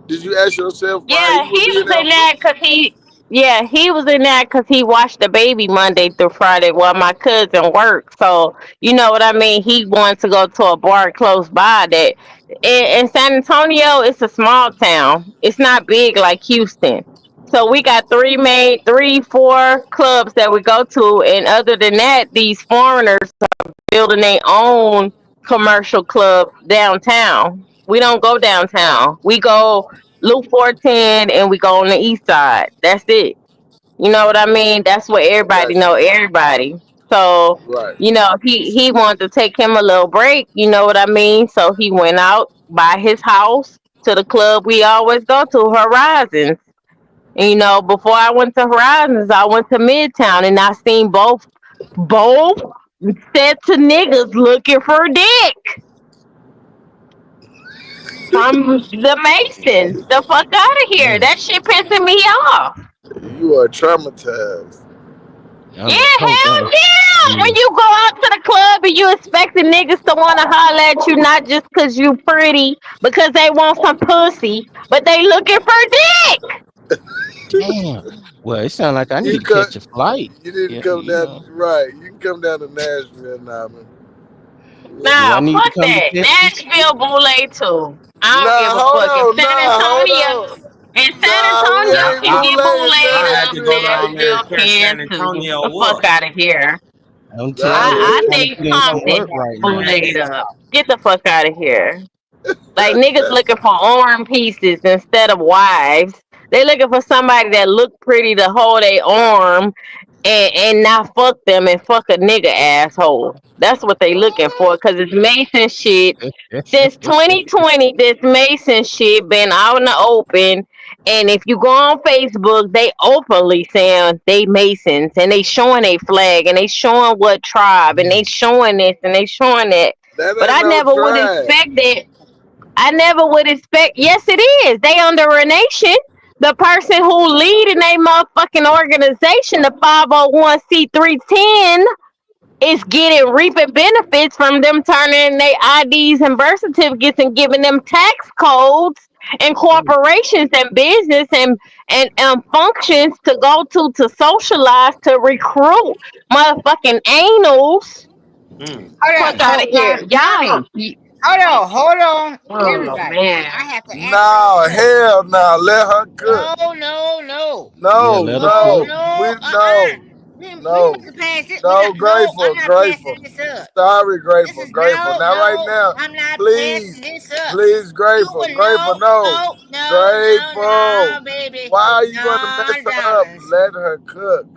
Did you ask yourself why he was in there because he was in there because he watched the baby Monday through Friday while my cousin worked. So you know what I mean. He wanted to go to a bar close by. That in San Antonio, it's a small town. It's not big like Houston. So we got 4 clubs that we go to, and other than that, these foreigners are building their own commercial club downtown. We don't go downtown. We go Loop 410 and we go on the east side. That's it. You know what I mean? That's what everybody know everybody. So, Right. you know, he wanted to take him a little break, you know what I mean? So he went out by his house to the club we always go to, Horizons. And, you know, before I went to Horizons, I went to Midtown and I seen both sets of niggas looking for dick from the Masons. The fuck out of here. That shit pissing me off. You are traumatized. Yeah, hell yeah! When you go out to the club and you expecting niggas to want to holler at you, not just because you pretty, because they want some pussy, but they looking for dick. Damn. Well, it sounds like I need to catch a flight. You need to come down. Right. You can come down to Nashville now, man. Nah, fuck that. Nashville Boulay too. I don't give a fuck. In San Antonio can get I had to go down there Nashville and catch can San too. Antonio. Get the fuck out of here. I think Compton Boulayed up. Get the fuck out of here. Like niggas looking for arm pieces instead of wives. They looking for somebody that look pretty to hold their arm and not fuck them and fuck a nigga asshole. That's what they looking for because it's Mason shit. Since 2020, this Mason shit been out in the open. And if you go on Facebook, they openly saying they Masons and they showing a flag and they showing what tribe and they showing this and they showing that. But I never would expect that. I never would expect. Yes, it is. They under a nation. The person who leading a motherfucking organization, the 501c310, is reaping benefits from them turning their IDs and birth certificates and giving them tax codes and corporations and business and functions to go to socialize, to recruit motherfucking anals. Fuck out of here. Y'all. Hold on. Oh, Everybody. man. I have to ask. No, hell no. Let her cook. No. No. No, Grateful. Sorry, Grateful. Now, right now. I'm not Please. passing this up. Please, Grateful. No, Grateful. baby. Why are you going to mess her up? Let her cook.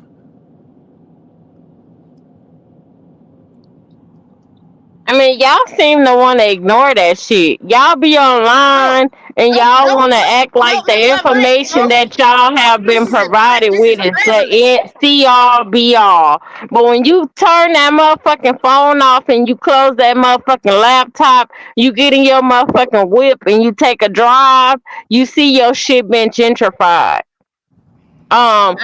I mean, y'all seem to want to ignore that shit. Y'all be online and y'all want to act like the information that y'all have been provided with is the see all be all. But when you turn that motherfucking phone off and you close that motherfucking laptop, you get in your motherfucking whip and you take a drive, you see your shit been gentrified. Some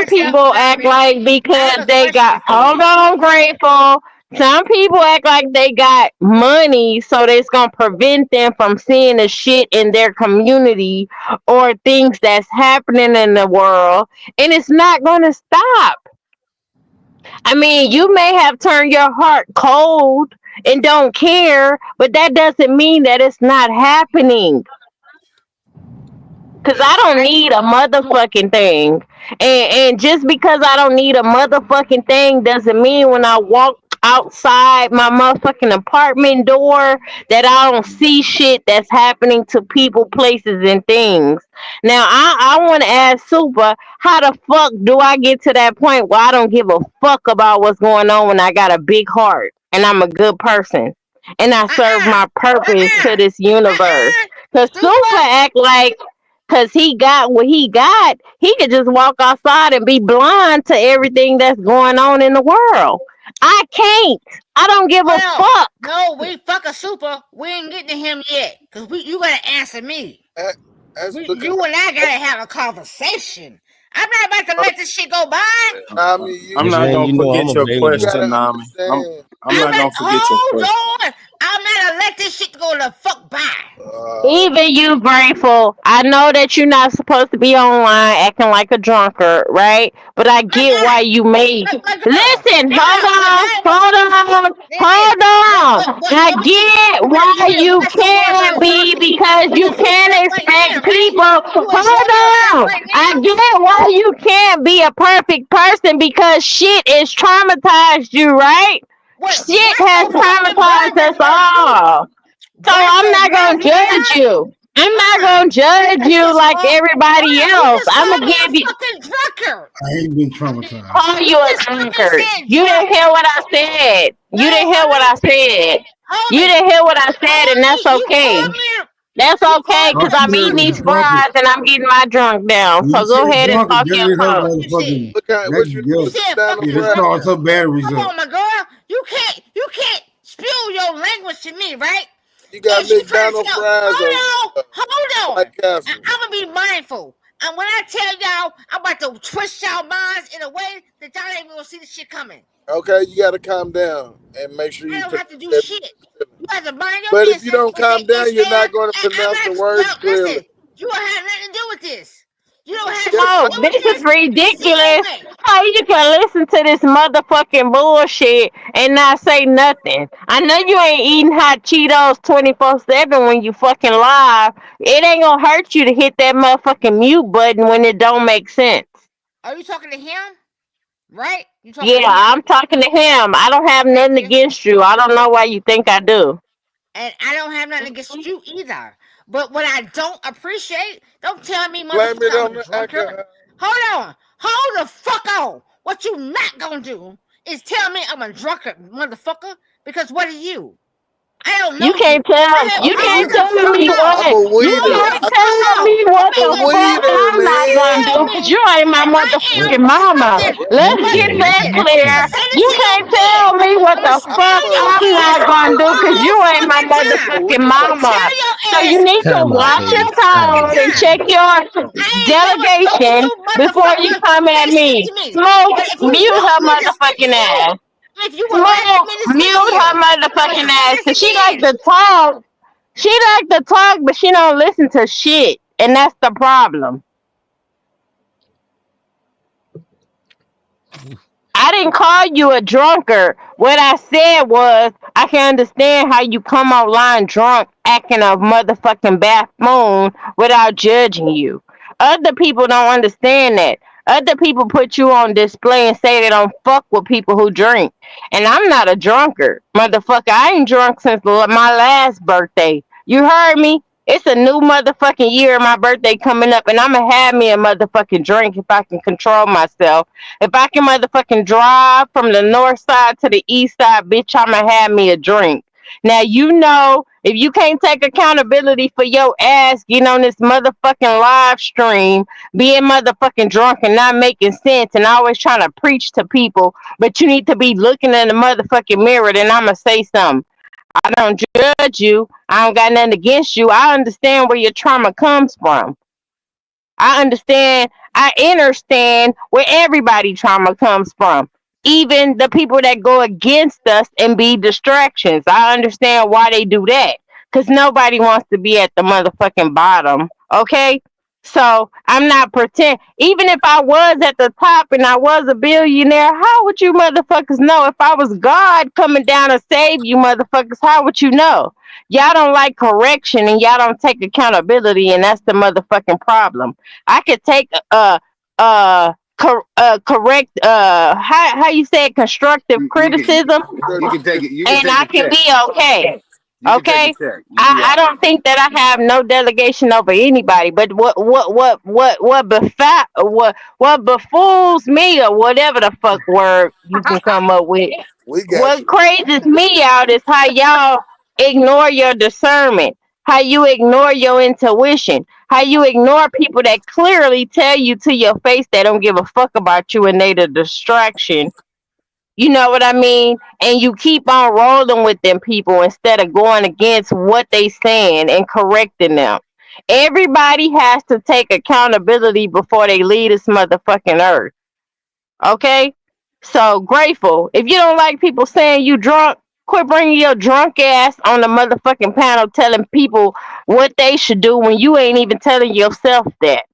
people act like because they got, hold on, Grateful. Some people act like they got money, so that's gonna prevent them from seeing the shit in their community or things that's happening in the world, and it's not gonna stop. I mean, you may have turned your heart cold and don't care, but that doesn't mean that it's not happening. Cause I don't need a motherfucking thing, and just because I don't need a motherfucking thing doesn't mean when I walk outside my motherfucking apartment door that I don't see shit that's happening to people, places, and things. Now I want to ask Super, how the fuck do I get to that point where I don't give a fuck about what's going on when I got a big heart and I'm a good person and I serve my purpose to this universe? Cause Super act like, cause he got what he got, he could just walk outside and be blind to everything that's going on in the world. I can't. I don't give a fuck. No, we fuck a Super. We ain't getting to him yet. Cause you gotta answer me. You and I gotta have a conversation. I'm not about to let this shit go by. I'm not gonna forget your question, Nami. I'm not gonna forget your question. Lord, I'm not gonna let this shit go the fuck by. Even you, Grateful. I know that you're not supposed to be online acting like a drunkard, right? But I get why you made. Listen, hold on. I get why you can't be, because you can't expect people. Hold on. I get why you can't be a perfect person, because shit has traumatized you, right? Shit has traumatized us all. So I'm not gonna judge you. I'm not gonna judge you like everybody else. I'm gonna give you. I ain't been traumatized. Call you a drunkard. You didn't hear what I said. You didn't hear what I said. You didn't hear what I said, and that's okay. That's okay, because I'm eating these fries and I'm getting my drunk down. So go ahead and talk your talk. Charge her batteries Come up. on, my girl. You can't spew your language to me, right? You got McDonald's fries. Hold on. I'm gonna be mindful. And when I tell y'all, I'm about to twist y'all minds in a way that y'all ain't gonna see the shit coming. Okay, you gotta calm down and make sure you. I don't have to do shit. You have to mind your But business. if you don't calm down, you're not going to pronounce the words clearly. Listen, you don't have nothing to do with this. You don't have Oh, this is ridiculous. How you can listen to this motherfucking bullshit and not say nothing? I know you ain't eating hot Cheetos 24/7 when you fucking live. It ain't gonna hurt you to hit that motherfucking mute button when it don't make sense. Are you talking to him? Right? Yeah, I'm talking to him. I don't have nothing against you. I don't know why you think I do. And I don't have nothing against you either. But what I don't appreciate, don't tell me Blame it on motherfucker. the alcohol. Hold on. Hold the fuck on. What you not gonna do is tell me I'm a drunkard, motherfucker. Because what are you? I don't know. You can't tell. You can't tell me what. You can't tell me what the fuck I'm not gonna do because you ain't my motherfucking mama. Let's get that clear. You can't tell me what the fuck I'm not gonna do because you ain't my motherfucking mama. So you need to watch your tone and check your delegation before you come at me. Smoke, mute her motherfucking ass. Smoke, mute her motherfucking ass. Cause she like to talk. She like to talk, but she don't listen to shit. And that's the problem. I didn't call you a drunkard. What I said was, I can understand how you come online drunk, acting a motherfucking buffoon without judging you. Other people don't understand that. Other people put you on display and say they don't fuck with people who drink. And I'm not a drunkard, motherfucker. I ain't drunk since my last birthday. You heard me? It's a new motherfucking year, my birthday coming up, and I'ma have me a motherfucking drink if I can control myself. If I can motherfucking drive from the north side to the east side, bitch, I'ma have me a drink. Now, you know, if you can't take accountability for your ass getting on this motherfucking live stream, being motherfucking drunk and not making sense and always trying to preach to people, but you need to be looking in the motherfucking mirror, then I'ma say something. I don't judge you. I don't got nothing against you. I understand where your trauma comes from. I understand where everybody trauma comes from. Even the people that go against us and be distractions. I understand why they do that. Because nobody wants to be at the motherfucking bottom. Okay? So I'm not pretend. Even if I was at the top and I was a billionaire, how would you motherfuckers know? If I was God coming down to save you motherfuckers, how would you know? Y'all don't like correction and y'all don't take accountability, and that's the motherfucking problem. I could take correct how you say it, constructive criticism, You can take it. You and I can be okay. You can Okay, take a check. I don't think that I have no delegation over anybody. But what befools me, or whatever the fuck word you can come up with. What crazes me out is how y'all ignore your discernment, how you ignore your intuition, how you ignore people that clearly tell you to your face they don't give a fuck about you and they the distraction. You know what I mean? And you keep on rolling with them people instead of going against what they saying and correcting them. Everybody has to take accountability before they leave this motherfucking earth. Okay? So, Grateful, if you don't like people saying you drunk, quit bringing your drunk ass on the motherfucking panel telling people what they should do when you ain't even telling yourself that.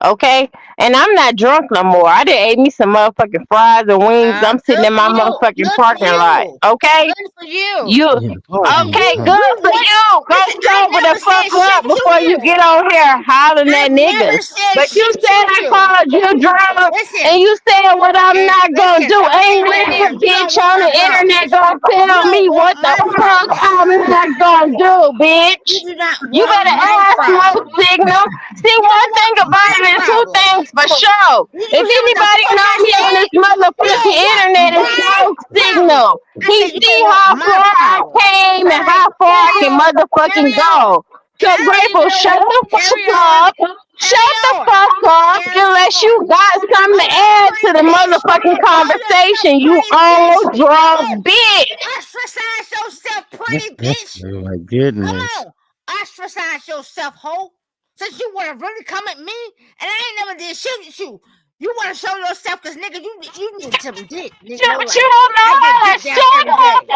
Okay, and I'm not drunk no more. I done ate me some motherfucking fries and wings. I'm sitting in my motherfucking parking lot. Okay, Good for you. you In the parking okay? lot. Good for you. Go Listen, I sober the never fuck said up shit to before you you. get on here hollering I at never niggas. said But you shit said to I you. called you drunk, Listen, and you said what I'm and not gonna listen, do. I'm Ain't saying let right the now, you bitch don't want on my the internet problems. gonna You tell me don't want what the my fuck problems. I'm not gonna do, bitch. You do not You want better my ask Smoke problems. Signal. See, You one don't thing want about my it is two problems. things for sure. You If hear what the anybody fuck know I me on said? this You motherfucking don't want internet, it's my Smoke problems. Signal. I He said you see don't want how my far I problems. came and All how right, far I carry can on. motherfucking Carry on. go. So I don't Grateful, even shut know. the Carry fuck on. up. Carry Shut the on. fuck up Carry unless on. you guys come to Oh, that's add to pretty, the bitch. motherfucking Call yourself conversation, you pretty, old bitch. Oh, drunk bitch. ostracize yourself, pretty bitch. Oh my Come goodness. on, ostracize yourself, hoe. Since you want to really come at me, and I ain't never did shit with you. You want to show yourself, cause nigga, you need some dick, nigga. No But you lie. don't know I get how to dick down shut every day.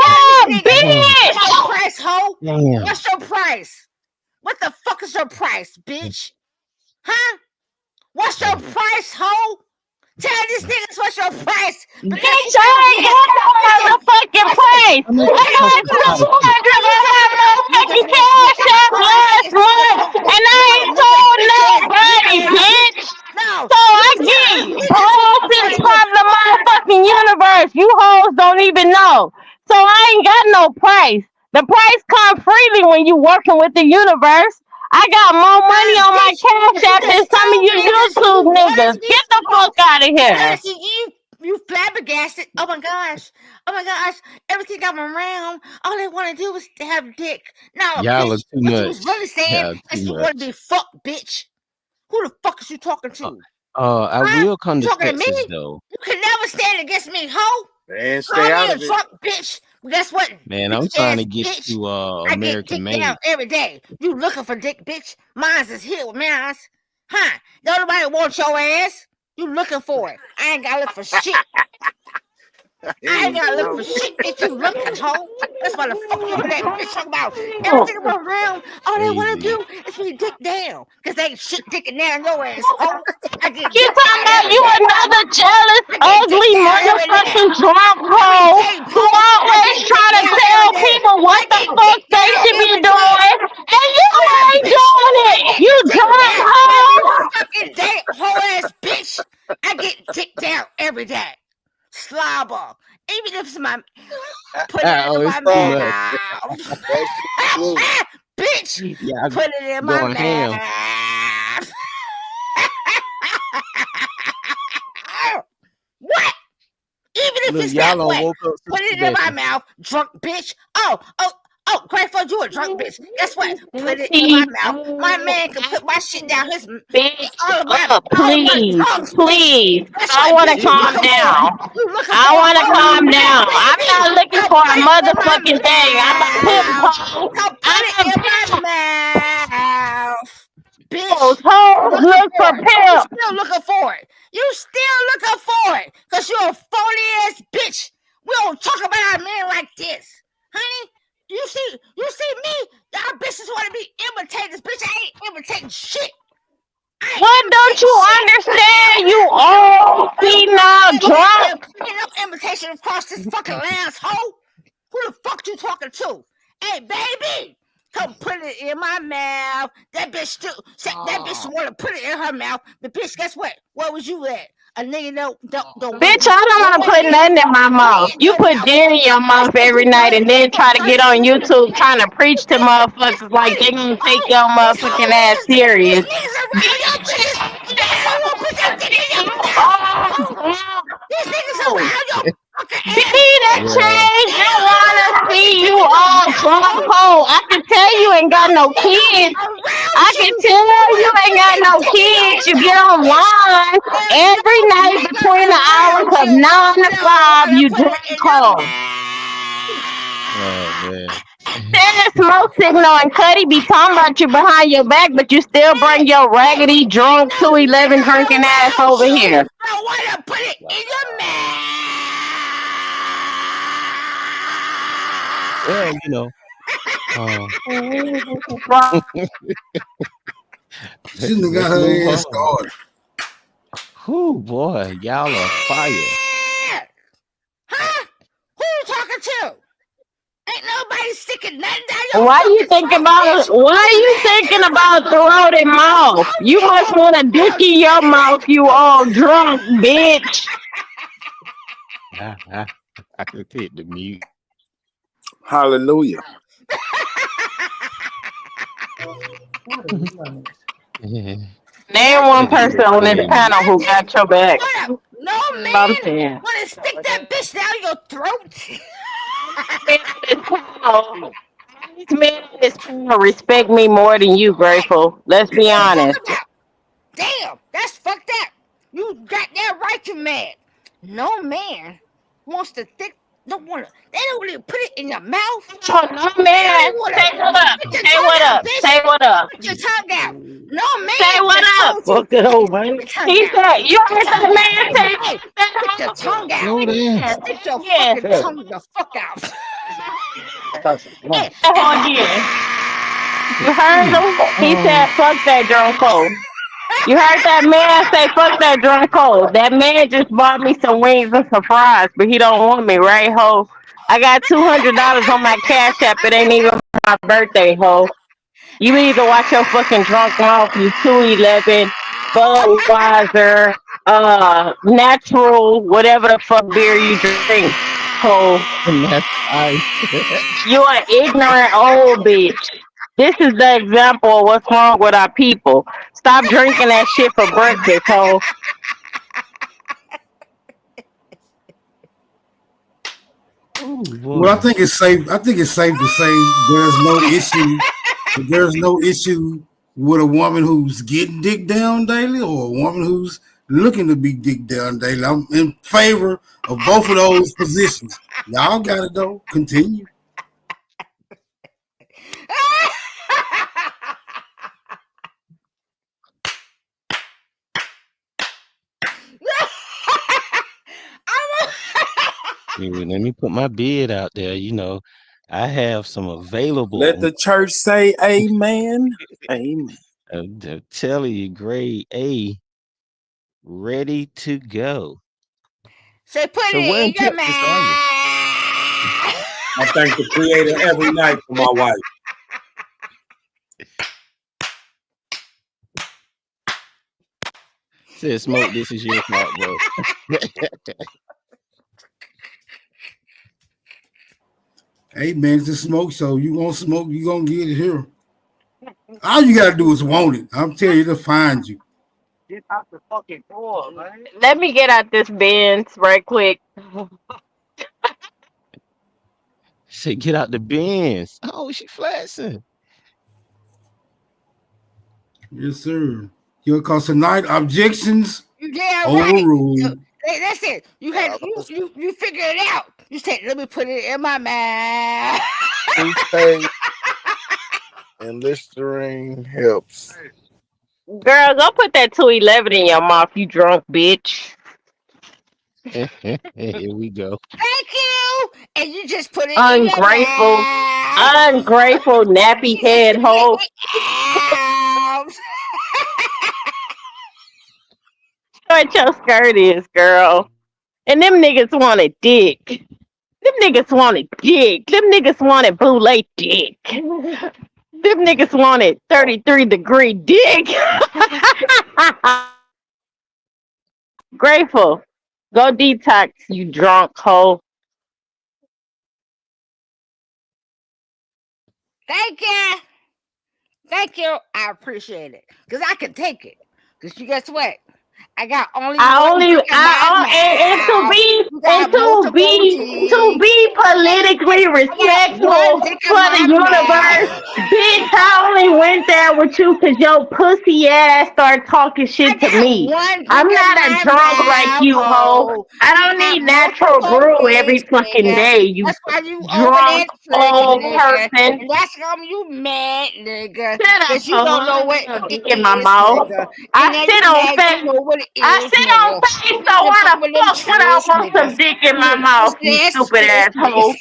up, Nigga, what's your bitch. price, hoe? Damn. What's your price? What the fuck is your price, bitch? Huh? What's your price, hoe? Tell these niggas what's your price. Because Bitch, I ain't got no motherfucking price. How much I the got fucking price? 200 on my motherfucking cash app last month, and I ain't told nobody, bitch. No, So you I can get tell blessings from the motherfucking universe. You hoes don't even know. So I ain't got no price. The price come freely when you working with the universe. I got more money on my cash app than some of you YouTube niggas. Get the fuck out of here. You flabbergasted. Oh my gosh. Oh my gosh. Everything I'm around, all they want to do is to have dick. No, Y'all are bitch. too What you much. was really saying Y'all is too you want to much. be fucked, bitch. Who the fuck is you talking to? I Huh? will come You to talking to me? Texas though. You can never stand against me, hoe. Man, Call stay me out a of it. drunk bitch. Well, guess what? Man, I'm Bitch trying ass to get bitch. to I get American dick down Made. every day. You looking for dick, bitch? Mine's is here with mine's. Huh? Don't nobody want your ass. You looking for it. I ain't gotta look for shit. I ain't gotta look for shit, bitch. You looking, hoe. That's why the fuck you over there, bitch, talking about everything around. All they wanna Crazy. do is be dick down. Cause they ain't shit dicking down your ass, hoe. I get You dick talking down about every you day. another jealous, I get dick ugly down every day. motherfucking drunk Every hoe day, who hoe. I always get dick trying to down tell every day. people what I the get fuck dick they down should be every day. doing, and you Yeah, ain't bitch. doing I it. get You dick drunk down every hoe. fucking day, whole ass bitch. I get dick down every day. Slobber. Even if it's my put it Oh, in it's my too much. mouth. That shit flew. Bitch, Yeah, put it in my going ham. mouth. What? Even if Look, it's y'all that done way, woke up put Sister it in my Becky. mouth, drunk bitch. Oh, Grateful, you a drunk bitch. Guess what? Put it in my Please, mouth. My man can put my shit down his. bitch, All of my please, drugs, bitch. please. Guess I what, want to bitch? You calm looking for it? down. You looking I for a want to hoe? calm Hey, down. I'm baby, not looking come for put a it in my motherfucking thing. I'm a pimp mouth. hoe. Come put I'm it a in pimp. my mouth. Those Bitch, you hoes looking look for for it. You pimps. still looking for it. You still looking for it. Because you're a phony ass bitch. We don't talk about a man like this. Honey, you see me? Y'all bitches want to be imitators. Bitch, I ain't imitating shit. What don't you understand, you old female drunk? Ain't no imitation across this fucking asshole. Who the fuck you talking to? Hey, baby, come put it in my mouth. That bitch that bitch want to put it in her mouth. But bitch, guess what? Where was you at? A nigga don't Bitch, I don't want to put nothing in my mouth. You put dinner in your mouth every night and then try to get on YouTube trying to preach to motherfuckers like they gonna take your motherfucking ass serious. These niggas around your Be the Yeah. change you wanna see, you all drunk hoe. I can tell you ain't got no kids. I can tell you ain't got no kids. You get online every night between the hours of 9 to 5. You drunk hoe. Oh man. Send Smoke Signal and Cuddy be talking about you behind your back, but you still bring your raggedy, drunk, 211 drinking ass over here. I want to put it in your Well, you know. Shouldn't have got Let's move her ass on. started. Whoo, boy, y'all are fire. Huh? Who you talking to? Ain't nobody sticking nothing down your Why you fucking thinking throat, about bitch. why you thinking about throat and mouth? You must want a dick in your mouth, you all drunk, bitch. I just hit the mute. Hallelujah. Name one person on this panel who got your back. No man I'm saying. wanna stick that bitch down your throat. These men on this panel respect me more than you, Grateful. Let's be honest. Damn, that's fucked up. You got that right, you mad. No man wants to think. Don't wanna. They don't really put it in your mouth. Oh, no man. Say what up. Say what up. Say what up. Put your tongue out. No man. Say what up. Fuck it over, man. He said, you heard that man say, stick your tongue out. Slow down. Stick your fucking tongue the fuck out. You heard him? He said, fuck that drunk hoe. You heard that man say, fuck that drunk hoe. That man just bought me some wings and some fries, but he don't want me, right, ho? I got $200 on my Cash App. It ain't even my birthday, ho. You either watch your fucking drunk mouth, you 211, Budweiser, natural, whatever the fuck beer you drink, ho. You an ignorant old bitch. This is the example of what's wrong with our people. Stop drinking that shit for breakfast, ho. Well, I think it's safe. I think it's safe to say there's no issue with a woman who's getting dick down daily or a woman who's looking to be dick down daily. I'm in favor of both of those positions. Y'all got it though. Continue. Let me put my bid out there. You know, I have some available. Let the church say amen. Amen. I'm telling you, grade A, ready to go. So put So it where in your Texas mouth. are you? I thank the Creator every night for my wife. Said Smoke, this is your fault, bro. Hey man, it's a smoke show. You gonna smoke, you gonna get it here. All you gotta do is want it. I'm telling you to find you. Get out the fucking door, man. Let me get out this Benz right quick. Say, get out the bins. Oh, she flashing. Yes, sir. Your cause tonight objections Yeah, overruled. right. Hey, that's it. You had you figure it out. You said, let me put it in my mouth. Toothpaste and Listerine helps. Girl, go put that 211 in your mouth, you drunk bitch. Here we go. Thank you. And you just put it Ungrateful, in your mouth. ungrateful nappy head hoe. What your skirt is, girl. And them niggas wanted dick. Them niggas wanted dick. Them niggas wanted boule dick. Them niggas wanted 33-degree dick. Grateful. Go detox, you drunk hoe. Thank you. Thank you. I appreciate it. Because I can take it. Because you guess what? I got only and to be politically respectful for the universe, bitch, I only went there with you because your pussy ass started talking shit to me. I'm not a drunk like you, ho. I don't need natural brew every fucking day, you drunk old person. And that's why you mad, nigga. Shut up, Because you don't know what it in my is, mouth. nigga. I sit on face. I sit on face, so why the fuck would I want some dick in my mouth, you stupid asshole?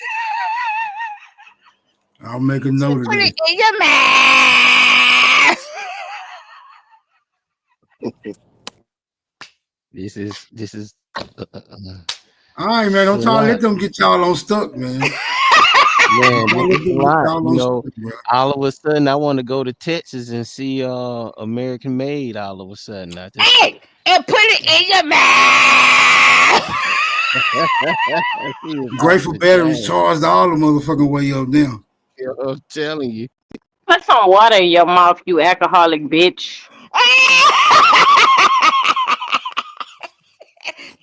I'll make a note of Put that. it in your mouth. This is All right, man. Don't it's a try to let lot. them get y'all on stuck, man. Man, Don't this let is a them get lot. y'all You on know, stuck, bro. all of a sudden I want to go to Texas and see American Made all of a sudden. I just Hey, and put it in your mouth. see it off Grateful the batteries chain. charged all the motherfucking way up there. Yeah, I'm telling you. Put some water in your mouth, you alcoholic bitch.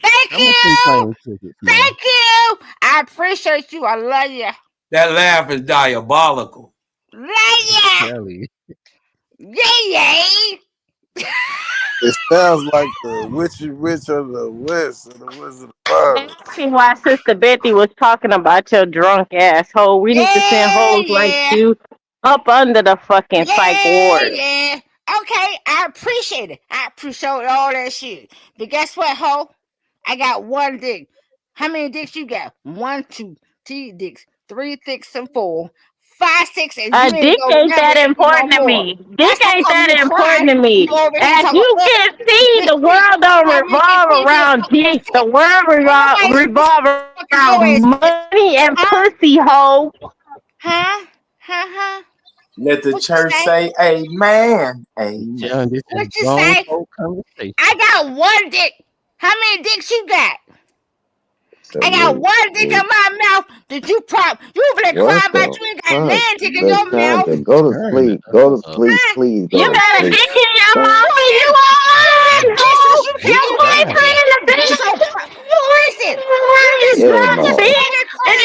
Thank How much them you. plane tickets, man? Thank you. I appreciate you. I love you. That laugh is diabolical. Love you. Tell you. Yay. It sounds like the Witchy Witch of the West and the Wizard of Oz. See why Sister Betty was talking about your drunk asshole. We need to send hoes like you up under the fucking psych ward. Yeah. Okay, I appreciate it. I appreciate all that shit. But guess what, ho? I got one dick. How many dicks you got? 1, 2, 3 dicks, 3 dicks, and 4, 5, 6, and you Dick ain't that important to me. Dick ain't that important to me. As you can see, the world don't revolve around dick. The world revolve around money and pussy, hoe. Huh? Let the church say amen. Amen. John, this What is you grown say? folk conversation. I got one dick. How many dicks you got? I got one dick in my mouth. Did you over there crying about you ain't got none dick in your mouth? Go to sleep. Go to sleep, please. Go You to got a sleep. dick in your mouth and you on, hoe. Your boyfriend in the bitch. Listen, Yeah, no. If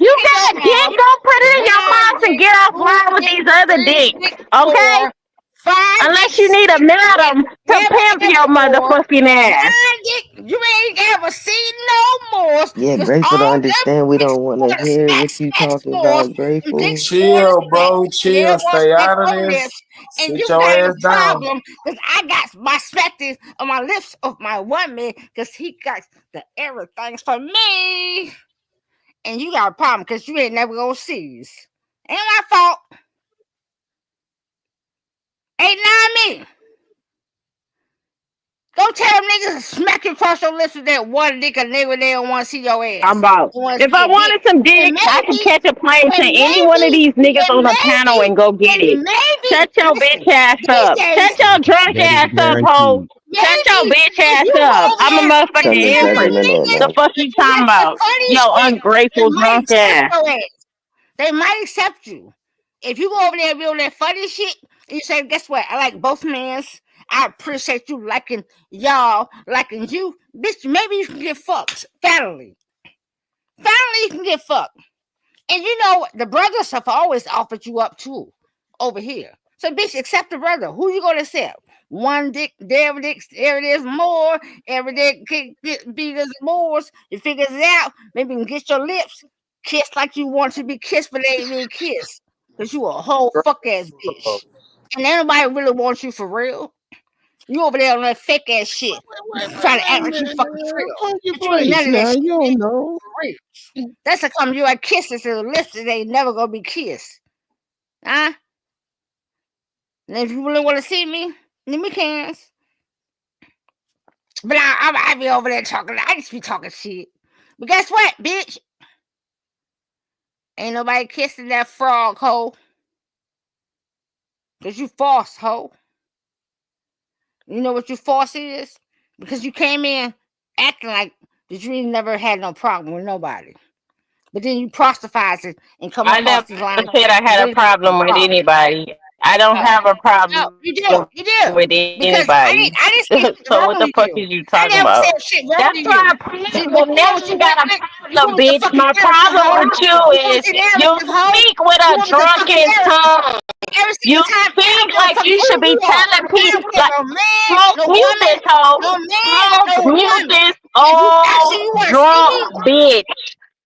you got dick, go put it in your mouth and get offline with these other dicks, okay? Unless you need a madam to pimp your motherfucking ass. You ain't ever seen no more. Yeah, Grateful to understand we don't want to hear what you talking about, Grateful. Chill, bro. Chill. Stay out of this. And Sit you your got ass a down. problem because I got my specters on my lips of my woman because he got the everything's for me. And you got a problem because you ain't never gonna seize. Ain't my fault. Ain't not me. Go tell them niggas to smack you across your lips with that one dick a nigga they don't want to see your ass. I'm about. If I wanted some dick, I can catch a plane to any one of these niggas on the panel and go get it. Shut your bitch ass up. Shut your drunk ass up, hoe. Shut your bitch ass up. I'm a motherfucking empress. The fuck you talking about? Yo, ungrateful drunk ass. They might accept you. If you go over there and be on that funny shit, and you say, guess what? I like both mans. I appreciate you liking y'all, liking you. Bitch, maybe you can get fucked. Finally, you can get fucked. And you know, the brothers have always offered you up too over here. So, bitch, accept the brother. Who you gonna accept? One dick, there it is more. Every dick get bigger more. You figure it out. Maybe you can get your lips kissed like you want to be kissed, but they ain't even kissed. Because you a whole fuck ass bitch. And anybody really wants you for real. You over there on that fake ass shit. Trying to act like you fucking real. Hold your But you ain't place none of now. that shit. You don't know. For real. That's a come you like kisses to the lips that they never gonna be kissed. Huh? And if you really want to see me, then we can. But I be over there talking. I just be talking shit. But guess what, bitch? Ain't nobody kissing that frog, hoe. Because you false, hoe. You know what you false is? Because you came in acting like that you ain't never had no problem with nobody. But then you proselytize it and come I across never these lines. said I had a problem with anybody. I don't have a problem No, you do. with Because anybody. I didn't say what's So wrong what the with fuck you. is you I talking never about? said shit wrong That's with why you. I See, will never got a problem, bitch. My problem with you is you speak with a drunken tongue. You speak like you should be telling people, like, smoke mute this hoe, smoke mute this old drunk bitch.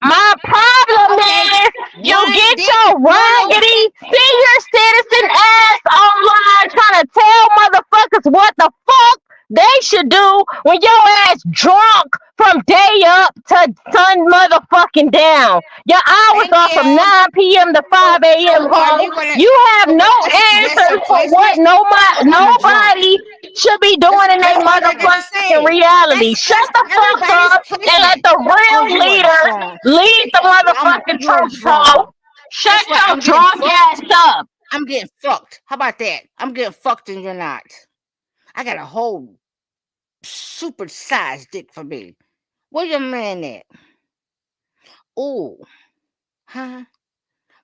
My problem is you get your raggedy senior citizen ass online trying to tell motherfuckers what the fuck they should do when your ass drunk from day up to sun motherfucking down. Your hours are from 9 p.m. to 5 a.m. You have no answers for what nobody should be doing in their motherfucking reality. Shut the fuck up and let the real leaders lead the motherfucking troops, bro. Shut your drunk ass up. I'm getting fucked. How about that? I'm getting fucked and you're not. I got a whole super sized dick for me. Where your man at? Oh, huh?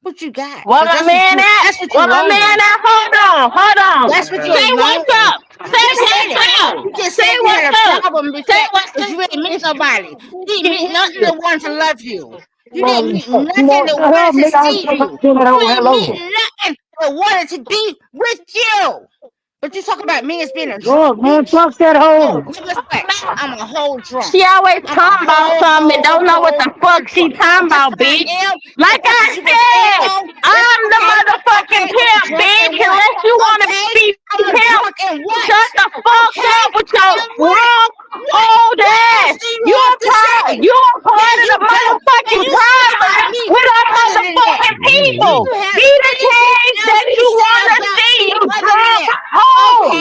What you got? What my man at? What my man at? Hold on. That's what you're Say what's up. Say what's up. You just Say said you what's had up. a problem because you didn't meet nobody. You didn't meet nothing that wanted to love you. You didn't meet nothing that wanted to see you. You didn't meet nothing that wanted to be with you. But you talking about me as being a drunk man, fuck that hoe. I'm a whole drunk. She always talking about something and don't know what the fuck she talking about, bitch. Like I said, I'm the motherfucking pimp, bitch. Unless you want to be pimp, shut the fuck up with your drunk old ass. You a part of the motherfucking problem with our motherfucking people. Be the change that you want to see, you drunk hoe.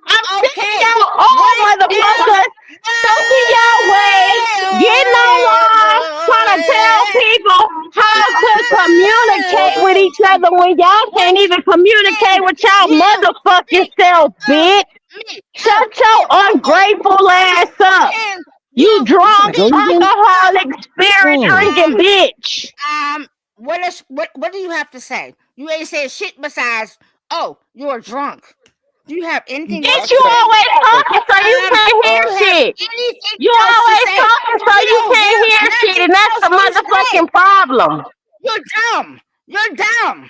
I'm sick of y'all old motherfuckers stuck in y'all ways, getting online, trying to tell people how to communicate with each other when y'all can't even communicate with y'all motherfucking self, bitch. Shut your ungrateful ass up. You drunk, alcoholic, spirit drinking bitch. What do you have to say? You ain't said shit besides, oh, you're drunk. Do you have anything else? Bitch, you always talking so you can't hear shit. You always talking so you can't hear shit, and that's the motherfucking problem. You're dumb. You're dumb.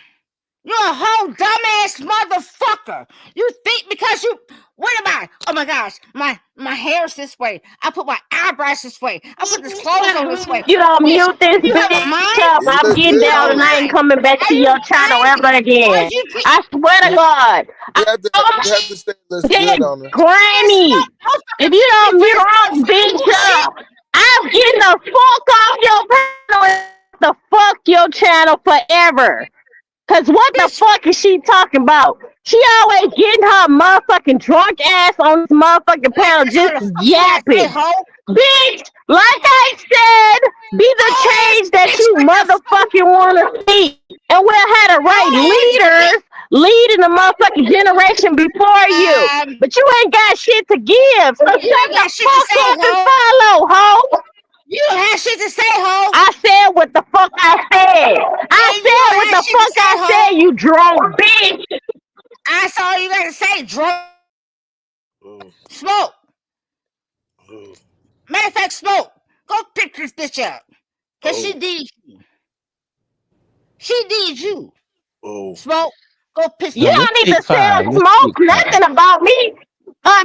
You're a whole dumbass motherfucker. You think because you, what am I? Oh my gosh, my hair's this way. I put my eyebrows this way. I put this clothes on this way. You don't mute this bitch up. I'm getting down and I ain't coming back to your channel ever again. I swear to God. You have to stay good on her. Granny, if you don't mute her bitch up, I'm getting the fuck off your channel. The fuck your channel forever. Cause what the fuck is she talking about? She always getting her motherfucking drunk ass on this motherfucking panel just yapping. Bitch, like I said, be the change that you motherfucking wanna see. And we'll have the right leaders leading the motherfucking generation before you. But you ain't got shit to give. So shut the fuck up and follow, ho. You don't have shit to say, ho. I said what the fuck I said. I said what the fuck I said, you drunk bitch. That's all you gotta say, drunk. Smoke. Matter of fact, Smoke, go pick this bitch up. Cause she needs you. She needs you. Smoke, go pick You don't need to tell Smoke nothing about me.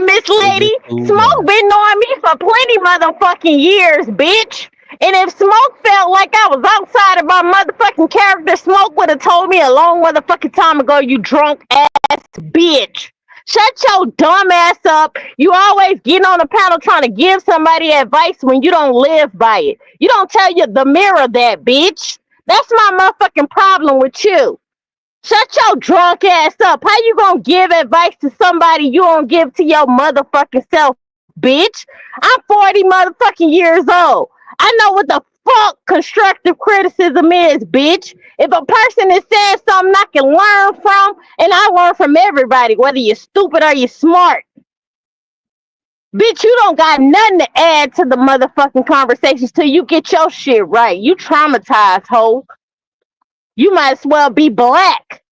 Miss Lady, Smoke been knowing me for plenty motherfucking years, bitch. And if Smoke felt like I was outside of my motherfucking character, Smoke would have told me a long motherfucking time ago, you drunk ass bitch. Shut your dumb ass up. You always getting on the panel trying to give somebody advice when you don't live by it. You don't tell the mirror that, bitch. That's my motherfucking problem with you. Shut your drunk ass up. How you gonna give advice to somebody you don't give to your motherfucking self, bitch? I'm 40 motherfucking years old. I know what the fuck constructive criticism is, bitch. If a person is saying something I can learn from, and I learn from everybody, whether you're stupid or you're smart. Bitch, you don't got nothing to add to the motherfucking conversations till you get your shit right. You traumatized, ho. You might as well be black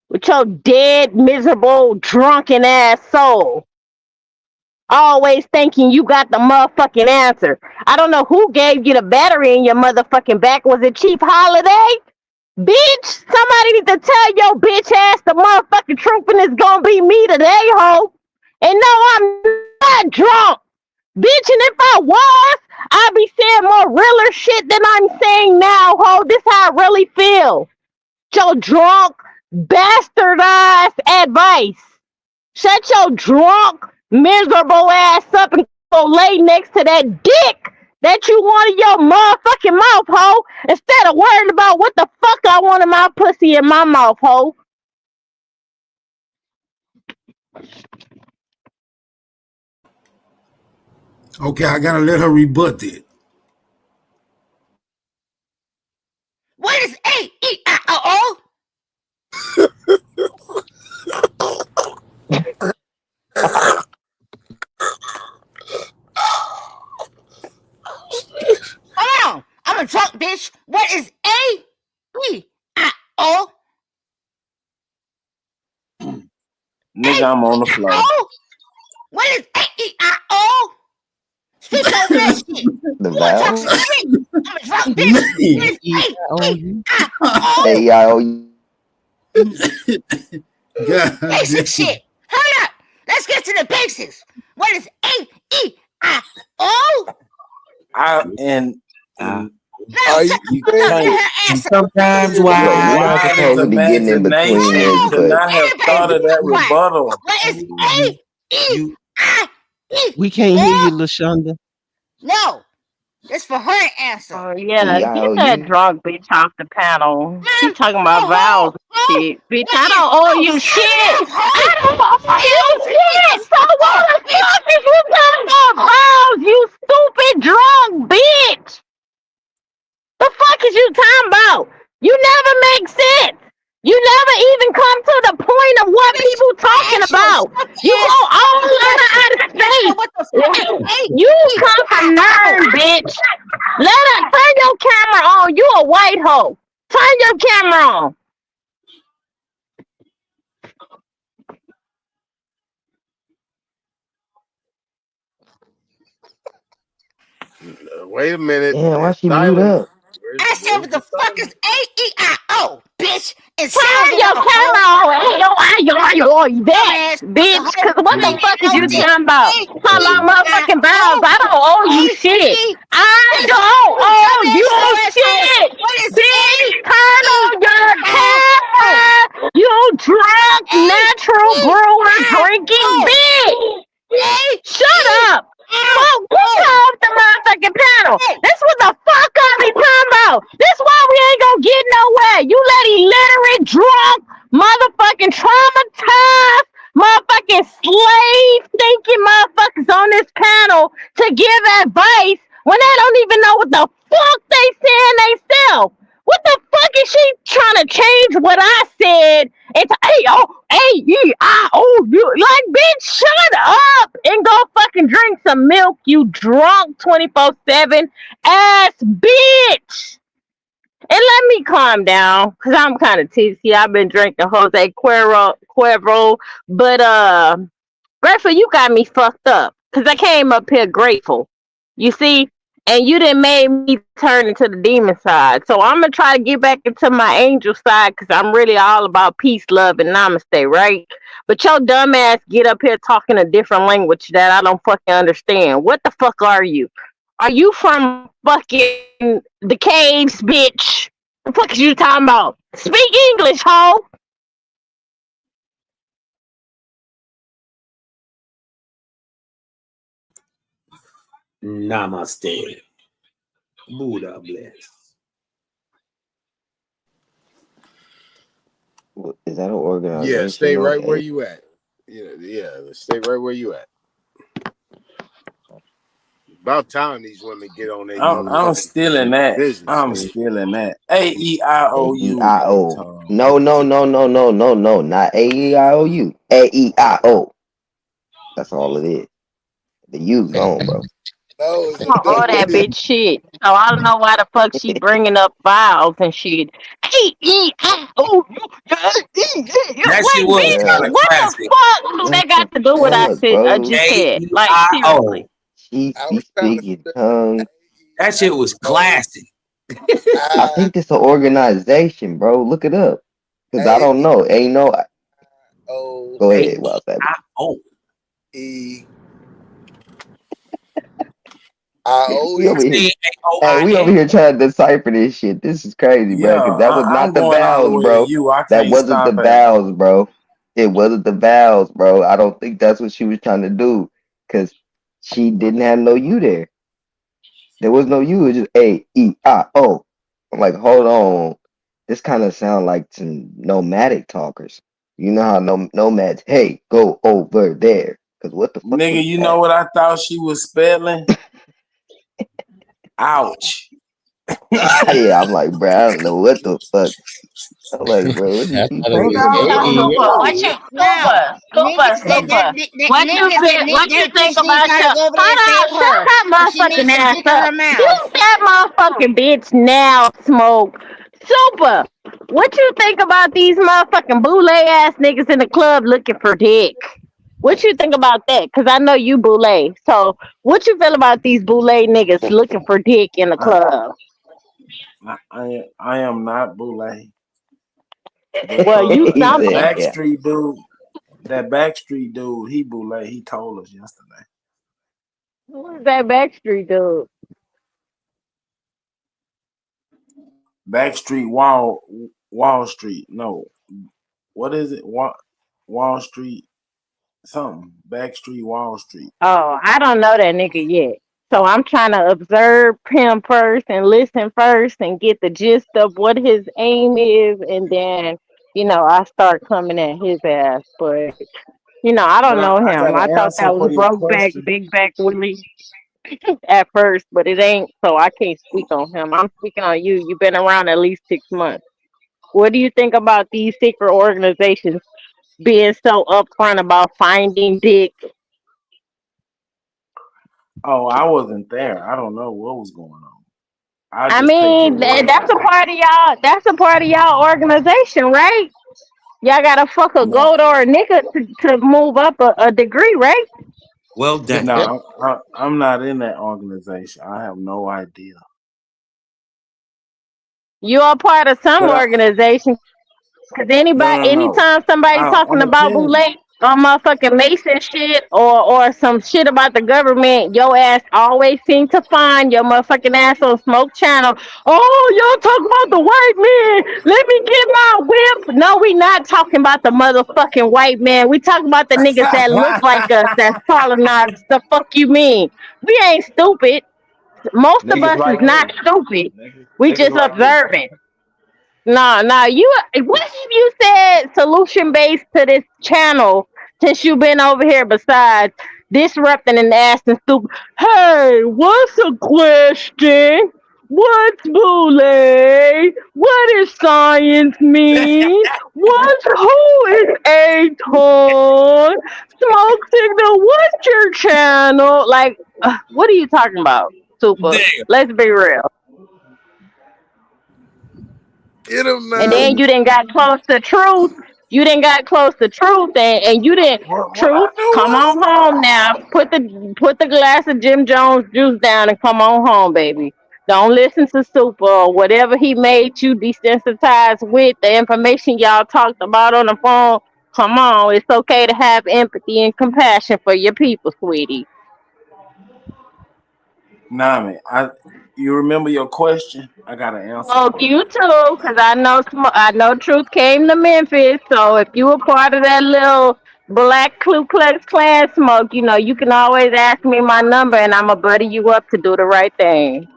with your dead, miserable, drunken ass soul. Always thinking you got the motherfucking answer. I don't know who gave you the battery in your motherfucking back. Was it Chief Holiday? Bitch, somebody need to tell your bitch ass the motherfucking truth and it's gonna be me today, ho. And no, I'm not drunk. Bitch, and if I was, I'd be saying more realer shit than I'm saying now, ho. This how I really feel. Your drunk, bastardized advice. Shut your drunk, miserable ass up and go lay next to that dick that you want in your motherfucking mouth, ho. Instead of worrying about what the fuck I want in my pussy in my mouth, ho. Okay, I gotta let her rebut it. What is A-E-I-O-O? Hold on. I'm a drunk bitch. What is A-E-I-O? Nigga, I'm on the floor. What is A-E-I-O? Speak on that shit. The You wanna talk some vowels. shit? I'm a drunk bitch. What is A-E-I-O? Basic shit. Hurry up. Let's get to the basics. What is A-E-I-O? Sometimes why You're not supposed to be getting in between this, could not but have thought of that rebuttal. What is A-E-I-E? We can't hear you, LaShonda. No. It's for her to answer. Oh yeah, get that drunk bitch off the panel. She talking about vowels and shit. Bitch, I don't owe you shit. I don't owe you shit. So what the fuck is you talking about vowels, you stupid drunk bitch? The fuck is you talking about? You never make sense. You never even come to the point of what people talking about. You go all out of space. You come from nerd, bitch. Turn your camera on. You a white hoe. Turn your camera on. Wait a minute. Yeah, why she mute up? I said, what the fuck is A-E-I-O, bitch? Turn your camera on. That bitch. Cause what the fuck is you talking about? Talking about motherfucking vowels. I don't owe you shit. I don't owe you shit. Bitch, turn on your camera. You drunk, natural brewer drinking bitch. Shut up. Fuck, get off the motherfucking panel. That's what the fuck I be talking about. That's why we ain't gonna get nowhere. You let illiterate, drunk, motherfucking traumatized, motherfucking slave thinking motherfuckers on this panel to give advice when they don't even know what the fuck they saying they self. What the fuck is she trying to change what I said into A-O-A-E-I-O-U? Like, bitch, shut up and go fucking drink some milk, you drunk 24/7 ass bitch. And let me calm down, because I'm kind of tipsy. I've been drinking Jose Cuervo. But, Grateful, you got me fucked up, because I came up here grateful. You see? And you done made me turn into the demon side. So I'm going to try to get back into my angel side, because I'm really all about peace, love, and namaste, right? But your dumb ass get up here talking a different language that I don't fucking understand. What the fuck are you? Are you from fucking the caves, bitch? The fuck is you talking about? Speak English, hoe. Namaste. Buddha bless. Is that an organization? Yeah, stay right where you at. Yeah, stay right where you at. About time these women get on their. I'm still in that. Business, I'm still in that. A-E-I-O-U. A-E-I-O. No, not A-E-I-O-U. A-E-I-O. That's all it is. The U gone, bro. All that bitch shit. So I don't know why the fuck she bringing up vowels and shit. A-E-I-O-U. That shit was kind of What classic. the fuck do that got to do with I just said? Like, seriously. She speaking tongues. That shit was classic. I think it's an organization, bro. Look it up. Because I don't know. Ain't no. Go ahead, Wild Savage. We over here trying to decipher this shit. This is crazy, bro. Because that was not the vowels, bro. That wasn't the vowels, bro. It wasn't the vowels, bro. I don't think that's what she was trying to do. Because she didn't have no U there. There was no U. It was just A-E-I-O. I'm like, hold on. This kind of sound like some nomadic talkers. You know how nomads, hey, go over there. Cause what the fuck? Nigga, you know what I thought she was spelling? Ouch. Yeah, I'm like, bro, I don't know what the fuck. I'm like, bro, what is he talking about? What you think about your hold on, shut that motherfucking ass up. You that motherfucking bitch now, Smoke. Super. What you think about these motherfucking boule ass niggas in the club looking for dick? What you think about that? Cause I know you boule. So what you feel about these boule niggas looking for dick in the club? I am not boule. Well, you something. That Backstreet dude, he boule. He told us yesterday. Who is that Backstreet dude? Backstreet Wall Street. No, what is it? Wall Street something. Backstreet Wall Street. Oh, I don't know that nigga yet. So I'm trying to observe him first and listen first and get the gist of what his aim is, and then I start coming at his ass. But I don't know him. I thought that was Brokeback Big Back Willie at first, but it ain't. So I can't speak on him. I'm speaking on you. You've been around at least 6 months. What do you think about these secret organizations being so upfront about finding dick? Oh, I wasn't there. I don't know what was going on. I mean, that's a part of y'all. That's a part of y'all organization, right? Y'all gotta fuck a gold or a nigga to move up a degree, right? Well done. No, I'm not in that organization. I have no idea. You are part of some organization. Cause anytime somebody talking about boule or motherfucking Mason shit or some shit about the government, your ass always seem to find your motherfucking ass on Smoke Channel. Oh, y'all talk about the white man. Let me get my whip. No, we not talking about the motherfucking white man. We talking about the niggas that look like us, that's calling us. The fuck you mean? We ain't stupid. Most of us is not stupid. We just observing. Nah, what have you said solution based to this channel since you've been over here besides disrupting and asking stupid? Hey, what's a question? What's boule? What does science mean? Who is Aton? Smoke Signal, what's your channel? Like, what are you talking about, Super? Let's be real. Get him, man. And then you didn't got close to truth. You didn't got close to truth, and you didn't. Truth, come on home now. Put the glass of Jim Jones juice down and come on home, baby. Don't listen to Super or whatever he made you desensitized with the information y'all talked about on the phone. Come on, it's okay to have empathy and compassion for your people, sweetie. Nami, you remember your question? I got an answer. Oh, you too, because I know Truth came to Memphis. So if you were part of that little Black Ku Klux Klan smoke, you can always ask me my number, and I'ma buddy you up to do the right thing.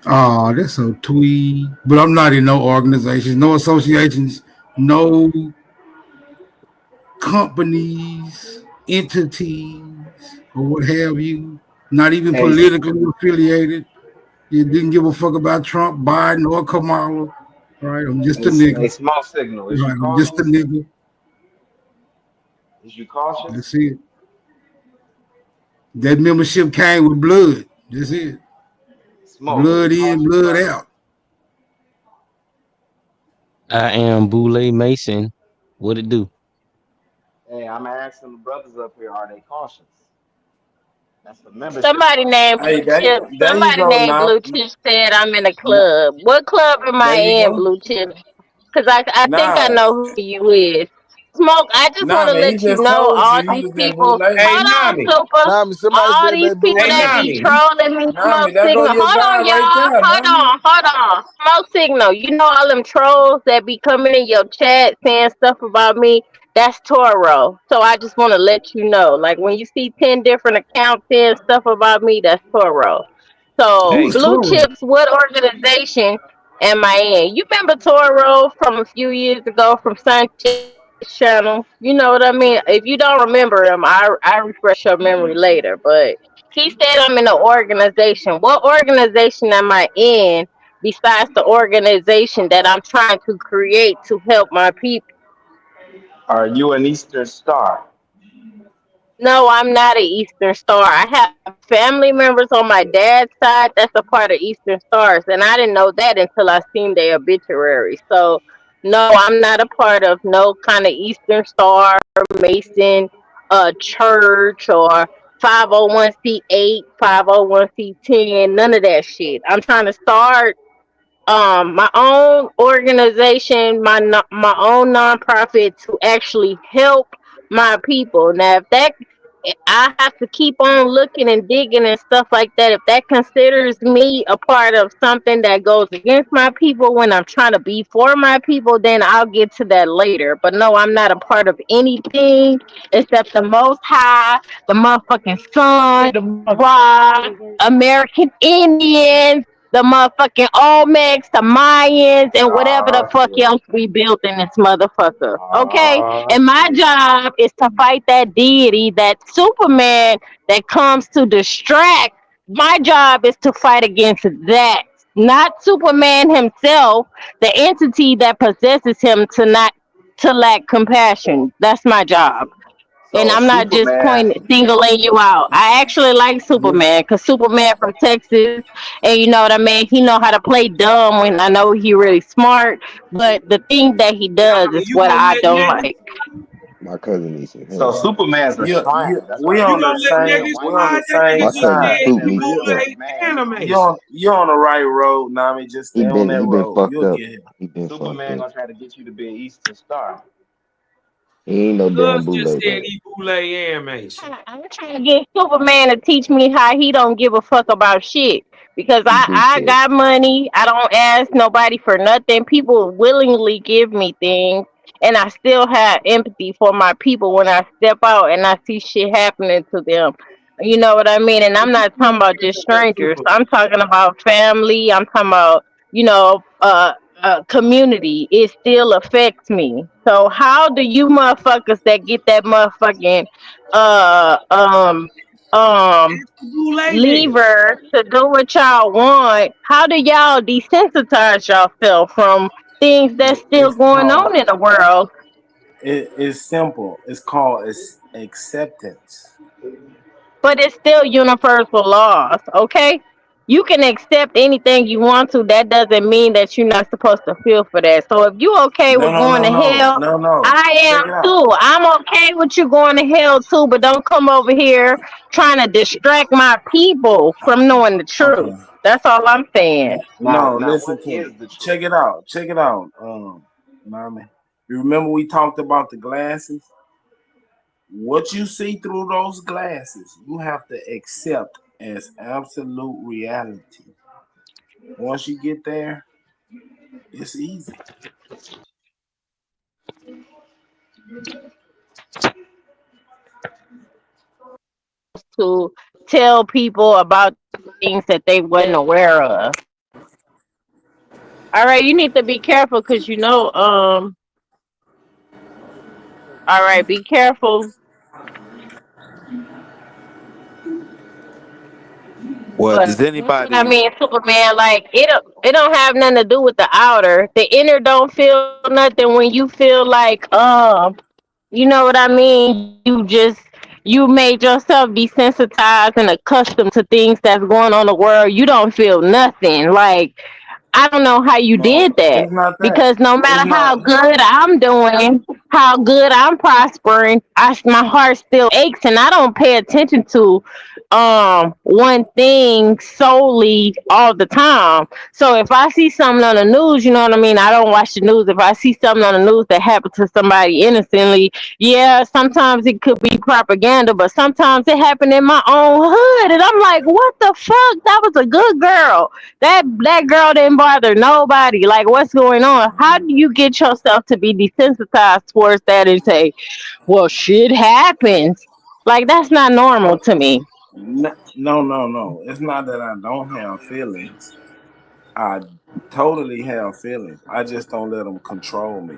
Oh, that's so twee. But I'm not in no organizations, no associations, no companies, entities, or what have you. Not even politically affiliated. You didn't give a fuck about Trump, Biden, or Kamala. Right? I'm just a nigga. Small signal. Is right? I'm just a nigga. Is you cautious? That's it. That membership came with blood. That's it. Smoke. Blood in, blood out. I am Boule Mason. What it do? Hey, I'm asking the brothers up here, are they cautious? That's the membership. Somebody named Blue Chip. Somebody named Blue Chip said I'm in a club. What club am I in, Blue Chip? Because I think I know who you is. Smoke, I just want to let you know all these people. Hold on, Super. All these people that be trolling me, Smoke Signal. Hold on, y'all. Hold on. Smoke Signal. You know all them trolls that be coming in your chat saying stuff about me? That's Toro. So I just want to let you know. Like when you see 10 different accounts saying stuff about me, that's Toro. So Blue Chips, what organization am I in? You remember Toro from a few years ago from Sun channel. You know what I mean? If you don't remember him, I refresh your memory later. But he said I'm in an organization. What organization am I in besides the organization that I'm trying to create to help my people? Are you an Eastern Star? No, I'm not an Eastern Star. I have family members on my dad's side that's a part of Eastern Stars, and I didn't know that until I seen their obituary. So, no, I'm not a part of no kind of Eastern Star, Mason, church, or 501c8, 501c10, none of that shit. I'm trying to start my own organization, my own nonprofit to actually help my people. Now if that, I have to keep on looking and digging and stuff like that. If that considers me a part of something that goes against my people when I'm trying to be for my people, then I'll get to that later. But no, I'm not a part of anything except the Most High, the motherfucking Sun, Ra, American Indians, the motherfucking Olmecs, the Mayans, and whatever the fuck else we built in this motherfucker. Okay? And my job is to fight that deity, that Superman that comes to distract. My job is to fight against that. Not Superman himself, the entity that possesses him to lack compassion. That's my job. And So I'm not just Superman, singling you out. I actually like Superman because Superman from Texas, and you know what I mean. He know how to play dumb when I know he really smart. But the thing that he does is You what gonna I let don't niggas? like. My cousin needs some so help. Superman's a shrine. That's why We I You on said the gonna let same niggas we on the slide? That same nigga My just cousin side, said Scoop he needs nigga. some help. bootleg You animation. on you on the right road, Nami. Just stay on that He been road. fucked You'll up. get here. He been fucked Superman up. gonna try to get you to be an Eastern Star. He ain't no damn Gus just bootleg. said he bootleg animation. I'm trying to get Superman to teach me how he don't give a fuck about shit. Because He do I shit. got money. I don't ask nobody for nothing. People willingly give me things. And I still have empathy for my people when I step out and I see shit happening to them. You know what I mean? And I'm not talking about just strangers. I'm talking about family. I'm talking about, you know, community. It still affects me. So how do you motherfuckers that get that motherfucking uh um Bootleg niggas. lever to do what y'all want, how do y'all desensitize yourself from things that's still It's going called on in the world? it's simple. It's called acceptance. But it's still universal laws, okay? You can accept anything you want to. That doesn't mean that you're not supposed to feel for that. So if you okay No, with no, going no, to no, hell, no, no. I Check am it out. too. I'm okay with you going to hell too, but don't come over here trying to distract my people from knowing the truth. Okay. That's all I'm saying. No, Now, listen what to me. is the truth? Check it out. Check it out. Nami. You remember we talked about the glasses? What you see through those glasses, you have to accept as absolute reality. Once you get there, it's easy. To tell people about things that they wasn't aware of. All right, you need to be careful because you know, all right, be careful. Well, But does that's what I anybody? mean, Superman. Like it don't have nothing to do with the outer. The inner don't feel nothing when you feel like you know what I mean. You made yourself desensitized and accustomed to things that's going on in the world. You don't feel nothing. Like I don't know how you No, did that it's not that. because no It's matter not. how good I'm doing, how good I'm prospering, my heart still aches and I don't pay attention to one thing solely all the time. So if I see something on the news, you know what I mean, I don't watch the news. If I see something on the news that happened to somebody innocently, yeah, sometimes it could be propaganda, but sometimes it happened in my own hood and I'm like, what the fuck? That was a good girl. That girl didn't bother nobody. Like, what's going on? How do you get yourself to be desensitized towards that and say, well, shit happens? Like, that's not normal to me. No, no. It's not that I don't have feelings. I totally have feelings. I just don't let them control me.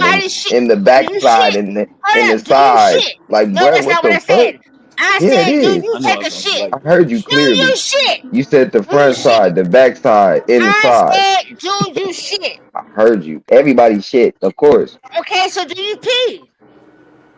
side Everybody shit. and the Do back you side shit? and the Hold up. Do you side. shit? Like, No, bro, that's what not what the I fuck? said. I Yeah, it said, do is. you take a shit? I heard you Do clearly. you shit? You said the Do you front shit? side, the back side, inside. I said, do you shit? I heard you. Everybody shit, of course. Okay, so do you pee?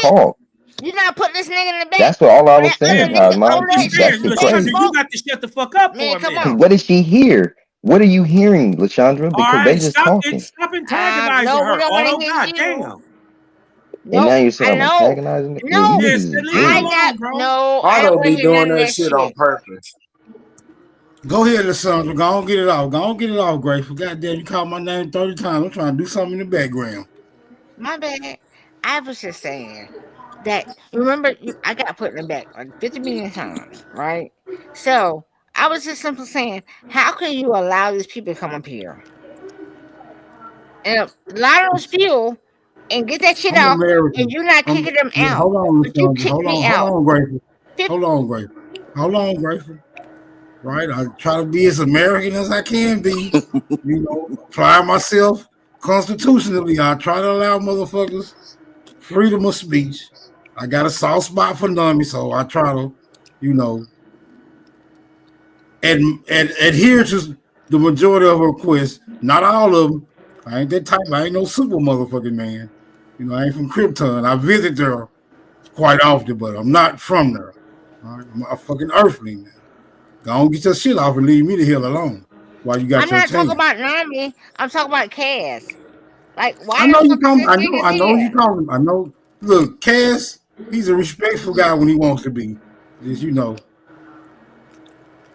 talk. You're not putting this nigga in the back. That's what all I was saying, Cosmo. I'm That's the crazy. you got to shut the fuck up for a minute. Because what did she hear? What are you hearing, Lashandra? Because All they right, just stop talking. antagonizing no, we her. don't wanna Oh, hear God you. damn. And now you say I'm antagonizing. No, You niggas is I weird. got no. I Otto don't want be to hear none doing of that that shit shit. on purpose. Go ahead, Lysandra. Go on, get it off. Go on, get it off, Grateful. Goddamn, you called my name 30 times. I'm trying to do something in the background. My bad. I was just saying that. Remember, I got put in the back like 50 million times, right? So I was just simply saying, how can you allow these people to come up here and a lot of those people and get that shit I'm out, American. and you're not kicking them Yeah, out? hold on, But you Lysandra. kick Hold me on, out. hold on, Grateful. Hold on, Grateful. Right? I try to be as American as I can be. You know, apply myself constitutionally. I try to allow motherfuckers freedom of speech. I got a soft spot for Nami, so I try to, you know, and adhere to the majority of her requests. Not all of them. I ain't that type. I ain't no super motherfucking man. You know, I ain't from Krypton. I visit there quite often, but I'm not from there. All right? I'm a fucking earthling now. Go on, get your shit off and leave me the hell alone while you got I'm your not talking chance. about Nami. I'm talking about Cass. Like, why I know the you fuck call is him. this I nigga know you here? call him. I know. Look, Cass, he's a respectful guy when he wants to be. Just, you know,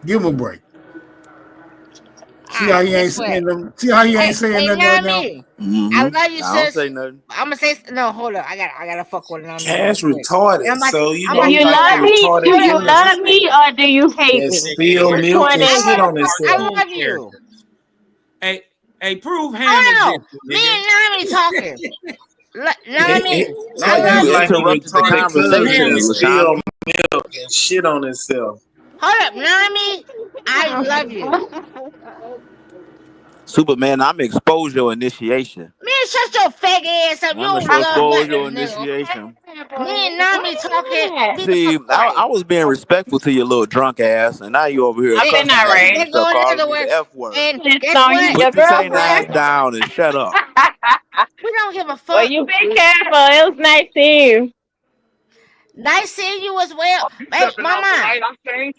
give him a break. See how he ain't saying nothing. See how he ain't saying nothing right now. Nami, I Mm-hmm. love you, I don't sis. say nothing. I'm gonna say no. Hold up, I gotta fuck with Nami. Cash real quick. retarded. And I'm about, So you I'm know about Do he you to like love them me? Do retarded you women love me or do you hate that me? spill Which milk one and is shit it? on themselves. I love you. Hey, prove Hannah Oh, existed, me nigga. and Nami talking. Nami, No, I you love You like you. he interrupted the retarded cousin conversation, that LaShonda. spill milk and shit on himself. Hold up, Nami, I love you. Superman, I'm expose your initiation. Man, shut your fag ass up. You I'm don't gonna love expose nothing, your nigga. initiation. Me and Nami talking. Be the See, fuck quiet. I was being respectful to your little drunk ass, and now you over here I've been cussing at me and They stuff, go in calling other me the words. F word. And It's guess on you, what? your Put your Satan ass girlfriend. down and shut up. We don't give a Well, fuck. you be careful. It was nice seeing you. Nice seeing you as well. Hey, mama.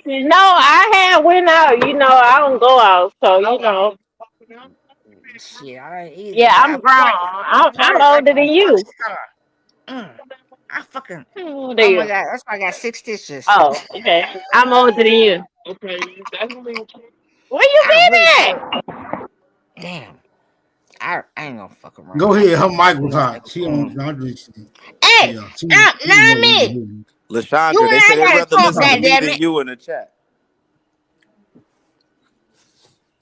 No, I had went out. You know, I don't go out, so you know. Shit, I ain't either. Yeah, But I'm grown. I'm party like older than you. I fucking. How old are Oh my you? god, that's why I got 6 stitches. Oh, okay. I'm older than you. Where you I been really at? damn. I ain't gonna fuck around. Go ahead. Her mic was hot. She on. Hey, Yeah, she not me. me. LaShondra, You they and say I they gotta rather talk, listen to me goddammit. than you in the chat.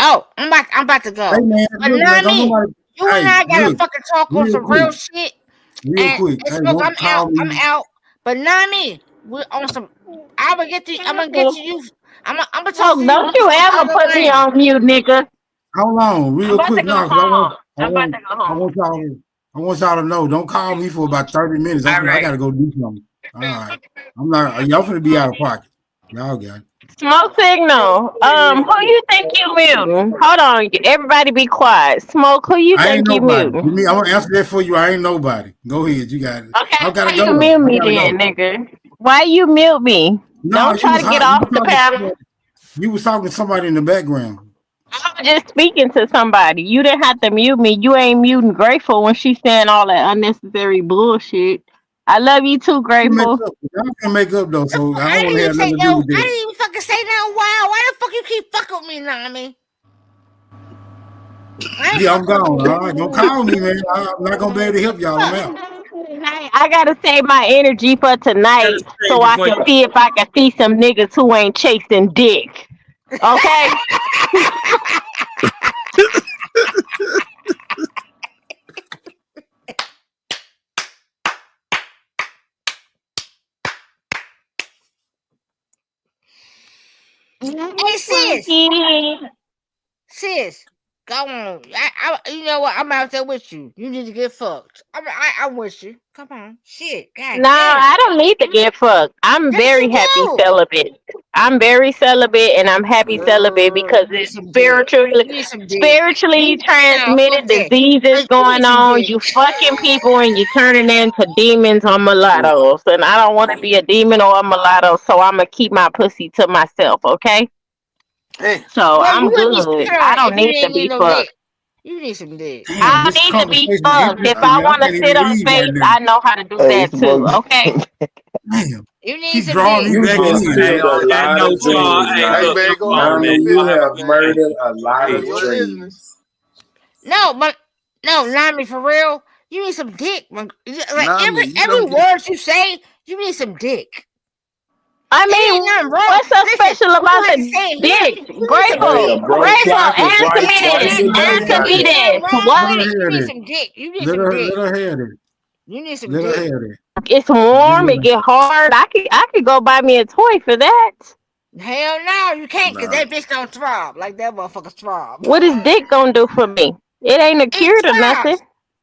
Oh, I'm about to go. Hey man, But look, man, not don't me. nobody. You and Hey, I gotta look, fucking talk on real some real quick, shit. real And quick. it's Hey, look, don't call me. I'm out. But not me. We're on some. I'm gonna get to you. I'm gonna talk to Look, you don't you on some ever other put me lane. on mute, nigga. Hold on, I'm real about to quick go now, because home. I'm about to go home. I want y'all to know. Don't call me for about 30 minutes. All I right. gotta go do something. All right, I'm not. Y'all finna be out of pocket. Y'all got it. Smoke signal. Who you think you muting? Hold on, everybody be quiet. Smoke, who you I ain't think you nobody. muting? Give me. I'm gonna answer that for you. I ain't nobody. Go ahead. You got it. Okay, I gotta why go. you Though. mute I me gotta then, go. nigga? Why you mute me? No, Don't you try was to get hot. off the panel. You was talking to somebody in the background. I was just speaking to somebody. You didn't have to mute me. You ain't muting Grateful when she's saying all that unnecessary bullshit. I love you too, Grateful. Y'all can make up though, so I I don't want didn't to even have say nothing to no. do with I that. didn't even fucking say nothing. Wow, why the fuck you keep fucking with me, Nami? Yeah, I'm gone. All right, don't call me, man. I'm not gonna be able to help y'all. I'm out. I gotta save my energy for tonight so I can see if I can see some niggas who ain't chasing dick. Okay? Hey, sis, go on. You know what? I'm out there with you. You need to get fucked. I'm with you. Come on, shit. God No, damn. I don't need to get fucked. I'm Yes, very you happy do. celibate. I'm very celibate and I'm happy celibate because it's spiritually transmitted diseases going on. You fucking people and you turning into demons or mulattoes. And I don't want to be a demon or a mulatto, so I'm gonna keep my pussy to myself, okay? So Well, I'm you would be good. scared I if don't you need to didn't need be no fucked. dick. You need some dick. I don't need to be fucked. If I want to sit on space, I know how to do Hey, that too, Smoke. okay? Damn. You need Keep some drawing dick. me You back just in. killed a lot of dreams, Hey, man, go on, Nami, man. you have murdered a lot Handle of your dreams. business. No, but no, Nami, for real. You need some dick. Like Nami, you every don't get word you say, you need some dick. I It ain't mean, nothing wrong. what's so Listen, special you about have the to say it here. dick? You need some Grateful, Hey, a dick. broke grateful. clock is Answer right me twice this. a day. Answer me Ain't this. nothing wrong What? with it. You Let her need have it. some dick. You need Let some her dick. have it. You need some Let her dick. have it. It's warm. It get hard. I could go buy me a toy for that. Hell no, you can't, because Nah. that bitch don't throb like that motherfucker throb. What is dick gonna do for me? It ain't a It cure to nothing. throbs.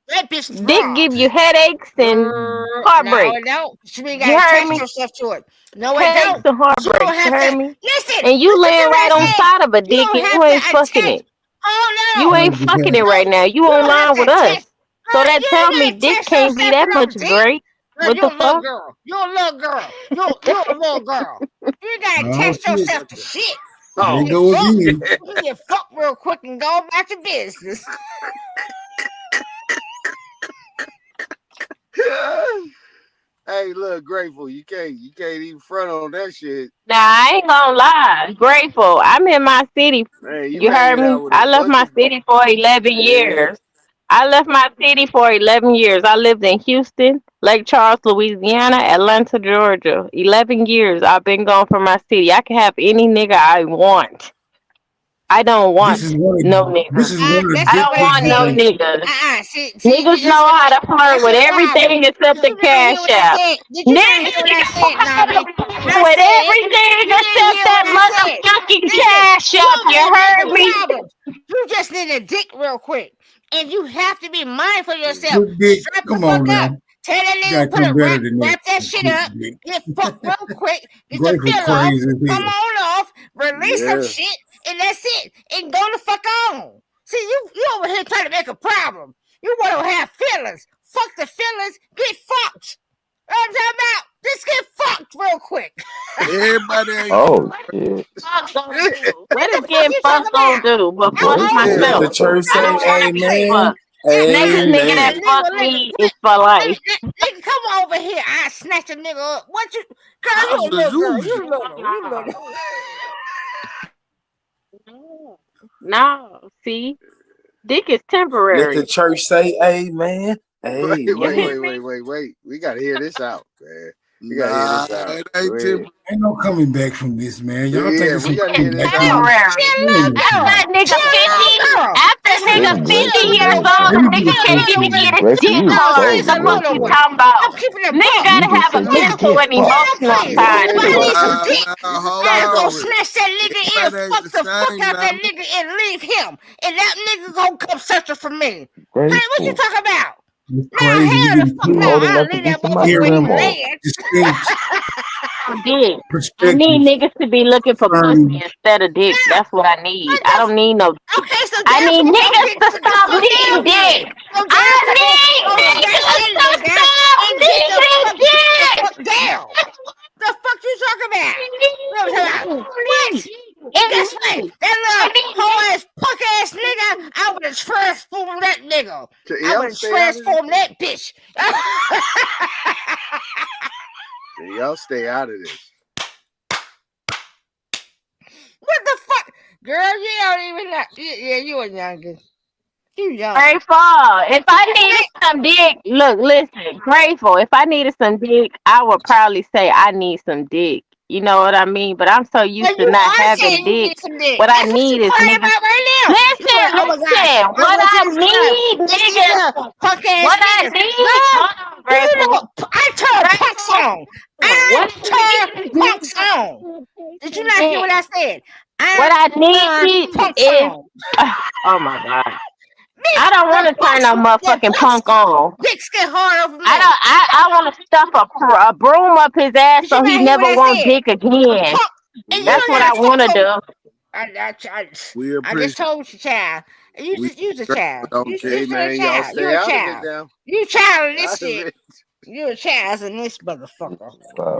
That bitch Dick throbs. give you headaches and No, heartbreak. it don't. You ain't You gotta heard attach me? yourself to it. No, it Headaches don't. and You heartbreak. don't You have heard to me? listen. And you Listen laying to what right I on said. side of a You dick don't and have you to ain't fucking attach. it. Oh You no. ain't fucking it right now. You You don't online have to with attach. us. So that You tell ain't me gotta dick attach can't be yourself to that no much dick. great. Look, What you're the a little fuck? girl. You're a little girl. You're a little girl. You ain't gotta Oh, attach shit. yourself to shit. There You you get go fucked. again. You get fucked real quick and go about your business. Hey, look, Grateful. You can't even front on that shit. Nah, I ain't gonna lie. Grateful. I'm in my city. Man, you You heard hanging me? out with a I left bunch my of city for 11 yeah. years. I left my city for 11 years. I lived in Houston, Lake Charles, Louisiana, Atlanta, Georgia. 11 years I've been gone from my city. I can have any nigga I want. I don't want no nigga. This is one of the I don't dick want no things. niggas. See, Niggas know how to flirt with everything except the Did you not hear cash what I app. said? Did you not hear what I said, Nami? I With said everything you didn't except hear that what I said. motherfucking Listen, cash you app. over You here heard making me? problems. You just need a dick real quick, and you have to be mindful of yourself. Good dick. Strap the Come fuck on up. now. Tell that You nigga gotta come better than that. wrap that shit Good up. dick. Get fucked real quick. Get your Grateful feel off. crazy as Come hell. on off. Release some Yeah. shit, and that's it. And go the fuck on. See, you over here trying to make a problem. You want to have feelings. Fuck the feelings. Get fucked. I'm talking about. Just get fucked real quick. Everybody ain't Oh shit. What is getting fucked gonna do? But fuck Grateful. Let the myself. church I say don't want to be amen. fucked. Next nigga that Amen. fuck me is for life. Nigga, come over here. I snatch a nigga up. What you, girl? You a how's the little girl. Zuzi? You little. No, see, dick is Let the temporary. church say amen. Wait. Amen. We gotta hear this out, man. We gotta hear Nah, this out. it Go ain't ahead. temporary. Ain't no coming back from this, man. Y'all think Yeah, it's we some gotta hear coming this back out. from this? Temporary. After nigga 50, after This nigga 50 Grateful years dude, old, a man. nigga can't even get his Grateful, dick you is hard. crazy, The fuck you Grateful. talking about? I'm keeping it Nigga buck. You gotta just have say a just mental get and fucked. emotional If time I to need it. some dick, Nah, hold I go on. snatch that nigga in, Everybody ain't fuck the fuck same, out that Nami. nigga, and leave him. And that nigga gonna come searching for me. Hey, what you Grateful. talking about? It's Now crazy. hell You the getting fuck You no, old I'll enough to leave be that somebody's motherfucker where he hearing grandma. land. distinct Dick. I perspective need niggas to be looking for pussy concerning instead of dick. That's what I need. I don't need no. Okay, so I need therefore, niggas get to the stop fuck needing down then. dick. So I therefore, go need snatch that niggas to nigga stop and get the fuck down. The fuck you talking about? What I'm talking about? What? And guess what? That little whole ass punk ass nigga, I would have transformed that nigga. I Y'all would have stay out of this. transformed that bitch. Y'all stay out of this. What the fuck? Girl, you don't even know. Yeah, you a younger. You young. Grateful. If I needed some dick, look, listen, grateful. If I needed some dick, I would probably say I need some dick. You know what I mean? But I'm so used But to you not are having saying you dick. need some dick. What I That's what need you is crying niggas. about right now. You like, oh my gosh, Listen. I What want I to subscribe. need, It's these niggas. little punk ass What I niggas. need. Girl, Hold on, do you know grateful. I turn punk song? I What turn punk song. Did you not hear what I said? What I I turn need punk is. song. Oh my god. I don't want to turn no motherfucking punk on. Dicks get hard over me. I want to stuff a broom up his ass Did you so not he hear never what I want said? dick again. And you That's don't what I gotta want to talk to do. We I just appreciate told you, child. You's a child. don't You care. still a Y'all child. stay You a out of it child. now. You a child in Out this of shit. it. You a child in this motherfucker.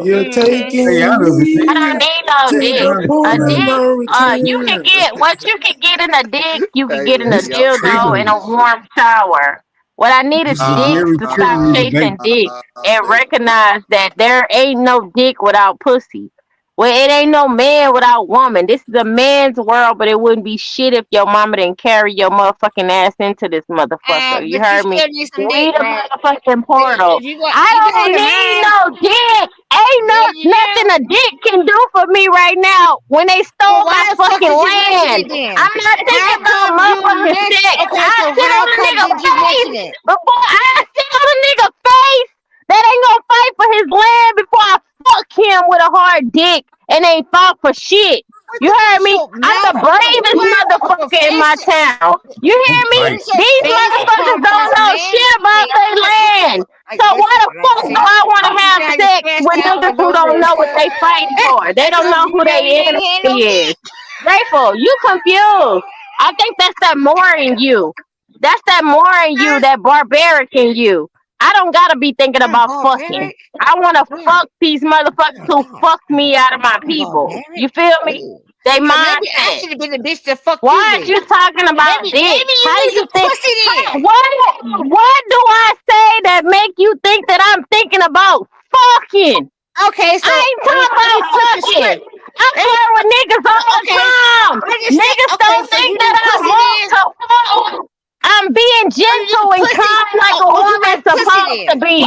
You're taking Stay out of it. me I don't need no to dick. the A point of no dick, you can return. get what you can get in a dick, you can Hey get in man, a y'all stay out dildo of in a this shit. warm shower. What I need is dicks to stop chasing dick and recognize that there ain't no dick without pussy. Well, it ain't no man without woman. This is a man's world, but it wouldn't be shit if your mama didn't carry your motherfucking ass into this motherfucker. You heard me? We the motherfucking portal. I don't need no dick. Ain't nothing a dick can do for me right now when they stole my fucking land. I'm not thinking about motherfucking sex. I sit on a nigga face before I sit on a nigga face that ain't gonna fight for his land before I fuck him with a hard dick and ain't fought for shit. You heard me? I'm the bravest motherfucker in my town. You hear me? These motherfuckers don't know shit about their land. So why the fuck do I want to have sex with niggas who don't know what they fighting for? They don't know who they enemy is. Grateful, you confused. I think that's that more in you. That's that more in you, that barbaric in you. I don't gotta be thinking about fucking. I wanna fuck these motherfuckers who fucked me out of my people. You feel me? They mind. I should have been the bitch that fucked you. Why are you talking about dick? How do you think? What do I say that make you think that I'm thinking about fucking? Okay, so I ain't talking about fucking. I'm playing with niggas all the time. Niggas don't think that I want to fuck. I'm being gentle and kind like a woman's supposed to be.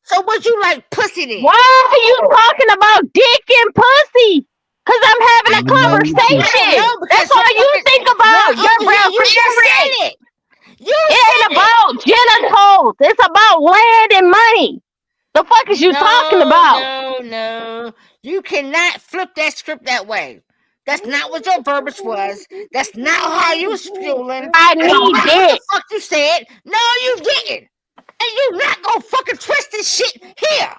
So would you like pussy then? Why are you talking about dick and pussy? Because I'm having a conversation. That's all you think about. It ain't about genitals. It's about land and money. The fuck is you talking about? No. You cannot flip that script that way. That's not what your verbiage was. That's not how you was feeling. I need what dick. The fuck you said? No, you didn't. And you not gonna fucking twist this shit here.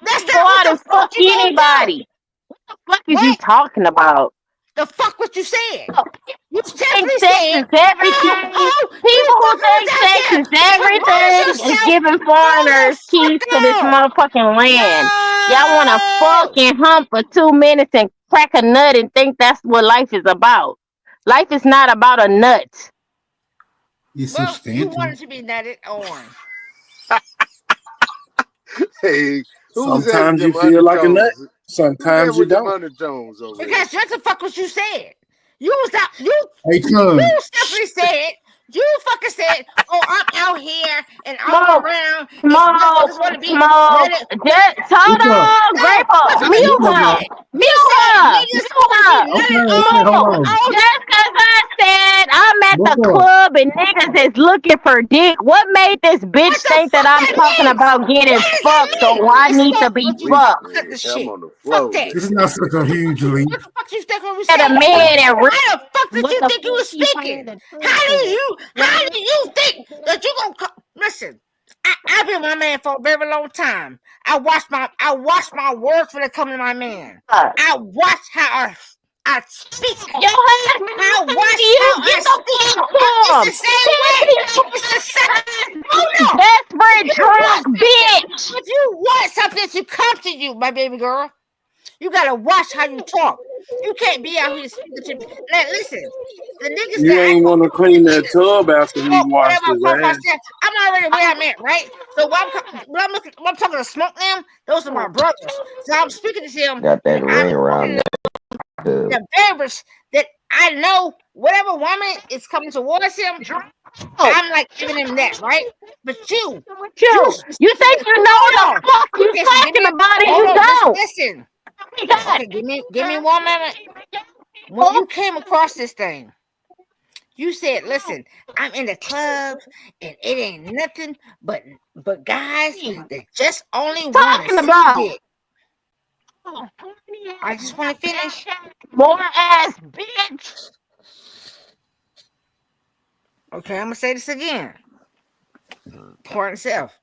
That's not what the fuck you anybody. What the fuck is you talking about? The fuck what you said? You think sex is everything. People who think sex is everything is giving foreigners keys to this motherfucking land. Y'all want to fucking hump for 2 minutes and crack a nut and think that's what life is about. Life is not about a nut. It's well, substantial. You wanted to be nutted on. Hey, sometimes you feel like a nut. Sometimes you don't. Because that's the fuck what you said. You was out. You simply said. You fucking said, "Oh, I'm out here and I'm around." Smoke. Just hold on, Grateful. Mute her. Just because I said I'm at the club and niggas is looking for dick, what made this bitch think that I'm talking about getting fucked? So I need to be fucked. I'm on the floor. This is not such a huge leap. What the fuck you think we said? How the fuck did you think you was speaking? How do you think that you gonna listen? I've been my man for a very long time. I watch my words when they come to my man. I watch how I speak. I watch how I speak. It's the same way. It's the same. Desperate drunk bitch. If you want something to come to you, my baby girl, you gotta watch how you talk. You can't be out here speaking to me. Now, listen, the niggas you ain't want to clean that tub after you washed his ass. I'm already where I'm at, right? So when I'm talking to Smoke them, those are my brothers. So I'm speaking to them. Got that ring around the beverage that I know whatever woman is coming towards him, I'm like giving him that, right? But you think you know what the fuck you talking about and you don't. Listen. Okay, give me 1 minute. When you came across this thing, you said, "Listen, I'm in the club and it ain't nothing but guys that just only want to see dick." I just want to finish. More ass bitch. Okay, I'm gonna say this again. Important self.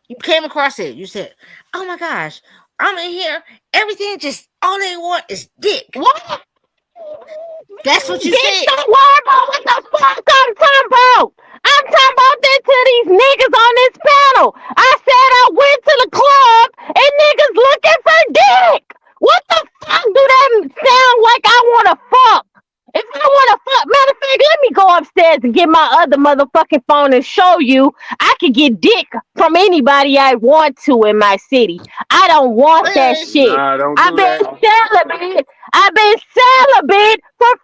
You came across it. You said, "Oh my gosh, I'm in here. Everything just all they want is dick." What? That's what you said. Don't worry about what the fuck I'm talking about. I'm talking about this to these niggas on this panel. I said I went to the club and niggas looking for dick. What the fuck do that sound like I want to fuck? If I want to fuck, matter of fact, let me go upstairs. upstairs and get my other motherfucking phone and show you I can get dick from anybody I want to in my city. I don't want that shit. Nah, don't I've do been that. celibate. I've been celibate for 5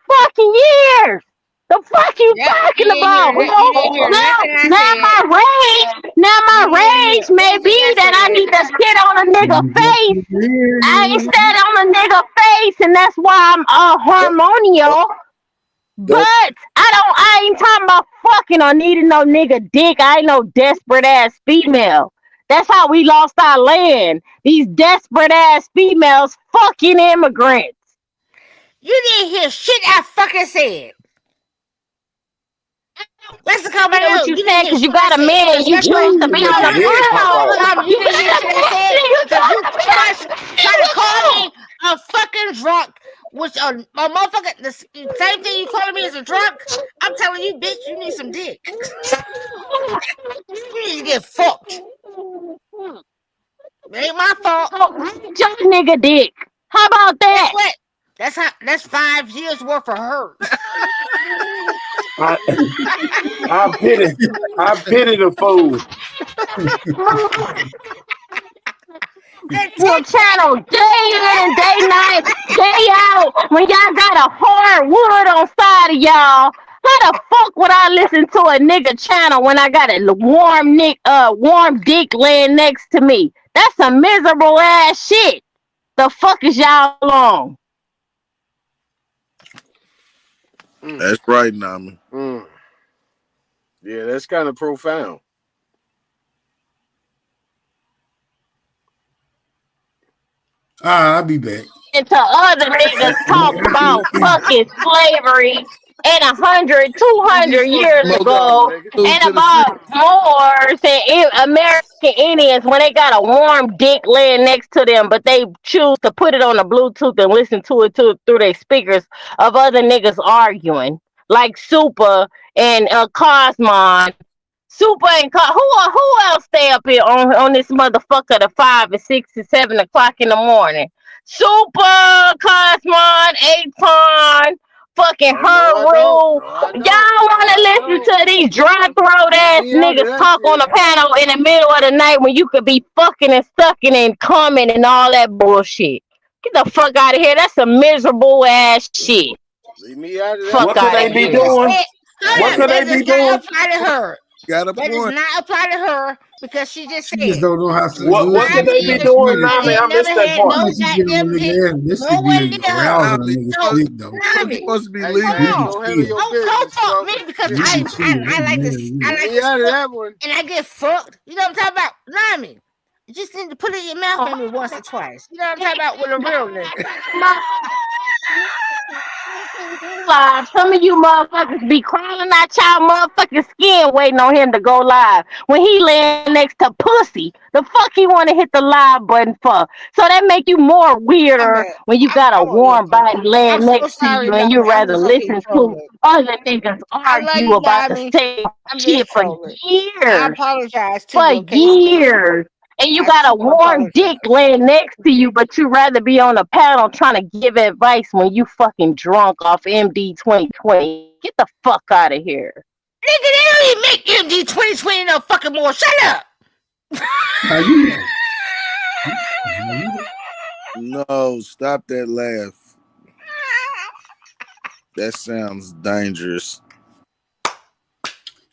fucking years. The fuck you talking about? Now my rage may be that I need to sit on a nigga face. I ain't sat on a nigga face, and that's why I'm hormonal. But I ain't talking about fucking or needing no nigga dick. I ain't no desperate ass female. That's how we lost our land. These desperate ass females fucking immigrants. You didn't hear shit I fucking said. Let's come back. What you said because you got a man. You choose to be on the phone. You didn't hear shit I said because you try to call me a fucking drunk, which a motherfucker. The same thing you calling me as a drunk. I'm telling you, bitch, you need some dick. You need to get fucked. It ain't my fault. Just nigga dick. How about that? That's 5 years worth of hurt. I pity the fool. Your channel day in and day night, day out. When y'all got a hard wood on side of y'all, how the fuck would I listen to a nigga channel when I got a warm dick laying next to me? That's some miserable ass shit. The fuck is y'all on? That's right, Nami. Yeah, that's kind of profound. I'll be back. And to other niggas talk about fucking slavery and 100, 200 years ago, and about Moors and American Indians when they got a warm dick laying next to them, but they choose to put it on the Bluetooth and listen to it through their speakers of other niggas arguing, like Super and Cosmon. Super and who else stay up here on this motherfucker to 5 and 6 and 7 o'clock in the morning? Super, Cosmon, Apon, fucking Heru. Y'all want to listen to these dry throat ass niggas talk on the panel in the middle of the night when you could be fucking and sucking and coming and all that bullshit? Get the fuck out of here. That's some miserable ass shit. Leave me out of that. What could they be doing? What could they be doing? Apply to her. Got a That does not apply to her because she just said. Just don't know how to What could they be doing, Nami? I missed that part. This should be a arousal nigga though. It's supposed to be legal. Don't fuck me because I like this. I like this and I get fucked. You know what I'm talking about? Nami. You just need to put it in your mouth maybe once or twice. You know what I'm talking about with a real nigga. Live. Some of you motherfuckers be crawling out y'all motherfucking skin waiting on him to go live. When he laying next to pussy, the fuck he want to hit the live button for? So that make you more weirder when you got a warm body laying next to you and you rather listen to other niggas argue about the same shit for years. I apologize to for you. Years. And you got a warm dick laying next to you, but you rather be on a panel trying to give advice when you fucking drunk off MD 2020. Get the fuck out of here. Nigga, they don't even make MD 2020 no fucking more. Shut up. No, stop that laugh. That sounds dangerous.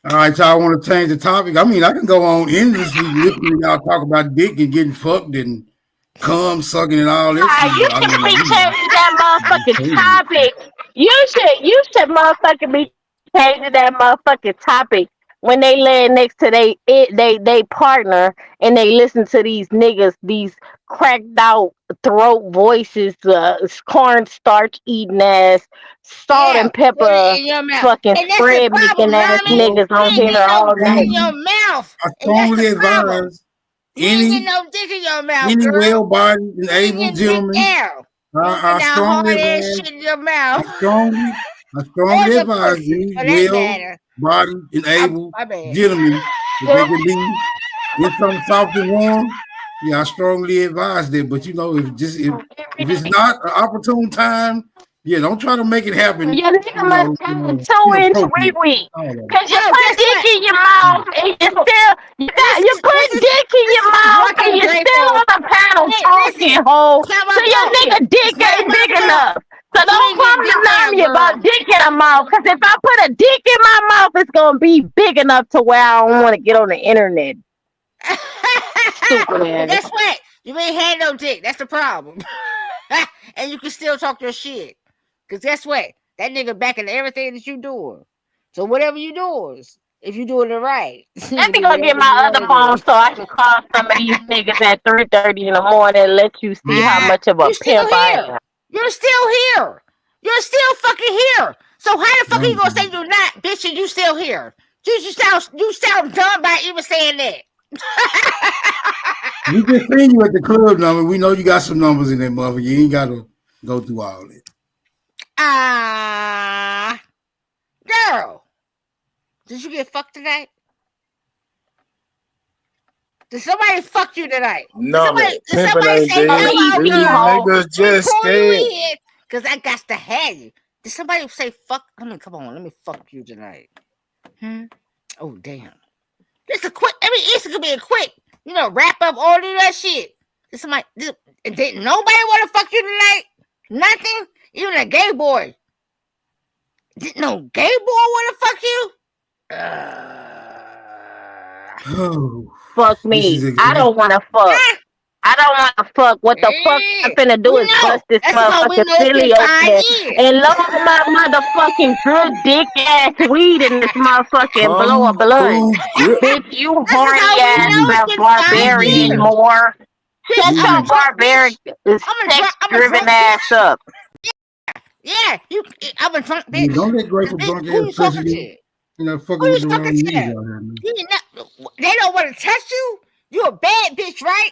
All right, y'all want to change the topic? I mean, I can go on endlessly listening to y'all talk about dick and getting fucked and cum sucking and all that. You should be changing that motherfucking topic. You should motherfucking be changing that motherfucking topic when they lay next to they partner and they listen to these niggas, these cracked out throat voices, cornstarch eating ass, salt and pepper, fucking spread making ass niggas on here all day. In your mouth. I strongly advise any well-bodied and able gentleman. I strongly advise any well-bodied and able gentlemen if they can be in something soft and warm. Yeah, I strongly advise that. But you know, if it's not an opportune time, Yeah, don't try to make it happen. Your nigga must have a 2-inch wee-wee. Cause you put dick in your mouth and you put dick in your mouth and you still on the panel talking, ho. So your nigga dick ain't big enough. So don't come to me about dick in the mouth. Cause if I put a dick in my mouth, it's gonna be big enough to where I don't want to get on the internet. Stupid ass. Guess what? You ain't had no dick. That's the problem. And you can still talk your shit. Because guess what? That nigga backing everything that you doing. So whatever you doing, if you doing it right. Let me go get my other phone so I can call some of these niggas at 3:30 in the morning and let you see how much of a pimp I am. You're still here. You're still fucking here. So how the fuck are you gonna say you're not, bitch, and you still here? You sound dumb by even saying that. We just seen you at the club number. We know you got some numbers in that mother. You ain't gotta go through all that. Girl, did you get fucked tonight? Did somebody fuck you tonight? No, did somebody say niggas just scared. Because I got to have you. Did somebody say fuck? I mean, come on, let me fuck you tonight. Oh, damn. It's a quick, it could be a quick, wrap up all of that shit. Didn't nobody want to fuck you tonight? Nothing? Even a gay boy. Didn't no gay boy want to fuck you? Fuck me. I don't want to fuck. I don't want to fuck. What the fuck I'm finna do is bust this motherfucking silly open and load my motherfucking good dick ass weed in this motherfucking blow a blunt. Bitch, you horny ass barbarian more. Shut your barbaric sex-driven ass up. Yeah, I'm a drunk bitch. Don't let Grateful drunk ass touch you. You're not fucking with the wrong niggas out here, man. They don't want to touch you. You a bad bitch, right?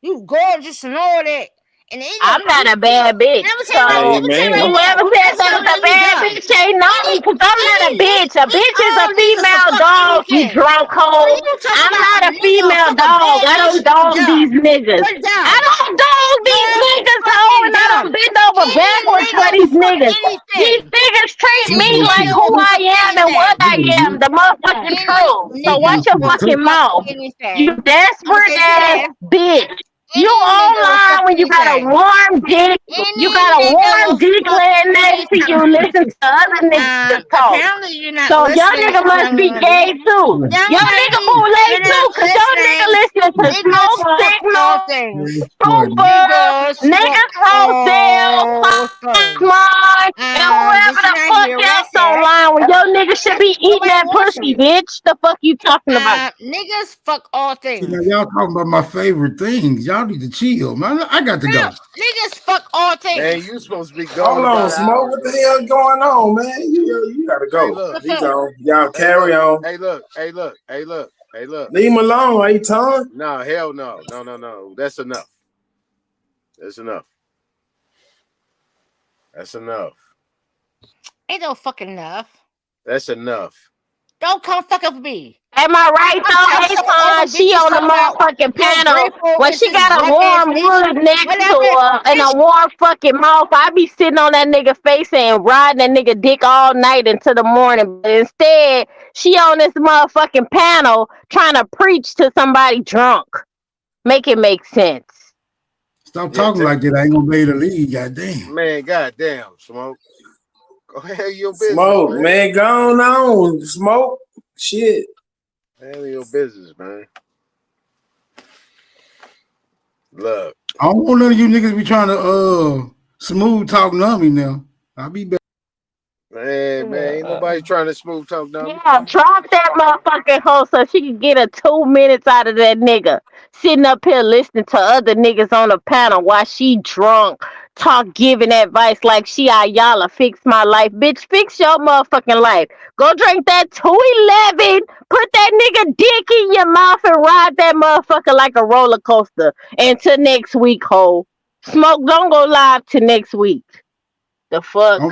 You gorgeous and all that. And I'm not a bad bitch. So whoever says I'm a bad bitch ain't know me, because I'm not a bitch. A bitch is a female dog, you drunk hoe. I'm not a female dog. I don't dog these niggas. I don't dog these niggas, hoe, and I don't bend over backwards for these niggas. These niggas treat me like who I am and what I am, the motherfucking truth. So watch your fucking mouth. You desperate ass bitch. You online when you got a warm dick. You got a warm dick laying next to you. Listen to other niggas talk. So your nigga must be gay too. Your nigga bootleg too, cause your nigga listen to Smoke Signal, Super, Niggas Wholesale, Slime, and whoever the fuck else online when your nigga should be eating that pussy, bitch. The fuck you talking about? Niggas fuck all things. Now, y'all talking about my favorite things. Y'all need to chill, man. I got to go. Niggas fuck all things. Man, you supposed to be going. Hold on, Smoke. What the hell going on, man? You gotta go. Y'all carry on. Hey, look. Leave him alone, ain't Tom? No, hell no. No. That's enough. Ain't no fucking enough. That's enough. Don't come fuck up with me. Am I right though? Hey, son, she on the motherfucking panel when she got a warm wood next to her and a warm fucking mouth. I be sitting on that nigga face and riding that nigga dick all night until the morning. But instead, she on this motherfucking panel trying to preach to somebody drunk. Make it make sense. Stop talking like that. I ain't gonna be able to leave. Goddamn. Man, goddamn, Smoke. Go ahead, your business. Smoke, man, go on. Smoke. Shit. Handle your business, man. Look. I don't want none of you niggas be trying to smooth talk me now. I'll be back. Man, ain't nobody trying to smooth talk down. Yeah, drop that motherfucking hoe so she can get her 2 minutes out of that nigga. Sitting up here listening to other niggas on the panel while she drunk, giving advice like she Ayala, fix my life. Bitch, fix your motherfucking life. Go drink that 211, put that nigga dick in your mouth and ride that motherfucker like a roller coaster. Until next week, hoe. Smoke, don't go live till next week. The fuck?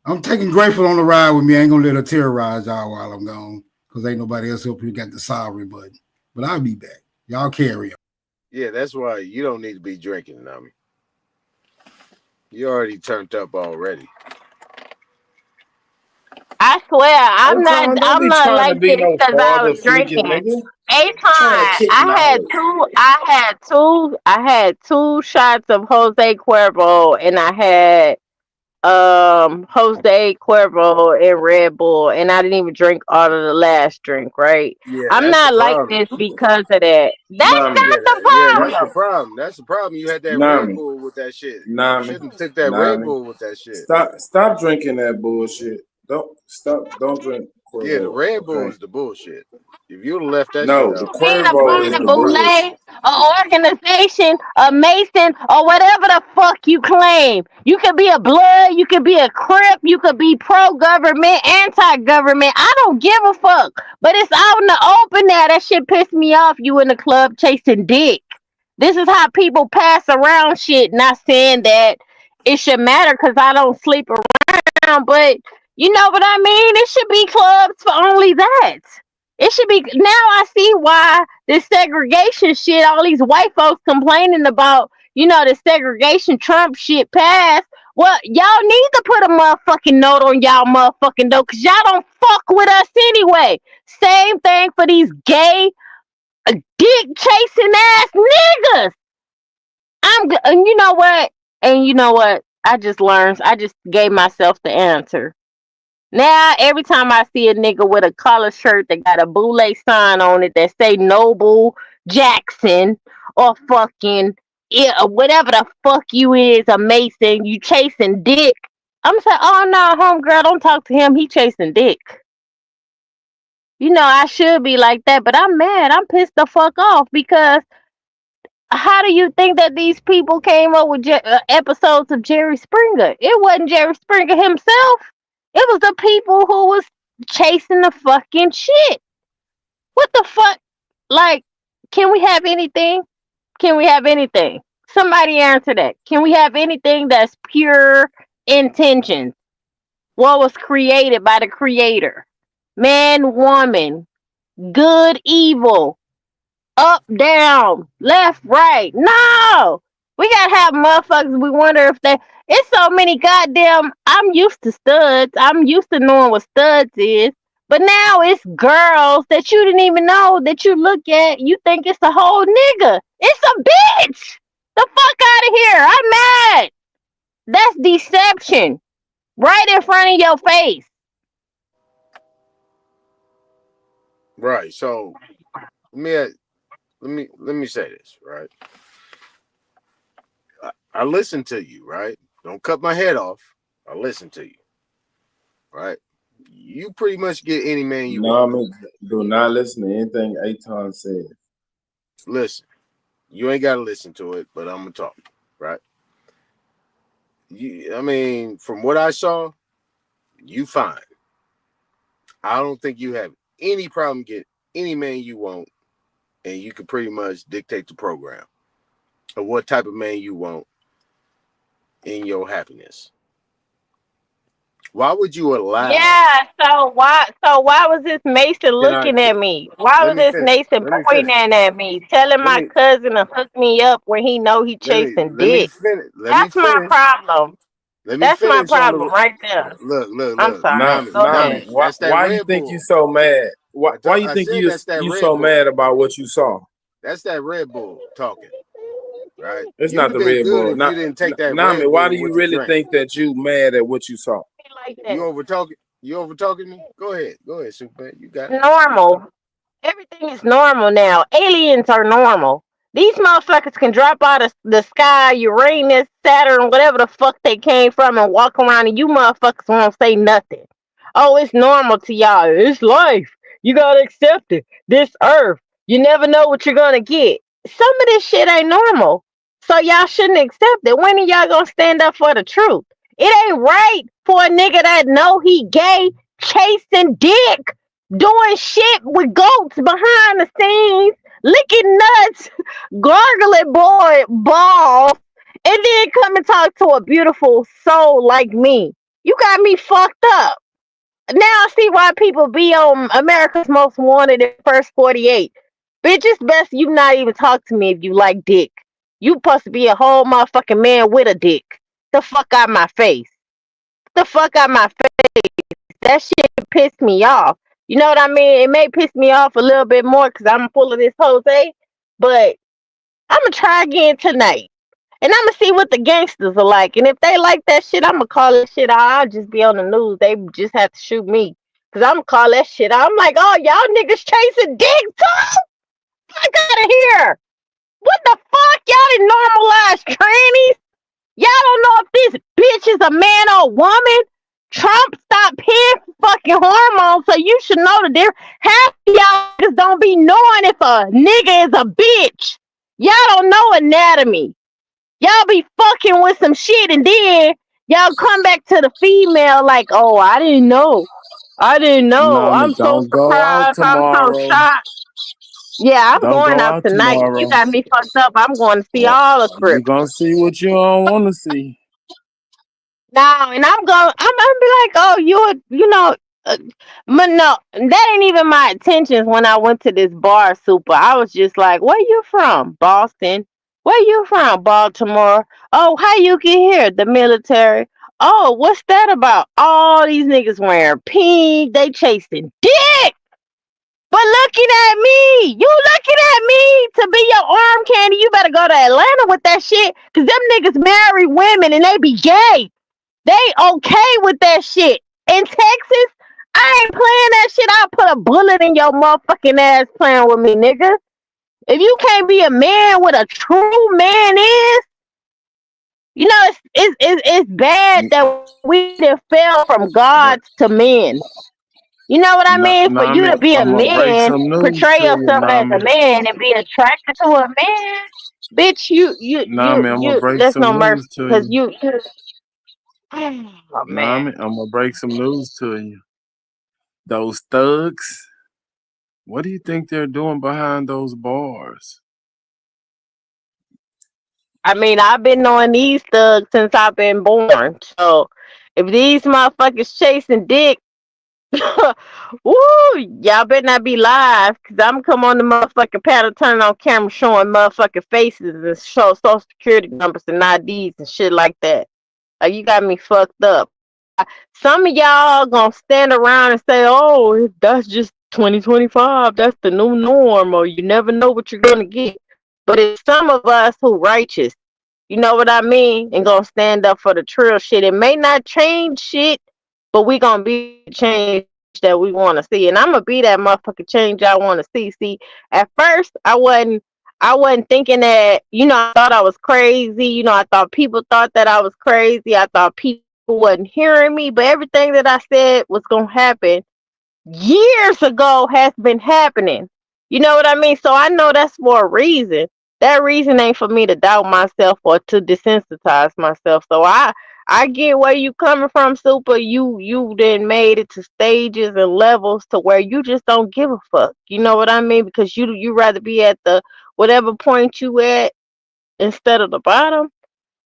I'm taking Grateful on the ride with me. I ain't gonna let her terrorize y'all while I'm gone, because ain't nobody else up here got the sorry button. But I'll be back. Y'all carry on. Yeah, that's why you don't need to be drinking, Nami. You already turned up already. I swear, I'm Don't not be trying to like be this no because I father was figure, drinking. nigga. A Trying to time, kick I had two shots of Jose Cuervo, and I had Jose Cuervo and Red Bull, and I didn't even drink all of the last drink. Right? Yeah, I'm that's the not like problem. this because of that. That's Nami, not the That's the problem. problem. That's the problem. You had that Red Nami, Bull with that shit. You Nami, shouldn't have took that Red Nami. Bull with that shit. Stop drinking that bullshit. Don't drink Yeah, the Cuervo, Red Bull okay? is the bullshit. If you'd have left that No, shit the out, Being a you Cuervo wouldn't is part have of the no problem. bullshit. Boule, a organization, a Mason, or whatever the fuck you claim. You could be a Blood, you could be a Crip, you could be pro-government, anti-government. I don't give a fuck. But it's out in the open now. That shit pissed me off. You in the club chasing dick. This is how people pass around shit. Not saying that it should matter because I don't sleep around, but you know what I mean? It should be clubs for only that. It should be. Now I see why this segregation shit, all these white folks complaining about, the segregation Trump shit passed. Well, y'all need to put a motherfucking note on y'all motherfucking door because y'all don't fuck with us anyway. Same thing for these gay, dick chasing ass niggas. And you know what? I just learned. I just gave myself the answer. Now, every time I see a nigga with a collar shirt that got a Boule sign on it that say Noble Jackson or fucking whatever the fuck you is, a Mason, you chasing dick. I'm saying, oh no, homegirl, don't talk to him. He chasing dick. I should be like that, but I'm mad. I'm pissed the fuck off because how do you think that these people came up with episodes of Jerry Springer? It wasn't Jerry Springer himself. It was the people who was chasing the fucking shit. What the fuck? Like, can we have anything? Can we have anything? Somebody answer that. Can we have anything that's pure intentions? What was created by the creator? Man, woman, good, evil, up, down, left, right. No! We gotta have motherfuckers. We wonder if they. It's so many goddamn. I'm used to studs. I'm used to knowing what studs is. But now it's girls that you didn't even know that you look at. You think it's a whole nigga. It's a bitch. The fuck out of here. I'm mad. That's deception. Right in front of your face. Right. So let me say this, right? I listen to you, right? Don't cut my head off. I listen to you, right? You pretty much get any man you want. Do not listen to anything Aton says. Listen, you ain't gotta listen to it, but I'm gonna talk, right? From what I saw, you fine. I don't think you have any problem getting any man you want, and you can pretty much dictate the program of what type of man you want in your happiness. Why would you allow? Yeah, so why was this Mason looking at me? Why was this Mason pointing at me, telling my cousin to hook me up when he know he chasing dick? That's my problem. That's my problem right there. Look. I'm sorry. Go ahead. Why you think you so mad? Why you think you so mad about what you saw? That's that Red Bull talking, right? It's not the Red Bull. You didn't take that. Nami, why do you really think that you mad at what you saw? You over talking me? Go ahead, Superman. You got it. Normal. Everything is normal now. Aliens are normal. These motherfuckers can drop out of the sky, Uranus, Saturn, whatever the fuck they came from, and walk around, and you motherfuckers won't say nothing. Oh, it's normal to y'all. It's life. You gotta accept it. This earth. You never know what you're gonna get. Some of this shit ain't normal. So y'all shouldn't accept it. When are y'all gonna stand up for the truth? It ain't right for a nigga that know he gay, chasing dick, doing shit with goats behind the scenes, licking nuts, gargling balls, and then come and talk to a beautiful soul like me. You got me fucked up. Now I see why people be on America's Most Wanted in First 48. Bitch, it's best you not even talk to me if you like dick. You supposed to be a whole motherfucking man with a dick. the fuck out my face. Get the fuck out my face. That shit pissed me off. You know what I mean? It may piss me off a little bit more because I'm full of this Jose, but I'm gonna try again tonight. And I'm gonna see what the gangsters are like. And if they like that shit, I'm gonna call that shit out. I'll just be on the news. They just have to shoot me. Cause I'm gonna call that shit out. I'm like, oh, y'all niggas chasing dick too? Fuck out of here. What the fuck? Y'all didn't normalize trannies? Y'all don't know if this bitch is a man or a woman? Trump stopped paying for fucking hormones, so you should know the difference. Half of y'all niggas don't be knowing if a nigga is a bitch. Y'all don't know anatomy. Y'all be fucking with some shit and then y'all come back to the female like, oh, I didn't know. I'm so Don't go out surprised. I'm so tomorrow. shocked. Yeah, I'm Don't going go out out tonight. You tomorrow. got me fucked up. I'm going to see all the You're Crips. gonna see what you don't want to see. No, and I'm gonna be like, oh, but no, that ain't even my intentions when I went to this bar, Super. I was just like, where you from? Boston. Where you from? Baltimore. Oh, how you get here? The military. Oh, what's that about? All these niggas wearing pink. They chasing dick. But looking at me, you looking at me to be your arm candy. You better go to Atlanta with that shit. Cause them niggas marry women and they be gay. They okay with that shit. In Texas, I ain't playing that shit. I'll put a bullet in your motherfucking ass playing with me, nigga. If you can't be a man what a true man is, you know, it's bad that we done fell from gods to men. You know what I mean? For you to be a I'm gonna break man, some news portray to you, yourself as a Nami. man and be attracted to a man, bitch, Nami, I'm gonna break there's some no mercy news to because you. oh man. Nami, I'm gonna break some news to you. Those thugs, what do you think they're doing behind those bars? I mean, I've been knowing these thugs since I've been born. So if these motherfuckers chasing dick, woo, y'all better not be live, cause I'm come on the motherfucking panel, turning on camera, showing motherfucking faces and show social security numbers and IDs and shit like that. Like, you got me fucked up. Some of y'all gonna stand around and say, "Oh, that's just 2025. That's the new norm," or you never know what you're gonna get. But it's some of us who righteous. You know what I mean? And gonna stand up for the trill shit. It may not change shit, but we gonna be the change that we want to see. And I'm gonna be that motherfucking change I want to see. See, at first I wasn't thinking that, I thought I was crazy. I thought people thought that I was crazy. I thought people wasn't hearing me, but everything that I said was gonna happen years ago has been happening. You know what I mean? So I know that's for a reason. That reason ain't for me to doubt myself or to desensitize myself. So I get where you coming from, Super. You then made it to stages and levels to where you just don't give a fuck. You know what I mean? Because you rather be at the whatever point you at instead of the bottom.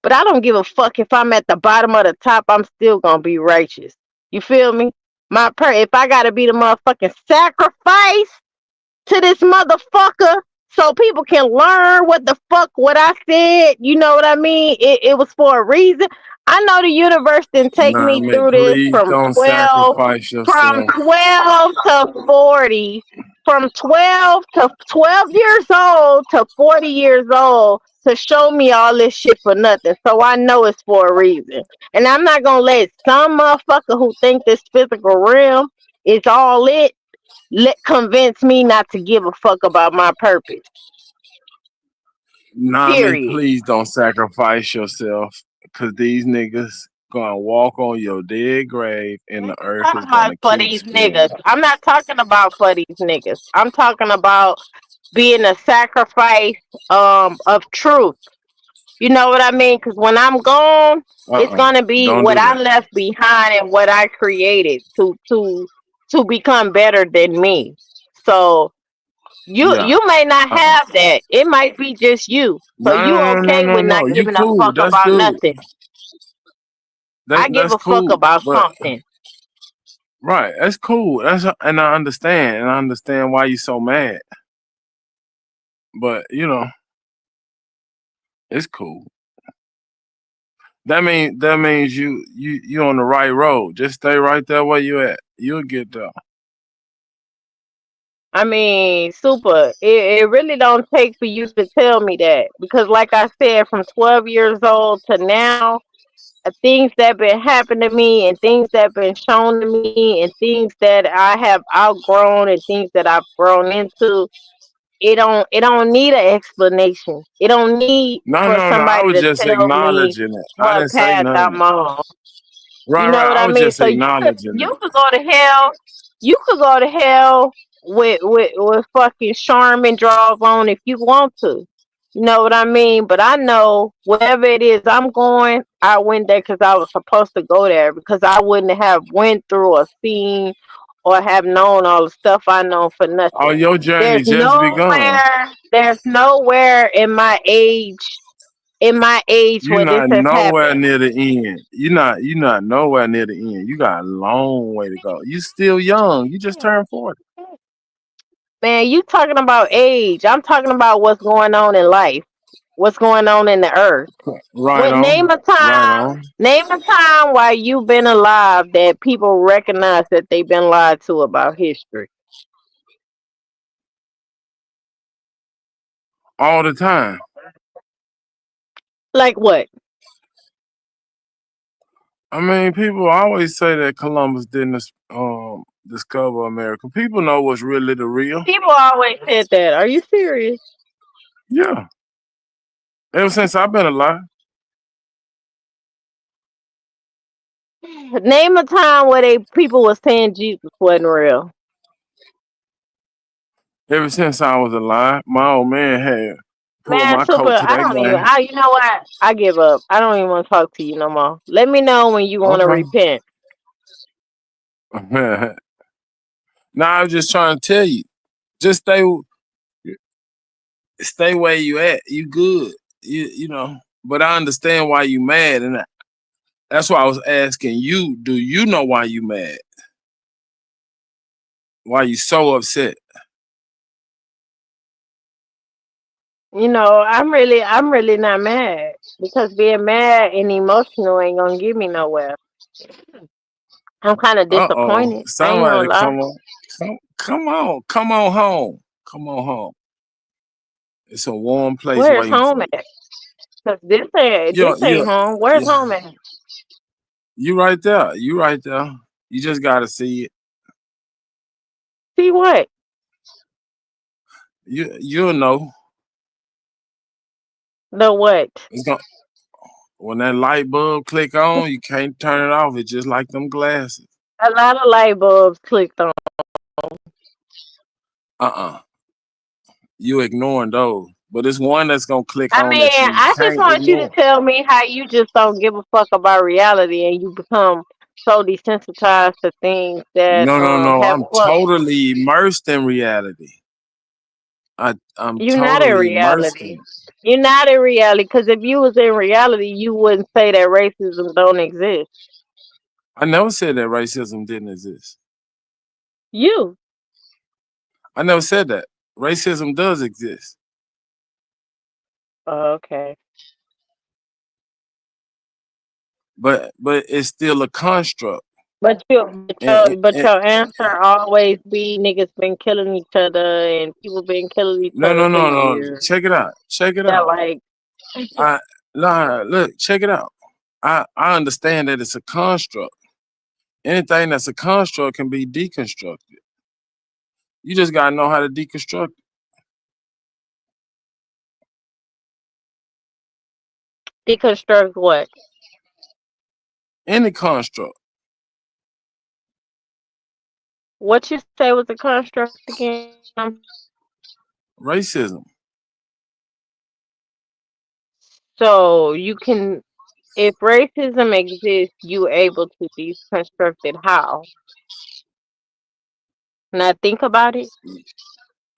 But I don't give a fuck if I'm at the bottom of the top. I'm still gonna be righteous. You feel me? If I gotta be the motherfucking sacrifice to this motherfucker so people can learn what I said, you know what I mean? It was for a reason. I know the universe didn't take me Nami, through this please from don't 12 sacrifice yourself. to 40, from 12 years old to 40 years old to show me all this shit for nothing. So I know it's for a reason. And I'm not gonna let some motherfucker who think this physical realm is all convince me not to give a fuck about my purpose. Nami, Period. please don't sacrifice yourself, because these niggas gonna walk on your dead grave and the earth is gonna For keep these spinning. niggas. I'm not talking about for these niggas. I'm talking about being a sacrifice of truth. You know what I mean? Because when I'm gone, it's gonna be Don't what do I that. left behind and what I created to become better than me. So Yeah. you may not have that. It might be just you. So you okay with not You giving a cool. fuck That's about good. nothing. I give That's a fuck cool. about But something. right, that's cool. And I understand. And I understand why you so mad. But it's cool. That means you on the right road. Just stay right there where you at. You'll get there. I mean, super. It really don't take for you to tell me that because, like I said, from 12 years old to now, things that been happening to me and things that been shown to me and things that I have outgrown and things that I've grown into. It don't need an explanation. It don't need No. for I somebody was to just tell me acknowledging it. I what didn't say path nothing. I'm on. You know Right. what I I was mean? just So acknowledging you it. could go to hell. You could go to hell with fucking Charmin draws on if you want to. You know what I mean? But I know wherever it is I'm going, I went there because I was supposed to go there because I wouldn't have went through or seen or have known all the stuff I know for Oh, nothing. your journey just begun. There's nowhere in my age You're where this not has nowhere happened. near the end. You're not nowhere near the end. You got a long way to go. You still young. You just turned 40. Man, you talking about age. I'm talking about what's going on in life. What's going on in the earth. Right Name on. a time while you've been alive that people recognize that they've been lied to about history. All the time. Like what? I mean, people always say that Columbus didn't discover America. People know what's really the real. People always said that. Are you serious? Yeah. Ever since I've been alive. Name a time where people were saying Jesus wasn't real. Ever since I was alive, my old man had pulled Man, my super. coat to I that don't even. game. You know what? I give up. I don't even want to talk to you no more. Let me know when you want to Okay. repent. Nah, I was just trying to tell you. Just stay where you at. You good. You know. But I understand why you mad, and that's why I was asking you. Do you know why you mad? Why you so upset? You know, I'm really not mad because being mad and emotional ain't gonna get me nowhere. I'm kind of disappointed. I ain't Somebody gonna lie. come on. Come on home. Come on home. It's a warm place Where's waiting home for you. at? Cause this ain't home. Where's home at? You right there. You right there. You just gotta see it. See what? You'll know. The what? It's gonna when that light bulb click on, you can't turn it off. It's just like them glasses. A lot of light bulbs clicked on. You ignoring those. But it's one that's gonna click I on mean, that you I just can't want you to ignore. tell me how you just don't give a fuck about reality and you become so desensitized to things that No. have I'm fuck. totally immersed in reality. I'm You're not in totally immersed in reality. it. You're not in reality because if you was in reality, you wouldn't say that racism don't exist. I never said that racism didn't exist. You. I never said that. Racism does exist. Okay. But it's still a construct. But your And answer always be niggas been killing each other and people been killing each other for no. years. Check it out. Check it Yeah, out. like Look, check it out. I understand that it's a construct. Anything that's a construct can be deconstructed. You just gotta know how to deconstruct it. deconstruct what? Any construct. What you say was a construct again? Racism. So you can, if racism exists, you able to deconstruct it. How? Now think about it.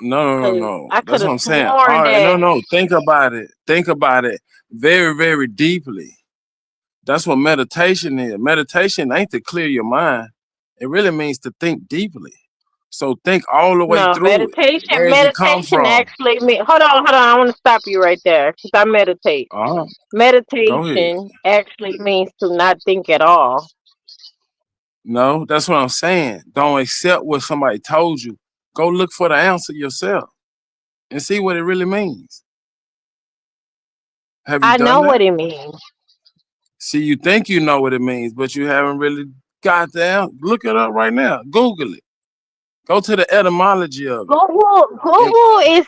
No. I could That's what have I'm saying. All sworn right, that. no. Think about it. Think about it very, very deeply. That's what meditation is. Meditation ain't to clear your mind. It really means to think deeply. So think all the way No, through it. Where does it come meditation from? actually mean. Hold on. I want to stop you right there because I meditate. Go ahead. Meditation actually means to not think at all. No, that's what I'm saying. Don't accept what somebody told you. Go look for the answer yourself and see what it really means. Have you I done know that? what it means. See, you think you know what it means, but you haven't really got the answer. Look it up right now. Google it. Go to the etymology of it. Google is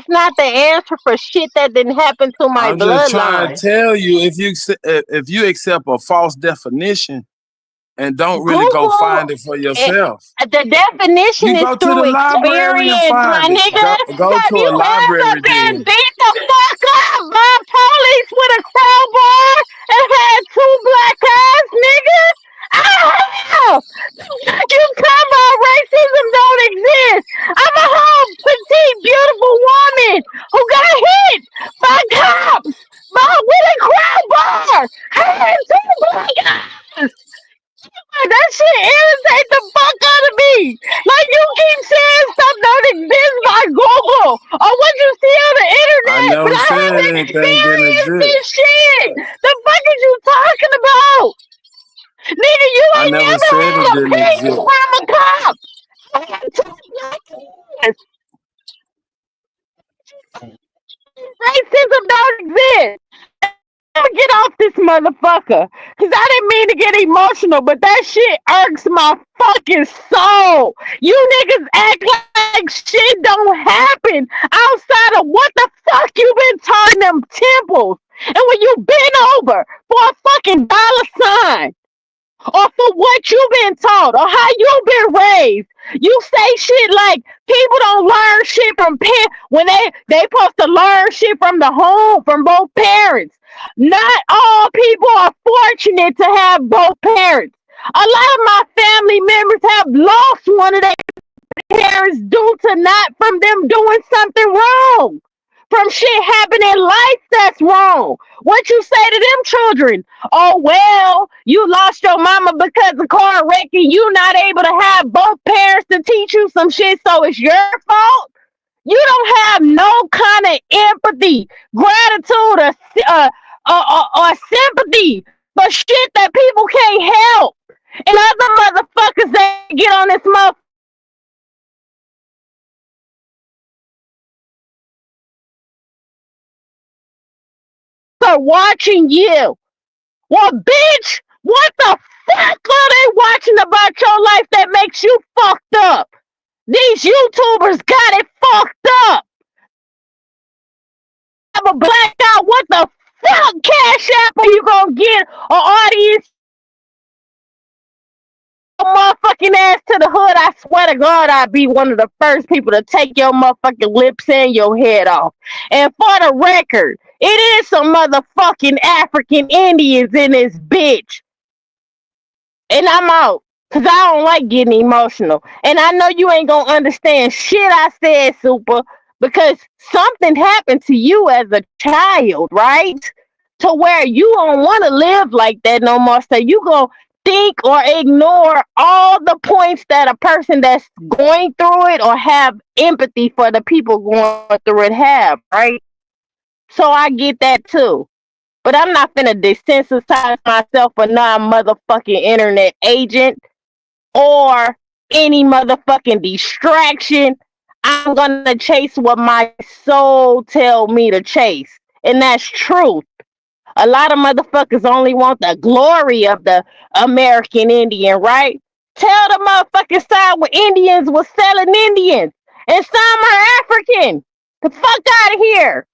not the answer for shit that didn't happen to my I'm just trying bloodline. to tell you, if you accept a false definition and don't really go Google, find it for yourself, the definition you is go to through the library and experience, my find it. nigga. Go Have to you a ever library been then. beat the fuck up by police with a crowbar and had 2 black eyes, nigga? I have. You talking about racism don't exist. I'm a whole petite, beautiful woman who got hit by cops with a crowbar. I had 2 black eyes. That shit irritates the fuck out of me. Like, you keep saying stuff don't exist by Google or what you see on the I internet, but never I said haven't anything didn't experienced exist. this shit. The fuck is you talking about? Nigga, you I ain't never never said had it a didn't opinion exist. from a cop. I had 2 black eyes. Racism don't exist. Get off this motherfucker, cause I didn't mean to get emotional, but that shit irks my fucking soul. You niggas act like shit don't happen outside of what the fuck you been taught in them temples, and when you been over for a fucking dollar sign, or for what you been taught, or how you been raised. You say shit like people don't learn shit from when they supposed to learn shit from the home, from both parents. Not all people are fortunate to have both parents. A lot of my family members have lost one of their parents due to not from them doing something wrong. From shit happening in life that's wrong. What you say to them children? Oh, well, you lost your mama because of car wreck and you not able to have both parents to teach you some shit, so it's your fault? You don't have no kind of empathy, gratitude, or sympathy for shit that people can't help. And other motherfuckers that get on this motherfucker watching you. Well, bitch, what the fuck are they watching about your life that makes you fucked up? These YouTubers got it fucked up. Have a blackout. What the fuck cash app are you gonna get an audience? Motherfucking ass to the hood. I swear to God, I'd be one of the first people to take your motherfucking lips and your head off. And for the record, it is some motherfucking African Indians in this bitch. And I'm out. Cause I don't like getting emotional. And I know you ain't gonna understand shit I said, Super, because something happened to you as a child, right? To where you don't want to live like that no more. So you gonna think or ignore all the points that a person that's going through it or have empathy for the people going through it have, right? So I get that too. But I'm not finna desensitize myself for non-motherfucking internet agent or any motherfucking distraction. I'm gonna chase what my soul tell me to chase. And that's truth. A lot of motherfuckers only want the glory of the American Indian, right? Tell the motherfucking side where Indians was selling Indians. And some are African. The fuck out of here.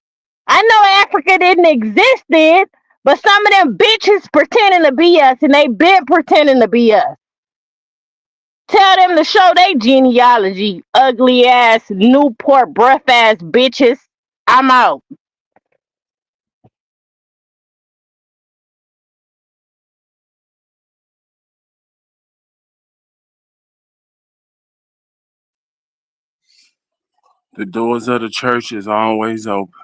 I know Africa didn't exist then, but some of them bitches pretending to be us, and they been pretending to be us. Tell them to show they genealogy, ugly ass, Newport breath ass bitches. I'm out. The doors of the church is always open.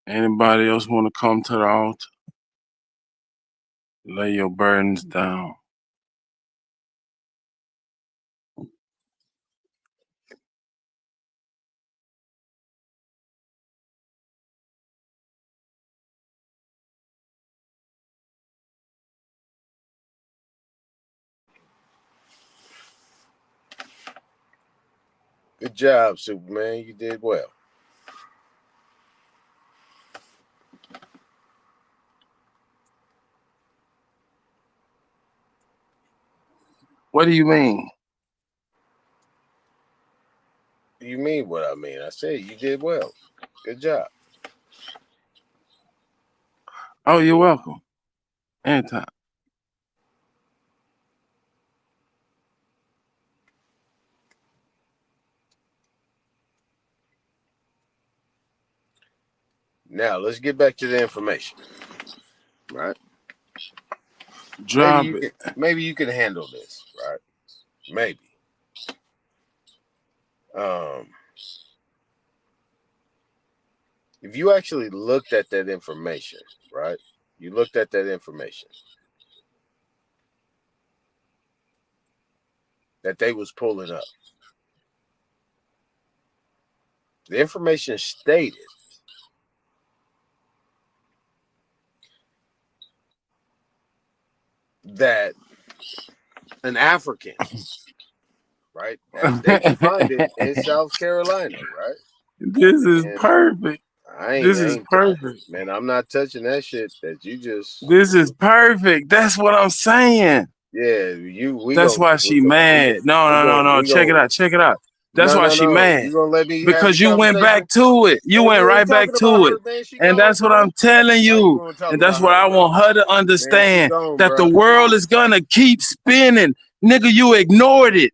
Anybody else want to come to the altar? Lay your burdens down. Good job, Superman. You did well. What do you mean? You mean what I mean? I said you did well. Good job. Oh, you're welcome. Anytime. Now let's get back to the information. Right? Drop it. Maybe you can handle this, right? Maybe. If you actually looked at that information, right? You looked at that information that they was pulling up. The information stated that an African, right, as they defined it in South Carolina, right? This is perfect. This is perfect. Man, I'm not touching that shit that you just. This is perfect. That's what I'm saying. Yeah, That's why she mad. No. Check it out. Check it out. That's why she mad. You gonna let me because you went back to it. You went right back to it. And that's what I'm telling you. And that's what I want her to understand. That the world is gonna keep spinning. Nigga, you ignored it.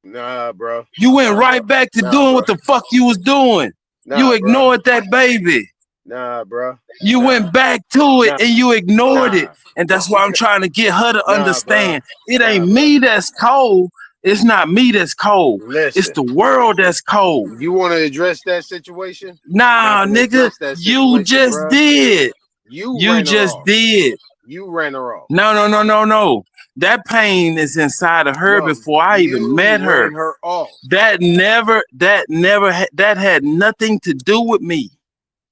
Nah, bro. You went right back to doing what the fuck you was doing. You ignored that baby. Nah, bro. You went back to it and you ignored it. And that's why I'm trying to get her to understand. It ain't me that's cold. It's not me that's cold. It's the world that's cold. You want to address that situation? Nah, nigga. You just did. You just did. You ran her off. No. That pain is inside of her before I even met her. Ran her off. That had nothing to do with me.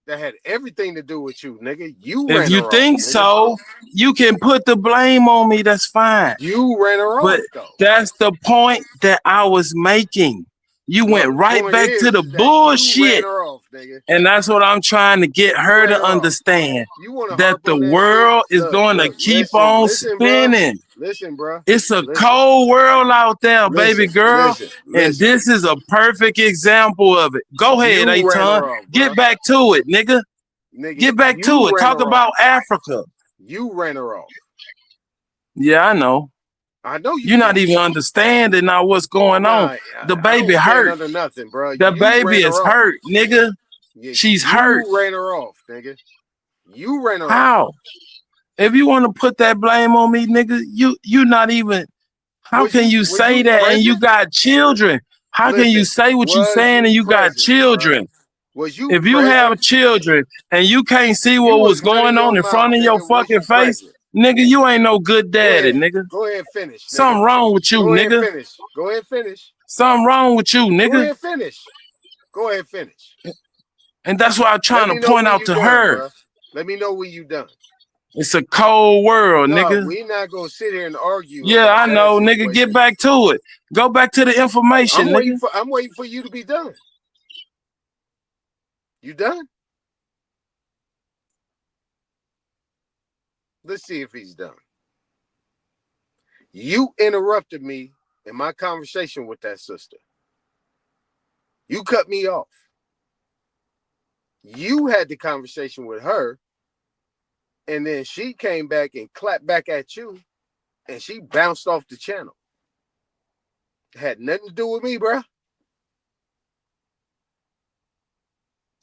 That had everything to do with you, nigga. If you think so, you can put the blame on me. That's fine. You ran her off, but that's the point that I was making. You went right back to the bullshit. And that's what I'm trying to get her to understand. That the world is going to keep on spinning. Listen, bro. It's a cold world out there, baby girl. And this is a perfect example of it. Go ahead, Aton. Get back to it, nigga. Get back to it. Talk about Africa. You ran her off. Yeah, I know. I know you're not even understanding now what's going on. The baby hurt. Nothing, bro. The baby is hurt, nigga. She's hurt. You ran her off, nigga. You ran her off. How? If you want to put that blame on me, nigga, you not even. How can you say that and you got children? How can you say what you saying and you got children? If you have children and you can't see what was going on in front of your fucking face, nigga, you ain't no good daddy, nigga. Go ahead and finish. Something wrong with you, nigga. Go ahead and finish. Something wrong with you, nigga. Go ahead and finish. Go ahead and finish. And that's what I'm trying to point out to her. Bro. Let me know when you done. It's a cold world, nigga. We not gonna sit here and argue. Yeah, I know, nigga. Get back to it. Go back to the information, nigga. I'm waiting for you to be done. You done? Let's see if he's done. You interrupted me in my conversation with that sister. You cut me off. You had the conversation with her, and then she came back and clapped back at you, and she bounced off the channel. It had nothing to do with me, bro.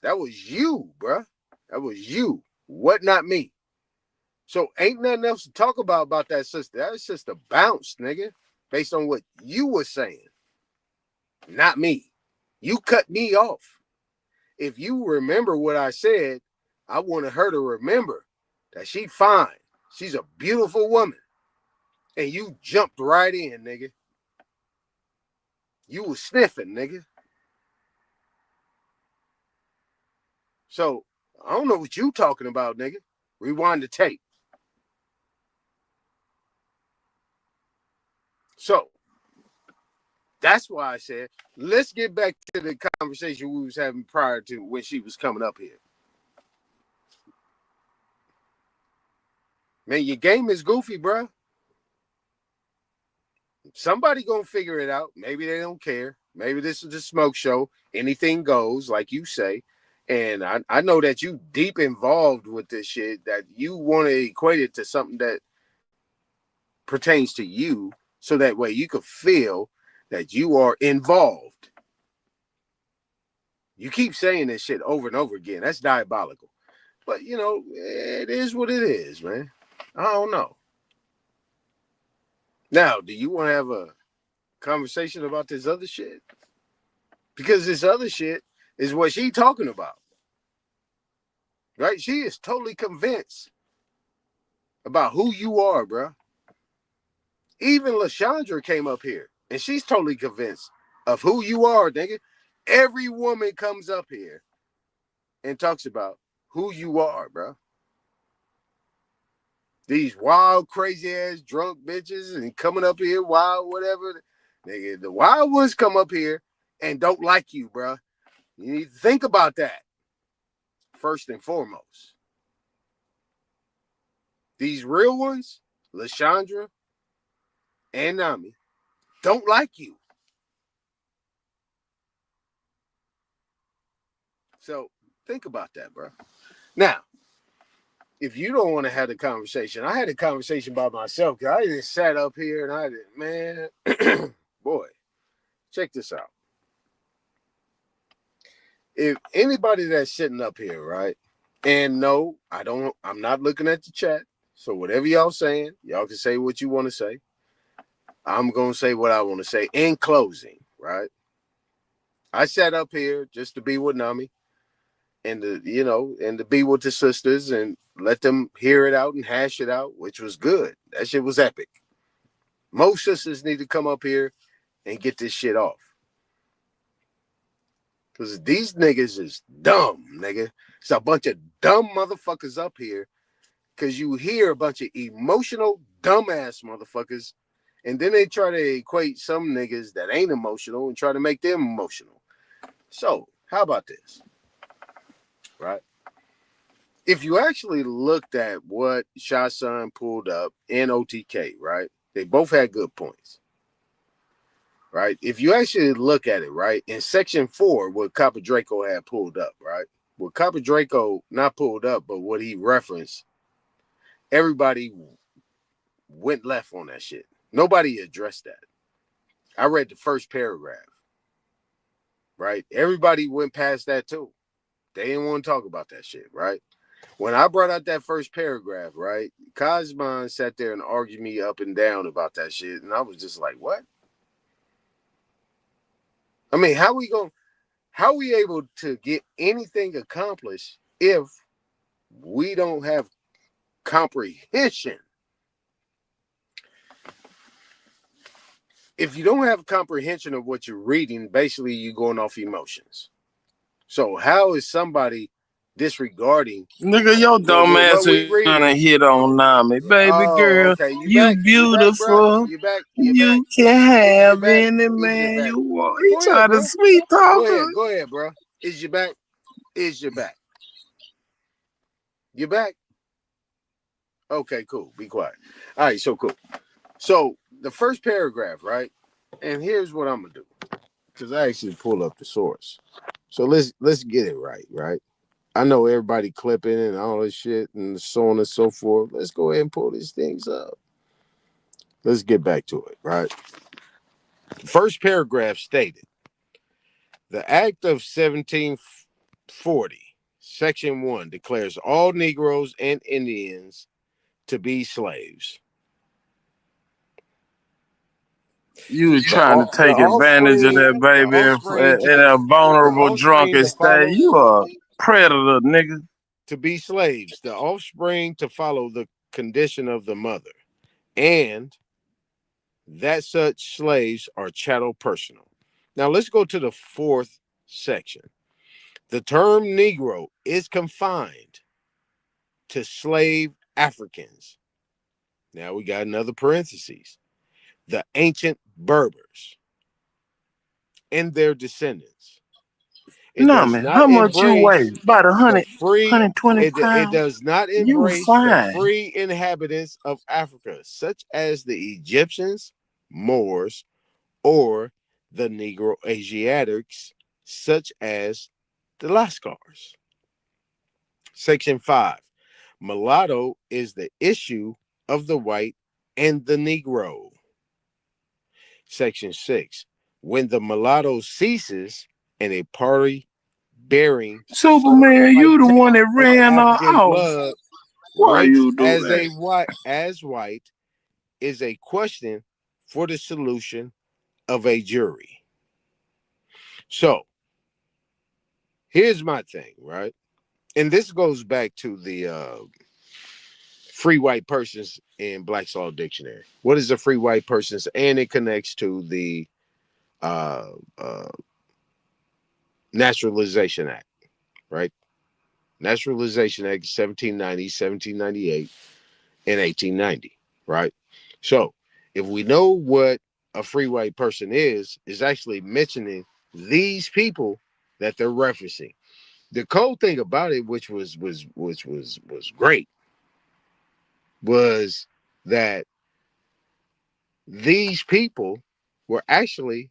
That was you, bro. That was you. What, not me. So ain't nothing else to talk about that sister. That sister bounced, nigga, based on what you were saying. Not me. You cut me off. If you remember what I said, I wanted her to remember that she fine. She's a beautiful woman. And you jumped right in, nigga. You was sniffing, nigga. So I don't know what you talking about, nigga. Rewind the tape. So That's why I said, let's get back to the conversation we was having prior to when she was coming up here. Man, your game is goofy, bro. Somebody gonna figure it out. Maybe they don't care. Maybe this is a smoke show. Anything goes, like you say. And I know that you deep involved with this shit, that you want to equate it to something that pertains to you, so that way you could feel that you are involved. You keep saying this shit over and over again. That's diabolical. But, you know, it is what it is, man. I don't know. Now, do you want to have a conversation about this other shit? Because this other shit is what she talking about. Right? She is totally convinced about who you are, bro. Even LaShondra came up here, and she's totally convinced of who you are, nigga. Every woman comes up here and talks about who you are, bro. These wild, crazy-ass drunk bitches and coming up here wild, whatever. Nigga, the wild ones come up here and don't like you, bro. You need to think about that first and foremost. These real ones, LaShondra and Nami, don't like you. So think about that, bro. Now, if you don't want to have the conversation, I had a conversation by myself, because I just sat up here and I did, man, boy, check this out. If anybody that's sitting up here, right, and no, I'm not looking at the chat, so whatever y'all saying, y'all can say what you want to say. I'm going to say what I want to say in closing, right? I sat up here just to be with Nami and to be with the sisters and let them hear it out and hash it out, which was good. That shit was epic. Most sisters need to come up here and get this shit off. Because these niggas is dumb, nigga. It's a bunch of dumb motherfuckers up here, because you hear a bunch of emotional, dumbass motherfuckers, and then they try to equate some niggas that ain't emotional and try to make them emotional. So, how about this? Right? If you actually looked at what Sha Sun pulled up in OTK, right? They both had good points. Right? If you actually look at it, right, in section 4, what Copper Draco had pulled up, right? What Copper Draco not pulled up, but what he referenced, everybody went left on that shit. Nobody addressed that. I read the first paragraph, right? Everybody went past that too. They didn't want to talk about that shit, right? When I brought out that first paragraph, right, Cosman sat there and argued me up and down about that shit, and I was just like, what? I mean, how we able to get anything accomplished if we don't have comprehension? If you don't have comprehension of what you're reading, basically you're going off emotions. So how is somebody disregarding? Nigga, your dumb ass is gonna hit on Nami. Baby girl, okay. you beautiful. You back. You can have any man you want. He trying to sweet talk. Go ahead, bro. Is you back? Is you back? You back? Okay, cool. Be quiet. All right, so cool. So the first paragraph, right? And here's what I'm gonna do, because I actually pulled up the source. So let's get it right? I know everybody clipping and all this shit and so on and so forth. Let's go ahead and pull these things up. Let's get back to it, right? First paragraph stated, the Act of 1740, Section 1, declares all Negroes and Indians to be slaves. You trying to take advantage of that baby in a vulnerable drunken state. You a predator, nigga. To be slaves, the offspring to follow the condition of the mother, and that such slaves are chattel personal. Now let's go to the 4th section. The term Negro is confined to slave Africans. Now we got another parenthesis. The ancient Berbers. and their descendants. It No, does man. not How much you weigh? embrace About the free. 120 It pounds? does not You embrace the fine. free inhabitants of Africa, such as the Egyptians, Moors, or the Negro Asiatics, such as the Lascars. Section 5. Mulatto is the issue of the white and the Negro. Section 6. When the mulatto ceases and a party bearing Superman, you the one that ran African off. blood Why ranks you do as that? white is a question for the solution of a jury. So here's my thing, right? And this goes back to the free white persons in Black's Law Dictionary. What is a free white persons? And it connects to the uh, Naturalization Act, right? Naturalization Act 1790, 1798, and 1890, right? So if we know what a free white person is actually mentioning these people that they're referencing. The cool thing about it, which was great, was that these people were actually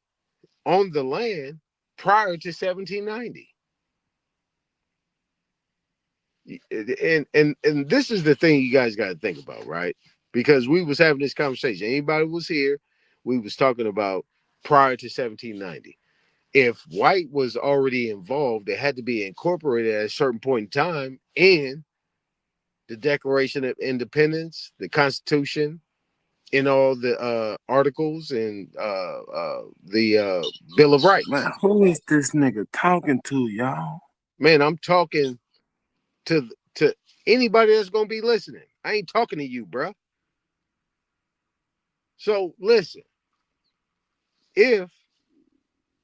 on the land prior to 1790. And this is the thing you guys got to think about, right? Because we was having this conversation. Anybody was here, we was talking about prior to 1790. If white was already involved, it had to be incorporated at a certain point in time in the Declaration of Independence, the Constitution, in all the articles and the Bill of Rights. Man, who is this nigga talking to, y'all? Man, I'm talking to anybody that's gonna be listening. I ain't talking to you, bro. So listen, if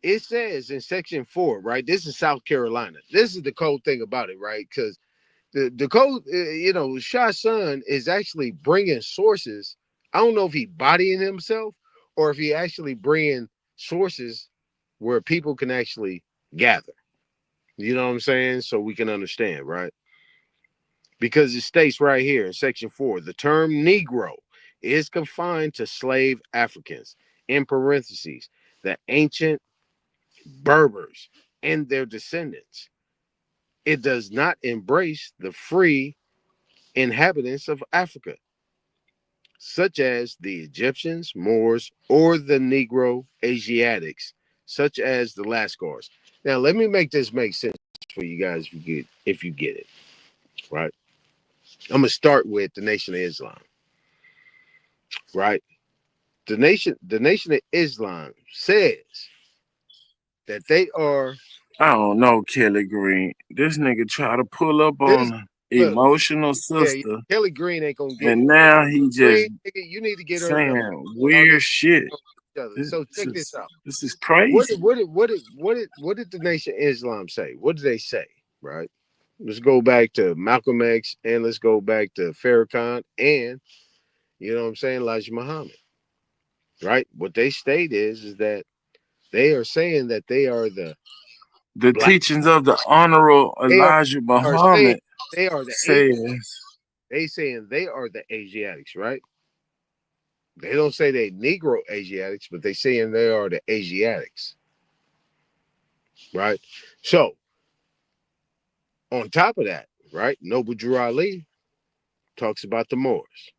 it says in section 4, right? This is South Carolina. This is the cold thing about it, right? Because the code, Shah Sun is actually bringing sources. I don't know if he bodying himself or if he actually bringing sources where people can actually gather. You know what I'm saying? So we can understand, right? Because it states right here in section 4, the term Negro is confined to slave Africans, in parentheses, the ancient Berbers and their descendants. It does not embrace the free inhabitants of Africa, such as the Egyptians, Moors, or the Negro Asiatics, such as the Lascars. Now, let me make this make sense for you guys if you get it, right? I'm gonna start with the Nation of Islam, right? The Nation of Islam says that they are. I don't know, Kelly Green. This nigga try to pull up on an emotional sister. Kelly Green ain't gonna get and it. now he just Green, you need to get her saying weird shit. So check this out. This is crazy. What did the Nation of Islam say? What did they say? Right. Let's go back to Malcolm X and let's go back to Farrakhan and you know what I'm saying, Elijah Muhammad. Right. What they state is that they are saying that they are the teachings of the Honorable Elijah Muhammad. They are the says they saying they are the Asiatics, right? They don't say they Negro Asiatics, but they saying they are the Asiatics. Right? So, on top of that, right, Noble Drew Ali talks about the Moors.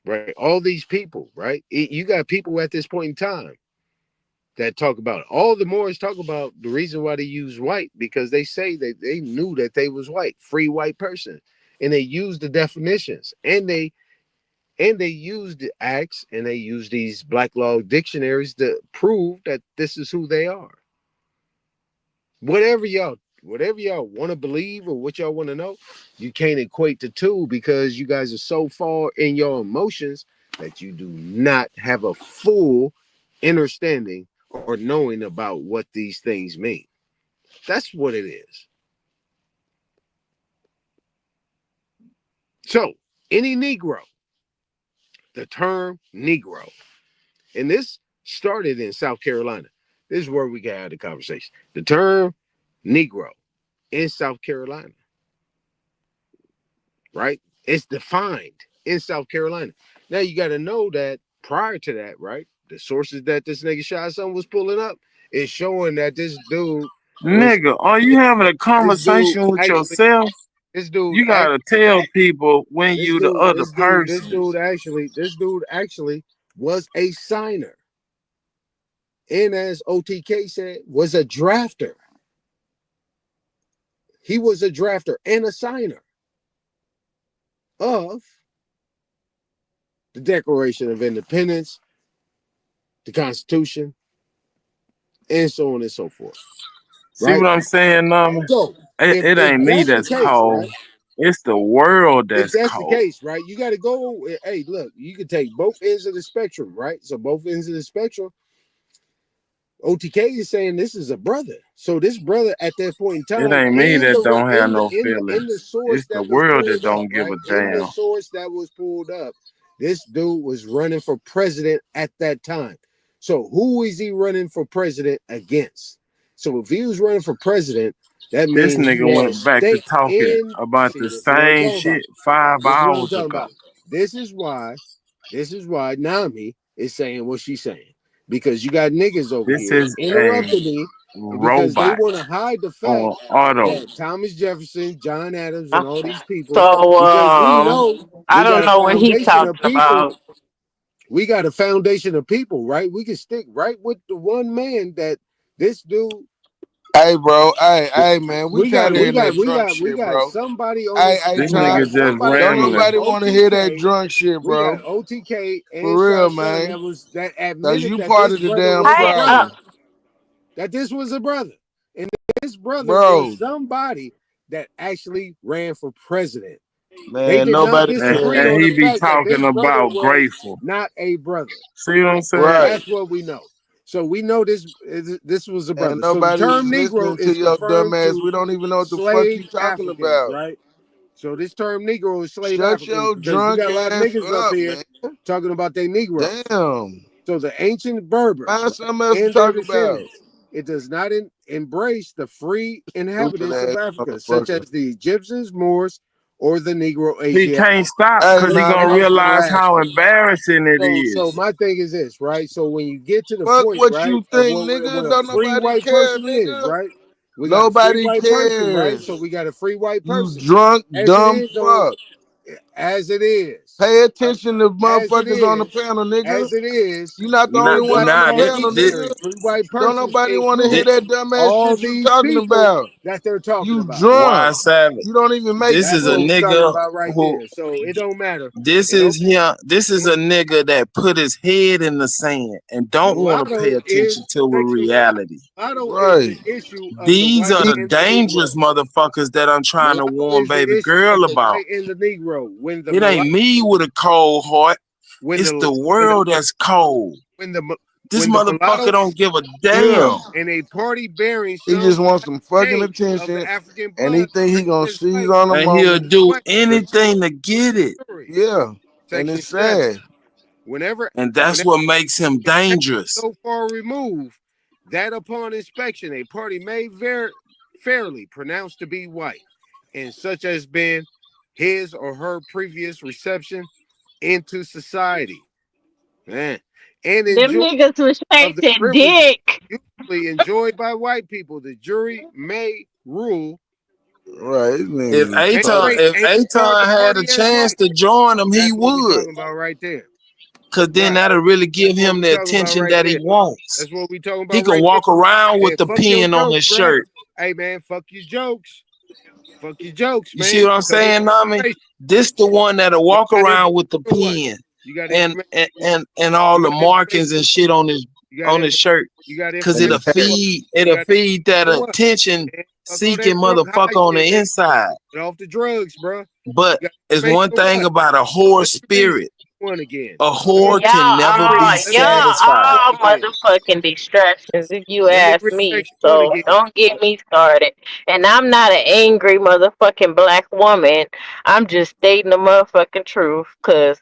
Right? All these people, right? You got people at this point in time that talk about it. All the Moors talk about the reason why they use white because they say that they knew that they was white, free white person. And they use the definitions and they use the acts and they use these Black Law dictionaries to prove that this is who they are. Whatever y'all want to believe or what y'all want to know, you can't equate the two because you guys are so far in your emotions that you do not have a full understanding or knowing about what these things mean. That's what it is. So, any Negro, the term Negro, and this started in South Carolina. This is where we can have the conversation. The term Negro in South Carolina, right? It's defined in South Carolina. Now you got to know that prior to that, right? The sources that this nigga Shy Son was pulling up is showing that this dude Nigga, are you having a conversation with yourself? This dude, you gotta tell people when you the other person. This dude actually was a signer, and as OTK said, was a drafter. He was a drafter and a signer of the Declaration of Independence, the Constitution, and so on and so forth. See what I'm saying, Nama? So, it ain't me that's cold. Right? It's the world that's cold. If that's cold. the case, right? You got to go. Hey, look, you can take both ends of the spectrum, right? So both ends of the spectrum. OTK is saying this is a brother. So this brother at that point in time, it ain't me that don't have no feelings. In the source it's the world that don't give a damn. In the source that was pulled up, this dude was running for president at that time. So who is he running for president against? So if he was running for president, that means this nigga went back to talking about the same shit 5 hours ago. This is why Nami is saying what she's saying. Because you got niggas over here interrupting me because they want to hide the fact that Thomas Jefferson, John Adams, and all these people. So I don't know what he's talking about. We got a foundation of people, right? We can stick right with the one man that this dude. Hey, bro. Hey, man. We got somebody on this nigga just rambling. Nobody want to hear that drunk shit, bro. We got OTK and for real, man. That admitted you that part of the damn problem. That this was a brother, and this brother was somebody that actually ran for president. Man, nobody. And he be talking about grateful, not a brother. See what I'm saying? Right. That's what we know. So we know this was a brother. And nobody so the term Negro to your dumb ass. We don't even know what the fuck you talking about, right? So this term Negro is slave Shut Africans. your drunk you got a lot of ass niggas up here talking about their Negro. Damn. So the ancient Berbers find something else to talk about. It does not embrace the free inhabitants of Africa, such as the Egyptians, Moors, or the Negro Asiatics. He can't stop because he's gonna realize how embarrassing it is. So my thing is this, right? So when you get to the point, what right, you think, nigga? Don't nobody care, nigga. Right? We nobody got a free cares. white person, right? So we got a free white person. You drunk, dumb fuck. As it is. Pay attention to motherfuckers on the panel, nigga. As it is. You're not the only one on the panel, nigga. Don't nobody want to hear that dumbass shit you talking about. That they're talking about. Drunk. You don't even make this is a nigga who so it don't matter. This is him. This is a nigga that put his head in the sand and don't want to pay attention to the reality. Right. These are the dangerous motherfuckers that I'm trying to warn baby girl about. In the Negro, it ain't me with a cold heart. It's the world that's cold. This motherfucker don't give a damn. And a party bearing. He just wants some fucking attention, and he think he gonna seize on them. And he'll do anything to get it. Yeah, and it's sad. And that's what makes him dangerous. So far removed that upon inspection, a party may fairly pronounced to be white, and such has been his or her previous reception into society. Man. And them niggas respected dick. Usually enjoyed by white people, the jury may rule. Right. If Aton had a chance to join him, he would. About right there. Cause then that'll really give him the attention that he wants. That's what we talking about. He can walk around with the pen on his shirt. Hey man, fuck your jokes. Fuck your jokes, man. You see what I'm saying, Nami? This the one that'll walk around with the pen and all the markings and shit on his shirt. Cause it'll feed that attention seeking motherfucker on the inside. Get off the drugs, bro. But it's one thing about a whore spirit. Again. A whore can never be satisfied. All motherfucking distractions, if you ask me. So don't get me started. And I'm not an angry motherfucking black woman. I'm just stating the motherfucking truth. Cause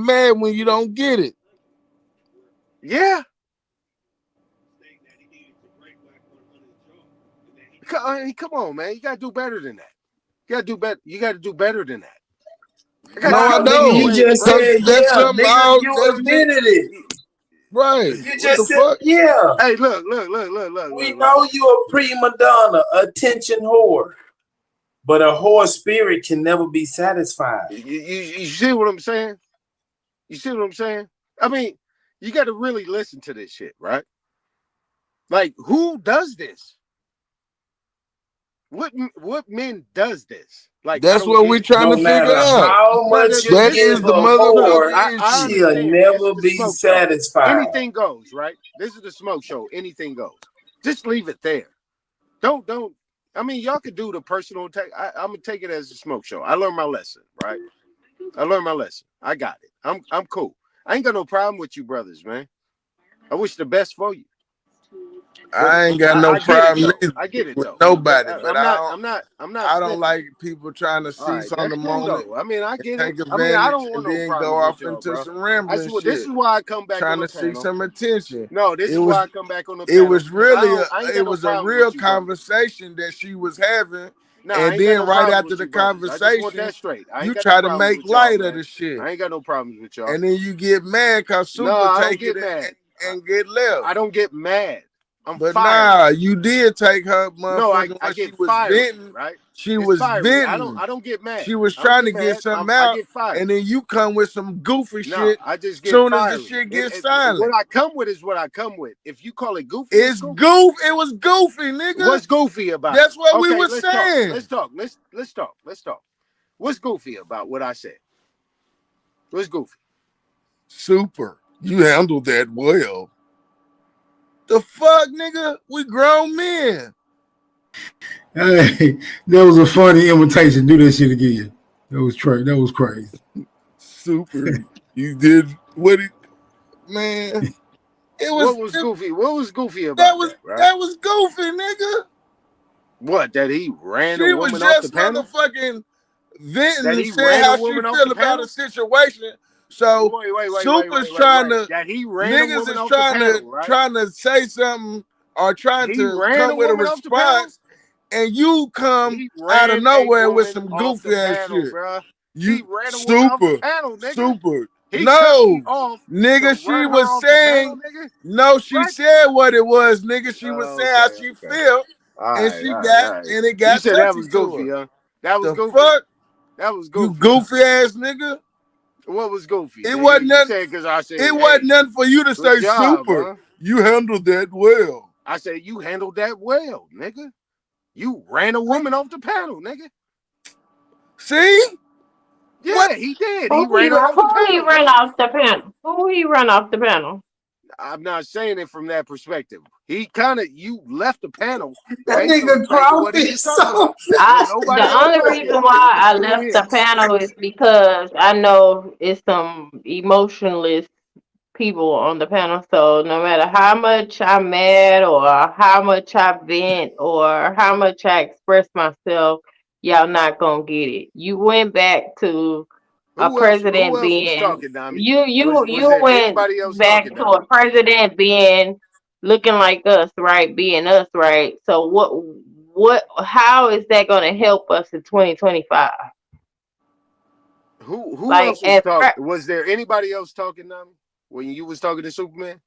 get mad when you don't get it. Yeah. Come on, man. You gotta do better than that. You gotta do better. You gotta do better than that. No, I don't. You just said That's something nigga, you admitted it. Right. You just said, yeah. Hey, look. We know you a prima donna, attention whore. But a whore spirit can never be satisfied. You see what I'm saying? You see what I'm saying? I mean, you got to really listen to this shit, right? Like, who does this? What men does this? Like, that's what we're trying to figure out. How much you that give is the a motherfucker. I she'll never be satisfied. Anything goes, right? This is the smoke show. Anything goes. Just leave it there. Don't. I mean, y'all could do the personal take. I'm gonna take it as a smoke show. I learned my lesson, right? I learned my lesson. I got it. I'm cool. I ain't got no problem with you brothers, man. I wish the best for you. I ain't got no problem I get it with though. nobody, but I'm not. I don't like people trying to seize on the moment. I mean, I get it. Take I mean, I advantage don't want and no then problem go off with y'all, into bro. some rambling shit. This is why I come back trying on the to seek panel. some attention. No, this is why I come back on the It panel. was really I ain't got it no was a problem real with you, brother. conversation that she was having, No, I and ain't got then no right problems after with the you brothers. I just want conversation, that straight. I ain't you got try no to problems make with y'all, light of man. the shit, I ain't got no problems with y'all. and then you get mad because No, Super I don't take get it mad. and get left. I don't get mad. I'm But fired. nah, you did take her No, I motherfucking when get she was fiery, venting. right? She It's was fiery. venting. I don't get mad. She was I don't trying to get get mad. something I out, get fired. and then you come with some goofy No, shit. I just get Soon as the fiery. shit gets What silent, I come with is what I come with. If you call it goofy, it's goof. It was goofy, nigga. What's goofy about That's it? what we Okay, were let's saying. talk. Let's talk. What's goofy about what I said? What's goofy? Super. You handled that well. The fuck, nigga? We grown men. Hey, that was a funny invitation. Do that shit again. That was crazy. Super. You did what it, man. It was What was goofy? What was goofy about that was goofy, nigga. What? That he ran She a was woman off the just panel? motherfucking venting That and he saying ran how a she woman off feel the about panel? the situation. So Super's trying to That he ran a niggas woman is off the panel, right? trying to say something or trying He to ran come a with a woman off the panel? response, and you come He out of ran nowhere a with woman some off goofy the ass panel, shit. bruh. You He ran a woman off the super, panel, nigga. super. He cut No, me off nigga, to she run her was off the saying, panel, nigga. no, she What? said what it was, nigga. She was saying how she feel, All and right. and it You got said that touchy was to goofy, her. huh? That was The goofy. fuck? That was You goofy. goofy ass nigga. What was goofy? It wasn't You nothing. said because I said It wasn't nothing for you to good say job, super. huh? You handled that well. I said you handled that well, nigga. You ran a woman off the panel, nigga. See? Yeah, What? he did. He ran her off the Who he panel. run off the panel? Who he run off the panel? I'm not saying it from that perspective. He you left the panel. That based on nigga the fact of what he crawfish was talking so about. Nobody The else only left reason it. why I Go left ahead. the panel is because I know it's some emotionless people on the panel. So no matter how much I'm mad or how much I vent or how much I express myself, y'all not gonna get it. You went back to a Who president else was being talking, Dami? you Was there went anybody else back talking, to a Dami? president being looking like us, right? Being us, right? So how is that gonna help us in 2025? Who Like else was talking? Was there anybody else talking, Dami, when you was talking to Superman?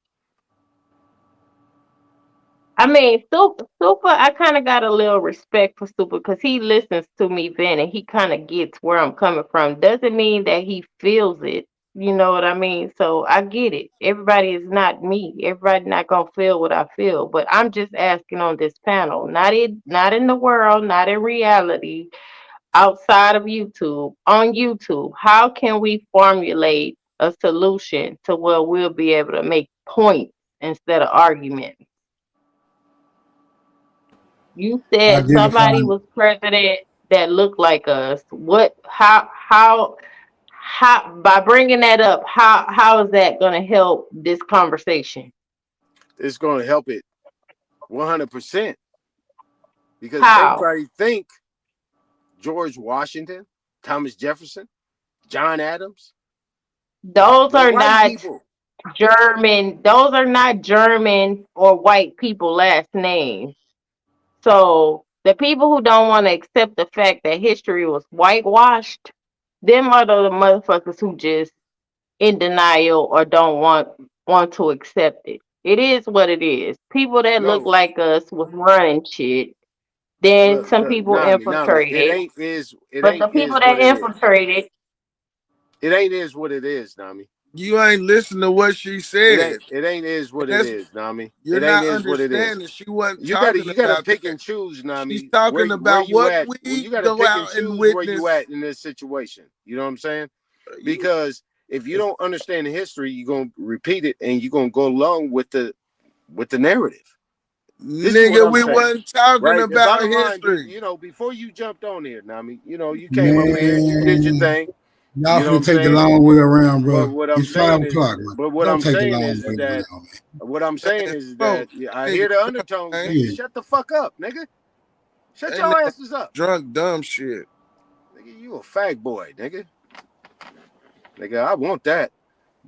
I mean, Super, I kind of got a little respect for Super because he listens to me vent and he kind of gets where I'm coming from. Doesn't mean that he feels it. You know what I mean? So I get it. Everybody is not me. Everybody not gonna feel what I feel. But I'm just asking on this panel, not in the world, not in reality, outside of YouTube, on YouTube. How can we formulate a solution to where we'll be able to make points instead of arguments? You said somebody was president that looked like us. How by bringing that up, how is that going to help this conversation? It's going to help it 100% because How? everybody think George Washington, Thomas Jefferson, John Adams. Those the are white not people. German. Those are not German or white people last names. So the people who don't want to accept the fact that history was whitewashed, Them are the motherfuckers who just in denial or don't want to accept it. It is what it is. People that look No, like us was running shit. Then some look, people Nami, it infiltrated. ain't is But the people what that it is. infiltrated, It ain't is what it is, Nami. You ain't listen to what she said. It ain't is what it is, Nami. You're It ain't not is what it is. understanding. She wasn't You talking gotta about pick that. and choose, Nami. She's talking where about you what at? Well, we you gotta go pick and out choose and where you witness. at in this situation. You know what I'm saying? Because if you don't understand the history, you're gonna repeat it and you're gonna go along with the narrative. This is what Nigga, I'm we saying. wasn't talking Right? The about bottom line, history. you know, before you jumped on here, Nami, you know, you came up here, you did your Man, thing. y'all You know what finna I'm take the saying? long way around, But bro. what I'm It's 5 saying is, o'clock, man. but what Don't I'm take the saying long is way that around. what I'm saying is Smoke, that I hear the undertones, man. nigga. Yeah. Shut the fuck up, nigga. Shut Ain't your that asses up. drunk dumb shit. Nigga, you a fag boy, nigga. Nigga, I want that.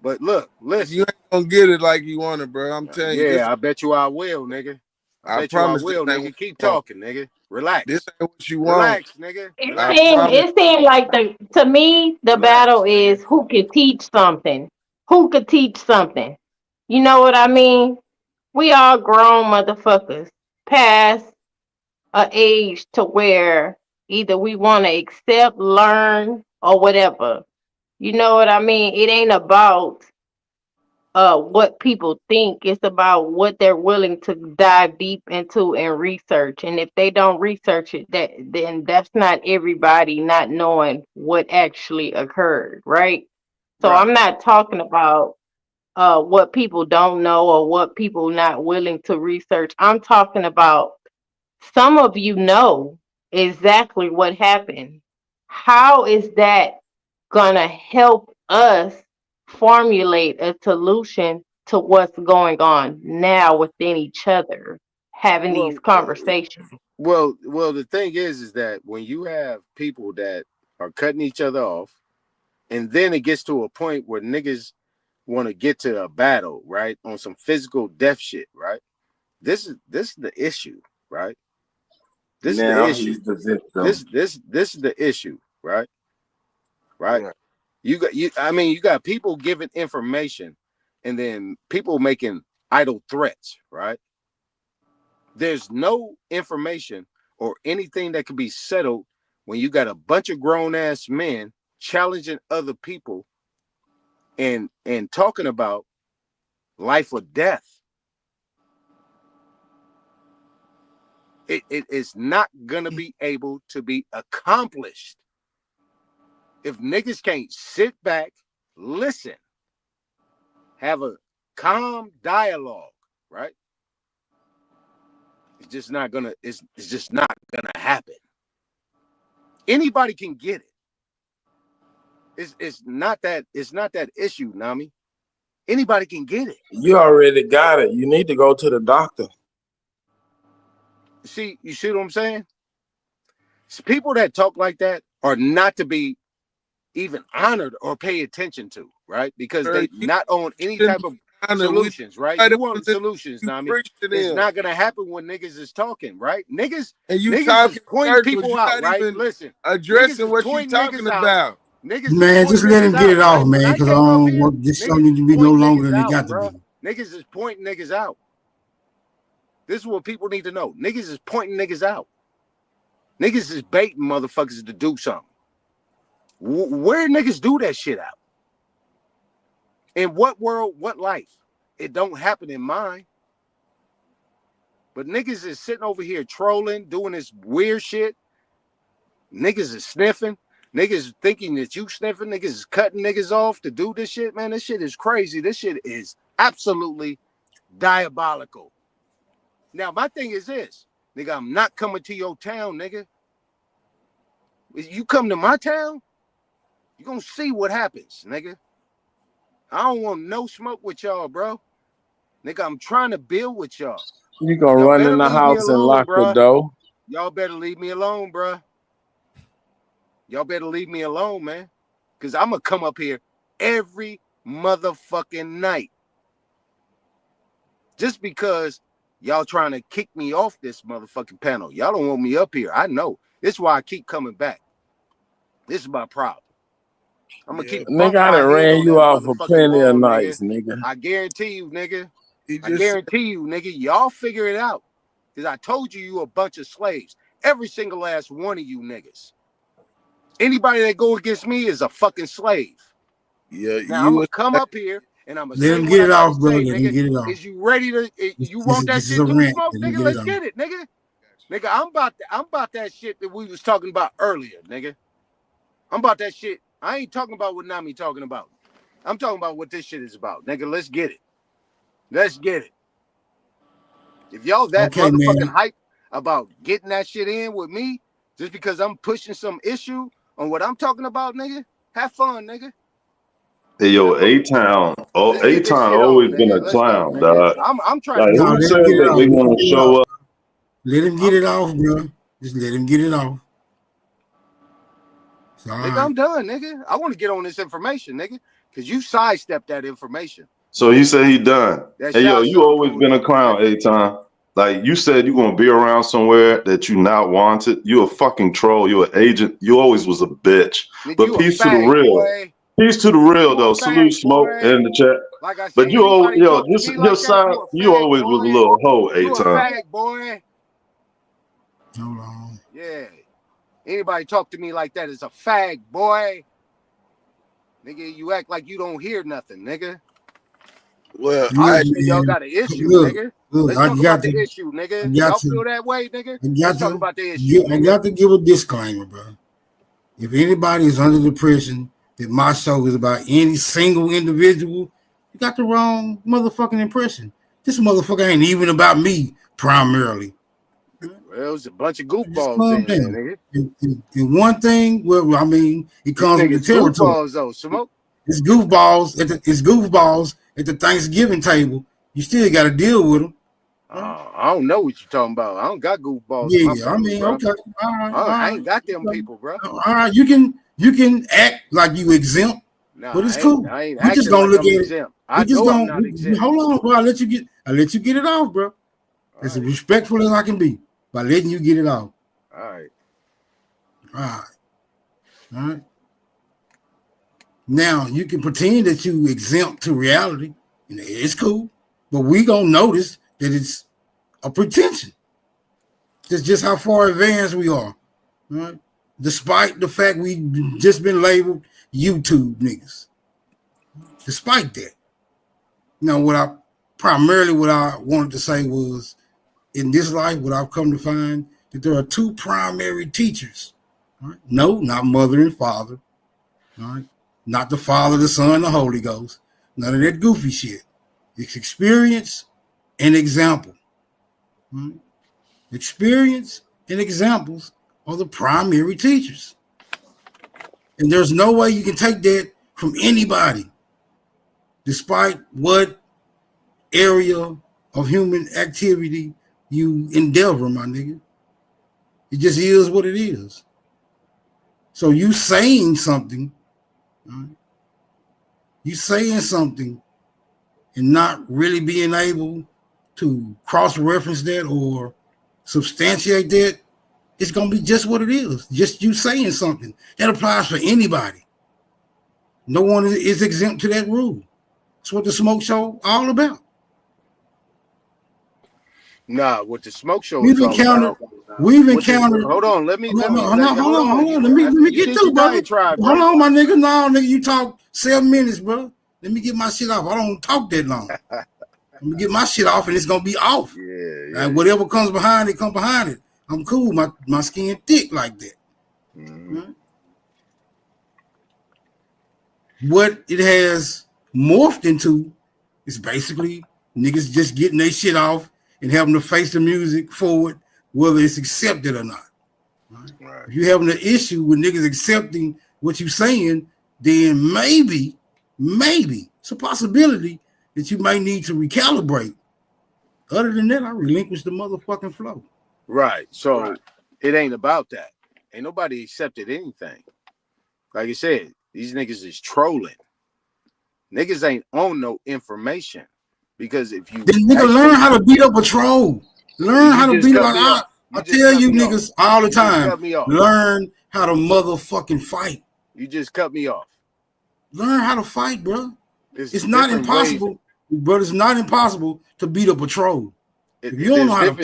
But look, listen. You ain't gonna get it like you want it, bro. I'm telling you this. Yeah, I bet you I will, nigga. I bet you I promise this will, ain't nigga. what Keep you want. talking, nigga. Relax. This ain't what you want. Relax, nigga. I Relax. promise. it seemed like to me the battle is who can teach something. Who could teach something? You know what I mean? We all grown motherfuckers past a age to where either we want to accept, learn, or whatever. You know what I mean? It ain't about what people think. It's about what they're willing to dive deep into and research. And if they don't research it, then that's not everybody not knowing what actually occurred, right? So I'm not talking about what people don't know or what people not willing to research. I'm talking about some of you know exactly what happened. How is that gonna help us formulate a solution to what's going on now within each other, having these conversations? Well, the thing is that when you have people that are cutting each other off, and then it gets to a point where niggas want to get to a battle, right? On some physical death shit, right? This is the issue, right? This is the Now issue. he's the victim. This is the issue, right? Right? Yeah. You got people giving information and then people making idle threats, right? There's no information or anything that can be settled when you got a bunch of grown-ass men challenging other people and talking about life or death. It is not gonna be able to be accomplished if niggas can't sit back, listen, have a calm dialogue, right? It's just not gonna happen. Anybody can get it. It's not that issue, Nami. Anybody can get it. You already got it. You need to go to the doctor. You see what I'm saying? People that talk like that are not to be even honored or pay attention to, right? Because they not on any type of solutions, right? You want solutions, Nami. It's not gonna happen when niggas is talking, right? Niggas is pointing people out, right? Listen, addressing what you talking about. Niggas Man, just let him get it off, man, because I don't want this show need to be no longer than it got to be. Niggas is pointing niggas out. This is what people need to know. Niggas is pointing niggas out. Niggas is baiting motherfuckers to do something. Where niggas do that shit out? In what world, what life? It don't happen in mine. But niggas is sitting over here trolling, doing this weird shit. Niggas is sniffing. Niggas thinking that you sniffing. Niggas is cutting niggas off to do this shit, man. This shit is crazy. This shit is absolutely diabolical. Now, my thing is this. Nigga, I'm not coming to your town, nigga. You come to my town, you're gonna see what happens, nigga. I don't want no smoke with y'all, bro. Nigga, I'm trying to build with y'all. You gonna run in the house and lock the door. Y'all better leave me alone, bro. Y'all better leave me alone, man. Because I'm going to come up here every motherfucking night. Just because y'all trying to kick me off this motherfucking panel. Y'all don't want me up here. I know. This is why I keep coming back. This is my problem. I'm gonna keep Nigga, I done ran you off for plenty of nights, nigga. I guarantee you, nigga. I guarantee you, nigga. Y'all figure it out. Because I told you a bunch of slaves. Every single last one of you niggas. Anybody that go against me is a fucking slave. Yeah, now I'm gonna come up here and I'm gonna let say him what get I it gotta off, bro. say, Let him nigga. get it off. Is you ready to? You want that This is shit a too, rant. Smoke, Let him nigga? get Let's it get it, nigga. Nigga, I'm about that shit that we was talking about earlier, nigga. I'm about that shit. I ain't talking about what Nami talking about. I'm talking about what this shit is about, nigga. Let's get it. Let's get it. If y'all that Okay, motherfucking man. hype about getting that shit in with me, just because I'm pushing some issue on what I'm talking about, nigga, have fun, nigga. Hey, yo, A-Town. Oh, Let's get this A-Town shit always on, been nigga. a Let's go, clown, nigga. dog. I'm trying Like, to No, who let said him get it that off. they Let him gonna get it show off. up? Let him get it off, bro. Just let him get it off. It's all Nigga, right. I'm done, nigga. I want to get on this information, nigga, because you sidestepped that information. So he said he done. That Hey, yo, shot you so always cool, been a nigga. clown, A-Town. Like, you said you gonna be around somewhere that you not wanted. You a fucking troll. You an agent. You always was a bitch. Nigga, But you a peace to the fag, real. boy. Peace to the real, You a though. Salute, fag, Smoke, boy. in the chat. Like I But say, you, anybody yo, talk to me your like that, side, you a you fag, always was a boy. little hoe, You a A-Town. fag, boy. Hold on. Yeah. Anybody talk to me like that is a fag, boy. Nigga, you act like you don't hear nothing, nigga. Well, Obviously, y'all got an issue, nigga. Let's I talk got about the to, issue, I nigga. got Y'all to, feel that way, nigga? I Let's got talk to, about the issue, I nigga. got to give a disclaimer, bro. If anybody is under the impression that my show is about any single individual, you got the wrong motherfucking impression. This motherfucker ain't even about me primarily. Well, it's a bunch of Just goofballs calm in there, down. nigga. And one thing, well, I mean, it These comes with the niggas territory. goofballs, though, Smoke. It's goofballs at the Thanksgiving table. You still got to deal with them. I don't know what you're talking about. I don't got goofballs in my Yeah, I family, mean, bro. okay, all right, I ain't got them people, bro. all right. You can act like you exempt, Nah, but it's I cool. ain't We just acting gonna like look I'm at it. exempt. We I just know I'm gonna not exempt. hold on, bro. I let you get it off, bro. As respectful as I can be by letting you get it off. All right. All right. Now you can pretend that you exempt to reality. You know, it's cool, but we gonna notice that it's a pretension. That's just how far advanced we are. Right? Despite the fact we just been labeled YouTube niggas. Despite that. Now, what I wanted to say was, in this life, what I've come to find, that there are two primary teachers. Right? No, not mother and father. Right? Not the Father, the Son, the Holy Ghost. None of that goofy shit. It's experience and example. Right? Experience and examples are the primary teachers. And there's no way you can take that from anybody, despite what area of human activity you endeavor, my nigga. It just is what it is. So you saying something, right? You saying something and not really being able to cross-reference that or substantiate that, it's going to be just what it is. Just you saying something. That applies for anybody. No one is exempt to that rule. That's what the Smoke Show all about. Nah, what the Smoke Show We've is all encountered. about. Hold on. Let me You get did through, your brother. diatribe, bro. Hold on, my nigga. No, nigga, you talk 7 minutes, bro. Let me get my shit off. I don't talk that long. Let me get my shit off, and it's gonna be off. Yeah. Whatever comes behind it, come behind it. I'm cool. My skin thick like that. Right? What it has morphed into is basically niggas just getting their shit off and having to face the music forward, whether it's accepted or not. Right? If you're having an issue with niggas accepting what you're saying, then maybe it's a possibility that you might need to recalibrate. Other than that, I relinquish the motherfucking flow. Right. So it ain't about that. Ain't nobody accepted anything. Like I said, these niggas is trolling. Niggas ain't on no information. Because if you then nigga learn how to beat up a troll. Learn how to beat up. I tell you niggas all the time. Learn how to motherfucking fight. You just cut me off. Learn how to fight, bro. It's not impossible, but it's not impossible to beat a patrol. If you don't know how to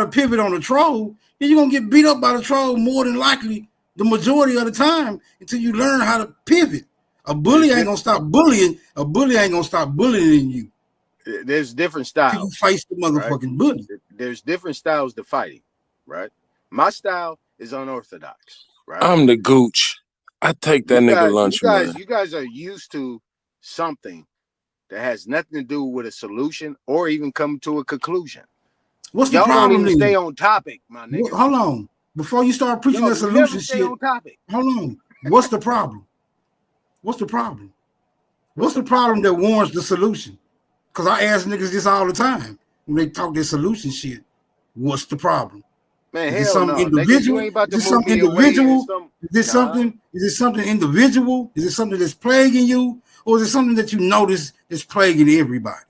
pivot, on the troll, then you're gonna get beat up by the troll more than likely the majority of the time until you learn how to pivot. A bully ain't gonna stop bullying. A bully ain't gonna stop bullying you. There's different styles. You face the motherfucking bully. There's different styles to fighting, right? My style is unorthodox, right? I'm the gooch. I take that nigga lunch, man. You guys are used to something that has nothing to do with a solution or even come to a conclusion. What's the Y'all problem? don't even stay on topic, my nigga. Hold on. Before you start preaching that solution shit, on topic. Hold on. What's the problem? What's the problem? What's the problem that warrants the solution? Because I ask niggas this all the time when they talk their solution shit. What's the problem? Man, is it something individual? Is it something individual? Is it something individual? Is it something that's plaguing you? Or is it something that you notice is plaguing everybody?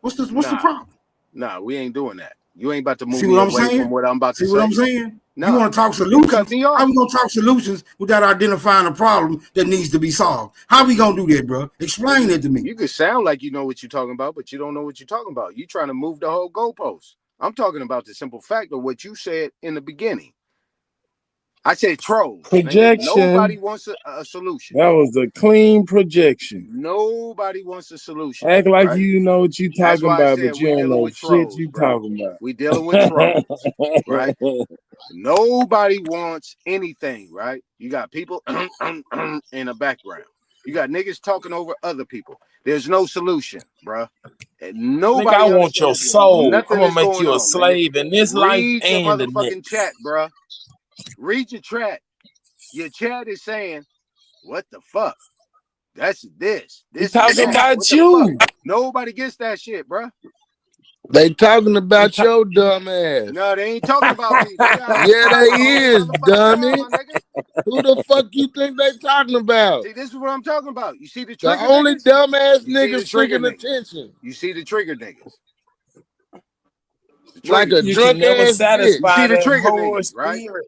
What's the problem? Nah, we ain't doing that. You ain't about to move See me what I'm away saying? from what I'm about to say. See what I'm saying? No. You want to talk solutions? How we gonna talk solutions without identifying a problem that needs to be solved? How we gonna do that, bro? Explain it to me. You could sound like you know what you're talking about, but you don't know what you're talking about. You trying to move the whole goalpost. I'm talking about the simple fact of what you said in the beginning. I said troll. Projection. Nobody wants a solution. That was a clean projection. Nobody wants a solution. Act like right? you know what you That's talking why I about, said but you we don't dealing know with shit trolls, you bro. talking about. We dealing with trolls, right? Nobody wants anything, right? You got people in the background. You got niggas talking over other people. There's no solution, bro. And nobody. Nigga, I want your understands soul. nothing I'm gonna is make going you a on, slave nigga. in this life Read your and the motherfucking next. chat, bro. Read your chat. Your chat is saying, "What the fuck? That's this. They This talking and that. about What the you. fuck?" Nobody gets that shit, bro. They talking about your dumb ass. No, they ain't talking about me. Yeah, they is, dummy. Who the fuck you think they talking about? See, this is what I'm talking about. You see the The trigger only niggas? dumbass You see niggas the trigger seeking niggas. attention. You see the trigger niggas. The Like a triggers. You drunk can never ass bitch. You satisfy see the that trigger whore niggas, right? spirit.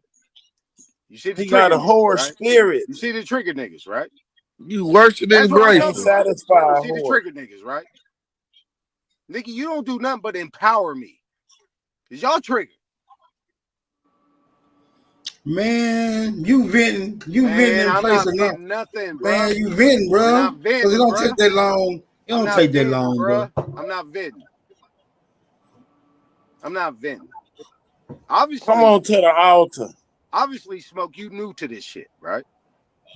You see the He got trigger a niggas, whore right? spirit. You see the trigger niggas, right? You worse than That's what I'm Ain't talking grateful. about. satisfied You see the whore. trigger niggas, right? Nigga, you don't do nothing but empower me. Cause y'all triggered. Man, you venting Man, in I'm place not enough. venting nothing, bro. Man, you venting, bro. I'm not Because it venting, don't bro. take that long. It I'm don't not take that venting, long, bro. bro. I'm not venting. I'm not venting. Come Obviously, on to the altar. Smoke, you new to this shit, right?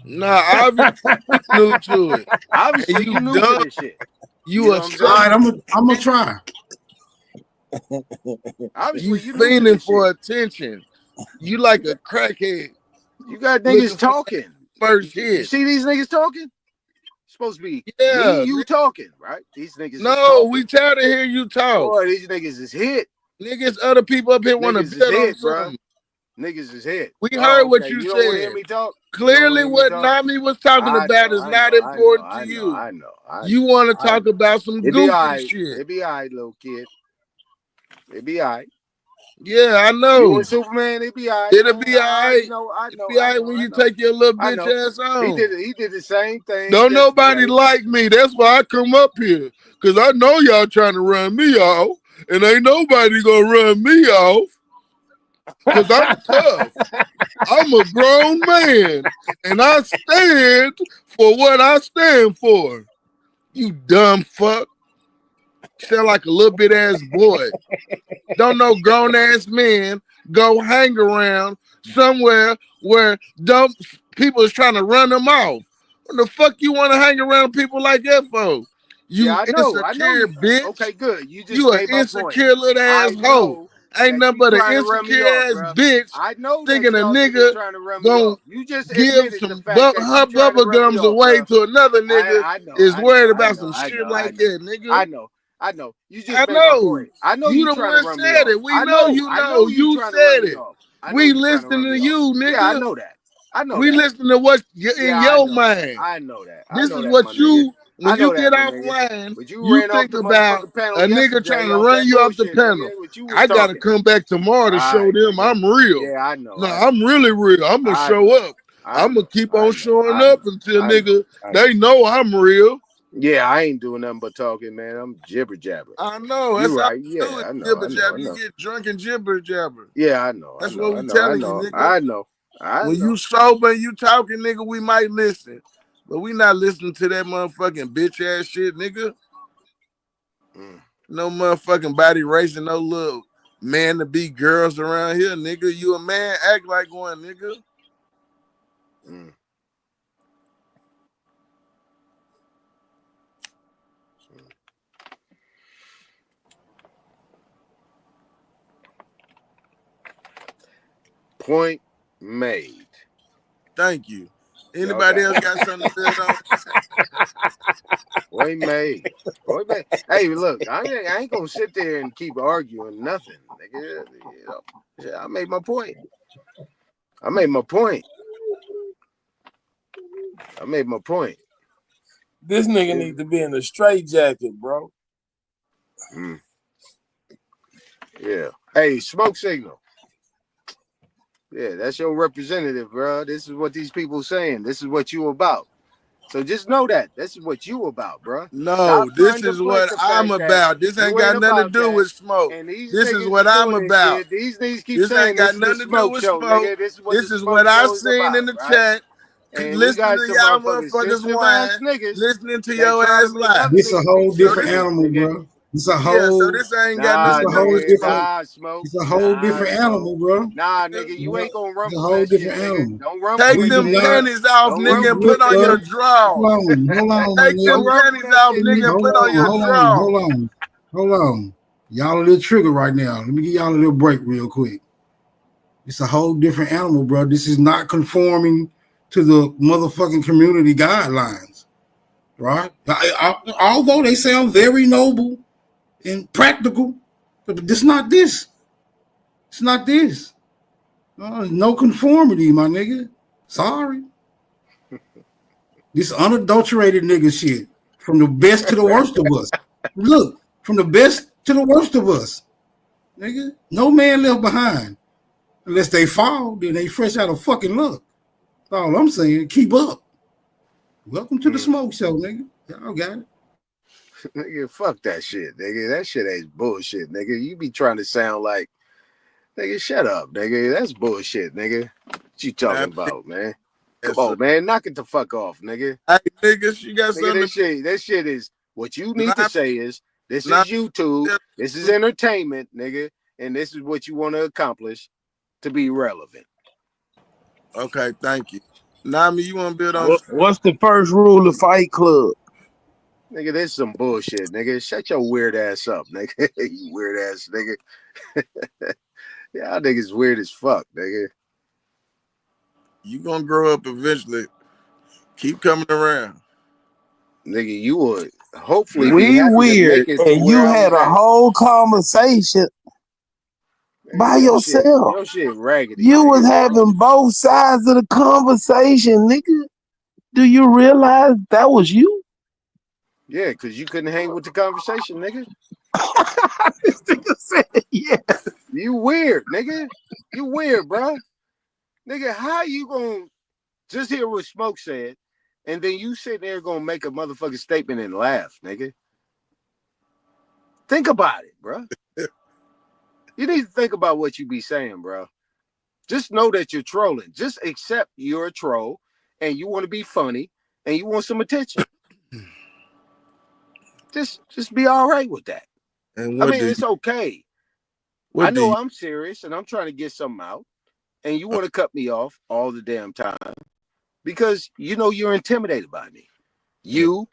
Nah, obviously you new to it. Obviously, And you you new to dumb. this shit. You You know a what I'm saying? All right, sucker. I'm gonna try. Obviously, You you new to fiending this for shit. attention. You like a crackhead You got looking niggas for talking. first You hit. see these niggas talking? Supposed to be Yeah. me, you talking, right? These niggas is No, talking. we tired of hearing you talk. Boy, these niggas is hit. Niggas, other people up here want to Niggas is bet on hit, bro. something. Niggas is hit. We heard what Okay. you You don't want to hear said. me talk? Clearly, what Nami was talking about is not important to you. I know. You want to talk about some It be goofy alright. shit. It be alright, little kid. It be alright. Yeah, I You know. and Superman, it be alright. It'll be alright. I know. It'll be alright when you take your little I bitch know. ass on. He did the same thing. Don't nobody yesterday. like me. That's why I come up here. Because I know y'all trying to run me off. And ain't nobody going to run me off. Because I'm tough. I'm a grown man. And I stand for what I stand for. You dumb fuck. Sound like a little bit ass boy. Don't know grown ass men go hang around somewhere where dumb people is trying to run them off. What the fuck you want to hang around people like that for? You Yeah, I know insecure you. bitch. Okay, good. You just You an made my insecure point. little I ass hoe. know Ain't that nothing you but an trying to run me insecure off, ass bro. bitch I know that thinking a y'all niggas nigga trying to run me gonna off. You just give admitted the some fact that her you trying to bubble run me gums off, away bro. to another nigga I know. is I worried know. about some shit like that, nigga. I know. You just I made my know. point. I know You you the trying to one run me said off. it. We know you know. you You trying to run said me it. off. I know We you trying to listening run to me you, off. nigga. Yeah, I know that. I know We that. listening to what's in Yeah, I your know. mind. I know that. I This know is that, what my nigga. you, I when know you get that, my nigga. offline, But you you ran off think the about motherfucking panel a nigga trying yesterday to off run that you off the bullshit, panel. nigga. What you was I gotta talking. come back tomorrow to All show right, them nigga. I'm real. Yeah, I know. No, I'm really real. I'm gonna I show know. up. I'm gonna keep on showing up until nigga they know I'm real. Yeah, I ain't doing nothing but talking, man. I'm jibber jabber. I know. You're That's right. how you Yeah, do it. I know. Jibber I know. jabber. I You know. get drunk and jibber jabber. Yeah, I know. That's I know. what I we know. telling I know. you, nigga. I know. I When know. you sober and you talking, nigga, we might listen. But we not listening to that motherfucking bitch ass shit, nigga. No motherfucking body racing, no little man to be girls around here, nigga. You a man, act like one, nigga. Point made. Thank you. Anybody else got something to build on? Point made. Point made. Hey, look, I ain't gonna sit there and keep arguing nothing, nigga. You know, I made my point. I made my point. I made my point. This nigga need to be in a straight jacket, bro. Yeah. Hey, smoke signal. Yeah, that's your representative, bro. This is what these people saying. This is what you about. So just know that. This is what you about, bro. No, Stop this trying to is what deflect the I'm fact that about. This ain't you ain't got nothing to about do that. with smoke. And these This is niggas what is I'm doing this about. shit. These niggas keep This saying ain't got this is nothing the to do smoke with show, smoke. nigga. This is what This the is smoke what I show is seen about, in the right? chat. And we Listening got to some y'all motherfucking motherfuckers sensitive whine, ass niggas listening to that your trying to ass make lie. other This a niggas whole be different sensitive, animal, nigga. bro. It's a Yeah, so whole. this ain't got Nah, nothing It's to a do whole with nigga. smoke. different. Nah, smoke. It's a whole Nah, different animal, smoke. bro. Nah, nigga, you ain't gonna run It's a from whole that shit, different nigga. animal. Don't run Take from We it, do them nigga. not. panties off, Don't run nigga, and from Look, put it, on bro. your nigga. drawers. Hold on, my Take Don't them nigga. run from panties that off, shit, nigga, nigga. and Hold put on on, your drawers. hold on. Hold on. Y'all a little trigger right now. Let me give y'all a little break real quick. It's a whole different animal, bro. This is not conforming to the motherfucking community guidelines, right? Although they sound very noble and practical, but it's not this. It's not this. No conformity, my nigga. Sorry. This unadulterated nigga shit. From the best to the worst of us. Look, from the best to the worst of us. Nigga, no man left behind. Unless they fall, then they fresh out of fucking luck. That's all I'm saying. Keep up. Welcome to the smoke show, nigga. Y'all got it. Nigga, fuck that shit, nigga. That shit ain't bullshit, nigga. You be trying to sound like, nigga, shut up, nigga. That's bullshit, nigga. What you talking about, man? Come on, man. Knock it the fuck off, nigga. Hey, niggas, you got Nigga, something that shit is what you need to to say is this Nah, is YouTube, this is entertainment, nigga, and this is what you want to accomplish to be relevant. Okay, thank you. Nami, you want to build on? What's the first rule of Fight Club? Nigga, this is some bullshit, nigga. Shut your weird ass up, nigga. You weird ass nigga. Y'all niggas weird as fuck, nigga. You gonna grow up eventually. Keep coming around. Nigga, you would hopefully be We happy to make weird, it to and where you I had was a at. whole conversation by Your yourself. shit raggedy. You nigga. was having both sides of the conversation, nigga. Do you realize that was you? Yeah, because you couldn't hang with the conversation, nigga. This nigga said, yeah. You weird, nigga. You weird, bro. Nigga, how you gonna just hear what Smoke said, and then you sit there gonna make a motherfucking statement and laugh, nigga? Think about it, bro. You need to think about what you be saying, bro. Just know that you're trolling. Just accept you're a troll, and you want to be funny, and you want some attention. Just be all right with that. And I what mean, do it's you? okay. What I do know you? I'm serious, and I'm trying to get something out, and you want to cut me off all the damn time because you know you're intimidated by me. You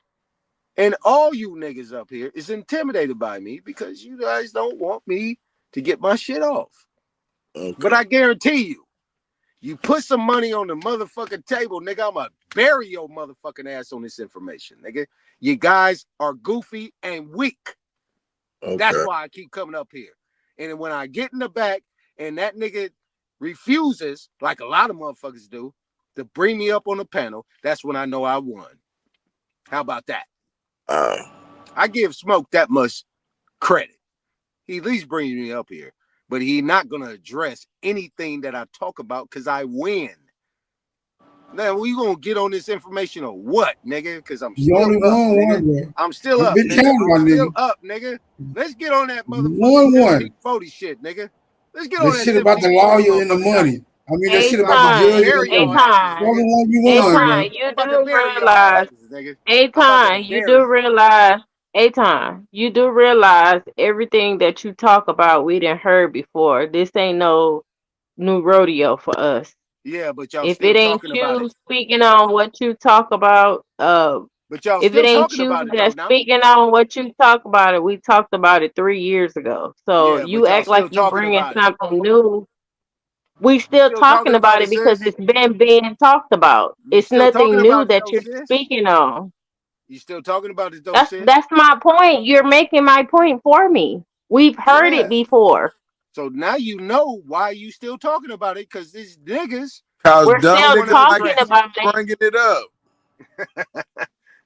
and all you niggas up here is intimidated by me because you guys don't want me to get my shit off. Okay. But I guarantee you put some money on the motherfucking table, nigga, I'm gonna bury your motherfucking ass on this information, nigga. You guys are goofy and weak. Okay. That's why I keep coming up here. And when I get in the back and that nigga refuses, like a lot of motherfuckers do, to bring me up on the panel, that's when I know I won. How about that? I give Smoke that much credit. He at least brings me up here, but he's not going to address anything that I talk about because I win. Now we gonna get on this information or what, nigga? Because I'm You still only up, won nigga. one, bro. I'm still I'm up, big nigga. counting, my I'm still nigga. up, nigga. Let's get on that Won motherfucking one. 1740 shit, nigga. Let's get That on that shit about the 1740 lawyer and the motherfucking money. I mean, that shit A about the I'm about judge to time, and bury the a money. y'all asses, time, Only nigga. one you a won, bro. time. I'm about to bury y'all asses, nigga. A I'm about to time, you bury do you. realize. A time, you do realize everything that you talk about we didn't heard before. This ain't no new rodeo for us. Yeah, but y'all If still it ain't talking about it. you speaking on what you talk about, But y'all if it still ain't talking you about it though, that's Nami. speaking on what you talk about it, we talked about it 3 years ago. So Yeah, but you y'all act like still you talking bringing about it. something new. We You still still talking talking about about it, it because sis? it's been being talked about. You It's still talking nothing new about it that though, you're sis? speaking on. You still talking about it though, That's sis? that's my point. You're making my point for me. We've heard Yeah. it before. So now you know why you still talking about it, because these niggas Cause We're dumb still don't want to niggas like talking address it. you about it. bringing it up.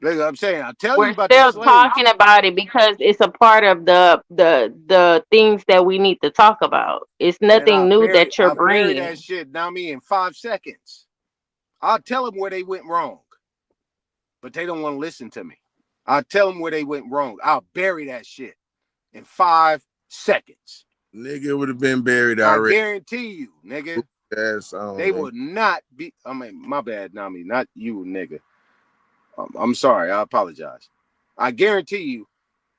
Look, I'm saying, I'll tell you We're about these still slaves. talking about it because it's a part of the things that we need to talk about. It's And nothing new that you're I bury that bringing. shit, Nami, in 5 seconds. I'll tell them where they went wrong, but they don't want to listen to me. I'll tell them where they went wrong. I'll bury that shit in 5 seconds. Nigga would have been buried I already. guarantee you, nigga. That's on. They will not be. I mean, my bad, Nami, not you, nigga. I'm sorry. I apologize. I guarantee you,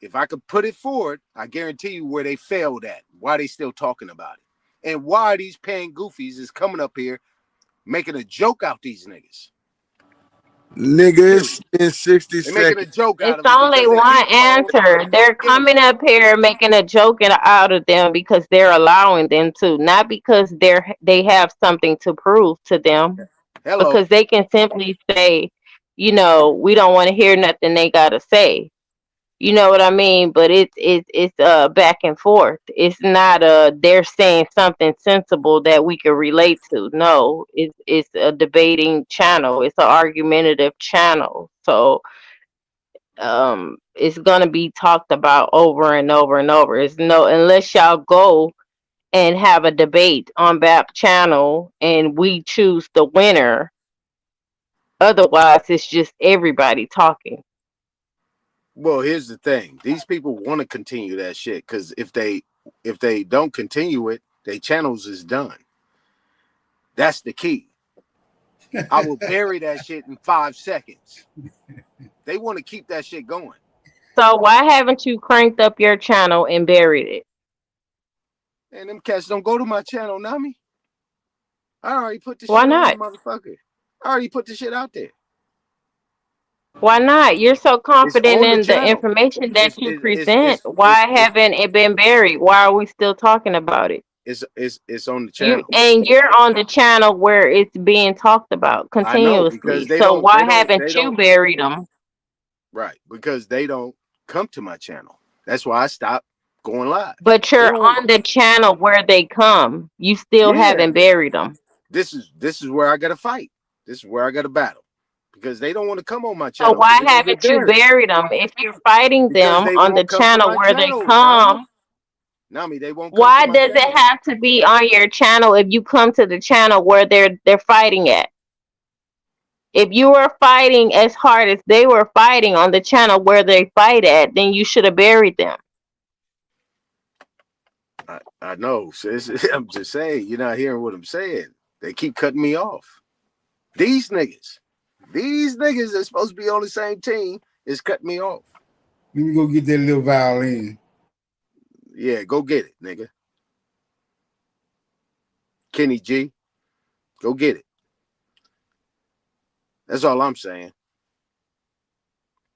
if I could put it forward, I guarantee you where they failed at, why they still talking about it, and why these paying goofies is coming up here making a joke out these niggas. Nigga, it's been 60 They're making a seconds. joke out It's of them only because they one keep calling answer. They're coming up here making a joke out of them because they're allowing them to, not because they have something to prove to them. Hello. Because they can simply say, we don't want to hear nothing they gotta say. You know what I mean? But it's back and forth. It's not they're saying something sensible that we can relate to. No, it's a debating channel. It's an argumentative channel. So it's gonna be talked about over and over and over. It's no, unless y'all go and have a debate on BAP channel and we choose the winner. Otherwise, it's just everybody talking. Well, here's the thing: these people want to continue that shit because if they don't continue it, their channels is done. That's the key. I will bury that shit in 5 seconds. They want to keep that shit going. So why haven't you cranked up your channel and buried it? And them cats don't go to my channel, Nami. I already put the Why shit on not? that motherfucker. I already put the shit out there. Why not? You're so It's confident on the in the channel. information that It's you it's present. it's Why it's haven't it been buried? Why are we still talking about it? it's on the You're channel. on the channel where it's being talked about I know because continuously. So why haven't you buried them? Right, because they don't come to my channel. That's why I stopped going live. But They you're don't. on the channel where they come. You still haven't buried them. This is where I got to fight. This is where I got to battle because they don't want to come on my So channel. why They're gonna get haven't you buried buried them? If you're fighting because them they on the won't come to channel my where they channel. come, Nami, they won't come why to my does channel. it have to be on your channel if you come to the channel where they're fighting at? If you were fighting as hard as they were fighting on the channel where they fight at, then you should have buried them. I know, sis. I'm just saying, you're not hearing what I'm saying. They keep cutting me off. These niggas that's supposed to be on the same team is cutting me off. Let me go get that little violin. Yeah, go get it, nigga. Kenny G, go get it. That's all I'm saying.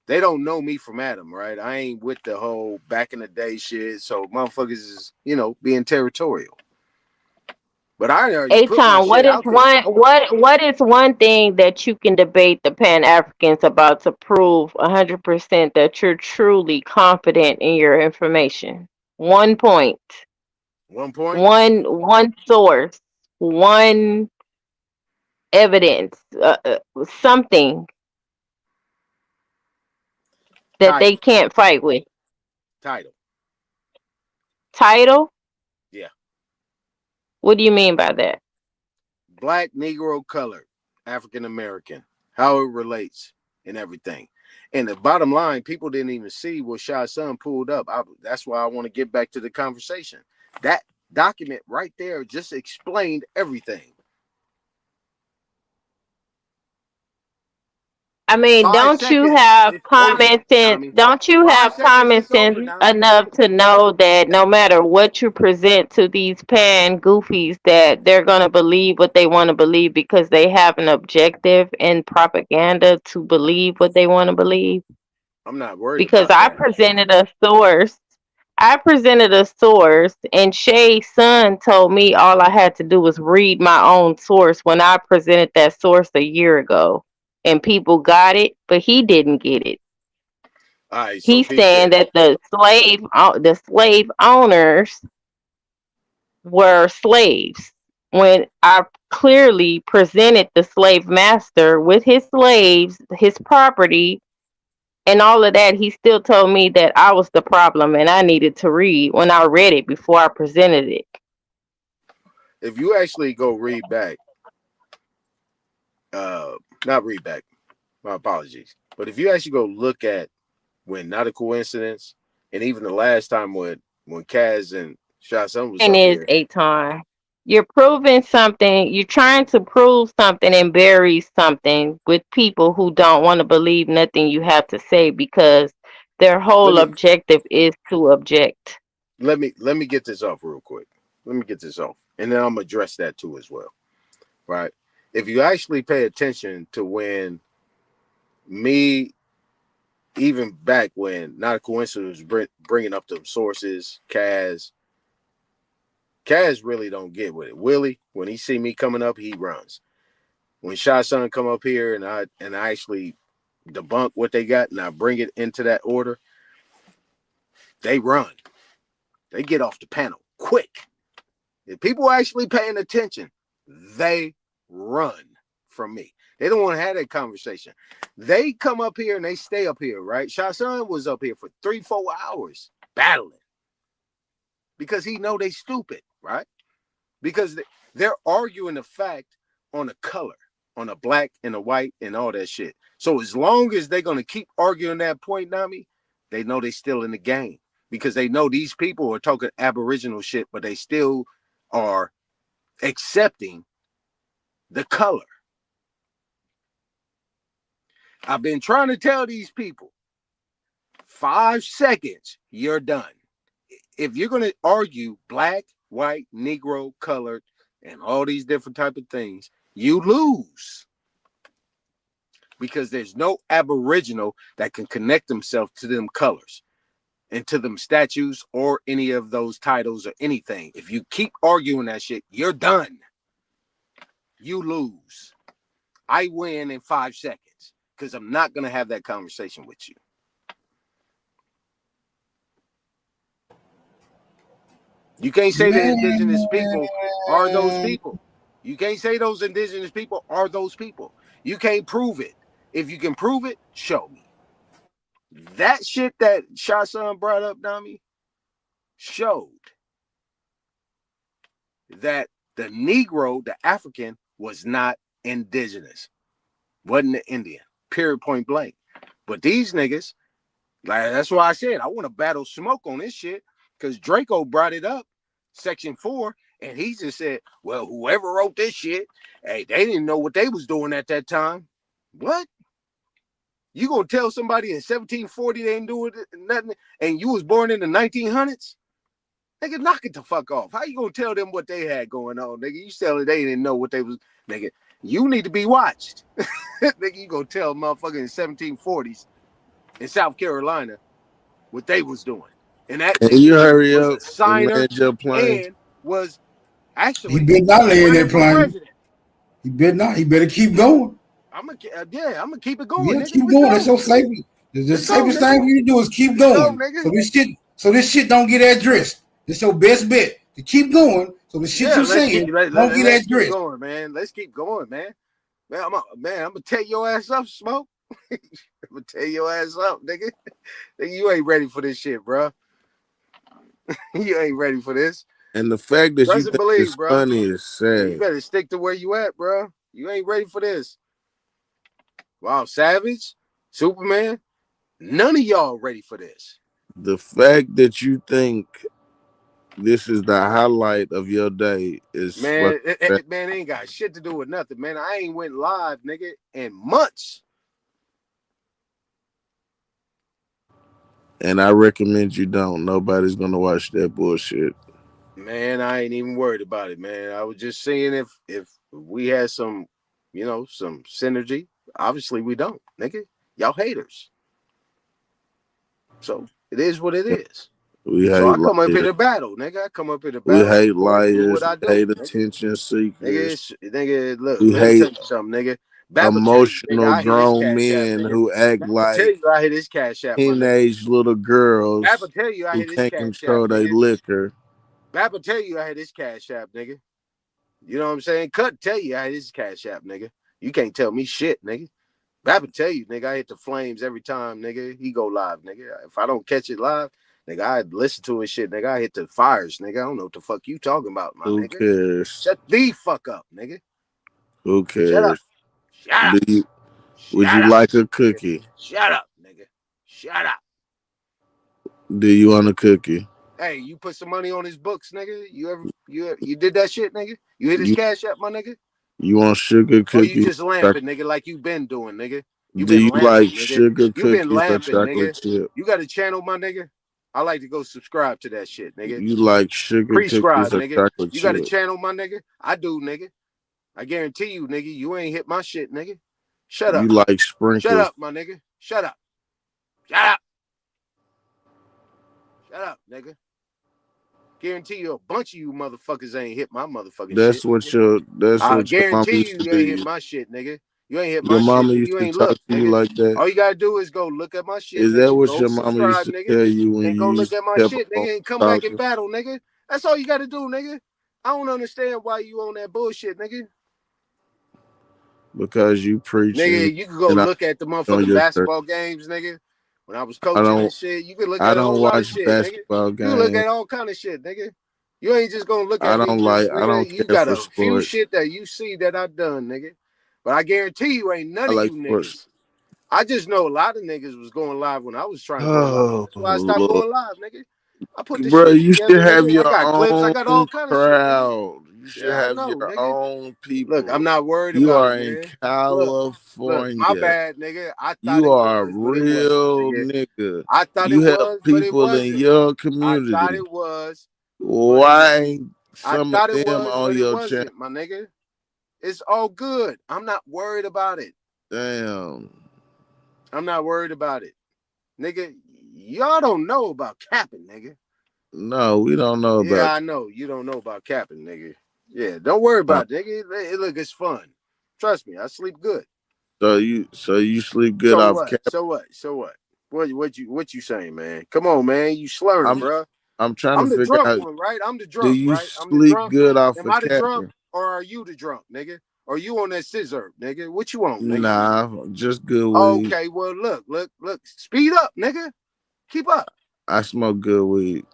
They don't know me from Adam, right? I ain't with the whole back in the day shit. So motherfuckers is, being territorial. But I already put my shit out there. What is one thing that you can debate the Pan Africans about to prove 100% that you're truly confident in your information? 1 point. 1 point. One source. One evidence. Something that they can't fight with. Title. Title? Yeah. What do you mean by that? Black, Negro, colored. African American, how it relates and everything. And the bottom line, people didn't even see what Shy Son pulled up. That's why I want to get back to the conversation. That document right there just explained everything. I mean, 5 don't you seconds have is common over, sense? Nami. Don't you 5 have seconds common is over, sense Nami. enough to know that no matter what you present to these pan goofies, that they're gonna believe what they want to believe because they have an objective and propaganda to believe what they want to believe? I'm not worried Because about I that. presented a source. I presented a source, and Shay's son told me all I had to do was read my own source when I presented that source a year ago. And people got it, but he didn't get it. All right, so He's peep saying this. that the slave owners were slaves when I clearly presented the slave master with his slaves, his property, and all of that. He still told me that I was the problem and I needed to read when I read it before I presented it. If you actually go read back, not read back, my apologies. But if you actually go look at when Not a Coincidence, and even the last time when Kaz and Shy Son was And up is here, a time. You're proving something, you're trying to prove something and bury something with people who don't want to believe nothing you have to say because their whole objective is to object. let me get this off real quick. Let me get this off, and then I'm gonna address that too as well. Right? If you actually pay attention to when me, even back when Not a Coincidence was bringing up them sources, Kaz really don't get with it. Willie, when he see me coming up, he runs. When Shy Son come up here and I actually debunk what they got and I bring it into that order, they run. They get off the panel quick. If people are actually paying attention, they run from me. They don't want to have that conversation. They come up here and they stay up here, right? Shy Son was up here for 3-4 hours battling because he know they stupid, right? Because they're arguing the fact on a color, on a black and a white and all that shit. So as long as they're going to keep arguing that point, Nami, they know they still in the game because they know these people are talking Aboriginal shit, but they still are accepting the color. I've been trying to tell these people, 5 seconds, you're done. If you're going to argue black, white, Negro, colored, and all these different type of things, you lose. Because there's no Aboriginal that can connect themselves to them colors and to them statues or any of those titles or anything. If you keep arguing that shit, you're done. You lose. I win in 5 seconds because I'm not going to have that conversation with you. You can't say the indigenous people are those people. You can't say those indigenous people are those people. You can't prove it. If you can prove it, show me. That shit that Shy Son brought up, Nami, showed that the Negro, the African, was not indigenous. Wasn't an Indian. Period, point blank. But these niggas, like that's why I said I want to battle Smoke on this shit. Because Draco brought it up, Section 4, and he just said, well, whoever wrote this shit, hey, they didn't know what they was doing at that time. What? You gonna tell somebody in 1740 they ain't doing nothing, and you was born in the 1900s? Nigga, knock it the fuck off. How you gonna tell them what they had going on, nigga? You telling they didn't know what they was, nigga. You need to be watched. Nigga, you gonna tell motherfucker in 1740s in South Carolina what they was doing. And that and you hurry was up a signer and land your plane. and was actually He better not land that plane. president. He better not. He better keep going. I'm gonna keep it going. Yeah, Nigga. keep Let's going. go. That's your safety. The safest thing for you to do is keep Let's going. go, nigga. So this shit don't get addressed. It's your best bet to keep going. So the shit you're saying don't get addressed. Keep going, man. Let's keep going, man. Man, I'm gonna tear your ass up, Smoke. I'm gonna tear your ass up, nigga. Nigga, you ain't ready for this shit, bro. You ain't ready for this. And the fact that you Doesn't think believe, it's bro. funny is sad. You better stick to where you at, bro. You ain't ready for this. Wow, Savage, Superman, none of y'all ready for this. The fact that you think this is the highlight of your day is Man, it ain't got shit to do with nothing, man. I ain't went live, nigga, in months. and I recommend you don't. Nobody's gonna watch that bullshit. Man, I ain't even worried about it, man. I was just saying if we had some, some synergy. Obviously, we don't, nigga. Y'all haters. So it is what it is. So I come up here to battle, nigga. I come up here to battle. We hate liars. Do what I do, hate nigga. attention seekers. Nigga, look, We let me hate tell you something, nigga. emotional grown men who act like tell you I hit his cash app, teenage little girls Bappa tell you I who hit his can't cash control app, their nigga. liquor. Bappa tell you I had his cash app, nigga. You know what I'm saying? Cut tell you I had his cash app, nigga. You can't tell me shit, nigga. Bappa tell you, nigga, I hit the flames every time, nigga. He go live, nigga. If I don't catch it live, nigga, I listen to his shit, nigga. I hit the fires, nigga. I don't know what the fuck you talking about, my Who nigga. cares? Shut the fuck up, nigga. Who cares? Shut up. Shut up. Would Shut you up. like a cookie? Shut up, nigga. Shut up. Do you want a cookie? Hey, you put some money on his books, nigga. You did that shit, nigga? You hit his You- cash app, my nigga? You want sugar Or cookies? you just lamping, nigga, like you been doing, nigga? You Do been you lamping, like nigga. sugar You been cookies or lamping, chocolate nigga. chip? You got a channel, my nigga? I like to go subscribe to that shit, nigga. You like sugar Prescribe, cookies or nigga. chocolate You got a chip? channel, my nigga? I do, nigga. I guarantee you, nigga, you ain't hit my shit, nigga. Shut up. You like Shut sprinkles? up, my nigga. Shut up. Shut up. Shut up, nigga. Guarantee you a bunch of you motherfuckers ain't hit my motherfucking That's shit. what Nigga. I your mama guarantee used to you do. ain't hit You. my shit, nigga. You ain't hit Your my shit. mama Nigga. used You to ain't talk look, to you nigga. like that. All you gotta do is go look at my shit, Is nigga. that what Go your mama used subscribe, to nigga. tell you when And you go look used at my to shit, kept on nigga, and come back and talking? battle, nigga. That's all you gotta do, nigga. I don't understand why you on that bullshit, nigga. Because you preaching Nigga, you can go and I look at the on motherfucking your church. basketball games, nigga. When I was I coaching and don't. shit, you can look I at a don't whole lot of watch shit, nigga. basketball You can look games. at all kind of shit, nigga. You ain't just gonna look I at me don't just, like. I nigga. don't You care got for a few sports. shit that you see that I done, nigga. But I guarantee you ain't none I of like you sports. niggas. I just know a lot of niggas was going live when I was trying to go live. Oh That's why I stopped Lord, going live, nigga. I put the bro, shit you together, should have nigga. I your got clips. I got all own kind of shit, nigga. crowd. You should Yeah, I have know, your nigga. own people. Look, I'm not worried You about are it, in man. Look, California. my bad, nigga. I thought You it are a was, but it wasn't, real nigga. nigga. I thought You it help was, but it people in wasn't. your I community. thought it was, but it Why wasn't. ain't I some thought of it them was, on but it your channel? wasn't, my nigga. It's all good. I'm not worried about it. Damn. I'm not worried about it. Nigga, y'all don't know about capping, nigga. No, we don't know Yeah, about I know. You don't know about capping, nigga. Yeah, don't worry about it, nigga. Look, it's fun. Trust me, I sleep good. So you sleep good So off what? cap. So what? So what? What you saying, man? Come on, man. You slurring, bro. I'm trying I'm to the figure drunk out, one, right? I'm the do drunk, you right? I'm the sleep drunk. good off Am of I the drunk capping? or are you the drunk, nigga? Or you on that scissor, nigga? What you on, nigga? Nah, just good weed. Okay, well, look. Speed up, nigga. Keep up. I smoke good weed.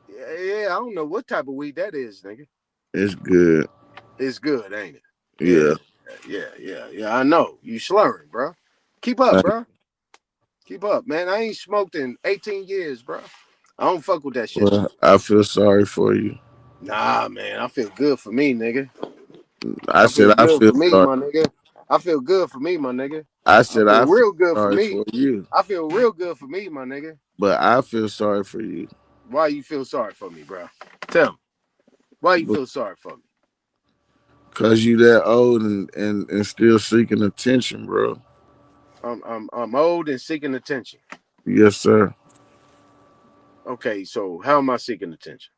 Yeah, I don't know what type of weed that is, nigga. It's good. It's good, ain't it? Yeah. Yeah. I know. You slurring, bro. Keep up, bro. Keep up, man. I ain't smoked in 18 years, bro. I don't fuck with that shit. Well, I feel sorry for you. Nah, man. I feel good for me, nigga. I said I good feel for me, sorry. my nigga. I feel good for me, my nigga. I said feel I feel real good for sorry me. for you. I feel real good for me, my nigga. But I feel sorry for you. Why you feel sorry for me, bro? Tell me. Why you feel sorry for me? Cause you that old and still seeking attention, bro. I'm old and seeking attention. Yes, sir. Okay, so how am I seeking attention?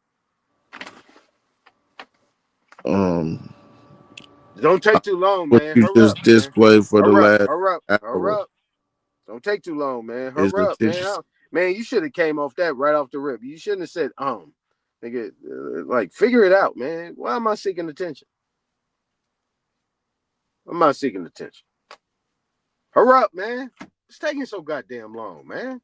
Don't take too long, What man. you Hurry just up, man. displayed for the last Hurry hour up. Don't take too long, man. is Hurry up, attention. man. Man, you should have came off that right off the rip. You shouldn't have said, nigga, like, figure it out, man. Why am I seeking attention? I'm not seeking attention. Hurry up, man. It's taking so goddamn long, man.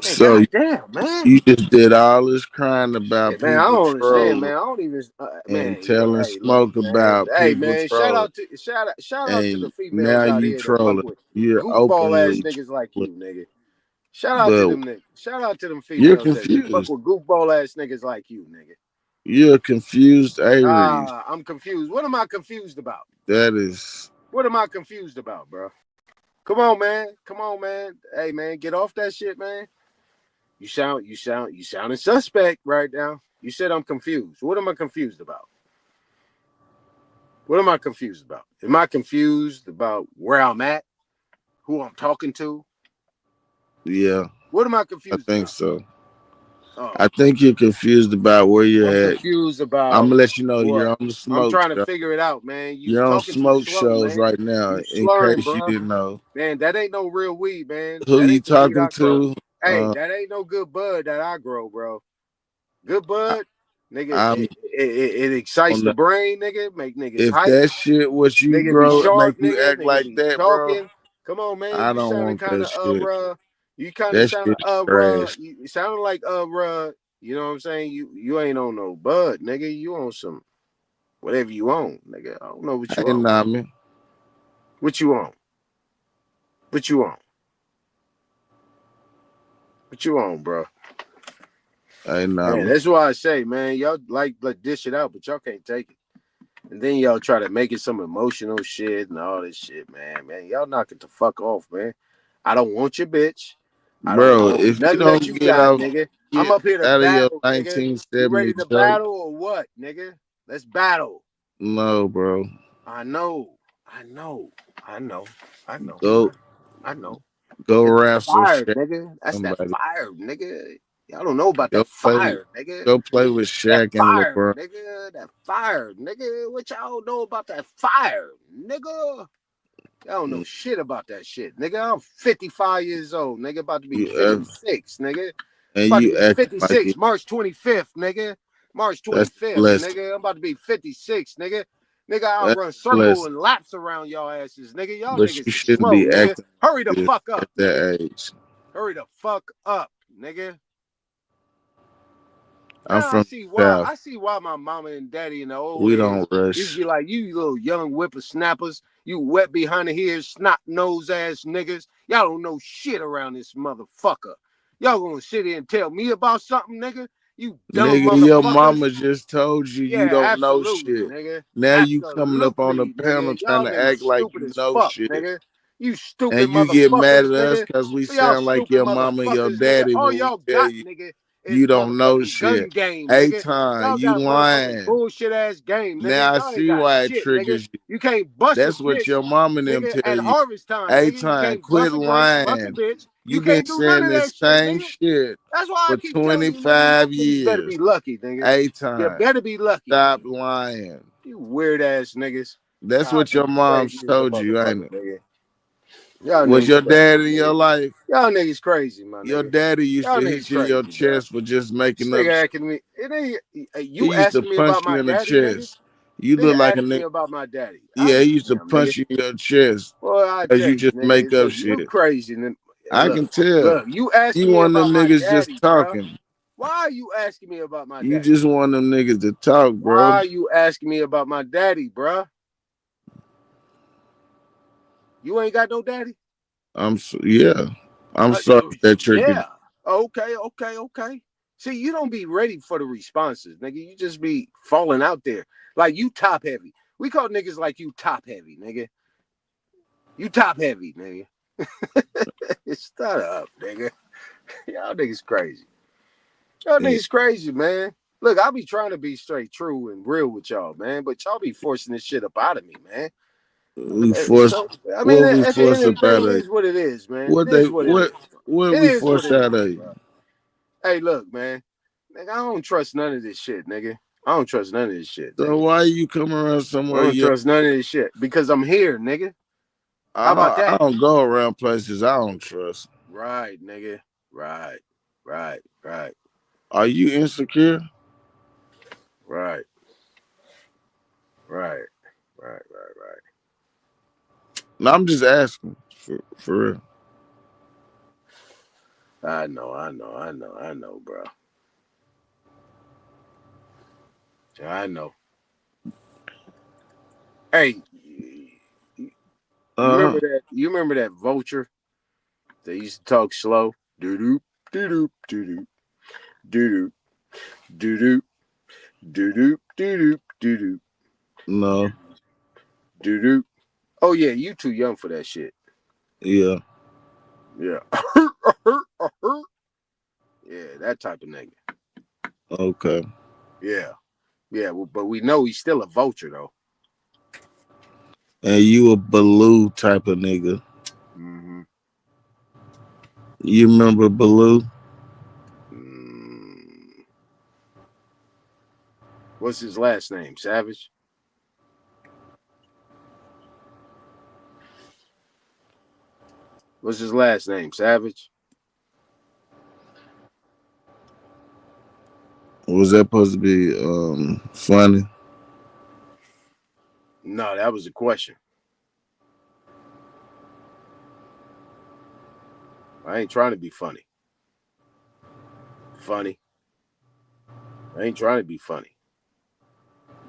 So damn, man. you just did all this crying about Man, I people don't understand, man. trolling I don't even, man. and telling Hey, look, Smoke man. about Hey, people man. trolling, Shout out to the and females now out you here that fuck trolling. with You're goofball ass openly niggas like trolling. you, nigga. Shout out to But them niggas. Shout out to them you're females that fuck confused. with goofball ass niggas like you, nigga. You're a confused Aries. I'm confused. What am I confused about? That is. What am I confused about, bro? Come on, man. Come on, man. Hey, man, get off that shit, man. You sounding suspect right now. You said I'm confused. What am I confused about? What am I confused about? Am I confused about where I'm at? Who I'm talking to? Yeah. What am I confused I think about? so. Oh. I think you're confused about where you're I'm at. confused about I'm gonna let you know what? you're on the I'm Smoke trying to show. figure it out, man. You You're on talking too Smoke slow, shows man. right now. You In slurring, case you bro. didn't know, Man, that ain't no real weed, man. who That you ain't the weed talking I grow. to? Hey, that ain't no good bud that I grow, bro. Good bud, nigga. I'm It excites on the the. brain, nigga. Make niggas If hype. that shit what you Nigga be grow make sharp, you nigga. act Nigga like be that, bro, talking. Come on, man. I You don't sounding want kind that shit. of you kind of That sounding shit's trash. you sounding like you know what I'm saying? You ain't on no bud, nigga. You on some whatever you on, nigga. I don't know what you Hey, on. Nami. What you on? What you on? What you on, bro? Hey, Man, Nami. that's why I say, man, y'all like dish it out, but y'all can't take it. And then y'all try to make it some emotional shit and all this shit, man. Man, y'all knock it the fuck off, man. I don't want your bitch. I don't Bro, want if you nothing that don't you get got, out, nigga. I'm get up here to out of your battle, nigga. You 1970 ready to joke, battle or what, nigga? Let's battle. no, bro. I know. I know. I know. I know. Go, I know. go That's that wrestle fire, Shaq. nigga. That's that Somebody. fire, nigga. Y'all don't know about Go that play. fire, nigga. Go play with That Shaq and fire, LeBron. nigga. That fire, nigga. What y'all know about that fire, nigga? Y'all don't know shit about that shit, nigga. I'm 55 years old, nigga. About to be You 56, nigga. and About to you be acting like 56, it. March 25th, nigga. March That's 25th, blessed. nigga. I'm about to be 56, nigga. Nigga, I'll That's run circle blessed. and laps around y'all asses, nigga. Y'all But niggas you is shouldn't slow, be nigga. acting Hurry the like this fuck at up, nigga. that age. Hurry the fuck up, nigga. I'm Now I from see the why. South. I see why my mama and daddy in the old We heads don't used to rush. be like, you little young whippersnappers, you wet behind the ears, snot nose ass niggas. Y'all don't know shit around this motherfucker. Y'all gonna sit here and tell me about something, nigga? You dumb Nigga, your motherfuckers. mama just told you you Yeah, don't know absolutely, shit. nigga. Now you coming up on the Absolutely, panel nigga. trying Y'all to niggas act like stupid you as know fuck, shit. nigga. You stupid And you get mad motherfuckers, at us nigga. because we Y'all sound like stupid your mama and your motherfuckers, nigga. daddy All when we y'all tell got, you nigga, is you don't know motherfucking gun shit. game, A nigga. time, Y'all you got motherfucking lying. bullshit ass game, nigga. Now I Y'all ain't see got why it shit, nigga. triggers you. You can't bust a That's what bitch, your mom and them nigga, tell at you. harvest time, A nigga. You time, can't bust quit a grape, bust a lying. bitch. You You been can't do none saying of that this shit, same nigga. shit That's why I for keep telling you, nigga, 25 you niggas better be years. lucky, nigga. A You time. better be lucky, Stop nigga. lying. You weird ass niggas. That's Y'all what your niggas mom's crazy as a told you, ain't motherfucker, it? nigga. Y'all Was niggas your crazy, dad in your nigga. life? Y'all niggas crazy, my Your nigga. daddy used Y'all to niggas hit you in your crazy, bro. chest for just This making up nigga shit. asking me, it ain't He you used to asking me punch about you my in the daddy, nigga? chest. You Nigga look like a asked me nigga. about my daddy. Yeah, he used to Damn, nigga. punch you in your chest Boy, I because tell you you, just nigga, make up look, you shit. crazy. I Look, can tell. look, you asking You me one of about them my niggas just daddy, bro. talking. Why are you asking me about my You daddy? just want them niggas to talk, Why bro. are you asking me about my daddy, bro? You ain't got no daddy? I'm sorry that you're Yeah. Okay. See, you don't be ready for the responses, nigga. You just be falling out there. Like you top heavy. We call niggas like you top heavy, nigga. You top heavy, nigga. Shut up, nigga. Y'all niggas crazy. Y'all niggas crazy, man. Look, I be trying to be straight true and real with y'all, man, but y'all be forcing this shit up out of me, man. we force So, I mean, what we at the end force of the day, about it it. is what it is, man. What It they is what it is. what It we is what force it out is, of you. bro. Hey, look, man. Nigga, I don't trust none of this shit, nigga. I don't trust none of this shit. So Nigga. why you come around I somewhere don't you trust none of this shit because I'm here, nigga. How about I that? don't go around places I don't trust. Right, nigga. Right. Are you insecure? Right. No, I'm just asking for real. I know, bro. I know. Hey, you remember that? You remember that vulture that used to talk slow? Doo doo doo doo doo doo doo doo doo doo doo doo doo. No. Doo doo. Oh yeah, you too young for that shit. Yeah. Yeah. Yeah, that type of nigga. Okay. Yeah. Yeah, well, but we know he's still a vulture though. And you a Baloo type of nigga. Mm-hmm. You remember Baloo? What's his last name? Savage? What's his last name? Savage? Was that supposed to be funny? No, that was a question. I ain't trying to be funny. Funny. I ain't trying to be funny.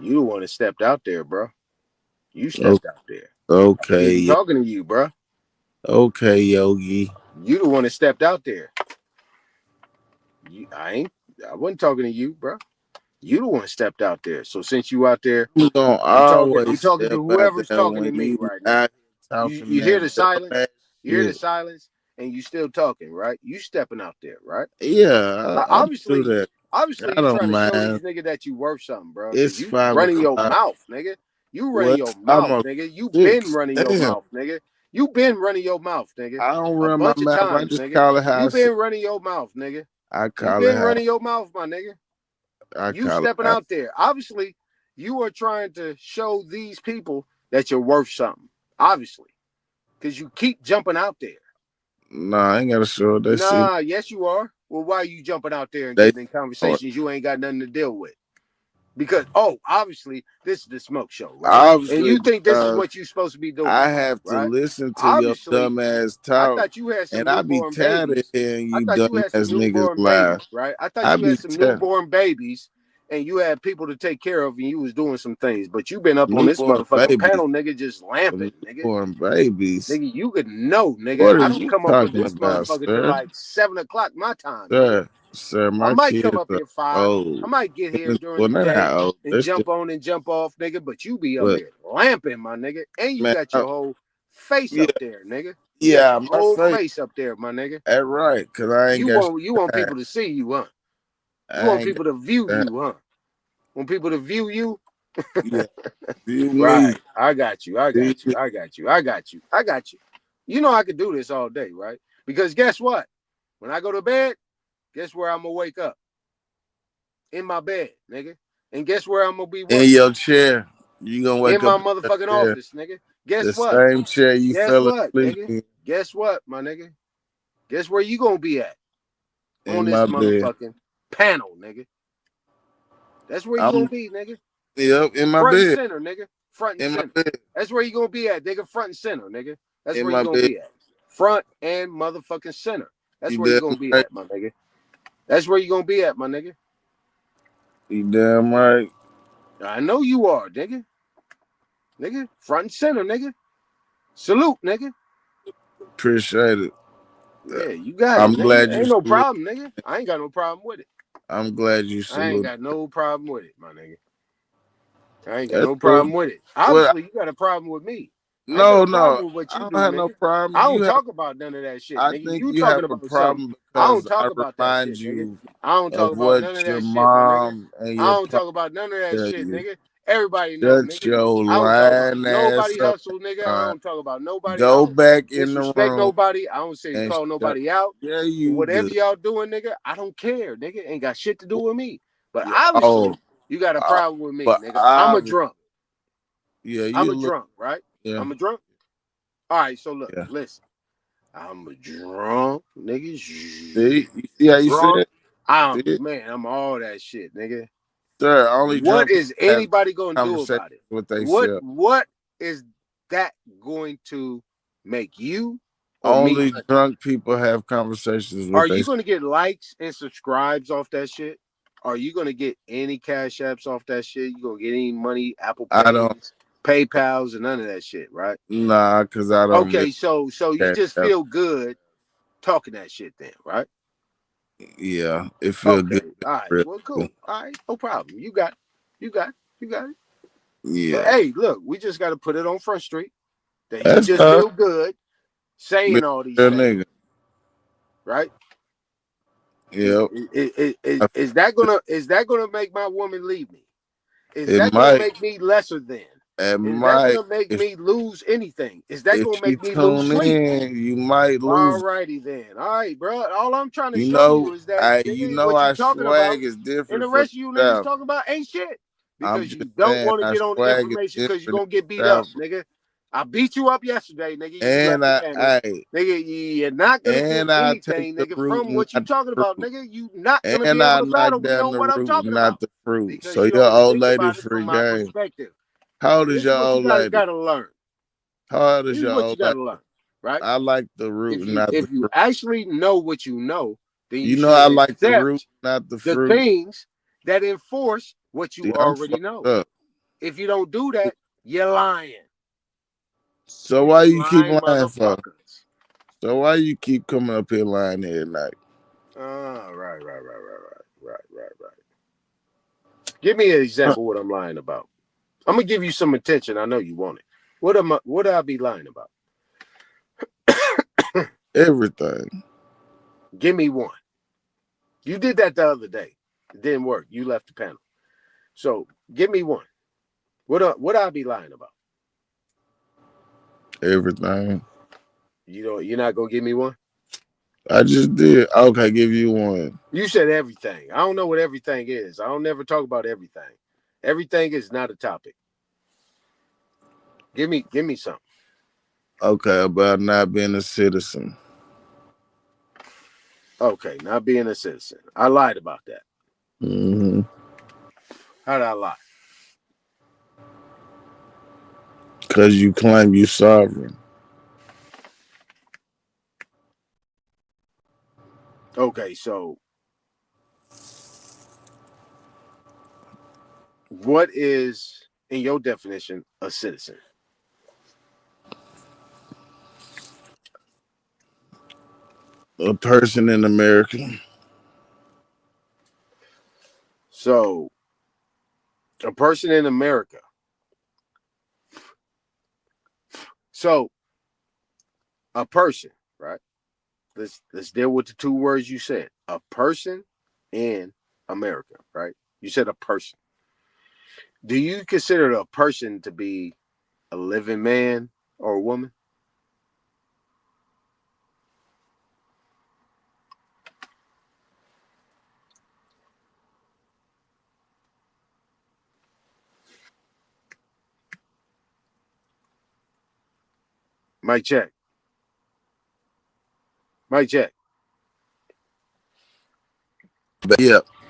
You the one that stepped out there, bro. You stepped out there. Okay. I'm talking to you, bro. Okay, Yogi. You the one that stepped out there. I wasn't talking to you, bro. You the one that stepped out there. So since you out there, I'm talking to whoever's talking to me right now. You hear the silence? You hear the silence, and you still talking, right? You stepping out there, right? Yeah, I do that. Obviously, I you don't trying to show mind. these niggas that you worth something, bro. It's You 5 running your o'clock. mouth, nigga. You running your I'm mouth, a nigga. You six. been running your Damn. mouth, nigga. You been running your mouth, nigga. I don't A run my bunch of mouth. I times, just nigga. call it how You I see. been running your mouth, nigga. I You call been it how running your mouth, my nigga. You call stepping it how. out there. Obviously, you are trying to show these people that you're worth something. Obviously, because you keep jumping out there. Nah, I ain't gotta show it. They see. Nah, yes, you are. Well, why are you jumping out there and They getting in conversations you ain't got nothing to deal with? Because, obviously, this is the smoke show, right? obviously And you think this is because what you're supposed to be doing. I have to right? listen to Obviously, your dumb ass I talk, thought you had some and I be newborn tired of babies. hearing I you thought dumb you had ass some niggas newborn lie. babies, right? I thought I you be had some tired. newborn babies and you had people to take care of and you was doing some things. But you been up on this Newborn motherfucking babies. panel, nigga, just lamping, nigga. Newborn babies. Nigga, you could know, nigga. What are I don't you come up with talking this about, motherfucker till sir? like 7 o'clock my time, nigga. Sir, I my might come kids up are here 5. old. I might get here during Well, the they're day not old. and They're jump still. on and jump off, nigga. But you be up But here lamping, my nigga. And you man, got your whole face up there, nigga. You got yeah, your my whole face. face up there, my nigga. That's right, cause I ain't You got. want people to see you, huh? You I want ain't people to view got. you, huh? Want people to view you? Yeah, view Right. me. I got you. I View got you. I got you. I got you. I got you. You know I could do this all day, right? Because guess what? When I go to bed, guess where I'm gonna wake up? In my bed, nigga. And guess where I'm gonna be working? In your chair. You gonna wake in my up in your motherfucking chair. office, nigga. Guess The what? same chair you Guess fell what, asleep nigga? in. Guess what, my nigga? Guess where you gonna be at? On In this my bed. motherfucking panel, nigga. That's where you gonna be, nigga. Yep, in my Front and bed. center, nigga. Front and In my center. bed. That's where you gonna be at, nigga. Front and center, nigga. That's In where you my gonna bed. be at. Front and motherfucking center. That's You where you damn gonna be right. at, my nigga. That's where you gonna be at, my nigga. You damn right. I know you are, nigga. Nigga, front and center, nigga. Salute, nigga. Appreciate it. Yeah, you got I'm it, nigga. glad you Ain't no salute. problem, nigga. I ain't got no problem with it. I'm glad you I ain't salute. got no problem with it, my nigga. I ain't got That's no cool. problem with it. Well, Obviously, you got a problem with me. I ain't got no, a problem no. with what I you don't do, have nigga. no problem. I You don't have. talk about none of that shit, I nigga. think You you talking have a about something. problem I don't because talk I about that remind shit, nigga. you I don't talk of about what none of your that shit, my nigga. mom and I your don't pop talk about none of that tell shit, you. nigga. Everybody know, Shut nigga. your I don't talk about lying ass nobody up. hustle, nigga. I don't talk about nobody. I Go don't back in the disrespect room nobody. I don't say and call shut. nobody out. Yeah, you Whatever do. y'all doing, nigga, I don't care, nigga. Ain't got shit to do with me. But Yeah, obviously, you got a problem with me, but nigga. I'm a drunk. yeah, I'm you a look. drunk, right? Yeah, I'm a drunk. All right, so look, yeah. listen. I'm a drunk, nigga. See, you see how you Drunk. said? See? I'm all that shit, nigga. Sir, only What drunk people is have anybody gonna do conversations about it? with themselves. What is that going to make you or meet Only drunk people have conversations with Are they. you going to get likes and subscribes off that shit? Are you going to get any cash apps off that shit? You going to get any money, Apple I don't. Pays, PayPals, and none of that shit, right? Nah, because I don't. Okay, get so you cash just app. feel good talking that shit then, right? Yeah, it feels Okay, good. all right. Real Well, cool. All right, no problem. You got it. But Yeah, hey, look, we just got to put it on Front Street that you that's just us. feel good saying Real all these nigga. things, right? Yep. Is that gonna make my woman leave me? Is It that gonna might. make me lesser than? It Is that might. gonna make If me lose anything? Is that gonna if you make me lose tune sleep? in, you might All lose. righty then. All right, bro. All I'm trying to You show you know, is that what you our talking about, swag is and different the from rest of you the niggas South. talking about ain't shit I'm because just you don't saying, want to our get on the swag is information because you're different gonna get in beat the up, South. nigga. I beat you up yesterday, nigga. You And left the panel. Nigga, you're not gonna get I take anything, the nigga, root from and what you not talking the about, fruit. nigga. You not gonna be And able I to knock battle me down on the what I'm root talking and not about the fruit. because So you your don't old think lady about it free from my game. perspective. How old is This is your what you old guys lady? gotta learn. How old is This is your what you old gotta lady? learn, right? I like the root and not the If you fruit. actually know what you know, then you You know should I like the root, accept not the the fruit. things that enforce what See, you I'm already fucked know. up. If you don't do that, you're lying. So why you keep Lying lying for? motherfuckers. So why you keep coming up here lying here at night? Right. Give me an example what I'm lying about. I'm gonna give you some attention. I know you want it. What I be lying about? Everything. Give me one. You did that the other day. It didn't work. You left the panel. So give me one. What I be lying about? Everything. You're not gonna give me one? I just did. Okay, give you one. You said everything. I don't know what everything is. I don't never talk about everything. Everything is not a topic. Give me something. Okay, about not being a citizen. Okay, not being a citizen. I lied about that. Mm-hmm. How did I lie? Because you claim you sovereign. Okay, so what is, in your definition, a citizen? A person in America. So, a person in America. So, a person, right? Let's deal with the two words you said. A person in America, right? You said a person. Do you consider a person to be a living man or a woman? Mic check. Mic check.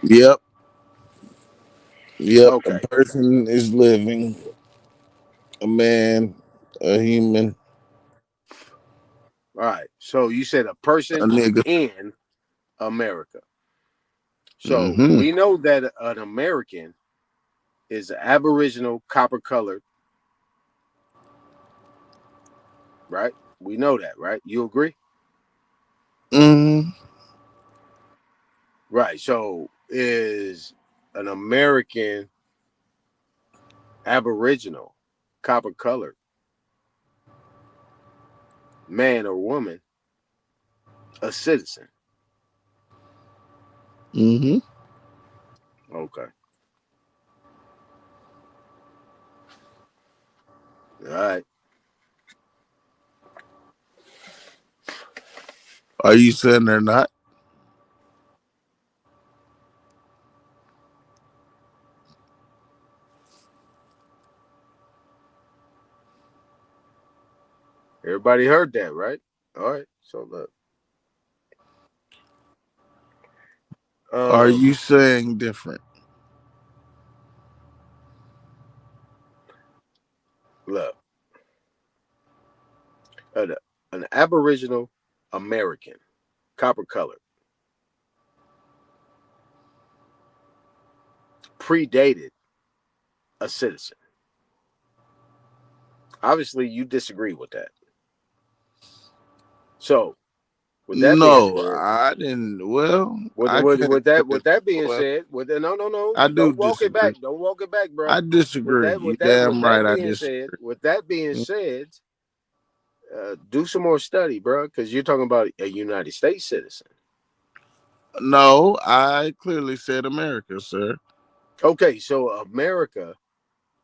Yep. Okay. A person is living. A man, a human, All right. So you said a a person nigga. in America. So Mm-hmm. we know that an American is Aboriginal, copper colored, right? We know that, right? You agree? Mm-hmm. Right. So is an American Aboriginal, copper colored man or woman a citizen? Mm-hmm. Okay. All right. Are you saying they're not? Everybody heard that, right? All right. So look. Are you saying different? Look. an Aboriginal American, copper colored, predated a citizen. Obviously, you disagree with that. So, with that No, being said, I didn't. Well, with that being said, no, I do don't walk it disagree. back. Don't walk it back, bro. I disagree. You damn right. I disagree. With that being said, do some more study, bro, because you're talking about a United States citizen. No, I clearly said America, sir. Okay, so America,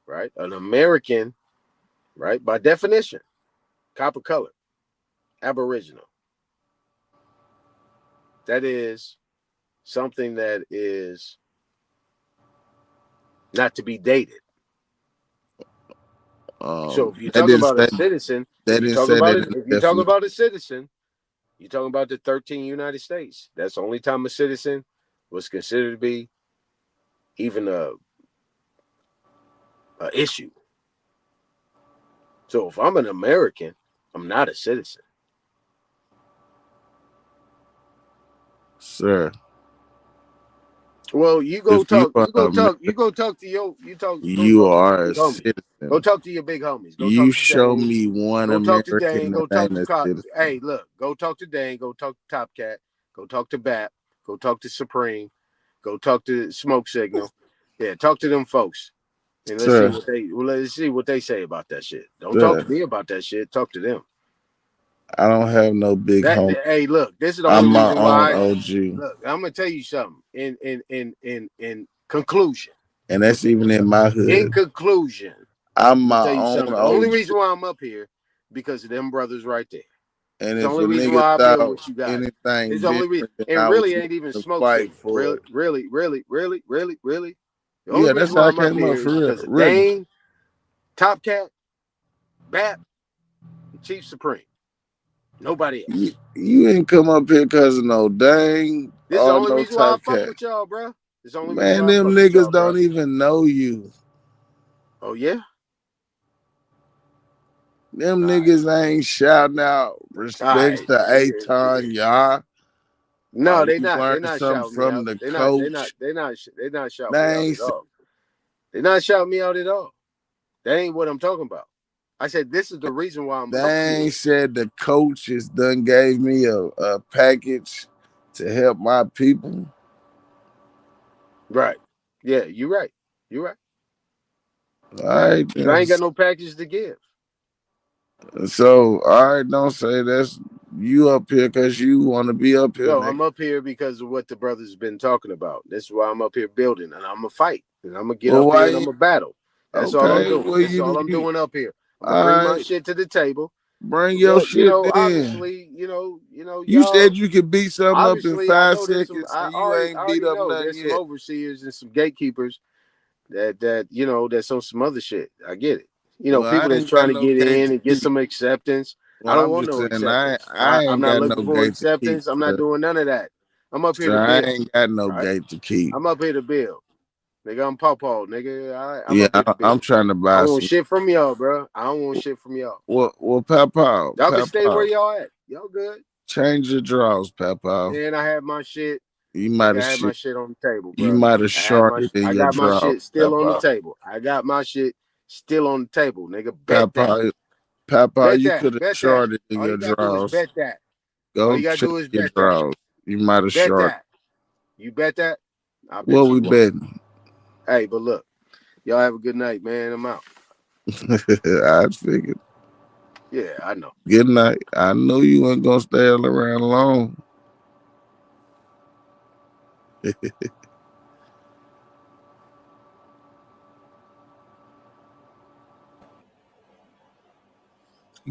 right? An American, right? By definition, copper color, Aboriginal. That is something that is not to be dated. So if you talk about a citizen, if you talk about a citizen, you're talking about the 13 United States. That's the only time a citizen was considered to be even a issue. So if I'm an American, I'm not a citizen. Sir. Well, you go talk to your You are a citizen. Go talk to your big homies. You show me one American that ain't a citizen. Hey, look, go talk to Dane, go talk to Top Cat, go talk to BAP, go talk to Supreme, go talk to Smoke Signal. Yeah, talk to them folks. And let's see what they say about that shit. Don't talk to me about that shit. Talk to them. I don't have no big home. Hey, look, this is the only reason why. OG. Look, I'm gonna tell you something. In conclusion, and that's even in my hood. In conclusion, I'm my own OG. The only reason why I'm up here because of them brothers right there. And the if only a reason nigga why I build thought what you got. anything It's the only reason. And really ain't even Smoke Signal. Really. The only reason why I'm up here is because of Dane, Top Cat, BAP, and Chief Supreme. Nobody else. You ain't come up here because of no Dane. This is the only reason why I fuck with y'all, bro. Man, them niggas don't even know you. Oh, yeah? Them niggas ain't shouting out respects to Aton, y'all. No, they not. They're not shouting from me out. the coach. They're not shouting me out at all. They're not shouting me out at all. That ain't what I'm talking about. I said this is the reason why I'm. They ain't said the coaches done gave me a package to help my people. Right. Yeah, you're right. You're right. All right. I ain't got no package to give. So, all right, don't say that's you up here because you want to be up here. No, I'm up here because of what the brothers been talking about. This is why I'm up here building, and I'm gonna fight, and I'm gonna get up here and I'm gonna battle. That's all I'm doing. That's all I'm doing up here. I'm gonna bring my shit to the table. Bring your shit in. Obviously, you said you could beat something up in 5 seconds, and you ain't beat up nothing there's yet. some overseers and some gatekeepers that's on some other shit. I get it. People that's trying to get in and get some acceptance. I don't want no acceptance. I'm not looking for acceptance. I'm not doing none of that. I'm up here to build. I ain't got no gate to keep. I'm up here to build. Nigga, I'm Paw, nigga. I'm trying to buy. I don't want shit from y'all, bro. I don't want shit from y'all. Well, Paw. Y'all can stay where y'all at. Y'all good. Change your draws, Paw. And I have my shit. You might have had my shit on the table, bro. You might have shorted in your draw. I got my shit still on the table. I got my shit still on the table, nigga. Bet that. Papa, you could have shorted in your draws. Bet that. Go all you gotta check do is your bet draws. That. You might have shorted. You bet that? I bet what we betting? Hey, but look, y'all have a good night, man. I'm out. I figured. Yeah, I know. Good night. I know you ain't gonna stay around long.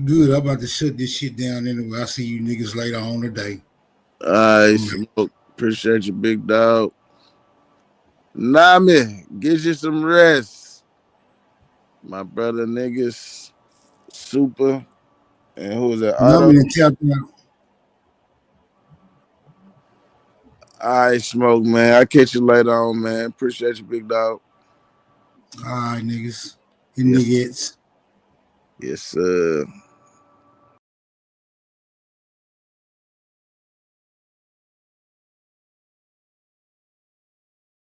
Good. I'm about to shut this shit down anyway. I'll see you niggas later on today. All right, Smoke. Appreciate you, big dog. Nami, get you some rest. My brother niggas, Super. And who was that? Nami and Captain. All right, Smoke, man. I'll catch you later on, man. Appreciate you, big dog. All right, niggas. You niggas. Yes, sir.